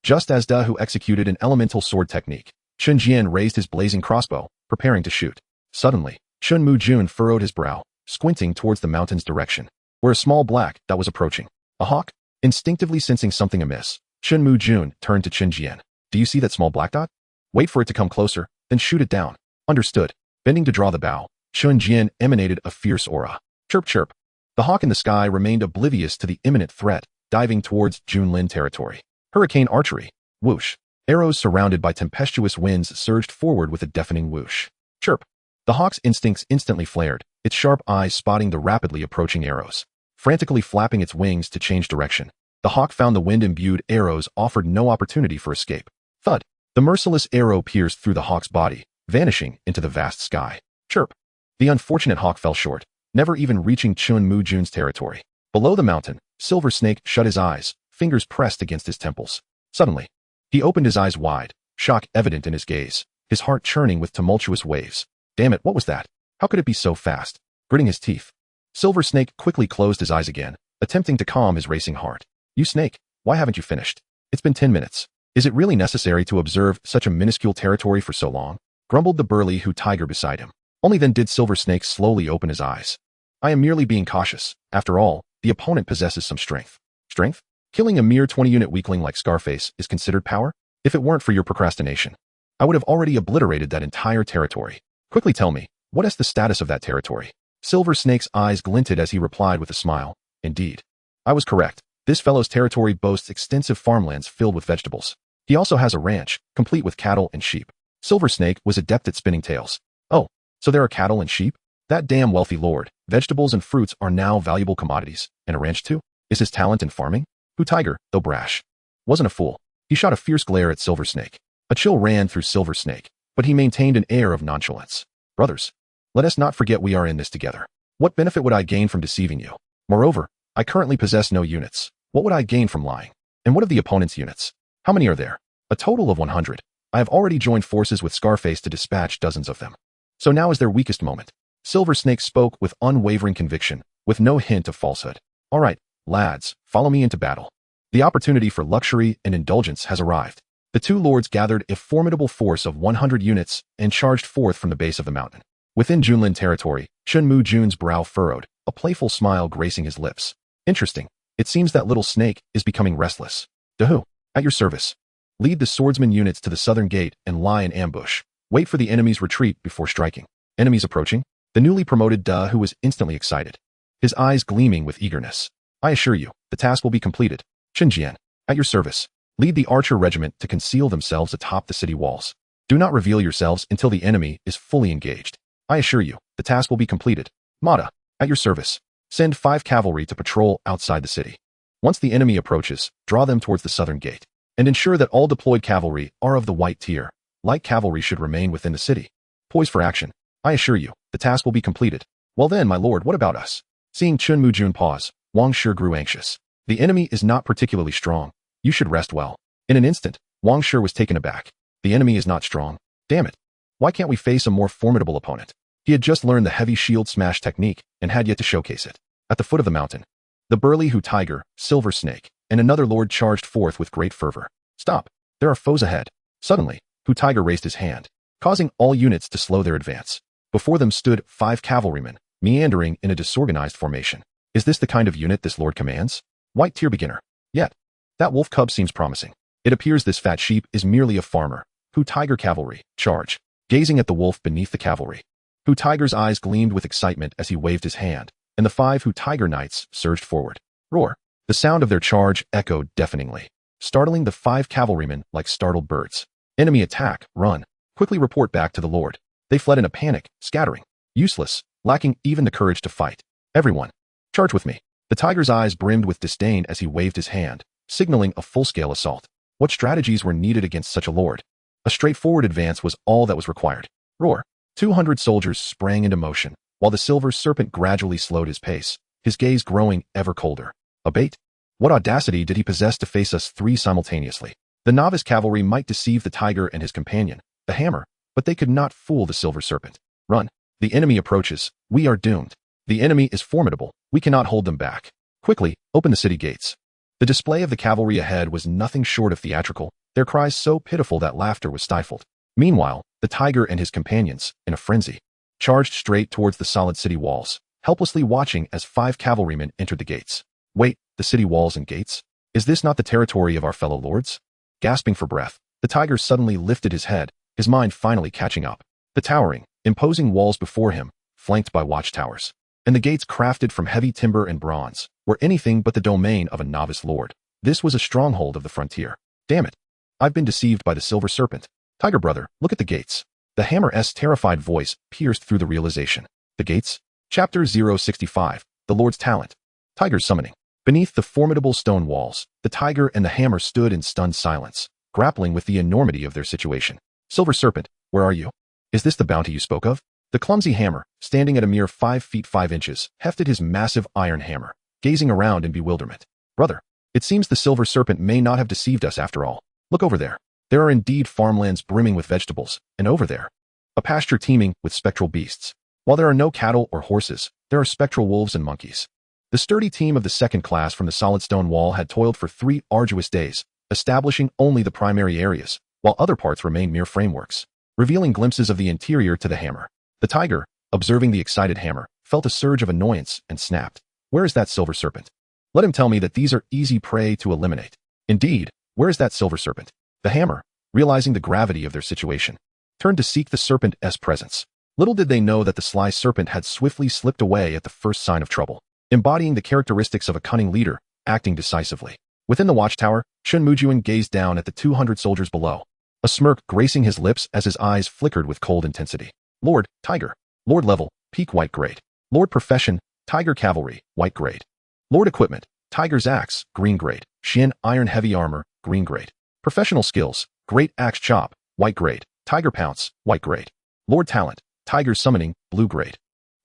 [SPEAKER 1] Just as Dahu executed an elemental sword technique, Chen Jian raised his blazing crossbow, preparing to shoot. Suddenly, Chen Mujun furrowed his brow, squinting towards the mountain's direction, where a small black dot was approaching. A hawk? Instinctively sensing something amiss, Chen Mujun turned to Chen Jian. Do you see that small black dot? Wait for it to come closer, then shoot it down. Understood. Bending to draw the bow, Chen Jian emanated a fierce aura. Chirp chirp. The hawk in the sky remained oblivious to the imminent threat, diving towards Junlin territory. Hurricane archery. Whoosh. Arrows surrounded by tempestuous winds surged forward with a deafening whoosh. Chirp. The hawk's instincts instantly flared, its sharp eyes spotting the rapidly approaching arrows. Frantically flapping its wings to change direction, the hawk found the wind-imbued arrows offered no opportunity for escape. Thud. The merciless arrow pierced through the hawk's body, vanishing into the vast sky. Chirp. The unfortunate hawk fell short, never even reaching Chen Mujun's territory. Below the mountain, Silver Snake shut his eyes, fingers pressed against his temples. Suddenly, he opened his eyes wide, shock evident in his gaze, his heart churning with tumultuous waves. Damn it, what was that? How could it be so fast? Gritting his teeth, Silver Snake quickly closed his eyes again, attempting to calm his racing heart. You snake, why haven't you finished? It's been 10 minutes. Is it really necessary to observe such a minuscule territory for so long? Grumbled the burly tiger beside him. Only then did Silver Snake slowly open his eyes. I am merely being cautious. After all, the opponent possesses some strength. Strength? Killing a mere 20-unit weakling like Scarface is considered power? If it weren't for your procrastination, I would have already obliterated that entire territory. Quickly tell me, what is the status of that territory? Silver Snake's eyes glinted as he replied with a smile. Indeed. I was correct. This fellow's territory boasts extensive farmlands filled with vegetables. He also has a ranch, complete with cattle and sheep. Silver Snake was adept at spinning tales. Oh, so there are cattle and sheep? That damn wealthy lord. Vegetables and fruits are now valuable commodities. And a ranch too? Is his talent in farming? Tiger, though brash, wasn't a fool. He shot a fierce glare at Silver Snake. A chill ran through Silver Snake, but he maintained an air of nonchalance. Brothers, let us not forget we are in this together. What benefit would I gain from deceiving you? Moreover, I currently possess no units. What would I gain from lying? And what of the opponent's units? How many are there? A total of 100. I have already joined forces with Scarface to dispatch dozens of them. So now is their weakest moment. Silver Snake spoke with unwavering conviction, with no hint of falsehood. All right, lads, follow me into battle. The opportunity for luxury and indulgence has arrived. The two lords gathered a formidable force of 100 units and charged forth from the base of the mountain. Within Junlin territory, Chen Mujun's brow furrowed, a playful smile gracing his lips. Interesting. It seems that little snake is becoming restless. Dahu, at your service. Lead the swordsman units to the southern gate and lie in ambush. Wait for the enemy's retreat before striking. Enemies approaching? The newly promoted Dahu was instantly excited, his eyes gleaming with eagerness. I assure you, the task will be completed. Chen Jian, at your service. Lead the archer regiment to conceal themselves atop the city walls. Do not reveal yourselves until the enemy is fully engaged. I assure you, the task will be completed. Mata, at your service. Send 5 cavalry to patrol outside the city. Once the enemy approaches, draw them towards the southern gate, and ensure that all deployed cavalry are of the white tier. Light cavalry should remain within the city. Poised for action. I assure you, the task will be completed. Well then, my lord, what about us? Seeing Chen Mujun pause, Wang Shi grew anxious. The enemy is not particularly strong. You should rest well. In an instant, Wang Shi was taken aback. The enemy is not strong. Damn it. Why can't we face a more formidable opponent? He had just learned the heavy shield smash technique and had yet to showcase it. At the foot of the mountain, the burly Hu Tiger, Silver Snake, and another lord charged forth with great fervor. Stop. There are foes ahead. Suddenly, Hu Tiger raised his hand, causing all units to slow their advance. Before them stood 5 cavalrymen, meandering in a disorganized formation. Is this the kind of unit this lord commands? White tier beginner. Yet, that wolf cub seems promising. It appears this fat sheep is merely a farmer. Hu Tiger cavalry, charge. Gazing at the wolf beneath the cavalry, Hu Tiger's eyes gleamed with excitement as he waved his hand, and the 5 Hu Tiger knights surged forward. Roar. The sound of their charge echoed deafeningly, startling the 5 cavalrymen like startled birds. Enemy attack, run. Quickly report back to the lord. They fled in a panic, scattering. Useless, lacking even the courage to fight. Everyone, charge with me. The tiger's eyes brimmed with disdain as he waved his hand, signaling a full-scale assault. What strategies were needed against such a lord? A straightforward advance was all that was required. Roar. 200 soldiers sprang into motion, while the silver serpent gradually slowed his pace, his gaze growing ever colder. A bait? What audacity did he possess to face us 3 simultaneously? The novice cavalry might deceive the tiger and his companion, the hammer, but they could not fool the silver serpent. Run. The enemy approaches. We are doomed. The enemy is formidable. We cannot hold them back. Quickly, open the city gates. The display of the cavalry ahead was nothing short of theatrical, their cries so pitiful that laughter was stifled. Meanwhile, the tiger and his companions, in a frenzy, charged straight towards the solid city walls, helplessly watching as 5 cavalrymen entered the gates. Wait, the city walls and gates? Is this not the territory of our fellow lords? Gasping for breath, the tiger suddenly lifted his head, his mind finally catching up. The towering, imposing walls before him, flanked by watchtowers, and the gates crafted from heavy timber and bronze, were anything but the domain of a novice lord. This was a stronghold of the frontier. Damn it. I've been deceived by the silver serpent. Tiger brother, look at the gates. The hammer's terrified voice pierced through the realization. The gates? Chapter 065, The Lord's Talent. Tiger's Summoning. Beneath the formidable stone walls, the tiger and the hammer stood in stunned silence, grappling with the enormity of their situation. Silver serpent, where are you? Is this the bounty you spoke of? The clumsy hammer, standing at a mere 5 feet 5 inches, hefted his massive iron hammer, gazing around in bewilderment. Brother, it seems the silver serpent may not have deceived us after all. Look over there. There are indeed farmlands brimming with vegetables, and over there, a pasture teeming with spectral beasts. While there are no cattle or horses, there are spectral wolves and monkeys. The sturdy team of the second class from the solid stone wall had toiled for 3 arduous days, establishing only the primary areas, while other parts remained mere frameworks, revealing glimpses of the interior to the hammer. The tiger, observing the excited hammer, felt a surge of annoyance and snapped. Where is that silver serpent? Let him tell me that these are easy prey to eliminate. Indeed, where is that silver serpent? The hammer, realizing the gravity of their situation, turned to seek the serpent's presence. Little did they know that the sly serpent had swiftly slipped away at the first sign of trouble, embodying the characteristics of a cunning leader, acting decisively. Within the watchtower, Chen Mujun gazed down at the 200 soldiers below, a smirk gracing his lips as his eyes flickered with cold intensity. Lord, Tiger. Lord level, peak white grade. Lord profession, Tiger cavalry, white grade. Lord equipment, Tiger's axe, green grade. Xian iron heavy armor, green grade. Professional skills, great axe chop, white grade. Tiger pounce, white grade. Lord talent, Tiger's summoning, blue grade.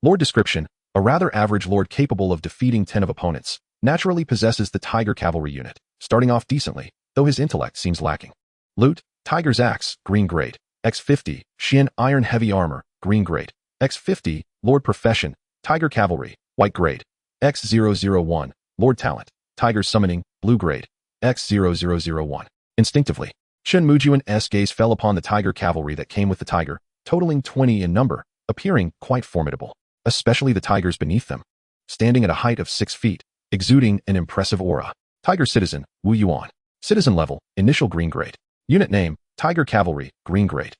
[SPEAKER 1] Lord description, a rather average lord capable of defeating 10 of opponents, naturally possesses the Tiger cavalry unit, starting off decently, though his intellect seems lacking. Loot, Tiger's axe, green grade. X50, Xian iron heavy armor, green grade. X50, Lord profession, Tiger cavalry, white grade. X001, Lord talent, Tiger's summoning, blue grade. X0001. Instinctively, Chen Mujun's gaze fell upon the tiger cavalry that came with the tiger, totaling 20 in number, appearing quite formidable, especially the tigers beneath them. Standing at a height of 6 feet, exuding an impressive aura. Tiger Citizen, Wu Yuan. Citizen level, initial green grade. Unit name, Tiger Cavalry, green grade.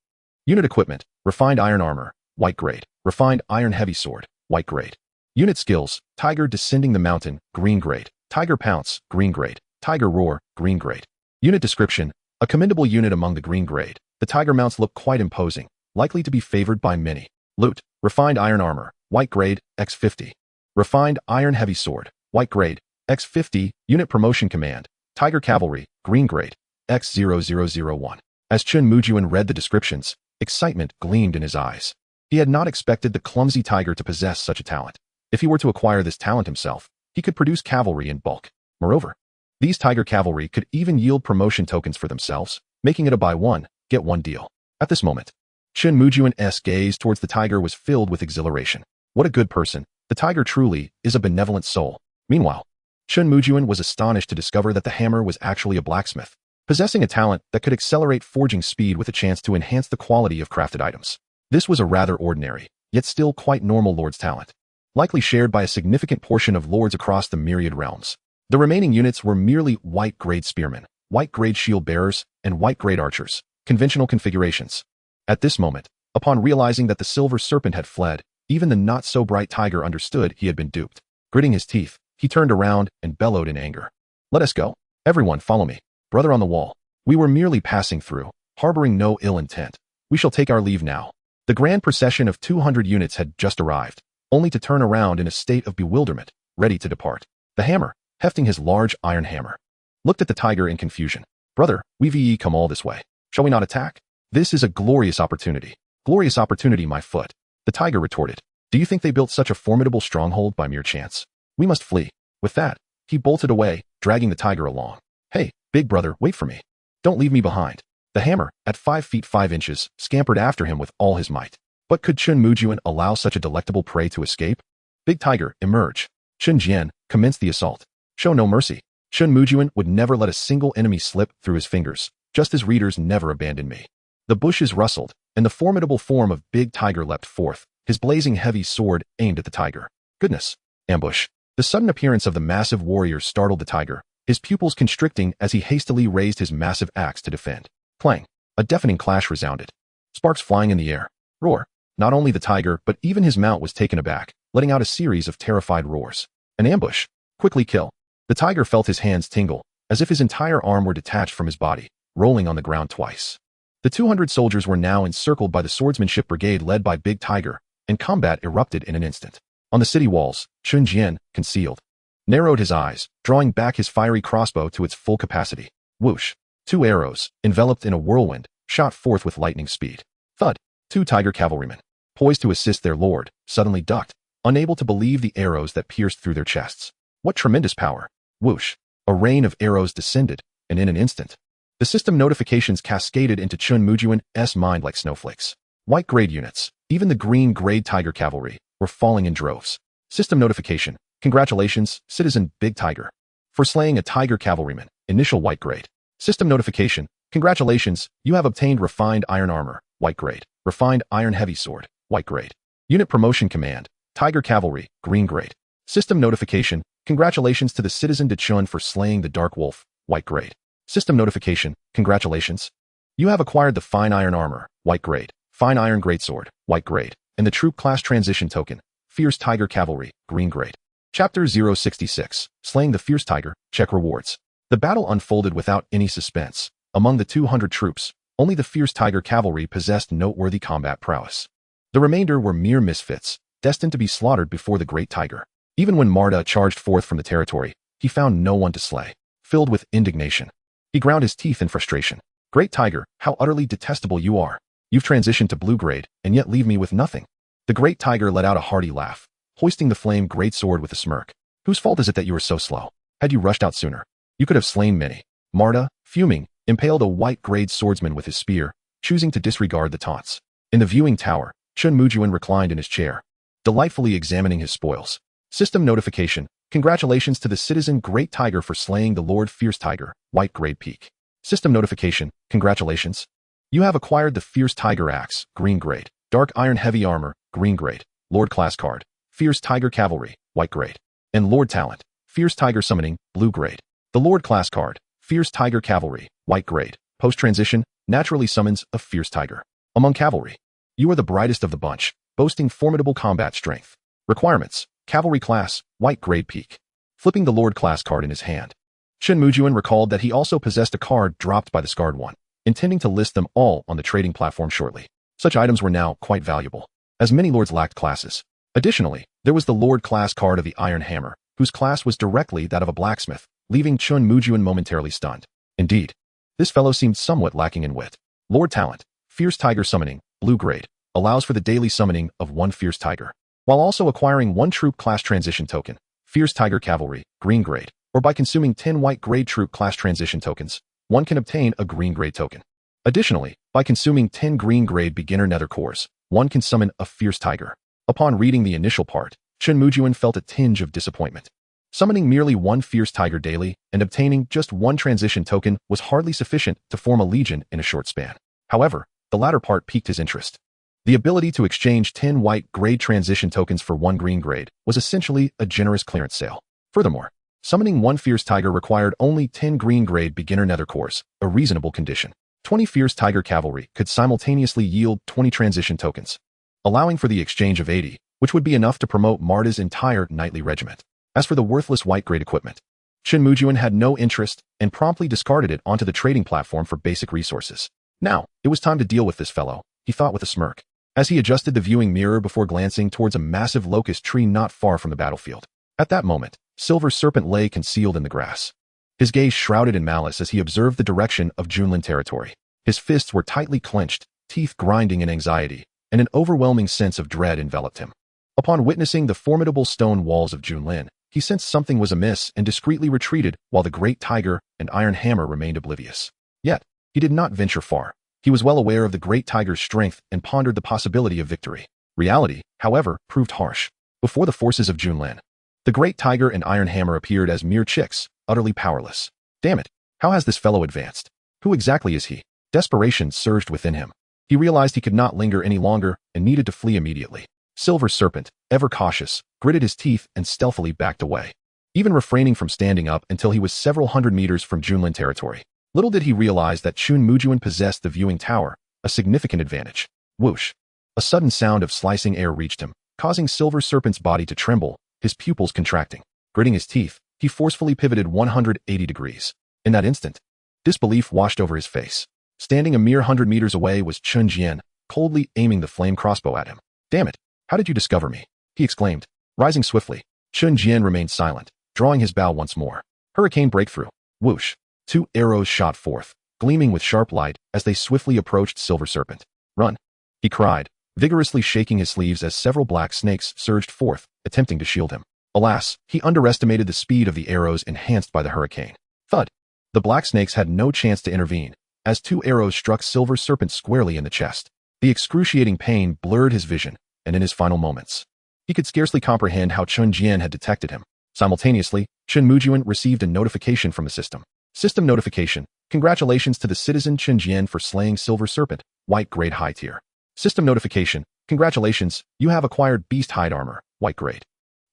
[SPEAKER 1] Unit equipment, refined iron armor, white grade. Refined iron heavy sword, white grade. Unit skills, Tiger Descending the Mountain, green grade. Tiger Pounce, green grade. Tiger Roar, green grade. Unit description, a commendable unit among the green grade. The tiger mounts look quite imposing, likely to be favored by many. Loot, refined iron armor, white grade, X50. Refined iron heavy sword, white grade, X50. Unit promotion command, Tiger Cavalry, green grade, X0001. As Chen Mujun read the descriptions, excitement gleamed in his eyes. He had not expected the clumsy tiger to possess such a talent. If he were to acquire this talent himself, he could produce cavalry in bulk. Moreover, these tiger cavalry could even yield promotion tokens for themselves, making it a buy one, get one deal. At this moment, Chen Mujun's gaze towards the tiger was filled with exhilaration. What a good person. The tiger truly is a benevolent soul. Meanwhile, Chen Mujun was astonished to discover that the hammer was actually a blacksmith, possessing a talent that could accelerate forging speed with a chance to enhance the quality of crafted items. This was a rather ordinary, yet still quite normal lord's talent, likely shared by a significant portion of lords across the myriad realms. The remaining units were merely white-grade spearmen, white-grade shield bearers, and white-grade archers, conventional configurations. At this moment, upon realizing that the silver serpent had fled, even the not-so-bright tiger understood he had been duped. Gritting his teeth, he turned around and bellowed in anger. Let us go. Everyone follow me. Brother on the wall. We were merely passing through, harboring no ill intent. We shall take our leave now. The grand procession of 200 units had just arrived, only to turn around in a state of bewilderment, ready to depart. The hammer, hefting his large iron hammer, looked at the tiger in confusion. Brother, we've come all this way. Shall we not attack? This is a glorious opportunity. Glorious opportunity, my foot. The tiger retorted. Do you think they built such a formidable stronghold by mere chance? We must flee. With that, he bolted away, dragging the tiger along. Hey, big brother, wait for me. Don't leave me behind. The hammer, at 5 feet 5 inches, scampered after him with all his might. But could Chen Mujun allow such a delectable prey to escape? Big tiger, emerge. Chen Jian commenced the assault. Show no mercy. Chen Mujun would never let a single enemy slip through his fingers, just as readers never abandon me. The bushes rustled, and the formidable form of Big Tiger leapt forth, his blazing heavy sword aimed at the tiger. Goodness! Ambush. The sudden appearance of the massive warrior startled the tiger, his pupils constricting as he hastily raised his massive axe to defend. Clang! A deafening clash resounded. Sparks flying in the air. Roar! Not only the tiger, but even his mount was taken aback, letting out a series of terrified roars. An ambush! Quickly kill! The tiger felt his hands tingle, as if his entire arm were detached from his body, rolling on the ground twice. The 200 soldiers were now encircled by the swordsmanship brigade led by Big Tiger, and combat erupted in an instant. On the city walls, Chen Jian, concealed, narrowed his eyes, drawing back his fiery crossbow to its full capacity. Whoosh! 2 arrows, enveloped in a whirlwind, shot forth with lightning speed. Thud! 2 tiger cavalrymen, poised to assist their lord, suddenly ducked, unable to believe the arrows that pierced through their chests. What tremendous power! Whoosh! A rain of arrows descended, and in an instant, the system notifications cascaded into Chen Mujun's mind like snowflakes. White grade units, even the green grade tiger cavalry, were falling in droves. System notification. Congratulations, Citizen Big Tiger, for slaying a tiger cavalryman, initial white grade. System notification. Congratulations, you have obtained refined iron armor, white grade. Refined iron heavy sword, white grade. Unit promotion command, Tiger Cavalry, green grade. System notification. Congratulations to the Citizen de Chun for slaying the Dark Wolf, white grade. System notification. Congratulations. You have acquired the Fine Iron Armor, white grade. Fine Iron Greatsword, white grade. And the Troop Class Transition Token, Fierce Tiger Cavalry, green grade. Chapter 066, Slaying the Fierce Tiger, check rewards. The battle unfolded without any suspense. Among the 200 troops, only the Fierce Tiger Cavalry possessed noteworthy combat prowess. The remainder were mere misfits, destined to be slaughtered before the Great Tiger. Even when Marta charged forth from the territory, he found no one to slay. Filled with indignation, he ground his teeth in frustration. Great Tiger, how utterly detestable you are. You've transitioned to blue grade, and yet leave me with nothing. The Great Tiger let out a hearty laugh, hoisting the flame great sword with a smirk. Whose fault is it that you are so slow? Had you rushed out sooner, you could have slain many. Marta, fuming, impaled a white grade swordsman with his spear, choosing to disregard the taunts. In the viewing tower, Chen Mujun reclined in his chair, delightfully examining his spoils. System notification. Congratulations to the Citizen Great Tiger for slaying the Lord Fierce Tiger, white grade peak. System notification. Congratulations. You have acquired the Fierce Tiger Axe, green grade. Dark Iron Heavy Armor, green grade. Lord Class Card, Fierce Tiger Cavalry, white grade. And Lord Talent, Fierce Tiger Summoning, blue grade. The Lord class card, Fierce Tiger Cavalry, white grade. Post-transition, naturally summons a fierce tiger. Among cavalry, you are the brightest of the bunch, boasting formidable combat strength. Requirements, cavalry class, white grade peak. Flipping the Lord class card in his hand, Chen Mujun recalled that he also possessed a card dropped by the scarred one, intending to list them all on the trading platform shortly. Such items were now quite valuable, as many lords lacked classes. Additionally, there was the Lord class card of the Iron Hammer, whose class was directly that of a blacksmith, leaving Chen Mujun momentarily stunned. Indeed, this fellow seemed somewhat lacking in wit. Lord Talent, Fierce Tiger Summoning, blue grade, allows for the daily summoning of one Fierce Tiger, while also acquiring one troop class transition token, Fierce Tiger Cavalry, green grade, or by consuming 10 white grade troop class transition tokens, one can obtain a green grade token. Additionally, by consuming 10 green grade beginner nether cores, one can summon a Fierce Tiger. Upon reading the initial part, Chen Mujun felt a tinge of disappointment. Summoning merely one Fierce Tiger daily and obtaining just one transition token was hardly sufficient to form a legion in a short span. However, the latter part piqued his interest. The ability to exchange 10 white grade transition tokens for one green grade was essentially a generous clearance sale. Furthermore, summoning one Fierce Tiger required only 10 green grade beginner nether cores, a reasonable condition. 20 Fierce Tiger Cavalry could simultaneously yield 20 transition tokens, allowing for the exchange of 80, which would be enough to promote Marta's entire knightly regiment. As for the worthless white grade equipment, Chen Mujun had no interest and promptly discarded it onto the trading platform for basic resources. Now, it was time to deal with this fellow, he thought with a smirk, as he adjusted the viewing mirror before glancing towards a massive locust tree not far from the battlefield. At that moment, Silver Serpent lay concealed in the grass, his gaze shrouded in malice as he observed the direction of Junlin territory. His fists were tightly clenched, teeth grinding in anxiety, and an overwhelming sense of dread enveloped him. Upon witnessing the formidable stone walls of Junlin, he sensed something was amiss and discreetly retreated while the Great Tiger and Iron Hammer remained oblivious. Yet, he did not venture far. He was well aware of the Great Tiger's strength and pondered the possibility of victory. Reality, however, proved harsh. Before the forces of Junlin, the Great Tiger and Iron Hammer appeared as mere chicks, utterly powerless. Damn it, how has this fellow advanced? Who exactly is he? Desperation surged within him. He realized he could not linger any longer and needed to flee immediately. Silver Serpent, ever cautious, gritted his teeth and stealthily backed away, even refraining from standing up until he was several hundred meters from Junlin territory. Little did he realize that Chen Mujun possessed the viewing tower, a significant advantage. Whoosh! A sudden sound of slicing air reached him, causing Silver Serpent's body to tremble, his pupils contracting. Gritting his teeth, he forcefully pivoted 180 degrees. In that instant, disbelief washed over his face. Standing a mere 100 meters away was Chen Jian, coldly aiming the flame crossbow at him. Damn it! How did you discover me? He exclaimed. Rising swiftly, Chen Jian remained silent, drawing his bow once more. Hurricane breakthrough. Whoosh! 2 arrows shot forth, gleaming with sharp light as they swiftly approached Silver Serpent. Run! He cried, vigorously shaking his sleeves as several black snakes surged forth, attempting to shield him. Alas, he underestimated the speed of the arrows enhanced by the hurricane. Thud! The black snakes had no chance to intervene, as 2 arrows struck Silver Serpent squarely in the chest. The excruciating pain blurred his vision, and in his final moments, he could scarcely comprehend how Chen Jian had detected him. Simultaneously, Chen Mujun received a notification from the system. System notification. Congratulations to the citizen Chen Jian for slaying Silver Serpent, white grade high tier. System notification. Congratulations, you have acquired beast hide armor, white grade.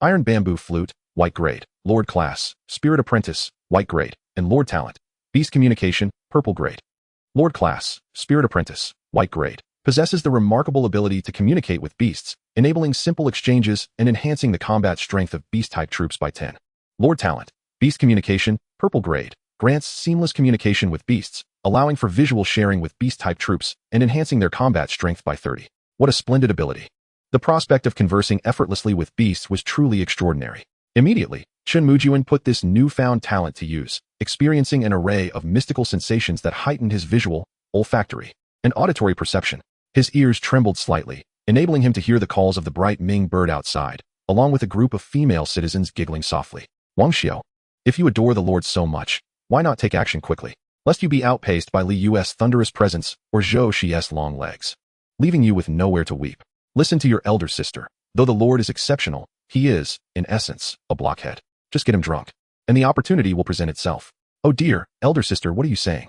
[SPEAKER 1] Iron bamboo flute, white grade. Lord class, spirit apprentice, white grade, and Lord talent. Beast communication, purple grade. Lord class, spirit apprentice, white grade. Possesses the remarkable ability to communicate with beasts, enabling simple exchanges and enhancing the combat strength of beast-type troops by 10. Lord Talent, Beast Communication, purple grade, grants seamless communication with beasts, allowing for visual sharing with beast-type troops and enhancing their combat strength by 30. What a splendid ability. The prospect of conversing effortlessly with beasts was truly extraordinary. Immediately, Chen Mujun put this newfound talent to use, experiencing an array of mystical sensations that heightened his visual, olfactory, and auditory perception. His ears trembled slightly, enabling him to hear the calls of the bright Ming bird outside, along with a group of female citizens giggling softly. Wang Xiao, if you adore the Lord so much, why not take action quickly, lest you be outpaced by Li Yu's thunderous presence or Zhou Xi's long legs, leaving you with nowhere to weep. Listen to your elder sister. Though the Lord is exceptional, he is, in essence, a blockhead. Just get him drunk, and the opportunity will present itself. Oh dear, elder sister, what are you saying?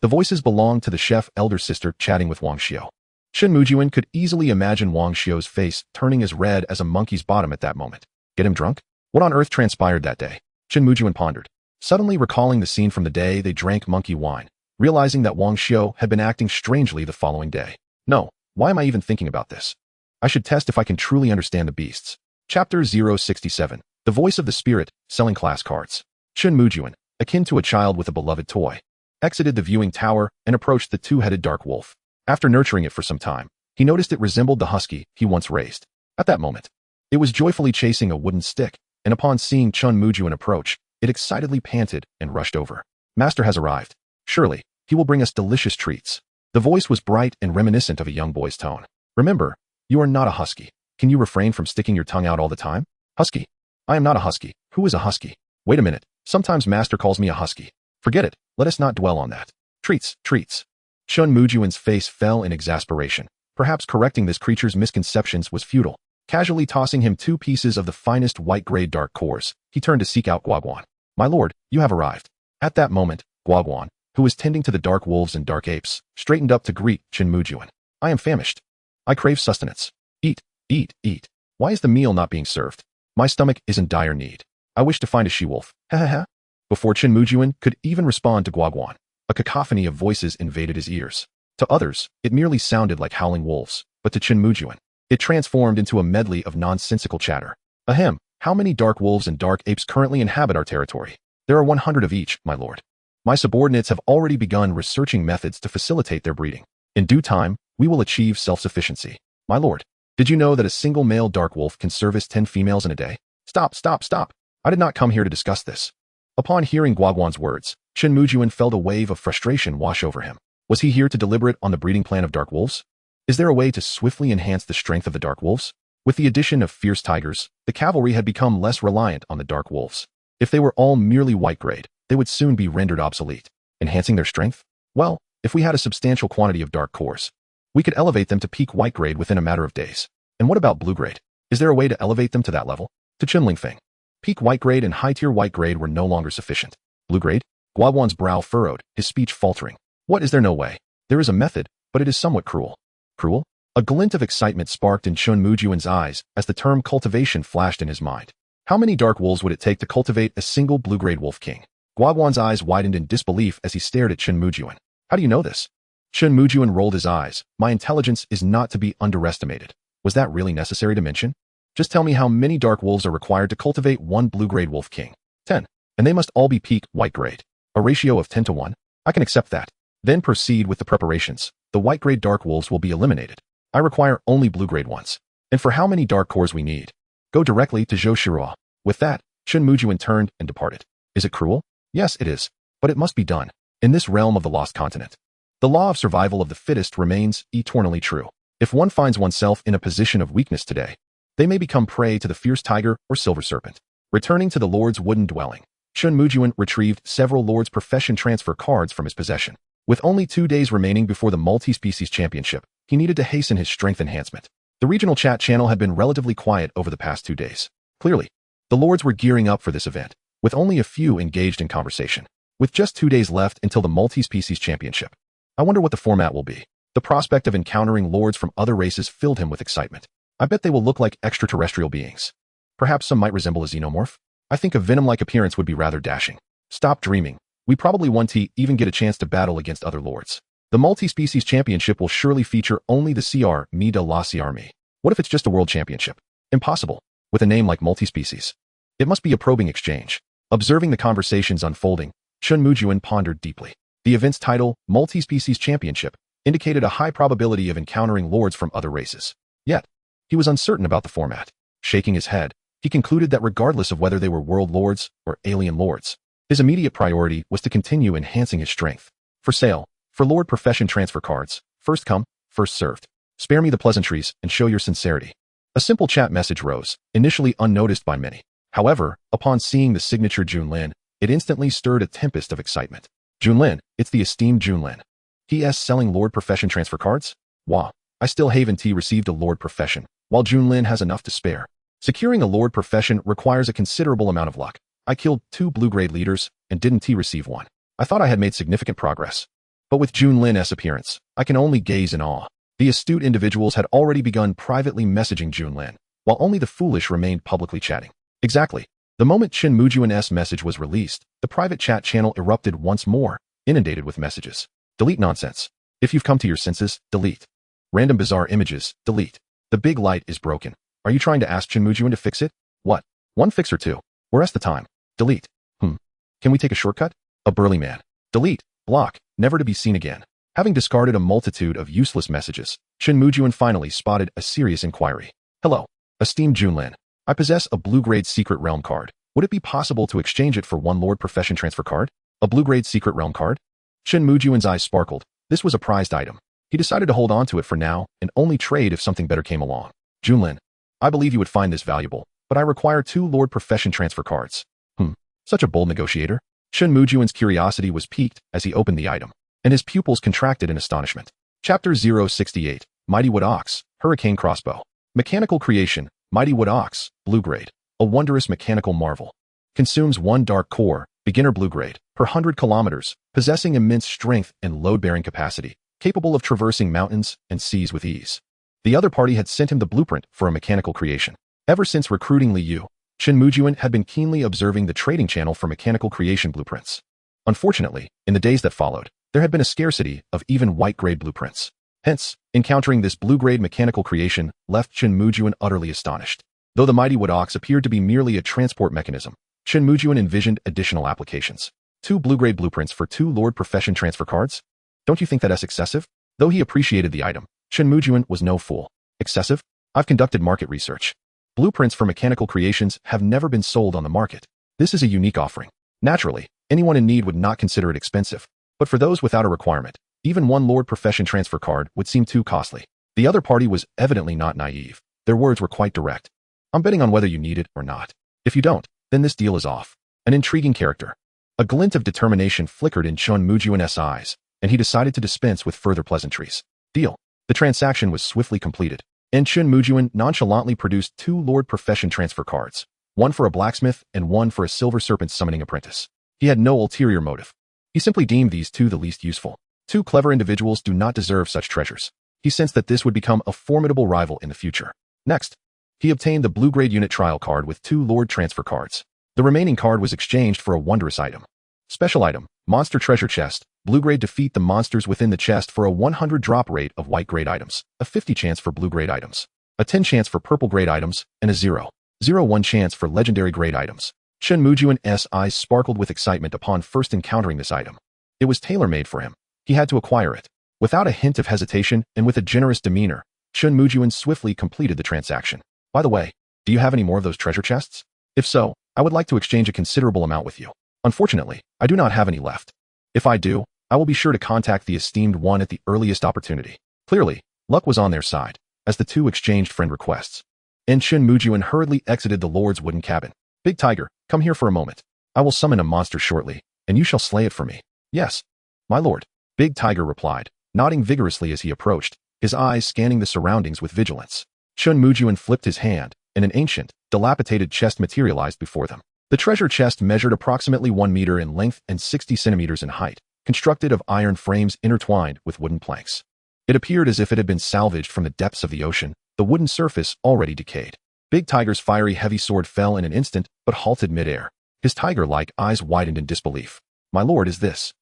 [SPEAKER 1] The voices belonged to the chef elder sister chatting with Wang Xiao. Chen Mujun could easily imagine Wang Xiao's face turning as red as a monkey's bottom at that moment. Get him drunk? What on earth transpired that day? Chen Mujun pondered, suddenly recalling the scene from the day they drank monkey wine, realizing that Wang Xiu had been acting strangely the following day. No, why am I even thinking about this? I should test if I can truly understand the beasts. Chapter 067. The Voice of the Spirit, Selling Class Cards. Chen Mujun, akin to a child with a beloved toy, exited the viewing tower and approached the two-headed dark wolf. After nurturing it for some time, he noticed it resembled the husky he once raised. At that moment, it was joyfully chasing a wooden stick, and upon seeing Chen Mujun approach, it excitedly panted and rushed over. Master has arrived. Surely, he will bring us delicious treats. The voice was bright and reminiscent of a young boy's tone. Remember, you are not a husky. Can you refrain from sticking your tongue out all the time? Husky. I am not a husky. Who is a husky? Wait a minute. Sometimes Master calls me a husky. Forget it. Let us not dwell on that. Treats, treats. Chen Mujun's face fell in exasperation. Perhaps correcting this creature's misconceptions was futile. Casually tossing him 2 pieces of the finest white-grade dark cores, he turned to seek out Guaguan. My lord, you have arrived. At that moment, Guaguan, who was tending to the dark wolves and dark apes, straightened up to greet Chen Mujun. I am famished. I crave sustenance. Eat, eat, eat. Why is the meal not being served? My stomach is in dire need. I wish to find a she-wolf. Ha ha ha. Before Chen Mujun could even respond to Guaguan, a cacophony of voices invaded his ears. To others, it merely sounded like howling wolves, but to Chen Mujun, it transformed into a medley of nonsensical chatter. Ahem, how many dark wolves and dark apes currently inhabit our territory? There are 100 of each, my lord. My subordinates have already begun researching methods to facilitate their breeding. In due time, we will achieve self-sufficiency. My lord, did you know that a single male dark wolf can service 10 females in a day? Stop, stop, stop. I did not come here to discuss this. Upon hearing Guaguan's words, Chen Mujun felt a wave of frustration wash over him. Was he here to deliberate on the breeding plan of dark wolves? Is there a way to swiftly enhance the strength of the dark wolves? With the addition of fierce tigers, the cavalry had become less reliant on the dark wolves. If they were all merely white-grade, they would soon be rendered obsolete. Enhancing their strength? Well, if we had a substantial quantity of dark cores, we could elevate them to peak white-grade within a matter of days. And what about blue-grade? Is there a way to elevate them to that level? To Chen Lingfeng, peak white-grade and high-tier white-grade were no longer sufficient. Blue-grade? Guaguan's brow furrowed, his speech faltering. What is there no way? There is a method, but it is somewhat cruel. Cruel? A glint of excitement sparked in Chen Mujun's eyes as the term cultivation flashed in his mind. How many dark wolves would it take to cultivate a single blue-grade wolf king? Guaguan's eyes widened in disbelief as he stared at Chen Mujun. How do you know this? Chen Mujun rolled his eyes. My intelligence is not to be underestimated. Was that really necessary to mention? Just tell me how many dark wolves are required to cultivate one blue-grade wolf king. 10. And they must all be peak white-grade. A ratio of 10 to 1? I can accept that. Then proceed with the preparations. The white-grade dark wolves will be eliminated. I require only blue-grade ones. And for how many dark cores we need? Go directly to Zhou Shirua. With that, Chen Mujun turned and departed. Is it cruel? Yes, it is. But it must be done. In this realm of the lost continent, the law of survival of the fittest remains eternally true. If one finds oneself in a position of weakness today, they may become prey to the fierce tiger or silver serpent. Returning to the Lord's wooden dwelling, Chen Mujun retrieved several Lord's profession transfer cards from his possession. With only 2 days remaining before the multi-species championship, he needed to hasten his strength enhancement. The regional chat channel had been relatively quiet over the past 2 days. Clearly, the Lords were gearing up for this event, with only a few engaged in conversation. With just 2 days left until the multi-species championship, I wonder what the format will be. The prospect of encountering Lords from other races filled him with excitement. I bet they will look like extraterrestrial beings. Perhaps some might resemble a xenomorph. I think a venom-like appearance would be rather dashing. Stop dreaming. We probably won't even get a chance to battle against other Lords. The multi-species championship will surely feature only the CR Me de la CR Me. What if it's just a world championship? Impossible. With a name like multi-species. It must be a probing exchange. Observing the conversations unfolding, Chen Mujun pondered deeply. The event's title, Multi-Species Championship, indicated a high probability of encountering Lords from other races. Yet, he was uncertain about the format. Shaking his head, he concluded that regardless of whether they were World Lords or Alien Lords, his immediate priority was to continue enhancing his strength. For sale, for Lord Profession transfer cards, first come, first served. Spare me the pleasantries and show your sincerity. A simple chat message rose, initially unnoticed by many. However, upon seeing the signature Junlin, it instantly stirred a tempest of excitement. Junlin, it's the esteemed Junlin. P.S. selling Lord Profession transfer cards? Wah. I still haven't received a Lord Profession, while Junlin has enough to spare. Securing a Lord Profession requires a considerable amount of luck. I killed 2 blue-grade leaders and didn't receive one. I thought I had made significant progress. But with Junlin's appearance, I can only gaze in awe. The astute individuals had already begun privately messaging Junlin, while only the foolish remained publicly chatting. Exactly. The moment Chen Mujun's message was released, the private chat channel erupted once more, inundated with messages. Delete nonsense. If you've come to your senses, delete. Random bizarre images, delete. The big light is broken. Are you trying to ask Chen Mujun to fix it? What? One fix or two? Where's the time? Delete. Can we take a shortcut? A burly man. Delete. Block. Never to be seen again. Having discarded a multitude of useless messages, Chen Mujun finally spotted a serious inquiry. Hello. Esteemed Junlin. I possess a blue-grade secret realm card. Would it be possible to exchange it for one Lord Profession transfer card? A blue-grade secret realm card? Chen Mujun's eyes sparkled. This was a prized item. He decided to hold on to it for now and only trade if something better came along. Junlin, I believe you would find this valuable, but I require 2 Lord Profession transfer cards. Such a bold negotiator. Chen Mujun's curiosity was piqued as he opened the item, and his pupils contracted in astonishment. Chapter 068, Mighty Wood Ox, Hurricane Crossbow. Mechanical creation, Mighty Wood Ox, blue grade. A wondrous mechanical marvel. Consumes 1 dark core, beginner blue grade, per 100 kilometers, possessing immense strength and load-bearing capacity, capable of traversing mountains and seas with ease. The other party had sent him the blueprint for a mechanical creation. Ever since recruiting Li Yu, Chen Mujun had been keenly observing the trading channel for mechanical creation blueprints. Unfortunately, in the days that followed, there had been a scarcity of even white-grade blueprints. Hence, encountering this blue-grade mechanical creation left Chen Mujun utterly astonished. Though the Mighty Wood Ox appeared to be merely a transport mechanism, Chen Mujun envisioned additional applications. 2 blue-grade blueprints for 2 Lord Profession transfer cards? Don't you think that's excessive? Though he appreciated the item, Chen Mujun was no fool. Excessive? I've conducted market research. Blueprints for mechanical creations have never been sold on the market. This is a unique offering. Naturally, anyone in need would not consider it expensive, but for those without a requirement, even 1 Lord Profession transfer card would seem too costly. The other party was evidently not naive. Their words were quite direct. I'm betting on whether you need it or not. If you don't, then this deal is off. An intriguing character. A glint of determination flickered in Chen Mujun's eyes, and he decided to dispense with further pleasantries. Deal. The transaction was swiftly completed, and Chen Mujun nonchalantly produced 2 Lord Profession transfer cards, 1 for a blacksmith and 1 for a silver serpent summoning apprentice. He had no ulterior motive. He simply deemed these 2 the least useful. 2 clever individuals do not deserve such treasures. He sensed that this would become a formidable rival in the future. Next, he obtained the blue-grade unit trial card with 2 Lord transfer cards. The remaining card was exchanged for a wondrous item. Special item, Monster Treasure Chest. Blue-grade defeat the monsters within the chest for a 100 drop rate of white-grade items, a 50 chance for blue-grade items, a 10 chance for purple-grade items, and a 0.01 chance for legendary-grade items. Chen Mujun's eyes sparkled with excitement upon first encountering this item. It was tailor-made for him. He had to acquire it. Without a hint of hesitation and with a generous demeanor, Chen Mujun swiftly completed the transaction. By the way, do you have any more of those treasure chests? If so, I would like to exchange a considerable amount with you. Unfortunately, I do not have any left. If I do, I will be sure to contact the esteemed one at the earliest opportunity. Clearly, luck was on their side, as the 2 exchanged friend requests. And Chen Mujun hurriedly exited the Lord's wooden cabin. Big Tiger, come here for a moment. I will summon a monster shortly, and you shall slay it for me. Yes, my lord. Big Tiger replied, nodding vigorously as he approached, his eyes scanning the surroundings with vigilance. Chen Mujun flipped his hand, and an ancient, dilapidated chest materialized before them. The treasure chest measured approximately 1 meter in length and 60 centimeters in height, constructed of iron frames intertwined with wooden planks. It appeared as if it had been salvaged from the depths of the ocean, the wooden surface already decayed. Big Tiger's fiery heavy sword fell in an instant, but halted midair. His tiger-like eyes widened in disbelief. My lord, is this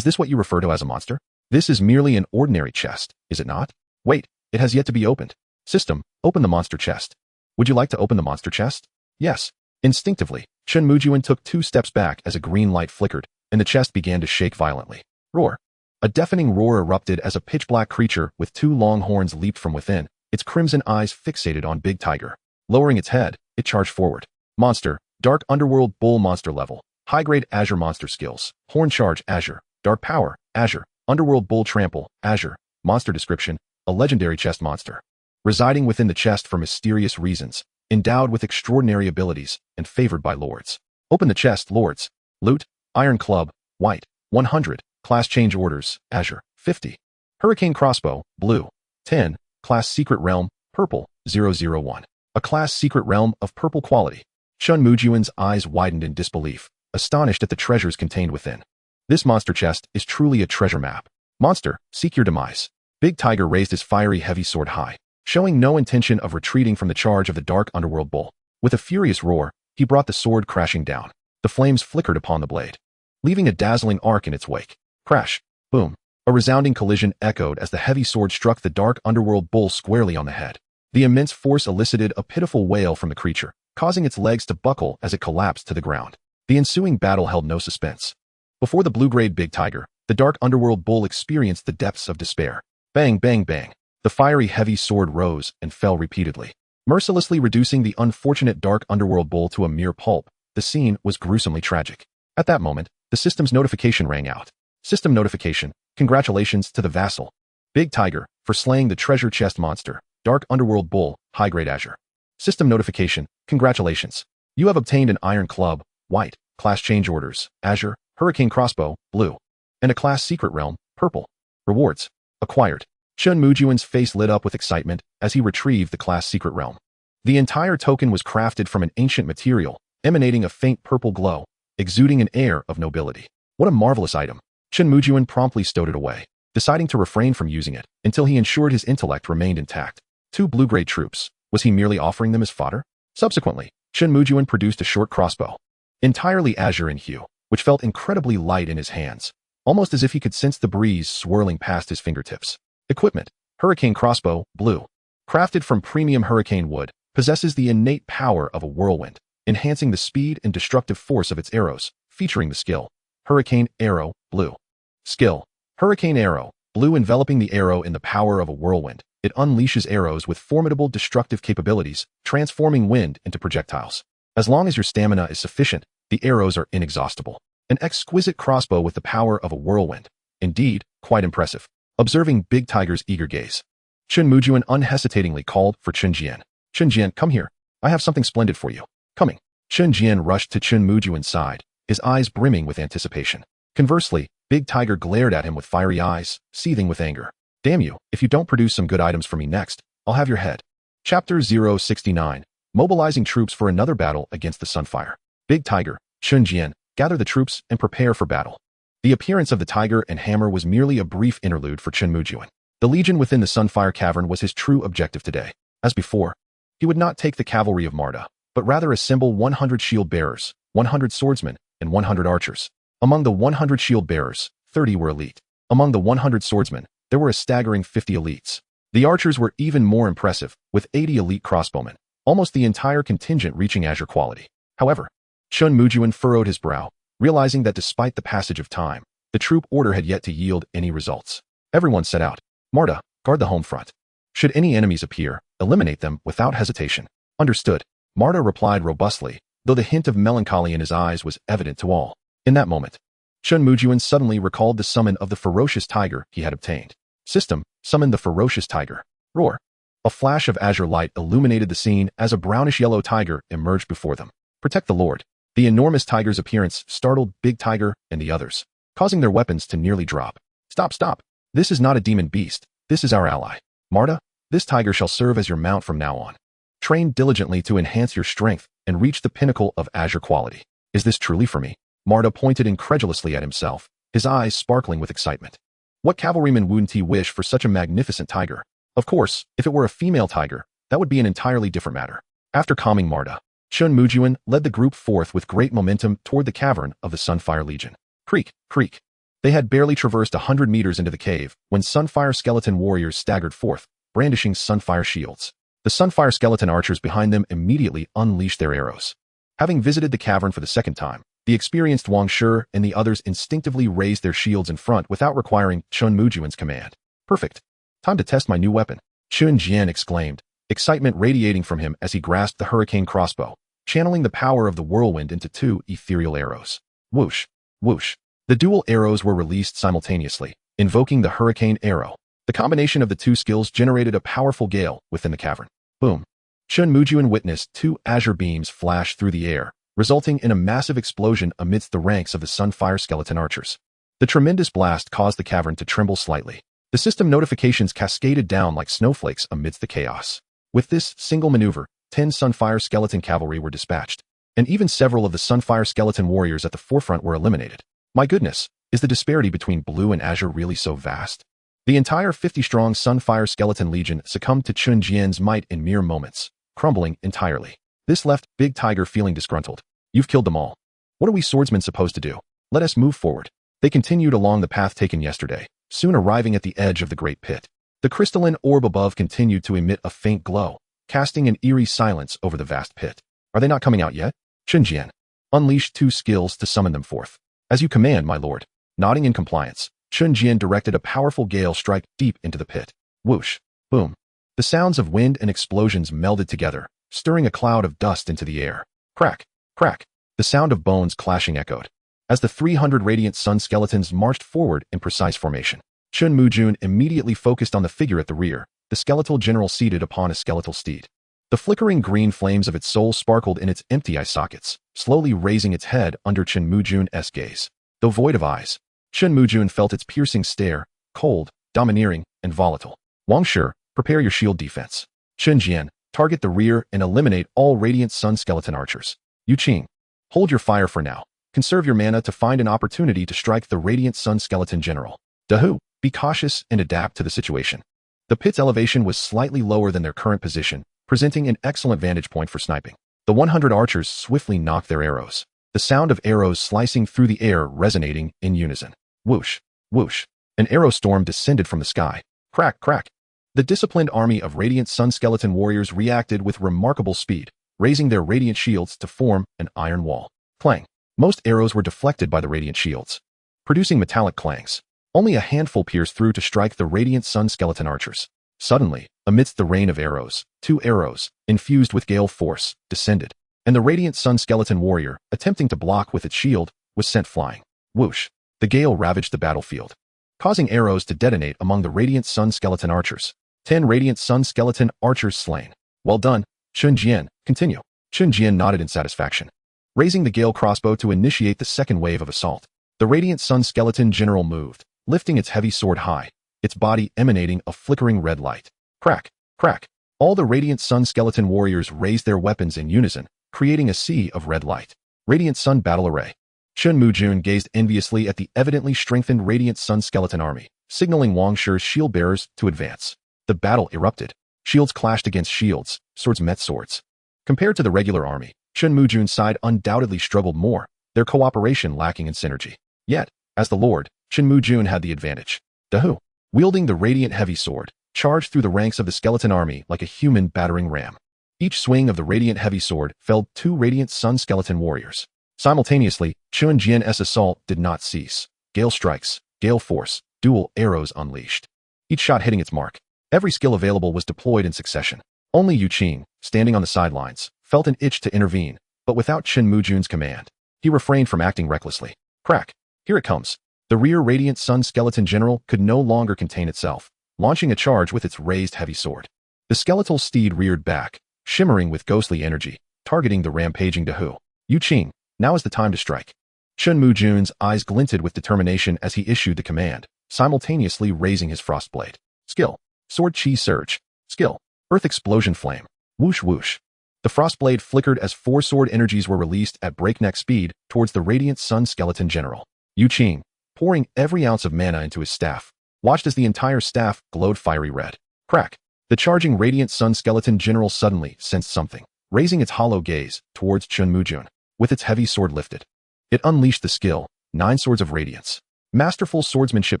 [SPEAKER 1] what you refer to as a monster? This is merely an ordinary chest, is it not? Wait, it has yet to be opened. System, open the monster chest. Would you like to open the monster chest? Yes. Instinctively, Chen Mujun took 2 steps back as a green light flickered, and the chest began to shake violently. Roar. A deafening roar erupted as a pitch-black creature with 2 long horns leaped from within, its crimson eyes fixated on Big Tiger. Lowering its head, it charged forward. Monster, Dark Underworld Bull Monster Level, High-Grade Azure Monster Skills, Horn Charge Azure, Dark Power, Azure, Underworld Bull Trample, Azure, Monster Description, a legendary chest monster. Residing within the chest for mysterious reasons, endowed with extraordinary abilities, and favored by lords. Open the chest, lords. Loot, Iron Club, white, 100, class change orders, Azure, 50. Hurricane Crossbow, blue, 10, class Secret Realm, purple, 001. A class Secret Realm of purple quality. Chen Mujun's eyes widened in disbelief, astonished at the treasures contained within. This monster chest is truly a treasure map. Monster, seek your demise. Big Tiger raised his fiery heavy sword high, showing no intention of retreating from the charge of the Dark Underworld Bull. With a furious roar, he brought the sword crashing down. The flames flickered upon the blade, leaving a dazzling arc in its wake. Crash! Boom! A resounding collision echoed as the heavy sword struck the dark underworld bull squarely on the head. The immense force elicited a pitiful wail from the creature, causing its legs to buckle as it collapsed to the ground. The ensuing battle held no suspense. Before the blue-grade big tiger, the dark underworld bull experienced the depths of despair. Bang, bang, bang. The fiery heavy sword rose and fell repeatedly, mercilessly reducing the unfortunate dark underworld bull to a mere pulp. The scene was gruesomely tragic. At that moment, the system's notification rang out. System notification. Congratulations to the vassal, Big Tiger, for slaying the treasure chest monster, Dark Underworld Bull, High-Grade Azure. System notification. Congratulations. You have obtained an Iron Club, White, Class Change Orders, Azure, Hurricane Crossbow, Blue, and a Class Secret Realm, Purple. Rewards. Acquired. Chen Mujun's face lit up with excitement as he retrieved the Class Secret Realm. The entire token was crafted from an ancient material, emanating a faint purple glow, exuding an air of nobility. What a marvelous item. Chen Mujun promptly stowed it away, deciding to refrain from using it until he ensured his intellect remained intact. 2 blue-grade troops. Was he merely offering them as fodder? Subsequently, Chen Mujun produced a short crossbow, entirely azure in hue, which felt incredibly light in his hands, almost as if he could sense the breeze swirling past his fingertips. Equipment. Hurricane Crossbow, Blue. Crafted from premium hurricane wood, possesses the innate power of a whirlwind, enhancing the speed and destructive force of its arrows, featuring the skill. Hurricane Arrow, Blue. Skill. Hurricane Arrow, Blue. Enveloping the arrow in the power of a whirlwind, it unleashes arrows with formidable destructive capabilities, transforming wind into projectiles. As long as your stamina is sufficient, the arrows are inexhaustible. An exquisite crossbow with the power of a whirlwind. Indeed, quite impressive. Observing Big Tiger's eager gaze, Chen Mujun unhesitatingly called for Chen Jian. Chen Jian, come here. I have something splendid for you. Coming. Chen Jian rushed to Chen Mujun's side, his eyes brimming with anticipation. Conversely, Big Tiger glared at him with fiery eyes, seething with anger. Damn you, if you don't produce some good items for me next, I'll have your head. Chapter 069. Mobilizing troops for another battle against the Sunfire. Big Tiger, Chen Jian, gather the troops and prepare for battle. The appearance of the tiger and hammer was merely a brief interlude for Chen Mujun. The legion within the Sunfire Cavern was his true objective today. As before, he would not take the cavalry of Marta, but rather assemble 100 shield bearers, 100 swordsmen, and 100 archers. Among the 100 shield bearers, 30 were elite. Among the 100 swordsmen, there were a staggering 50 elites. The archers were even more impressive, with 80 elite crossbowmen, almost the entire contingent reaching Azure quality. However, Chen Mujun furrowed his brow, realizing that despite the passage of time, the troop order had yet to yield any results. Everyone set out. Marta, guard the home front. Should any enemies appear, eliminate them without hesitation. Understood. Marta replied robustly, though the hint of melancholy in his eyes was evident to all. In that moment, Chen Mujun suddenly recalled the summon of the ferocious tiger he had obtained. System, summon the ferocious tiger. Roar. A flash of azure light illuminated the scene as a brownish-yellow tiger emerged before them. Protect the Lord. The enormous tiger's appearance startled Big Tiger and the others, causing their weapons to nearly drop. Stop, stop. This is not a demon beast. This is our ally. Marta, this tiger shall serve as your mount from now on. Train diligently to enhance your strength and reach the pinnacle of azure quality. Is this truly for me? Marta pointed incredulously at himself, his eyes sparkling with excitement. What cavalryman wouldn't he wish for such a magnificent tiger? Of course, if it were a female tiger, that would be an entirely different matter. After calming Marta, Chen Mujun led the group forth with great momentum toward the cavern of the Sunfire Legion. Creak, creak. They had barely traversed 100 meters into the cave when Sunfire skeleton warriors staggered forth, brandishing Sunfire shields. The Sunfire skeleton archers behind them immediately unleashed their arrows. Having visited the cavern for the second time, the experienced Wang Shi and the others instinctively raised their shields in front without requiring Chen Mujun's command. Perfect. Time to test my new weapon, Chen Jian exclaimed, excitement radiating from him as he grasped the hurricane crossbow, channeling the power of the whirlwind into 2 ethereal arrows. Whoosh, whoosh. The dual arrows were released simultaneously, invoking the hurricane arrow. The combination of the 2 skills generated a powerful gale within the cavern. Boom. Chen Mujun witnessed 2 azure beams flash through the air, resulting in a massive explosion amidst the ranks of the Sunfire skeleton archers. The tremendous blast caused the cavern to tremble slightly. The system notifications cascaded down like snowflakes amidst the chaos. With this single maneuver, 10 Sunfire skeleton cavalry were dispatched, and even several of the Sunfire skeleton warriors at the forefront were eliminated. My goodness, is the disparity between blue and azure really so vast? The entire 50-strong Sunfire skeleton legion succumbed to Chen Jian's might in mere moments, crumbling entirely. This left Big Tiger feeling disgruntled. You've killed them all. What are we swordsmen supposed to do? Let us move forward. They continued along the path taken yesterday, soon arriving at the edge of the great pit. The crystalline orb above continued to emit a faint glow, casting an eerie silence over the vast pit. Are they not coming out yet? Chen Jian. Unleash 2 skills to summon them forth. As you command, my lord. Nodding in compliance, Chen Jian directed a powerful gale strike deep into the pit. Whoosh. Boom. The sounds of wind and explosions melded together, stirring a cloud of dust into the air. Crack. Crack. The sound of bones clashing echoed. As the 300 radiant sun skeletons marched forward in precise formation, Chen Mujun immediately focused on the figure at the rear, the skeletal general seated upon a skeletal steed. The flickering green flames of its soul sparkled in its empty eye sockets, slowly raising its head under Chen Mujun's gaze. Though void of eyes, Chen Mujun felt its piercing stare, cold, domineering, and volatile. Wang Shi, prepare your shield defense. Chen Jian, target the rear and eliminate all radiant sun skeleton archers. Yu Qing, hold your fire for now. Conserve your mana to find an opportunity to strike the radiant sun skeleton general. Dahu, be cautious and adapt to the situation. The pit's elevation was slightly lower than their current position, presenting an excellent vantage point for sniping. The 100 archers swiftly nocked their arrows, the sound of arrows slicing through the air resonating in unison. Whoosh, whoosh. An arrow storm descended from the sky. Crack, crack. The disciplined army of radiant sun skeleton warriors reacted with remarkable speed, raising their radiant shields to form an iron wall. Clang. Most arrows were deflected by the radiant shields, producing metallic clangs. Only a handful pierced through to strike the radiant sun skeleton archers. Suddenly, amidst the rain of arrows, 2 arrows, infused with gale force, descended, and the radiant sun skeleton warrior, attempting to block with its shield, was sent flying. Whoosh! The gale ravaged the battlefield, causing arrows to detonate among the radiant sun skeleton archers. 10 radiant sun skeleton archers slain. Well done, Chen Jian. Continue. Chen Jian nodded in satisfaction, raising the gale crossbow to initiate the second wave of assault. The radiant sun skeleton general moved, lifting its heavy sword high, its body emanating a flickering red light. Crack, crack. All the radiant sun skeleton warriors raised their weapons in unison, creating a sea of red light. Radiant sun battle array. Chen Mujun gazed enviously at the evidently strengthened radiant sun skeleton army, signaling Wang Shi's shield bearers to advance. The battle erupted. Shields clashed against shields, swords met swords. Compared to the regular army, Chen Mujun's side undoubtedly struggled more, their cooperation lacking in synergy. Yet, as the lord, Chen Mujun had the advantage. Dahu, wielding the radiant heavy sword, charged through the ranks of the skeleton army like a human battering ram. Each swing of the radiant heavy sword felled 2 radiant sun skeleton warriors. Simultaneously, Chen Jian's assault did not cease. Gale strikes, gale force, dual arrows unleashed. Each shot hitting its mark. Every skill available was deployed in succession. Only Yu Qing, standing on the sidelines, felt an itch to intervene, but without Chen Mujun's command, he refrained from acting recklessly. Crack! Here it comes. The rear radiant sun skeleton general could no longer contain itself, launching a charge with its raised heavy sword. The skeletal steed reared back, shimmering with ghostly energy, targeting the rampaging Dahu. Yu Qing, now is the time to strike. Chen Mujun's eyes glinted with determination as he issued the command, simultaneously raising his frostblade. Skill. Sword Chi Surge. Skill. Earth Explosion Flame. Whoosh whoosh. The frostblade flickered as 4 sword energies were released at breakneck speed towards the radiant sun skeleton general. Yu Qing, pouring every ounce of mana into his staff, watched as the entire staff glowed fiery red. Crack! The charging radiant sun skeleton general suddenly sensed something, raising its hollow gaze towards Chen Mujun, with its heavy sword lifted. It unleashed the skill, 9 Swords of Radiance. Masterful swordsmanship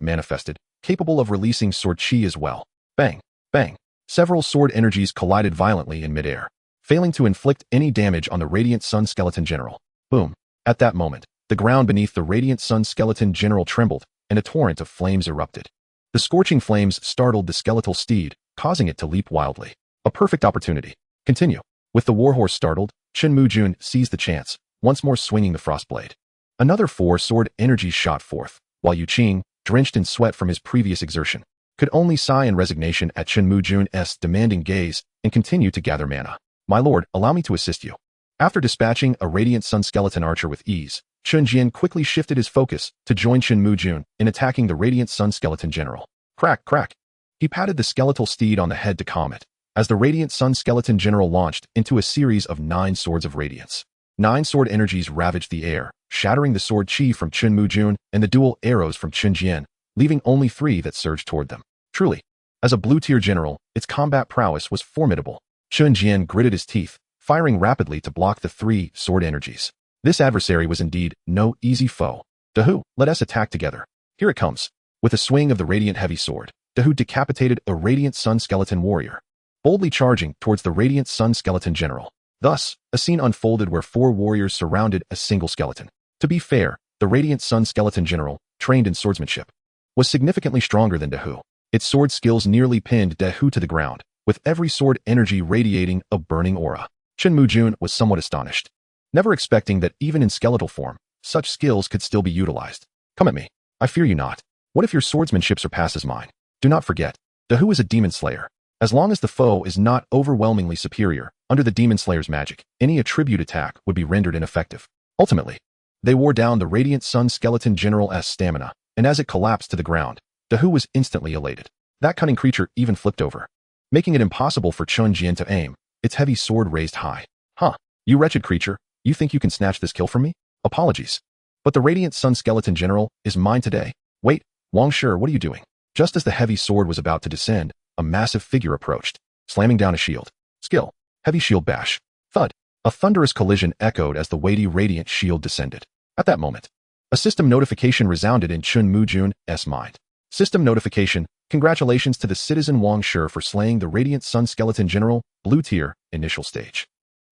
[SPEAKER 1] manifested, capable of releasing sword chi as well. Bang! Bang! Several sword energies collided violently in midair, failing to inflict any damage on the radiant sun skeleton general. Boom! At that moment, the ground beneath the radiant sun skeleton general trembled, and a torrent of flames erupted. The scorching flames startled the skeletal steed, causing it to leap wildly. A perfect opportunity. Continue. With the warhorse startled, Chen Mujun seized the chance, once more swinging the frostblade. Another 4 sword energies shot forth, while Yu Qing, drenched in sweat from his previous exertion, could only sigh in resignation at Chen Mujun's demanding gaze and continue to gather mana. My lord, allow me to assist you. After dispatching a radiant sun skeleton archer with ease, Chen Jian quickly shifted his focus to join Chen Mujun in attacking the radiant sun skeleton general. Crack, crack. He patted the skeletal steed on the head to calm it, as the radiant sun skeleton general launched into a series of 9 swords of radiance. 9 sword energies ravaged the air, shattering the sword chi from Chen Mujun and the dual arrows from Chen Jian, leaving only 3 that surged toward them. Truly, as a blue-tier general, its combat prowess was formidable. Chen Jian gritted his teeth, firing rapidly to block the three sword energies. This adversary was indeed no easy foe. Dahu, let us attack together. Here it comes. With a swing of the radiant heavy sword, Dahu decapitated a radiant sun skeleton warrior, boldly charging towards the radiant sun skeleton general. Thus, a scene unfolded where four warriors surrounded a single skeleton. To be fair, the radiant sun skeleton general, trained in swordsmanship, was significantly stronger than Dahu. Its sword skills nearly pinned Dahu to the ground, with every sword energy radiating a burning aura. Chen Mujun was somewhat astonished, never expecting that even in skeletal form, such skills could still be utilized. Come at me. I fear you not. What if your swordsmanship surpasses mine? Do not forget, Dahu is a demon slayer. As long as the foe is not overwhelmingly superior, under the demon slayer's magic, any attribute attack would be rendered ineffective. Ultimately, they wore down the radiant sun skeleton general's stamina, and as it collapsed to the ground, Dahu was instantly elated. That cunning creature even flipped over, making it impossible for Chen Mujun to aim, its heavy sword raised high. Huh, you wretched creature, you think you can snatch this kill from me? Apologies. But the radiant sun skeleton general is mine today. Wait, Wang Shi, what are you doing? Just as the heavy sword was about to descend, a massive figure approached, slamming down a shield. Skill. Heavy shield bash. Thud. A thunderous collision echoed as the weighty radiant shield descended. At that moment, a system notification resounded in Chen Mujun's mind. System notification. Congratulations to the citizen Wang Shi for slaying the radiant sun skeleton general, blue tier, initial stage.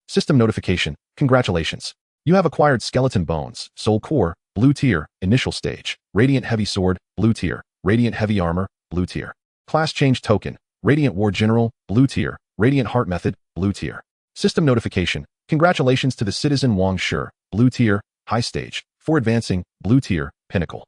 [SPEAKER 1] System notification. Congratulations. You have acquired skeleton bones, soul core, blue tier, initial stage, radiant heavy sword, blue tier, radiant heavy armor, blue tier. Class change token, radiant war general, blue tier, radiant heart method, blue tier. System notification. Congratulations to the citizen Wang Shi, blue tier, high stage, for advancing, blue tier, pinnacle.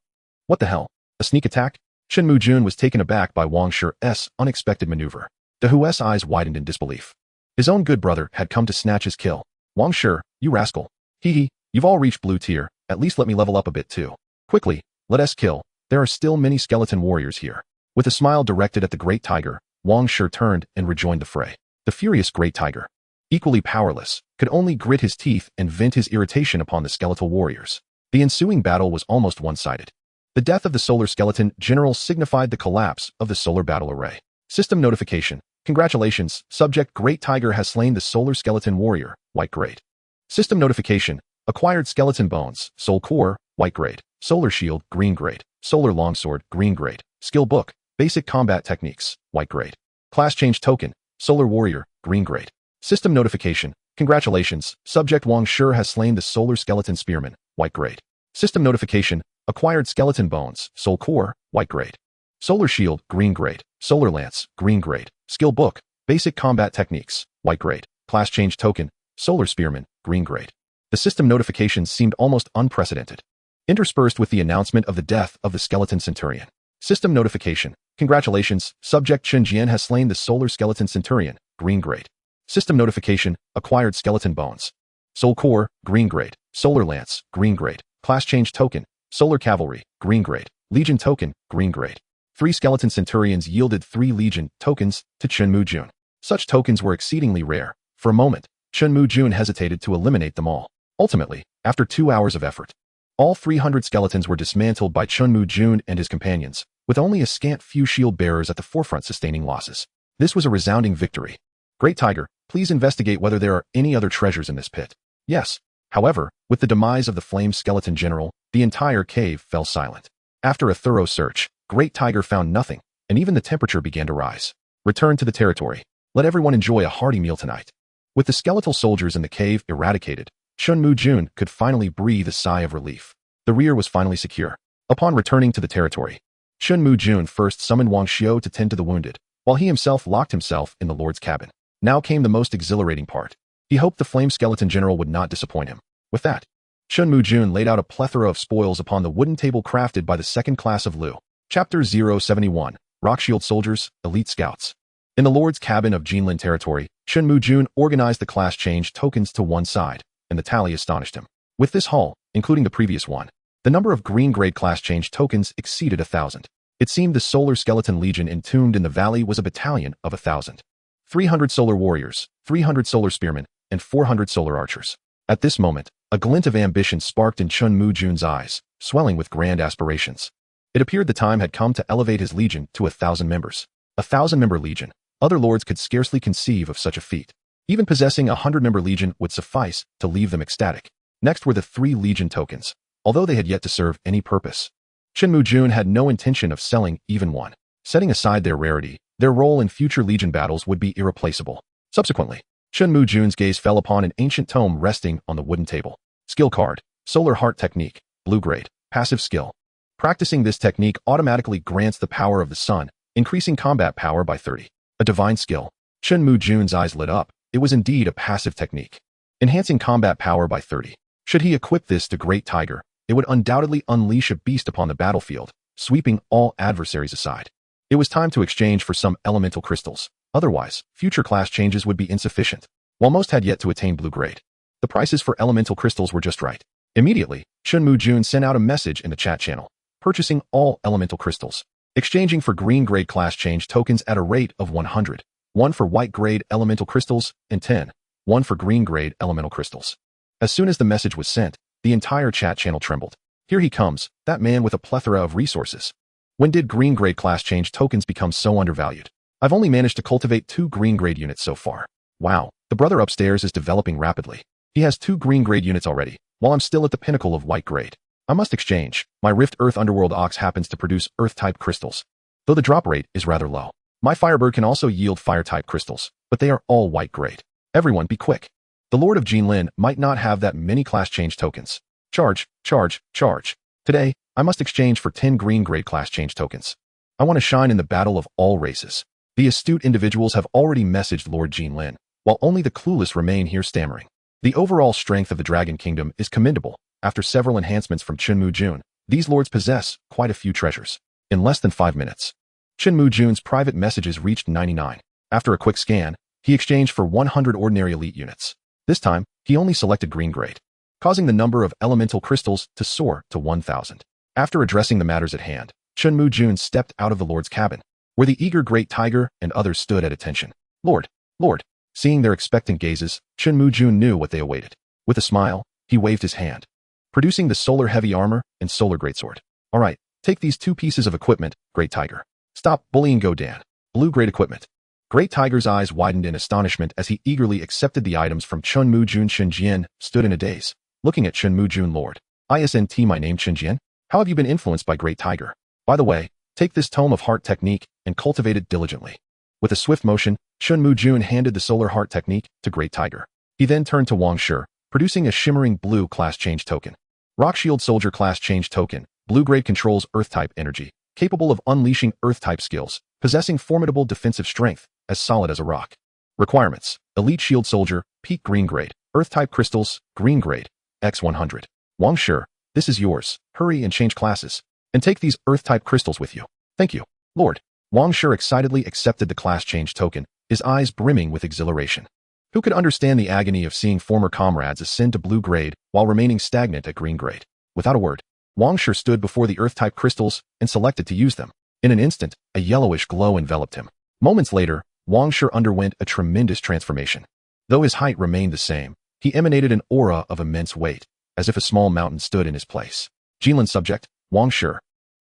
[SPEAKER 1] What the hell? A sneak attack? Chen Mujun was taken aback by Wang Shi's unexpected maneuver. Dahu's eyes widened in disbelief. His own good brother had come to snatch his kill. Wang Shi, you rascal. Hee, you've all reached blue tier, at least let me level up a bit too. Quickly, let us kill. There are still many skeleton warriors here. With a smile directed at the great tiger, Wang Shi turned and rejoined the fray. The furious great tiger, equally powerless, could only grit his teeth and vent his irritation upon the skeletal warriors. The ensuing battle was almost one-sided. The death of the solar skeleton general signified the collapse of the solar battle array. System notification. Congratulations, subject Great Tiger has slain the solar skeleton warrior, white grade. System notification. Acquired skeleton bones, soul core, white grade. Solar shield, green grade. Solar longsword, green grade. Skill book, basic combat techniques, white grade. Class change token, solar warrior, green grade. System notification. Congratulations, subject Wang Shi has slain the solar skeleton spearman, white grade. System notification. Acquired skeleton bones, soul core, white grade. Solar shield, green grade. Solar lance, green grade. Skill book, basic combat techniques, white grade. Class change token, solar spearman, green grade. The system notifications seemed almost unprecedented, interspersed with the announcement of the death of the skeleton centurion. System notification. Congratulations, subject Chen Mujun has slain the solar skeleton centurion, green grade. System notification. Acquired skeleton bones. Soul core, green grade. Solar lance, green grade. Class change token, solar cavalry, green grade. Legion token, green grade. 3 skeleton centurions yielded 3 legion tokens to Chen Mujun. Such tokens were exceedingly rare. For a moment, Chen Mujun hesitated to eliminate them all. Ultimately, after 2 hours of effort, all 300 skeletons were dismantled by Chen Mujun and his companions, with only a scant few shield bearers at the forefront sustaining losses. This was a resounding victory. Great Tiger, please investigate whether there are any other treasures in this pit. Yes. However, with the demise of the flame skeleton general, the entire cave fell silent. After a thorough search, Great Tiger found nothing, and even the temperature began to rise. Return to the territory. Let everyone enjoy a hearty meal tonight. With the skeletal soldiers in the cave eradicated, Chen Mujun could finally breathe a sigh of relief. The rear was finally secure. Upon returning to the territory, Chen Mujun first summoned Wang Shi to tend to the wounded, while he himself locked himself in the Lord's cabin. Now came the most exhilarating part. He hoped the flame skeleton general would not disappoint him. With that, Chen Mujun laid out a plethora of spoils upon the wooden table crafted by the second class of Lu. Chapter 071, Rockshield Soldiers, Elite Scouts. In the Lord's cabin of Jinlin territory, Chen Mujun organized the class change tokens to one side, and the tally astonished him. With this haul, including the previous one, the number of green grade class change tokens exceeded 1,000. It seemed the Solar Skeleton Legion entombed in the valley was a battalion of 1,000. 300 solar warriors, 300 solar spearmen, and 400 solar archers. At this moment, a glint of ambition sparked in Chen Mujun's eyes, swelling with grand aspirations. It appeared the time had come to elevate his legion to 1,000 members. A 1,000-member legion. Other lords could scarcely conceive of such a feat. Even possessing a 100-member legion would suffice to leave them ecstatic. Next were the 3 legion tokens, although they had yet to serve any purpose. Chen Mujun had no intention of selling even one. Setting aside their rarity, their role in future legion battles would be irreplaceable. Subsequently, Chen Mujun's gaze fell upon an ancient tome resting on the wooden table. Skill card, Solar Heart Technique, Blue Grade, Passive Skill. Practicing this technique automatically grants the power of the sun, increasing combat power by 30. A divine skill. Chen Mujun's eyes lit up. It was indeed a passive technique, enhancing combat power by 30. Should he equip this to Great Tiger, it would undoubtedly unleash a beast upon the battlefield, sweeping all adversaries aside. It was time to exchange for some elemental crystals. Otherwise, future class changes would be insufficient. While most had yet to attain blue grade, the prices for elemental crystals were just right. Immediately, Chen Mujun sent out a message in the chat channel, purchasing all elemental crystals, exchanging for green grade class change tokens at a rate of 100. 1 for white grade elemental crystals, and 10. 1 for green grade elemental crystals. As soon as the message was sent, the entire chat channel trembled. Here he comes, that man with a plethora of resources. When did green grade class change tokens become so undervalued? I've only managed to cultivate 2 green grade units so far. Wow, the brother upstairs is developing rapidly. He has 2 green grade units already, while I'm still at the pinnacle of white grade. I must exchange. My Rift Earth Underworld Ox happens to produce Earth-type crystals, though the drop rate is rather low. My Firebird can also yield Fire-type crystals, but they are all white grade. Everyone be quick. The Lord of Jinlin might not have that many class change tokens. Charge, charge, charge. Today, I must exchange for 10 green grade class change tokens. I want to shine in the battle of all races. The astute individuals have already messaged Lord Jinlin, while only the clueless remain here stammering. The overall strength of the Dragon Kingdom is commendable. After several enhancements from Chen Mujun, these lords possess quite a few treasures. In less than 5 minutes, Chen Mujun's private messages reached 99. After a quick scan, he exchanged for 100 ordinary elite units. This time, he only selected green grade, causing the number of elemental crystals to soar to 1,000. After addressing the matters at hand, Chen Mujun stepped out of the Lord's cabin, where the eager Great Tiger and others stood at attention. Lord, Lord. Seeing their expectant gazes, Chen Mujun knew what they awaited. With a smile, he waved his hand, producing the Solar Heavy Armor and Solar Greatsword. All right, take these 2 pieces of equipment, Great Tiger. Stop bullying Godan. Blue grade equipment. Great Tiger's eyes widened in astonishment as he eagerly accepted the items from Chen Mujun. Chen Jian stood in a daze, looking at Chen Mujun. Lord, ISNT, my name Chen Jian. How have you been influenced by Great Tiger? By the way, take this Tome of Heart technique and cultivate it diligently. With a swift motion, Chen Mujun handed the Solar Heart technique to Great Tiger. He then turned to Wang Shi, producing a shimmering blue class change token. Rock Shield Soldier class change token. Blue grade controls Earth-type energy, capable of unleashing Earth-type skills, possessing formidable defensive strength, as solid as a rock. Requirements: Elite Shield Soldier, Peak green grade, Earth-type crystals, green grade, X100. Wang Shi, this is yours. Hurry and change classes, and take these Earth-type crystals with you. Thank you, Lord. Wang Shi excitedly accepted the class change token, his eyes brimming with exhilaration. Who could understand the agony of seeing former comrades ascend to blue grade while remaining stagnant at green grade? Without a word, Wang Shi stood before the Earth-type crystals and selected to use them. In an instant, a yellowish glow enveloped him. Moments later, Wang Shi underwent a tremendous transformation. Though his height remained the same, he emanated an aura of immense weight, as if a small mountain stood in his place. Jinlin subject, Wang Shi.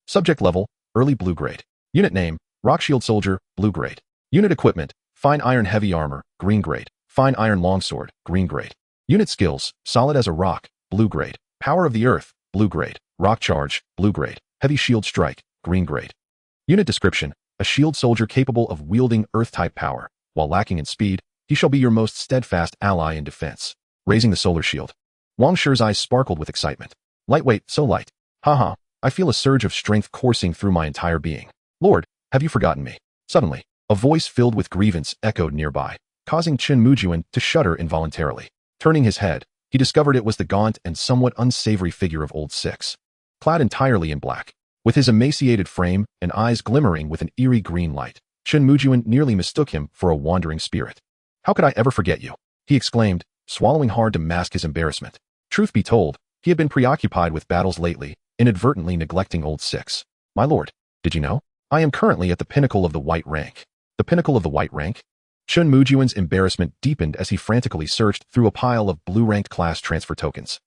[SPEAKER 1] Subject level, early blue grade. Unit name, Rock Shield Soldier, blue grade. Unit equipment, Fine Iron Heavy Armor, green grade. Fine Iron Longsword, green grade. Unit skills, Solid as a Rock, blue grade. Power of the Earth, blue grade. Rock Charge, blue grade. Heavy Shield Strike, green grade. Unit description, a shield soldier capable of wielding Earth-type power. While lacking in speed, he shall be your most steadfast ally in defense. Raising the solar shield. Wang Shi's eyes sparkled with excitement. Lightweight, so light. Haha, I feel a surge of strength coursing through my entire being. Lord, have you forgotten me? Suddenly, a voice filled with grievance echoed nearby, causing Chen Mujun to shudder involuntarily. Turning his head, he discovered it was the gaunt and somewhat unsavory figure of Old Six. Clad entirely in black, with his emaciated frame and eyes glimmering with an eerie green light, Chen Mujun nearly mistook him for a wandering spirit. How could I ever forget you? He exclaimed, swallowing hard to mask his embarrassment. Truth be told, he had been preoccupied with battles lately, inadvertently neglecting Old Six. My lord, did you know? I am currently at the pinnacle of the white rank. The pinnacle of the white rank? Chen Mujun's embarrassment deepened as he frantically searched through a pile of blue-ranked class transfer tokens.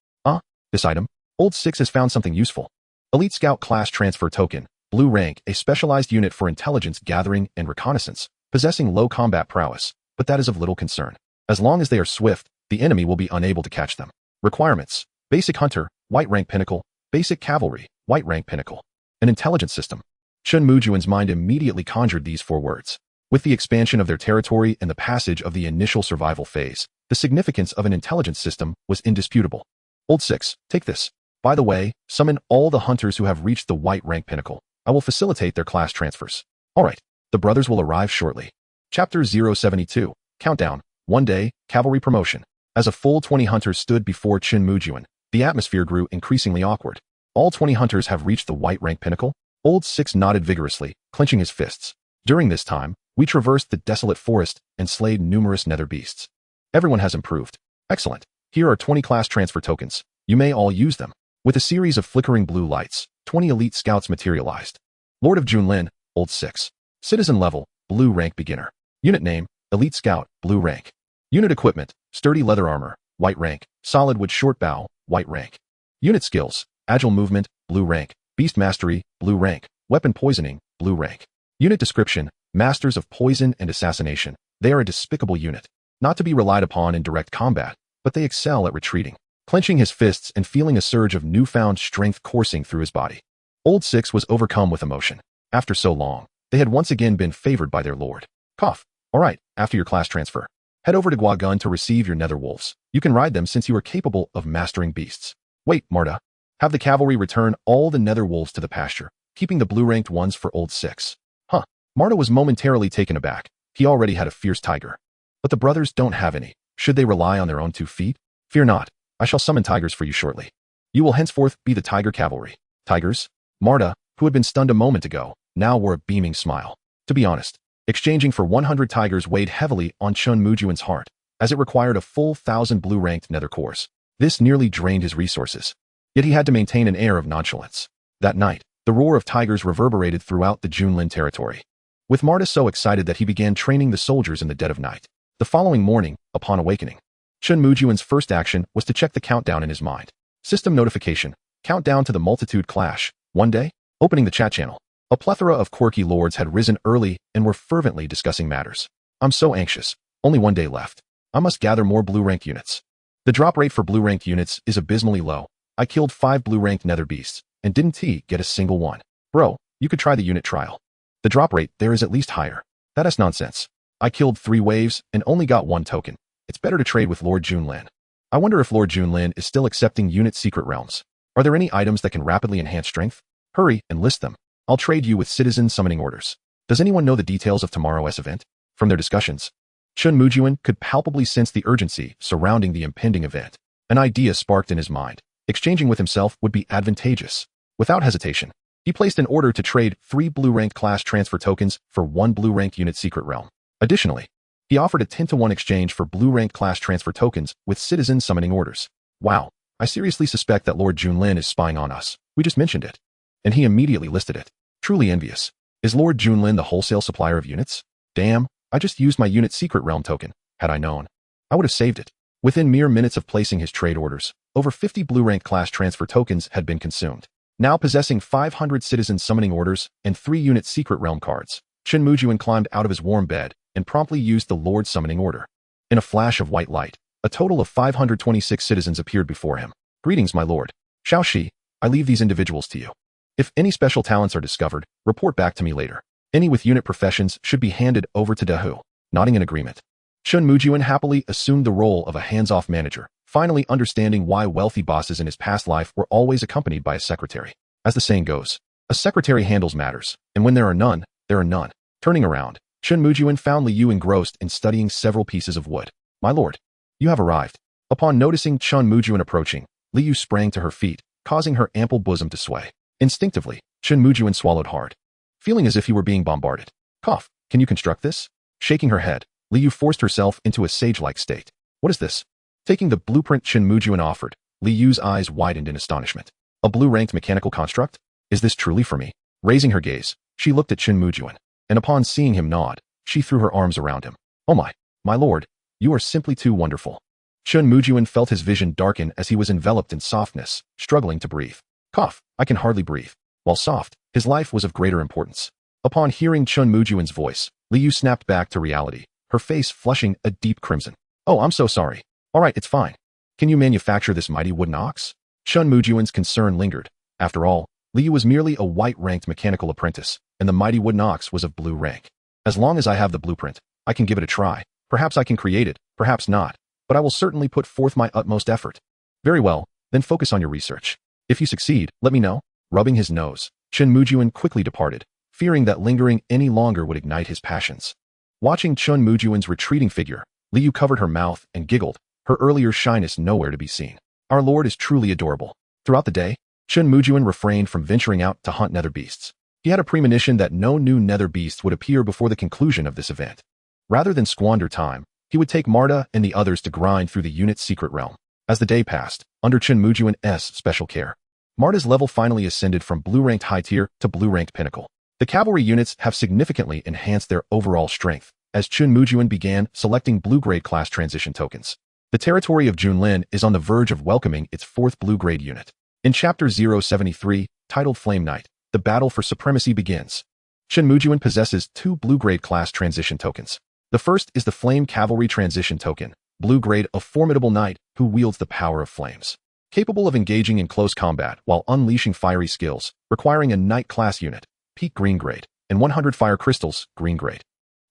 [SPEAKER 1] This item? Old Six has found something useful. Elite Scout Class Transfer Token, Blue Rank, a specialized unit for intelligence gathering and reconnaissance, possessing low combat prowess, but that is of little concern. As long as they are swift, the enemy will be unable to catch them. Requirements: Basic Hunter, White Rank Pinnacle. Basic Cavalry, White Rank Pinnacle. An intelligence system. Chen Mujun's mind immediately conjured these 4 words. With the expansion of their territory and the passage of the initial survival phase, the significance of an intelligence system was indisputable. Old 6, take this. By the way, summon all the hunters who have reached the White Rank Pinnacle. I will facilitate their class transfers. Alright, the brothers will arrive shortly. Chapter 072, Countdown, 1 day, Cavalry Promotion. As a full 20 hunters stood before Chen Mujun, the atmosphere grew increasingly awkward. All 20 hunters have reached the White Rank Pinnacle? Old 6 nodded vigorously, clenching his fists. During this time, we traversed the desolate forest and slayed numerous nether beasts. Everyone has improved. Excellent. Here are 20 class transfer tokens. You may all use them. With a series of flickering blue lights, 20 elite scouts materialized. Lord of Junlin, Old 6. Citizen level, blue rank beginner. Unit name, Elite Scout, blue rank. Unit equipment, sturdy leather armor, white rank. Solid wood short bow, white rank. Unit skills, agile movement, blue rank. Beast mastery, blue rank. Weapon poisoning, blue rank. Unit description, masters of poison and assassination. They are a despicable unit. Not to be relied upon in direct combat, but they excel at retreating. Clenching his fists and feeling a surge of newfound strength coursing through his body. Old 6 was overcome with emotion. After so long, they had once again been favored by their lord. Cough. Alright, after your class transfer, head over to Gwagun to receive your nether wolves. You can ride them since you are capable of mastering beasts. Wait, Marta. Have the cavalry return all the nether wolves to the pasture, keeping the blue-ranked ones for Old 6. Huh. Marta was momentarily taken aback. He already had a fierce tiger. But the brothers don't have any. Should they rely on their own 2 feet? Fear not. I shall summon tigers for you shortly. You will henceforth be the tiger cavalry. Tigers? Marta, who had been stunned a moment ago, now wore a beaming smile. To be honest, exchanging for 100 tigers weighed heavily on Chen Mujun's heart, as it required a full 1,000 blue-ranked nether cores. This nearly drained his resources. Yet he had to maintain an air of nonchalance. That night, the roar of tigers reverberated throughout the Junlin territory. With Marta so excited that he began training the soldiers in the dead of night. The following morning, upon awakening, Chen Mujun's first action was to check the countdown in his mind. System notification. Countdown to the multitude clash. 1 day? Opening the chat channel. A plethora of quirky lords had risen early and were fervently discussing matters. I'm so anxious. Only 1 day left. I must gather more blue-ranked units. The drop rate for blue-ranked units is abysmally low. I killed 5 blue-ranked nether beasts, and didn't get a single one. Bro, you could try the unit trial. The drop rate there is at least higher. That is nonsense. I killed 3 waves and only got 1 token. It's better to trade with Lord Junlin. I wonder if Lord Junlin is still accepting unit secret realms. Are there any items that can rapidly enhance strength? Hurry and list them. I'll trade you with citizen summoning orders. Does anyone know the details of tomorrow's event? From their discussions, Chen Mujun could palpably sense the urgency surrounding the impending event. An idea sparked in his mind. Exchanging with himself would be advantageous. Without hesitation, he placed an order to trade 3 blue-ranked class transfer tokens for 1 blue-ranked unit secret realm. Additionally, he offered a 10-to-1 exchange for blue-ranked class transfer tokens with citizen summoning orders. Wow, I seriously suspect that Lord Junlin is spying on us. We just mentioned it. And he immediately listed it. Truly envious. Is Lord Junlin the wholesale supplier of units? Damn, I just used my unit secret realm token. Had I known, I would have saved it. Within mere minutes of placing his trade orders, over 50 blue-ranked class transfer tokens had been consumed. Now possessing 500 citizen summoning orders and 3 unit secret realm cards, Chen Mujun climbed out of his warm bed and promptly used the Lord summoning order. In a flash of white light, a total of 526 citizens appeared before him. Greetings, my lord. Xiaoxi, I leave these individuals to you. If any special talents are discovered, report back to me later. Any with unit professions should be handed over to Dahu. Nodding in agreement, Chen Mujun happily assumed the role of a hands-off manager, finally understanding why wealthy bosses in his past life were always accompanied by a secretary. As the saying goes, a secretary handles matters, and when there are none, there are none. Turning around, Chen Mujun found Liu engrossed in studying several pieces of wood. My lord, you have arrived. Upon noticing Chen Mujun approaching, Liu sprang to her feet, causing her ample bosom to sway. Instinctively, Chen Mujun swallowed hard, feeling as if he were being bombarded. Cough, can you construct this? Shaking her head, Liu forced herself into a sage-like state. What is this? Taking the blueprint Chen Mujun offered, Liu's eyes widened in astonishment. A blue-ranked mechanical construct? Is this truly for me? Raising her gaze, she looked at Chen Mujun, and upon seeing him nod, she threw her arms around him. Oh my lord, you are simply too wonderful. Chen Mujun felt his vision darken as he was enveloped in softness, struggling to breathe. Cough, I can hardly breathe. While soft, his life was of greater importance. Upon hearing Chen Mujun's voice, Liu snapped back to reality, her face flushing a deep crimson. Oh, I'm so sorry. All right, it's fine. Can you manufacture this mighty wooden ox? Chen Mujun's concern lingered. After all, Liu was merely a white-ranked mechanical apprentice, and the mighty wooden ox was of blue rank. As long as I have the blueprint, I can give it a try. Perhaps I can create it, perhaps not, but I will certainly put forth my utmost effort. Very well, then focus on your research. If you succeed, let me know. Rubbing his nose, Chen Mujun quickly departed, fearing that lingering any longer would ignite his passions. Watching Chen Mujun's retreating figure, Liu covered her mouth and giggled, her earlier shyness nowhere to be seen. Our lord is truly adorable. Throughout the day, Chen Mujun refrained from venturing out to hunt nether beasts. He had a premonition that no new nether beasts would appear before the conclusion of this event. Rather than squander time, he would take Marta and the others to grind through the unit's secret realm. As the day passed, under Chen Mujun's special care, Marta's level finally ascended from blue-ranked high tier to blue-ranked pinnacle. The cavalry units have significantly enhanced their overall strength, as Chen Mujun began selecting blue-grade class transition tokens. The territory of Junlin is on the verge of welcoming its fourth blue-grade unit. In Chapter 073, titled Flame Knight, the battle for supremacy begins. Chen Mujun possesses two blue-grade class transition tokens. The first is the Flame Cavalry Transition Token, blue-grade, a formidable knight who wields the power of flames. Capable of engaging in close combat while unleashing fiery skills, requiring a knight class unit, peak green grade, and 100 fire crystals, green grade.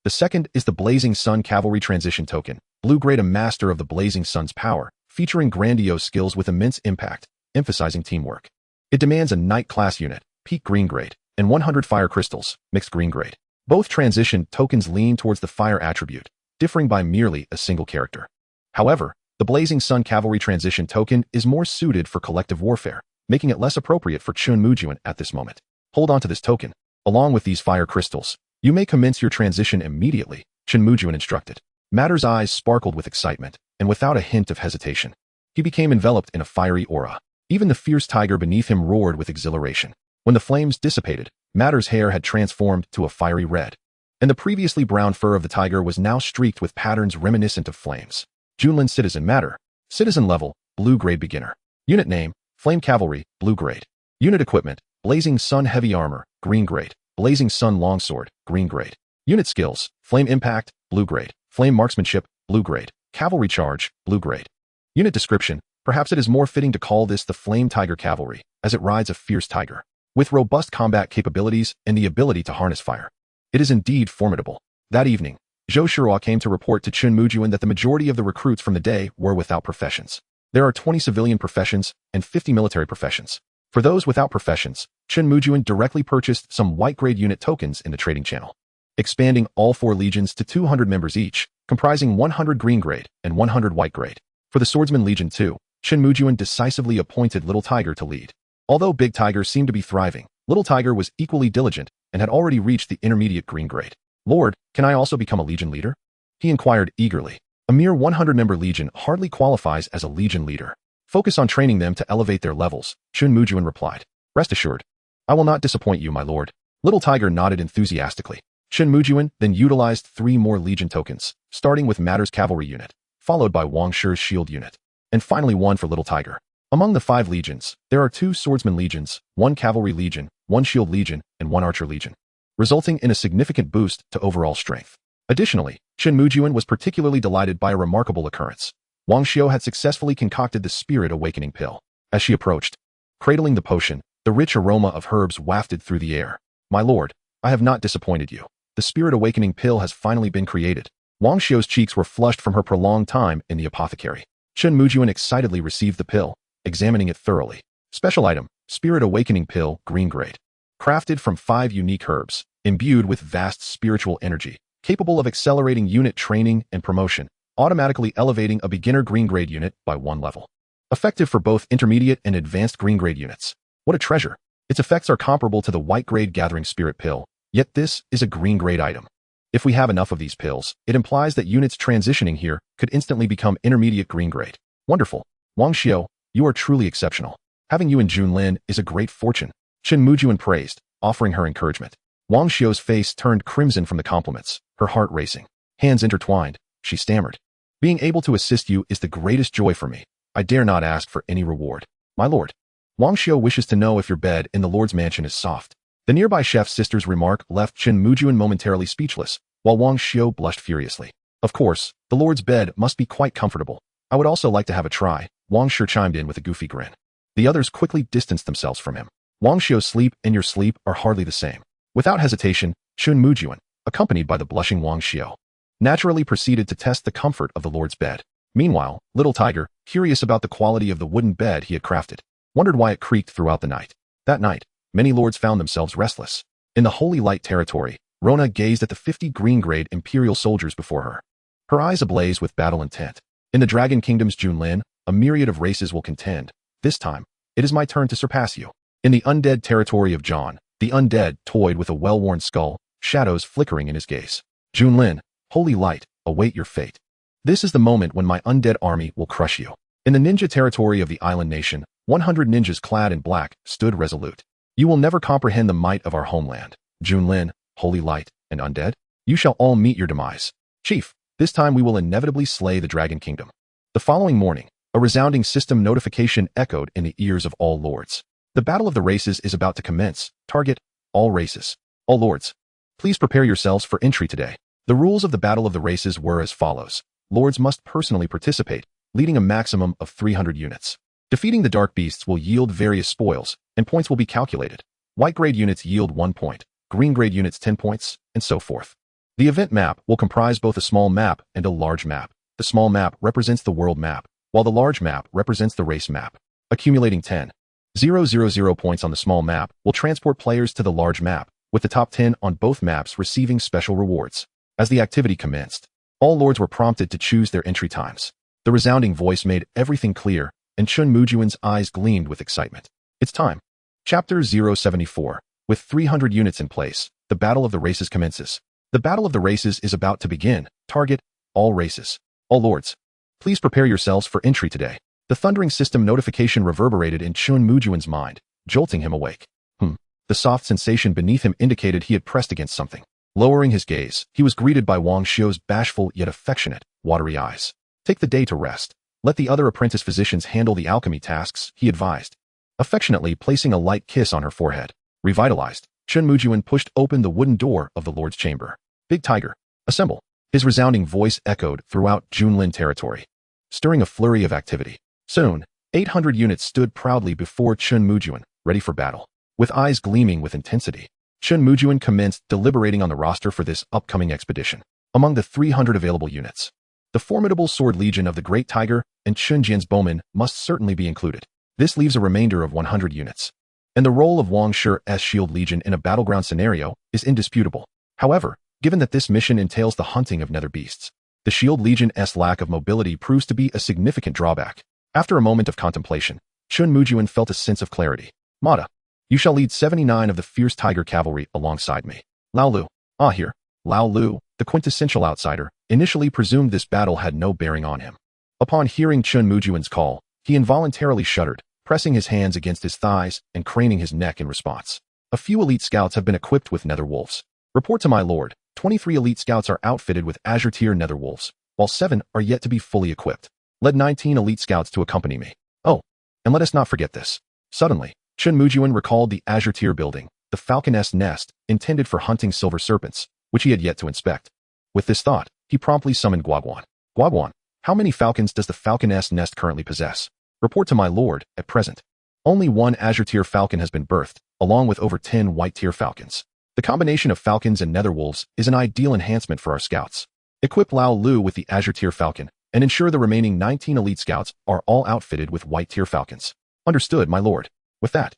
[SPEAKER 1] The second is the Blazing Sun Cavalry Transition Token, blue grade, a master of the Blazing Sun's power, featuring grandiose skills with immense impact, emphasizing teamwork. It demands a knight class unit, peak green grade, and 100 fire crystals, mixed green grade. Both transition tokens lean towards the fire attribute, differing by merely a single character. However, the Blazing Sun Cavalry Transition Token is more suited for collective warfare, making it less appropriate for Chen Mujun at this moment. Hold on to this token. Along with these fire crystals, you may commence your transition immediately, Chen Mujun instructed. Matter's eyes sparkled with excitement, and without a hint of hesitation, he became enveloped in a fiery aura. Even the fierce tiger beneath him roared with exhilaration. When the flames dissipated, Matter's hair had transformed to a fiery red, and the previously brown fur of the tiger was now streaked with patterns reminiscent of flames. Junlin Citizen Matter. Citizen level, blue grade beginner. Unit name, Flame Cavalry, blue grade. Unit equipment, Blazing Sun Heavy Armor, green grade. Blazing Sun Longsword, green grade. Unit skills, Flame Impact, blue grade. Flame Marksmanship, blue grade. Cavalry Charge, blue grade. Unit description, perhaps it is more fitting to call this the Flame Tiger Cavalry, as it rides a fierce tiger, with robust combat capabilities and the ability to harness fire. It is indeed formidable. That evening, Zhou Shirua came to report to Chen Mujun that the majority of the recruits from the day were without professions. There are 20 civilian professions and 50 military professions. For those without professions, Chen Mujun directly purchased some white-grade unit tokens in the trading channel, expanding all 4 legions to 200 members each, comprising 100 green grade and 100 white grade. For the Swordsman Legion 2, Chen Mujun decisively appointed Little Tiger to lead. Although Big Tiger seemed to be thriving, Little Tiger was equally diligent and had already reached the intermediate green grade. Lord, can I also become a legion leader? He inquired eagerly. A mere 100-member legion hardly qualifies as a legion leader. Focus on training them to elevate their levels, Chen Mujun replied. Rest assured, I will not disappoint you, my lord. Little Tiger nodded enthusiastically. Chen Mujun then utilized 3 more legion tokens, starting with Matter's cavalry unit, followed by Wang Shi's shield unit, and finally 1 for Little Tiger. Among the 5 legions, there are 2 swordsman legions, 1 cavalry legion, 1 shield legion, and 1 archer legion, resulting in a significant boost to overall strength. Additionally, Chen Mujun was particularly delighted by a remarkable occurrence. Wang Xiu had successfully concocted the Spirit Awakening pill. As she approached, cradling the potion, the rich aroma of herbs wafted through the air. My lord, I have not disappointed you. The Spirit Awakening pill has finally been created. Wang Xiu's cheeks were flushed from her prolonged time in the apothecary. Chen Mujun excitedly received the pill, examining it thoroughly. Special item, Spirit Awakening pill, green grade. Crafted from 5 unique herbs, imbued with vast spiritual energy, capable of accelerating unit training and promotion, automatically elevating a beginner green grade unit by 1 level. Effective for both intermediate and advanced green grade units. What a treasure! Its effects are comparable to the white grade Gathering Spirit pill, yet this is a green grade item. If we have enough of these pills, it implies that units transitioning here could instantly become intermediate green grade. Wonderful. Wang Xiu, you are truly exceptional. Having you in Junlin is a great fortune. Chen Mujun praised, offering her encouragement. Wang Xiu's face turned crimson from the compliments, her heart racing. Hands intertwined, she stammered. Being able to assist you is the greatest joy for me. I dare not ask for any reward. My lord. Wang Xiu wishes to know if your bed in the lord's mansion is soft. The nearby chef's sister's remark left Chen Mujun momentarily speechless, while Wang Xiu blushed furiously. Of course, The Lord's bed must be quite comfortable. I would also like to have a try, Wang Shi chimed in with a goofy grin. The others quickly distanced themselves from him. Wang Xiu's sleep and your sleep are hardly the same. Without hesitation, Chen Mujun, accompanied by the blushing Wang Xiu, naturally proceeded to test the comfort of the Lord's bed. Meanwhile, Little Tiger, curious about the quality of the wooden bed he had crafted, wondered why it creaked throughout the night. That night, many lords found themselves restless. In the Holy Light territory, Rona gazed at the 50 green-grade Imperial soldiers before her, her eyes ablaze with battle intent. In the Dragon Kingdom's Junlin, a myriad of races will contend. This time, it is my turn to surpass you. In the undead territory of John, the undead toyed with a well-worn skull, shadows flickering in his gaze. Junlin, Holy Light, await your fate. This is the moment when my undead army will crush you. In the ninja territory of the island nation, 100 ninjas clad in black stood resolute. You will never comprehend the might of our homeland. Junlin, Holy Light, and undead, you shall all meet your demise. Chief, this time we will inevitably slay the Dragon Kingdom. The following morning, a resounding system notification echoed in the ears of all lords. The battle of the races is about to commence. Target, all races. All lords, please prepare yourselves for entry today. The rules of the battle of the races were as follows. Lords must personally participate, leading a maximum of 300 units. Defeating the dark beasts will yield various spoils, and points will be calculated. White-grade units yield 1 point, green-grade units 10 points, and so forth. The event map will comprise both a small map and a large map. The small map represents the world map, while the large map represents the race map. Accumulating 10,000 points on the small map will transport players to the large map, with the top 10 on both maps receiving special rewards. As the activity commenced, all lords were prompted to choose their entry times. The resounding voice made everything clear, and Chen Mujun's eyes gleamed with excitement. It's time. Chapter 074. With 300 units in place, the Battle of the Races commences. The Battle of the Races is about to begin. Target, all races. All lords, please prepare yourselves for entry today. The thundering system notification reverberated in Chen Mujun's mind, jolting him awake. The soft sensation beneath him indicated he had pressed against something. Lowering his gaze, he was greeted by Wang Xiu's bashful yet affectionate, watery eyes. Take the day to rest. Let the other apprentice physicians handle the alchemy tasks, he advised, affectionately placing a light kiss on her forehead. Revitalized, Chen Mujun pushed open the wooden door of the Lord's chamber. Big Tiger, assemble. His resounding voice echoed throughout Junlin territory, stirring a flurry of activity. Soon, 800 units stood proudly before Chen Mujun, ready for battle. With eyes gleaming with intensity, Chen Mujun commenced deliberating on the roster for this upcoming expedition. Among the 300 available units, the formidable Sword Legion of the Great Tiger and Chen Jian's bowmen must certainly be included. This leaves a remainder of 100 units. And the role of Wang Shi's Shield Legion in a battleground scenario is indisputable. However, given that this mission entails the hunting of nether beasts, the Shield Legion's lack of mobility proves to be a significant drawback. After a moment of contemplation, Chen Mujun felt a sense of clarity. Mata, you shall lead 79 of the fierce tiger cavalry alongside me. Lao Lu, here. Lao Lu, the quintessential outsider, initially presumed this battle had no bearing on him. Upon hearing Chen Mujun's call, he involuntarily shuddered, pressing his hands against his thighs and craning his neck in response. A few elite scouts have been equipped with nether wolves. Report to my lord, 23 elite scouts are outfitted with Azure Tier nether wolves, while 7 are yet to be fully equipped. Led 19 elite scouts to accompany me. Oh, and let us not forget this. Suddenly, Chen Mujun recalled the Azure Tier building, the falcon's nest, intended for hunting silver serpents, which he had yet to inspect. With this thought, he promptly summoned Guaguan. Guaguan, how many falcons does the falcon's nest currently possess? Report to my lord, at present. Only 1 Azure Tier falcon has been birthed, along with over 10 White Tier falcons. The combination of falcons and nether wolves is an ideal enhancement for our scouts. Equip Lao Lu with the Azure Tier falcon, and ensure the remaining 19 elite scouts are all outfitted with White Tier falcons. Understood, my lord. With that,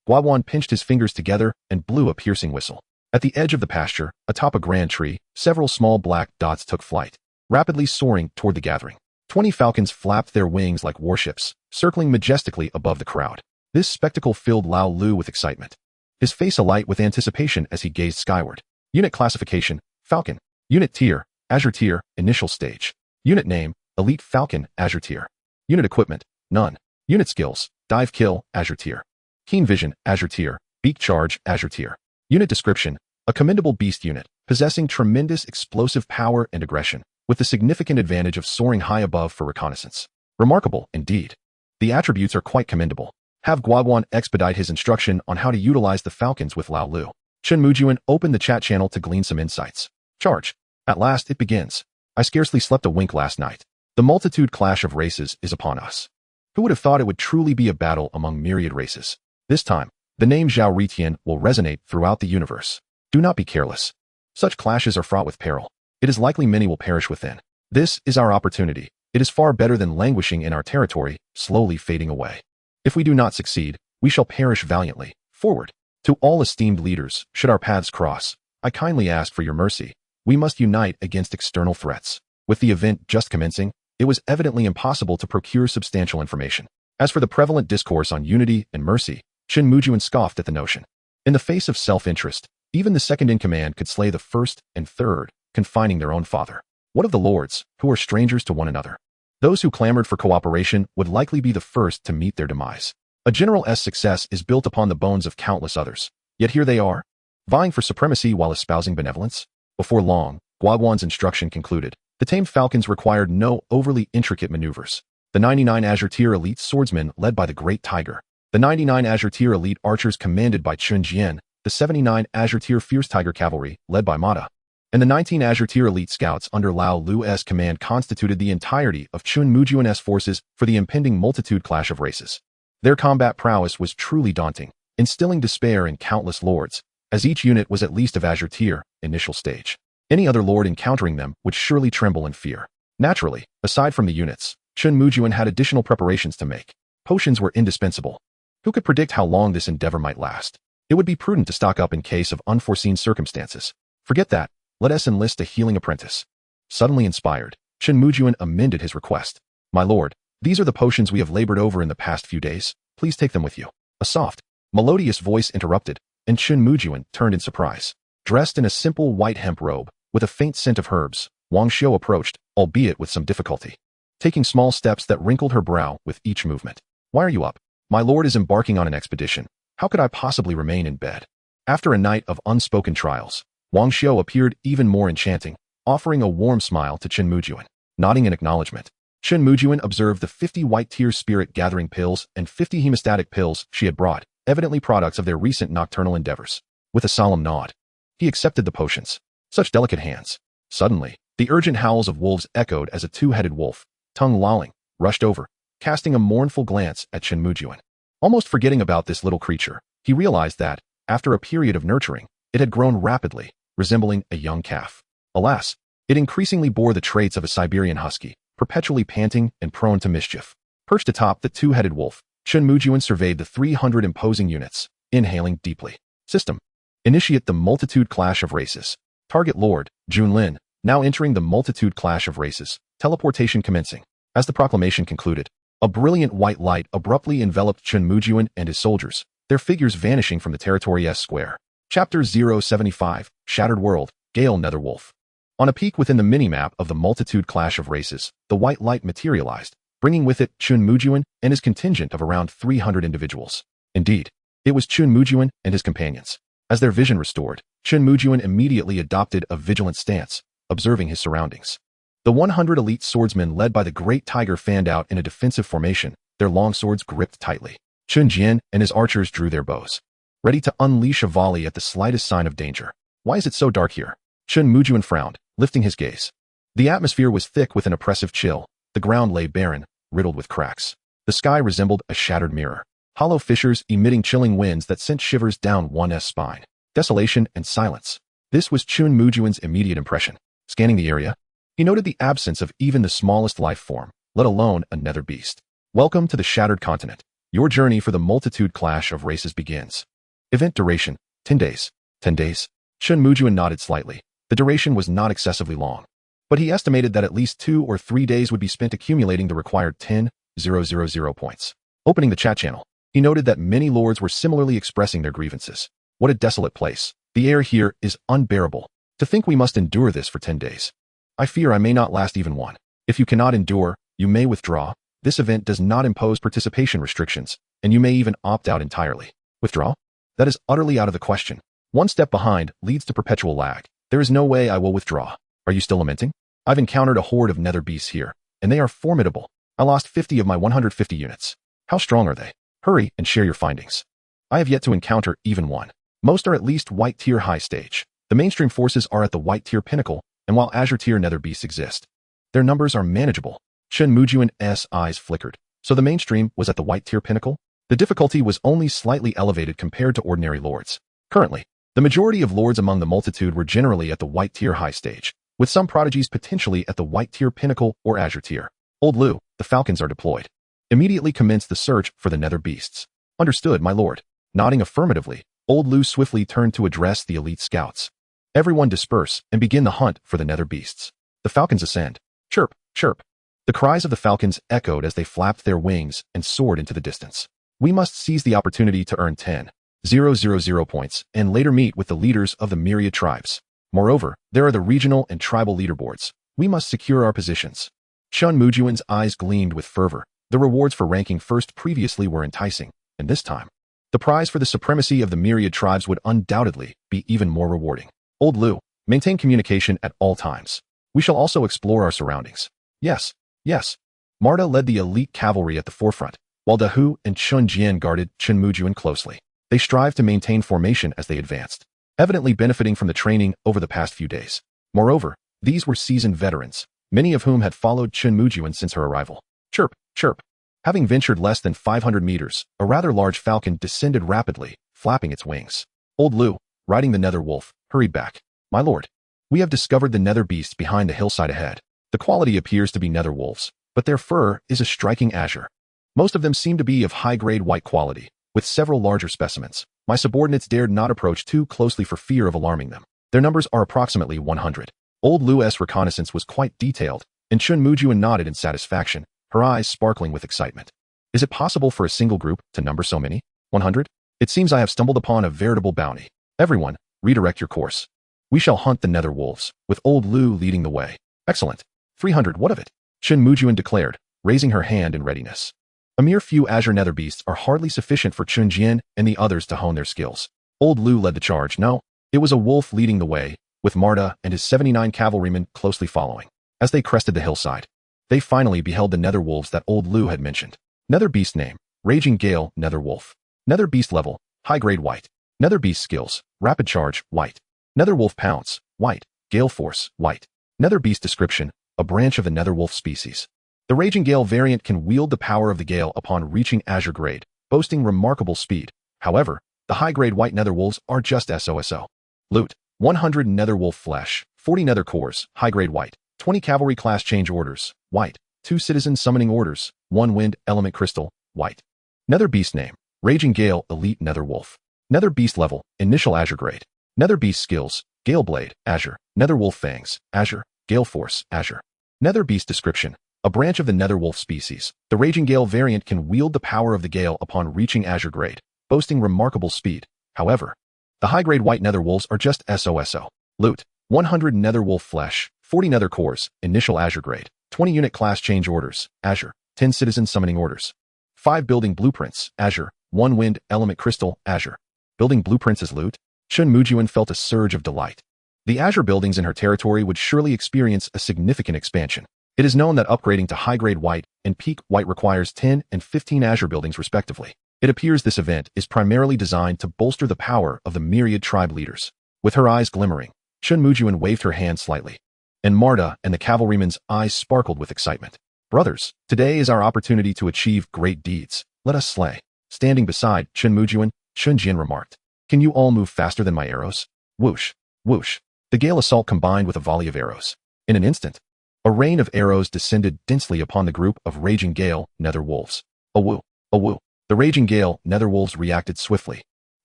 [SPEAKER 1] Guaguan pinched his fingers together and blew a piercing whistle. At the edge of the pasture, atop a grand tree, several small black dots took flight, rapidly soaring toward the gathering. 20 falcons flapped their wings like warships, circling majestically above the crowd. This spectacle filled Lao Lu with excitement, his face alight with anticipation as he gazed skyward. Unit classification, Falcon. Unit tier, Azure Tier, initial stage. Unit name, Elite Falcon, Azure Tier. Unit equipment, none. Unit skills, Dive Kill, Azure Tier. Keen Vision, Azure Tier. Beak Charge, Azure Tier. Unit description, a commendable beast unit, possessing tremendous explosive power and aggression, with the significant advantage of soaring high above for reconnaissance. Remarkable, indeed. The attributes are quite commendable. Have Guaguan expedite his instruction on how to utilize the falcons with Lao Lu. Chen Mujun opened the chat channel to glean some insights. Charge. At last it begins. I scarcely slept a wink last night. The multitude clash of races is upon us. Who would have thought it would truly be a battle among myriad races? This time, the name Zhao Ritian will resonate throughout the universe. Do not be careless. Such clashes are fraught with peril. It is likely many will perish within. This is our opportunity. It is far better than languishing in our territory, slowly fading away. If we do not succeed, we shall perish valiantly. Forward. To all esteemed leaders, should our paths cross, I kindly ask for your mercy. We must unite against external threats. With the event just commencing, it was evidently impossible to procure substantial information. As for the prevalent discourse on unity and mercy, Chen Mujun scoffed at the notion. In the face of self-interest, even the second-in-command could slay the first and third, confining their own father. What of the lords, who are strangers to one another? Those who clamored for cooperation would likely be the first to meet their demise. A general's success is built upon the bones of countless others. Yet here they are, vying for supremacy while espousing benevolence. Before long, Guaguan's instruction concluded. The tamed falcons required no overly intricate maneuvers. The 99 Azure Tier elite swordsmen led by the Great Tiger. The 99 Azure Tier elite archers commanded by Chun Jian. The 79 Azure Tier Fierce Tiger Cavalry led by Mata. And the 19 Azure Tier elite scouts under Lao Lu's command constituted the entirety of Chen Mujun's forces for the impending multitude clash of races. Their combat prowess was truly daunting, instilling despair in countless lords, as each unit was at least of Azure Tier, initial stage. Any other lord encountering them would surely tremble in fear. Naturally, aside from the units, Chen Mujun had additional preparations to make. Potions were indispensable. Who could predict how long this endeavor might last? It would be prudent to stock up in case of unforeseen circumstances. Forget that. Let us enlist a healing apprentice. Suddenly inspired, Chen Mujun amended his request. My lord, these are the potions we have labored over in the past few days. Please take them with you. A soft, melodious voice interrupted, and Chen Mujun turned in surprise. Dressed in a simple white hemp robe, with a faint scent of herbs, Wang Xiu approached, albeit with some difficulty, taking small steps that wrinkled her brow with each movement. Why are you up? My lord is embarking on an expedition. How could I possibly remain in bed? After a night of unspoken trials, Wang Xiu appeared even more enchanting, offering a warm smile to Chen Mujun. Nodding in acknowledgement, Chen Mujun observed the 50 white tier spirit gathering pills and 50 hemostatic pills she had brought, evidently products of their recent nocturnal endeavors. With a solemn nod, he accepted the potions. Such delicate hands. Suddenly, the urgent howls of wolves echoed as a two-headed wolf, tongue lolling, rushed over, casting a mournful glance at Chen Mujun. Almost forgetting about this little creature, he realized that, after a period of nurturing, it had grown rapidly, resembling a young calf. Alas, it increasingly bore the traits of a Siberian husky, perpetually panting and prone to mischief. Perched atop the two-headed wolf, Chen Mujun surveyed the 300 imposing units, inhaling deeply. System. Initiate the multitude clash of races. Target Lord, Junlin, now entering the multitude clash of races. Teleportation commencing. As the proclamation concluded, a brilliant white light abruptly enveloped Chen Mujun and his soldiers, their figures vanishing from the territory's square. Chapter 075, Shattered World, Gale Netherwolf. On a peak within the minimap of the multitude clash of races, the white light materialized, bringing with it Chen Mujun and his contingent of around 300 individuals. Indeed, it was Chen Mujun and his companions. As their vision restored, Chen Mujun immediately adopted a vigilant stance, observing his surroundings. The 100 elite swordsmen led by the Great Tiger fanned out in a defensive formation, their long swords gripped tightly. Chun Jian and his archers drew their bows, ready to unleash a volley at the slightest sign of danger. Why is it so dark here? Chen Mujun frowned, lifting his gaze. The atmosphere was thick with an oppressive chill. The ground lay barren, riddled with cracks. The sky resembled a shattered mirror. Hollow fissures emitting chilling winds that sent shivers down one's spine. Desolation and silence. This was Chen Mujun's immediate impression. Scanning the area, he noted the absence of even the smallest life form, let alone a nether beast. Welcome to the Shattered Continent. Your journey for the multitude clash of races begins. Event duration, 10 days. 10 days? Chen Mujun nodded slightly. The duration was not excessively long, but he estimated that at least 2 or 3 days would be spent accumulating the required 10,000 points. Opening the chat channel, he noted that many lords were similarly expressing their grievances. What a desolate place. The air here is unbearable. To think we must endure this for 10 days. I fear I may not last even one. If you cannot endure, you may withdraw. This event does not impose participation restrictions, and you may even opt out entirely. Withdraw? That is utterly out of the question. One step behind leads to perpetual lag. There is no way I will withdraw. Are you still lamenting? I've encountered a horde of nether beasts here, and they are formidable. I lost 50 of my 150 units. How strong are they? Hurry and share your findings. I have yet to encounter even one. Most are at least white tier high stage. The mainstream forces are at the white tier pinnacle, and while Azure tier nether beasts exist, their numbers are manageable. Chen Mujun's eyes flickered. So the mainstream was at the white tier pinnacle? The difficulty was only slightly elevated compared to ordinary lords. Currently, the majority of lords among the multitude were generally at the white tier high stage, with some prodigies potentially at the white tier pinnacle or Azure tier. Old Lu, the falcons are deployed. Immediately commence the search for the nether beasts. Understood, my lord. Nodding affirmatively, Old Lu swiftly turned to address the elite scouts. Everyone disperse and begin the hunt for the nether beasts. The falcons ascend. Chirp, chirp. The cries of the falcons echoed as they flapped their wings and soared into the distance. We must seize the opportunity to earn 10,000 points and later meet with the leaders of the myriad tribes. Moreover, there are the regional and tribal leaderboards. We must secure our positions. Chen Mujun's eyes gleamed with fervor. The rewards for ranking first previously were enticing, and this time, the prize for the supremacy of the myriad tribes would undoubtedly be even more rewarding. Old Lu, maintain communication at all times. We shall also explore our surroundings. Yes, yes. Marta led the elite cavalry at the forefront, while Dahu and Chun Jian guarded Chen Mujun closely. They strived to maintain formation as they advanced, evidently benefiting from the training over the past few days. Moreover, these were seasoned veterans, many of whom had followed Chen Mujun since her arrival. Chirp, chirp. Having ventured less than 500 meters, a rather large falcon descended rapidly, flapping its wings. Old Lu, riding the nether wolf, hurried back. My lord, we have discovered the nether beasts behind the hillside ahead. The quality appears to be nether wolves, but their fur is a striking azure. Most of them seem to be of high-grade white quality, with several larger specimens. My subordinates dared not approach too closely for fear of alarming them. Their numbers are approximately 100. Old Lu's reconnaissance was quite detailed, and Chen Mujun nodded in satisfaction, her eyes sparkling with excitement. Is it possible for a single group to number so many? 100? It seems I have stumbled upon a veritable bounty. Everyone, redirect your course. We shall hunt the nether wolves, with Old Lu leading the way. Excellent. 300, what of it? Chen Mujun declared, raising her hand in readiness. A mere few azure nether beasts are hardly sufficient for Chun Jian and the others to hone their skills. Old Lu led the charge. No, it was a wolf leading the way, with Marta and his 79 cavalrymen closely following. As they crested the hillside, they finally beheld the nether wolves that Old Lu had mentioned. Nether beast name, Raging Gale, Nether Wolf. Nether beast level, high-grade white. Nether beast skills, rapid charge, white. Nether wolf pounce, white. Gale force, white. Nether beast description, a branch of the nether wolf species. The Raging Gale variant can wield the power of the gale upon reaching azure grade, boasting remarkable speed. However, the high-grade white nether wolves are just SOSO. Loot, 100 nether wolf flesh, 40 nether cores, high-grade white. 20 cavalry class change orders, white. 2 citizen summoning orders, 1 wind element crystal, white. Nether beast name, Raging Gale elite nether wolf. Nether beast level, initial azure grade. Nether beast skills, Gale blade, azure. Nether wolf fangs, azure. Gale force, azure. Nether beast description, a branch of the nether wolf species. The Raging Gale variant can wield the power of the gale upon reaching azure grade, boasting remarkable speed. However, the high-grade white nether wolves are just SOSO. Loot, 100 nether wolf flesh, 40 nether cores, initial azure grade, 20 unit class change orders, azure, 10 citizen summoning orders, 5 building blueprints, azure, 1 wind element crystal, azure. Building blueprints as loot? Chen Mujun felt a surge of delight. The azure buildings in her territory would surely experience a significant expansion. It is known that upgrading to high-grade white and peak white requires 10 and 15 azure buildings respectively. It appears this event is primarily designed to bolster the power of the myriad tribe leaders. With her eyes glimmering, Chen Mujun waved her hand slightly, and Marta and the cavalryman's eyes sparkled with excitement. Brothers, today is our opportunity to achieve great deeds. Let us slay. Standing beside Chen Mujun, Chun Jian remarked, can you all move faster than my arrows? Whoosh, whoosh. The gale assault combined with a volley of arrows. In an instant, a rain of arrows descended densely upon the group of Raging Gale nether wolves. Awoo, awoo. The Raging Gale nether wolves reacted swiftly,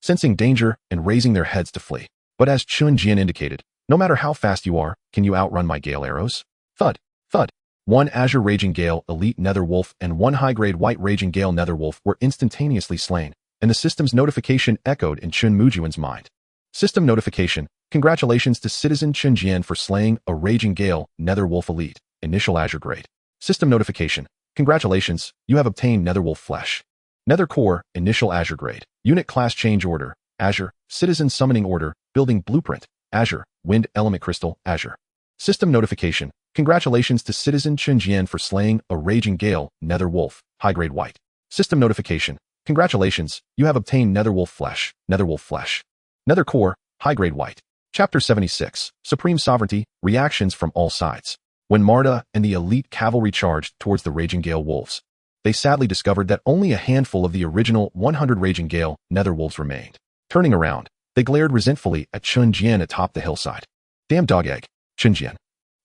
[SPEAKER 1] sensing danger and raising their heads to flee. But as Chun Jian indicated, no matter how fast you are, can you outrun my gale arrows? Thud, thud. 1 azure Raging Gale elite nether wolf and 1 high-grade white Raging Gale nether wolf were instantaneously slain, and the system's notification echoed in Chen Mujun's mind. System notification, congratulations to Citizen Chen Jian for slaying a Raging Gale nether wolf elite, initial azure grade. System notification, congratulations, you have obtained nether wolf flesh. Nether core, initial azure grade. Unit class change order, azure. Citizen summoning order, building blueprint, azure. Wind element crystal, azure. System notification, congratulations to Citizen Chen Jian for slaying a Raging Gale nether wolf, high-grade white. System notification, congratulations, you have obtained nether wolf flesh, nether wolf flesh. Nether core, high-grade white. Chapter 76, Supreme Sovereignty, Reactions from All Sides. When Marta and the elite cavalry charged towards the Raging Gale wolves, they sadly discovered that only a handful of the original 100 Raging Gale nether wolves remained. Turning around, they glared resentfully at Chen Jian atop the hillside. Damn dog egg, Chen Jian.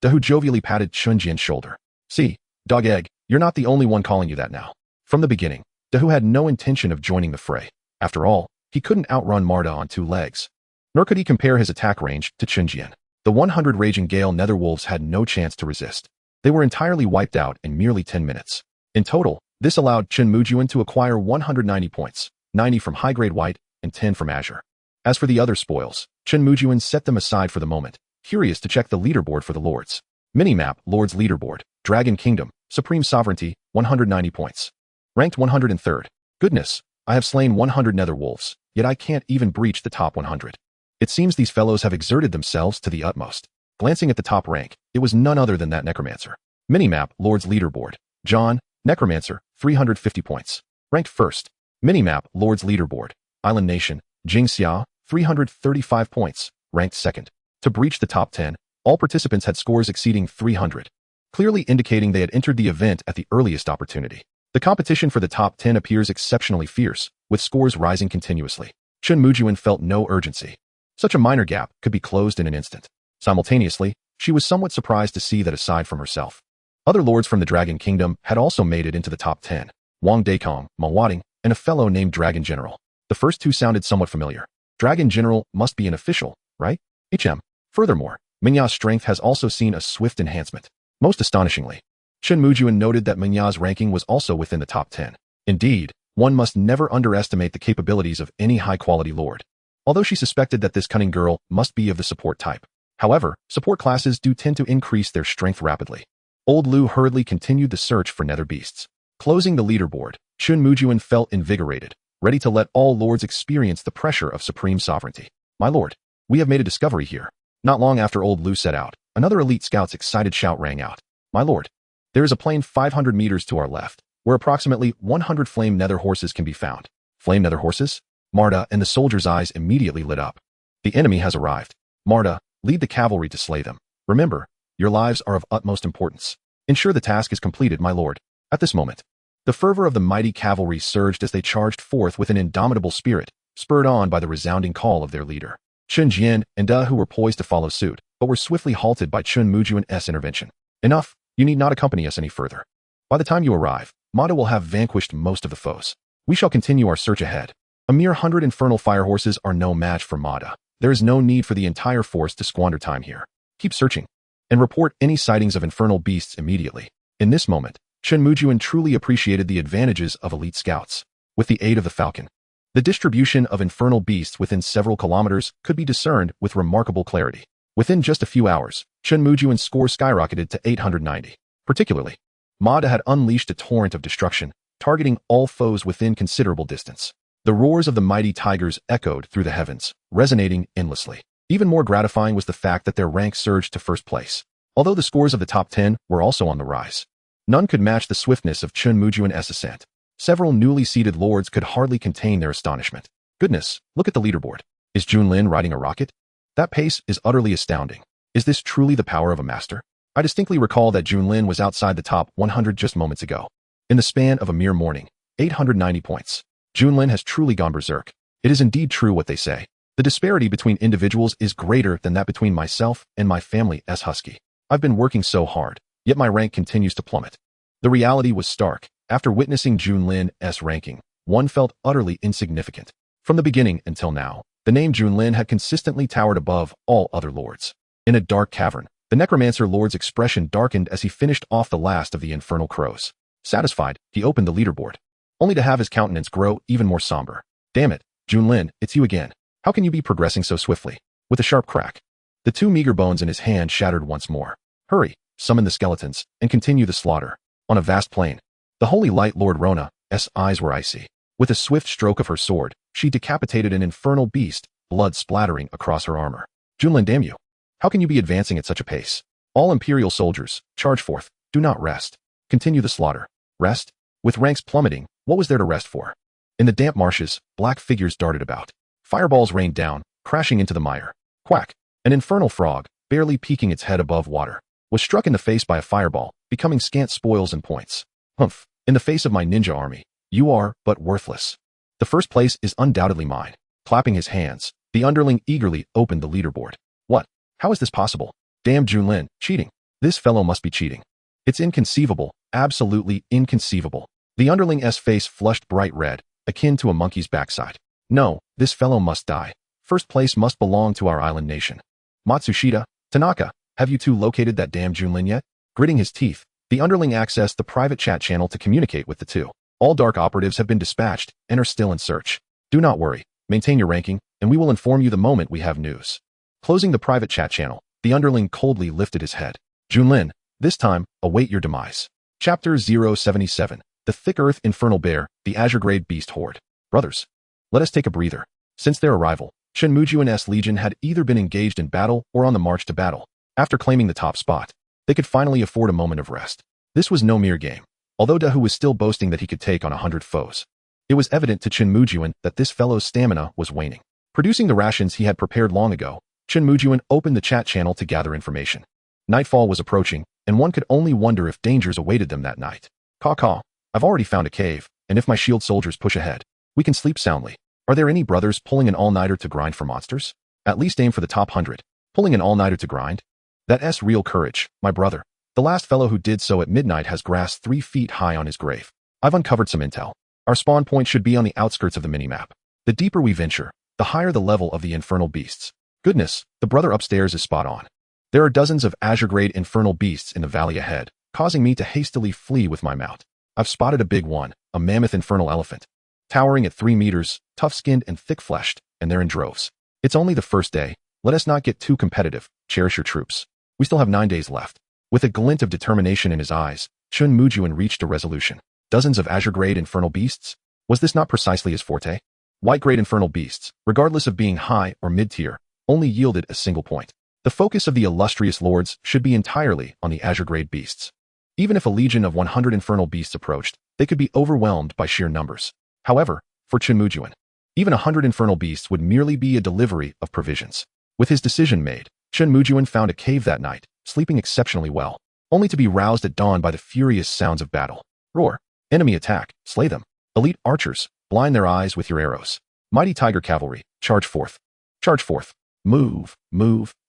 [SPEAKER 1] Dahu jovially patted Chen Jian's shoulder. See, dog egg, you're not the only one calling you that now. From the beginning, Dahu had no intention of joining the fray. After all, he couldn't outrun Marta on 2 legs. Nor could he compare his attack range to Chen Jian. The 100 Raging Gale netherwolves had no chance to resist. They were entirely wiped out in merely 10 minutes. In total, this allowed Chen Mujun to acquire 190 points, 90 from high-grade white and 10 from azure. As for the other spoils, Chen Mujun set them aside for the moment, curious to check the leaderboard for the lords. Minimap, Lords Leaderboard, Dragon Kingdom, Supreme Sovereignty, 190 points. Ranked 103rd. Goodness, I have slain 100 nether wolves, yet I can't even breach the top 100. It seems these fellows have exerted themselves to the utmost. Glancing at the top rank, it was none other than that necromancer. Minimap, Lords Leaderboard, John, Necromancer, 350 points. Ranked 1st. Minimap, Lords Leaderboard, Island Nation, Jingxia, 335 points. Ranked 2nd. To breach the top 10, all participants had scores exceeding 300, clearly indicating they had entered the event at the earliest opportunity. The competition for the top 10 appears exceptionally fierce, with scores rising continuously. Chen Mujun felt no urgency. Such a minor gap could be closed in an instant. Simultaneously, she was somewhat surprised to see that aside from herself, other lords from the Dragon Kingdom had also made it into the top 10. Wang Daikong, Manhwaedit, and a fellow named Dragon General. The first 2 sounded somewhat familiar. Dragon General must be an official, right? Furthermore, Minya's strength has also seen a swift enhancement. Most astonishingly, Chen Mujun noted that Minya's ranking was also within the top 10. Indeed, one must never underestimate the capabilities of any high-quality lord. Although she suspected that this cunning girl must be of the support type. However, support classes do tend to increase their strength rapidly. Old Lu hurriedly continued the search for nether beasts. Closing the leaderboard, Chen Mujun felt invigorated, ready to let all lords experience the pressure of supreme sovereignty. My lord, we have made a discovery here. Not long after Old Lu set out, another elite scout's excited shout rang out. My lord, there is a plain 500 meters to our left, where approximately 100 flame nether horses can be found. Flame nether horses? Marta and the soldier's eyes immediately lit up. The enemy has arrived. Marta, lead the cavalry to slay them. Remember, your lives are of utmost importance. Ensure the task is completed, my lord. At this moment, the fervor of the mighty cavalry surged as they charged forth with an indomitable spirit, spurred on by the resounding call of their leader. Chen Jian and Dahu were poised to follow suit, but were swiftly halted by Chen Mujun's intervention. Enough, you need not accompany us any further. By the time you arrive, Marta will have vanquished most of the foes. We shall continue our search ahead. A mere 100 infernal fire horses are no match for Marta. There is no need for the entire force to squander time here. Keep searching, and report any sightings of infernal beasts immediately. In this moment, Chen Mujun truly appreciated the advantages of elite scouts. With the aid of the falcon, the distribution of infernal beasts within several kilometers could be discerned with remarkable clarity. Within just a few hours, Chen Mujun's score skyrocketed to 890. Particularly, Marta had unleashed a torrent of destruction, targeting all foes within considerable distance. The roars of the mighty tigers echoed through the heavens, resonating endlessly. Even more gratifying was the fact that their rank surged to 1st place. Although the scores of the top 10 were also on the rise, none could match the swiftness of Chen Mujun's ascent. Several newly seated lords could hardly contain their astonishment. Goodness, look at the leaderboard. Is Junlin riding a rocket? That pace is utterly astounding. Is this truly the power of a master? I distinctly recall that Junlin was outside the top 100 just moments ago. In the span of a mere morning, 890 points. Junlin has truly gone berserk. It is indeed true what they say. The disparity between individuals is greater than that between myself and my family's husky. I've been working so hard, yet my rank continues to plummet. The reality was stark. After witnessing Junlin's ranking, one felt utterly insignificant. From the beginning until now, the name Junlin had consistently towered above all other lords. In a dark cavern, the necromancer lord's expression darkened as he finished off the last of the infernal crows. Satisfied, he opened the leaderboard, only to have his countenance grow even more somber. Damn it, Junlin, it's you again. How can you be progressing so swiftly? With a sharp crack, the 2 meager bones in his hand shattered once more. Hurry, summon the skeletons, and continue the slaughter. On a vast plain, the holy light Lord Rona's eyes were icy. With a swift stroke of her sword, she decapitated an infernal beast, blood splattering across her armor. Junlin, damn you. How can you be advancing at such a pace? All Imperial soldiers, charge forth. Do not rest. Continue the slaughter. Rest? With ranks plummeting, what was there to rest for? In the damp marshes, black figures darted about. Fireballs rained down, crashing into the mire. Quack! An infernal frog, barely peeking its head above water, was struck in the face by a fireball, becoming scant spoils and points. Humph, in the face of my ninja army, you are but worthless. The first place is undoubtedly mine. Clapping his hands, the underling eagerly opened the leaderboard. What? How is this possible? Damn Junlin, cheating. This fellow must be cheating. It's inconceivable, absolutely inconceivable. The underling's face flushed bright red, akin to a monkey's backside. No, this fellow must die. First place must belong to our island nation. Matsushita, Tanaka, have you two located that damn Junlin yet? Gritting his teeth, the underling accessed the private chat channel to communicate with the two. All dark operatives have been dispatched and are still in search. Do not worry, maintain your ranking, and we will inform you the moment we have news. Closing the private chat channel, the underling coldly lifted his head. Junlin, this time, await your demise. Chapter 077, The Thick Earth Infernal Bear, the Azure Grade Beast Horde. Brothers, let us take a breather. Since their arrival, Chen Mujun's legion had either been engaged in battle or on the march to battle. After claiming the top spot, they could finally afford a moment of rest. This was no mere game. Although Dahu was still boasting that he could take on 100 foes, it was evident to Chen Mujun that this fellow's stamina was waning. Producing the rations he had prepared long ago, Chen Mujun opened the chat channel to gather information. Nightfall was approaching, and one could only wonder if dangers awaited them that night. Caw, I've already found a cave, and if my shield soldiers push ahead, we can sleep soundly. Are there any brothers pulling an all-nighter to grind for monsters? At least aim for the top 100. Pulling an all-nighter to grind? That's real courage, my brother. The last fellow who did so at midnight has grass 3 feet high on his grave. I've uncovered some intel. Our spawn point should be on the outskirts of the minimap. The deeper we venture, the higher the level of the infernal beasts. Goodness, the brother upstairs is spot on. There are dozens of Azure-grade infernal beasts in the valley ahead, causing me to hastily flee with my mount. I've spotted a big one, a mammoth infernal elephant. Towering at 3 meters, tough-skinned and thick-fleshed, and they're in droves. It's only the first day. Let us not get too competitive. Cherish your troops. We still have 9 days left. With a glint of determination in his eyes, Chen Mujun reached a resolution. Dozens of Azure-grade infernal beasts? Was this not precisely his forte? White-grade infernal beasts, regardless of being high or mid-tier, only yielded a single point. The focus of the illustrious lords should be entirely on the Azure-grade beasts. Even if a legion of 100 infernal beasts approached, they could be overwhelmed by sheer numbers. However, for Chen Mujun, even 100 infernal beasts would merely be a delivery of provisions. With his decision made, Chen Mujun found a cave that night, sleeping exceptionally well, only to be roused at dawn by the furious sounds of battle. Roar. Enemy attack. Slay them. Elite archers, blind their eyes with your arrows. Mighty tiger cavalry, charge forth. Charge forth. Move,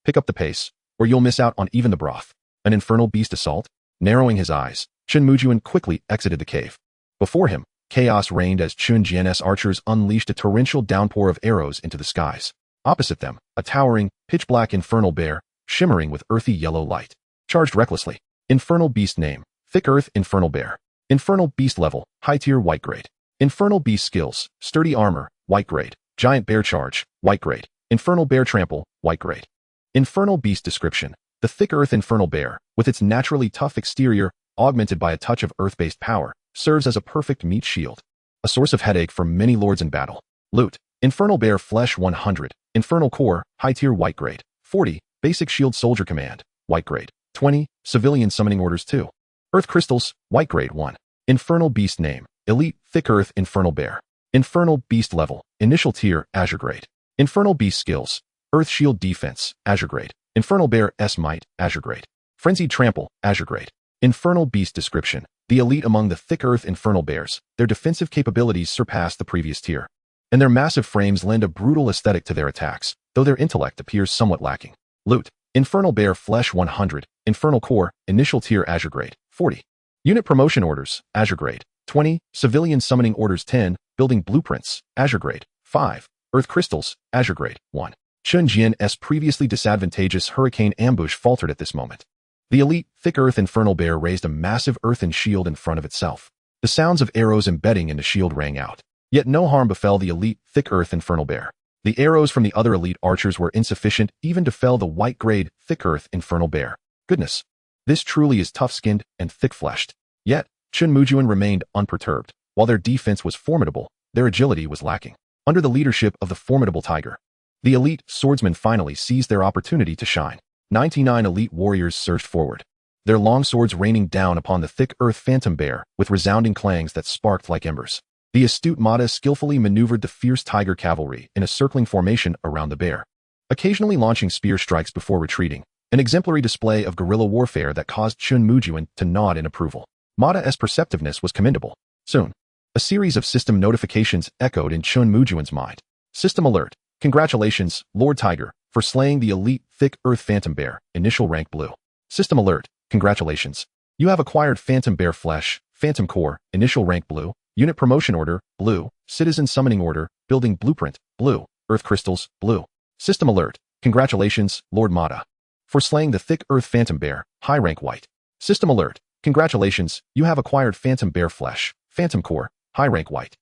[SPEAKER 1] pick up the pace, or you'll miss out on even the broth. An infernal beast assault? Narrowing his eyes, Chen Mujun quickly exited the cave. Before him, chaos reigned as Chun Jian's archers unleashed a torrential downpour of arrows into the skies. Opposite them, a towering, pitch-black infernal bear, shimmering with earthy yellow light, charged recklessly. Infernal beast name, Thick Earth Infernal Bear. Infernal beast level, high tier white grade. Infernal beast skills, sturdy armor, white grade. Giant bear charge, white grade. Infernal bear trample, white grade. Infernal beast description, the Thick Earth Infernal Bear, with its naturally tough exterior, augmented by a touch of earth-based power, serves as a perfect meat shield. A source of headache for many lords in battle. Loot, Infernal Bear Flesh 100, Infernal Core, high tier white grade. 40, Basic Shield Soldier Command, white grade. 20, Civilian Summoning Orders 2. Earth Crystals, white grade 1. Infernal Beast name, Elite Thick Earth Infernal Bear. Infernal Beast level, initial tier, Azure grade. Infernal Beast skills, Earth Shield Defense, Azure grade. Infernal Bear S Might, Azure grade. Frenzied Trample, Azure grade. Infernal Beast description, the elite among the Thick Earth Infernal Bears, their defensive capabilities surpass the previous tier, and their massive frames lend a brutal aesthetic to their attacks, though their intellect appears somewhat lacking. Loot, Infernal Bear Flesh 100, Infernal Core, initial tier Azure grade. 40. Unit Promotion Orders, Azure grade. 20, Civilian Summoning Orders 10, Building Blueprints, Azure grade. 5, Earth Crystals, Azure grade. 1. Chun Jian's previously disadvantageous hurricane ambush faltered at this moment. The elite Thick Earth Infernal Bear raised a massive earthen shield in front of itself. The sounds of arrows embedding in the shield rang out. Yet no harm befell the elite Thick Earth Infernal Bear. The arrows from the other elite archers were insufficient even to fell the white-grade Thick Earth Infernal Bear. Goodness, this truly is tough-skinned and thick-fleshed. Yet, Chen Mujun remained unperturbed. While their defense was formidable, their agility was lacking. Under the leadership of the formidable tiger, the elite swordsmen finally seized their opportunity to shine. 99 elite warriors surged forward, their long swords raining down upon the Thick Earth Phantom Bear with resounding clangs that sparked like embers. The astute Mata skillfully maneuvered the fierce tiger cavalry in a circling formation around the bear. occasionally launching spear strikes before retreating, an exemplary display of guerrilla warfare that caused Chen Mujun to nod in approval. Mada's perceptiveness was commendable. Soon, a series of system notifications echoed in Chen Mujun's mind. System alert. Congratulations, Lord Tiger, for slaying the elite Thick Earth Phantom Bear, initial rank blue. System alert. Congratulations. You have acquired Phantom Bear Flesh, Phantom Core, initial rank blue, unit promotion order, blue, citizen summoning order, building blueprint, blue, earth crystals, blue. System alert. Congratulations, Lord Mada, for slaying the Thick Earth Phantom Bear, high rank white. System alert. Congratulations, you have acquired Phantom Bear Flesh, Phantom Core, high rank white.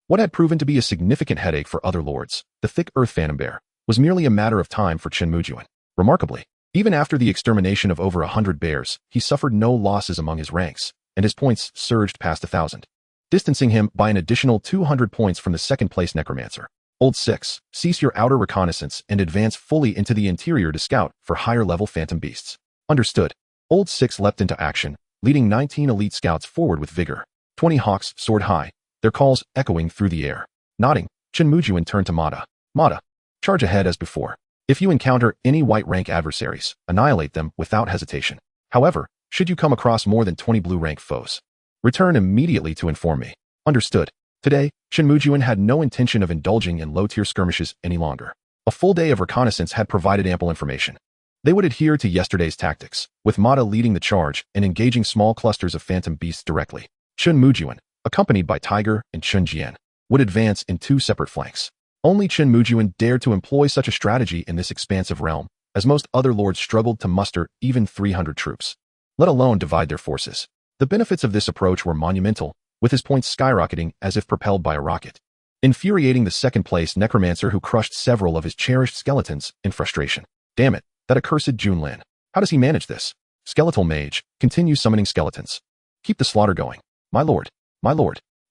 [SPEAKER 1] What had proven to be a significant headache for other lords, the Thick Earth Phantom Bear, was merely a matter of time for Chen Mujun. Remarkably, even after the extermination of over 100 bears, he suffered no losses among his ranks, and his points surged past 1,000, distancing him by an additional 200 points from the second-place necromancer. Old 6, cease your outer reconnaissance and advance fully into the interior to scout for higher-level phantom beasts. Understood. Old 6 leapt into action, leading 19 elite scouts forward with vigor. 20 hawks soared high, their calls echoing through the air. Nodding, Chen Mujun turned to Mada. Mada, charge ahead as before. If you encounter any white rank adversaries, annihilate them without hesitation. However, should you come across more than 20 blue rank foes, return immediately to inform me. Understood. Today, Chen Mujun had no intention of indulging in low-tier skirmishes any longer. A full day of reconnaissance had provided ample information. They would adhere to yesterday's tactics, with Mada leading the charge and engaging small clusters of phantom beasts directly. Chen Mujun, accompanied by Tiger and Chen Jian, would advance in 2 separate flanks. Only Chen Mujun dared to employ such a strategy in this expansive realm, as most other lords struggled to muster even 300 troops, let alone divide their forces. The benefits of this approach were monumental, with his points skyrocketing as if propelled by a rocket, infuriating the second-place necromancer who crushed several of his cherished skeletons in frustration. Damn it, that accursed Junlan. How does he manage this? Skeletal mage, continue summoning skeletons. Keep the slaughter going. My lord,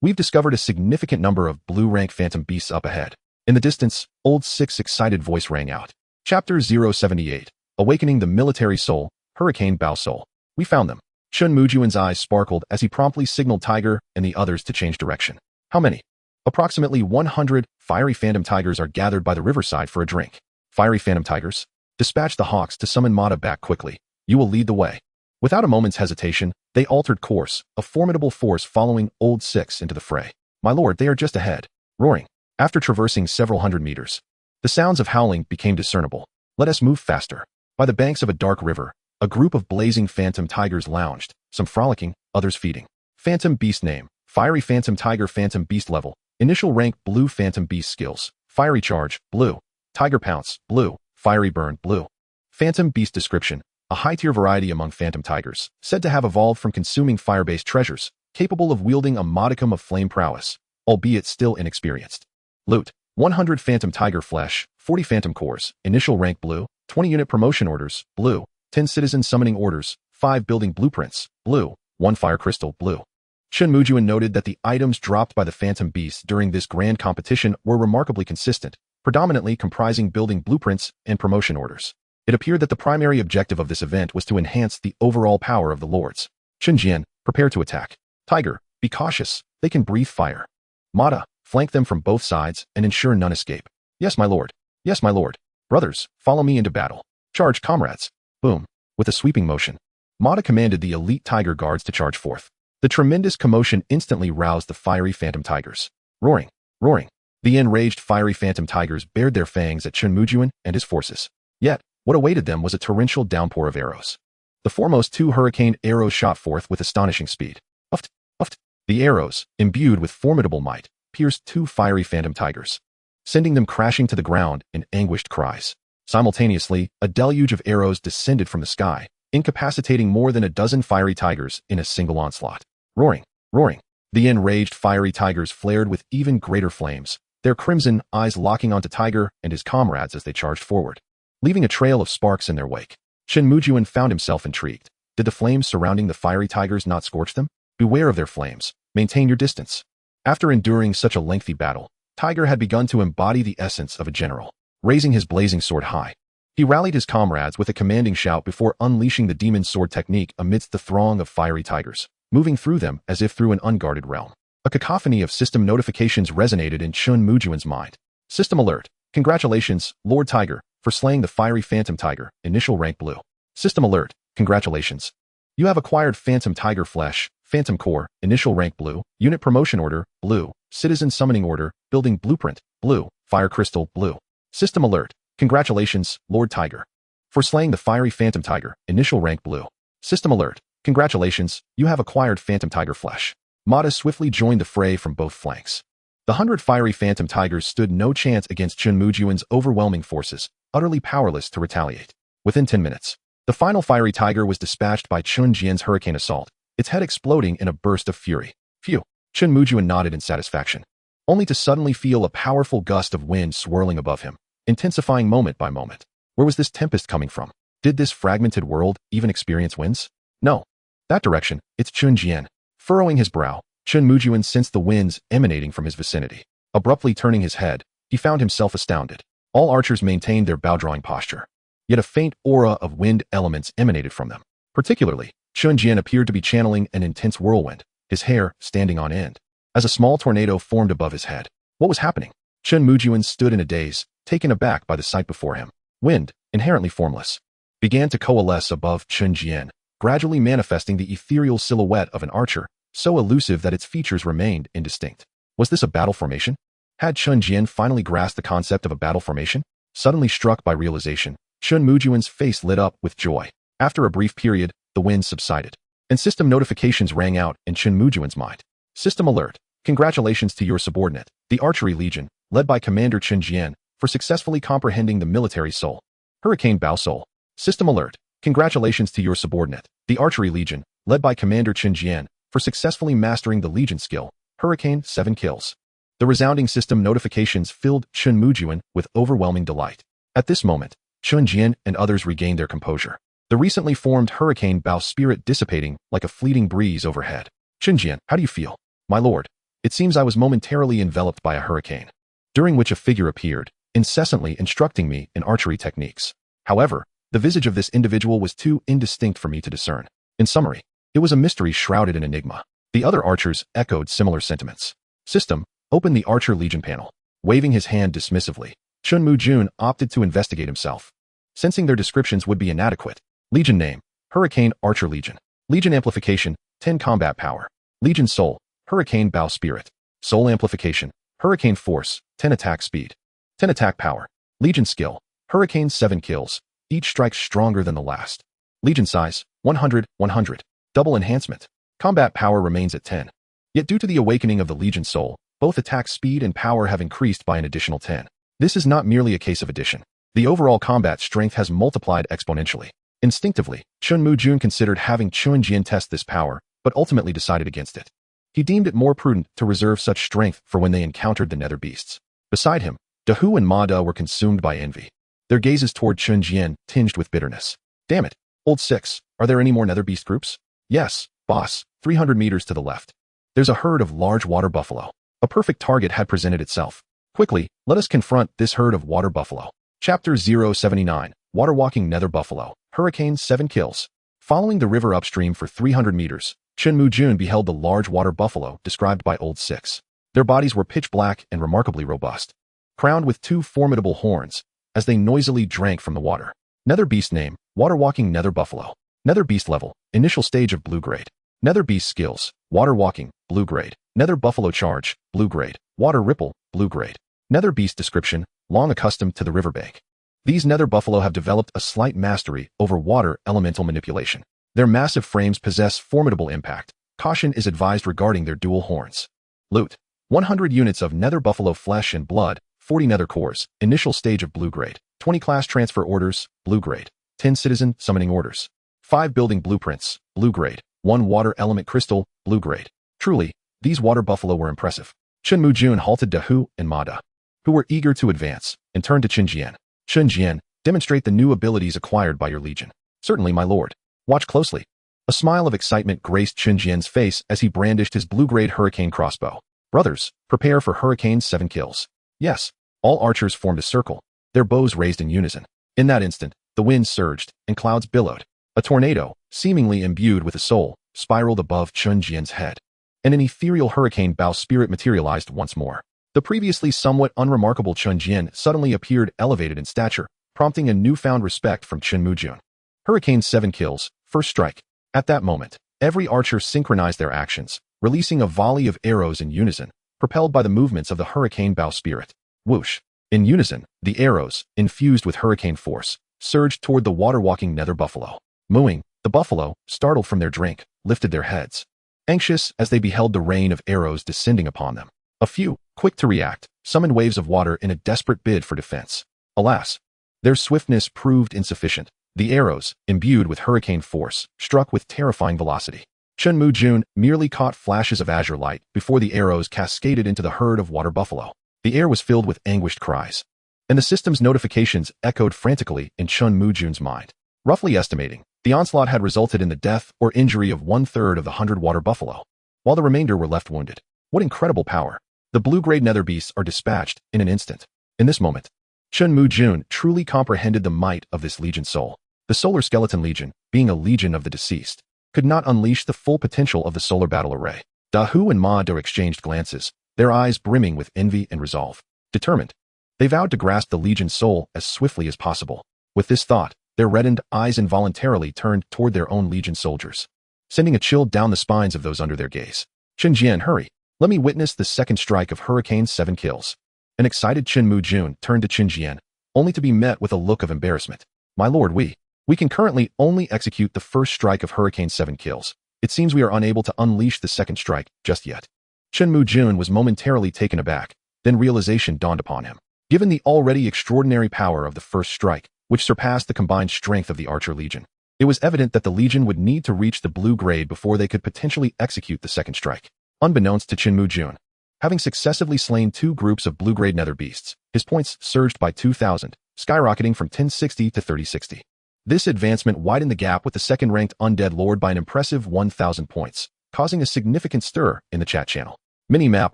[SPEAKER 1] we've discovered a significant number of blue-rank phantom beasts up ahead. In the distance, Old 6's excited voice rang out. Chapter 078, Awakening the Military Soul, Hurricane Bao Soul. We found them. Chen Mujun's eyes sparkled as he promptly signaled Tiger and the others to change direction. How many? Approximately 100 fiery phantom tigers are gathered by the riverside for a drink. Fiery phantom tigers? Dispatch the hawks to summon Mada back quickly. You will lead the way. Without a moment's hesitation, they altered course, a formidable force following Old 6 into the fray. My lord, they are just ahead. Roaring. After traversing several hundred meters, the sounds of howling became discernible. Let us move faster. By the banks of a dark river, a group of blazing phantom tigers lounged, some frolicking, others feeding. Phantom beast name, fiery phantom tiger phantom beast level, initial rank blue phantom beast skills, fiery charge, blue, tiger pounce, blue, fiery burn, blue. Phantom beast description, a high-tier variety among phantom tigers, said to have evolved from consuming fire-based treasures, capable of wielding a modicum of flame prowess, albeit still inexperienced. Loot, 100 phantom tiger flesh, 40 phantom cores, initial rank blue, 20 unit promotion orders, blue, 10 citizen summoning orders, 5 building blueprints, blue, 1 fire crystal, blue. Chen Mujun noted that the items dropped by the phantom beasts during this grand competition were remarkably consistent, predominantly comprising building blueprints and promotion orders. It appeared that the primary objective of this event was to enhance the overall power of the lords. Chen Jian, prepare to attack. Tiger, be cautious, they can breathe fire. Mada, flank them from both sides and ensure none escape. Yes, my lord. Yes, my lord. Brothers, follow me into battle. Charge, comrades. Boom. With a sweeping motion, Mada commanded the elite tiger guards to charge forth. The tremendous commotion instantly roused the fiery phantom tigers. Roaring, roaring. The enraged fiery phantom tigers bared their fangs at Chen Mujun and his forces. Yet, what awaited them was a torrential downpour of arrows. The foremost 2 hurricane arrows shot forth with astonishing speed. Uft, uft. The arrows, imbued with formidable might, pierced 2 fiery phantom tigers, sending them crashing to the ground in anguished cries. Simultaneously, a deluge of arrows descended from the sky, incapacitating more than a dozen fiery tigers in a single onslaught. Roaring, roaring. The enraged fiery tigers flared with even greater flames, their crimson eyes locking onto Tiger and his comrades as they charged forward, leaving a trail of sparks in their wake. Chen Mujun found himself intrigued. Did the flames surrounding the fiery tigers not scorch them? Beware of their flames. Maintain your distance. After enduring such a lengthy battle, Tiger had begun to embody the essence of a general. Raising his blazing sword high, he rallied his comrades with a commanding shout before unleashing the demon sword technique amidst the throng of fiery tigers, moving through them as if through an unguarded realm. A cacophony of system notifications resonated in Chen Mujun's mind. System alert. Congratulations, Lord Tiger, for slaying the fiery phantom tiger, initial rank blue. System alert, congratulations. You have acquired phantom tiger flesh, phantom core, initial rank blue, unit promotion order, blue, citizen summoning order, building blueprint, blue, fire crystal, blue. System alert, congratulations, Lord Tiger. For slaying the fiery phantom tiger, initial rank blue. System alert, congratulations, you have acquired phantom tiger flesh. Mada swiftly joined the fray from both flanks. The 100 fiery phantom tigers stood no chance against Chen Mujun's overwhelming forces, utterly powerless to retaliate. Within 10 minutes, the final fiery tiger was dispatched by Chen Jian's hurricane assault, its head exploding in a burst of fury. Phew, Chen Mujun nodded in satisfaction, only to suddenly feel a powerful gust of wind swirling above him, intensifying moment by moment. Where was this tempest coming from? Did this fragmented world even experience winds? No. That direction, it's Chen Jian. Furrowing his brow, Chen Mujun sensed the winds emanating from his vicinity. Abruptly turning his head, he found himself astounded. All archers maintained their bow-drawing posture. Yet a faint aura of wind elements emanated from them. Particularly, Chen Jian appeared to be channeling an intense whirlwind, his hair standing on end, as a small tornado formed above his head. What was happening? Chen Mujun stood in a daze, taken aback by the sight before him. Wind, inherently formless, began to coalesce above Chen Jian, gradually manifesting the ethereal silhouette of an archer, so elusive that its features remained indistinct. Was this a battle formation? Had Chen Jian finally grasped the concept of a battle formation? Suddenly struck by realization, Chen Mujun's face lit up with joy. After a brief period, the wind subsided, and system notifications rang out in Chen Mujun's mind. System alert, congratulations to your subordinate, the Archery Legion, led by Commander Chen Jian, for successfully comprehending the military soul. Hurricane Bao Soul. System alert, congratulations to your subordinate, the Archery Legion, led by Commander Chen Jian, for successfully mastering the Legion skill, Hurricane 7 kills. The resounding system notifications filled Chen Mujun with overwhelming delight. At this moment, Chen Jian and others regained their composure, the recently formed Hurricane Bao spirit dissipating like a fleeting breeze overhead. Chen Jian, how do you feel? My lord, it seems I was momentarily enveloped by a hurricane, during which a figure appeared, incessantly instructing me in archery techniques. However, the visage of this individual was too indistinct for me to discern. In summary, it was a mystery shrouded in enigma. The other archers echoed similar sentiments. System, open the Archer Legion panel. Waving his hand dismissively, Chen Mujun opted to investigate himself. Sensing their descriptions would be inadequate. Legion name, Hurricane Archer Legion. Legion amplification, 10 combat power. Legion soul, Hurricane Bao spirit. Soul amplification, Hurricane force, 10 attack speed. 10 attack power. Legion skill, Hurricane 7 kills. Each strikes stronger than the last. Legion size, 100, 100. Double enhancement. Combat power remains at 10. Yet due to the awakening of the Legion soul, both attack speed and power have increased by an additional 10. This is not merely a case of addition. The overall combat strength has multiplied exponentially. Instinctively, Chen Mujun considered having Chen Jian test this power, but ultimately decided against it. He deemed it more prudent to reserve such strength for when they encountered the nether beasts. Beside him, Dahu and Mada were consumed by envy, their gazes toward Chen Jian tinged with bitterness. Damn it, Old Six, are there any more nether beast groups? Yes, boss, 300 meters to the left. There's a herd of large water buffalo. A perfect target had presented itself. Quickly, let us confront this herd of water buffalo. Chapter 079, Water Walking Nether Buffalo, Hurricane 7 kills. Following the river upstream for 300 meters, Chen Mujun beheld the large water buffalo described by Old Six. Their bodies were pitch black and remarkably robust, crowned with 2 formidable horns, as they noisily drank from the water. Nether beast name, Water Walking Nether Buffalo. Nether beast level, initial stage of blue grade. Nether beast skills, Water Walking, blue grade. Nether Buffalo Charge, blue grade. Water Ripple, blue grade. Nether beast description, long accustomed to the riverbank. These nether buffalo have developed a slight mastery over water elemental manipulation. Their massive frames possess formidable impact. Caution is advised regarding their dual horns. Loot, 100 units of nether buffalo flesh and blood, 40 nether cores, initial stage of blue grade. 20 class transfer orders, blue grade. 10 citizen summoning orders. 5 building blueprints, blue grade. 1 water element crystal, blue grade. Truly, these water buffalo were impressive. Chen Mujun halted Dahu and Mada, who were eager to advance, and turned to Chen Jian. Chen Jian, demonstrate the new abilities acquired by your legion. Certainly, my lord. Watch closely. A smile of excitement graced Chen Jian's face as he brandished his blue-grade hurricane crossbow. Brothers, prepare for Hurricane 7 kills. Yes, all archers formed a circle, their bows raised in unison. In that instant, the wind surged, and clouds billowed. A tornado, seemingly imbued with a soul, spiraled above Chen Jian's head, and an ethereal hurricane Bao spirit materialized once more. The previously somewhat unremarkable Chen Jian suddenly appeared elevated in stature, prompting a newfound respect from Chen Mujun. Hurricane 7 kills, first strike. At that moment, every archer synchronized their actions, releasing a volley of arrows in unison, propelled by the movements of the hurricane bow spirit. Whoosh! In unison, the arrows, infused with hurricane force, surged toward the water-walking nether buffalo. Mooing, the buffalo, startled from their drink, lifted their heads, anxious as they beheld the rain of arrows descending upon them. A few, quick to react, summoned waves of water in a desperate bid for defense. Alas, their swiftness proved insufficient. The arrows, imbued with hurricane force, struck with terrifying velocity. Chen Mujun merely caught flashes of azure light before the arrows cascaded into the herd of water buffalo. The air was filled with anguished cries, and the system's notifications echoed frantically in Chen Mujun's mind. Roughly estimating, the onslaught had resulted in the death or injury of 1/3 of the 100 water buffalo, while the remainder were left wounded. What incredible power! The blue-grade nether beasts are dispatched in an instant. In this moment, Chen Mujun truly comprehended the might of this legion soul. The Solar Skeleton Legion, being a legion of the deceased, could not unleash the full potential of the solar battle array. Dahu and Ma exchanged glances, their eyes brimming with envy and resolve. Determined, they vowed to grasp the legion's soul as swiftly as possible. With this thought, their reddened eyes involuntarily turned toward their own legion soldiers, sending a chill down the spines of those under their gaze. Chen Jian, hurry! Let me witness the second strike of Hurricane 7 kills. An excited Chen Mujun turned to Chen Jian, only to be met with a look of embarrassment. My lord, we can currently only execute the first strike of Hurricane 7 kills. It seems we are unable to unleash the second strike just yet. Chen Mujun was momentarily taken aback, then realization dawned upon him. Given the already extraordinary power of the first strike, which surpassed the combined strength of the Archer Legion, it was evident that the Legion would need to reach the blue grade before they could potentially execute the second strike. Unbeknownst to Chen Mujun, having successively slain 2 groups of blue-grade nether beasts, his points surged by 2,000, skyrocketing from 1060 to 3060. This advancement widened the gap with the second-ranked Undead Lord by an impressive 1,000 points, causing a significant stir in the chat channel. Minimap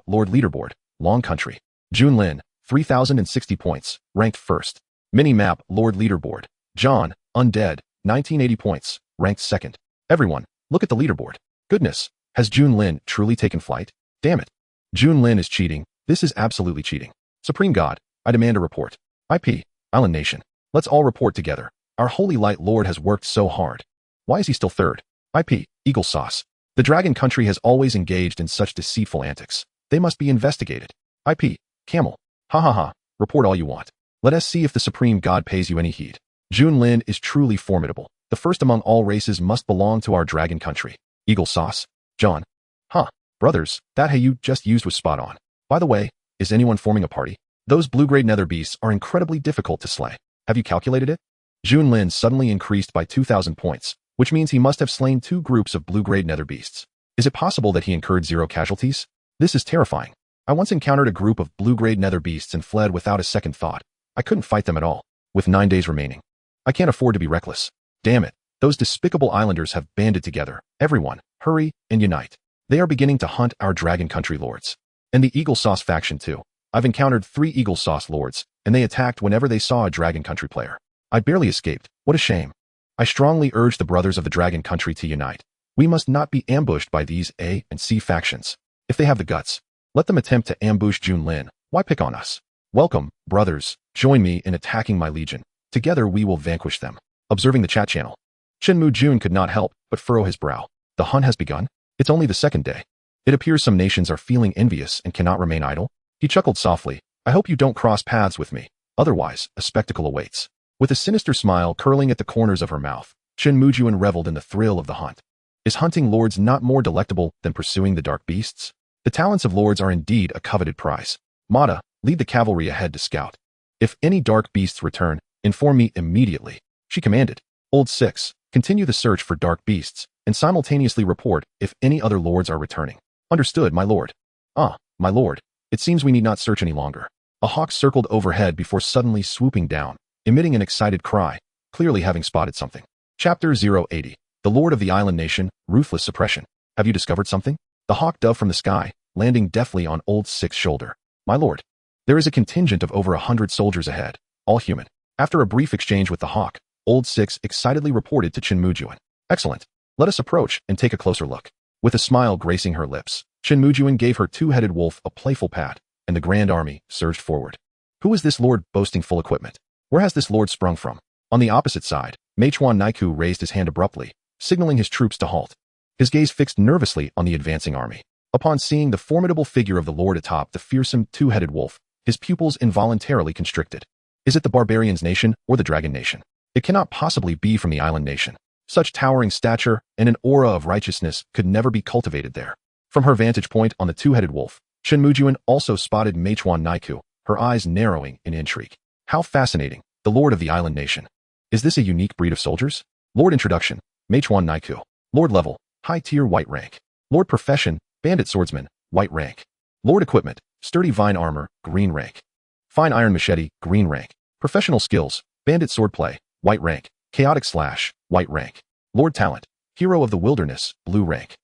[SPEAKER 1] Lord Leaderboard, Long Country. Junlin, 3,060 points, ranked first. Minimap Lord Leaderboard. John, Undead, 1980 points, ranked second. Everyone, look at the leaderboard. Goodness, has Junlin truly taken flight? Damn it. Junlin is cheating. This is absolutely cheating. Supreme God, I demand a report. IP, Island Nation. Let's all report together. Our Holy Light Lord has worked so hard. Why is he still third? IP, Eagle Sauce. The Dragon Country has always engaged in such deceitful antics. They must be investigated. IP, Camel. Ha ha ha. Report all you want. Let us see if the Supreme God pays you any heed. Junlin is truly formidable. The first among all races must belong to our Dragon Country. Eagle Sauce. John. Huh. Brothers, that hay you just used was spot on. By the way, is anyone forming a party? Those blue-grade nether beasts are incredibly difficult to slay. Have you calculated it? Junlin suddenly increased by 2,000 points, which means he must have slain 2 groups of blue-grade nether beasts. Is it possible that he incurred 0 casualties? This is terrifying. I once encountered a group of blue-grade nether beasts and fled without a second thought. I couldn't fight them at all, with 9 days remaining. I can't afford to be reckless. Damn it, those despicable islanders have banded together. Everyone, hurry and unite. They are beginning to hunt our Dragon Country lords. And the Eagle Sauce faction too. I've encountered 3 Eagle Sauce lords, and they attacked whenever they saw a Dragon Country player. I barely escaped. What a shame. I strongly urge the brothers of the Dragon Country to unite. We must not be ambushed by these A and C factions. If they have the guts, let them attempt to ambush Junlin. Why pick on us? Welcome, brothers. Join me in attacking my legion. Together we will vanquish them. Observing the chat channel, Chen Mujun could not help but furrow his brow. The hunt has begun? It's only the second day. It appears some nations are feeling envious and cannot remain idle. He chuckled softly. I hope you don't cross paths with me. Otherwise, a spectacle awaits. With a sinister smile curling at the corners of her mouth, Chen Mujun reveled in the thrill of the hunt. Is hunting lords not more delectable than pursuing the dark beasts? The talents of lords are indeed a coveted prize. Mata, lead the cavalry ahead to scout. If any dark beasts return, inform me immediately. She commanded. Old 6, continue the search for dark beasts, and simultaneously report if any other lords are returning. Understood, my lord. Ah, my lord. It seems we need not search any longer. A hawk circled overhead before suddenly swooping down, emitting an excited cry, clearly having spotted something. Chapter 080. The Lord of the Island Nation, Ruthless Suppression. Have you discovered something? The hawk dove from the sky, landing deftly on Old 6's shoulder. My lord. There is a contingent of over 100 soldiers ahead, all human. After a brief exchange with the hawk, Old 6 excitedly reported to Chen Mujun. Excellent. Let us approach and take a closer look. With a smile gracing her lips, Chen Mujun gave her 2-headed wolf a playful pat, and the grand army surged forward. Who is this lord boasting full equipment? Where has this lord sprung from? On the opposite side, Manhwaedit raised his hand abruptly, signaling his troops to halt. His gaze fixed nervously on the advancing army. Upon seeing the formidable figure of the lord atop the fearsome two-headed wolf, his pupils involuntarily constricted. Is it the barbarians' nation or the dragon nation? It cannot possibly be from the island nation. Such towering stature and an aura of righteousness could never be cultivated there. From her vantage point on the two-headed wolf, Chen Mujun also spotted Manhwaedit, her eyes narrowing in intrigue. How fascinating, the lord of the island nation. Is this a unique breed of soldiers? Lord introduction, Manhwaedit. Lord level, high tier white rank. Lord profession, bandit swordsman, white rank. Lord equipment, sturdy vine armor, green rank. Fine iron machete, green rank. Professional skills, bandit swordplay, white rank. Chaotic slash, white rank. Lord talent, hero of the wilderness, blue rank.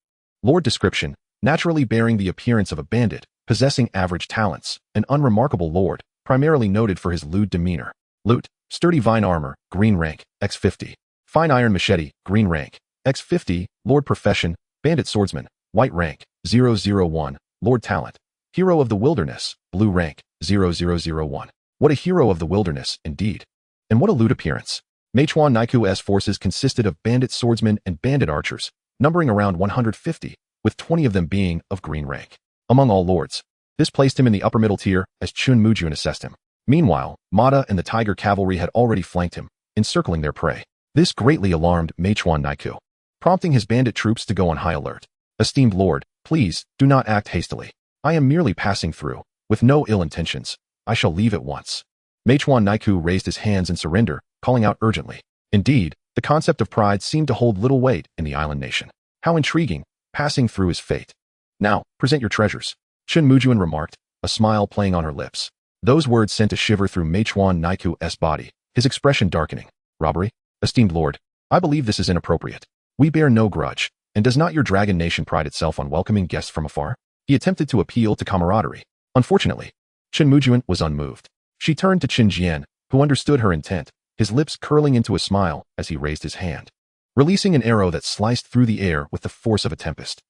[SPEAKER 1] Lord description, naturally bearing the appearance of a bandit, possessing average talents, an unremarkable lord, primarily noted for his lewd demeanor. Loot, sturdy vine armor, green rank, X50. Fine iron machete, green rank, X50. Lord profession, bandit swordsman, white rank, 001. Lord talent, hero of the wilderness, blue rank, 0001. What a hero of the wilderness, indeed. And what a lewd appearance. Manhwaedit's forces consisted of bandit swordsmen and bandit archers, numbering around 150, with 20 of them being of green rank. Among all lords, this placed him in the upper middle tier as Chen Mujun assessed him. Meanwhile, Mata and the tiger cavalry had already flanked him, encircling their prey. This greatly alarmed Manhwaedit, prompting his bandit troops to go on high alert. Esteemed lord, please, do not act hastily. I am merely passing through, with no ill intentions. I shall leave at once. Manhwaedit raised his hands in surrender, calling out urgently. Indeed, the concept of pride seemed to hold little weight in the island nation. How intriguing, passing through his fate. Now, present your treasures, Chen Mujun remarked, a smile playing on her lips. Those words sent a shiver through Manhwaedit's body, his expression darkening. Robbery? Esteemed lord, I believe this is inappropriate. We bear no grudge, and does not your dragon nation pride itself on welcoming guests from afar? He attempted to appeal to camaraderie. Unfortunately, Chen Mujun was unmoved. She turned to Qin Jian, who understood her intent, his lips curling into a smile as he raised his hand, releasing an arrow that sliced through the air with the force of a tempest.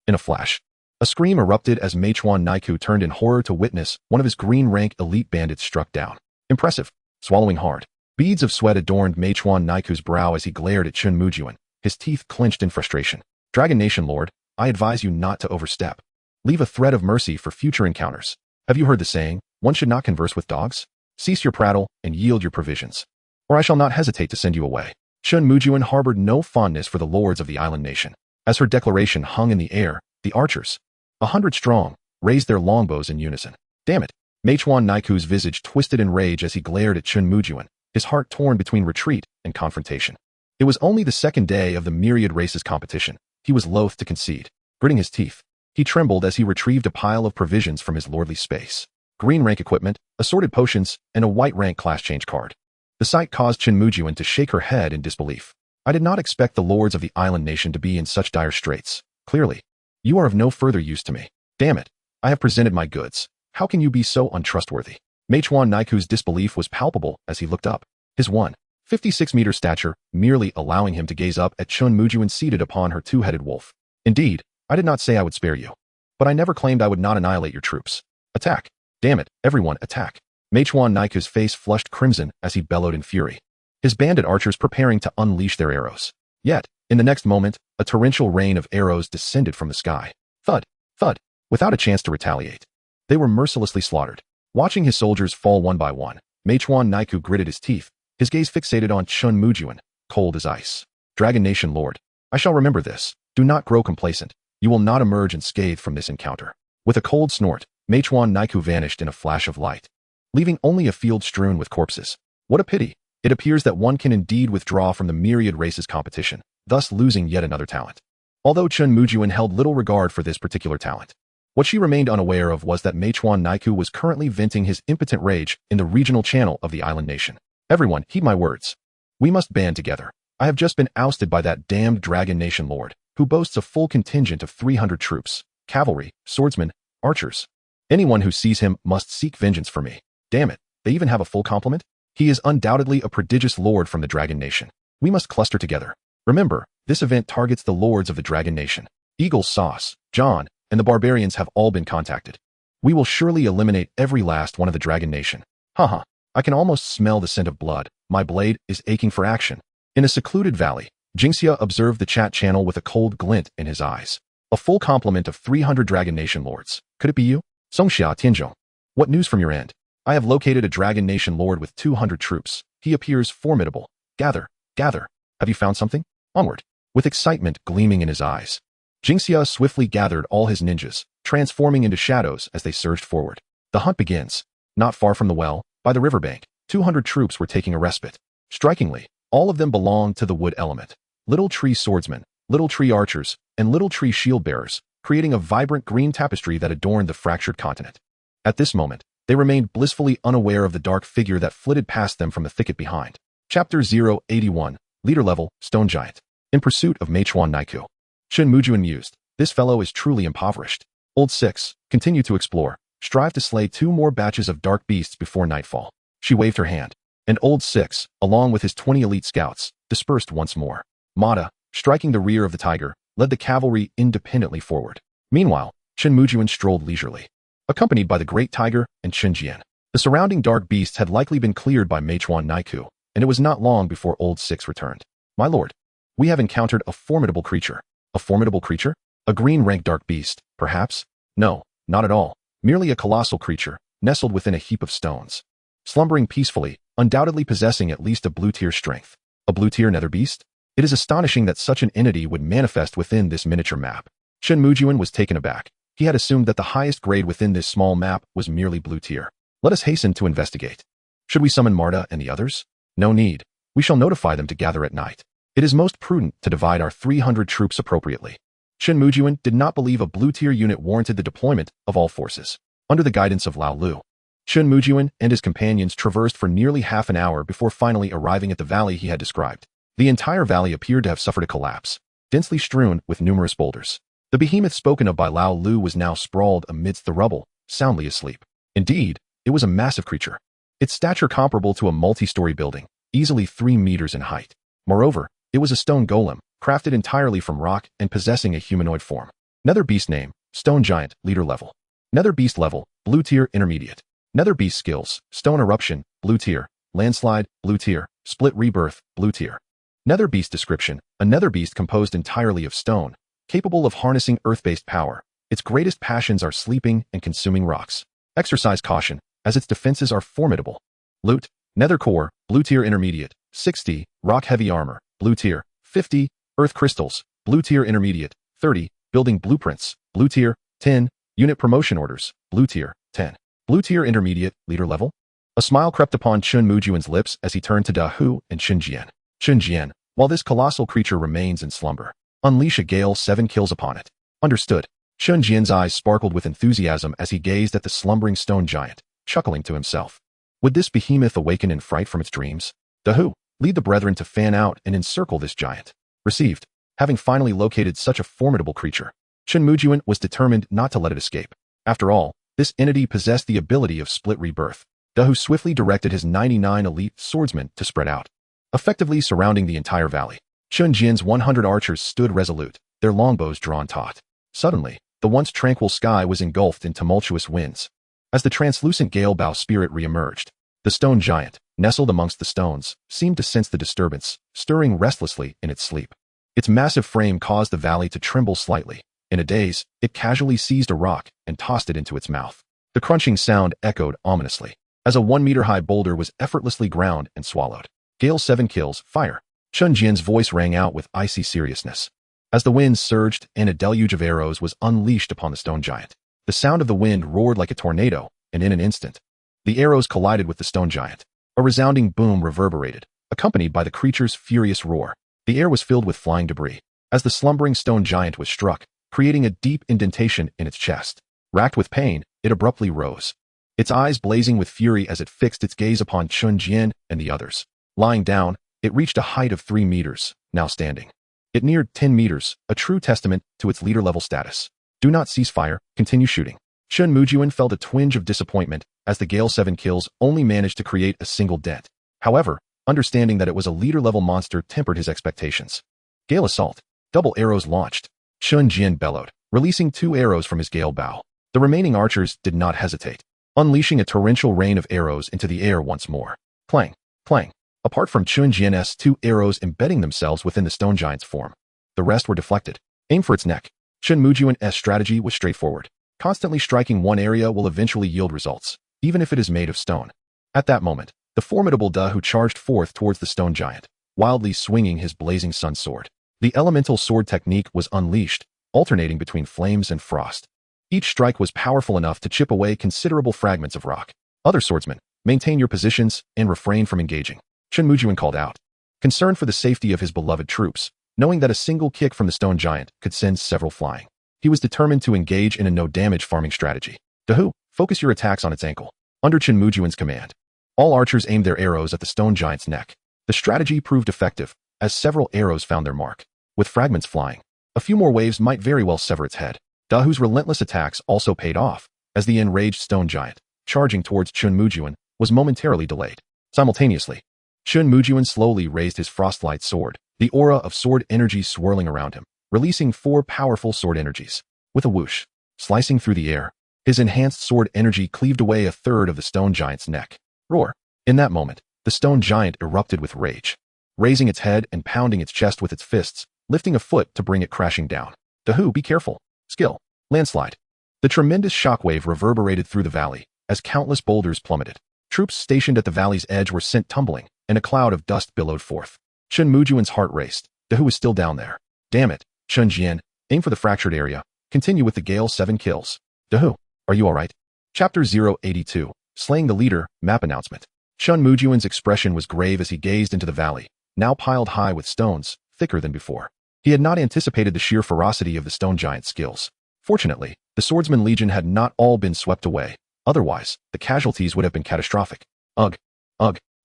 [SPEAKER 1] In a flash, a scream erupted as Manhwaedit turned in horror to witness one of his green-rank elite bandits struck down. Impressive. Swallowing hard, beads of sweat adorned Manhwaedit's brow as he glared at Chen Mujun, his teeth clenched in frustration. Dragon Nation Lord, I advise you not to overstep. Leave a thread of mercy for future encounters. Have you heard the saying, one should not converse with dogs? Cease your prattle and yield your provisions, or I shall not hesitate to send you away. Chen Mujun harbored no fondness for the lords of the island nation. As her declaration hung in the air, the archers, 100 strong, raised their longbows in unison. Damn it! Manhwaedit's visage twisted in rage as he glared at Chen Mujun, his heart torn between retreat and confrontation. It was only the second day of the myriad races competition. He was loath to concede. Gritting his teeth, he trembled as he retrieved a pile of provisions from his lordly space. Green rank equipment, assorted potions, and a white rank class change card. The sight caused Chen Mujun to shake her head in disbelief. I did not expect the lords of the island nation to be in such dire straits. Clearly, you are of no further use to me. Damn it. I have presented my goods. How can you be so untrustworthy? Manhwaedit's disbelief was palpable as he looked up. His 156-meter stature merely allowing him to gaze up at Chen Mujun seated upon her two-headed wolf. Indeed, I did not say I would spare you. But I never claimed I would not annihilate your troops. Attack. Damn it, everyone, attack. Manhwaedit's face flushed crimson as he bellowed in fury, his bandit archers preparing to unleash their arrows. Yet, in the next moment, a torrential rain of arrows descended from the sky. Thud, thud, without a chance to retaliate. They were mercilessly slaughtered. Watching his soldiers fall one by one, Manhwaedit gritted his teeth, his gaze fixated on Chen Mujun, cold as ice. Dragon Nation Lord, I shall remember this. Do not grow complacent. You will not emerge unscathed from this encounter. With a cold snort, Manhwaedit vanished in a flash of light, leaving only a field strewn with corpses. What a pity. It appears that one can indeed withdraw from the myriad races competition, thus losing yet another talent. Although Chen Mujun held little regard for this particular talent, what she remained unaware of was that Manhwaedit was currently venting his impotent rage in the regional channel of the island nation. Everyone, heed my words. We must band together. I have just been ousted by that damned Dragon Nation Lord, who boasts a full contingent of 300 troops, cavalry, swordsmen, archers. Anyone who sees him must seek vengeance for me. Damn it, they even have a full complement? He is undoubtedly a prodigious lord from the Dragon Nation. We must cluster together. Remember, this event targets the lords of the Dragon Nation. Eagle Sauce, John, and the barbarians have all been contacted. We will surely eliminate every last one of the Dragon Nation. Haha. I can almost smell the scent of blood. My blade is aching for action. In a secluded valley, Jingxia observed the chat channel with a cold glint in his eyes. A full complement of 300 Dragon Nation lords. Could it be you? Songxia Tianzhong. What news from your end? I have located a Dragon Nation lord with 200 troops. He appears formidable. Gather, gather. Have you found something? Onward. With excitement gleaming in his eyes, Jingxia swiftly gathered all his ninjas, transforming into shadows as they surged forward. The hunt begins. Not far from the well, by the riverbank, 200 troops were taking a respite. Strikingly, all of them belonged to the wood element. Little tree swordsmen, little tree archers, and little tree shield bearers, creating a vibrant green tapestry that adorned the fractured continent. At this moment, they remained blissfully unaware of the dark figure that flitted past them from the thicket behind. Chapter 081, Leader Level, Stone Giant. In pursuit of Meichuan Naiku. Chen Mujun mused, this fellow is truly impoverished. Old 6, continue to explore. Strive to slay 2 more batches of dark beasts before nightfall. She waved her hand, and Old 6, along with his 20 elite scouts, dispersed once more. Mata, striking the rear of the tiger, led the cavalry independently forward. Meanwhile, Chen Mujun strolled leisurely, accompanied by the great tiger and Chen Jian. The surrounding dark beasts had likely been cleared by Meichuan Naiku, and it was not long before Old 6 returned. My lord, we have encountered a formidable creature. A formidable creature? A green-ranked dark beast, perhaps? No, not at all. Merely a colossal creature, nestled within a heap of stones. Slumbering peacefully, undoubtedly possessing at least a blue-tier strength. A blue-tier nether beast? It is astonishing that such an entity would manifest within this miniature map. Chen Mujun was taken aback. He had assumed that the highest grade within this small map was merely blue-tier. Let us hasten to investigate. Should we summon Marta and the others? No need. We shall notify them to gather at night. It is most prudent to divide our 300 troops appropriately. Chen Mujun did not believe a blue-tier unit warranted the deployment of all forces. Under the guidance of Lao Lu, Chen Mujun and his companions traversed for nearly half an hour before finally arriving at the valley he had described. The entire valley appeared to have suffered a collapse, densely strewn with numerous boulders. The behemoth spoken of by Lao Lu was now sprawled amidst the rubble, soundly asleep. Indeed, it was a massive creature. Its stature comparable to a multi-story building, easily 3 meters in height. Moreover, it was a stone golem, crafted entirely from rock and possessing a humanoid form. Nether beast name, Stone Giant, Leader Level. Nether beast level, Blue Tier Intermediate. Nether beast skills, Stone Eruption, Blue Tier. Landslide, Blue Tier. Split Rebirth, Blue Tier. Nether beast description, a nether beast composed entirely of stone, capable of harnessing earth-based power. Its greatest passions are sleeping and consuming rocks. Exercise caution, as its defenses are formidable. Loot, Nether Core, Blue Tier Intermediate, 60, Rock Heavy Armor, Blue Tier, 50, Earth Crystals, Blue Tier Intermediate, 30, Building Blueprints, Blue Tier, 10, Unit Promotion Orders, Blue Tier, 10. Blue Tier Intermediate, Leader Level? A smile crept upon Chen Mujun's lips as he turned to Da Hu and Chen Jian. Chen Jian, while this colossal creature remains in slumber, unleash a gale 7 kills upon it. Understood. Chen Jian's eyes sparkled with enthusiasm as he gazed at the slumbering stone giant, chuckling to himself. Would this behemoth awaken in fright from its dreams? Da Hu, lead the brethren to fan out and encircle this giant. Received. Having finally located such a formidable creature, Chen Mujun was determined not to let it escape. After all, this entity possessed the ability of split rebirth. Da Hu swiftly directed his 99 elite swordsmen to spread out, effectively surrounding the entire valley. Chen Jian's 100 archers stood resolute, their longbows drawn taut. Suddenly, the once tranquil sky was engulfed in tumultuous winds. As the translucent gale bow spirit re-emerged, the stone giant, nestled amongst the stones, seemed to sense the disturbance, stirring restlessly in its sleep. Its massive frame caused the valley to tremble slightly. In a daze, it casually seized a rock and tossed it into its mouth. The crunching sound echoed ominously, as a 1-meter-high boulder was effortlessly ground and swallowed. Gale 7 kills, fire. Chen Jian's voice rang out with icy seriousness. As the winds surged and a deluge of arrows was unleashed upon the stone giant, the sound of the wind roared like a tornado, and in an instant, the arrows collided with the stone giant. A resounding boom reverberated, accompanied by the creature's furious roar. The air was filled with flying debris, as the slumbering stone giant was struck, creating a deep indentation in its chest. Racked with pain, it abruptly rose, its eyes blazing with fury as it fixed its gaze upon Chen Jian and the others. Lying down, it reached a height of 3 meters, now standing. It neared 10 meters, a true testament to its leader-level status. Do not cease fire, continue shooting. Chen Mujun felt a twinge of disappointment as the Gale 7 kills only managed to create a single dent. However, understanding that it was a leader-level monster tempered his expectations. Gale Assault. Double arrows launched. Chen Jian bellowed, releasing 2 arrows from his gale bow. The remaining archers did not hesitate. unleashing a torrential rain of arrows into the air once more. Clang, clang. Apart from Chen Mujun's 2 arrows embedding themselves within the stone giant's form, the rest were deflected. Aim for its neck. Chen Mujun's strategy was straightforward. Constantly striking one area will eventually yield results, even if it is made of stone. At that moment, the formidable Dahu charged forth towards the stone giant, wildly swinging his blazing sun sword. The elemental sword technique was unleashed, alternating between flames and frost. Each strike was powerful enough to chip away considerable fragments of rock. Other swordsmen, maintain your positions and refrain from engaging, Chen Mujun called out. Concerned for the safety of his beloved troops, knowing that a single kick from the stone giant could send several flying, he was determined to engage in a no-damage farming strategy. Dahu, focus your attacks on its ankle. Under Chen Mujun's command, all archers aimed their arrows at the stone giant's neck. The strategy proved effective, as several arrows found their mark. With fragments flying, a few more waves might very well sever its head. Dahu's relentless attacks also paid off, as the enraged stone giant, charging towards Chen Mujun, was momentarily delayed. Simultaneously, Chen Mujun slowly raised his frostlight sword, the aura of sword energy swirling around him, releasing 4 powerful sword energies. With a whoosh, slicing through the air, his enhanced sword energy cleaved away a third of the stone giant's neck. Roar! In that moment, the stone giant erupted with rage, raising its head and pounding its chest with its fists, lifting a foot to bring it crashing down. Dahu, be careful. Skill. Landslide. The tremendous shockwave reverberated through the valley, as countless boulders plummeted. Troops stationed at the valley's edge were sent tumbling, and a cloud of dust billowed forth. Chen Mujun's heart raced. Dahu was still down there. Damn it, Chen Jian, aim for the fractured area. Continue with the gale 7 kills. Dahu, are you alright? Chapter 082, Slaying the Leader, Map Announcement. Chen Mujun's expression was grave as he gazed into the valley, now piled high with stones, thicker than before. He had not anticipated the sheer ferocity of the stone giant's skills. Fortunately, the swordsman legion had not all been swept away. Otherwise, the casualties would have been catastrophic. Ugh,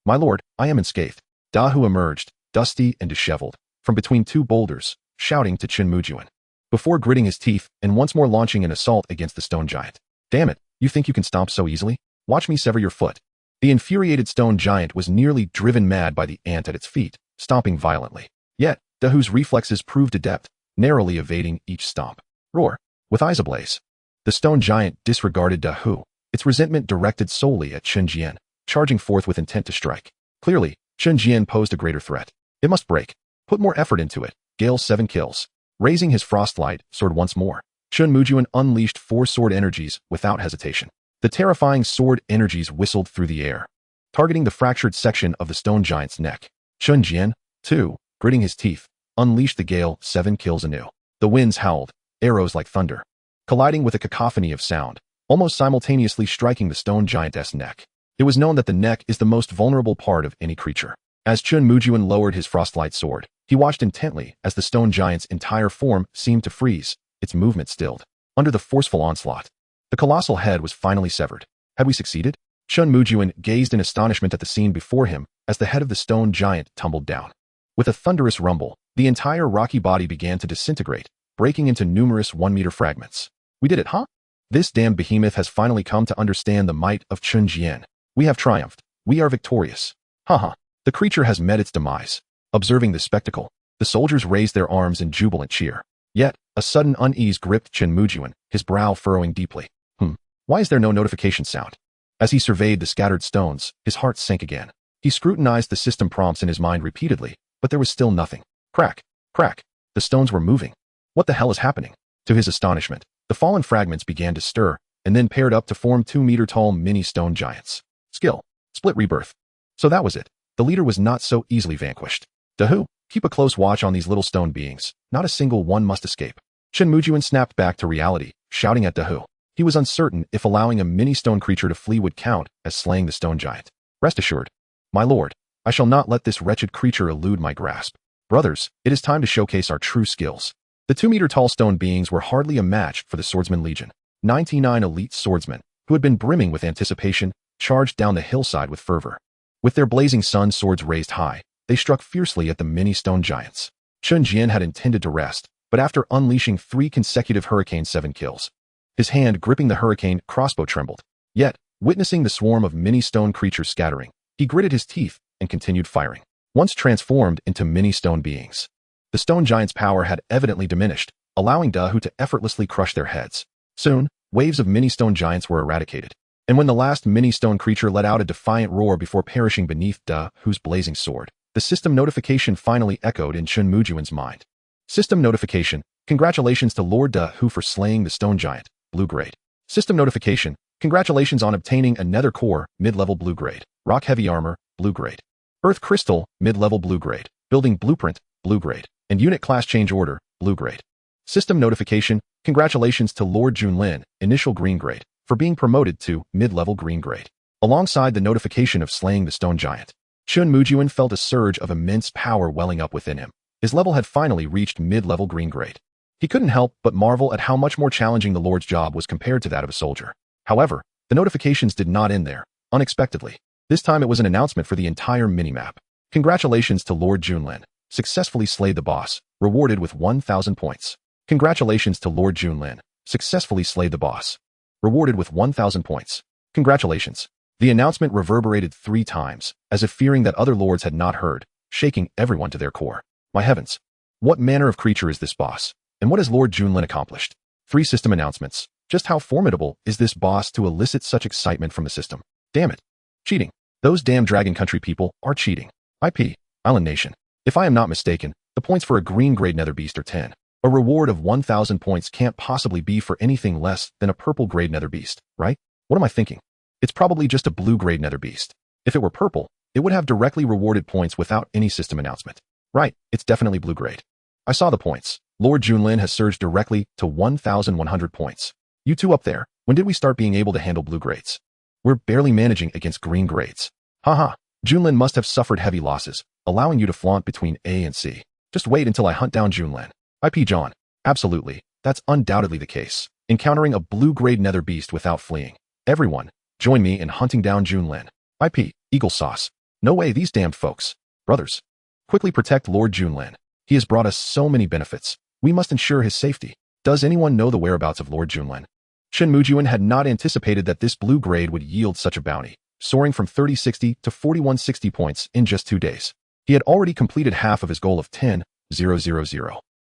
[SPEAKER 1] my lord, I am unscathed. Dahu emerged, dusty and disheveled, from between 2 boulders, shouting to Chen Mujun, before gritting his teeth and once more launching an assault against the stone giant. Damn it, you think you can stomp so easily? Watch me sever your foot. The infuriated stone giant was nearly driven mad by the ant at its feet, stomping violently. Yet, Dahu's reflexes proved adept, narrowly evading each stomp. Roar! With eyes ablaze, the stone giant disregarded Dahu, its resentment directed solely at Chen Jian, charging forth with intent to strike. Clearly, Chen Jian posed a greater threat. It must break. Put more effort into it. Gale 7 kills. Raising his frostlight sword once more, Chen Mujun unleashed 4 sword energies without hesitation. The terrifying sword energies whistled through the air, targeting the fractured section of the stone giant's neck. Chen Jian, too, gritting his teeth, unleashed the gale 7 kills anew. The winds howled, arrows like thunder, colliding with a cacophony of sound, almost simultaneously striking the stone giant's neck. It was known that the neck is the most vulnerable part of any creature. As Chen Mujun lowered his frostlight sword, he watched intently as the stone giant's entire form seemed to freeze, its movement stilled. Under the forceful onslaught, the colossal head was finally severed. Had we succeeded? Chen Mujun gazed in astonishment at the scene before him as the head of the stone giant tumbled down. With a thunderous rumble, the entire rocky body began to disintegrate, breaking into numerous 1-meter fragments. We did it, huh? This damned behemoth has finally come to understand the might of Chen Jian. We have triumphed. We are victorious. Haha. The creature has met its demise. Observing the spectacle, the soldiers raised their arms in jubilant cheer. Yet, a sudden unease gripped Chen Mujun, his brow furrowing deeply. Why is there no notification sound? As he surveyed the scattered stones, his heart sank again. He scrutinized the system prompts in his mind repeatedly, but there was still nothing. Crack, crack. The stones were moving. What the hell is happening? To his astonishment, the fallen fragments began to stir, and then paired up to form 2-meter-tall mini-stone giants. Skill. Split rebirth. So that was it. The leader was not so easily vanquished. Dahu, keep a close watch on these little stone beings. Not a single one must escape. Chen Mujun snapped back to reality, shouting at Dahu. He was uncertain if allowing a mini-stone creature to flee would count as slaying the stone giant. Rest assured, my lord, I shall not let this wretched creature elude my grasp. Brothers, it is time to showcase our true skills. The 2-meter-tall stone beings were hardly a match for the swordsman legion. 99 elite swordsmen, who had been brimming with anticipation, charged down the hillside with fervor. With their blazing sun swords raised high, they struck fiercely at the mini-stone giants. Chen Jian had intended to rest, but after unleashing 3 consecutive Hurricane 7 kills, his hand gripping the hurricane crossbow trembled. Yet, witnessing the swarm of mini-stone creatures scattering, he gritted his teeth and continued firing. Once transformed into mini-stone beings, the stone giant's power had evidently diminished, allowing Dahu to effortlessly crush their heads. Soon, waves of mini-stone giants were eradicated, And when the last mini-stone creature let out a defiant roar before perishing beneath Dahu's blazing sword, the system notification finally echoed in Chen Mujun's mind. System notification: congratulations to Lord Dahu for slaying the stone giant, blue grade. System notification: congratulations on obtaining a nether core, mid-level blue grade. Rock heavy armor, blue grade. Earth crystal, mid-level blue grade. Building blueprint, blue grade. And unit class change order, blue grade. System notification: congratulations to Lord Junlin, initial green grade, for being promoted to mid-level green grade. Alongside the notification of slaying the stone giant, Chen Mujun felt a surge of immense power welling up within him. His level had finally reached mid-level green grade. He couldn't help but marvel at how much more challenging the Lord's job was compared to that of a soldier. However, the notifications did not end there, unexpectedly. This time it was an announcement for the entire minimap. Congratulations to Lord Junlin. Successfully slayed the boss, rewarded with 1,000 points. Congratulations to Lord Junlin. Successfully slayed the boss, rewarded with 1,000 points. Congratulations. The announcement reverberated 3 times, as if fearing that other lords had not heard, shaking everyone to their core. My heavens! What manner of creature is this boss? And what has Lord Junlin accomplished? 3 system announcements. Just how formidable is this boss to elicit such excitement from the system? Damn it. Cheating. Those damn Dragon Country people are cheating. IP. Island Nation. If I am not mistaken, the points for a green grade nether beast are 10. A reward of 1,000 points can't possibly be for anything less than a purple grade nether beast, right? What am I thinking? It's probably just a blue grade nether beast. If it were purple, it would have directly rewarded points without any system announcement. Right, it's definitely blue grade. I saw the points. Lord Junlin has surged directly to 1,100 points. You two up there, when did we start being able to handle blue grades? We're barely managing against green grades. Haha, Junlin must have suffered heavy losses, allowing you to flaunt between A and C. Just wait until I hunt down Junlin. IP John. Absolutely, that's undoubtedly the case. Encountering a blue grade nether beast without fleeing. Everyone, join me in hunting down Junlin. IP, Eagle Sauce. No way, these damned folks. Brothers. Quickly protect Lord Junlin. He has brought us so many benefits. We must ensure his safety. Does anyone know the whereabouts of Lord Junlin? Chen Mujun had not anticipated that this blue grade would yield such a bounty, soaring from 3060 to 4160 points in just 2 days. He had already completed half of his goal of 10,000,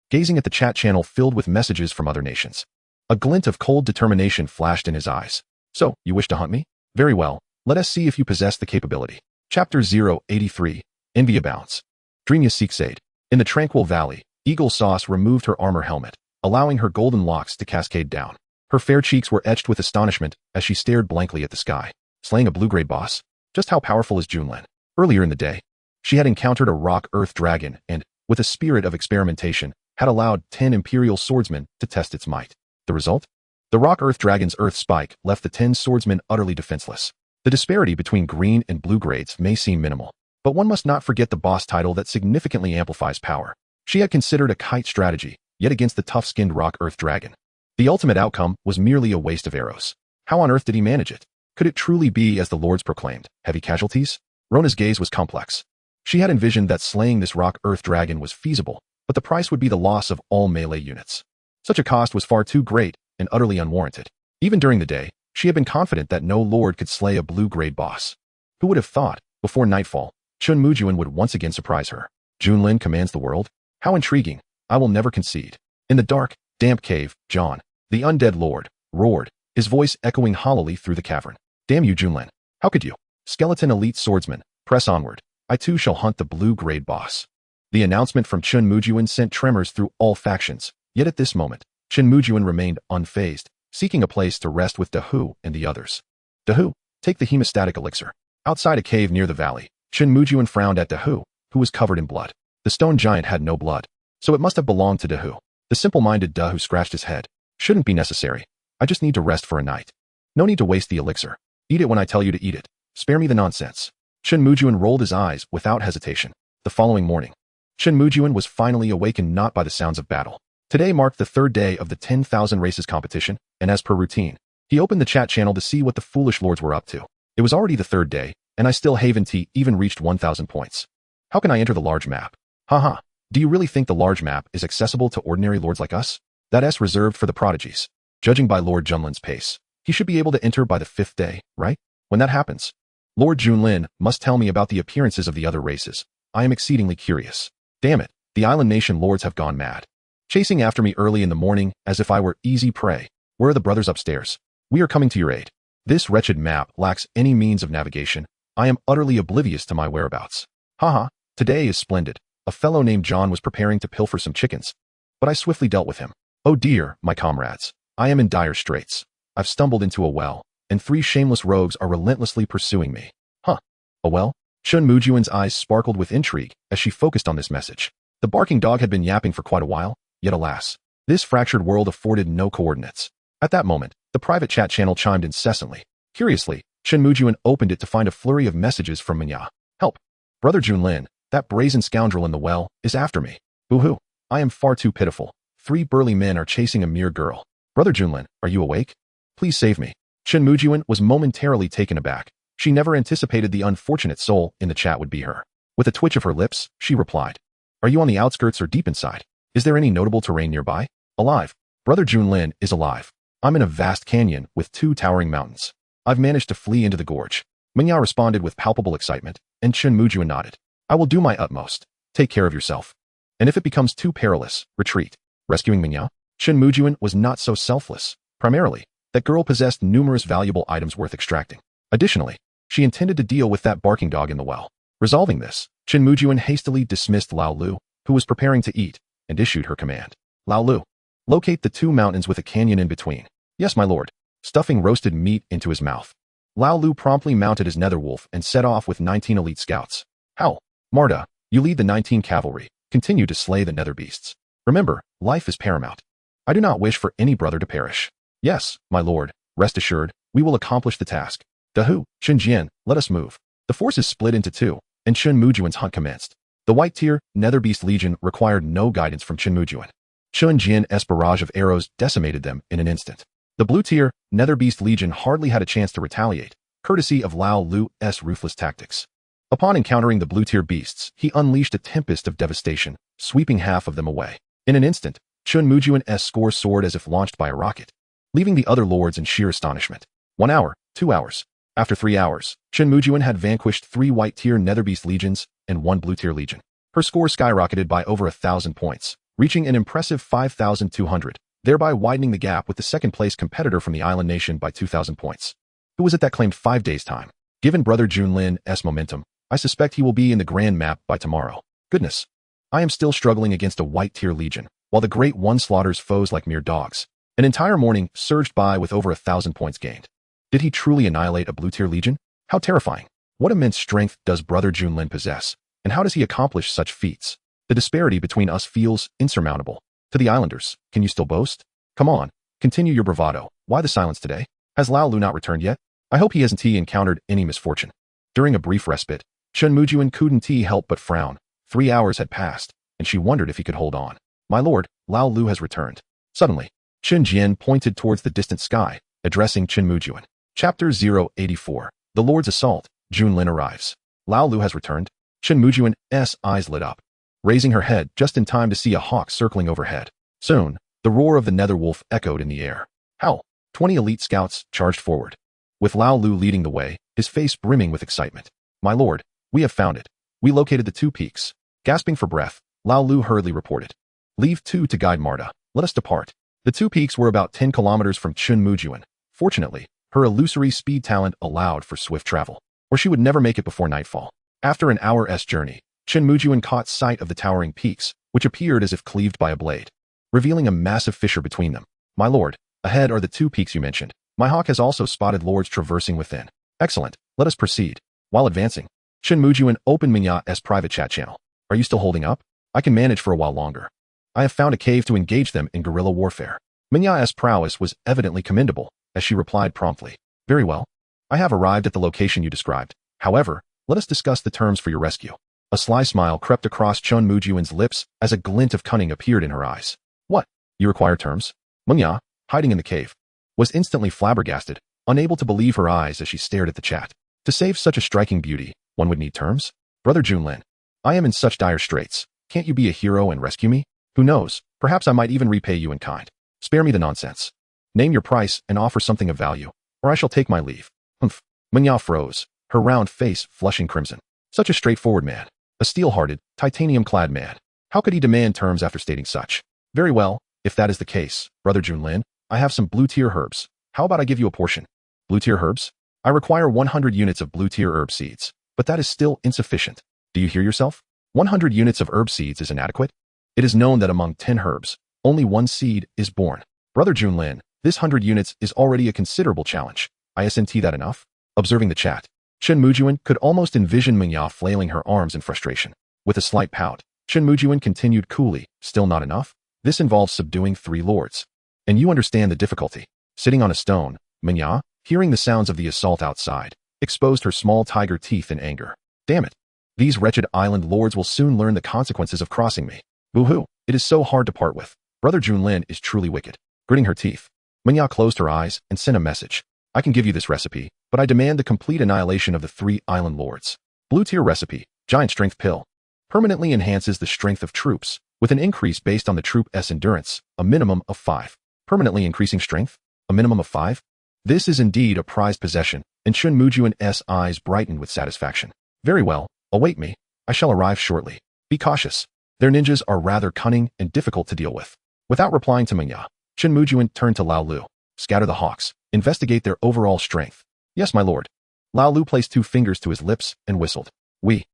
[SPEAKER 1] gazing at the chat channel filled with messages from other nations. A glint of cold determination flashed in his eyes. So, you wish to hunt me? Very well, let us see if you possess the capability. Chapter 083, Envy Abounds. Dreamya Seeksade. In the tranquil valley, Eagle Sauce removed her armor helmet, allowing her golden locks to cascade down. Her fair cheeks were etched with astonishment as she stared blankly at the sky. Slaying a blue-grade boss? Just how powerful is Junlin? Earlier in the day, she had encountered a rock-earth dragon and, with a spirit of experimentation, had allowed 10 Imperial swordsmen to test its might. The result? The rock-earth dragon's earth spike left the 10 swordsmen utterly defenseless. The disparity between green and blue grades may seem minimal, but one must not forget the boss title that significantly amplifies power. She had considered a kite strategy, yet against the tough-skinned rock-earth dragon. The ultimate outcome was merely a waste of arrows. How on earth did he manage it? Could it truly be as the lords proclaimed, heavy casualties? Rona's gaze was complex. She had envisioned that slaying this rock-earth dragon was feasible, but the price would be the loss of all melee units. Such a cost was far too great and utterly unwarranted. Even during the day, she had been confident that no lord could slay a blue-grade boss. Who would have thought, before nightfall, Chen Mujun would once again surprise her? Junlin commands the world? How intriguing. I will never concede. In the dark, damp cave, John, the undead lord, roared, his voice echoing hollowly through the cavern. Damn you, Junlin. How could you? Skeleton elite swordsman, press onward. I too shall hunt the blue-grade boss. The announcement from Chen Mujun sent tremors through all factions, yet at this moment, Chen Mujun remained unfazed, seeking a place to rest with Dahu and the others. Dahu, take the hemostatic elixir. Outside a cave near the valley, Chen Mujun frowned at Dahu, who was covered in blood. The stone giant had no blood, so it must have belonged to Dahu. The simple-minded Dahu scratched his head. Shouldn't be necessary. I just need to rest for a night. No need to waste the elixir. Eat it when I tell you to eat it. Spare me the nonsense. Chen Mujun rolled his eyes without hesitation. The following morning, Chen Mujun was finally awakened not by the sounds of battle. Today marked the 3rd day of the 10,000 races competition, and as per routine, he opened the chat channel to see what the foolish lords were up to. It was already the 3rd day, and I still haven't even reached 1,000 points. How can I enter the large map? Haha, do you really think the large map is accessible to ordinary lords like us? That's reserved for the prodigies. Judging by Lord Junlin's pace, he should be able to enter by the 5th day, right? When that happens, Lord Junlin must tell me about the appearances of the other races. I am exceedingly curious. Damn it, the island nation lords have gone mad. Chasing after me early in the morning as if I were easy prey. Where are the brothers upstairs? We are coming to your aid. This wretched map lacks any means of navigation. I am utterly oblivious to my whereabouts. Haha, today is splendid. A fellow named John was preparing to pilfer some chickens, but I swiftly dealt with him. Oh dear, my comrades. I am in dire straits. I've stumbled into a well, and 3 shameless rogues are relentlessly pursuing me. Huh. A well? Chen Mujun's eyes sparkled with intrigue as she focused on this message. The barking dog had been yapping for quite a while, yet alas, this fractured world afforded no coordinates. At that moment, the private chat channel chimed incessantly. Curiously, Chen Mujun opened it to find a flurry of messages from Manya. Help! Brother Junlin, that brazen scoundrel in the well, is after me. Boo-hoo. I am far too pitiful. 3 burly men are chasing a mere girl. Brother Junlin, are you awake? Please save me. Chen Mujun was momentarily taken aback. She never anticipated the unfortunate soul in the chat would be her. With a twitch of her lips, she replied. Are you on the outskirts or deep inside? Is there any notable terrain nearby? Alive. Brother Junlin is alive. I'm in a vast canyon with 2 towering mountains. I've managed to flee into the gorge. Manya responded with palpable excitement, and Chen Mujun nodded. I will do my utmost. Take care of yourself. And if it becomes too perilous, retreat. Rescuing Manya? Chen Mujun was not so selfless. Primarily, that girl possessed numerous valuable items worth extracting. Additionally, she intended to deal with that barking dog in the well. Resolving this, Chen Mujun hastily dismissed Lao Lu, who was preparing to eat, and issued her command. Lao Lu, locate the 2 mountains with a canyon in between. Yes, my lord. Stuffing roasted meat into his mouth. Lao Lu promptly mounted his netherwolf and set off with 19 elite scouts. How? Marta, you lead the 19 cavalry. Continue to slay the nether beasts. Remember, life is paramount. I do not wish for any brother to perish. Yes, my lord, rest assured, we will accomplish the task. Dahu, Chen Jian, let us move. The forces split into 2, and Chen Mujun's hunt commenced. The white tier, Nether Beast Legion required no guidance from Chen Mujun. Chen Jian's barrage of arrows decimated them in an instant. The blue tier, Nether Beast Legion hardly had a chance to retaliate, courtesy of Lao Lu's ruthless tactics. Upon encountering the blue tier beasts, he unleashed a tempest of devastation, sweeping half of them away. In an instant, Chen Mujun's score soared as if launched by a rocket, leaving the other lords in sheer astonishment. 1 hour, 2 hours. After 3 hours, Chen Mujun had vanquished 3 white tier Nether Beast Legions and 1 blue tier legion. Her score skyrocketed by over 1,000 points, reaching an impressive 5,200. Thereby widening the gap with the second-place competitor from the island nation by 2,000 points, who was at that claimed 5 days' time. Given Brother Junlin's momentum, I suspect he will be in the grand map by tomorrow. Goodness. I am still struggling against a white-tier legion, while the Great One slaughters foes like mere dogs. An entire morning surged by with over 1,000 points gained. Did he truly annihilate a blue-tier legion? How terrifying. What immense strength does Brother Junlin possess, and how does he accomplish such feats? The disparity between us feels insurmountable. To the islanders, can you still boast? Come on, continue your bravado. Why the silence today? Has Lao Lu not returned yet? I hope he hasn't encountered any misfortune. During a brief respite, Chen Mujun couldn't help but frown. 3 hours had passed, and she wondered if he could hold on. My lord, Lao Lu has returned. Suddenly, Chen Jian pointed towards the distant sky, addressing Chen Mujun. Chapter 084. The Lord's Assault. Junlin arrives. Lao Lu has returned. Chen Mujun's eyes lit up, raising her head just in time to see a hawk circling overhead. Soon, the roar of the netherwolf echoed in the air. How? 20 elite scouts charged forward, with Lao Lu leading the way, his face brimming with excitement. My lord, we have found it. We located the 2 peaks. Gasping for breath, Lao Lu hurriedly reported. Leave 2 to guide Marta. Let us depart. The 2 peaks were about 10 kilometers from Chen Mujun. Fortunately, her illusory speed talent allowed for swift travel, or she would never make it before nightfall. After an hour's journey, Chen Mujun caught sight of the towering peaks, which appeared as if cleaved by a blade, revealing a massive fissure between them. My lord, ahead are the 2 peaks you mentioned. My hawk has also spotted lords traversing within. Excellent. Let us proceed. While advancing, Chen Mujun opened Manhwa's private chat channel. Are you still holding up? I can manage for a while longer. I have found a cave to engage them in guerrilla warfare. Manhwa's prowess was evidently commendable, as she replied promptly. Very well. I have arrived at the location you described. However, let us discuss the terms for your rescue. A sly smile crept across Chen Mujun's lips as a glint of cunning appeared in her eyes. What? You require terms? Manhwa, hiding in the cave, was instantly flabbergasted, unable to believe her eyes as she stared at the chat. To save such a striking beauty, one would need terms? Brother Junlin, I am in such dire straits. Can't you be a hero and rescue me? Who knows, perhaps I might even repay you in kind. Spare me the nonsense. Name your price and offer something of value, or I shall take my leave. Humph. Manhwa froze, her round face flushing crimson. Such a straightforward man. A steel-hearted, titanium-clad man. How could he demand terms after stating such? Very well, if that is the case, Brother Junlin, I have some blue-tier herbs. How about I give you a portion? Blue-tier herbs? I require 100 units of blue-tier herb seeds, but that is still insufficient. Do you hear yourself? 100 units of herb seeds is inadequate? It is known that among 10 herbs, only one seed is born. Brother Junlin, this 100 units is already a considerable challenge. Isn't that enough? Observing the chat, Chen Mujun could almost envision Mingya flailing her arms in frustration. With a slight pout, Chen Mujun continued coolly, still not enough? This involves subduing 3 lords. And you understand the difficulty. Sitting on a stone, Mingya, hearing the sounds of the assault outside, exposed her small tiger teeth in anger. Damn it. These wretched island lords will soon learn the consequences of crossing me. Boo-hoo, it is so hard to part with. Brother Junlin is truly wicked. Gritting her teeth, Mingya closed her eyes and sent a message. I can give you this recipe, but I demand the complete annihilation of the 3 island lords. Blue-tier recipe, giant strength pill. Permanently enhances the strength of troops, with an increase based on the troop's endurance, a minimum of 5. Permanently increasing strength? A minimum of 5? This is indeed a prized possession, and Chen Mujun's eyes brightened with satisfaction. Very well, await me. I shall arrive shortly. Be cautious. Their ninjas are rather cunning and difficult to deal with. Without replying to Mingya, Chen Mujun turned to Lao Lu. Scatter the hawks. Investigate their overall strength. Yes, my lord. Lao Lu placed 2 fingers to his lips and whistled. We.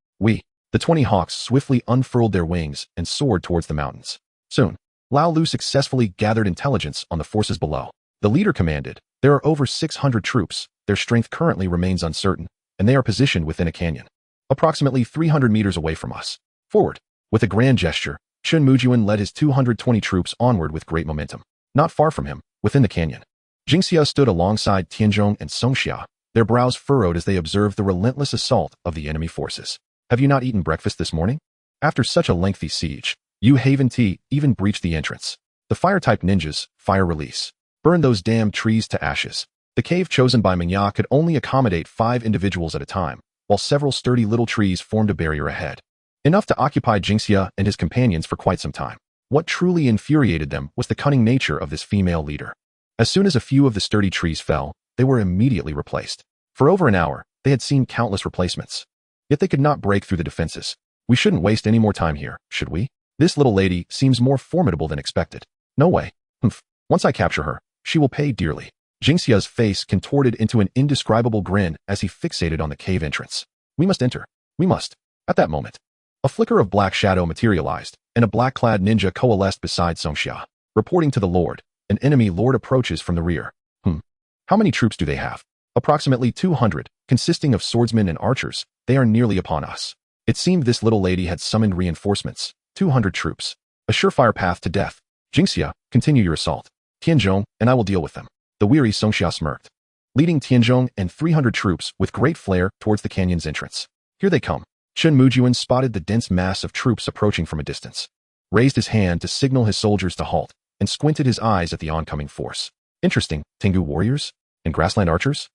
[SPEAKER 1] The 20 hawks swiftly unfurled their wings and soared towards the mountains. Soon, Lao Lu successfully gathered intelligence on the forces below. The leader commanded, there are over 600 troops, their strength currently remains uncertain, and they are positioned within a canyon. Approximately 300 meters away from us. Forward. With a grand gesture, Chen Mujun led his 220 troops onward with great momentum. Not far from him, within the canyon, Jingxia stood alongside Tianzhong and Songxia, their brows furrowed as they observed the relentless assault of the enemy forces. Have you not eaten breakfast this morning? After such a lengthy siege, Yu Haven Tea even breached the entrance. The fire-type ninjas, fire release. Burn those damn trees to ashes. The cave chosen by Mingya could only accommodate 5 individuals at a time, while several sturdy little trees formed a barrier ahead. Enough to occupy Jingxia and his companions for quite some time. What truly infuriated them was the cunning nature of this female leader. As soon as a few of the sturdy trees fell, they were immediately replaced. For over an hour, they had seen countless replacements. Yet they could not break through the defenses. We shouldn't waste any more time here, should we? This little lady seems more formidable than expected. No way. Humph. Once I capture her, she will pay dearly. Jingxia's face contorted into an indescribable grin as he fixated on the cave entrance. We must enter. We must. At that moment, a flicker of black shadow materialized, and a black-clad ninja coalesced beside Songxia. Reporting to the lord, an enemy lord approaches from the rear. How many troops do they have? Approximately 200, consisting of swordsmen and archers. They are nearly upon us. It seemed this little lady had summoned reinforcements. 200 troops. A surefire path to death. Jingxia, continue your assault. Tianzhong, and I will deal with them. The weary Songxia smirked, leading Tianzhong and 300 troops with great flair towards the canyon's entrance. Here they come. Chen Mujun spotted the dense mass of troops approaching from a distance, raised his hand to signal his soldiers to halt, and squinted his eyes at the oncoming force. Interesting, Tengu warriors? And grassland archers?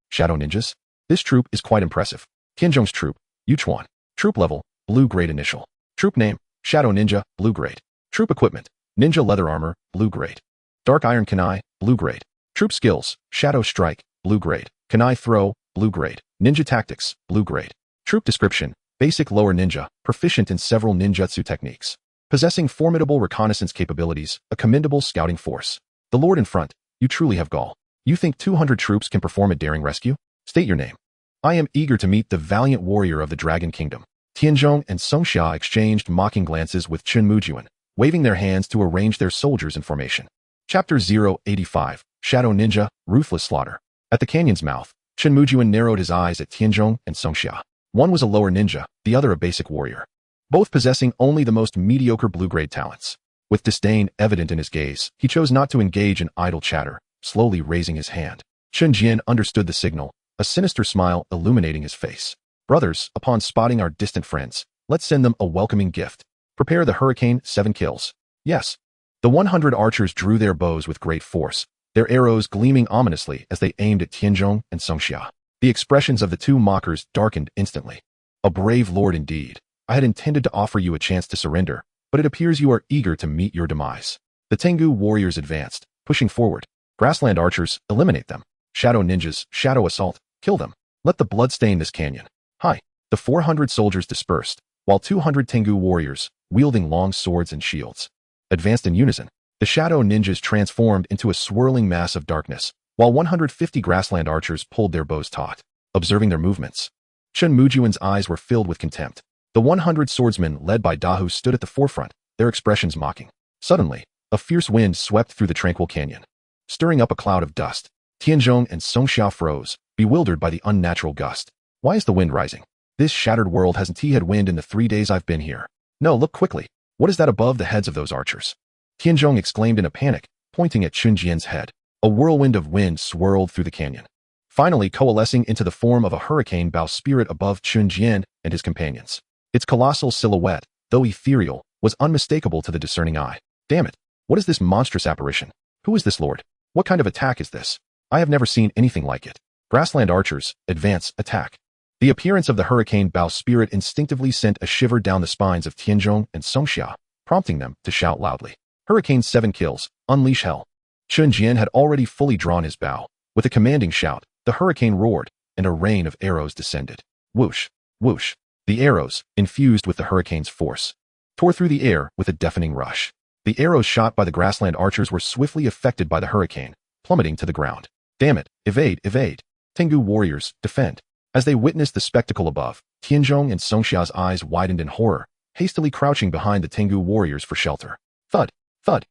[SPEAKER 1] Shadow ninjas? This troop is quite impressive. Tianzhong's troop, Yuchuan. Troop level, blue grade initial. Troop name, Shadow Ninja, blue grade. Troop equipment, Ninja leather armor, blue grade. Dark iron kunai, blue grade. Troop skills, Shadow strike, blue grade. Kunai throw, blue grade. Ninja tactics, blue grade. Troop description, basic lower ninja, proficient in several ninjutsu techniques. Possessing formidable reconnaissance capabilities, a commendable scouting force. The lord in front, you truly have gall. You think 200 troops can perform a daring rescue? State your name. I am eager to meet the valiant warrior of the Dragon Kingdom. Tianzhong and Songxia exchanged mocking glances with Chen Mujun, waving their hands to arrange their soldiers in formation. Chapter 085, Shadow Ninja, Ruthless Slaughter. At the canyon's mouth, Chen Mujun narrowed his eyes at Tianzhong and Songxia. One was a lower ninja, the other a basic warrior. Both possessing only the most mediocre blue-grade talents. With disdain evident in his gaze, he chose not to engage in idle chatter, slowly raising his hand. Chen Jian understood the signal, a sinister smile illuminating his face. Brothers, upon spotting our distant friends, let's send them a welcoming gift. Prepare the hurricane 7 kills. Yes. The 100 archers drew their bows with great force, their arrows gleaming ominously as they aimed at Tianzhong and Songxia. The expressions of the 2 mockers darkened instantly. A brave lord indeed. I had intended to offer you a chance to surrender, but it appears you are eager to meet your demise. The Tengu warriors advanced, pushing forward. Grassland archers, eliminate them. Shadow ninjas, shadow assault, kill them. Let the blood stain this canyon. Hi. The 400 soldiers dispersed, while 200 Tengu warriors, wielding long swords and shields, advanced in unison. The shadow ninjas transformed into a swirling mass of darkness, while 150 grassland archers pulled their bows taut, observing their movements. Chen Mujun's eyes were filled with contempt. The 100 swordsmen led by Dahu stood at the forefront, their expressions mocking. Suddenly, a fierce wind swept through the tranquil canyon, stirring up a cloud of dust. Tianzhong and Songxiao froze, bewildered by the unnatural gust. Why is the wind rising? This shattered world hasn't had wind in the 3 days I've been here. No, look quickly. What is that above the heads of those archers? Tianzhong exclaimed in a panic, pointing at Chun Jian's head. A whirlwind of wind swirled through the canyon, finally coalescing into the form of a hurricane bow spirit above Chun Jian and his companions. Its colossal silhouette, though ethereal, was unmistakable to the discerning eye. Damn it! What is this monstrous apparition? Who is this lord? What kind of attack is this? I have never seen anything like it. Grassland archers, advance, attack. The appearance of the hurricane bow spirit instinctively sent a shiver down the spines of Tianzhong and Songxia, prompting them to shout loudly. Hurricane 7 kills, unleash hell. Chun Jian had already fully drawn his bow. With a commanding shout, the hurricane roared, and a rain of arrows descended. Whoosh, whoosh. The arrows, infused with the hurricane's force, tore through the air with a deafening rush. The arrows shot by the grassland archers were swiftly affected by the hurricane, plummeting to the ground. Damn it, evade, evade. Tengu warriors, defend. As they witnessed the spectacle above, Tianzhong and Songxia's eyes widened in horror, hastily crouching behind the Tengu warriors for shelter. Thud, thud,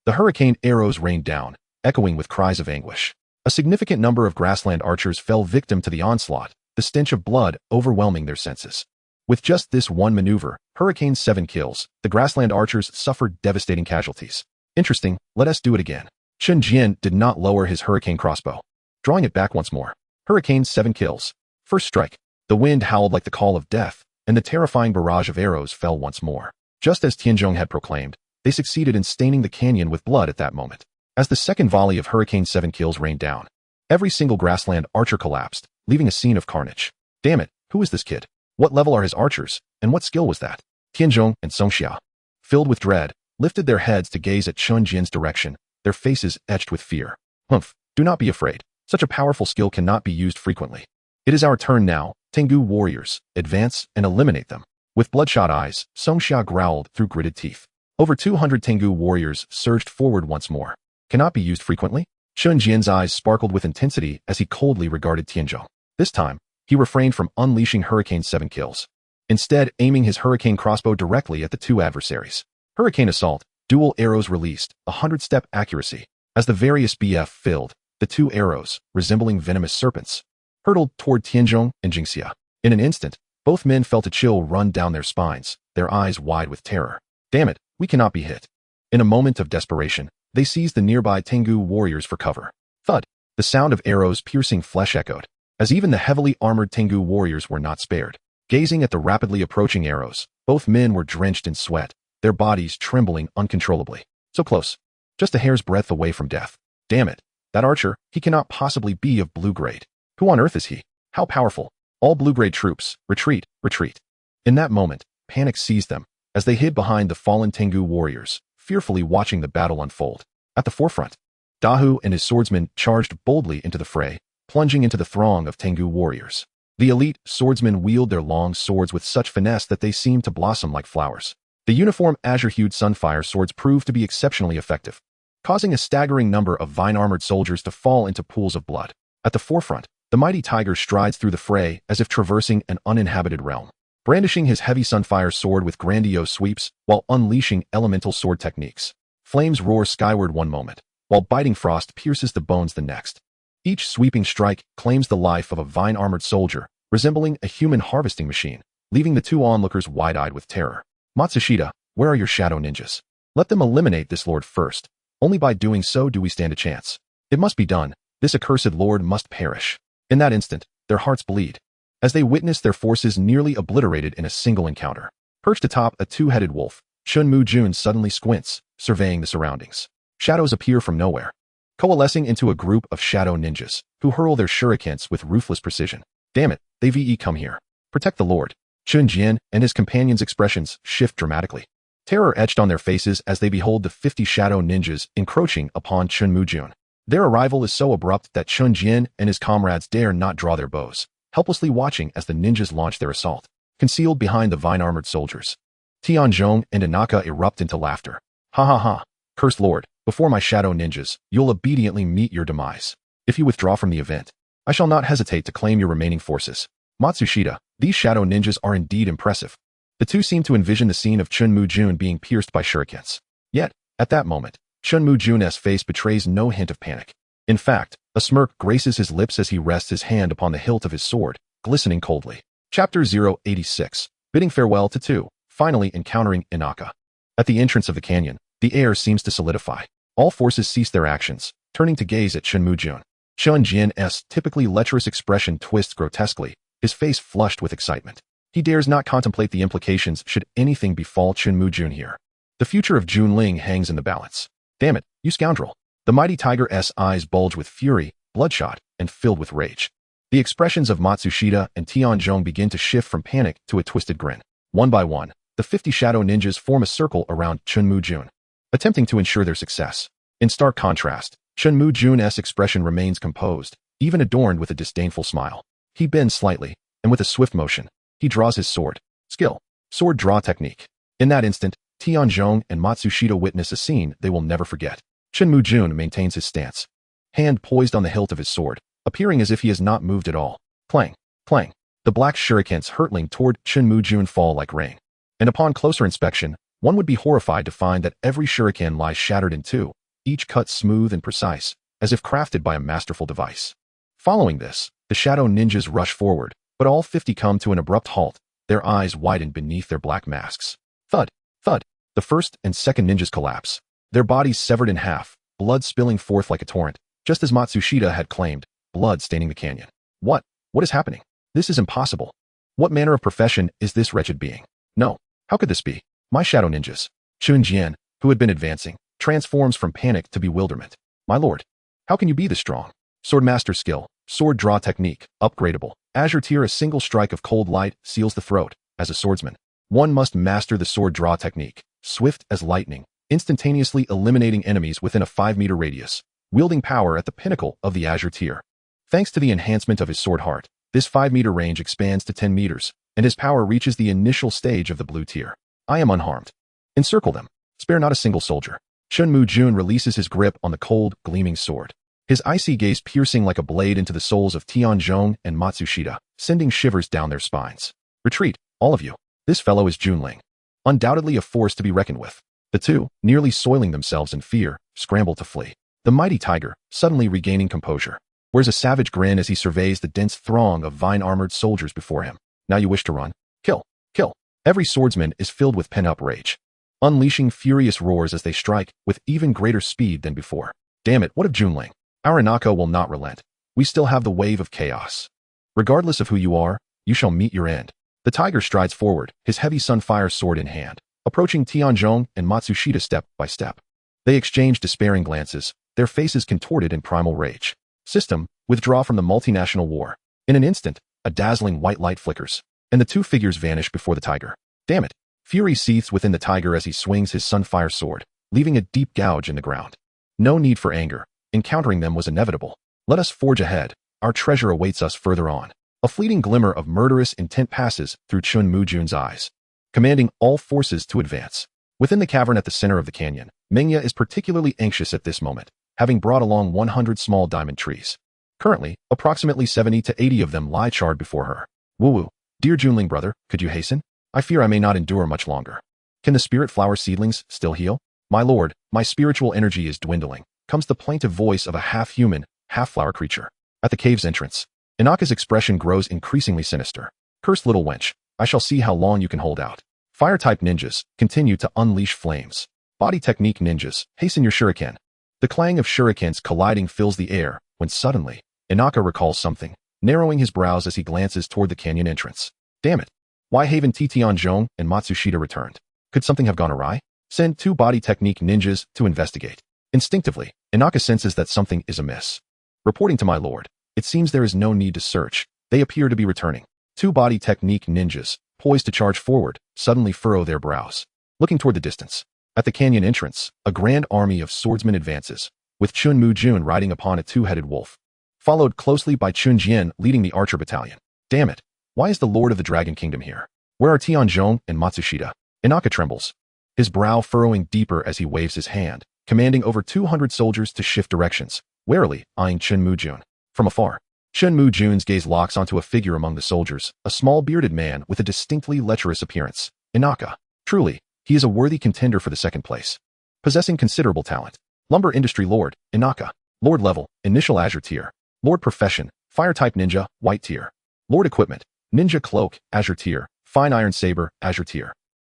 [SPEAKER 1] The hurricane arrows rained down, echoing with cries of anguish. A significant number of grassland archers fell victim to the onslaught, the stench of blood overwhelming their senses. With just this one maneuver, Hurricane 7 kills, the grassland archers suffered devastating casualties. Interesting, let us do it again. Chun Jian did not lower his hurricane crossbow, drawing it back once more. Hurricane 7 kills. First strike. The wind howled like the call of death, and the terrifying barrage of arrows fell once more. Just as Tianzhong had proclaimed, they succeeded in staining the canyon with blood at that moment. As the second volley of Hurricane 7 kills rained down, every single grassland archer collapsed, leaving a scene of carnage. Damn it, who is this kid? What level are his archers, and what skill was that? Tianzhong and Songxia, filled with dread, lifted their heads to gaze at Chun Jian's direction, their faces etched with fear. Humph, do not be afraid. Such a powerful skill cannot be used frequently. It is our turn now, Tengu warriors, advance and eliminate them. With bloodshot eyes, Songxia growled through gritted teeth. Over 200 Tengu warriors surged forward once more. Cannot be used frequently? Chun Jian's eyes sparkled with intensity as he coldly regarded Tianzhong. This time, he refrained from unleashing Hurricane 7 kills, instead aiming his hurricane crossbow directly at the two adversaries. Hurricane assault, dual arrows released, 100-step accuracy. As the various BF filled, the two arrows, resembling venomous serpents, hurtled toward Tianzhong and Jingxia. In an instant, both men felt a chill run down their spines, their eyes wide with terror. Damn it, we cannot be hit. In a moment of desperation, they seized the nearby Tengu warriors for cover. Thud! The sound of arrows piercing flesh echoed, as even the heavily armored Tengu warriors were not spared. Gazing at the rapidly approaching arrows, both men were drenched in sweat, their bodies trembling uncontrollably. So close, just a hair's breadth away from death. Damn it, that archer, he cannot possibly be of blue grade. Who on earth is he? How powerful? All blue grade troops, retreat, retreat. In that moment, panic seized them, as they hid behind the fallen Tengu warriors, fearfully watching the battle unfold. At the forefront, Dahu and his swordsmen charged boldly into the fray, plunging into the throng of Tengu warriors. The elite swordsmen wield their long swords with such finesse that they seemed to blossom like flowers. The uniform azure-hued sunfire swords proved to be exceptionally effective, causing a staggering number of vine-armored soldiers to fall into pools of blood. At the forefront, the mighty tiger strides through the fray as if traversing an uninhabited realm, brandishing his heavy sunfire sword with grandiose sweeps while unleashing elemental sword techniques. Flames roar skyward one moment, while biting frost pierces the bones the next. Each sweeping strike claims the life of a vine-armored soldier, resembling a human harvesting machine, leaving the two onlookers wide-eyed with terror. Matsushita, where are your shadow ninjas? Let them eliminate this lord first. Only by doing so do we stand a chance. It must be done. This accursed lord must perish. In that instant, their hearts bleed, as they witness their forces nearly obliterated in a single encounter. Perched atop a two-headed wolf, Chen Mujun suddenly squints, surveying the surroundings. Shadows appear from nowhere, coalescing into a group of shadow ninjas, who hurl their shurikens with ruthless precision. Damn it, they VE come here. Protect the lord. Chun Jian and his companions' expressions shift dramatically. Terror etched on their faces as they behold the 50 shadow ninjas encroaching upon Chen Mujun. Their arrival is so abrupt that Chun Jian and his comrades dare not draw their bows, helplessly watching as the ninjas launch their assault. Concealed behind the vine-armored soldiers, Tianzhong and Inaka erupt into laughter. Ha ha ha, cursed lord, Before my shadow ninjas, you'll obediently meet your demise. If you withdraw from the event, I shall not hesitate to claim your remaining forces. Matsushita, these shadow ninjas are indeed impressive. The two seem to envision the scene of Chen Mujun being pierced by shurikens. Yet, at that moment, Chen Mujun's face betrays no hint of panic. In fact, a smirk graces his lips as he rests his hand upon the hilt of his sword, glistening coldly. Chapter 086. Bidding farewell to two, finally encountering Inaka. At the entrance of the canyon, the air seems to solidify. All forces cease their actions, turning to gaze at Chen Mujun. Chen Jian's typically lecherous expression twists grotesquely, his face flushed with excitement. He dares not contemplate the implications should anything befall Chen Mujun here. The future of Junling hangs in the balance. Damn it, you scoundrel. The mighty tiger's eyes bulge with fury, bloodshot, and filled with rage. The expressions of Matsushita and Tianzhong begin to shift from panic to a twisted grin. One by one, the 50 shadow ninjas form a circle around Chen Mujun, attempting to ensure their success. In stark contrast, Chen Mujun's expression remains composed, even adorned with a disdainful smile. He bends slightly, and with a swift motion, he draws his sword. Skill. Sword draw technique. In that instant, Tianzhong and Matsushita witness a scene they will never forget. Chen Mujun maintains his stance, hand poised on the hilt of his sword, appearing as if he has not moved at all. Clang, clang. The black shurikens hurtling toward Chen Mujun fall like rain. And upon closer inspection, one would be horrified to find that every shuriken lies shattered in two, each cut smooth and precise, as if crafted by a masterful device. Following this, the shadow ninjas rush forward, but all 50 come to an abrupt halt, their eyes widened beneath their black masks. Thud, thud. The first and second ninjas collapse, their bodies severed in half, blood spilling forth like a torrent, just as Matsushita had claimed, blood staining the canyon. What is happening? This is impossible. What manner of profession is this wretched being? No, how could this be? My shadow ninjas. Chun Jian, who had been advancing, transforms from panic to bewilderment. My lord, how can you be this strong? Swordmaster skill, sword draw technique, upgradable. Azure tier, a single strike of cold light seals the throat. As a swordsman, one must master the sword draw technique, swift as lightning, instantaneously eliminating enemies within a 5-meter radius, wielding power at the pinnacle of the Azure tier. Thanks to the enhancement of his sword heart, this 5-meter range expands to 10 meters, and his power reaches the initial stage of the blue tier. I am unharmed. Encircle them. Spare not a single soldier. Chen Mujun releases his grip on the cold, gleaming sword, his icy gaze piercing like a blade into the souls of Tianzhong and Matsushita, sending shivers down their spines. Retreat, all of you. This fellow is Junling. Undoubtedly a force to be reckoned with. The two, nearly soiling themselves in fear, scramble to flee. The mighty tiger, suddenly regaining composure, wears a savage grin as he surveys the dense throng of vine-armored soldiers before him. Now you wish to run? Kill, kill. Every swordsman is filled with pent-up rage, unleashing furious roars as they strike with even greater speed than before. Damn it, what of Junling? Our Inaka will not relent. We still have the wave of chaos. Regardless of who you are, you shall meet your end. The tiger strides forward, his heavy sunfire sword in hand, approaching Tianzhong and Matsushita step by step. They exchange despairing glances, their faces contorted in primal rage. System, withdraw from the multinational war. In an instant, a dazzling white light flickers, and the two figures vanish before the tiger. Damn it! Fury seethes within the tiger as he swings his sunfire sword, leaving a deep gouge in the ground. No need for anger. Encountering them was inevitable. Let us forge ahead. Our treasure awaits us further on. A fleeting glimmer of murderous intent passes through Chen Mujun's eyes, commanding all forces to advance. Within the cavern at the center of the canyon, Mengya is particularly anxious at this moment, having brought along 100 small diamond trees. Currently, approximately 70 to 80 of them lie charred before her. Woo-woo, dear Junling brother, could you hasten? I fear I may not endure much longer. Can the spirit flower seedlings still heal? My lord, my spiritual energy is dwindling, comes the plaintive voice of a half-human, half-flower creature. At the cave's entrance, Inaka's expression grows increasingly sinister. Cursed little wench, I shall see how long you can hold out. Fire-type ninjas, continue to unleash flames. Body technique ninjas, hasten your shuriken. The clang of shurikens colliding fills the air, when suddenly, Inaka recalls something, narrowing his brows as he glances toward the canyon entrance. Damn it! Why haven't Tianzhong and Matsushita returned? Could something have gone awry? Send 2 body technique ninjas to investigate. Instinctively, Inaka senses that something is amiss. Reporting to my lord, it seems there is no need to search. They appear to be returning. 2 body technique ninjas, poised to charge forward, suddenly furrow their brows, looking toward the distance. At the canyon entrance, a grand army of swordsmen advances, with Chen Mujun riding upon a 2-headed wolf, followed closely by Chun Jian leading the archer battalion. Damn it! Why is the Lord of the Dragon Kingdom here? Where are Tianzhong and Matsushita? Inaka trembles, his brow furrowing deeper as he waves his hand, commanding over 200 soldiers to shift directions, warily eyeing Chen Mujun. From afar, Chen Mujun's gaze locks onto a figure among the soldiers, a small bearded man with a distinctly lecherous appearance. Inaka. Truly, he is a worthy contender for the second place. Possessing considerable talent. Lumber Industry Lord, Inaka. Lord Level, Initial Azure Tier. Lord Profession, Fire Type Ninja, White Tier. Lord Equipment, Ninja Cloak, Azure Tier. Fine Iron Saber, Azure Tier.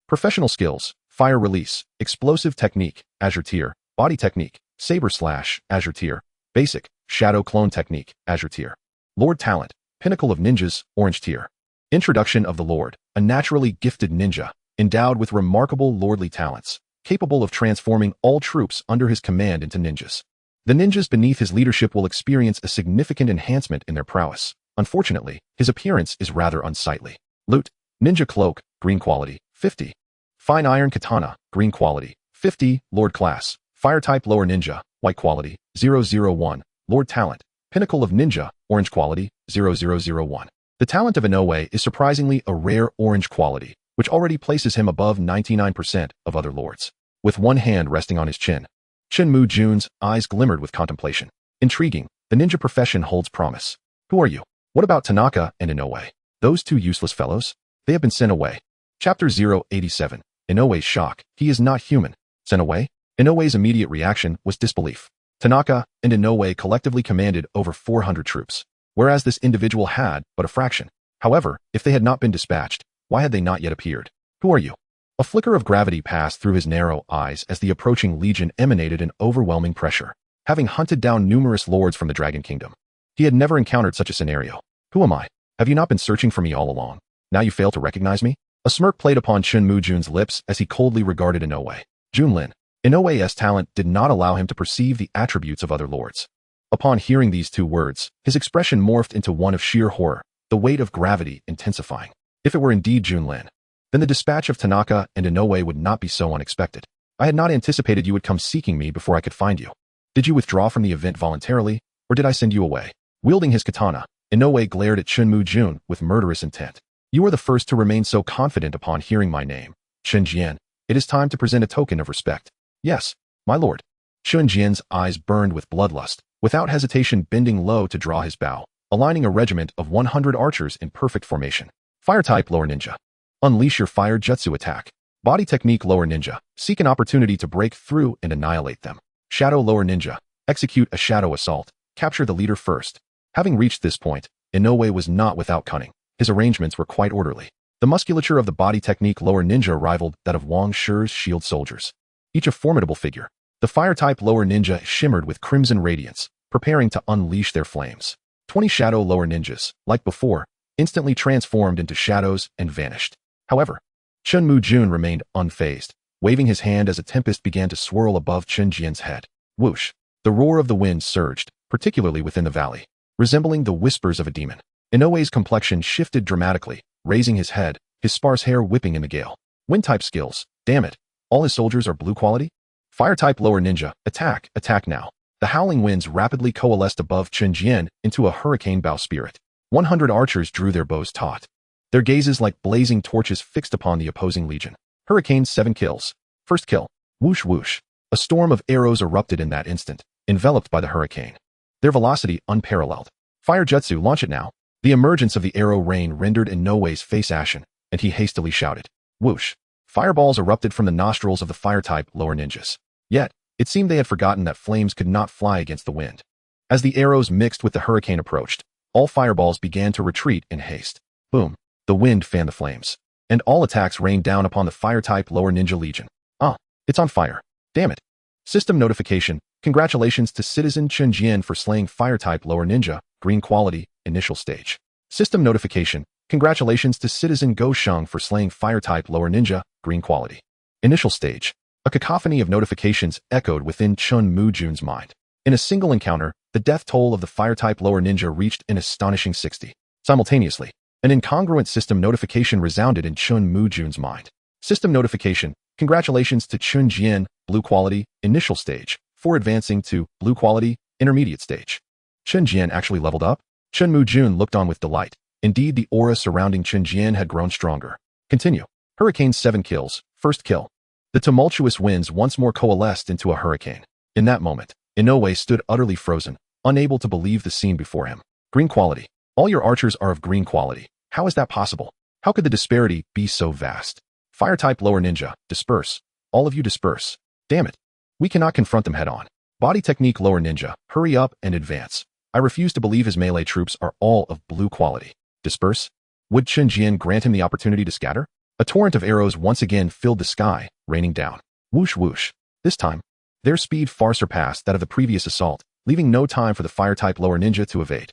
[SPEAKER 1] Professional Skills, Fire Release, Explosive Technique, Azure Tier. Body Technique, Saber Slash, Azure Tier. Basic, Shadow Clone Technique, Azure Tier. Lord Talent, Pinnacle of Ninjas, Orange Tier. Introduction of the Lord, a naturally gifted ninja, endowed with remarkable lordly talents, capable of transforming all troops under his command into ninjas. The ninjas beneath his leadership will experience a significant enhancement in their prowess. Unfortunately, his appearance is rather unsightly. Loot, Ninja Cloak, Green Quality, 50. Fine Iron Katana, Green Quality, 50. Lord Class, Fire Type Lower Ninja, White Quality, 001. Lord Talent, Pinnacle of Ninja, Orange Quality, 0001. The talent of Inoue is surprisingly a rare orange quality, which already places him above 99% of other lords. With one hand resting on his chin, Chen Mujun's eyes glimmered with contemplation. Intriguing, the ninja profession holds promise. Who are you? What about Tanaka and Inoue? Those two useless fellows? They have been sent away. Chapter 087. Inoue's shock. He is not human. Sent away? Inoue's immediate reaction was disbelief. Tanaka and Inoue collectively commanded over 400 troops, whereas this individual had but a fraction. However, if they had not been dispatched, why had they not yet appeared? Who are you? A flicker of gravity passed through his narrow eyes as the approaching legion emanated an overwhelming pressure. Having hunted down numerous lords from the Dragon Kingdom, he had never encountered such a scenario. Who am I? Have you not been searching for me all along? Now you fail to recognize me? A smirk played upon Chen Mujun's lips as he coldly regarded Inoue. Junlin. Inoue's talent did not allow him to perceive the attributes of other lords. Upon hearing these two words, his expression morphed into one of sheer horror, the weight of gravity intensifying. If it were indeed Junlin, then the dispatch of Tanaka and Inoue would not be so unexpected. I had not anticipated you would come seeking me before I could find you. Did you withdraw from the event voluntarily, or did I send you away? Wielding his katana, Inoue glared at Chen Mujun with murderous intent. You are the first to remain so confident upon hearing my name. Chen Jian, it is time to present a token of respect. Yes, my lord. Chen Jian's eyes burned with bloodlust, without hesitation bending low to draw his bow, aligning a regiment of 100 archers in perfect formation. Fire type lower ninja. Unleash your fire jutsu attack. Body technique lower ninja. Seek an opportunity to break through and annihilate them. Shadow lower ninja. Execute a shadow assault. Capture the leader first. Having reached this point, Inoue was not without cunning. His arrangements were quite orderly. The musculature of the body technique lower ninja rivaled that of Wang Shi's shield soldiers. Each a formidable figure, the fire-type lower ninja shimmered with crimson radiance, preparing to unleash their flames. 20 shadow lower ninjas, like before, instantly transformed into shadows and vanished. However, Chen Mujun remained unfazed, waving his hand as a tempest began to swirl above Chen Jian's head. Whoosh! The roar of the wind surged, particularly within the valley, resembling the whispers of a demon. Inoue's complexion shifted dramatically, raising his head, his sparse hair whipping in the gale. Wind-type skills, damn it. All his soldiers are blue quality? Fire-type lower ninja, attack, attack now. The howling winds rapidly coalesced above Chen Jian into a hurricane bow spirit. 100 archers drew their bows taut, their gazes like blazing torches fixed upon the opposing legion. Hurricane 7 kills. First kill. Whoosh whoosh. A storm of arrows erupted in that instant, enveloped by the hurricane. Their velocity unparalleled. Fire jutsu, launch it now. The emergence of the arrow rain rendered Inoue's face ashen, and he hastily shouted. Whoosh. Fireballs erupted from the nostrils of the fire-type lower ninjas. Yet, it seemed they had forgotten that flames could not fly against the wind. As the arrows mixed with the hurricane approached, all fireballs began to retreat in haste. Boom. The wind fanned the flames, and all attacks rained down upon the fire-type lower ninja legion. Ah, it's on fire. Damn it. System notification. Congratulations to Citizen Chen Jian for slaying fire-type lower ninja, green quality, initial stage. System notification. Congratulations to Citizen Go Sheng for slaying fire-type lower ninja, green quality. Initial stage. A cacophony of notifications echoed within Chen Mujun's mind. In a single encounter, the death toll of the fire-type lower ninja reached an astonishing 60. Simultaneously, an incongruent system notification resounded in Chen Mujun's mind. System notification. Congratulations to Chen Jian, blue quality, initial stage, for advancing to blue quality, intermediate stage. Chen Jian actually leveled up? Chen Mujun looked on with delight. Indeed, the aura surrounding Chen Jian had grown stronger. Continue. Hurricane 7 kills. First kill. The tumultuous winds once more coalesced into a hurricane. In that moment, Inoue stood utterly frozen, unable to believe the scene before him. Green quality. All your archers are of green quality. How is that possible? How could the disparity be so vast? Fire-type lower ninja, disperse. All of you disperse. Damn it. We cannot confront them head-on. Body technique lower ninja, hurry up and advance. I refuse to believe his melee troops are all of blue quality. Disperse? Would Chen Jian grant him the opportunity to scatter? A torrent of arrows once again filled the sky, raining down. Whoosh whoosh. This time, their speed far surpassed that of the previous assault, leaving no time for the fire-type lower ninja to evade.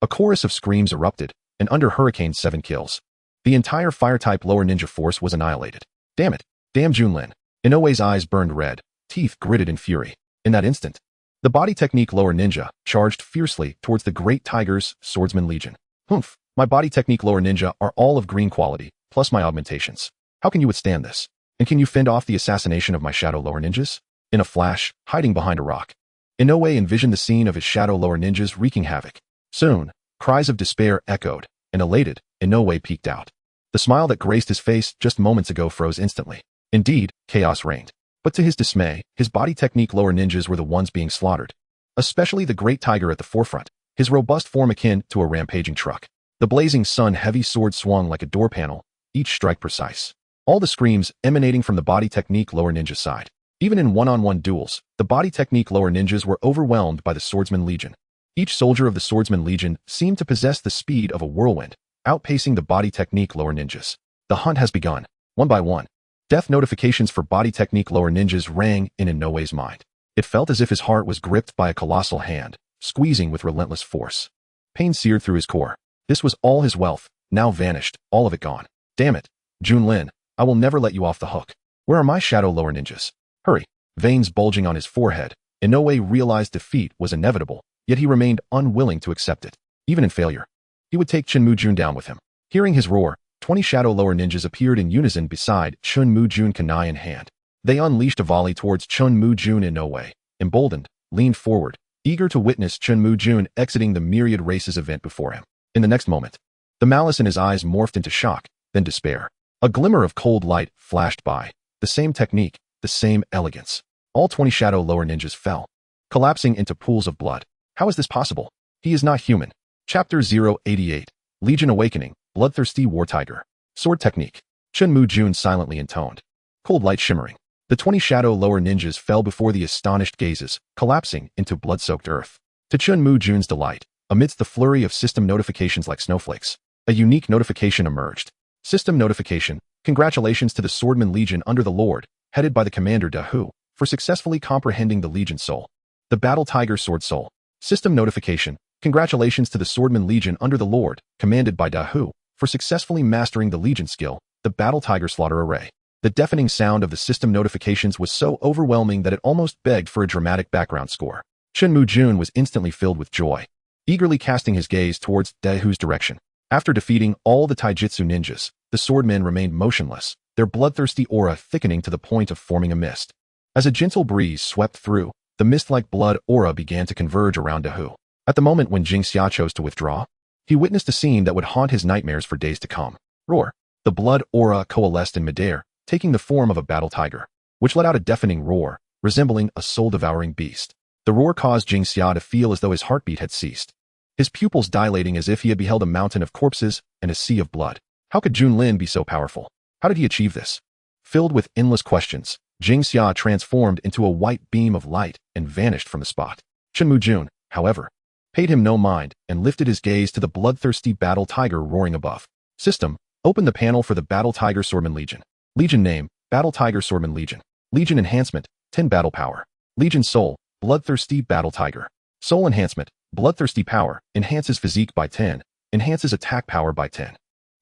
[SPEAKER 1] A chorus of screams erupted, and under Hurricane 7 kills, the entire fire-type lower ninja force was annihilated. Damn it. Damn Junlin. Inoue's eyes burned red, teeth gritted in fury. In that instant, the body technique lower ninja charged fiercely towards the Great Tiger's Swordsman Legion. Humph. My body technique lower ninja are all of green quality, plus my augmentations. How can you withstand this? And can you fend off the assassination of my shadow lower ninjas? In a flash, hiding behind a rock, Inoue envisioned the scene of his shadow lower ninjas wreaking havoc. Soon, cries of despair echoed, and elated, Inoue peeked out. The smile that graced his face just moments ago froze instantly. Indeed, chaos reigned. But to his dismay, his body technique lower ninjas were the ones being slaughtered. Especially the Great Tiger at the forefront, his robust form akin to a rampaging truck. The blazing sun heavy sword swung like a door panel, each strike precise. All the screams emanating from the body technique lower ninja side. Even in one-on-one duels, the body technique lower ninjas were overwhelmed by the Swordsman Legion. Each soldier of the Swordsman Legion seemed to possess the speed of a whirlwind, outpacing the body technique lower ninjas. The hunt has begun. One by one, death notifications for body technique lower ninjas rang in Inoue's mind. It felt as if his heart was gripped by a colossal hand, squeezing with relentless force. Pain seared through his core. This was all his wealth, now vanished, all of it gone. Damn it, Junlin, I will never let you off the hook. Where are my shadow lower ninjas? Hurry. Veins bulging on his forehead, Inoue realized defeat was inevitable, yet he remained unwilling to accept it. Even in failure, he would take Chen Mujun down with him. Hearing his roar, 20 shadow lower ninjas appeared in unison beside Chen Mujun, kunai in hand. They unleashed a volley towards Chen Mujun. Inoue, emboldened, leaned forward, eager to witness Chen Mujun exiting the myriad races event before him. In the next moment, the malice in his eyes morphed into shock, then despair. A glimmer of cold light flashed by. The same technique, the same elegance. All 20 shadow lower ninjas fell, collapsing into pools of blood. How is this possible? He is not human. Chapter 088, Legion Awakening, Bloodthirsty War Tiger. Sword Technique. Chen Mujun silently intoned. Cold light shimmering. The 20 shadow lower ninjas fell before the astonished gazes, collapsing into blood-soaked earth. To Chen Mujun's delight, amidst the flurry of system notifications like snowflakes, a unique notification emerged. System notification. Congratulations to the Swordman Legion under the Lord, headed by the Commander Dahu, for successfully comprehending the Legion Soul. The Battle Tiger Sword Soul. System notification. Congratulations to the Swordman Legion under the Lord, commanded by Dahu, for successfully mastering the Legion skill, the Battle Tiger Slaughter Array. The deafening sound of the system notifications was so overwhelming that it almost begged for a dramatic background score. Chen Mujun was instantly filled with joy, eagerly casting his gaze towards Dahu's direction. After defeating all the taijutsu ninjas, the swordmen remained motionless, their bloodthirsty aura thickening to the point of forming a mist. As a gentle breeze swept through, the mist-like blood aura began to converge around Dahu. At the moment when Jingxia chose to withdraw, he witnessed a scene that would haunt his nightmares for days to come. Roar. The blood aura coalesced in midair, taking the form of a battle tiger, which let out a deafening roar, resembling a soul-devouring beast. The roar caused Jingxia to feel as though his heartbeat had ceased, his pupils dilating as if he had beheld a mountain of corpses and a sea of blood. How could Junlin be so powerful? How did he achieve this? Filled with endless questions, Jingxia transformed into a white beam of light and vanished from the spot. Chen Mujun, however, paid him no mind and lifted his gaze to the bloodthirsty battle tiger roaring above. System. Open the panel for the Battle Tiger Swordman Legion. Legion name, Battle Tiger Swordman Legion. Legion enhancement, 10 battle power. Legion soul, Bloodthirsty Battle Tiger. Soul enhancement, Bloodthirsty power, enhances physique by 10, enhances attack power by 10.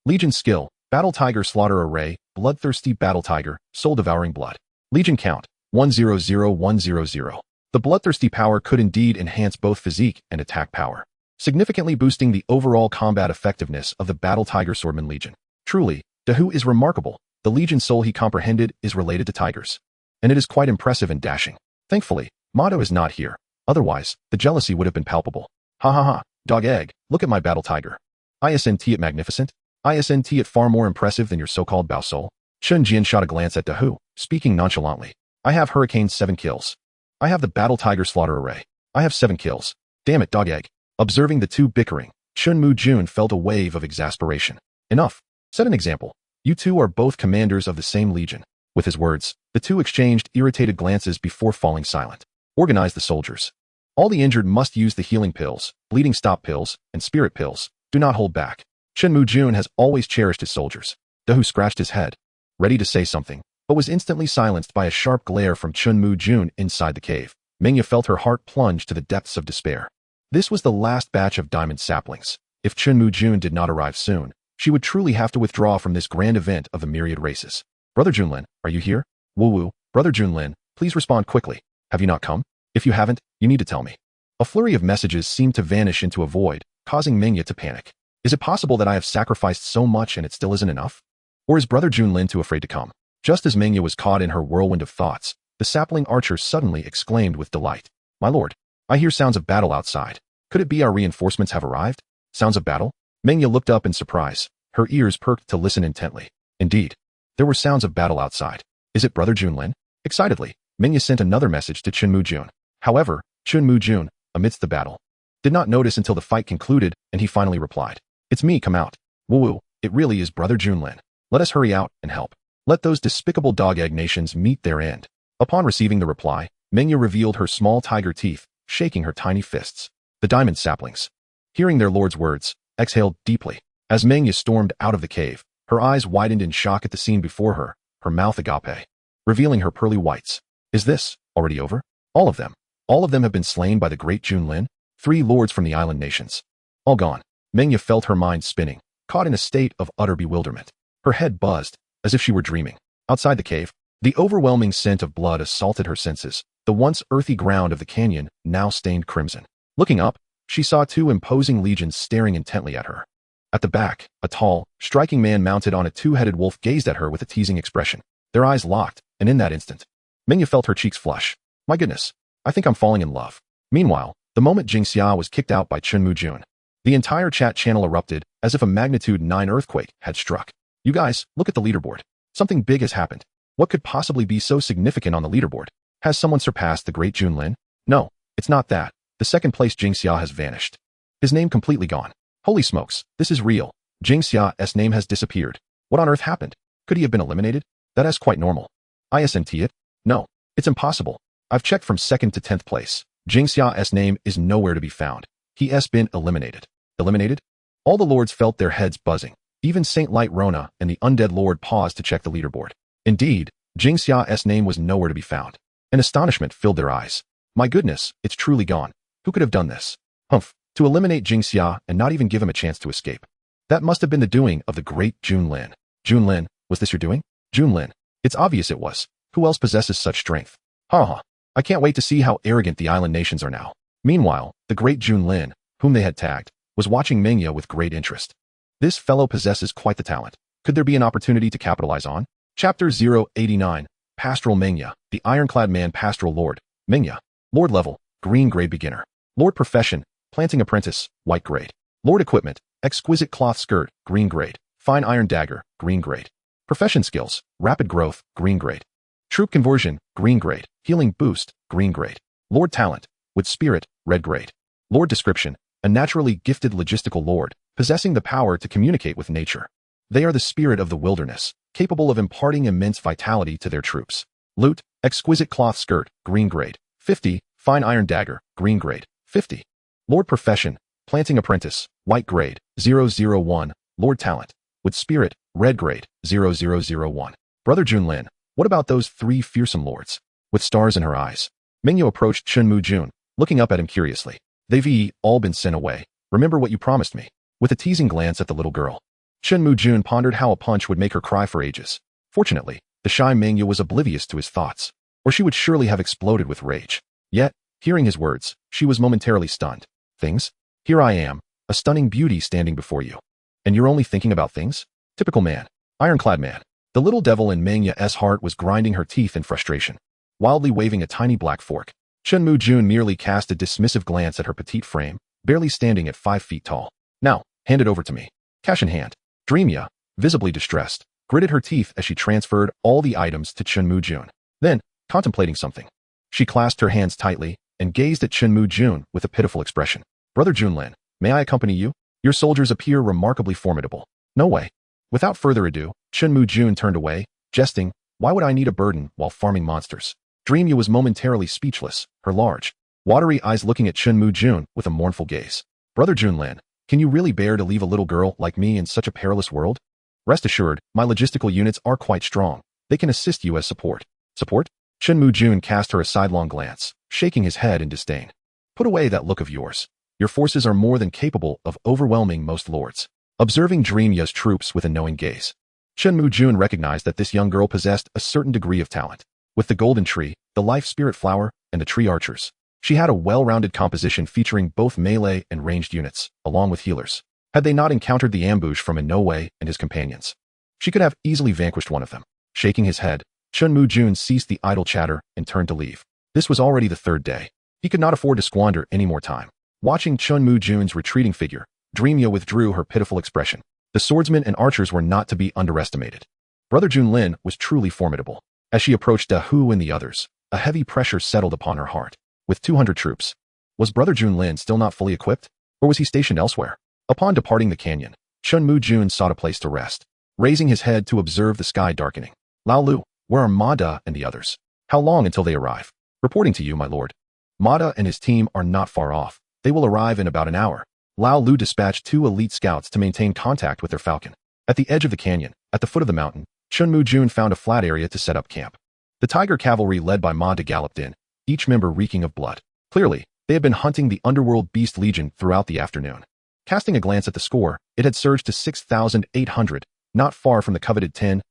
[SPEAKER 1] Legion skill, Battle Tiger Slaughter Array, Bloodthirsty Battle Tiger, Soul Devouring Blood. Legion count, 100100. The Bloodthirsty power could indeed enhance both physique and attack power, significantly boosting the overall combat effectiveness of the Battle Tiger Swordman Legion. Truly, Dahu is remarkable. The Legion soul he comprehended is related to tigers, and it is quite impressive and dashing. Thankfully, Mado is not here. Otherwise, the jealousy would have been palpable. Ha ha ha, dog egg, look at my battle tiger. Isn't it magnificent? Isn't it far more impressive than your so-called Bao Soul? Chen Jian shot a glance at Dahu, speaking nonchalantly. I have Hurricane 7 kills. I have the Battle Tiger Slaughter Array. I have 7 kills. Damn it, dog egg. Observing the two bickering, Chen Mujun felt a wave of exasperation. Enough. Set an example. You two are both commanders of the same legion. With his words, the two exchanged irritated glances before falling silent. Organize the soldiers. All the injured must use the healing pills, bleeding stop pills, and spirit pills. Do not hold back. Chen Mujun has always cherished his soldiers. Dahu scratched his head, ready to say something, but was instantly silenced by a sharp glare from Chen Mujun inside the cave. Mengya felt her heart plunge to the depths of despair. This was the last batch of diamond saplings. If Chen Mujun did not arrive soon, she would truly have to withdraw from this grand event of the myriad races. Brother Junlin, are you here? Woo-woo, Brother Junlin, please respond quickly. Have you not come? If you haven't, you need to tell me. A flurry of messages seemed to vanish into a void, causing Mengya to panic. Is it possible that I have sacrificed so much and it still isn't enough? Or is Brother Junlin too afraid to come? Just as Mengya was caught in her whirlwind of thoughts, the sapling archer suddenly exclaimed with delight. My lord, I hear sounds of battle outside. Could it be our reinforcements have arrived? Sounds of battle? Mengya looked up in surprise, her ears perked to listen intently. Indeed, there were sounds of battle outside. Is it Brother Junlin? Excitedly, Mengya sent another message to Chen Mujun. However, Chen Mujun, amidst the battle, did not notice until the fight concluded, and he finally replied. It's me, come out. Woo-woo, it really is Brother Junlin. Let us hurry out and help. Let those despicable dog-egg nations meet their end. Upon receiving the reply, Mengya revealed her small tiger teeth, shaking her tiny fists. The diamond saplings, hearing their lord's words, exhaled deeply. As Mengya stormed out of the cave, her eyes widened in shock at the scene before her, her mouth agape, revealing her pearly whites. Is this already over? All of them. All of them have been slain by the great Junlin, 3 lords from the island nations. All gone. Mengya felt her mind spinning, caught in a state of utter bewilderment. Her head buzzed, as if she were dreaming. Outside the cave, the overwhelming scent of blood assaulted her senses, the once earthy ground of the canyon now stained crimson. Looking up, she saw 2 imposing legions staring intently at her. At the back, a tall, striking man mounted on a 2-headed wolf gazed at her with a teasing expression. Their eyes locked, and in that instant, Mengya felt her cheeks flush. My goodness, I think I'm falling in love. Meanwhile, the moment Jingxia was kicked out by Chen Mujun, the entire chat channel erupted as if a magnitude 9 earthquake had struck. You guys, look at the leaderboard. Something big has happened. What could possibly be so significant on the leaderboard? Has someone surpassed the great Junlin? No, it's not that. The second place Jingxia has vanished. His name completely gone. Holy smokes, this is real. Jingxia's name has disappeared. What on earth happened? Could he have been eliminated? That is quite normal. Isn't it? No, it's impossible. I've checked from 2nd to 10th place. Jingxia's name is nowhere to be found. He has been eliminated. Eliminated? All the lords felt their heads buzzing. Even Saint Light Rona and the undead lord paused to check the leaderboard. Indeed, Jingxia's name was nowhere to be found. An astonishment filled their eyes. My goodness, it's truly gone. Who could have done this? Humph, to eliminate Jingxia and not even give him a chance to escape. That must have been the doing of the great Junlin. Junlin, was this your doing? Junlin, it's obvious it was. Who else possesses such strength? Haha, I can't wait to see how arrogant the island nations are now. Meanwhile, the great Junlin, whom they had tagged, was watching Mengya with great interest. This fellow possesses quite the talent. Could there be an opportunity to capitalize on? Chapter 089, Pastoral Mengya, the Ironclad Man Pastoral Lord, Mengya. Lord level, green grade beginner. Lord profession, planting apprentice, white grade. Lord equipment, exquisite cloth skirt, green grade. Fine iron dagger, green grade. Profession skills, rapid growth, green grade. Troop conversion, green grade. Healing boost, green grade. Lord talent, with spirit, red grade. Lord description, a naturally gifted logistical lord, possessing the power to communicate with nature. They are the spirit of the wilderness, capable of imparting immense vitality to their troops. Loot, exquisite cloth skirt, green grade. 50, fine iron dagger, green grade. 50. Lord profession, planting apprentice, white grade, 001. Lord talent, with spirit, red grade, 0001. Brother Junlin, what about those 3 fearsome lords? With stars in her eyes, Mengya approached Chen Mujun, looking up at him curiously. They've all been sent away. Remember what you promised me? With a teasing glance at the little girl, Chen Mujun pondered how a punch would make her cry for ages. Fortunately, the shy Mengya was oblivious to his thoughts, or she would surely have exploded with rage. Yet, hearing his words, she was momentarily stunned. Things? Here I am, a stunning beauty standing before you. And you're only thinking about things? Typical man. Ironclad man. The little devil in Mengya's heart was grinding her teeth in frustration. Wildly waving a tiny black fork, Chen Mujun merely cast a dismissive glance at her petite frame, barely standing at 5 feet tall. Now, hand it over to me. Cash in hand. Dreamya, visibly distressed, gritted her teeth as she transferred all the items to Chen Mujun. Then, contemplating something, she clasped her hands tightly and gazed at Chen Mujun with a pitiful expression. Brother Junlin, may I accompany you? Your soldiers appear remarkably formidable. No way. Without further ado, Chen Mujun turned away, jesting, why would I need a burden while farming monsters? Dreamya was momentarily speechless, her large, watery eyes looking at Chen Mujun with a mournful gaze. Brother Junlin, can you really bear to leave a little girl like me in such a perilous world? Rest assured, my logistical units are quite strong. They can assist you as support. Support? Chen Mujun cast her a sidelong glance, shaking his head in disdain. Put away that look of yours. Your forces are more than capable of overwhelming most lords. Observing Dreamya's troops with a knowing gaze, Chen Mujun recognized that this young girl possessed a certain degree of talent. With the golden tree, the life spirit flower, and the tree archers, she had a well-rounded composition featuring both melee and ranged units, along with healers. Had they not encountered the ambush from Inoue and his companions, she could have easily vanquished one of them. Shaking his head, Chen Mujun ceased the idle chatter and turned to leave. This was already the third day. He could not afford to squander any more time. Watching Chen Mujun's retreating figure, Dreamya withdrew her pitiful expression. The swordsmen and archers were not to be underestimated. Brother Junlin was truly formidable. As she approached Da Hu and the others, a heavy pressure settled upon her heart. With 200 troops, was Brother Junlin still not fully equipped, or was he stationed elsewhere? Upon departing the canyon, Chen Mujun sought a place to rest, raising his head to observe the sky darkening. Lao Lu, where are Ma Da and the others? How long until they arrive? Reporting to you, my lord. Ma Da and his team are not far off. They will arrive in about an hour. Lao Lu dispatched 2 elite scouts to maintain contact with their falcon. At the edge of the canyon, at the foot of the mountain, Chen Mujun found a flat area to set up camp. The tiger cavalry led by Ma Da galloped in, each member reeking of blood. Clearly, they had been hunting the underworld beast legion throughout the afternoon. Casting a glance at the score, it had surged to 6,800, not far from the coveted 10,000,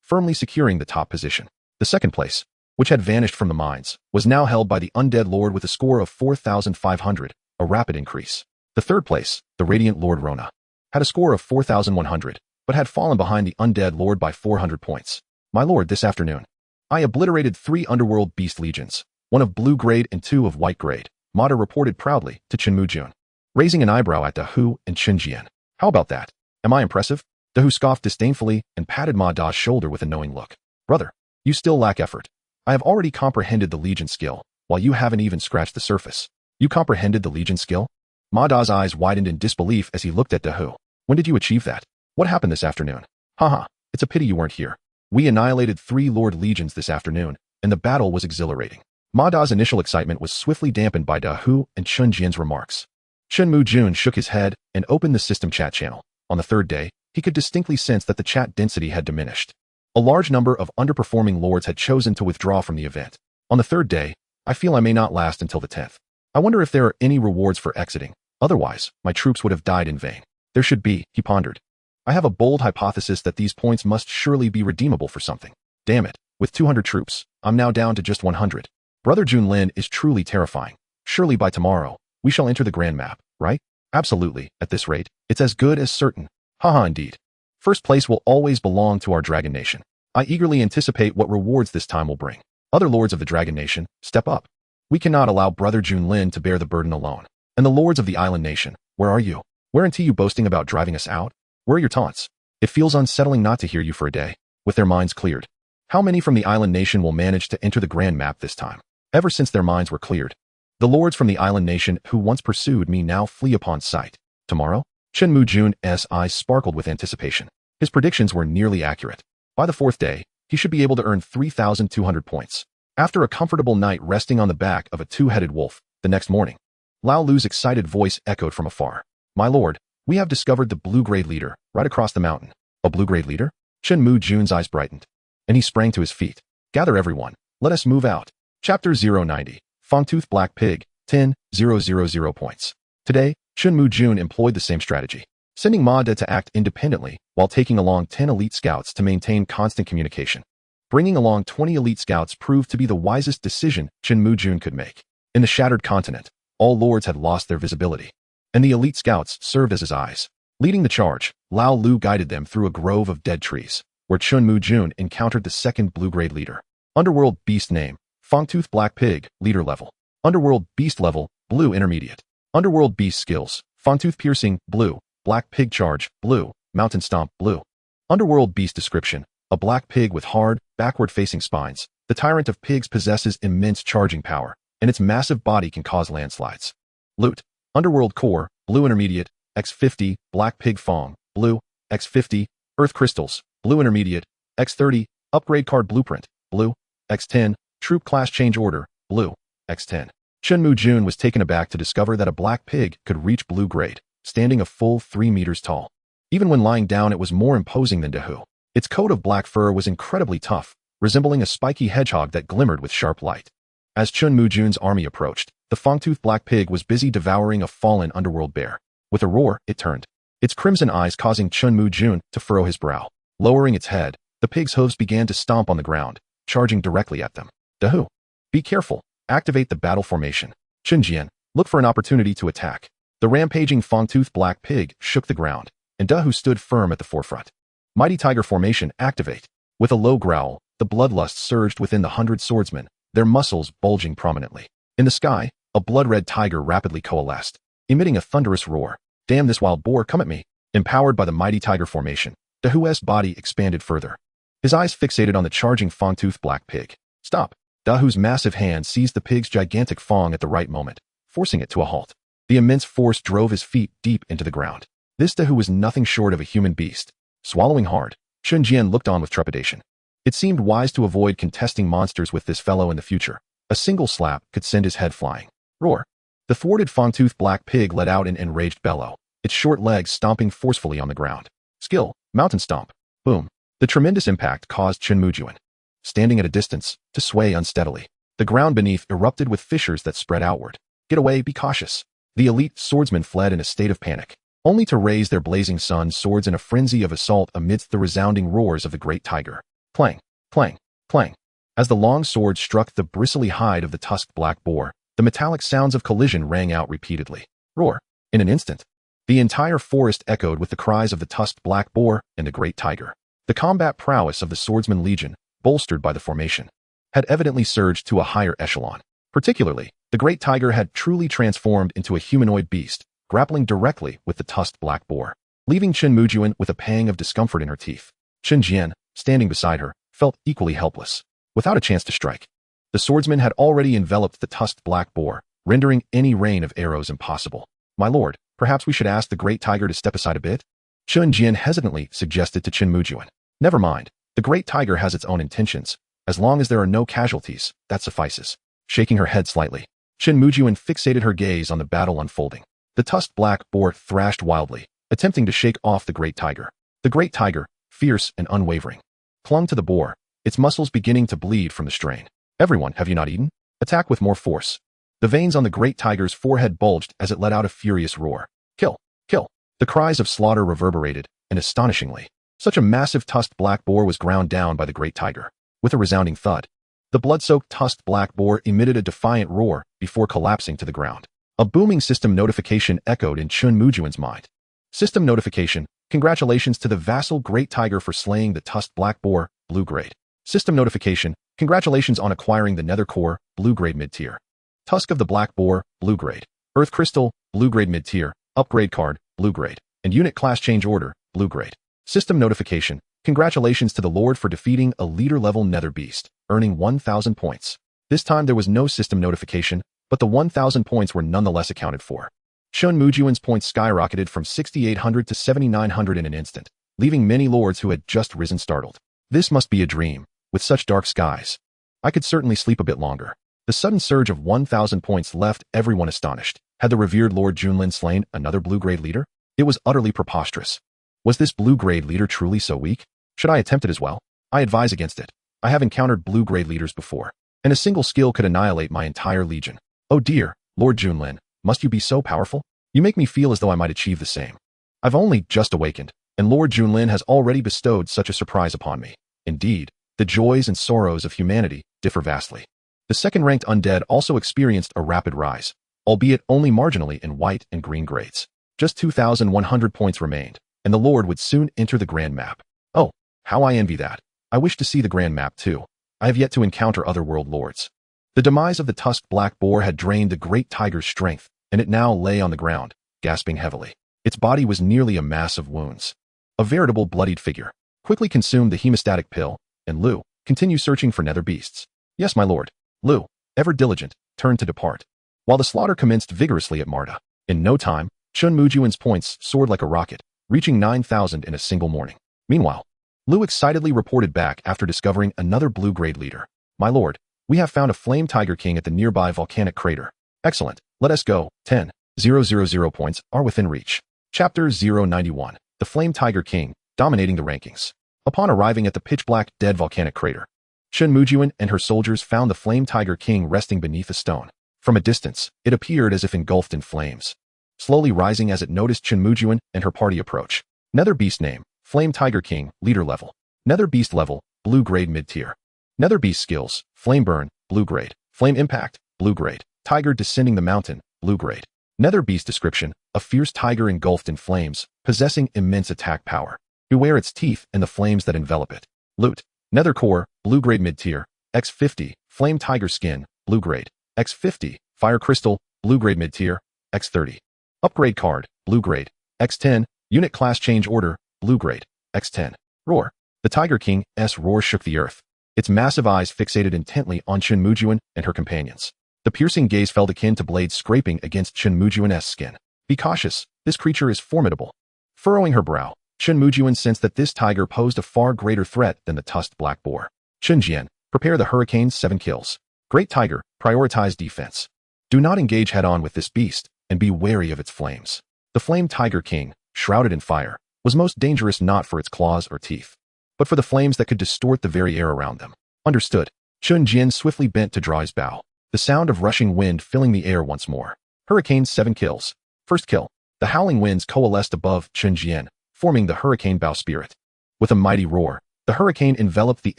[SPEAKER 1] firmly securing the top position. The second place, which had vanished from the mines, was now held by the undead lord with a score of 4,500, a rapid increase. The third place, the radiant lord Rona, had a score of 4,100, but had fallen behind the undead lord by 400 points. My lord, this afternoon, I obliterated 3 underworld beast legions, 1 of blue grade and 2 of white grade, Ma Da reported proudly to Chen Mujun, raising an eyebrow at Da Hu and Chen Jian. How about that? Am I impressive? Da Hu scoffed disdainfully and patted Ma Da's shoulder with a knowing look. Brother, you still lack effort. I have already comprehended the legion skill, while you haven't even scratched the surface. You comprehended the legion skill? Ma Da's eyes widened in disbelief as he looked at Da Hu. When did you achieve that? What happened this afternoon? Haha, it's a pity you weren't here. We annihilated 3 lord legions this afternoon, and the battle was exhilarating. Ma Da's initial excitement was swiftly dampened by Da Hu and Chen Jian's remarks. Chen Mujun shook his head and opened the system chat channel. On the third day, he could distinctly sense that the chat density had diminished. A large number of underperforming lords had chosen to withdraw from the event. On the third day, I feel I may not last until the 10th. I wonder if there are any rewards for exiting. Otherwise, my troops would have died in vain. There should be, he pondered. I have a bold hypothesis that these points must surely be redeemable for something. Damn it, with 200 troops, I'm now down to just 100. Brother Junlin is truly terrifying. Surely by tomorrow, we shall enter the grand map, right? Absolutely, at this rate, it's as good as certain. Haha indeed. First place will always belong to our Dragon Nation. I eagerly anticipate what rewards this time will bring. Other lords of the Dragon Nation, step up. We cannot allow Brother Junlin to bear the burden alone. And the lords of the Island Nation, where are you? Weren't you boasting about driving us out? Where are your taunts? It feels unsettling not to hear you for a day. With their minds cleared, how many from the Island Nation will manage to enter the grand map this time? Ever since their minds were cleared, the lords from the Island Nation who once pursued me now flee upon sight. Tomorrow? Chen Mujun's eyes sparkled with anticipation. His predictions were nearly accurate. By the 4th day, he should be able to earn 3,200 points. After a comfortable night resting on the back of a 2-headed wolf, the next morning, Lao Lu's excited voice echoed from afar. My lord, we have discovered the blue-grade leader, right across the mountain. A blue-grade leader? Chen Mujun's eyes brightened, and he sprang to his feet. Gather everyone, let us move out. Chapter 090, Fangtooth Black Pig, 10,000 points. Today, Chen Mujun employed the same strategy, sending Ma Da to act independently while taking along 10 elite scouts to maintain constant communication. Bringing along 20 elite scouts proved to be the wisest decision Chen Mujun could make. In the shattered continent, all lords had lost their visibility, and the elite scouts served as his eyes. Leading the charge, Lao Lu guided them through a grove of dead trees, where Chen Mujun encountered the second blue-grade leader. Underworld Beast name, Fangtooth Black Pig, leader level. Underworld Beast level, blue intermediate. Underworld Beast skills, Fangtooth Piercing, blue. Black Pig Charge, blue. Mountain Stomp, blue. Underworld beast description. A black pig with hard, backward-facing spines. The tyrant of pigs possesses immense charging power, and its massive body can cause landslides. Loot. Underworld core, blue intermediate, X50, black pig fong, blue, X50, earth crystals, blue intermediate, X30, upgrade card blueprint, blue, X10, troop class change order, blue, X10. Chen Mujun was taken aback to discover that a black pig could reach blue grade, standing a full 3 meters tall. Even when lying down, it was more imposing than Dahu. Its coat of black fur was incredibly tough, resembling a spiky hedgehog that glimmered with sharp light. As Chen Mujun's army approached, the fong-toothed black pig was busy devouring a fallen underworld bear. With a roar, it turned, its crimson eyes causing Chen Mujun to furrow his brow. Lowering its head, the pig's hooves began to stomp on the ground, charging directly at them. Dahu. Be careful. Activate the battle formation. Chen Jian, look for an opportunity to attack. The rampaging fong-toothed black pig shook the ground, and Dahu stood firm at the forefront. Mighty Tiger formation activate. With a low growl, the bloodlust surged within the 100 swordsmen, their muscles bulging prominently. In the sky, a blood-red tiger rapidly coalesced, emitting a thunderous roar. Damn this wild boar, come at me. Empowered by the Mighty Tiger formation, Dahu's body expanded further. His eyes fixated on the charging fong-toothed black pig. Stop. Dahu's massive hand seized the pig's gigantic fong at the right moment, forcing it to a halt. The immense force drove his feet deep into the ground. This Dahu was nothing short of a human beast. Swallowing hard, Chen Jian looked on with trepidation. It seemed wise to avoid contesting monsters with this fellow in the future. A single slap could send his head flying. Roar. The thwarted fong-toothed black pig let out an enraged bellow, its short legs stomping forcefully on the ground. Skill, mountain stomp. Boom. The tremendous impact caused Chen Mujun, standing at a distance, to sway unsteadily. The ground beneath erupted with fissures that spread outward. Get away, be cautious. The elite swordsmen fled in a state of panic, only to raise their blazing sun swords in a frenzy of assault amidst the resounding roars of the great tiger. Clang, clang, clang. As the long sword struck the bristly hide of the tusked black boar, the metallic sounds of collision rang out repeatedly. Roar. In an instant, the entire forest echoed with the cries of the tusked black boar and the great tiger. The combat prowess of the swordsman legion, bolstered by the formation, had evidently surged to a higher echelon. Particularly, the great tiger had truly transformed into a humanoid beast, grappling directly with the tusked black boar, leaving Chen Mujun with a pang of discomfort in her teeth. Chen Jian, standing beside her, felt equally helpless, without a chance to strike. The swordsman had already enveloped the tusked black boar, rendering any rain of arrows impossible. My lord, perhaps we should ask the great tiger to step aside a bit? Chen Jian hesitantly suggested to Chen Mujun. Never mind, the great tiger has its own intentions. As long as there are no casualties, that suffices. Shaking her head slightly, Chen Mujun fixated her gaze on the battle unfolding. The tusked black boar thrashed wildly, attempting to shake off the great tiger. The great tiger, fierce and unwavering, clung to the boar, its muscles beginning to bleed from the strain. Everyone, have you not eaten? Attack with more force. The veins on the great tiger's forehead bulged as it let out a furious roar. Kill! Kill! The cries of slaughter reverberated, and astonishingly, such a massive tusked black boar was ground down by the great tiger. With a resounding thud, the blood-soaked tusked black boar emitted a defiant roar before collapsing to the ground. A booming system notification echoed in Chen Mujun's mind. System notification, congratulations to the vassal great tiger for slaying the tusked black boar, blue grade. System notification, congratulations on acquiring the nether core, blue grade mid-tier. Tusk of the black boar, blue grade. Earth crystal, blue grade mid-tier. Upgrade card, blue grade. And unit class change order, blue grade. System notification, congratulations to the lord for defeating a leader-level nether beast, earning 1,000 points. This time there was no system notification, but the 1,000 points were nonetheless accounted for. Chen Mujun's points skyrocketed from 6,800 to 7,900 in an instant, leaving many lords who had just risen startled. This must be a dream, with such dark skies. I could certainly sleep a bit longer. The sudden surge of 1,000 points left everyone astonished. Had the revered Lord Junlin slain another blue-grade leader? It was utterly preposterous. Was this blue-grade leader truly so weak? Should I attempt it as well? I advise against it. I have encountered blue-grade leaders before, and a single skill could annihilate my entire legion. Oh dear, Lord Junlin, must you be so powerful? You make me feel as though I might achieve the same. I've only just awakened, and Lord Junlin has already bestowed such a surprise upon me. Indeed, the joys and sorrows of humanity differ vastly. The second-ranked undead also experienced a rapid rise, albeit only marginally in white and green grades. Just 2,100 points remained, and the Lord would soon enter the grand map. Oh, how I envy that. I wish to see the grand map too. I have yet to encounter other world lords. The demise of the tusked black boar had drained the great tiger's strength, and it now lay on the ground, gasping heavily. Its body was nearly a mass of wounds. A veritable bloodied figure. Quickly consume the hemostatic pill, and Lu, continue searching for nether beasts. Yes, my lord. Lu, ever diligent, turned to depart. While the slaughter commenced vigorously at Marta, in no time, Chen Mujun's points soared like a rocket, reaching 9,000 in a single morning. Meanwhile, Lu excitedly reported back after discovering another blue-grade leader. My lord, we have found a flame tiger king at the nearby volcanic crater. Excellent. Let us go. 10,000 points are within reach. Chapter 091. The Flame Tiger King, dominating the rankings. Upon arriving at the pitch-black dead volcanic crater, Chen Mujun and her soldiers found the Flame Tiger King resting beneath a stone. From a distance, it appeared as if engulfed in flames, slowly rising as it noticed Chen Mujun and her party approach. Nether Beast name, Flame Tiger King, leader level. Nether Beast level, blue grade mid-tier. Nether Beast skills, Flame Burn, blue grade. Flame Impact, blue grade. Tiger descending the mountain, blue grade. Nether Beast description, a fierce tiger engulfed in flames, possessing immense attack power. Beware its teeth and the flames that envelop it. Loot, Nether Core, blue grade mid-tier. X50, Flame Tiger Skin, blue grade. X50, Fire Crystal, blue grade mid-tier. X30. Upgrade card, blue grade. X10, Unit Class Change Order, blue grade. X10. Roar. The Tiger King's roar shook the earth, its massive eyes fixated intently on Chen Mujun and her companions. The piercing gaze felt akin to blades scraping against Chen Mujun's skin. Be cautious, this creature is formidable. Furrowing her brow, Chen Mujun sensed that this tiger posed a far greater threat than the tusked black boar. Chen Jian, prepare the Hurricane's 7 kills. Great Tiger, prioritize defense. Do not engage head-on with this beast, and be wary of its flames. The Flame Tiger King, shrouded in fire, was most dangerous not for its claws or teeth, but for the flames that could distort the very air around them. Understood. Chen Jian swiftly bent to draw his bow, the sound of rushing wind filling the air once more. Hurricane's 7 kills. First kill. The howling winds coalesced above Chen Jian, forming the hurricane bowsprit. With a mighty roar, the hurricane enveloped the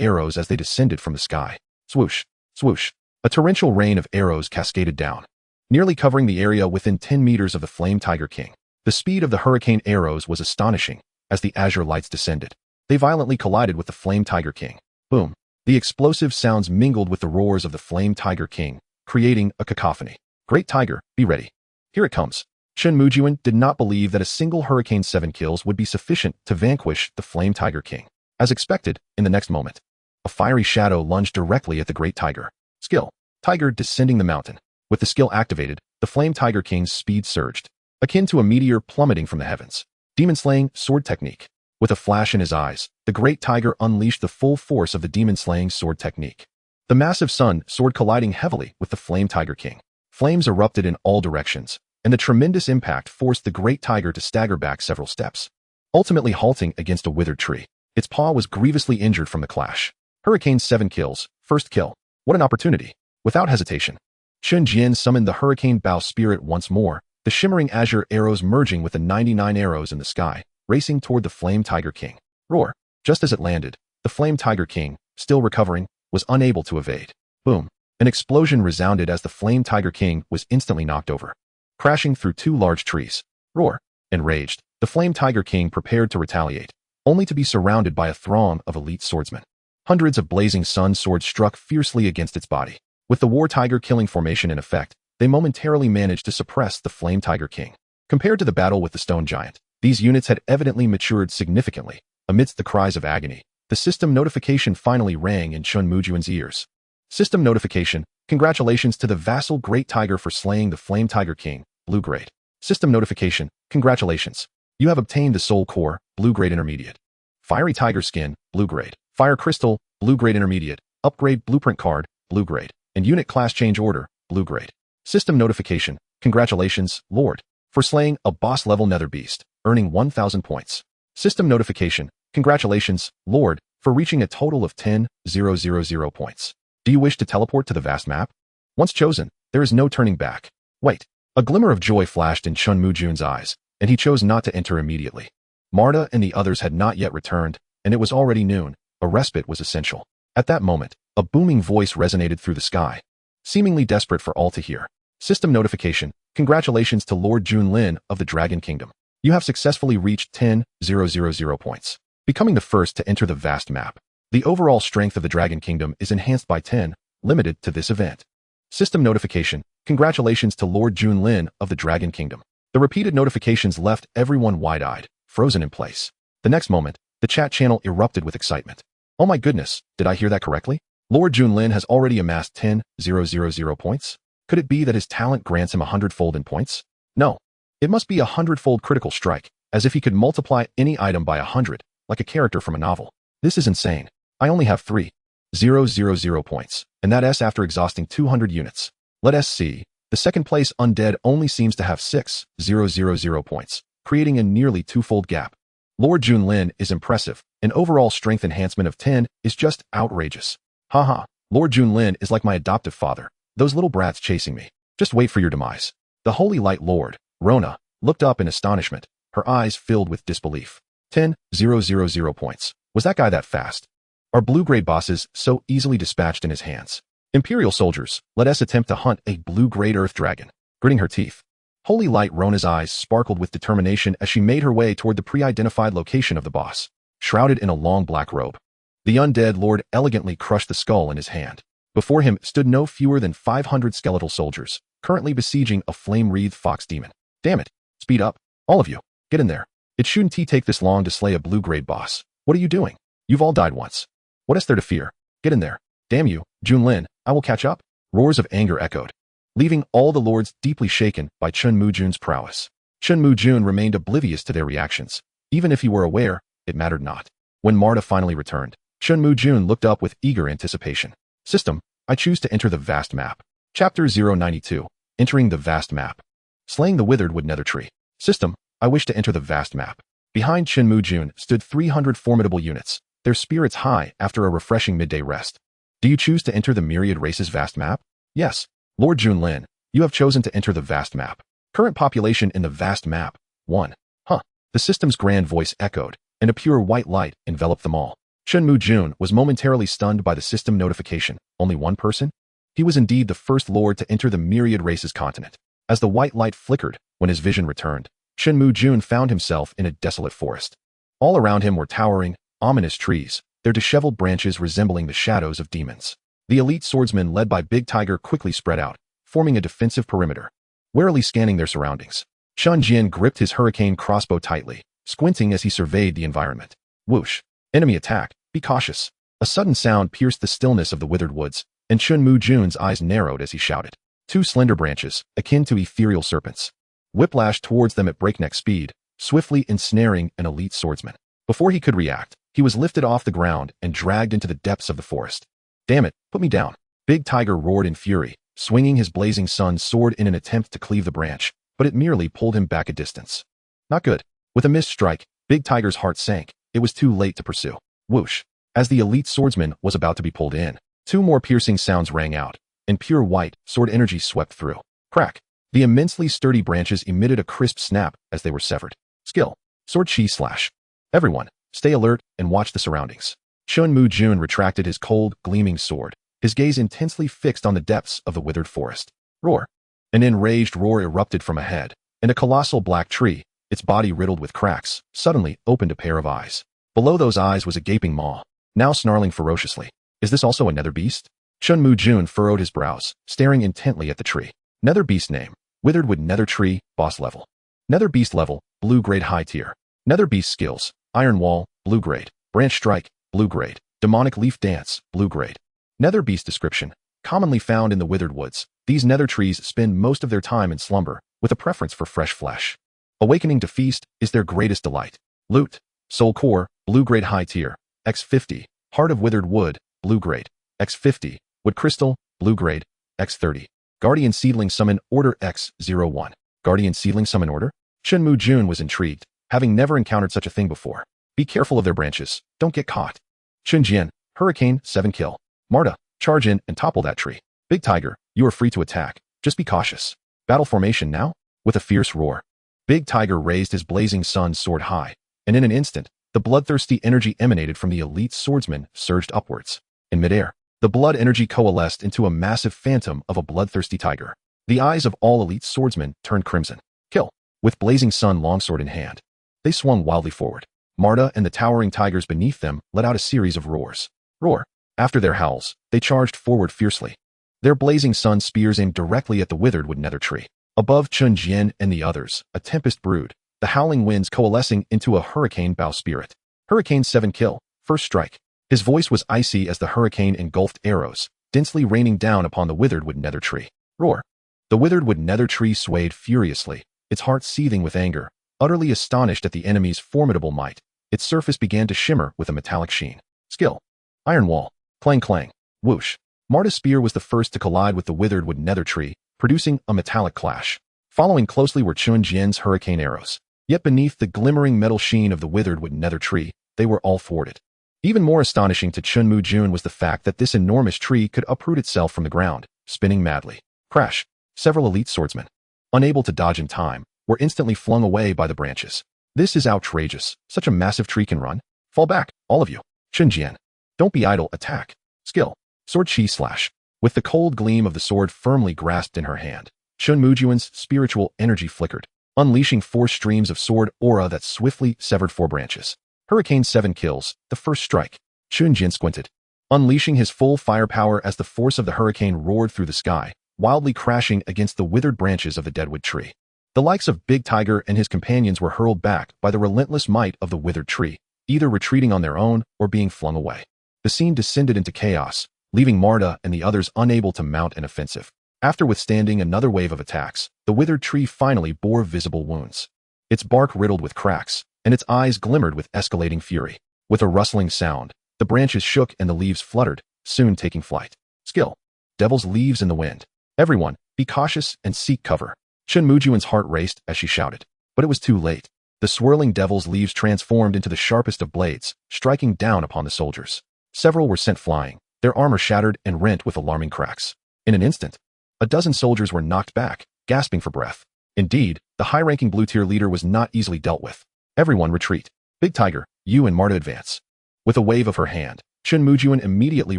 [SPEAKER 1] arrows as they descended from the sky. Swoosh, swoosh. A torrential rain of arrows cascaded down, nearly covering the area within 10 meters of the Flame Tiger King. The speed of the hurricane arrows was astonishing as the azure lights descended. They violently collided with the Flame Tiger King. Boom. The explosive sounds mingled with the roars of the Flame Tiger King, creating a cacophony. Great Tiger, be ready. Here it comes. Chen Mujun did not believe that a single Hurricane's 7 kills would be sufficient to vanquish the Flame Tiger King. As expected, in the next moment, a fiery shadow lunged directly at the Great Tiger. Skill. Tiger descending the mountain. With the skill activated, the Flame Tiger King's speed surged, akin to a meteor plummeting from the heavens. Demon-slaying sword technique. With a flash in his eyes, the Great Tiger unleashed the full force of the demon-slaying sword technique. The massive sun sword colliding heavily with the Flame Tiger King. Flames erupted in all directions, and the tremendous impact forced the Great Tiger to stagger back several steps, ultimately halting against a withered tree. Its paw was grievously injured from the clash. Hurricane's 7 kills. First kill. What an opportunity. Without hesitation, Chen Jian summoned the hurricane bow spirit once more, the shimmering azure arrows merging with the 99 arrows in the sky, racing toward the Flame Tiger King. Roar. Just as it landed, the Flame Tiger King, still recovering, was unable to evade. Boom. An explosion resounded as the Flame Tiger King was instantly knocked over, crashing through 2 large trees. Roar. Enraged, the Flame Tiger King prepared to retaliate, only to be surrounded by a throng of elite swordsmen. Hundreds of blazing sun swords struck fiercely against its body. With the War Tiger killing formation in effect, they momentarily managed to suppress the Flame Tiger King. Compared to the battle with the Stone Giant, these units had evidently matured significantly. Amidst the cries of agony, the system notification finally rang in Chen Mujun's ears. System notification, congratulations to the vassal Great Tiger for slaying the Flame Tiger King, blue grade. System notification, congratulations. You have obtained the Soul Core, blue grade intermediate. Fiery Tiger Skin, blue grade. Fire Crystal, blue grade intermediate. Upgrade Blueprint Card, blue grade. And Unit Class Change Order, blue grade. System notification, congratulations, Lord, for slaying a boss-level nether beast, earning 1,000 points. System notification, congratulations, Lord, for reaching a total of 10,000 points. Do you wish to teleport to the vast map? Once chosen, there is no turning back. Wait. A glimmer of joy flashed in Chen Mujun's eyes, and he chose not to enter immediately. Marta and the others had not yet returned, and it was already noon. A respite was essential. At that moment, a booming voice resonated through the sky, seemingly desperate for all to hear. System notification, congratulations to Lord Junlin of the Dragon Kingdom. You have successfully reached 10,000 points, becoming the first to enter the vast map. The overall strength of the Dragon Kingdom is enhanced by 10, limited to this event. System notification, congratulations to Lord Junlin of the Dragon Kingdom. The repeated notifications left everyone wide-eyed, frozen in place. The next moment, The chat channel erupted with excitement. Oh my goodness, did I hear that correctly? Lord Junlin has already amassed 10,000 points? Could it be that his talent grants him 100-fold in points? No. It must be a 100-fold critical strike, as if he could multiply any item by 100, like a character from a novel. This is insane. I only have 3,000 points, and that S after exhausting 200 units. Let us see. The second place undead only seems to have 6,000 points, creating a nearly twofold gap. Lord Junlin is impressive. An overall strength enhancement of 10 is just outrageous. Haha, Lord Junlin is like my adoptive father. Those little brats chasing me. Just wait for your demise. The Holy Light Lord, Rona, looked up in astonishment, her eyes filled with disbelief. 10,000 points. Was that guy that fast? Are blue-grade bosses so easily dispatched in his hands? Imperial soldiers, let us attempt to hunt a blue-grade earth dragon. Gritting her teeth. Holy Light Rona's eyes sparkled with determination as she made her way toward the pre-identified location of the boss, shrouded in a long black robe. The undead lord elegantly crushed the skull in his hand. Before him stood no fewer than 500 skeletal soldiers, currently besieging a flame-wreathed fox demon. Damn it. Speed up. All of you. Get in there. It shouldn't take this long to slay a blue-grade boss. What are you doing? You've all died once. What is there to fear? Get in there. Damn you, Junlin, I will catch up. Roars of anger echoed, leaving all the lords deeply shaken by Chen Mujun's prowess. Chen Mujun remained oblivious to their reactions. Even if he were aware, it mattered not. When Marta finally returned, Chen Mujun looked up with eager anticipation. System, I choose to enter the vast map. Chapter 092, Entering the Vast Map. Slaying the Withered Wood Nether Tree. System, I wish to enter the vast map. Behind Chen Mujun stood 300 formidable units, their spirits high after a refreshing midday rest. Do you choose to enter the myriad races vast map? Yes. Lord Junlin, you have chosen to enter the vast map. Current population in the vast map, 1. Huh. The system's grand voice echoed, and a pure white light enveloped them all. Chen Mujun was momentarily stunned by the system notification. Only one person? He was indeed the first lord to enter the myriad races continent. As the white light flickered, when his vision returned, Chen Mujun found himself in a desolate forest. All around him were towering, ominous trees, their disheveled branches resembling the shadows of demons. The elite swordsmen led by Big Tiger quickly spread out, forming a defensive perimeter. Warily scanning their surroundings, Chen Jian gripped his hurricane crossbow tightly, squinting as he surveyed the environment. Whoosh! Enemy attack, be cautious. A sudden sound pierced the stillness of the withered woods, and Chen Mujun's eyes narrowed as he shouted. Two slender branches, akin to ethereal serpents, whiplashed towards them at breakneck speed, swiftly ensnaring an elite swordsman. Before he could react, he was lifted off the ground and dragged into the depths of the forest. Damn it, put me down. Big Tiger roared in fury, swinging his blazing sun sword in an attempt to cleave the branch, but it merely pulled him back a distance. Not good. With a missed strike, Big Tiger's heart sank. It was too late to pursue. Whoosh! As the elite swordsman was about to be pulled in, two more piercing sounds rang out, and pure white sword energy swept through. Crack! The immensely sturdy branches emitted a crisp snap as they were severed. Skill. Sword chi slash. Everyone, stay alert and watch the surroundings. Chen Mujun retracted his cold, gleaming sword, his gaze intensely fixed on the depths of the withered forest. Roar! An enraged roar erupted from ahead, and a colossal black tree, its body riddled with cracks, suddenly opened a pair of eyes. Below those eyes was a gaping maw, now snarling ferociously. Is this also a nether beast? Chen Mujun furrowed his brows, staring intently at the tree. Nether beast name, Withered Wood Nether Tree, boss level. Nether beast level, blue grade high tier. Nether beast skills, Iron Wall, blue grade. Branch Strike, blue grade. Demonic Leaf Dance, blue grade. Nether beast description, commonly found in the withered woods. These nether trees spend most of their time in slumber, with a preference for fresh flesh. Awakening to feast is their greatest delight. Loot, Soul Core, blue grade high tier, X50. Heart of Withered Wood, blue grade, X50. Wood Crystal, blue grade, X30. Guardian Seedling Summon Order X01. Guardian Seedling Summon Order? Chen Mujun was intrigued, having never encountered such a thing before. Be careful of their branches, don't get caught. Chen Jian, Hurricane, 7 kill. Marta, charge in and topple that tree. Big Tiger, you are free to attack, just be cautious. Battle formation now? With a fierce roar, Big Tiger raised his blazing sun sword high, and in an instant, the bloodthirsty energy emanated from the elite swordsman surged upwards. In midair, the blood energy coalesced into a massive phantom of a bloodthirsty tiger. The eyes of all elite swordsmen turned crimson. Kill! With blazing sun longsword in hand, they swung wildly forward. Marta and the towering tigers beneath them let out a series of roars. Roar! After their howls, they charged forward fiercely. Their blazing sun spears aimed directly at the withered wood nether tree. Above Chen Jian and the others, a tempest brewed, the howling winds coalescing into a hurricane bow spirit. Hurricane 7 kill, first strike. His voice was icy as the hurricane engulfed arrows, densely raining down upon the withered wood nether tree. Roar. The withered wood nether tree swayed furiously, its heart seething with anger. Utterly astonished at the enemy's formidable might, its surface began to shimmer with a metallic sheen. Skill. Iron wall. Clang clang. Whoosh. Marta's spear was the first to collide with the withered wood nether tree, producing a metallic clash. Following closely were Chen Mujun's hurricane arrows. Yet beneath the glimmering metal sheen of the withered wood nether tree, they were all thwarted. Even more astonishing to Chen Mujun was the fact that this enormous tree could uproot itself from the ground, spinning madly. Crash. Several elite swordsmen, unable to dodge in time, were instantly flung away by the branches. This is outrageous. Such a massive tree can run. Fall back, all of you. Chen Jian. Don't be idle, attack. Skill. Sword chi slash. With the cold gleam of the sword firmly grasped in her hand, Chen Mujun's spiritual energy flickered, unleashing 4 streams of sword aura that swiftly severed 4 branches. Hurricane 7 kills, the first strike. Chen Jian squinted, unleashing his full firepower as the force of the hurricane roared through the sky, wildly crashing against the withered branches of the deadwood tree. The likes of Big Tiger and his companions were hurled back by the relentless might of the withered tree, either retreating on their own or being flung away. The scene descended into chaos, leaving Marta and the others unable to mount an offensive. After withstanding another wave of attacks, the withered tree finally bore visible wounds. Its bark riddled with cracks, and its eyes glimmered with escalating fury. With a rustling sound, the branches shook and the leaves fluttered, soon taking flight. Skill. Devil's leaves in the wind. Everyone, be cautious and seek cover. Chen Mujun's heart raced as she shouted. But it was too late. The swirling devil's leaves transformed into the sharpest of blades, striking down upon the soldiers. Several were sent flying, their armor shattered and rent with alarming cracks. In an instant, a dozen soldiers were knocked back, gasping for breath. Indeed, the high-ranking blue-tier leader was not easily dealt with. Everyone retreat. Big Tiger, you and Marta advance. With a wave of her hand, Chen Mujun immediately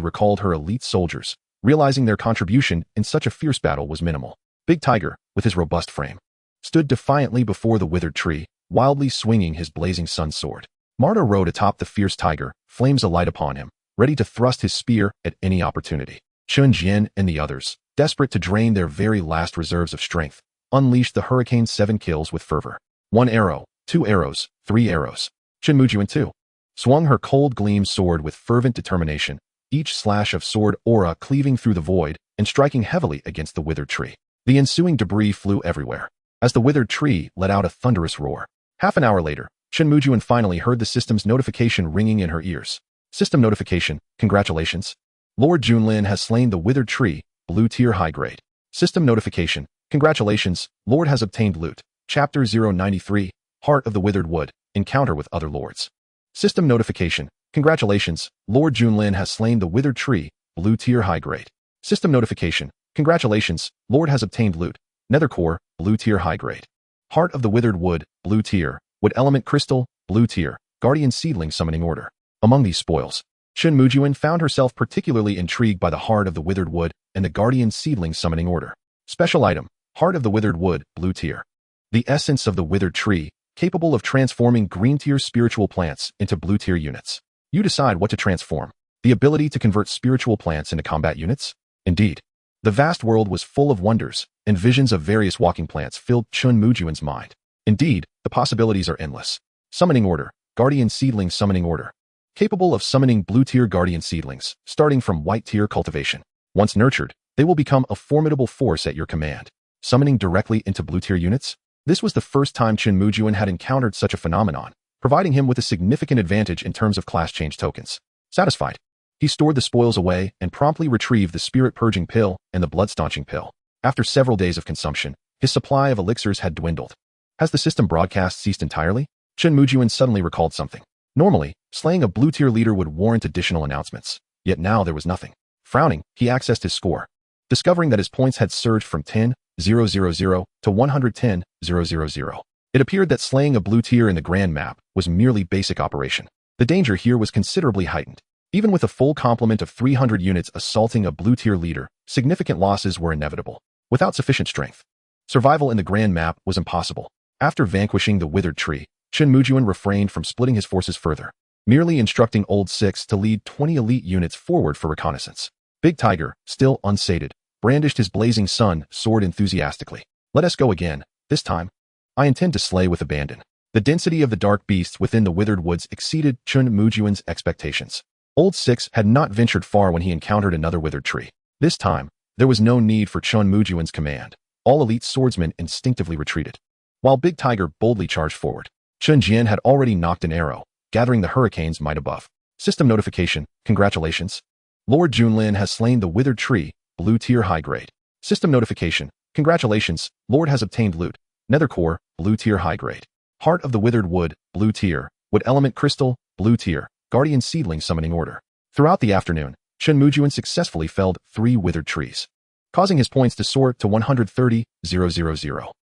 [SPEAKER 1] recalled her elite soldiers, realizing their contribution in such a fierce battle was minimal. Big Tiger, with his robust frame, stood defiantly before the withered tree, wildly swinging his blazing sun sword. Marta rode atop the fierce tiger, flames alight upon him, ready to thrust his spear at any opportunity. Chen Jian and the others, desperate to drain their very last reserves of strength, unleashed the Hurricane 7 kills with fervor. 1 arrow, 2 arrows, 3 arrows. Chen Mujun 2 swung her cold gleam sword with fervent determination, each slash of sword aura cleaving through the void and striking heavily against the withered tree. The ensuing debris flew everywhere, as the withered tree let out a thunderous roar. Half an hour later, Chen Mujun finally heard the system's notification ringing in her ears. System notification, congratulations. Lord Junlin has slain the withered tree, blue tier high grade. System notification, congratulations, Lord has obtained loot. Chapter 093, Heart of the Withered Wood, Encounter with Other Lords. System notification, congratulations, Lord Junlin has slain the withered tree, blue tier high grade. System notification, congratulations, Lord has obtained loot. Nether core, blue tier high grade. Heart of the Withered Wood, blue tier. Wood element crystal, blue tier. Guardian seedling summoning order. Among these spoils, Chen Mujun found herself particularly intrigued by the Heart of the Withered Wood and the Guardian seedling summoning order. Special item, Heart of the Withered Wood, blue tier. The essence of the withered tree, capable of transforming green tier spiritual plants into blue tier units. You decide what to transform. The ability to convert spiritual plants into combat units? Indeed. The vast world was full of wonders, and visions of various walking plants filled Chen Mujun's mind. Indeed, the possibilities are endless. Summoning order, Guardian seedling summoning order. Capable of summoning blue tier guardian seedlings, starting from white tier cultivation. Once nurtured, they will become a formidable force at your command. Summoning directly into blue tier units? This was the first time Chen Mujun had encountered such a phenomenon, providing him with a significant advantage in terms of class change tokens. Satisfied, he stored the spoils away and promptly retrieved the spirit-purging pill and the blood-staunching pill. After several days of consumption, his supply of elixirs had dwindled. Has the system broadcast ceased entirely? Chen Mujun suddenly recalled something. Normally, slaying a blue-tier leader would warrant additional announcements, yet now there was nothing. Frowning, he accessed his score, discovering that his points had surged from 10,000 to 110,000. It appeared that slaying a blue tier in the grand map was merely basic operation. The danger here was considerably heightened. Even with a full complement of 300 units assaulting a blue tier leader, significant losses were inevitable. Without sufficient strength, survival in the grand map was impossible. After vanquishing the withered tree, Chen Mujun refrained from splitting his forces further, merely instructing Old Six to lead 20 elite units forward for reconnaissance. Big Tiger, still unsated, brandished his blazing sun sword enthusiastically. Let us go again, this time. I intend to slay with abandon. The density of the dark beasts within the withered woods exceeded Chen Mujun's expectations. Old Six had not ventured far when he encountered another withered tree. This time, there was no need for Chen Mujun's command. All elite swordsmen instinctively retreated, while Big Tiger boldly charged forward. Chen Jian had already knocked an arrow, gathering the hurricane's might above. System notification, congratulations. Lord Junlin has slain the withered tree, blue tier high grade. System notification, congratulations, Lord has obtained loot, nether core, blue tier high grade. Heart of the withered wood, blue tier, wood element crystal, blue tier, guardian seedling summoning order. Throughout the afternoon, Chen Mujun successfully felled 3 withered trees, causing his points to soar to 130,000.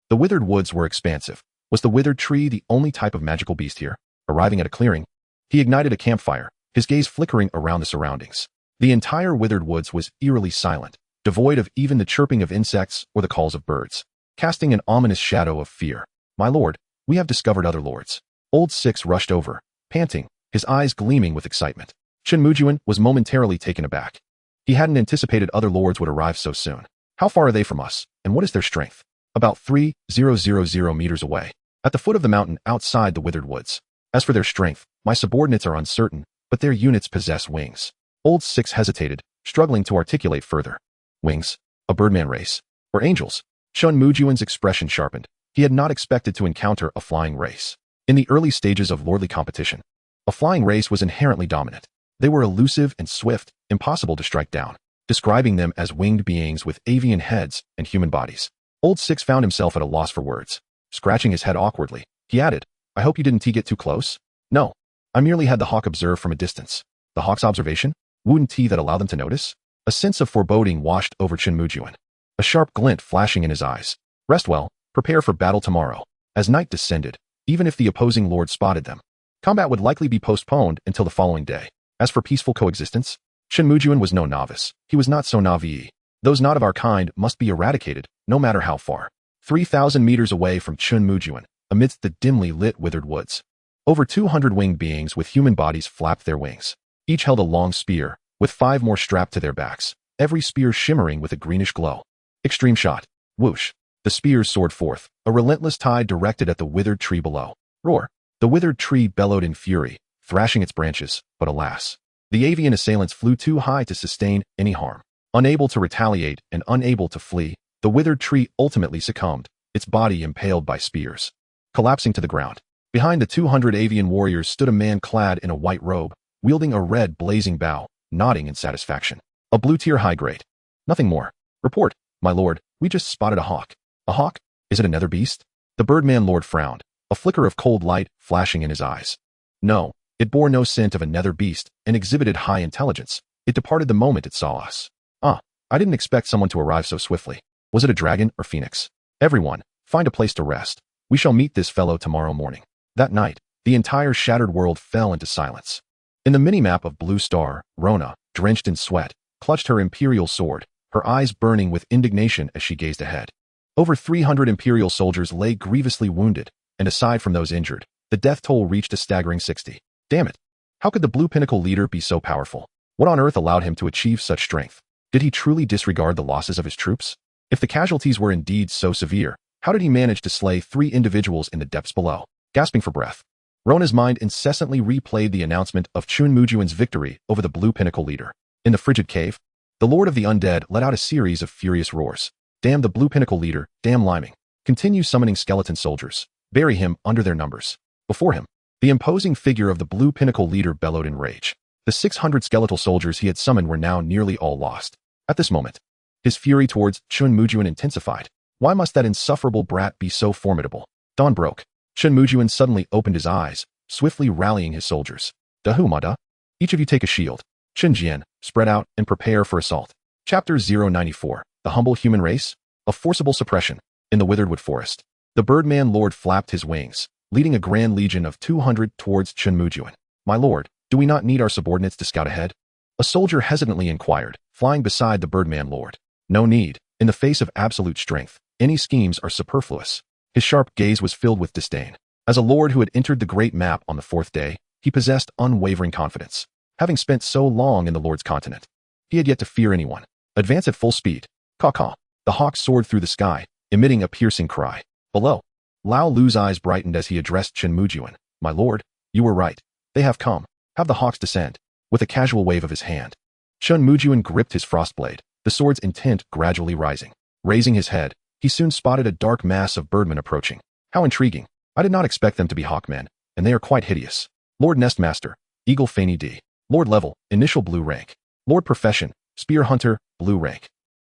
[SPEAKER 1] The withered woods were expansive. Was the withered tree the only type of magical beast here? Arriving at a clearing, he ignited a campfire, his gaze flickering around the surroundings. The entire withered woods was eerily silent, devoid of even the chirping of insects or the calls of birds, casting an ominous shadow of fear. My lord, we have discovered other lords. Old Six rushed over, panting, his eyes gleaming with excitement. Chen Mujun was momentarily taken aback. He hadn't anticipated other lords would arrive so soon. How far are they from us, and what is their strength? About 3,000 meters away, at the foot of the mountain outside the withered woods. As for their strength, my subordinates are uncertain, but their units possess wings. Old Six hesitated, struggling to articulate further. Wings? A birdman race? Or angels? Chen Mujun's expression sharpened. He had not expected to encounter a flying race. In the early stages of lordly competition, a flying race was inherently dominant. They were elusive and swift, impossible to strike down, describing them as winged beings with avian heads and human bodies. Old Six found himself at a loss for words. Scratching his head awkwardly, he added, I hope you didn't get too close? No. I merely had the hawk observe from a distance. The hawk's observation? Wouldn't tea that allow them to notice? A sense of foreboding washed over Chen Mujun, a sharp glint flashing in his eyes. Rest well, prepare for battle tomorrow. As night descended, even if the opposing lord spotted them, combat would likely be postponed until the following day. As for peaceful coexistence, Chen Mujun was no novice. He was not so naive. Those not of our kind must be eradicated, no matter how far. 3,000 meters away from Chen Mujun, amidst the dimly lit withered woods, over 200 winged beings with human bodies flapped their wings. Each held a long spear, with 5 more strapped to their backs, every spear shimmering with a greenish glow. Extreme shot. Whoosh. The spears soared forth, a relentless tide directed at the withered tree below. Roar. The withered tree bellowed in fury, thrashing its branches, but alas, the avian assailants flew too high to sustain any harm. Unable to retaliate and unable to flee, the withered tree ultimately succumbed, its body impaled by spears. Collapsing to the ground, behind the 200 avian warriors stood a man clad in a white robe, wielding a red blazing bow, nodding in satisfaction. A blue tier high grade. Nothing more. Report, my lord, we just spotted a hawk. A hawk? Is it another beast? The birdman lord frowned, a flicker of cold light flashing in his eyes. No, it bore no scent of a nether beast and exhibited high intelligence. It departed the moment it saw us. I didn't expect someone to arrive so swiftly. Was it a dragon or phoenix? Everyone, find a place to rest. We shall meet this fellow tomorrow morning. That night, the entire shattered world fell into silence. In the minimap of Blue Star, Rona, drenched in sweat, clutched her imperial sword, her eyes burning with indignation as she gazed ahead. Over 300 imperial soldiers lay grievously wounded, and aside from those injured, the death toll reached a staggering 60. Damn it. How could the Blue Pinnacle leader be so powerful? What on earth allowed him to achieve such strength? Did he truly disregard the losses of his troops? If the casualties were indeed so severe, how did he manage to slay 3 individuals in the depths below? Gasping for breath, Rona's mind incessantly replayed the announcement of Chen Mujun's victory over the Blue Pinnacle leader. In the frigid cave, the Lord of the Undead let out a series of furious roars. Damn the Blue Pinnacle leader, damn Liming. Continue summoning skeleton soldiers. Bury him under their numbers. Before him, the imposing figure of the Blue Pinnacle leader bellowed in rage. The 600 skeletal soldiers he had summoned were now nearly all lost. At this moment, his fury towards Chen Mujun intensified. Why must that insufferable brat be so formidable? Dawn broke. Chen Mujun suddenly opened his eyes, swiftly rallying his soldiers. Dahumada. Each of you take a shield. Chen Jian, spread out and prepare for assault. Chapter 094. The Humble Human Race? A Forcible Suppression. In the Witheredwood Forest, the Birdman Lord flapped his wings, leading a grand legion of 200 towards Chen Mujun. My lord, do we not need our subordinates to scout ahead? A soldier hesitantly inquired, flying beside the Birdman Lord. No need. In the face of absolute strength, any schemes are superfluous. His sharp gaze was filled with disdain. As a lord who had entered the great map on the 4th day, he possessed unwavering confidence. Having spent so long in the Lord's continent, he had yet to fear anyone. Advance at full speed. Caw-caw. The hawk soared through the sky, emitting a piercing cry. Below, Lao Lu's eyes brightened as he addressed Chen Mujun. My lord, you were right. They have come. Have the hawks descend. With a casual wave of his hand, Chen Mujun gripped his frostblade, the sword's intent gradually rising. Raising his head, he soon spotted a dark mass of birdmen approaching. How intriguing. I did not expect them to be hawkmen, and they are quite hideous. Lord Nestmaster, Eagle Fanny D. Lord Level, Initial Blue Rank. Lord Profession, Spear Hunter, Blue Rank.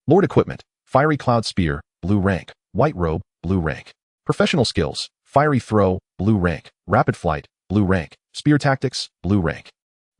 [SPEAKER 1] Lord Equipment, Fiery Cloud Spear, Blue Rank. White Robe, Blue Rank. Professional Skills, Fiery Throw, Blue Rank. Rapid Flight, Blue Rank. Spear Tactics, Blue Rank.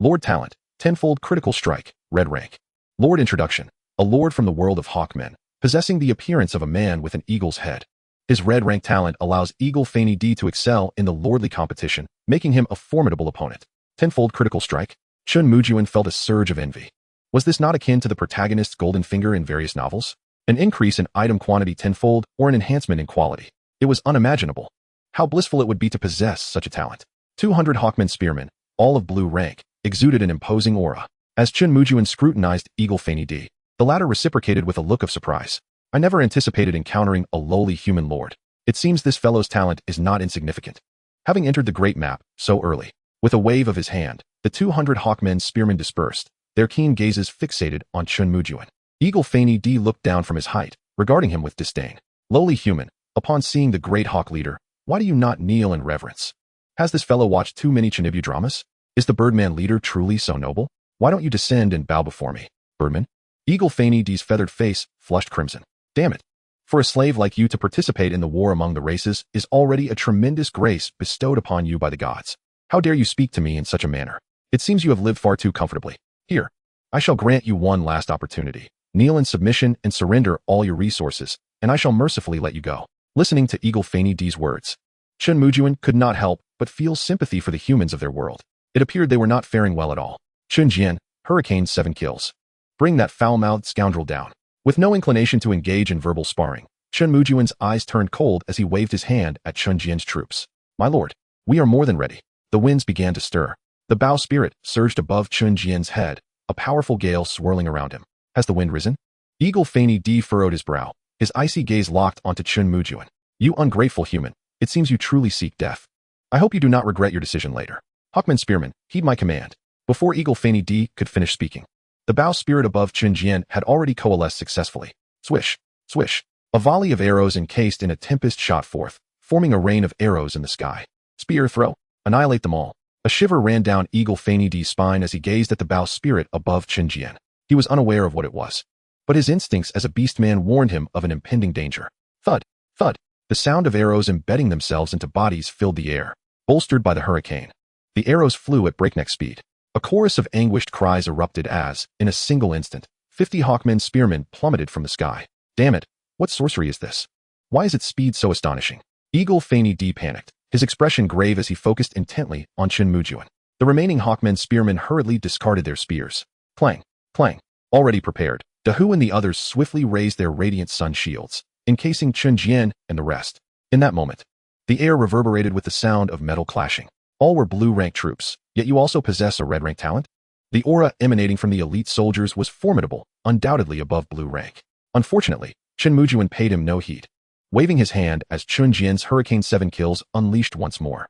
[SPEAKER 1] Lord Talent, Tenfold Critical Strike, Red Rank. Lord Introduction, a lord from the world of hawkmen, possessing the appearance of a man with an eagle's head. His red rank talent allows Eagle Fanny D to excel in the lordly competition, making him a formidable opponent. Tenfold Critical Strike. Chen Mujun felt a surge of envy. Was this not akin to the protagonist's golden finger in various novels? An increase in item quantity tenfold or an enhancement in quality. It was unimaginable. How blissful it would be to possess such a talent. 200 Hawkmen Spearmen, all of blue rank, exuded an imposing aura. As Chen Mujun scrutinized Eagle Fanny D, the latter reciprocated with a look of surprise. I never anticipated encountering a lowly human lord. It seems this fellow's talent is not insignificant. Having entered the great map so early, with a wave of his hand, the 200 Hawkmen Spearmen dispersed, their keen gazes fixated on Chen Mujun. Eagle Fanny D looked down from his height, regarding him with disdain. Lowly human, upon seeing the great hawk leader, why do you not kneel in reverence? Has this fellow watched too many Chinibu dramas? Is the Birdman leader truly so noble? Why don't you descend and bow before me, Birdman? Eagle Fanny D's feathered face flushed crimson. Damn it. For a slave like you to participate in the war among the races is already a tremendous grace bestowed upon you by the gods. How dare you speak to me in such a manner? It seems you have lived far too comfortably. Here, I shall grant you one last opportunity. Kneel in submission and surrender all your resources, and I shall mercifully let you go. Listening to Eagle Fanny D's words, Chen Mujun could not help but feel sympathy for the humans of their world. It appeared they were not faring well at all. Chun Jian, Hurricane 7 kills. Bring that foul-mouthed scoundrel down. With no inclination to engage in verbal sparring, Chen Mujun's eyes turned cold as he waved his hand at Chun Jian's troops. My lord, we are more than ready. The winds began to stir. The bow spirit surged above Chun Jian's head, a powerful gale swirling around him. Has the wind risen? Eagle Fanny D furrowed his brow, his icy gaze locked onto Chen Mujun. You ungrateful human, it seems you truly seek death. I hope you do not regret your decision later. Hawkman Spearman, heed my command. Before Eagle Fanny D could finish speaking, the bow spirit above Chun Jian had already coalesced successfully. Swish, swish. A volley of arrows encased in a tempest shot forth, forming a rain of arrows in the sky. Spear throw. Annihilate them all. A shiver ran down Eagle Fanny D's spine as he gazed at the bow spirit above Chun Jian. He was unaware of what it was, but his instincts as a beastman warned him of an impending danger. Thud, thud. The sound of arrows embedding themselves into bodies filled the air, bolstered by the hurricane. The arrows flew at breakneck speed. A chorus of anguished cries erupted as, in a single instant, 50 Hawkmen Spearmen plummeted from the sky. Damn it, what sorcery is this? Why is its speed so astonishing? Eagle Fanny D panicked, his expression grave as he focused intently on Chen Mujun. The remaining Hawkmen Spearmen hurriedly discarded their spears. Clang, clang. Already prepared, Dahu and the others swiftly raised their radiant sun shields, encasing Chun Jian and the rest. In that moment, the air reverberated with the sound of metal clashing. All were blue-rank troops, yet you also possess a red-rank talent? The aura emanating from the elite soldiers was formidable, undoubtedly above blue rank. Unfortunately, Chen Mujun paid him no heed, waving his hand as Chun Jian's Hurricane 7 kills unleashed once more.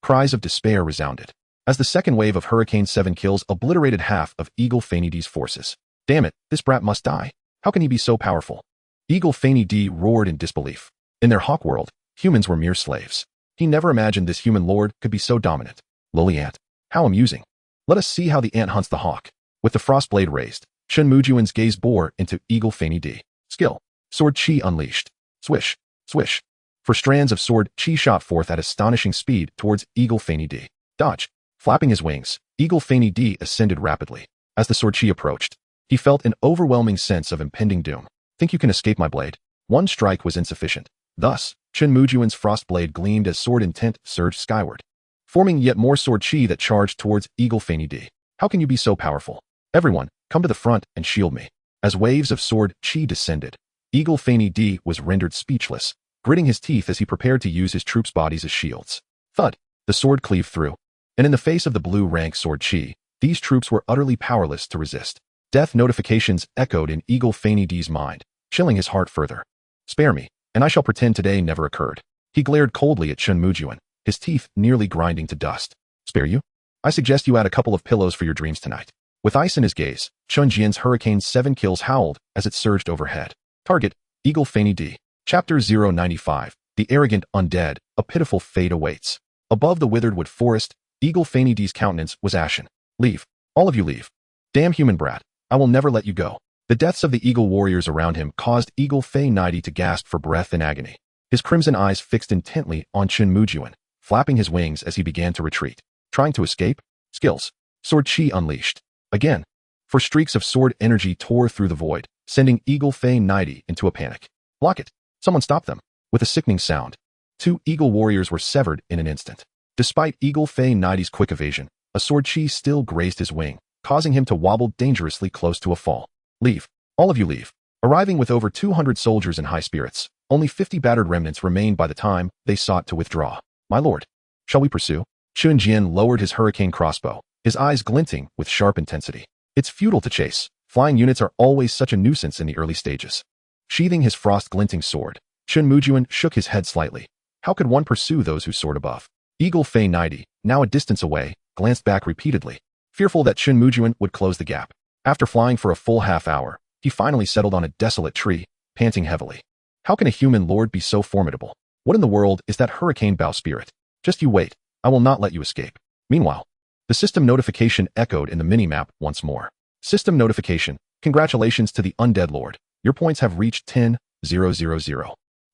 [SPEAKER 1] Cries of despair resounded, as the second wave of Hurricane 7 kills obliterated half of Eagle Fanny D's forces. Damn it, this brat must die. How can he be so powerful? Eagle Fanny D roared in disbelief. In their hawk world, humans were mere slaves. He never imagined this human lord could be so dominant. Lowly ant. How amusing. Let us see how the ant hunts the hawk. With the frost blade raised, Chen Mujun's gaze bore into Eagle Fanny D. Skill. Sword Chi unleashed. Swish, swish. For strands of sword Chi shot forth at astonishing speed towards Eagle Fanny D. Dodge. Flapping his wings, Eagle Fanny D ascended rapidly. As the sword Chi approached, he felt an overwhelming sense of impending doom. Think you can escape my blade? One strike was insufficient. Thus, Chen Mujun's frost blade gleamed as sword intent surged skyward, forming yet more sword chi that charged towards Eagle Fanny D. How can you be so powerful? Everyone, come to the front and shield me. As waves of sword chi descended, Eagle Fanny D was rendered speechless, gritting his teeth as he prepared to use his troops' bodies as shields. Thud! The sword cleaved through, and in the face of the blue rank sword chi, these troops were utterly powerless to resist. Death notifications echoed in Eagle Fanny D's mind, chilling his heart further. Spare me, and I shall pretend today never occurred. He glared coldly at Chen Mujun, his teeth nearly grinding to dust. Spare you? I suggest you add a couple of pillows for your dreams tonight. With ice in his gaze, Chun Jian's Hurricane 7 kills howled as it surged overhead. Target, Eagle Fanny D. Chapter 095, The Arrogant Undead, a pitiful fate awaits. Above the withered wood forest, Eagle Fanny D's countenance was ashen. Leave. All of you leave. Damn human brat. I will never let you go. The deaths of the eagle warriors around him caused Eagle Fanny to gasp for breath in agony. His crimson eyes fixed intently on Chen Mujun, flapping his wings as he began to retreat. Trying to escape? Skills. Sword Chi unleashed. Again. For streaks of sword energy tore through the void, sending Eagle Fanny into a panic. Block it. Someone stop them. With a sickening sound, 2 eagle warriors were severed in an instant. Despite Eagle Fanny's quick evasion, a sword chi still grazed his wing, causing him to wobble dangerously close to a fall. Leave. All of you leave. Arriving with over 200 soldiers in high spirits, only 50 battered remnants remained by the time they sought to withdraw. My lord. Shall we pursue? Chun Jian lowered his hurricane crossbow, his eyes glinting with sharp intensity. It's futile to chase. Flying units are always such a nuisance in the early stages. Sheathing his frost-glinting sword, Chen Mujun shook his head slightly. How could one pursue those who soared above? Eagle Fanny, now a distance away, glanced back repeatedly, fearful that Chen Mujun would close the gap. After flying for a full half hour, he finally settled on a desolate tree, panting heavily. How can a human lord be so formidable? What in the world is that hurricane bow spirit? Just you wait. I will not let you escape. Meanwhile, the system notification echoed in the minimap once more. System notification. Congratulations to the undead lord. Your points have reached 10,000,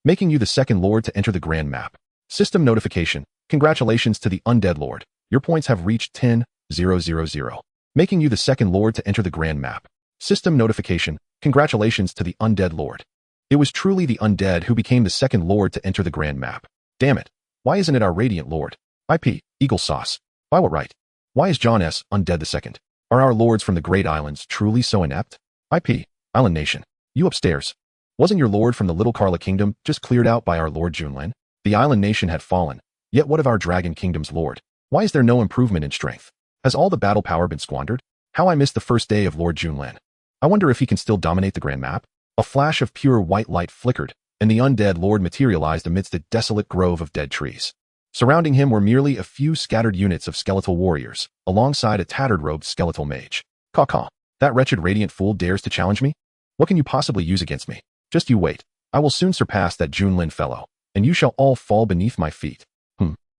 [SPEAKER 1] making you the second lord to enter the grand map. System notification. Congratulations to the undead lord. Your points have reached 10,000, making you the second lord to enter the grand map. System notification. Congratulations to the undead lord. It was truly the undead who became the second lord to enter the grand map. Damn it. Why isn't it our radiant lord? IP, Eagle Sauce. By what right? Why is John S. undead the second? Are our lords from the Great Islands truly so inept? IP, Island Nation. You upstairs. Wasn't your lord from the Little Karla Kingdom just cleared out by our Lord Junlin? The Island Nation had fallen. Yet what of our Dragon Kingdom's lord? Why is there no improvement in strength? Has all the battle power been squandered? How I missed the first day of Lord Junlin. I wonder if he can still dominate the grand map? A flash of pure white light flickered, and the undead lord materialized amidst a desolate grove of dead trees. Surrounding him were merely a few scattered units of skeletal warriors, alongside a tattered-robed skeletal mage. Caw-caw. That wretched radiant fool dares to challenge me? What can you possibly use against me? Just you wait. I will soon surpass that Junlin fellow, and you shall all fall beneath my feet.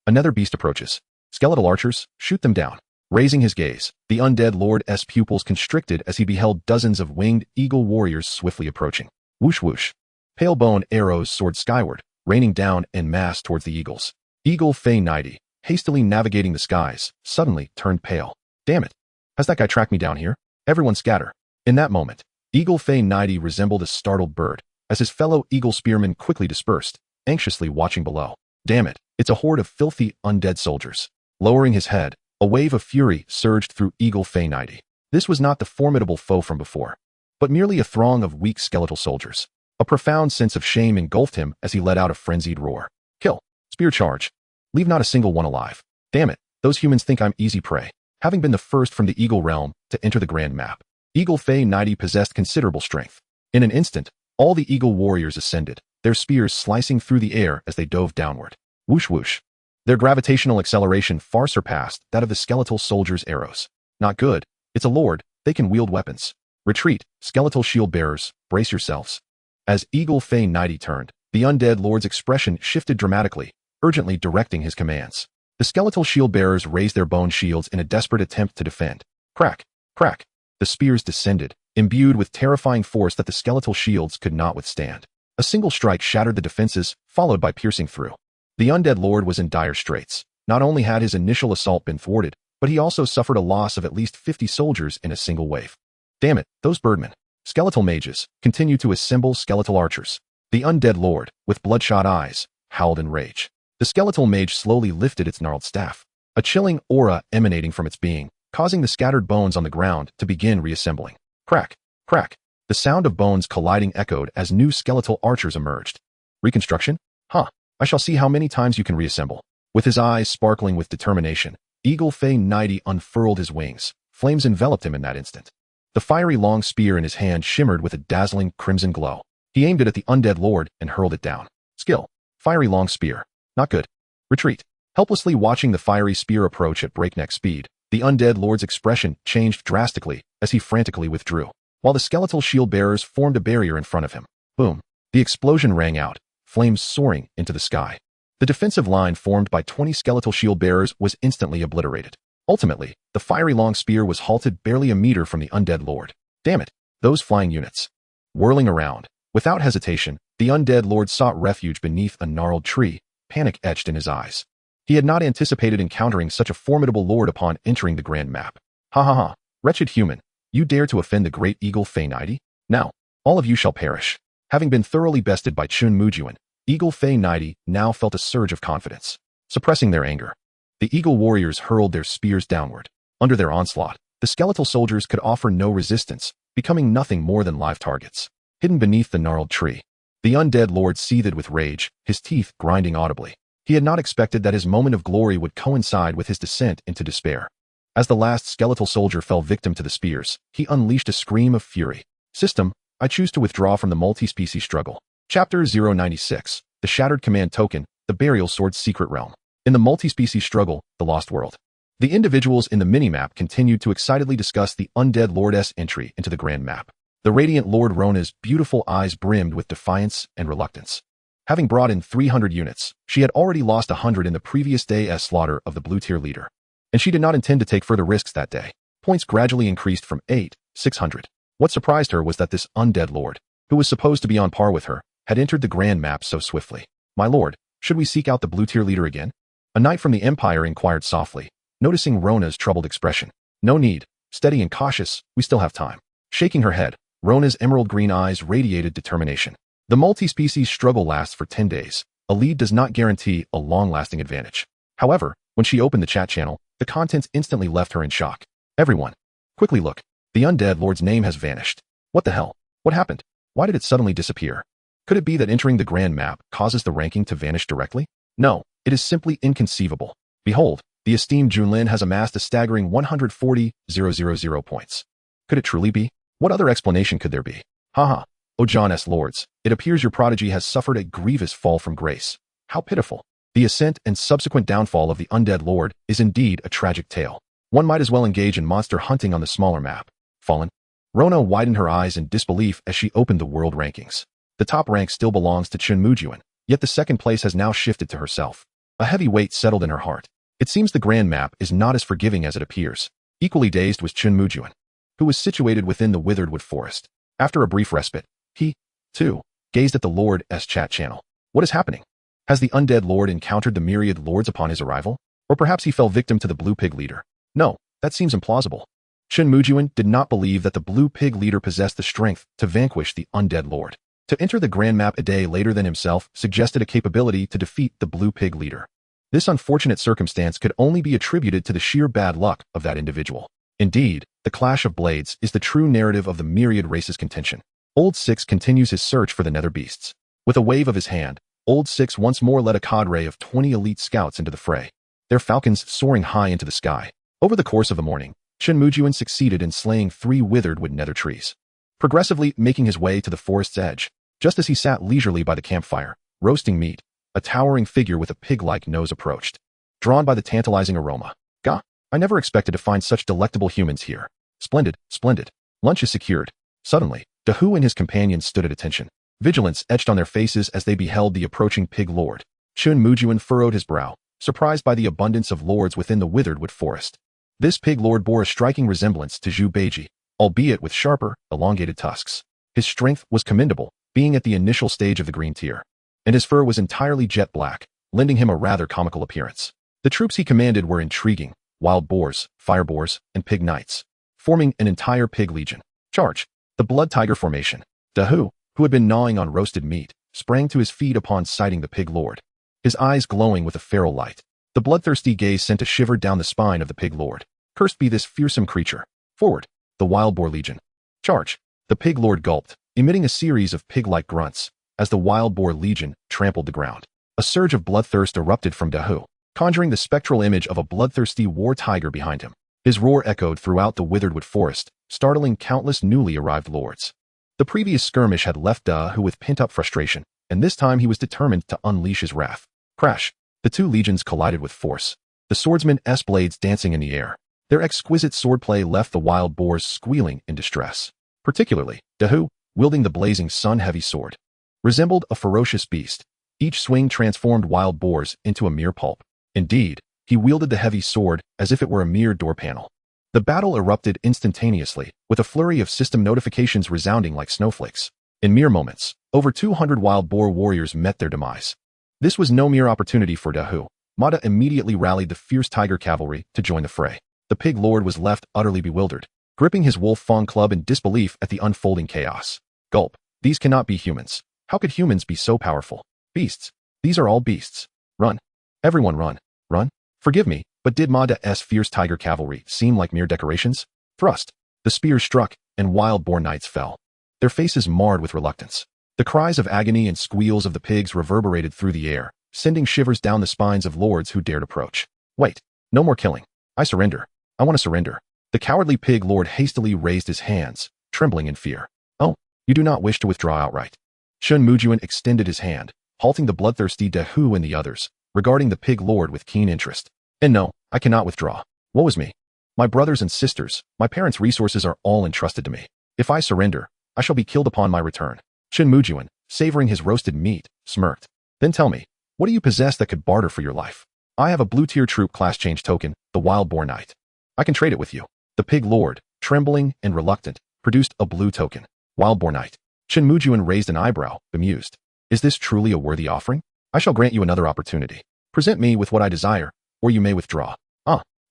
[SPEAKER 1] Another beast approaches. Skeletal archers, shoot them down. Raising his gaze, the undead lord's pupils constricted as he beheld dozens of winged eagle warriors swiftly approaching. Whoosh whoosh. Pale bone arrows soared skyward, raining down en masse towards the eagles. Eagle Fanny, hastily navigating the skies, suddenly turned pale. Damn it. Has that guy tracked me down here? Everyone scatter. In that moment, Eagle Fanny resembled a startled bird, as his fellow eagle spearmen quickly dispersed, anxiously watching below. Damn it. It's a horde of filthy, undead soldiers. Lowering his head, a wave of fury surged through Eagle Fanny. This was not the formidable foe from before, but merely a throng of weak skeletal soldiers. A profound sense of shame engulfed him as he let out a frenzied roar. Kill. Spear charge. Leave not a single one alive. Damn it, those humans think I'm easy prey. Having been the first from the Eagle realm to enter the grand map, Eagle Fanny possessed considerable strength. In an instant, all the eagle warriors ascended, their spears slicing through the air as they dove downward. Whoosh whoosh. Their gravitational acceleration far surpassed that of the skeletal soldiers' arrows. Not good. It's a lord. They can wield weapons. Retreat, skeletal shield bearers, brace yourselves. As Eagle Fanny turned, the undead lord's expression shifted dramatically, urgently directing his commands. The skeletal shield bearers raised their bone shields in a desperate attempt to defend. Crack, crack. The spears descended, imbued with terrifying force that the skeletal shields could not withstand. A single strike shattered the defenses, followed by piercing through. The undead lord was in dire straits. Not only had his initial assault been thwarted, but he also suffered a loss of at least 50 soldiers in a single wave. Damn it, those birdmen. Skeletal mages continued to assemble skeletal archers. The undead lord, with bloodshot eyes, howled in rage. The skeletal mage slowly lifted its gnarled staff, a chilling aura emanating from its being, causing the scattered bones on the ground to begin reassembling. Crack, crack. The sound of bones colliding echoed as new skeletal archers emerged. Reconstruction? Huh. I shall see how many times you can reassemble. With his eyes sparkling with determination, Eagle Fanny unfurled his wings. Flames enveloped him in that instant. The fiery long spear in his hand shimmered with a dazzling crimson glow. He aimed it at the undead lord and hurled it down. Skill. Fiery long spear. Not good. Retreat. Helplessly watching the fiery spear approach at breakneck speed, the undead lord's expression changed drastically as he frantically withdrew, while the skeletal shield bearers formed a barrier in front of him. Boom. The explosion rang out, flames soaring into the sky. The defensive line formed by 20 skeletal shield bearers was instantly obliterated. Ultimately, the fiery long spear was halted barely a meter from the undead lord. Damn it, those flying units. Whirling around, without hesitation, the undead lord sought refuge beneath a gnarled tree, panic etched in his eyes. He had not anticipated encountering such a formidable lord upon entering the grand map. Ha ha ha, wretched human, you dare to offend the great eagle Fei Nidi? Now, all of you shall perish. Having been thoroughly bested by Chen Mujun, Eagle Fei Nidi now felt a surge of confidence. Suppressing their anger, the eagle warriors hurled their spears downward. Under their onslaught, the skeletal soldiers could offer no resistance, becoming nothing more than live targets. Hidden beneath the gnarled tree, the undead lord seethed with rage, his teeth grinding audibly. He had not expected that his moment of glory would coincide with his descent into despair. As the last skeletal soldier fell victim to the spears, he unleashed a scream of fury. System, I choose to withdraw from the multi-species struggle. Chapter 096, The Shattered Command Token, The Burial Sword's Secret Realm. In the multi-species struggle, The Lost World. The individuals in the minimap continued to excitedly discuss the undead lord's entry into the grand map. The radiant Lord Rona's beautiful eyes brimmed with defiance and reluctance. Having brought in 300 units, she had already lost 100 in the previous day's slaughter of the blue-tier leader. And she did not intend to take further risks that day. Points gradually increased from 600. What surprised her was that this undead lord, who was supposed to be on par with her, had entered the grand map so swiftly. My lord, should we seek out the blue-tier leader again? A knight from the Empire inquired softly, noticing Rona's troubled expression. No need. Steady and cautious, we still have time. Shaking her head, Rona's emerald green eyes radiated determination. The multi-species struggle lasts for 10 days. A lead does not guarantee a long-lasting advantage. However, when she opened the chat channel, the contents instantly left her in shock. Everyone, quickly look. The undead lord's name has vanished. What the hell? What happened? Why did it suddenly disappear? Could it be that entering the grand map causes the ranking to vanish directly? No, it is simply inconceivable. Behold, the esteemed Junlin has amassed a staggering 140,000 points. Could it truly be? What other explanation could there be? Haha. O John S. Lords, it appears your prodigy has suffered a grievous fall from grace. How pitiful. The ascent and subsequent downfall of the undead lord is indeed a tragic tale. One might as well engage in monster hunting on the smaller map. Fallen. Rona widened her eyes in disbelief as she opened the world rankings. The top rank still belongs to Chen Mujun, yet the second place has now shifted to herself. A heavy weight settled in her heart. It seems the grand map is not as forgiving as it appears. Equally dazed was Chen Mujun, who was situated within the withered wood forest. After a brief respite, he, too, gazed at the Lord's chat channel. What is happening? Has the undead lord encountered the myriad lords upon his arrival? Or perhaps he fell victim to the blue pig leader? No, that seems implausible. Chen Mujun did not believe that the blue pig leader possessed the strength to vanquish the undead lord. To enter the grand map a day later than himself suggested a capability to defeat the blue pig leader. This unfortunate circumstance could only be attributed to the sheer bad luck of that individual. Indeed, the clash of blades is the true narrative of the myriad races' contention. Old Six continues his search for the nether beasts. With a wave of his hand, Old Six once more led a cadre of 20 elite scouts into the fray, their falcons soaring high into the sky. Over the course of the morning, Chen Mujun succeeded in slaying 3 withered wood nether trees, progressively making his way to the forest's edge. Just as he sat leisurely by the campfire, roasting meat, a towering figure with a pig-like nose approached. Drawn by the tantalizing aroma. Gah! I never expected to find such delectable humans here. Splendid, splendid. Lunch is secured. Suddenly, Dahu and his companions stood at attention. Vigilance etched on their faces as they beheld the approaching pig lord. Chen Mujun furrowed his brow, surprised by the abundance of lords within the withered wood forest. This pig lord bore a striking resemblance to Zhu Beiji, albeit with sharper, elongated tusks. His strength was commendable, being at the initial stage of the green tier, and his fur was entirely jet black, lending him a rather comical appearance. The troops he commanded were intriguing: wild boars, fire boars, and pig knights, forming an entire pig legion. Charge! The blood tiger formation. Dahu, who had been gnawing on roasted meat, sprang to his feet upon sighting the pig lord, his eyes glowing with a feral light. The bloodthirsty gaze sent a shiver down the spine of the pig lord. Cursed be this fearsome creature. Forward! The wild boar legion. Charge! The pig lord gulped, emitting a series of pig-like grunts, as the wild boar legion trampled the ground. A surge of bloodthirst erupted from Dahu, conjuring the spectral image of a bloodthirsty war tiger behind him. His roar echoed throughout the withered wood forest, startling countless newly arrived lords. The previous skirmish had left Dahu with pent-up frustration, and this time he was determined to unleash his wrath. Crash! The two legions collided with force, the swordsmen's blades dancing in the air. Their exquisite swordplay left the wild boars squealing in distress. Particularly, Dahu, wielding the blazing sun-heavy sword, resembled a ferocious beast. Each swing transformed wild boars into a mere pulp. Indeed, he wielded the heavy sword as if it were a mere door panel. The battle erupted instantaneously, with a flurry of system notifications resounding like snowflakes. In mere moments, over 200 wild boar warriors met their demise. This was no mere opportunity for Dahu. Mada immediately rallied the fierce tiger cavalry to join the fray. The pig lord was left utterly bewildered, gripping his wolf fawn club in disbelief at the unfolding chaos. Gulp. These cannot be humans. How could humans be so powerful? Beasts. These are all beasts. Run. Everyone run. Run. Forgive me, but did Mada's fierce tiger cavalry seem like mere decorations? Thrust. The spears struck, and wild boar knights fell, their faces marred with reluctance. The cries of agony and squeals of the pigs reverberated through the air, sending shivers down the spines of lords who dared approach. Wait. No more killing. I surrender. I want to surrender. The cowardly pig lord hastily raised his hands, trembling in fear. Oh, you do not wish to withdraw outright. Chen Mujun extended his hand, halting the bloodthirsty Dahu and the others, regarding the pig lord with keen interest. And no, I cannot withdraw. Woe is me. My brothers and sisters, my parents' resources are all entrusted to me. If I surrender, I shall be killed upon my return. Chen Mujun, savoring his roasted meat, smirked. Then tell me, what do you possess that could barter for your life? I have a blue-tier troop class change token, the Wild Boar Knight. I can trade it with you. The pig lord, trembling and reluctant, produced a blue token. Wild Boar Knight. Chen Mujun raised an eyebrow, bemused. Is this truly a worthy offering? I shall grant you another opportunity. Present me with what I desire, or you may withdraw.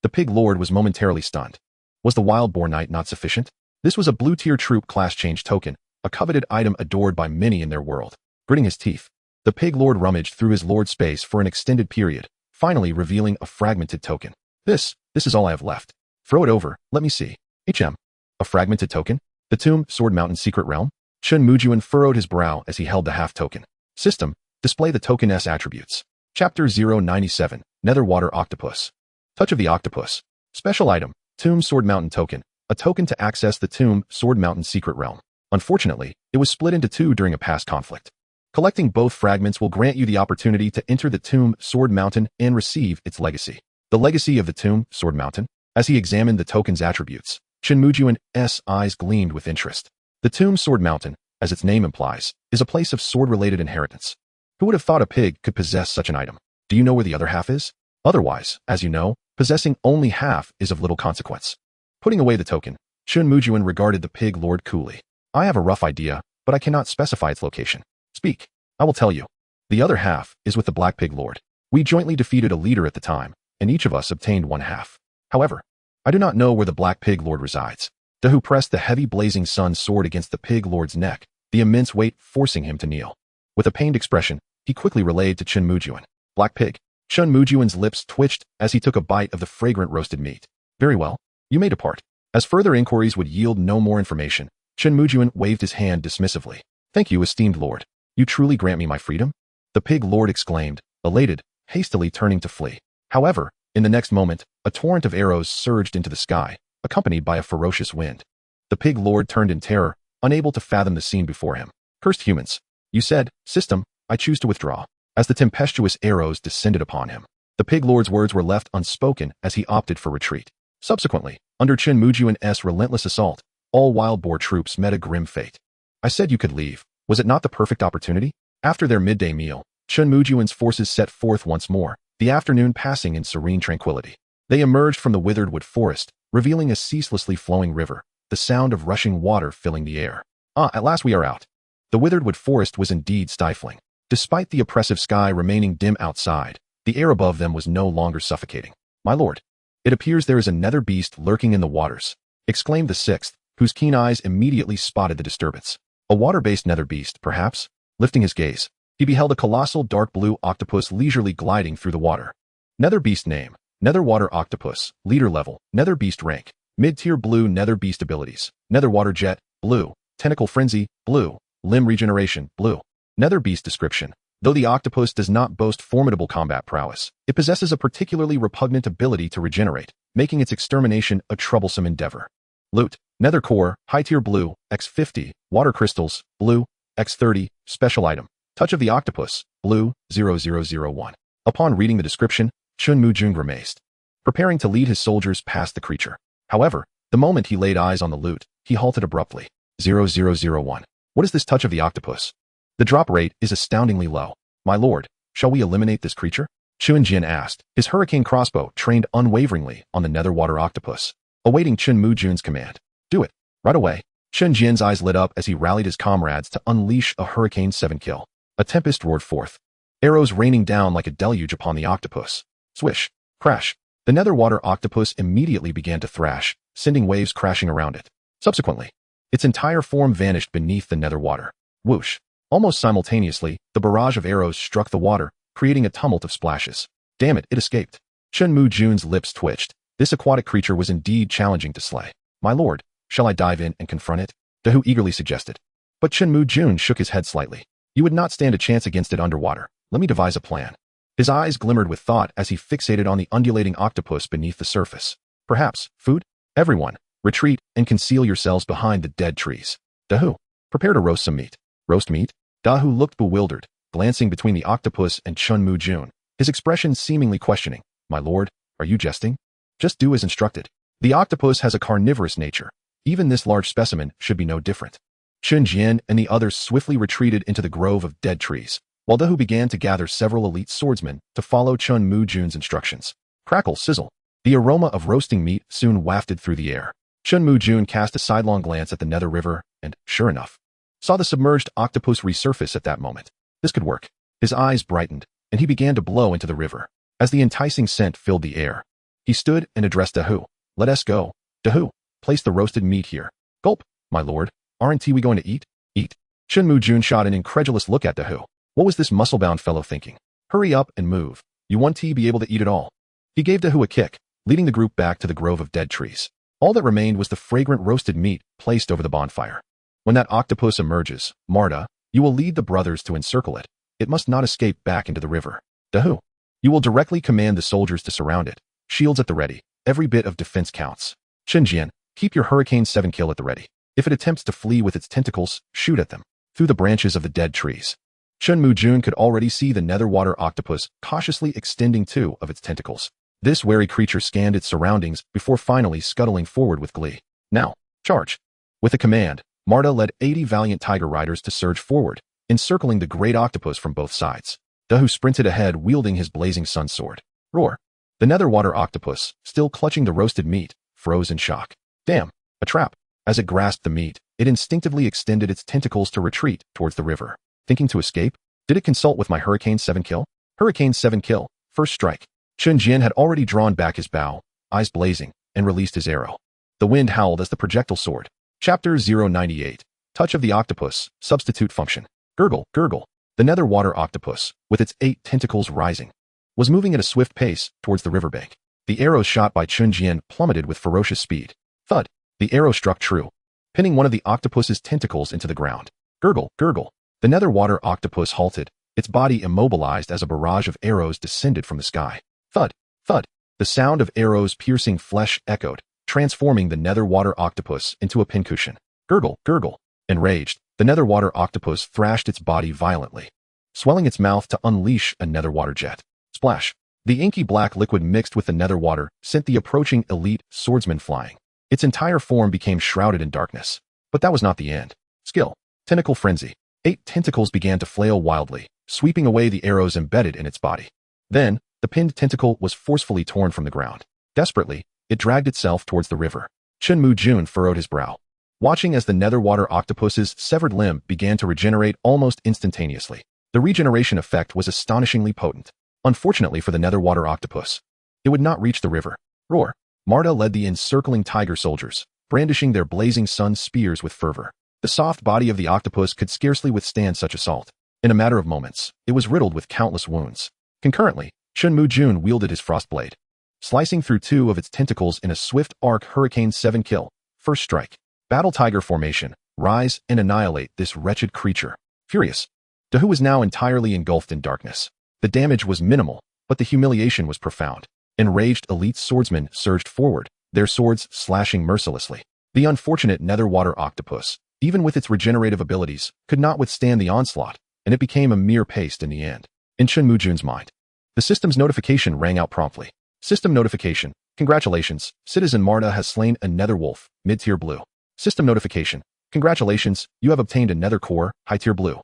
[SPEAKER 1] The pig lord was momentarily stunned. Was the Wild Boar Knight not sufficient? This was a blue-tier troop class change token, a coveted item adored by many in their world. Gritting his teeth, the pig lord rummaged through his lord space for an extended period, finally revealing a fragmented token. This is all I have left. Throw it over, let me see. A fragmented token? The tomb, Sword Mountain Secret Realm? Chen Mujun furrowed his brow as he held the half token. System, display the token's attributes. Chapter 097, Netherwater Octopus. Touch of the Octopus. Special item, Tomb Sword Mountain token, a token to access the tomb, Sword Mountain Secret Realm. Unfortunately, it was split into two during a past conflict. Collecting both fragments will grant you the opportunity to enter the tomb, Sword Mountain, and receive its legacy. The legacy of the tomb, Sword Mountain. As he examined the token's attributes, Chen Mujun's eyes gleamed with interest. The tomb, Sword Mountain, as its name implies, is a place of sword-related inheritance. Who would have thought a pig could possess such an item? Do you know where the other half is? Otherwise, as you know, possessing only half is of little consequence. Putting away the token, Chen Mujun regarded the pig lord coolly. I have a rough idea, but I cannot specify its location. Speak. I will tell you. The other half is with the black pig lord. We jointly defeated a leader at the time, and each of us obtained one half. However, I do not know where the black pig lord resides. Dahu pressed the heavy blazing sun sword against the pig lord's neck, the immense weight forcing him to kneel. With a pained expression, he quickly relayed to Chen Mujun. Black pig. Chen Mujun's lips twitched as he took a bite of the fragrant roasted meat. Very well. You may depart. As further inquiries would yield no more information, Chen Mujun waved his hand dismissively. Thank you, esteemed lord. You truly grant me my freedom? The pig lord exclaimed, elated, hastily turning to flee. However, in the next moment, a torrent of arrows surged into the sky, accompanied by a ferocious wind. The pig lord turned in terror, unable to fathom the scene before him. Cursed humans. You said, system, I choose to withdraw. As the tempestuous arrows descended upon him, the pig lord's words were left unspoken as he opted for retreat. Subsequently, under Chen Mujun's relentless assault, all wild boar troops met a grim fate. I said you could leave. Was it not the perfect opportunity? After their midday meal, Chen Mujun's forces set forth once more, the afternoon passing in serene tranquility. They emerged from the withered wood forest, revealing a ceaselessly flowing river, the sound of rushing water filling the air. At last we are out. The withered wood forest was indeed stifling. Despite the oppressive sky remaining dim outside, the air above them was no longer suffocating. My lord, it appears there is a nether beast lurking in the waters, exclaimed the sixth, whose keen eyes immediately spotted the disturbance. A water-based nether beast, perhaps? Lifting his gaze, he beheld a colossal dark blue octopus leisurely gliding through the water. Nether beast name, Netherwater Octopus, leader level, Nether beast rank, mid-tier blue Nether beast abilities, Netherwater jet, blue, tentacle frenzy, blue, limb regeneration, blue. Nether beast description. Though the octopus does not boast formidable combat prowess, it possesses a particularly repugnant ability to regenerate, making its extermination a troublesome endeavor. Loot. Nether core, high tier blue, x50, water crystals, blue, x30, special item, touch of the octopus, blue, 0001. Upon reading the description, Chen Mujun grimaced, preparing to lead his soldiers past the creature. However, the moment he laid eyes on the loot, he halted abruptly. 0001. What is this touch of the octopus? The drop rate is astoundingly low. My lord, shall we eliminate this creature? Chen Jin asked, his hurricane crossbow trained unwaveringly on the netherwater octopus, awaiting Chen Mujun's command. Do it. Right away. Chen Jin's eyes lit up as he rallied his comrades to unleash a Hurricane 7 kill. A tempest roared forth, arrows raining down like a deluge upon the octopus. Swish. Crash. The netherwater octopus immediately began to thrash, sending waves crashing around it. Subsequently, its entire form vanished beneath the netherwater. Whoosh. Almost simultaneously, the barrage of arrows struck the water, creating a tumult of splashes. Damn it, it escaped. Chen Mujun's lips twitched. This aquatic creature was indeed challenging to slay. My lord, shall I dive in and confront it? Dahu eagerly suggested. But Chen Mujun shook his head slightly. You would not stand a chance against it underwater. Let me devise a plan. His eyes glimmered with thought as he fixated on the undulating octopus beneath the surface. Perhaps, food? Everyone, retreat and conceal yourselves behind the dead trees. Dahu, prepare to roast some meat. Roast meat? Dahu looked bewildered, glancing between the octopus and Chen Mujun, his expression seemingly questioning. My lord, are you jesting? Just do as instructed. The octopus has a carnivorous nature. Even this large specimen should be no different. Chen Jian and the others swiftly retreated into the grove of dead trees, while Dahu began to gather several elite swordsmen to follow Chen Mujun's instructions. Crackle, sizzle. The aroma of roasting meat soon wafted through the air. Chen Mujun cast a sidelong glance at the nether river and, sure enough, saw the submerged octopus resurface at that moment. This could work. His eyes brightened, and he began to blow into the river. As the enticing scent filled the air, he stood and addressed Dahu. Let us go. Dahu, place the roasted meat here. Gulp, my lord. Aren't we going to eat? Eat. Chen Mujun shot an incredulous look at Dahu. What was this muscle-bound fellow thinking? Hurry up and move. You won't be able to eat it all. He gave Dahu a kick, leading the group back to the grove of dead trees. All that remained was the fragrant roasted meat placed over the bonfire. When that octopus emerges, Marta, you will lead the brothers to encircle it. It must not escape back into the river. Dahu, you will directly command the soldiers to surround it. Shields at the ready. Every bit of defense counts. Shinjian, keep your Hurricane 7 kill at the ready. If it attempts to flee with its tentacles, shoot at them. Through the branches of the dead trees. Chen Mujun could already see the netherwater octopus cautiously extending two of its tentacles. This wary creature scanned its surroundings before finally scuttling forward with glee. Now, charge. With a command, Marta led 80 valiant tiger riders to surge forward, encircling the great octopus from both sides. Dahu sprinted ahead wielding his blazing sun sword. Roar. The netherwater octopus, still clutching the roasted meat, froze in shock. Damn, a trap. As it grasped the meat, it instinctively extended its tentacles to retreat towards the river. Thinking to escape? Did it consult with my Hurricane 7 kill? Hurricane 7 kill, first strike. Chen Jian had already drawn back his bow, eyes blazing, and released his arrow. The wind howled as the projectile soared. Chapter 098. Touch of the octopus, substitute function. Gurgle, gurgle. The netherwater octopus, with its 8 tentacles rising, was moving at a swift pace towards the riverbank. The arrows shot by Chen Jian plummeted with ferocious speed. Thud. The arrow struck true, pinning one of the octopus's tentacles into the ground. Gurgle, gurgle. The netherwater octopus halted, its body immobilized as a barrage of arrows descended from the sky. Thud, thud. The sound of arrows piercing flesh echoed, transforming the netherwater octopus into a pincushion. Gurgle, gurgle. Enraged, the netherwater octopus thrashed its body violently, swelling its mouth to unleash a netherwater jet. Splash. The inky black liquid mixed with the netherwater sent the approaching elite swordsman flying. Its entire form became shrouded in darkness. But that was not the end. Skill. Tentacle frenzy. 8 tentacles began to flail wildly, sweeping away the arrows embedded in its body. Then, the pinned tentacle was forcefully torn from the ground. Desperately, it dragged itself towards the river. Chen Mujun furrowed his brow, watching as the netherwater octopus's severed limb began to regenerate almost instantaneously. The regeneration effect was astonishingly potent. Unfortunately for the netherwater octopus, it would not reach the river. Roar. Marta led the encircling tiger soldiers, brandishing their blazing sun spears with fervor. The soft body of the octopus could scarcely withstand such assault. In a matter of moments, it was riddled with countless wounds. Concurrently, Chen Mujun wielded his frost blade, slicing through 2 of its tentacles in a swift arc. Hurricane 7 kill, first strike. Battle tiger formation, rise and annihilate this wretched creature. Furious, Dahu was now entirely engulfed in darkness. The damage was minimal, but the humiliation was profound. Enraged elite swordsmen surged forward, their swords slashing mercilessly. The unfortunate netherwater octopus, even with its regenerative abilities, could not withstand the onslaught, and it became a mere paste in the end. In Chen Mujun's mind, the system's notification rang out promptly. System notification. Congratulations, Citizen Marta has slain a nether wolf, mid-tier blue. System notification. Congratulations, you have obtained a nether core, high-tier blue.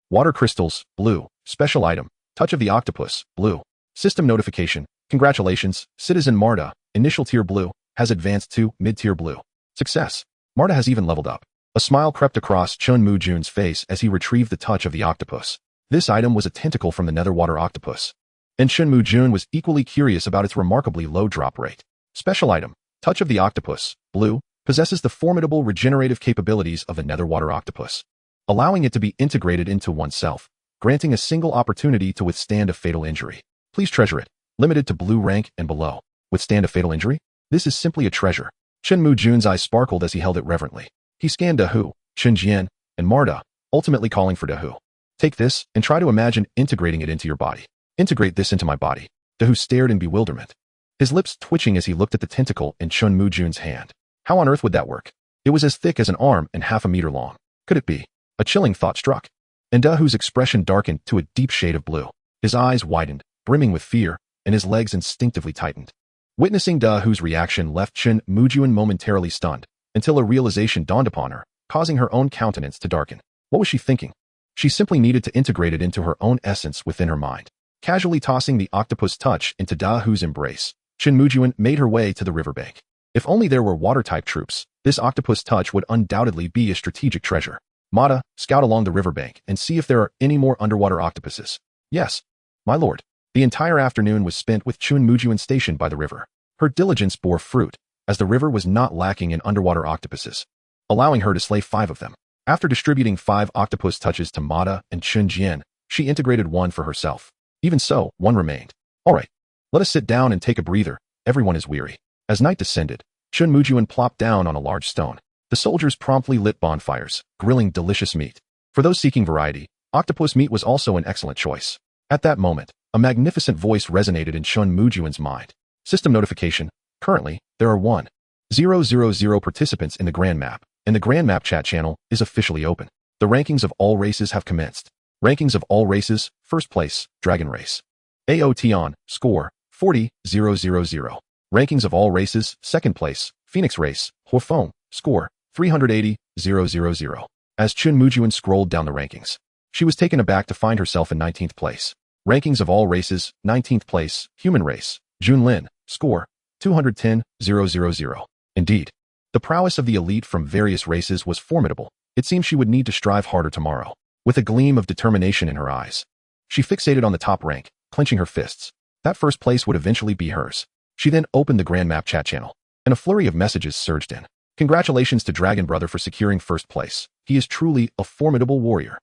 [SPEAKER 1] Water crystals, blue. Special item. Touch of the octopus, blue. System notification. Congratulations, Citizen Marta, initial tier blue, has advanced to mid-tier blue. Success. Marta has even leveled up. A smile crept across Chen Mujun's face as he retrieved the touch of the octopus. This item was a tentacle from the netherwater octopus. And Chen Mujun was equally curious about its remarkably low drop rate. Special item. Touch of the octopus, blue, possesses the formidable regenerative capabilities of the netherwater octopus, allowing it to be integrated into oneself, granting a single opportunity to withstand a fatal injury. Please treasure it. Limited to blue rank and below. Withstand a fatal injury? This is simply a treasure. Chen Mujun's eyes sparkled as he held it reverently. He scanned Dahu, Chen Jian, and Marta, ultimately calling for Dahu. Take this and try to imagine integrating it into your body. Integrate this into my body. Dahu stared in bewilderment, his lips twitching as he looked at the tentacle in Chen Mujun's hand. How on earth would that work? It was as thick as an arm and half a meter long. Could it be? A chilling thought struck, and Dahu's expression darkened to a deep shade of blue. His eyes widened, brimming with fear, and his legs instinctively tightened. Witnessing Dahu's reaction left Chen Mujun momentarily stunned, until a realization dawned upon her, causing her own countenance to darken. What was she thinking? She simply needed to integrate it into her own essence within her mind. Casually tossing the octopus touch into Dahu's embrace, Chen Mujun made her way to the riverbank. If only there were water-type troops, this octopus touch would undoubtedly be a strategic treasure. Mata, scout along the riverbank and see if there are any more underwater octopuses. Yes, my lord. The entire afternoon was spent with Chen Mujun stationed by the river. Her diligence bore fruit, as the river was not lacking in underwater octopuses, allowing her to slay 5 of them. After distributing 5 octopus touches to Mata and Chen Jian, she integrated 1 for herself. Even so, 1 remained. All right, let us sit down and take a breather. Everyone is weary. As night descended, Chen Mujun plopped down on a large stone. The soldiers promptly lit bonfires, grilling delicious meat. For those seeking variety, octopus meat was also an excellent choice. At that moment, a magnificent voice resonated in Chen Mujun's mind. System notification. Currently, there are 1,000 participants in the Grand Map, and the Grand Map chat channel is officially open. The rankings of all races have commenced. Rankings of all races, first place, Dragon Race. Aotion, score, 40,000. Rankings of all races, second place, Phoenix Race, Huofeng, score, 380,000. As Chen Mujun scrolled down the rankings, she was taken aback to find herself in 19th place. Rankings of all races, 19th place, Human Race, Junlin, score, 210,000. Indeed, the prowess of the elite from various races was formidable. It seemed she would need to strive harder tomorrow. With a gleam of determination in her eyes, she fixated on the top rank, clenching her fists. That first place would eventually be hers. She then opened the Grand Map chat channel, and a flurry of messages surged in. Congratulations to Dragon Brother for securing first place. He is truly a formidable warrior.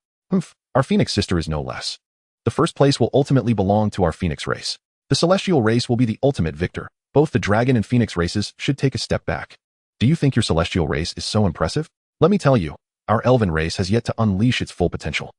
[SPEAKER 1] Our Phoenix sister is no less. The first place will ultimately belong to our Phoenix race. The Celestial race will be the ultimate victor. Both the Dragon and Phoenix races should take a step back. Do you think your Celestial race is so impressive? Let me tell you, our Elven race has yet to unleash its full potential.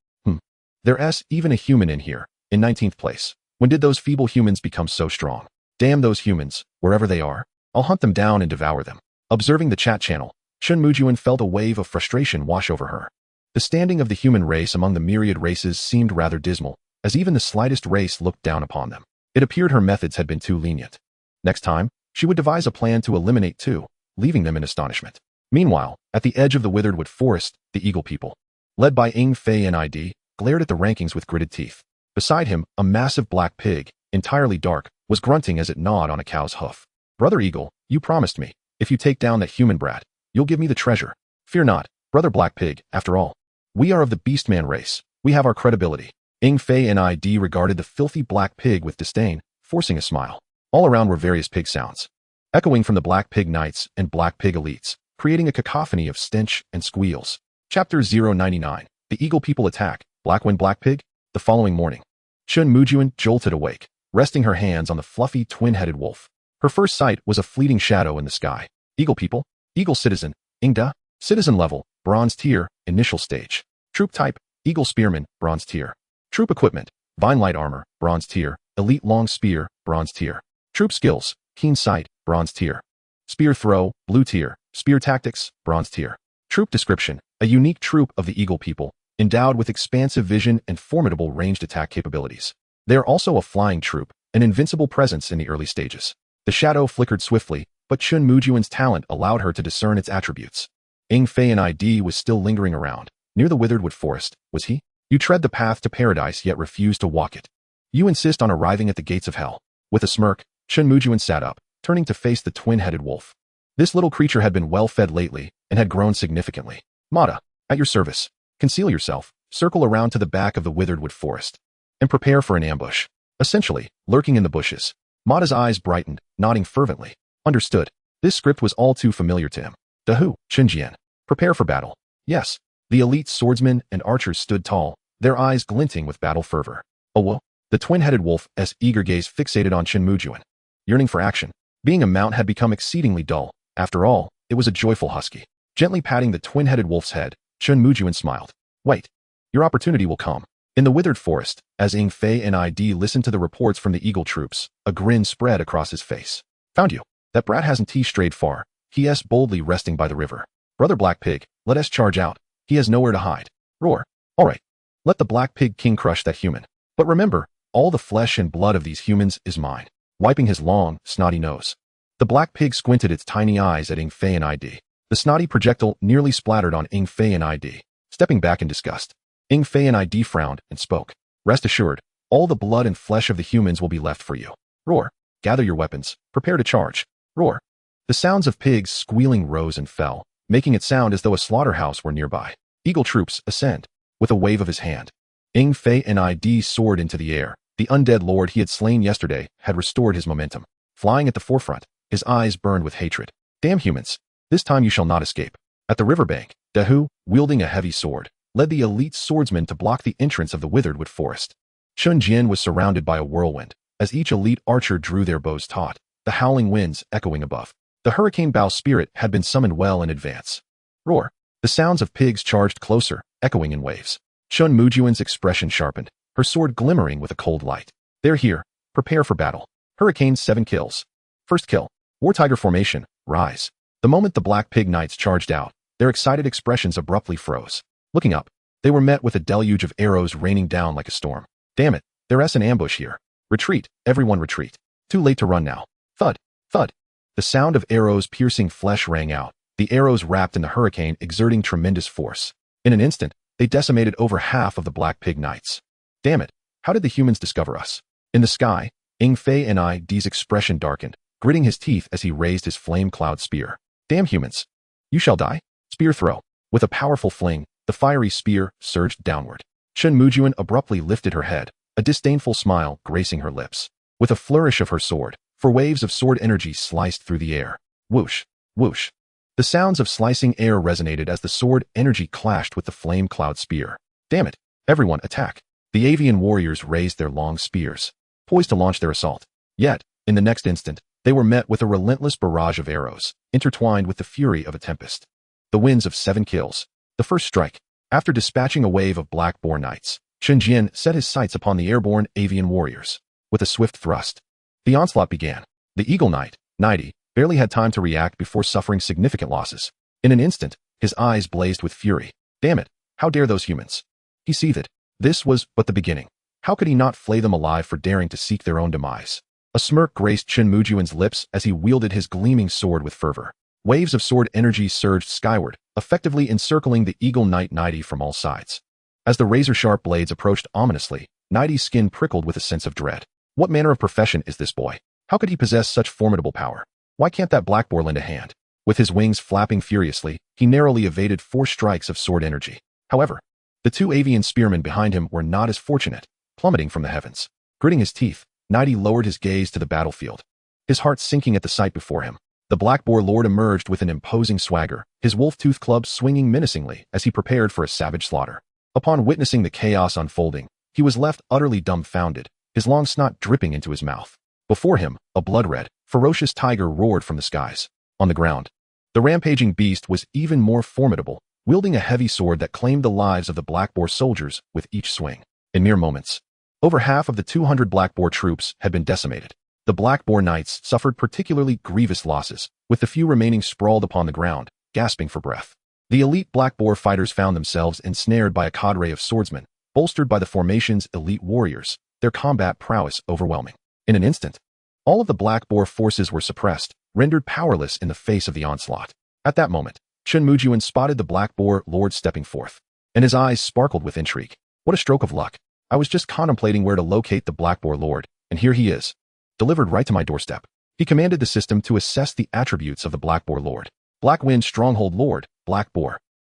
[SPEAKER 1] There's even a human in here, in 19th place. When did those feeble humans become so strong? Damn those humans, wherever they are. I'll hunt them down and devour them. Observing the chat channel, Chen Mujun felt a wave of frustration wash over her. The standing of the human race among the myriad races seemed rather dismal, as even the slightest race looked down upon them. It appeared her methods had been too lenient. Next time, she would devise a plan to eliminate 2, leaving them in astonishment. Meanwhile, at the edge of the Witheredwood Forest, the Eagle People, led by Ing Fei NID, glared at the rankings with gritted teeth. Beside him, a massive black pig, entirely dark, was grunting as it gnawed on a cow's hoof. Brother Eagle, you promised me, if you take down that human brat, you'll give me the treasure. Fear not, Brother Black Pig, after all. We are of the Beastman race. We have our credibility. Ing Fei NID regarded the filthy black pig with disdain, forcing a smile. All around were various pig sounds, echoing from the Black Pig Knights and Black Pig Elites, creating a cacophony of stench and squeals. Chapter 099. The Eagle People Attack. Blackwind Black Pig? The following morning, Chen Mujun jolted awake, resting her hands on the fluffy twin-headed wolf. Her first sight was a fleeting shadow in the sky. Eagle People, Eagle Citizen, Ingda, Citizen Level, Bronze Tier, Initial Stage. Troop Type, Eagle Spearman, Bronze Tier. Troop Equipment, Vine Light Armor, Bronze Tier, Elite Long Spear, Bronze Tier. Troop Skills, Keen Sight, Bronze Tier. Spear Throw, Blue Tier, Spear tactics, bronze tier. Troop description, a unique troop of the Eagle people, endowed with expansive vision and formidable ranged attack capabilities. They are also a flying troop, an invincible presence in the early stages. The shadow flickered swiftly, but Chen Mujun's talent allowed her to discern its attributes. Ing Fei and ID was still lingering around, near the withered wood forest, was he? You tread the path to paradise yet refuse to walk it. You insist on arriving at the gates of hell. With a smirk, Chen Mujun sat up, turning to face the twin-headed wolf. This little creature had been well fed lately and had grown significantly. Mata, at your service. Conceal yourself, circle around to the back of the withered wood forest, and prepare for an ambush. Essentially, lurking in the bushes. Mata's eyes brightened, nodding fervently. Understood. This script was all too familiar to him. Dahu, Qinjian. Prepare for battle. Yes. The elite swordsmen and archers stood tall, their eyes glinting with battle fervor. Owo, the twin-headed wolf's eager gaze fixated on Chen Mujun. Yearning for action. Being a mount had become exceedingly dull. After all, it was a joyful husky. Gently patting the twin-headed wolf's head, Chen Mujun smiled. Wait. Your opportunity will come. In the withered forest, as Ing Fei and ID listened to the reports from the Eagle troops, a grin spread across his face. Found you. That brat hasn't strayed far. He is boldly resting by the river. Brother Black Pig, let us charge out. He has nowhere to hide. Roar. All right. Let the Black Pig King crush that human. But remember, all the flesh and blood of these humans is mine. Wiping his long, snotty nose. The Black Pig squinted its tiny eyes at Ing Fei and ID. The snotty projectile nearly splattered on Ing Fei and ID. Stepping back in disgust, Ing Fei and ID frowned and spoke. Rest assured, all the blood and flesh of the humans will be left for you. Roar. Gather your weapons. Prepare to charge. Roar. The sounds of pigs squealing rose and fell, making it sound as though a slaughterhouse were nearby. Eagle troops, ascend. With a wave of his hand, Ing Fei and ID soared into the air. The undead lord he had slain yesterday had restored his momentum. Flying at the forefront, his eyes burned with hatred. Damn humans. This time you shall not escape. At the riverbank, Dahu, wielding a heavy sword, led the elite swordsmen to block the entrance of the withered wood forest. Chun Jian was surrounded by a whirlwind, as each elite archer drew their bows taut, the howling winds echoing above. The hurricane bow spirit had been summoned well in advance. Roar. The sounds of pigs charged closer, echoing in waves. Chun Mujun's expression sharpened, her sword glimmering with a cold light. They're here. Prepare for battle. Hurricane's 7 kills. First kill. War Tiger formation. Rise. The moment the Black Pig Knights charged out, their excited expressions abruptly froze. Looking up, they were met with a deluge of arrows raining down like a storm. Damn it, there's an ambush here. Retreat, everyone retreat. Too late to run now. Thud, thud. The sound of arrows piercing flesh rang out, the arrows wrapped in the hurricane exerting tremendous force. In an instant, they decimated over half of the Black Pig Knights. Damn it, how did the humans discover us? In the sky, Ing Fei and ID's expression darkened, gritting his teeth as he raised his flame cloud spear. Damn humans. You shall die. Spear throw. With a powerful fling, the fiery spear surged downward. Chen Mujun abruptly lifted her head, a disdainful smile gracing her lips. With a flourish of her sword, 4 waves of sword energy sliced through the air. Whoosh, whoosh. The sounds of slicing air resonated as the sword energy clashed with the flame cloud spear. Damn it. Everyone attack. The avian warriors raised their long spears, poised to launch their assault. Yet, in the next instant, they were met with a relentless barrage of arrows, intertwined with the fury of a tempest. The winds of 7 kills. The first strike. After dispatching a wave of Black Boar Knights, Chen Jian set his sights upon the airborne avian warriors. With a swift thrust, the onslaught began. The Eagle Knight, Nighty, barely had time to react before suffering significant losses. In an instant, his eyes blazed with fury. Damn it, how dare those humans? He seethed. This was but the beginning. How could he not flay them alive for daring to seek their own demise? A smirk graced Chen Mujun's lips as he wielded his gleaming sword with fervor. Waves of sword energy surged skyward, effectively encircling the Eagle Knight Nighty from all sides. As the razor-sharp blades approached ominously, Nighty's skin prickled with a sense of dread. What manner of profession is this boy? How could he possess such formidable power? Why can't that black boar lend a hand? With his wings flapping furiously, he narrowly evaded 4 strikes of sword energy. However, the 2 avian spearmen behind him were not as fortunate, plummeting from the heavens. Gritting his teeth, Nighty lowered his gaze to the battlefield, his heart sinking at the sight before him. The Black Boar Lord emerged with an imposing swagger, his wolf-tooth club swinging menacingly as he prepared for a savage slaughter. Upon witnessing the chaos unfolding, he was left utterly dumbfounded, his long snot dripping into his mouth. Before him, a blood-red, ferocious tiger roared from the skies. On the ground, the rampaging beast was even more formidable, wielding a heavy sword that claimed the lives of the Black Boar soldiers with each swing. In mere moments, over half of the 200 Black Boar troops had been decimated. The Black Boar Knights suffered particularly grievous losses, with the few remaining sprawled upon the ground, gasping for breath. The elite Black Boar fighters found themselves ensnared by a cadre of swordsmen, bolstered by the formation's elite warriors, their combat prowess overwhelming. In an instant, all of the Black Boar forces were suppressed, rendered powerless in the face of the onslaught. At that moment, Chen Mujun spotted the Black Boar Lord stepping forth, and his eyes sparkled with intrigue. What a stroke of luck. I was just contemplating where to locate the Black Boar Lord, and here he is, delivered right to my doorstep. He commanded the system to assess the attributes of the Black Boar Lord. Black Wind Stronghold Lord, Black Boar,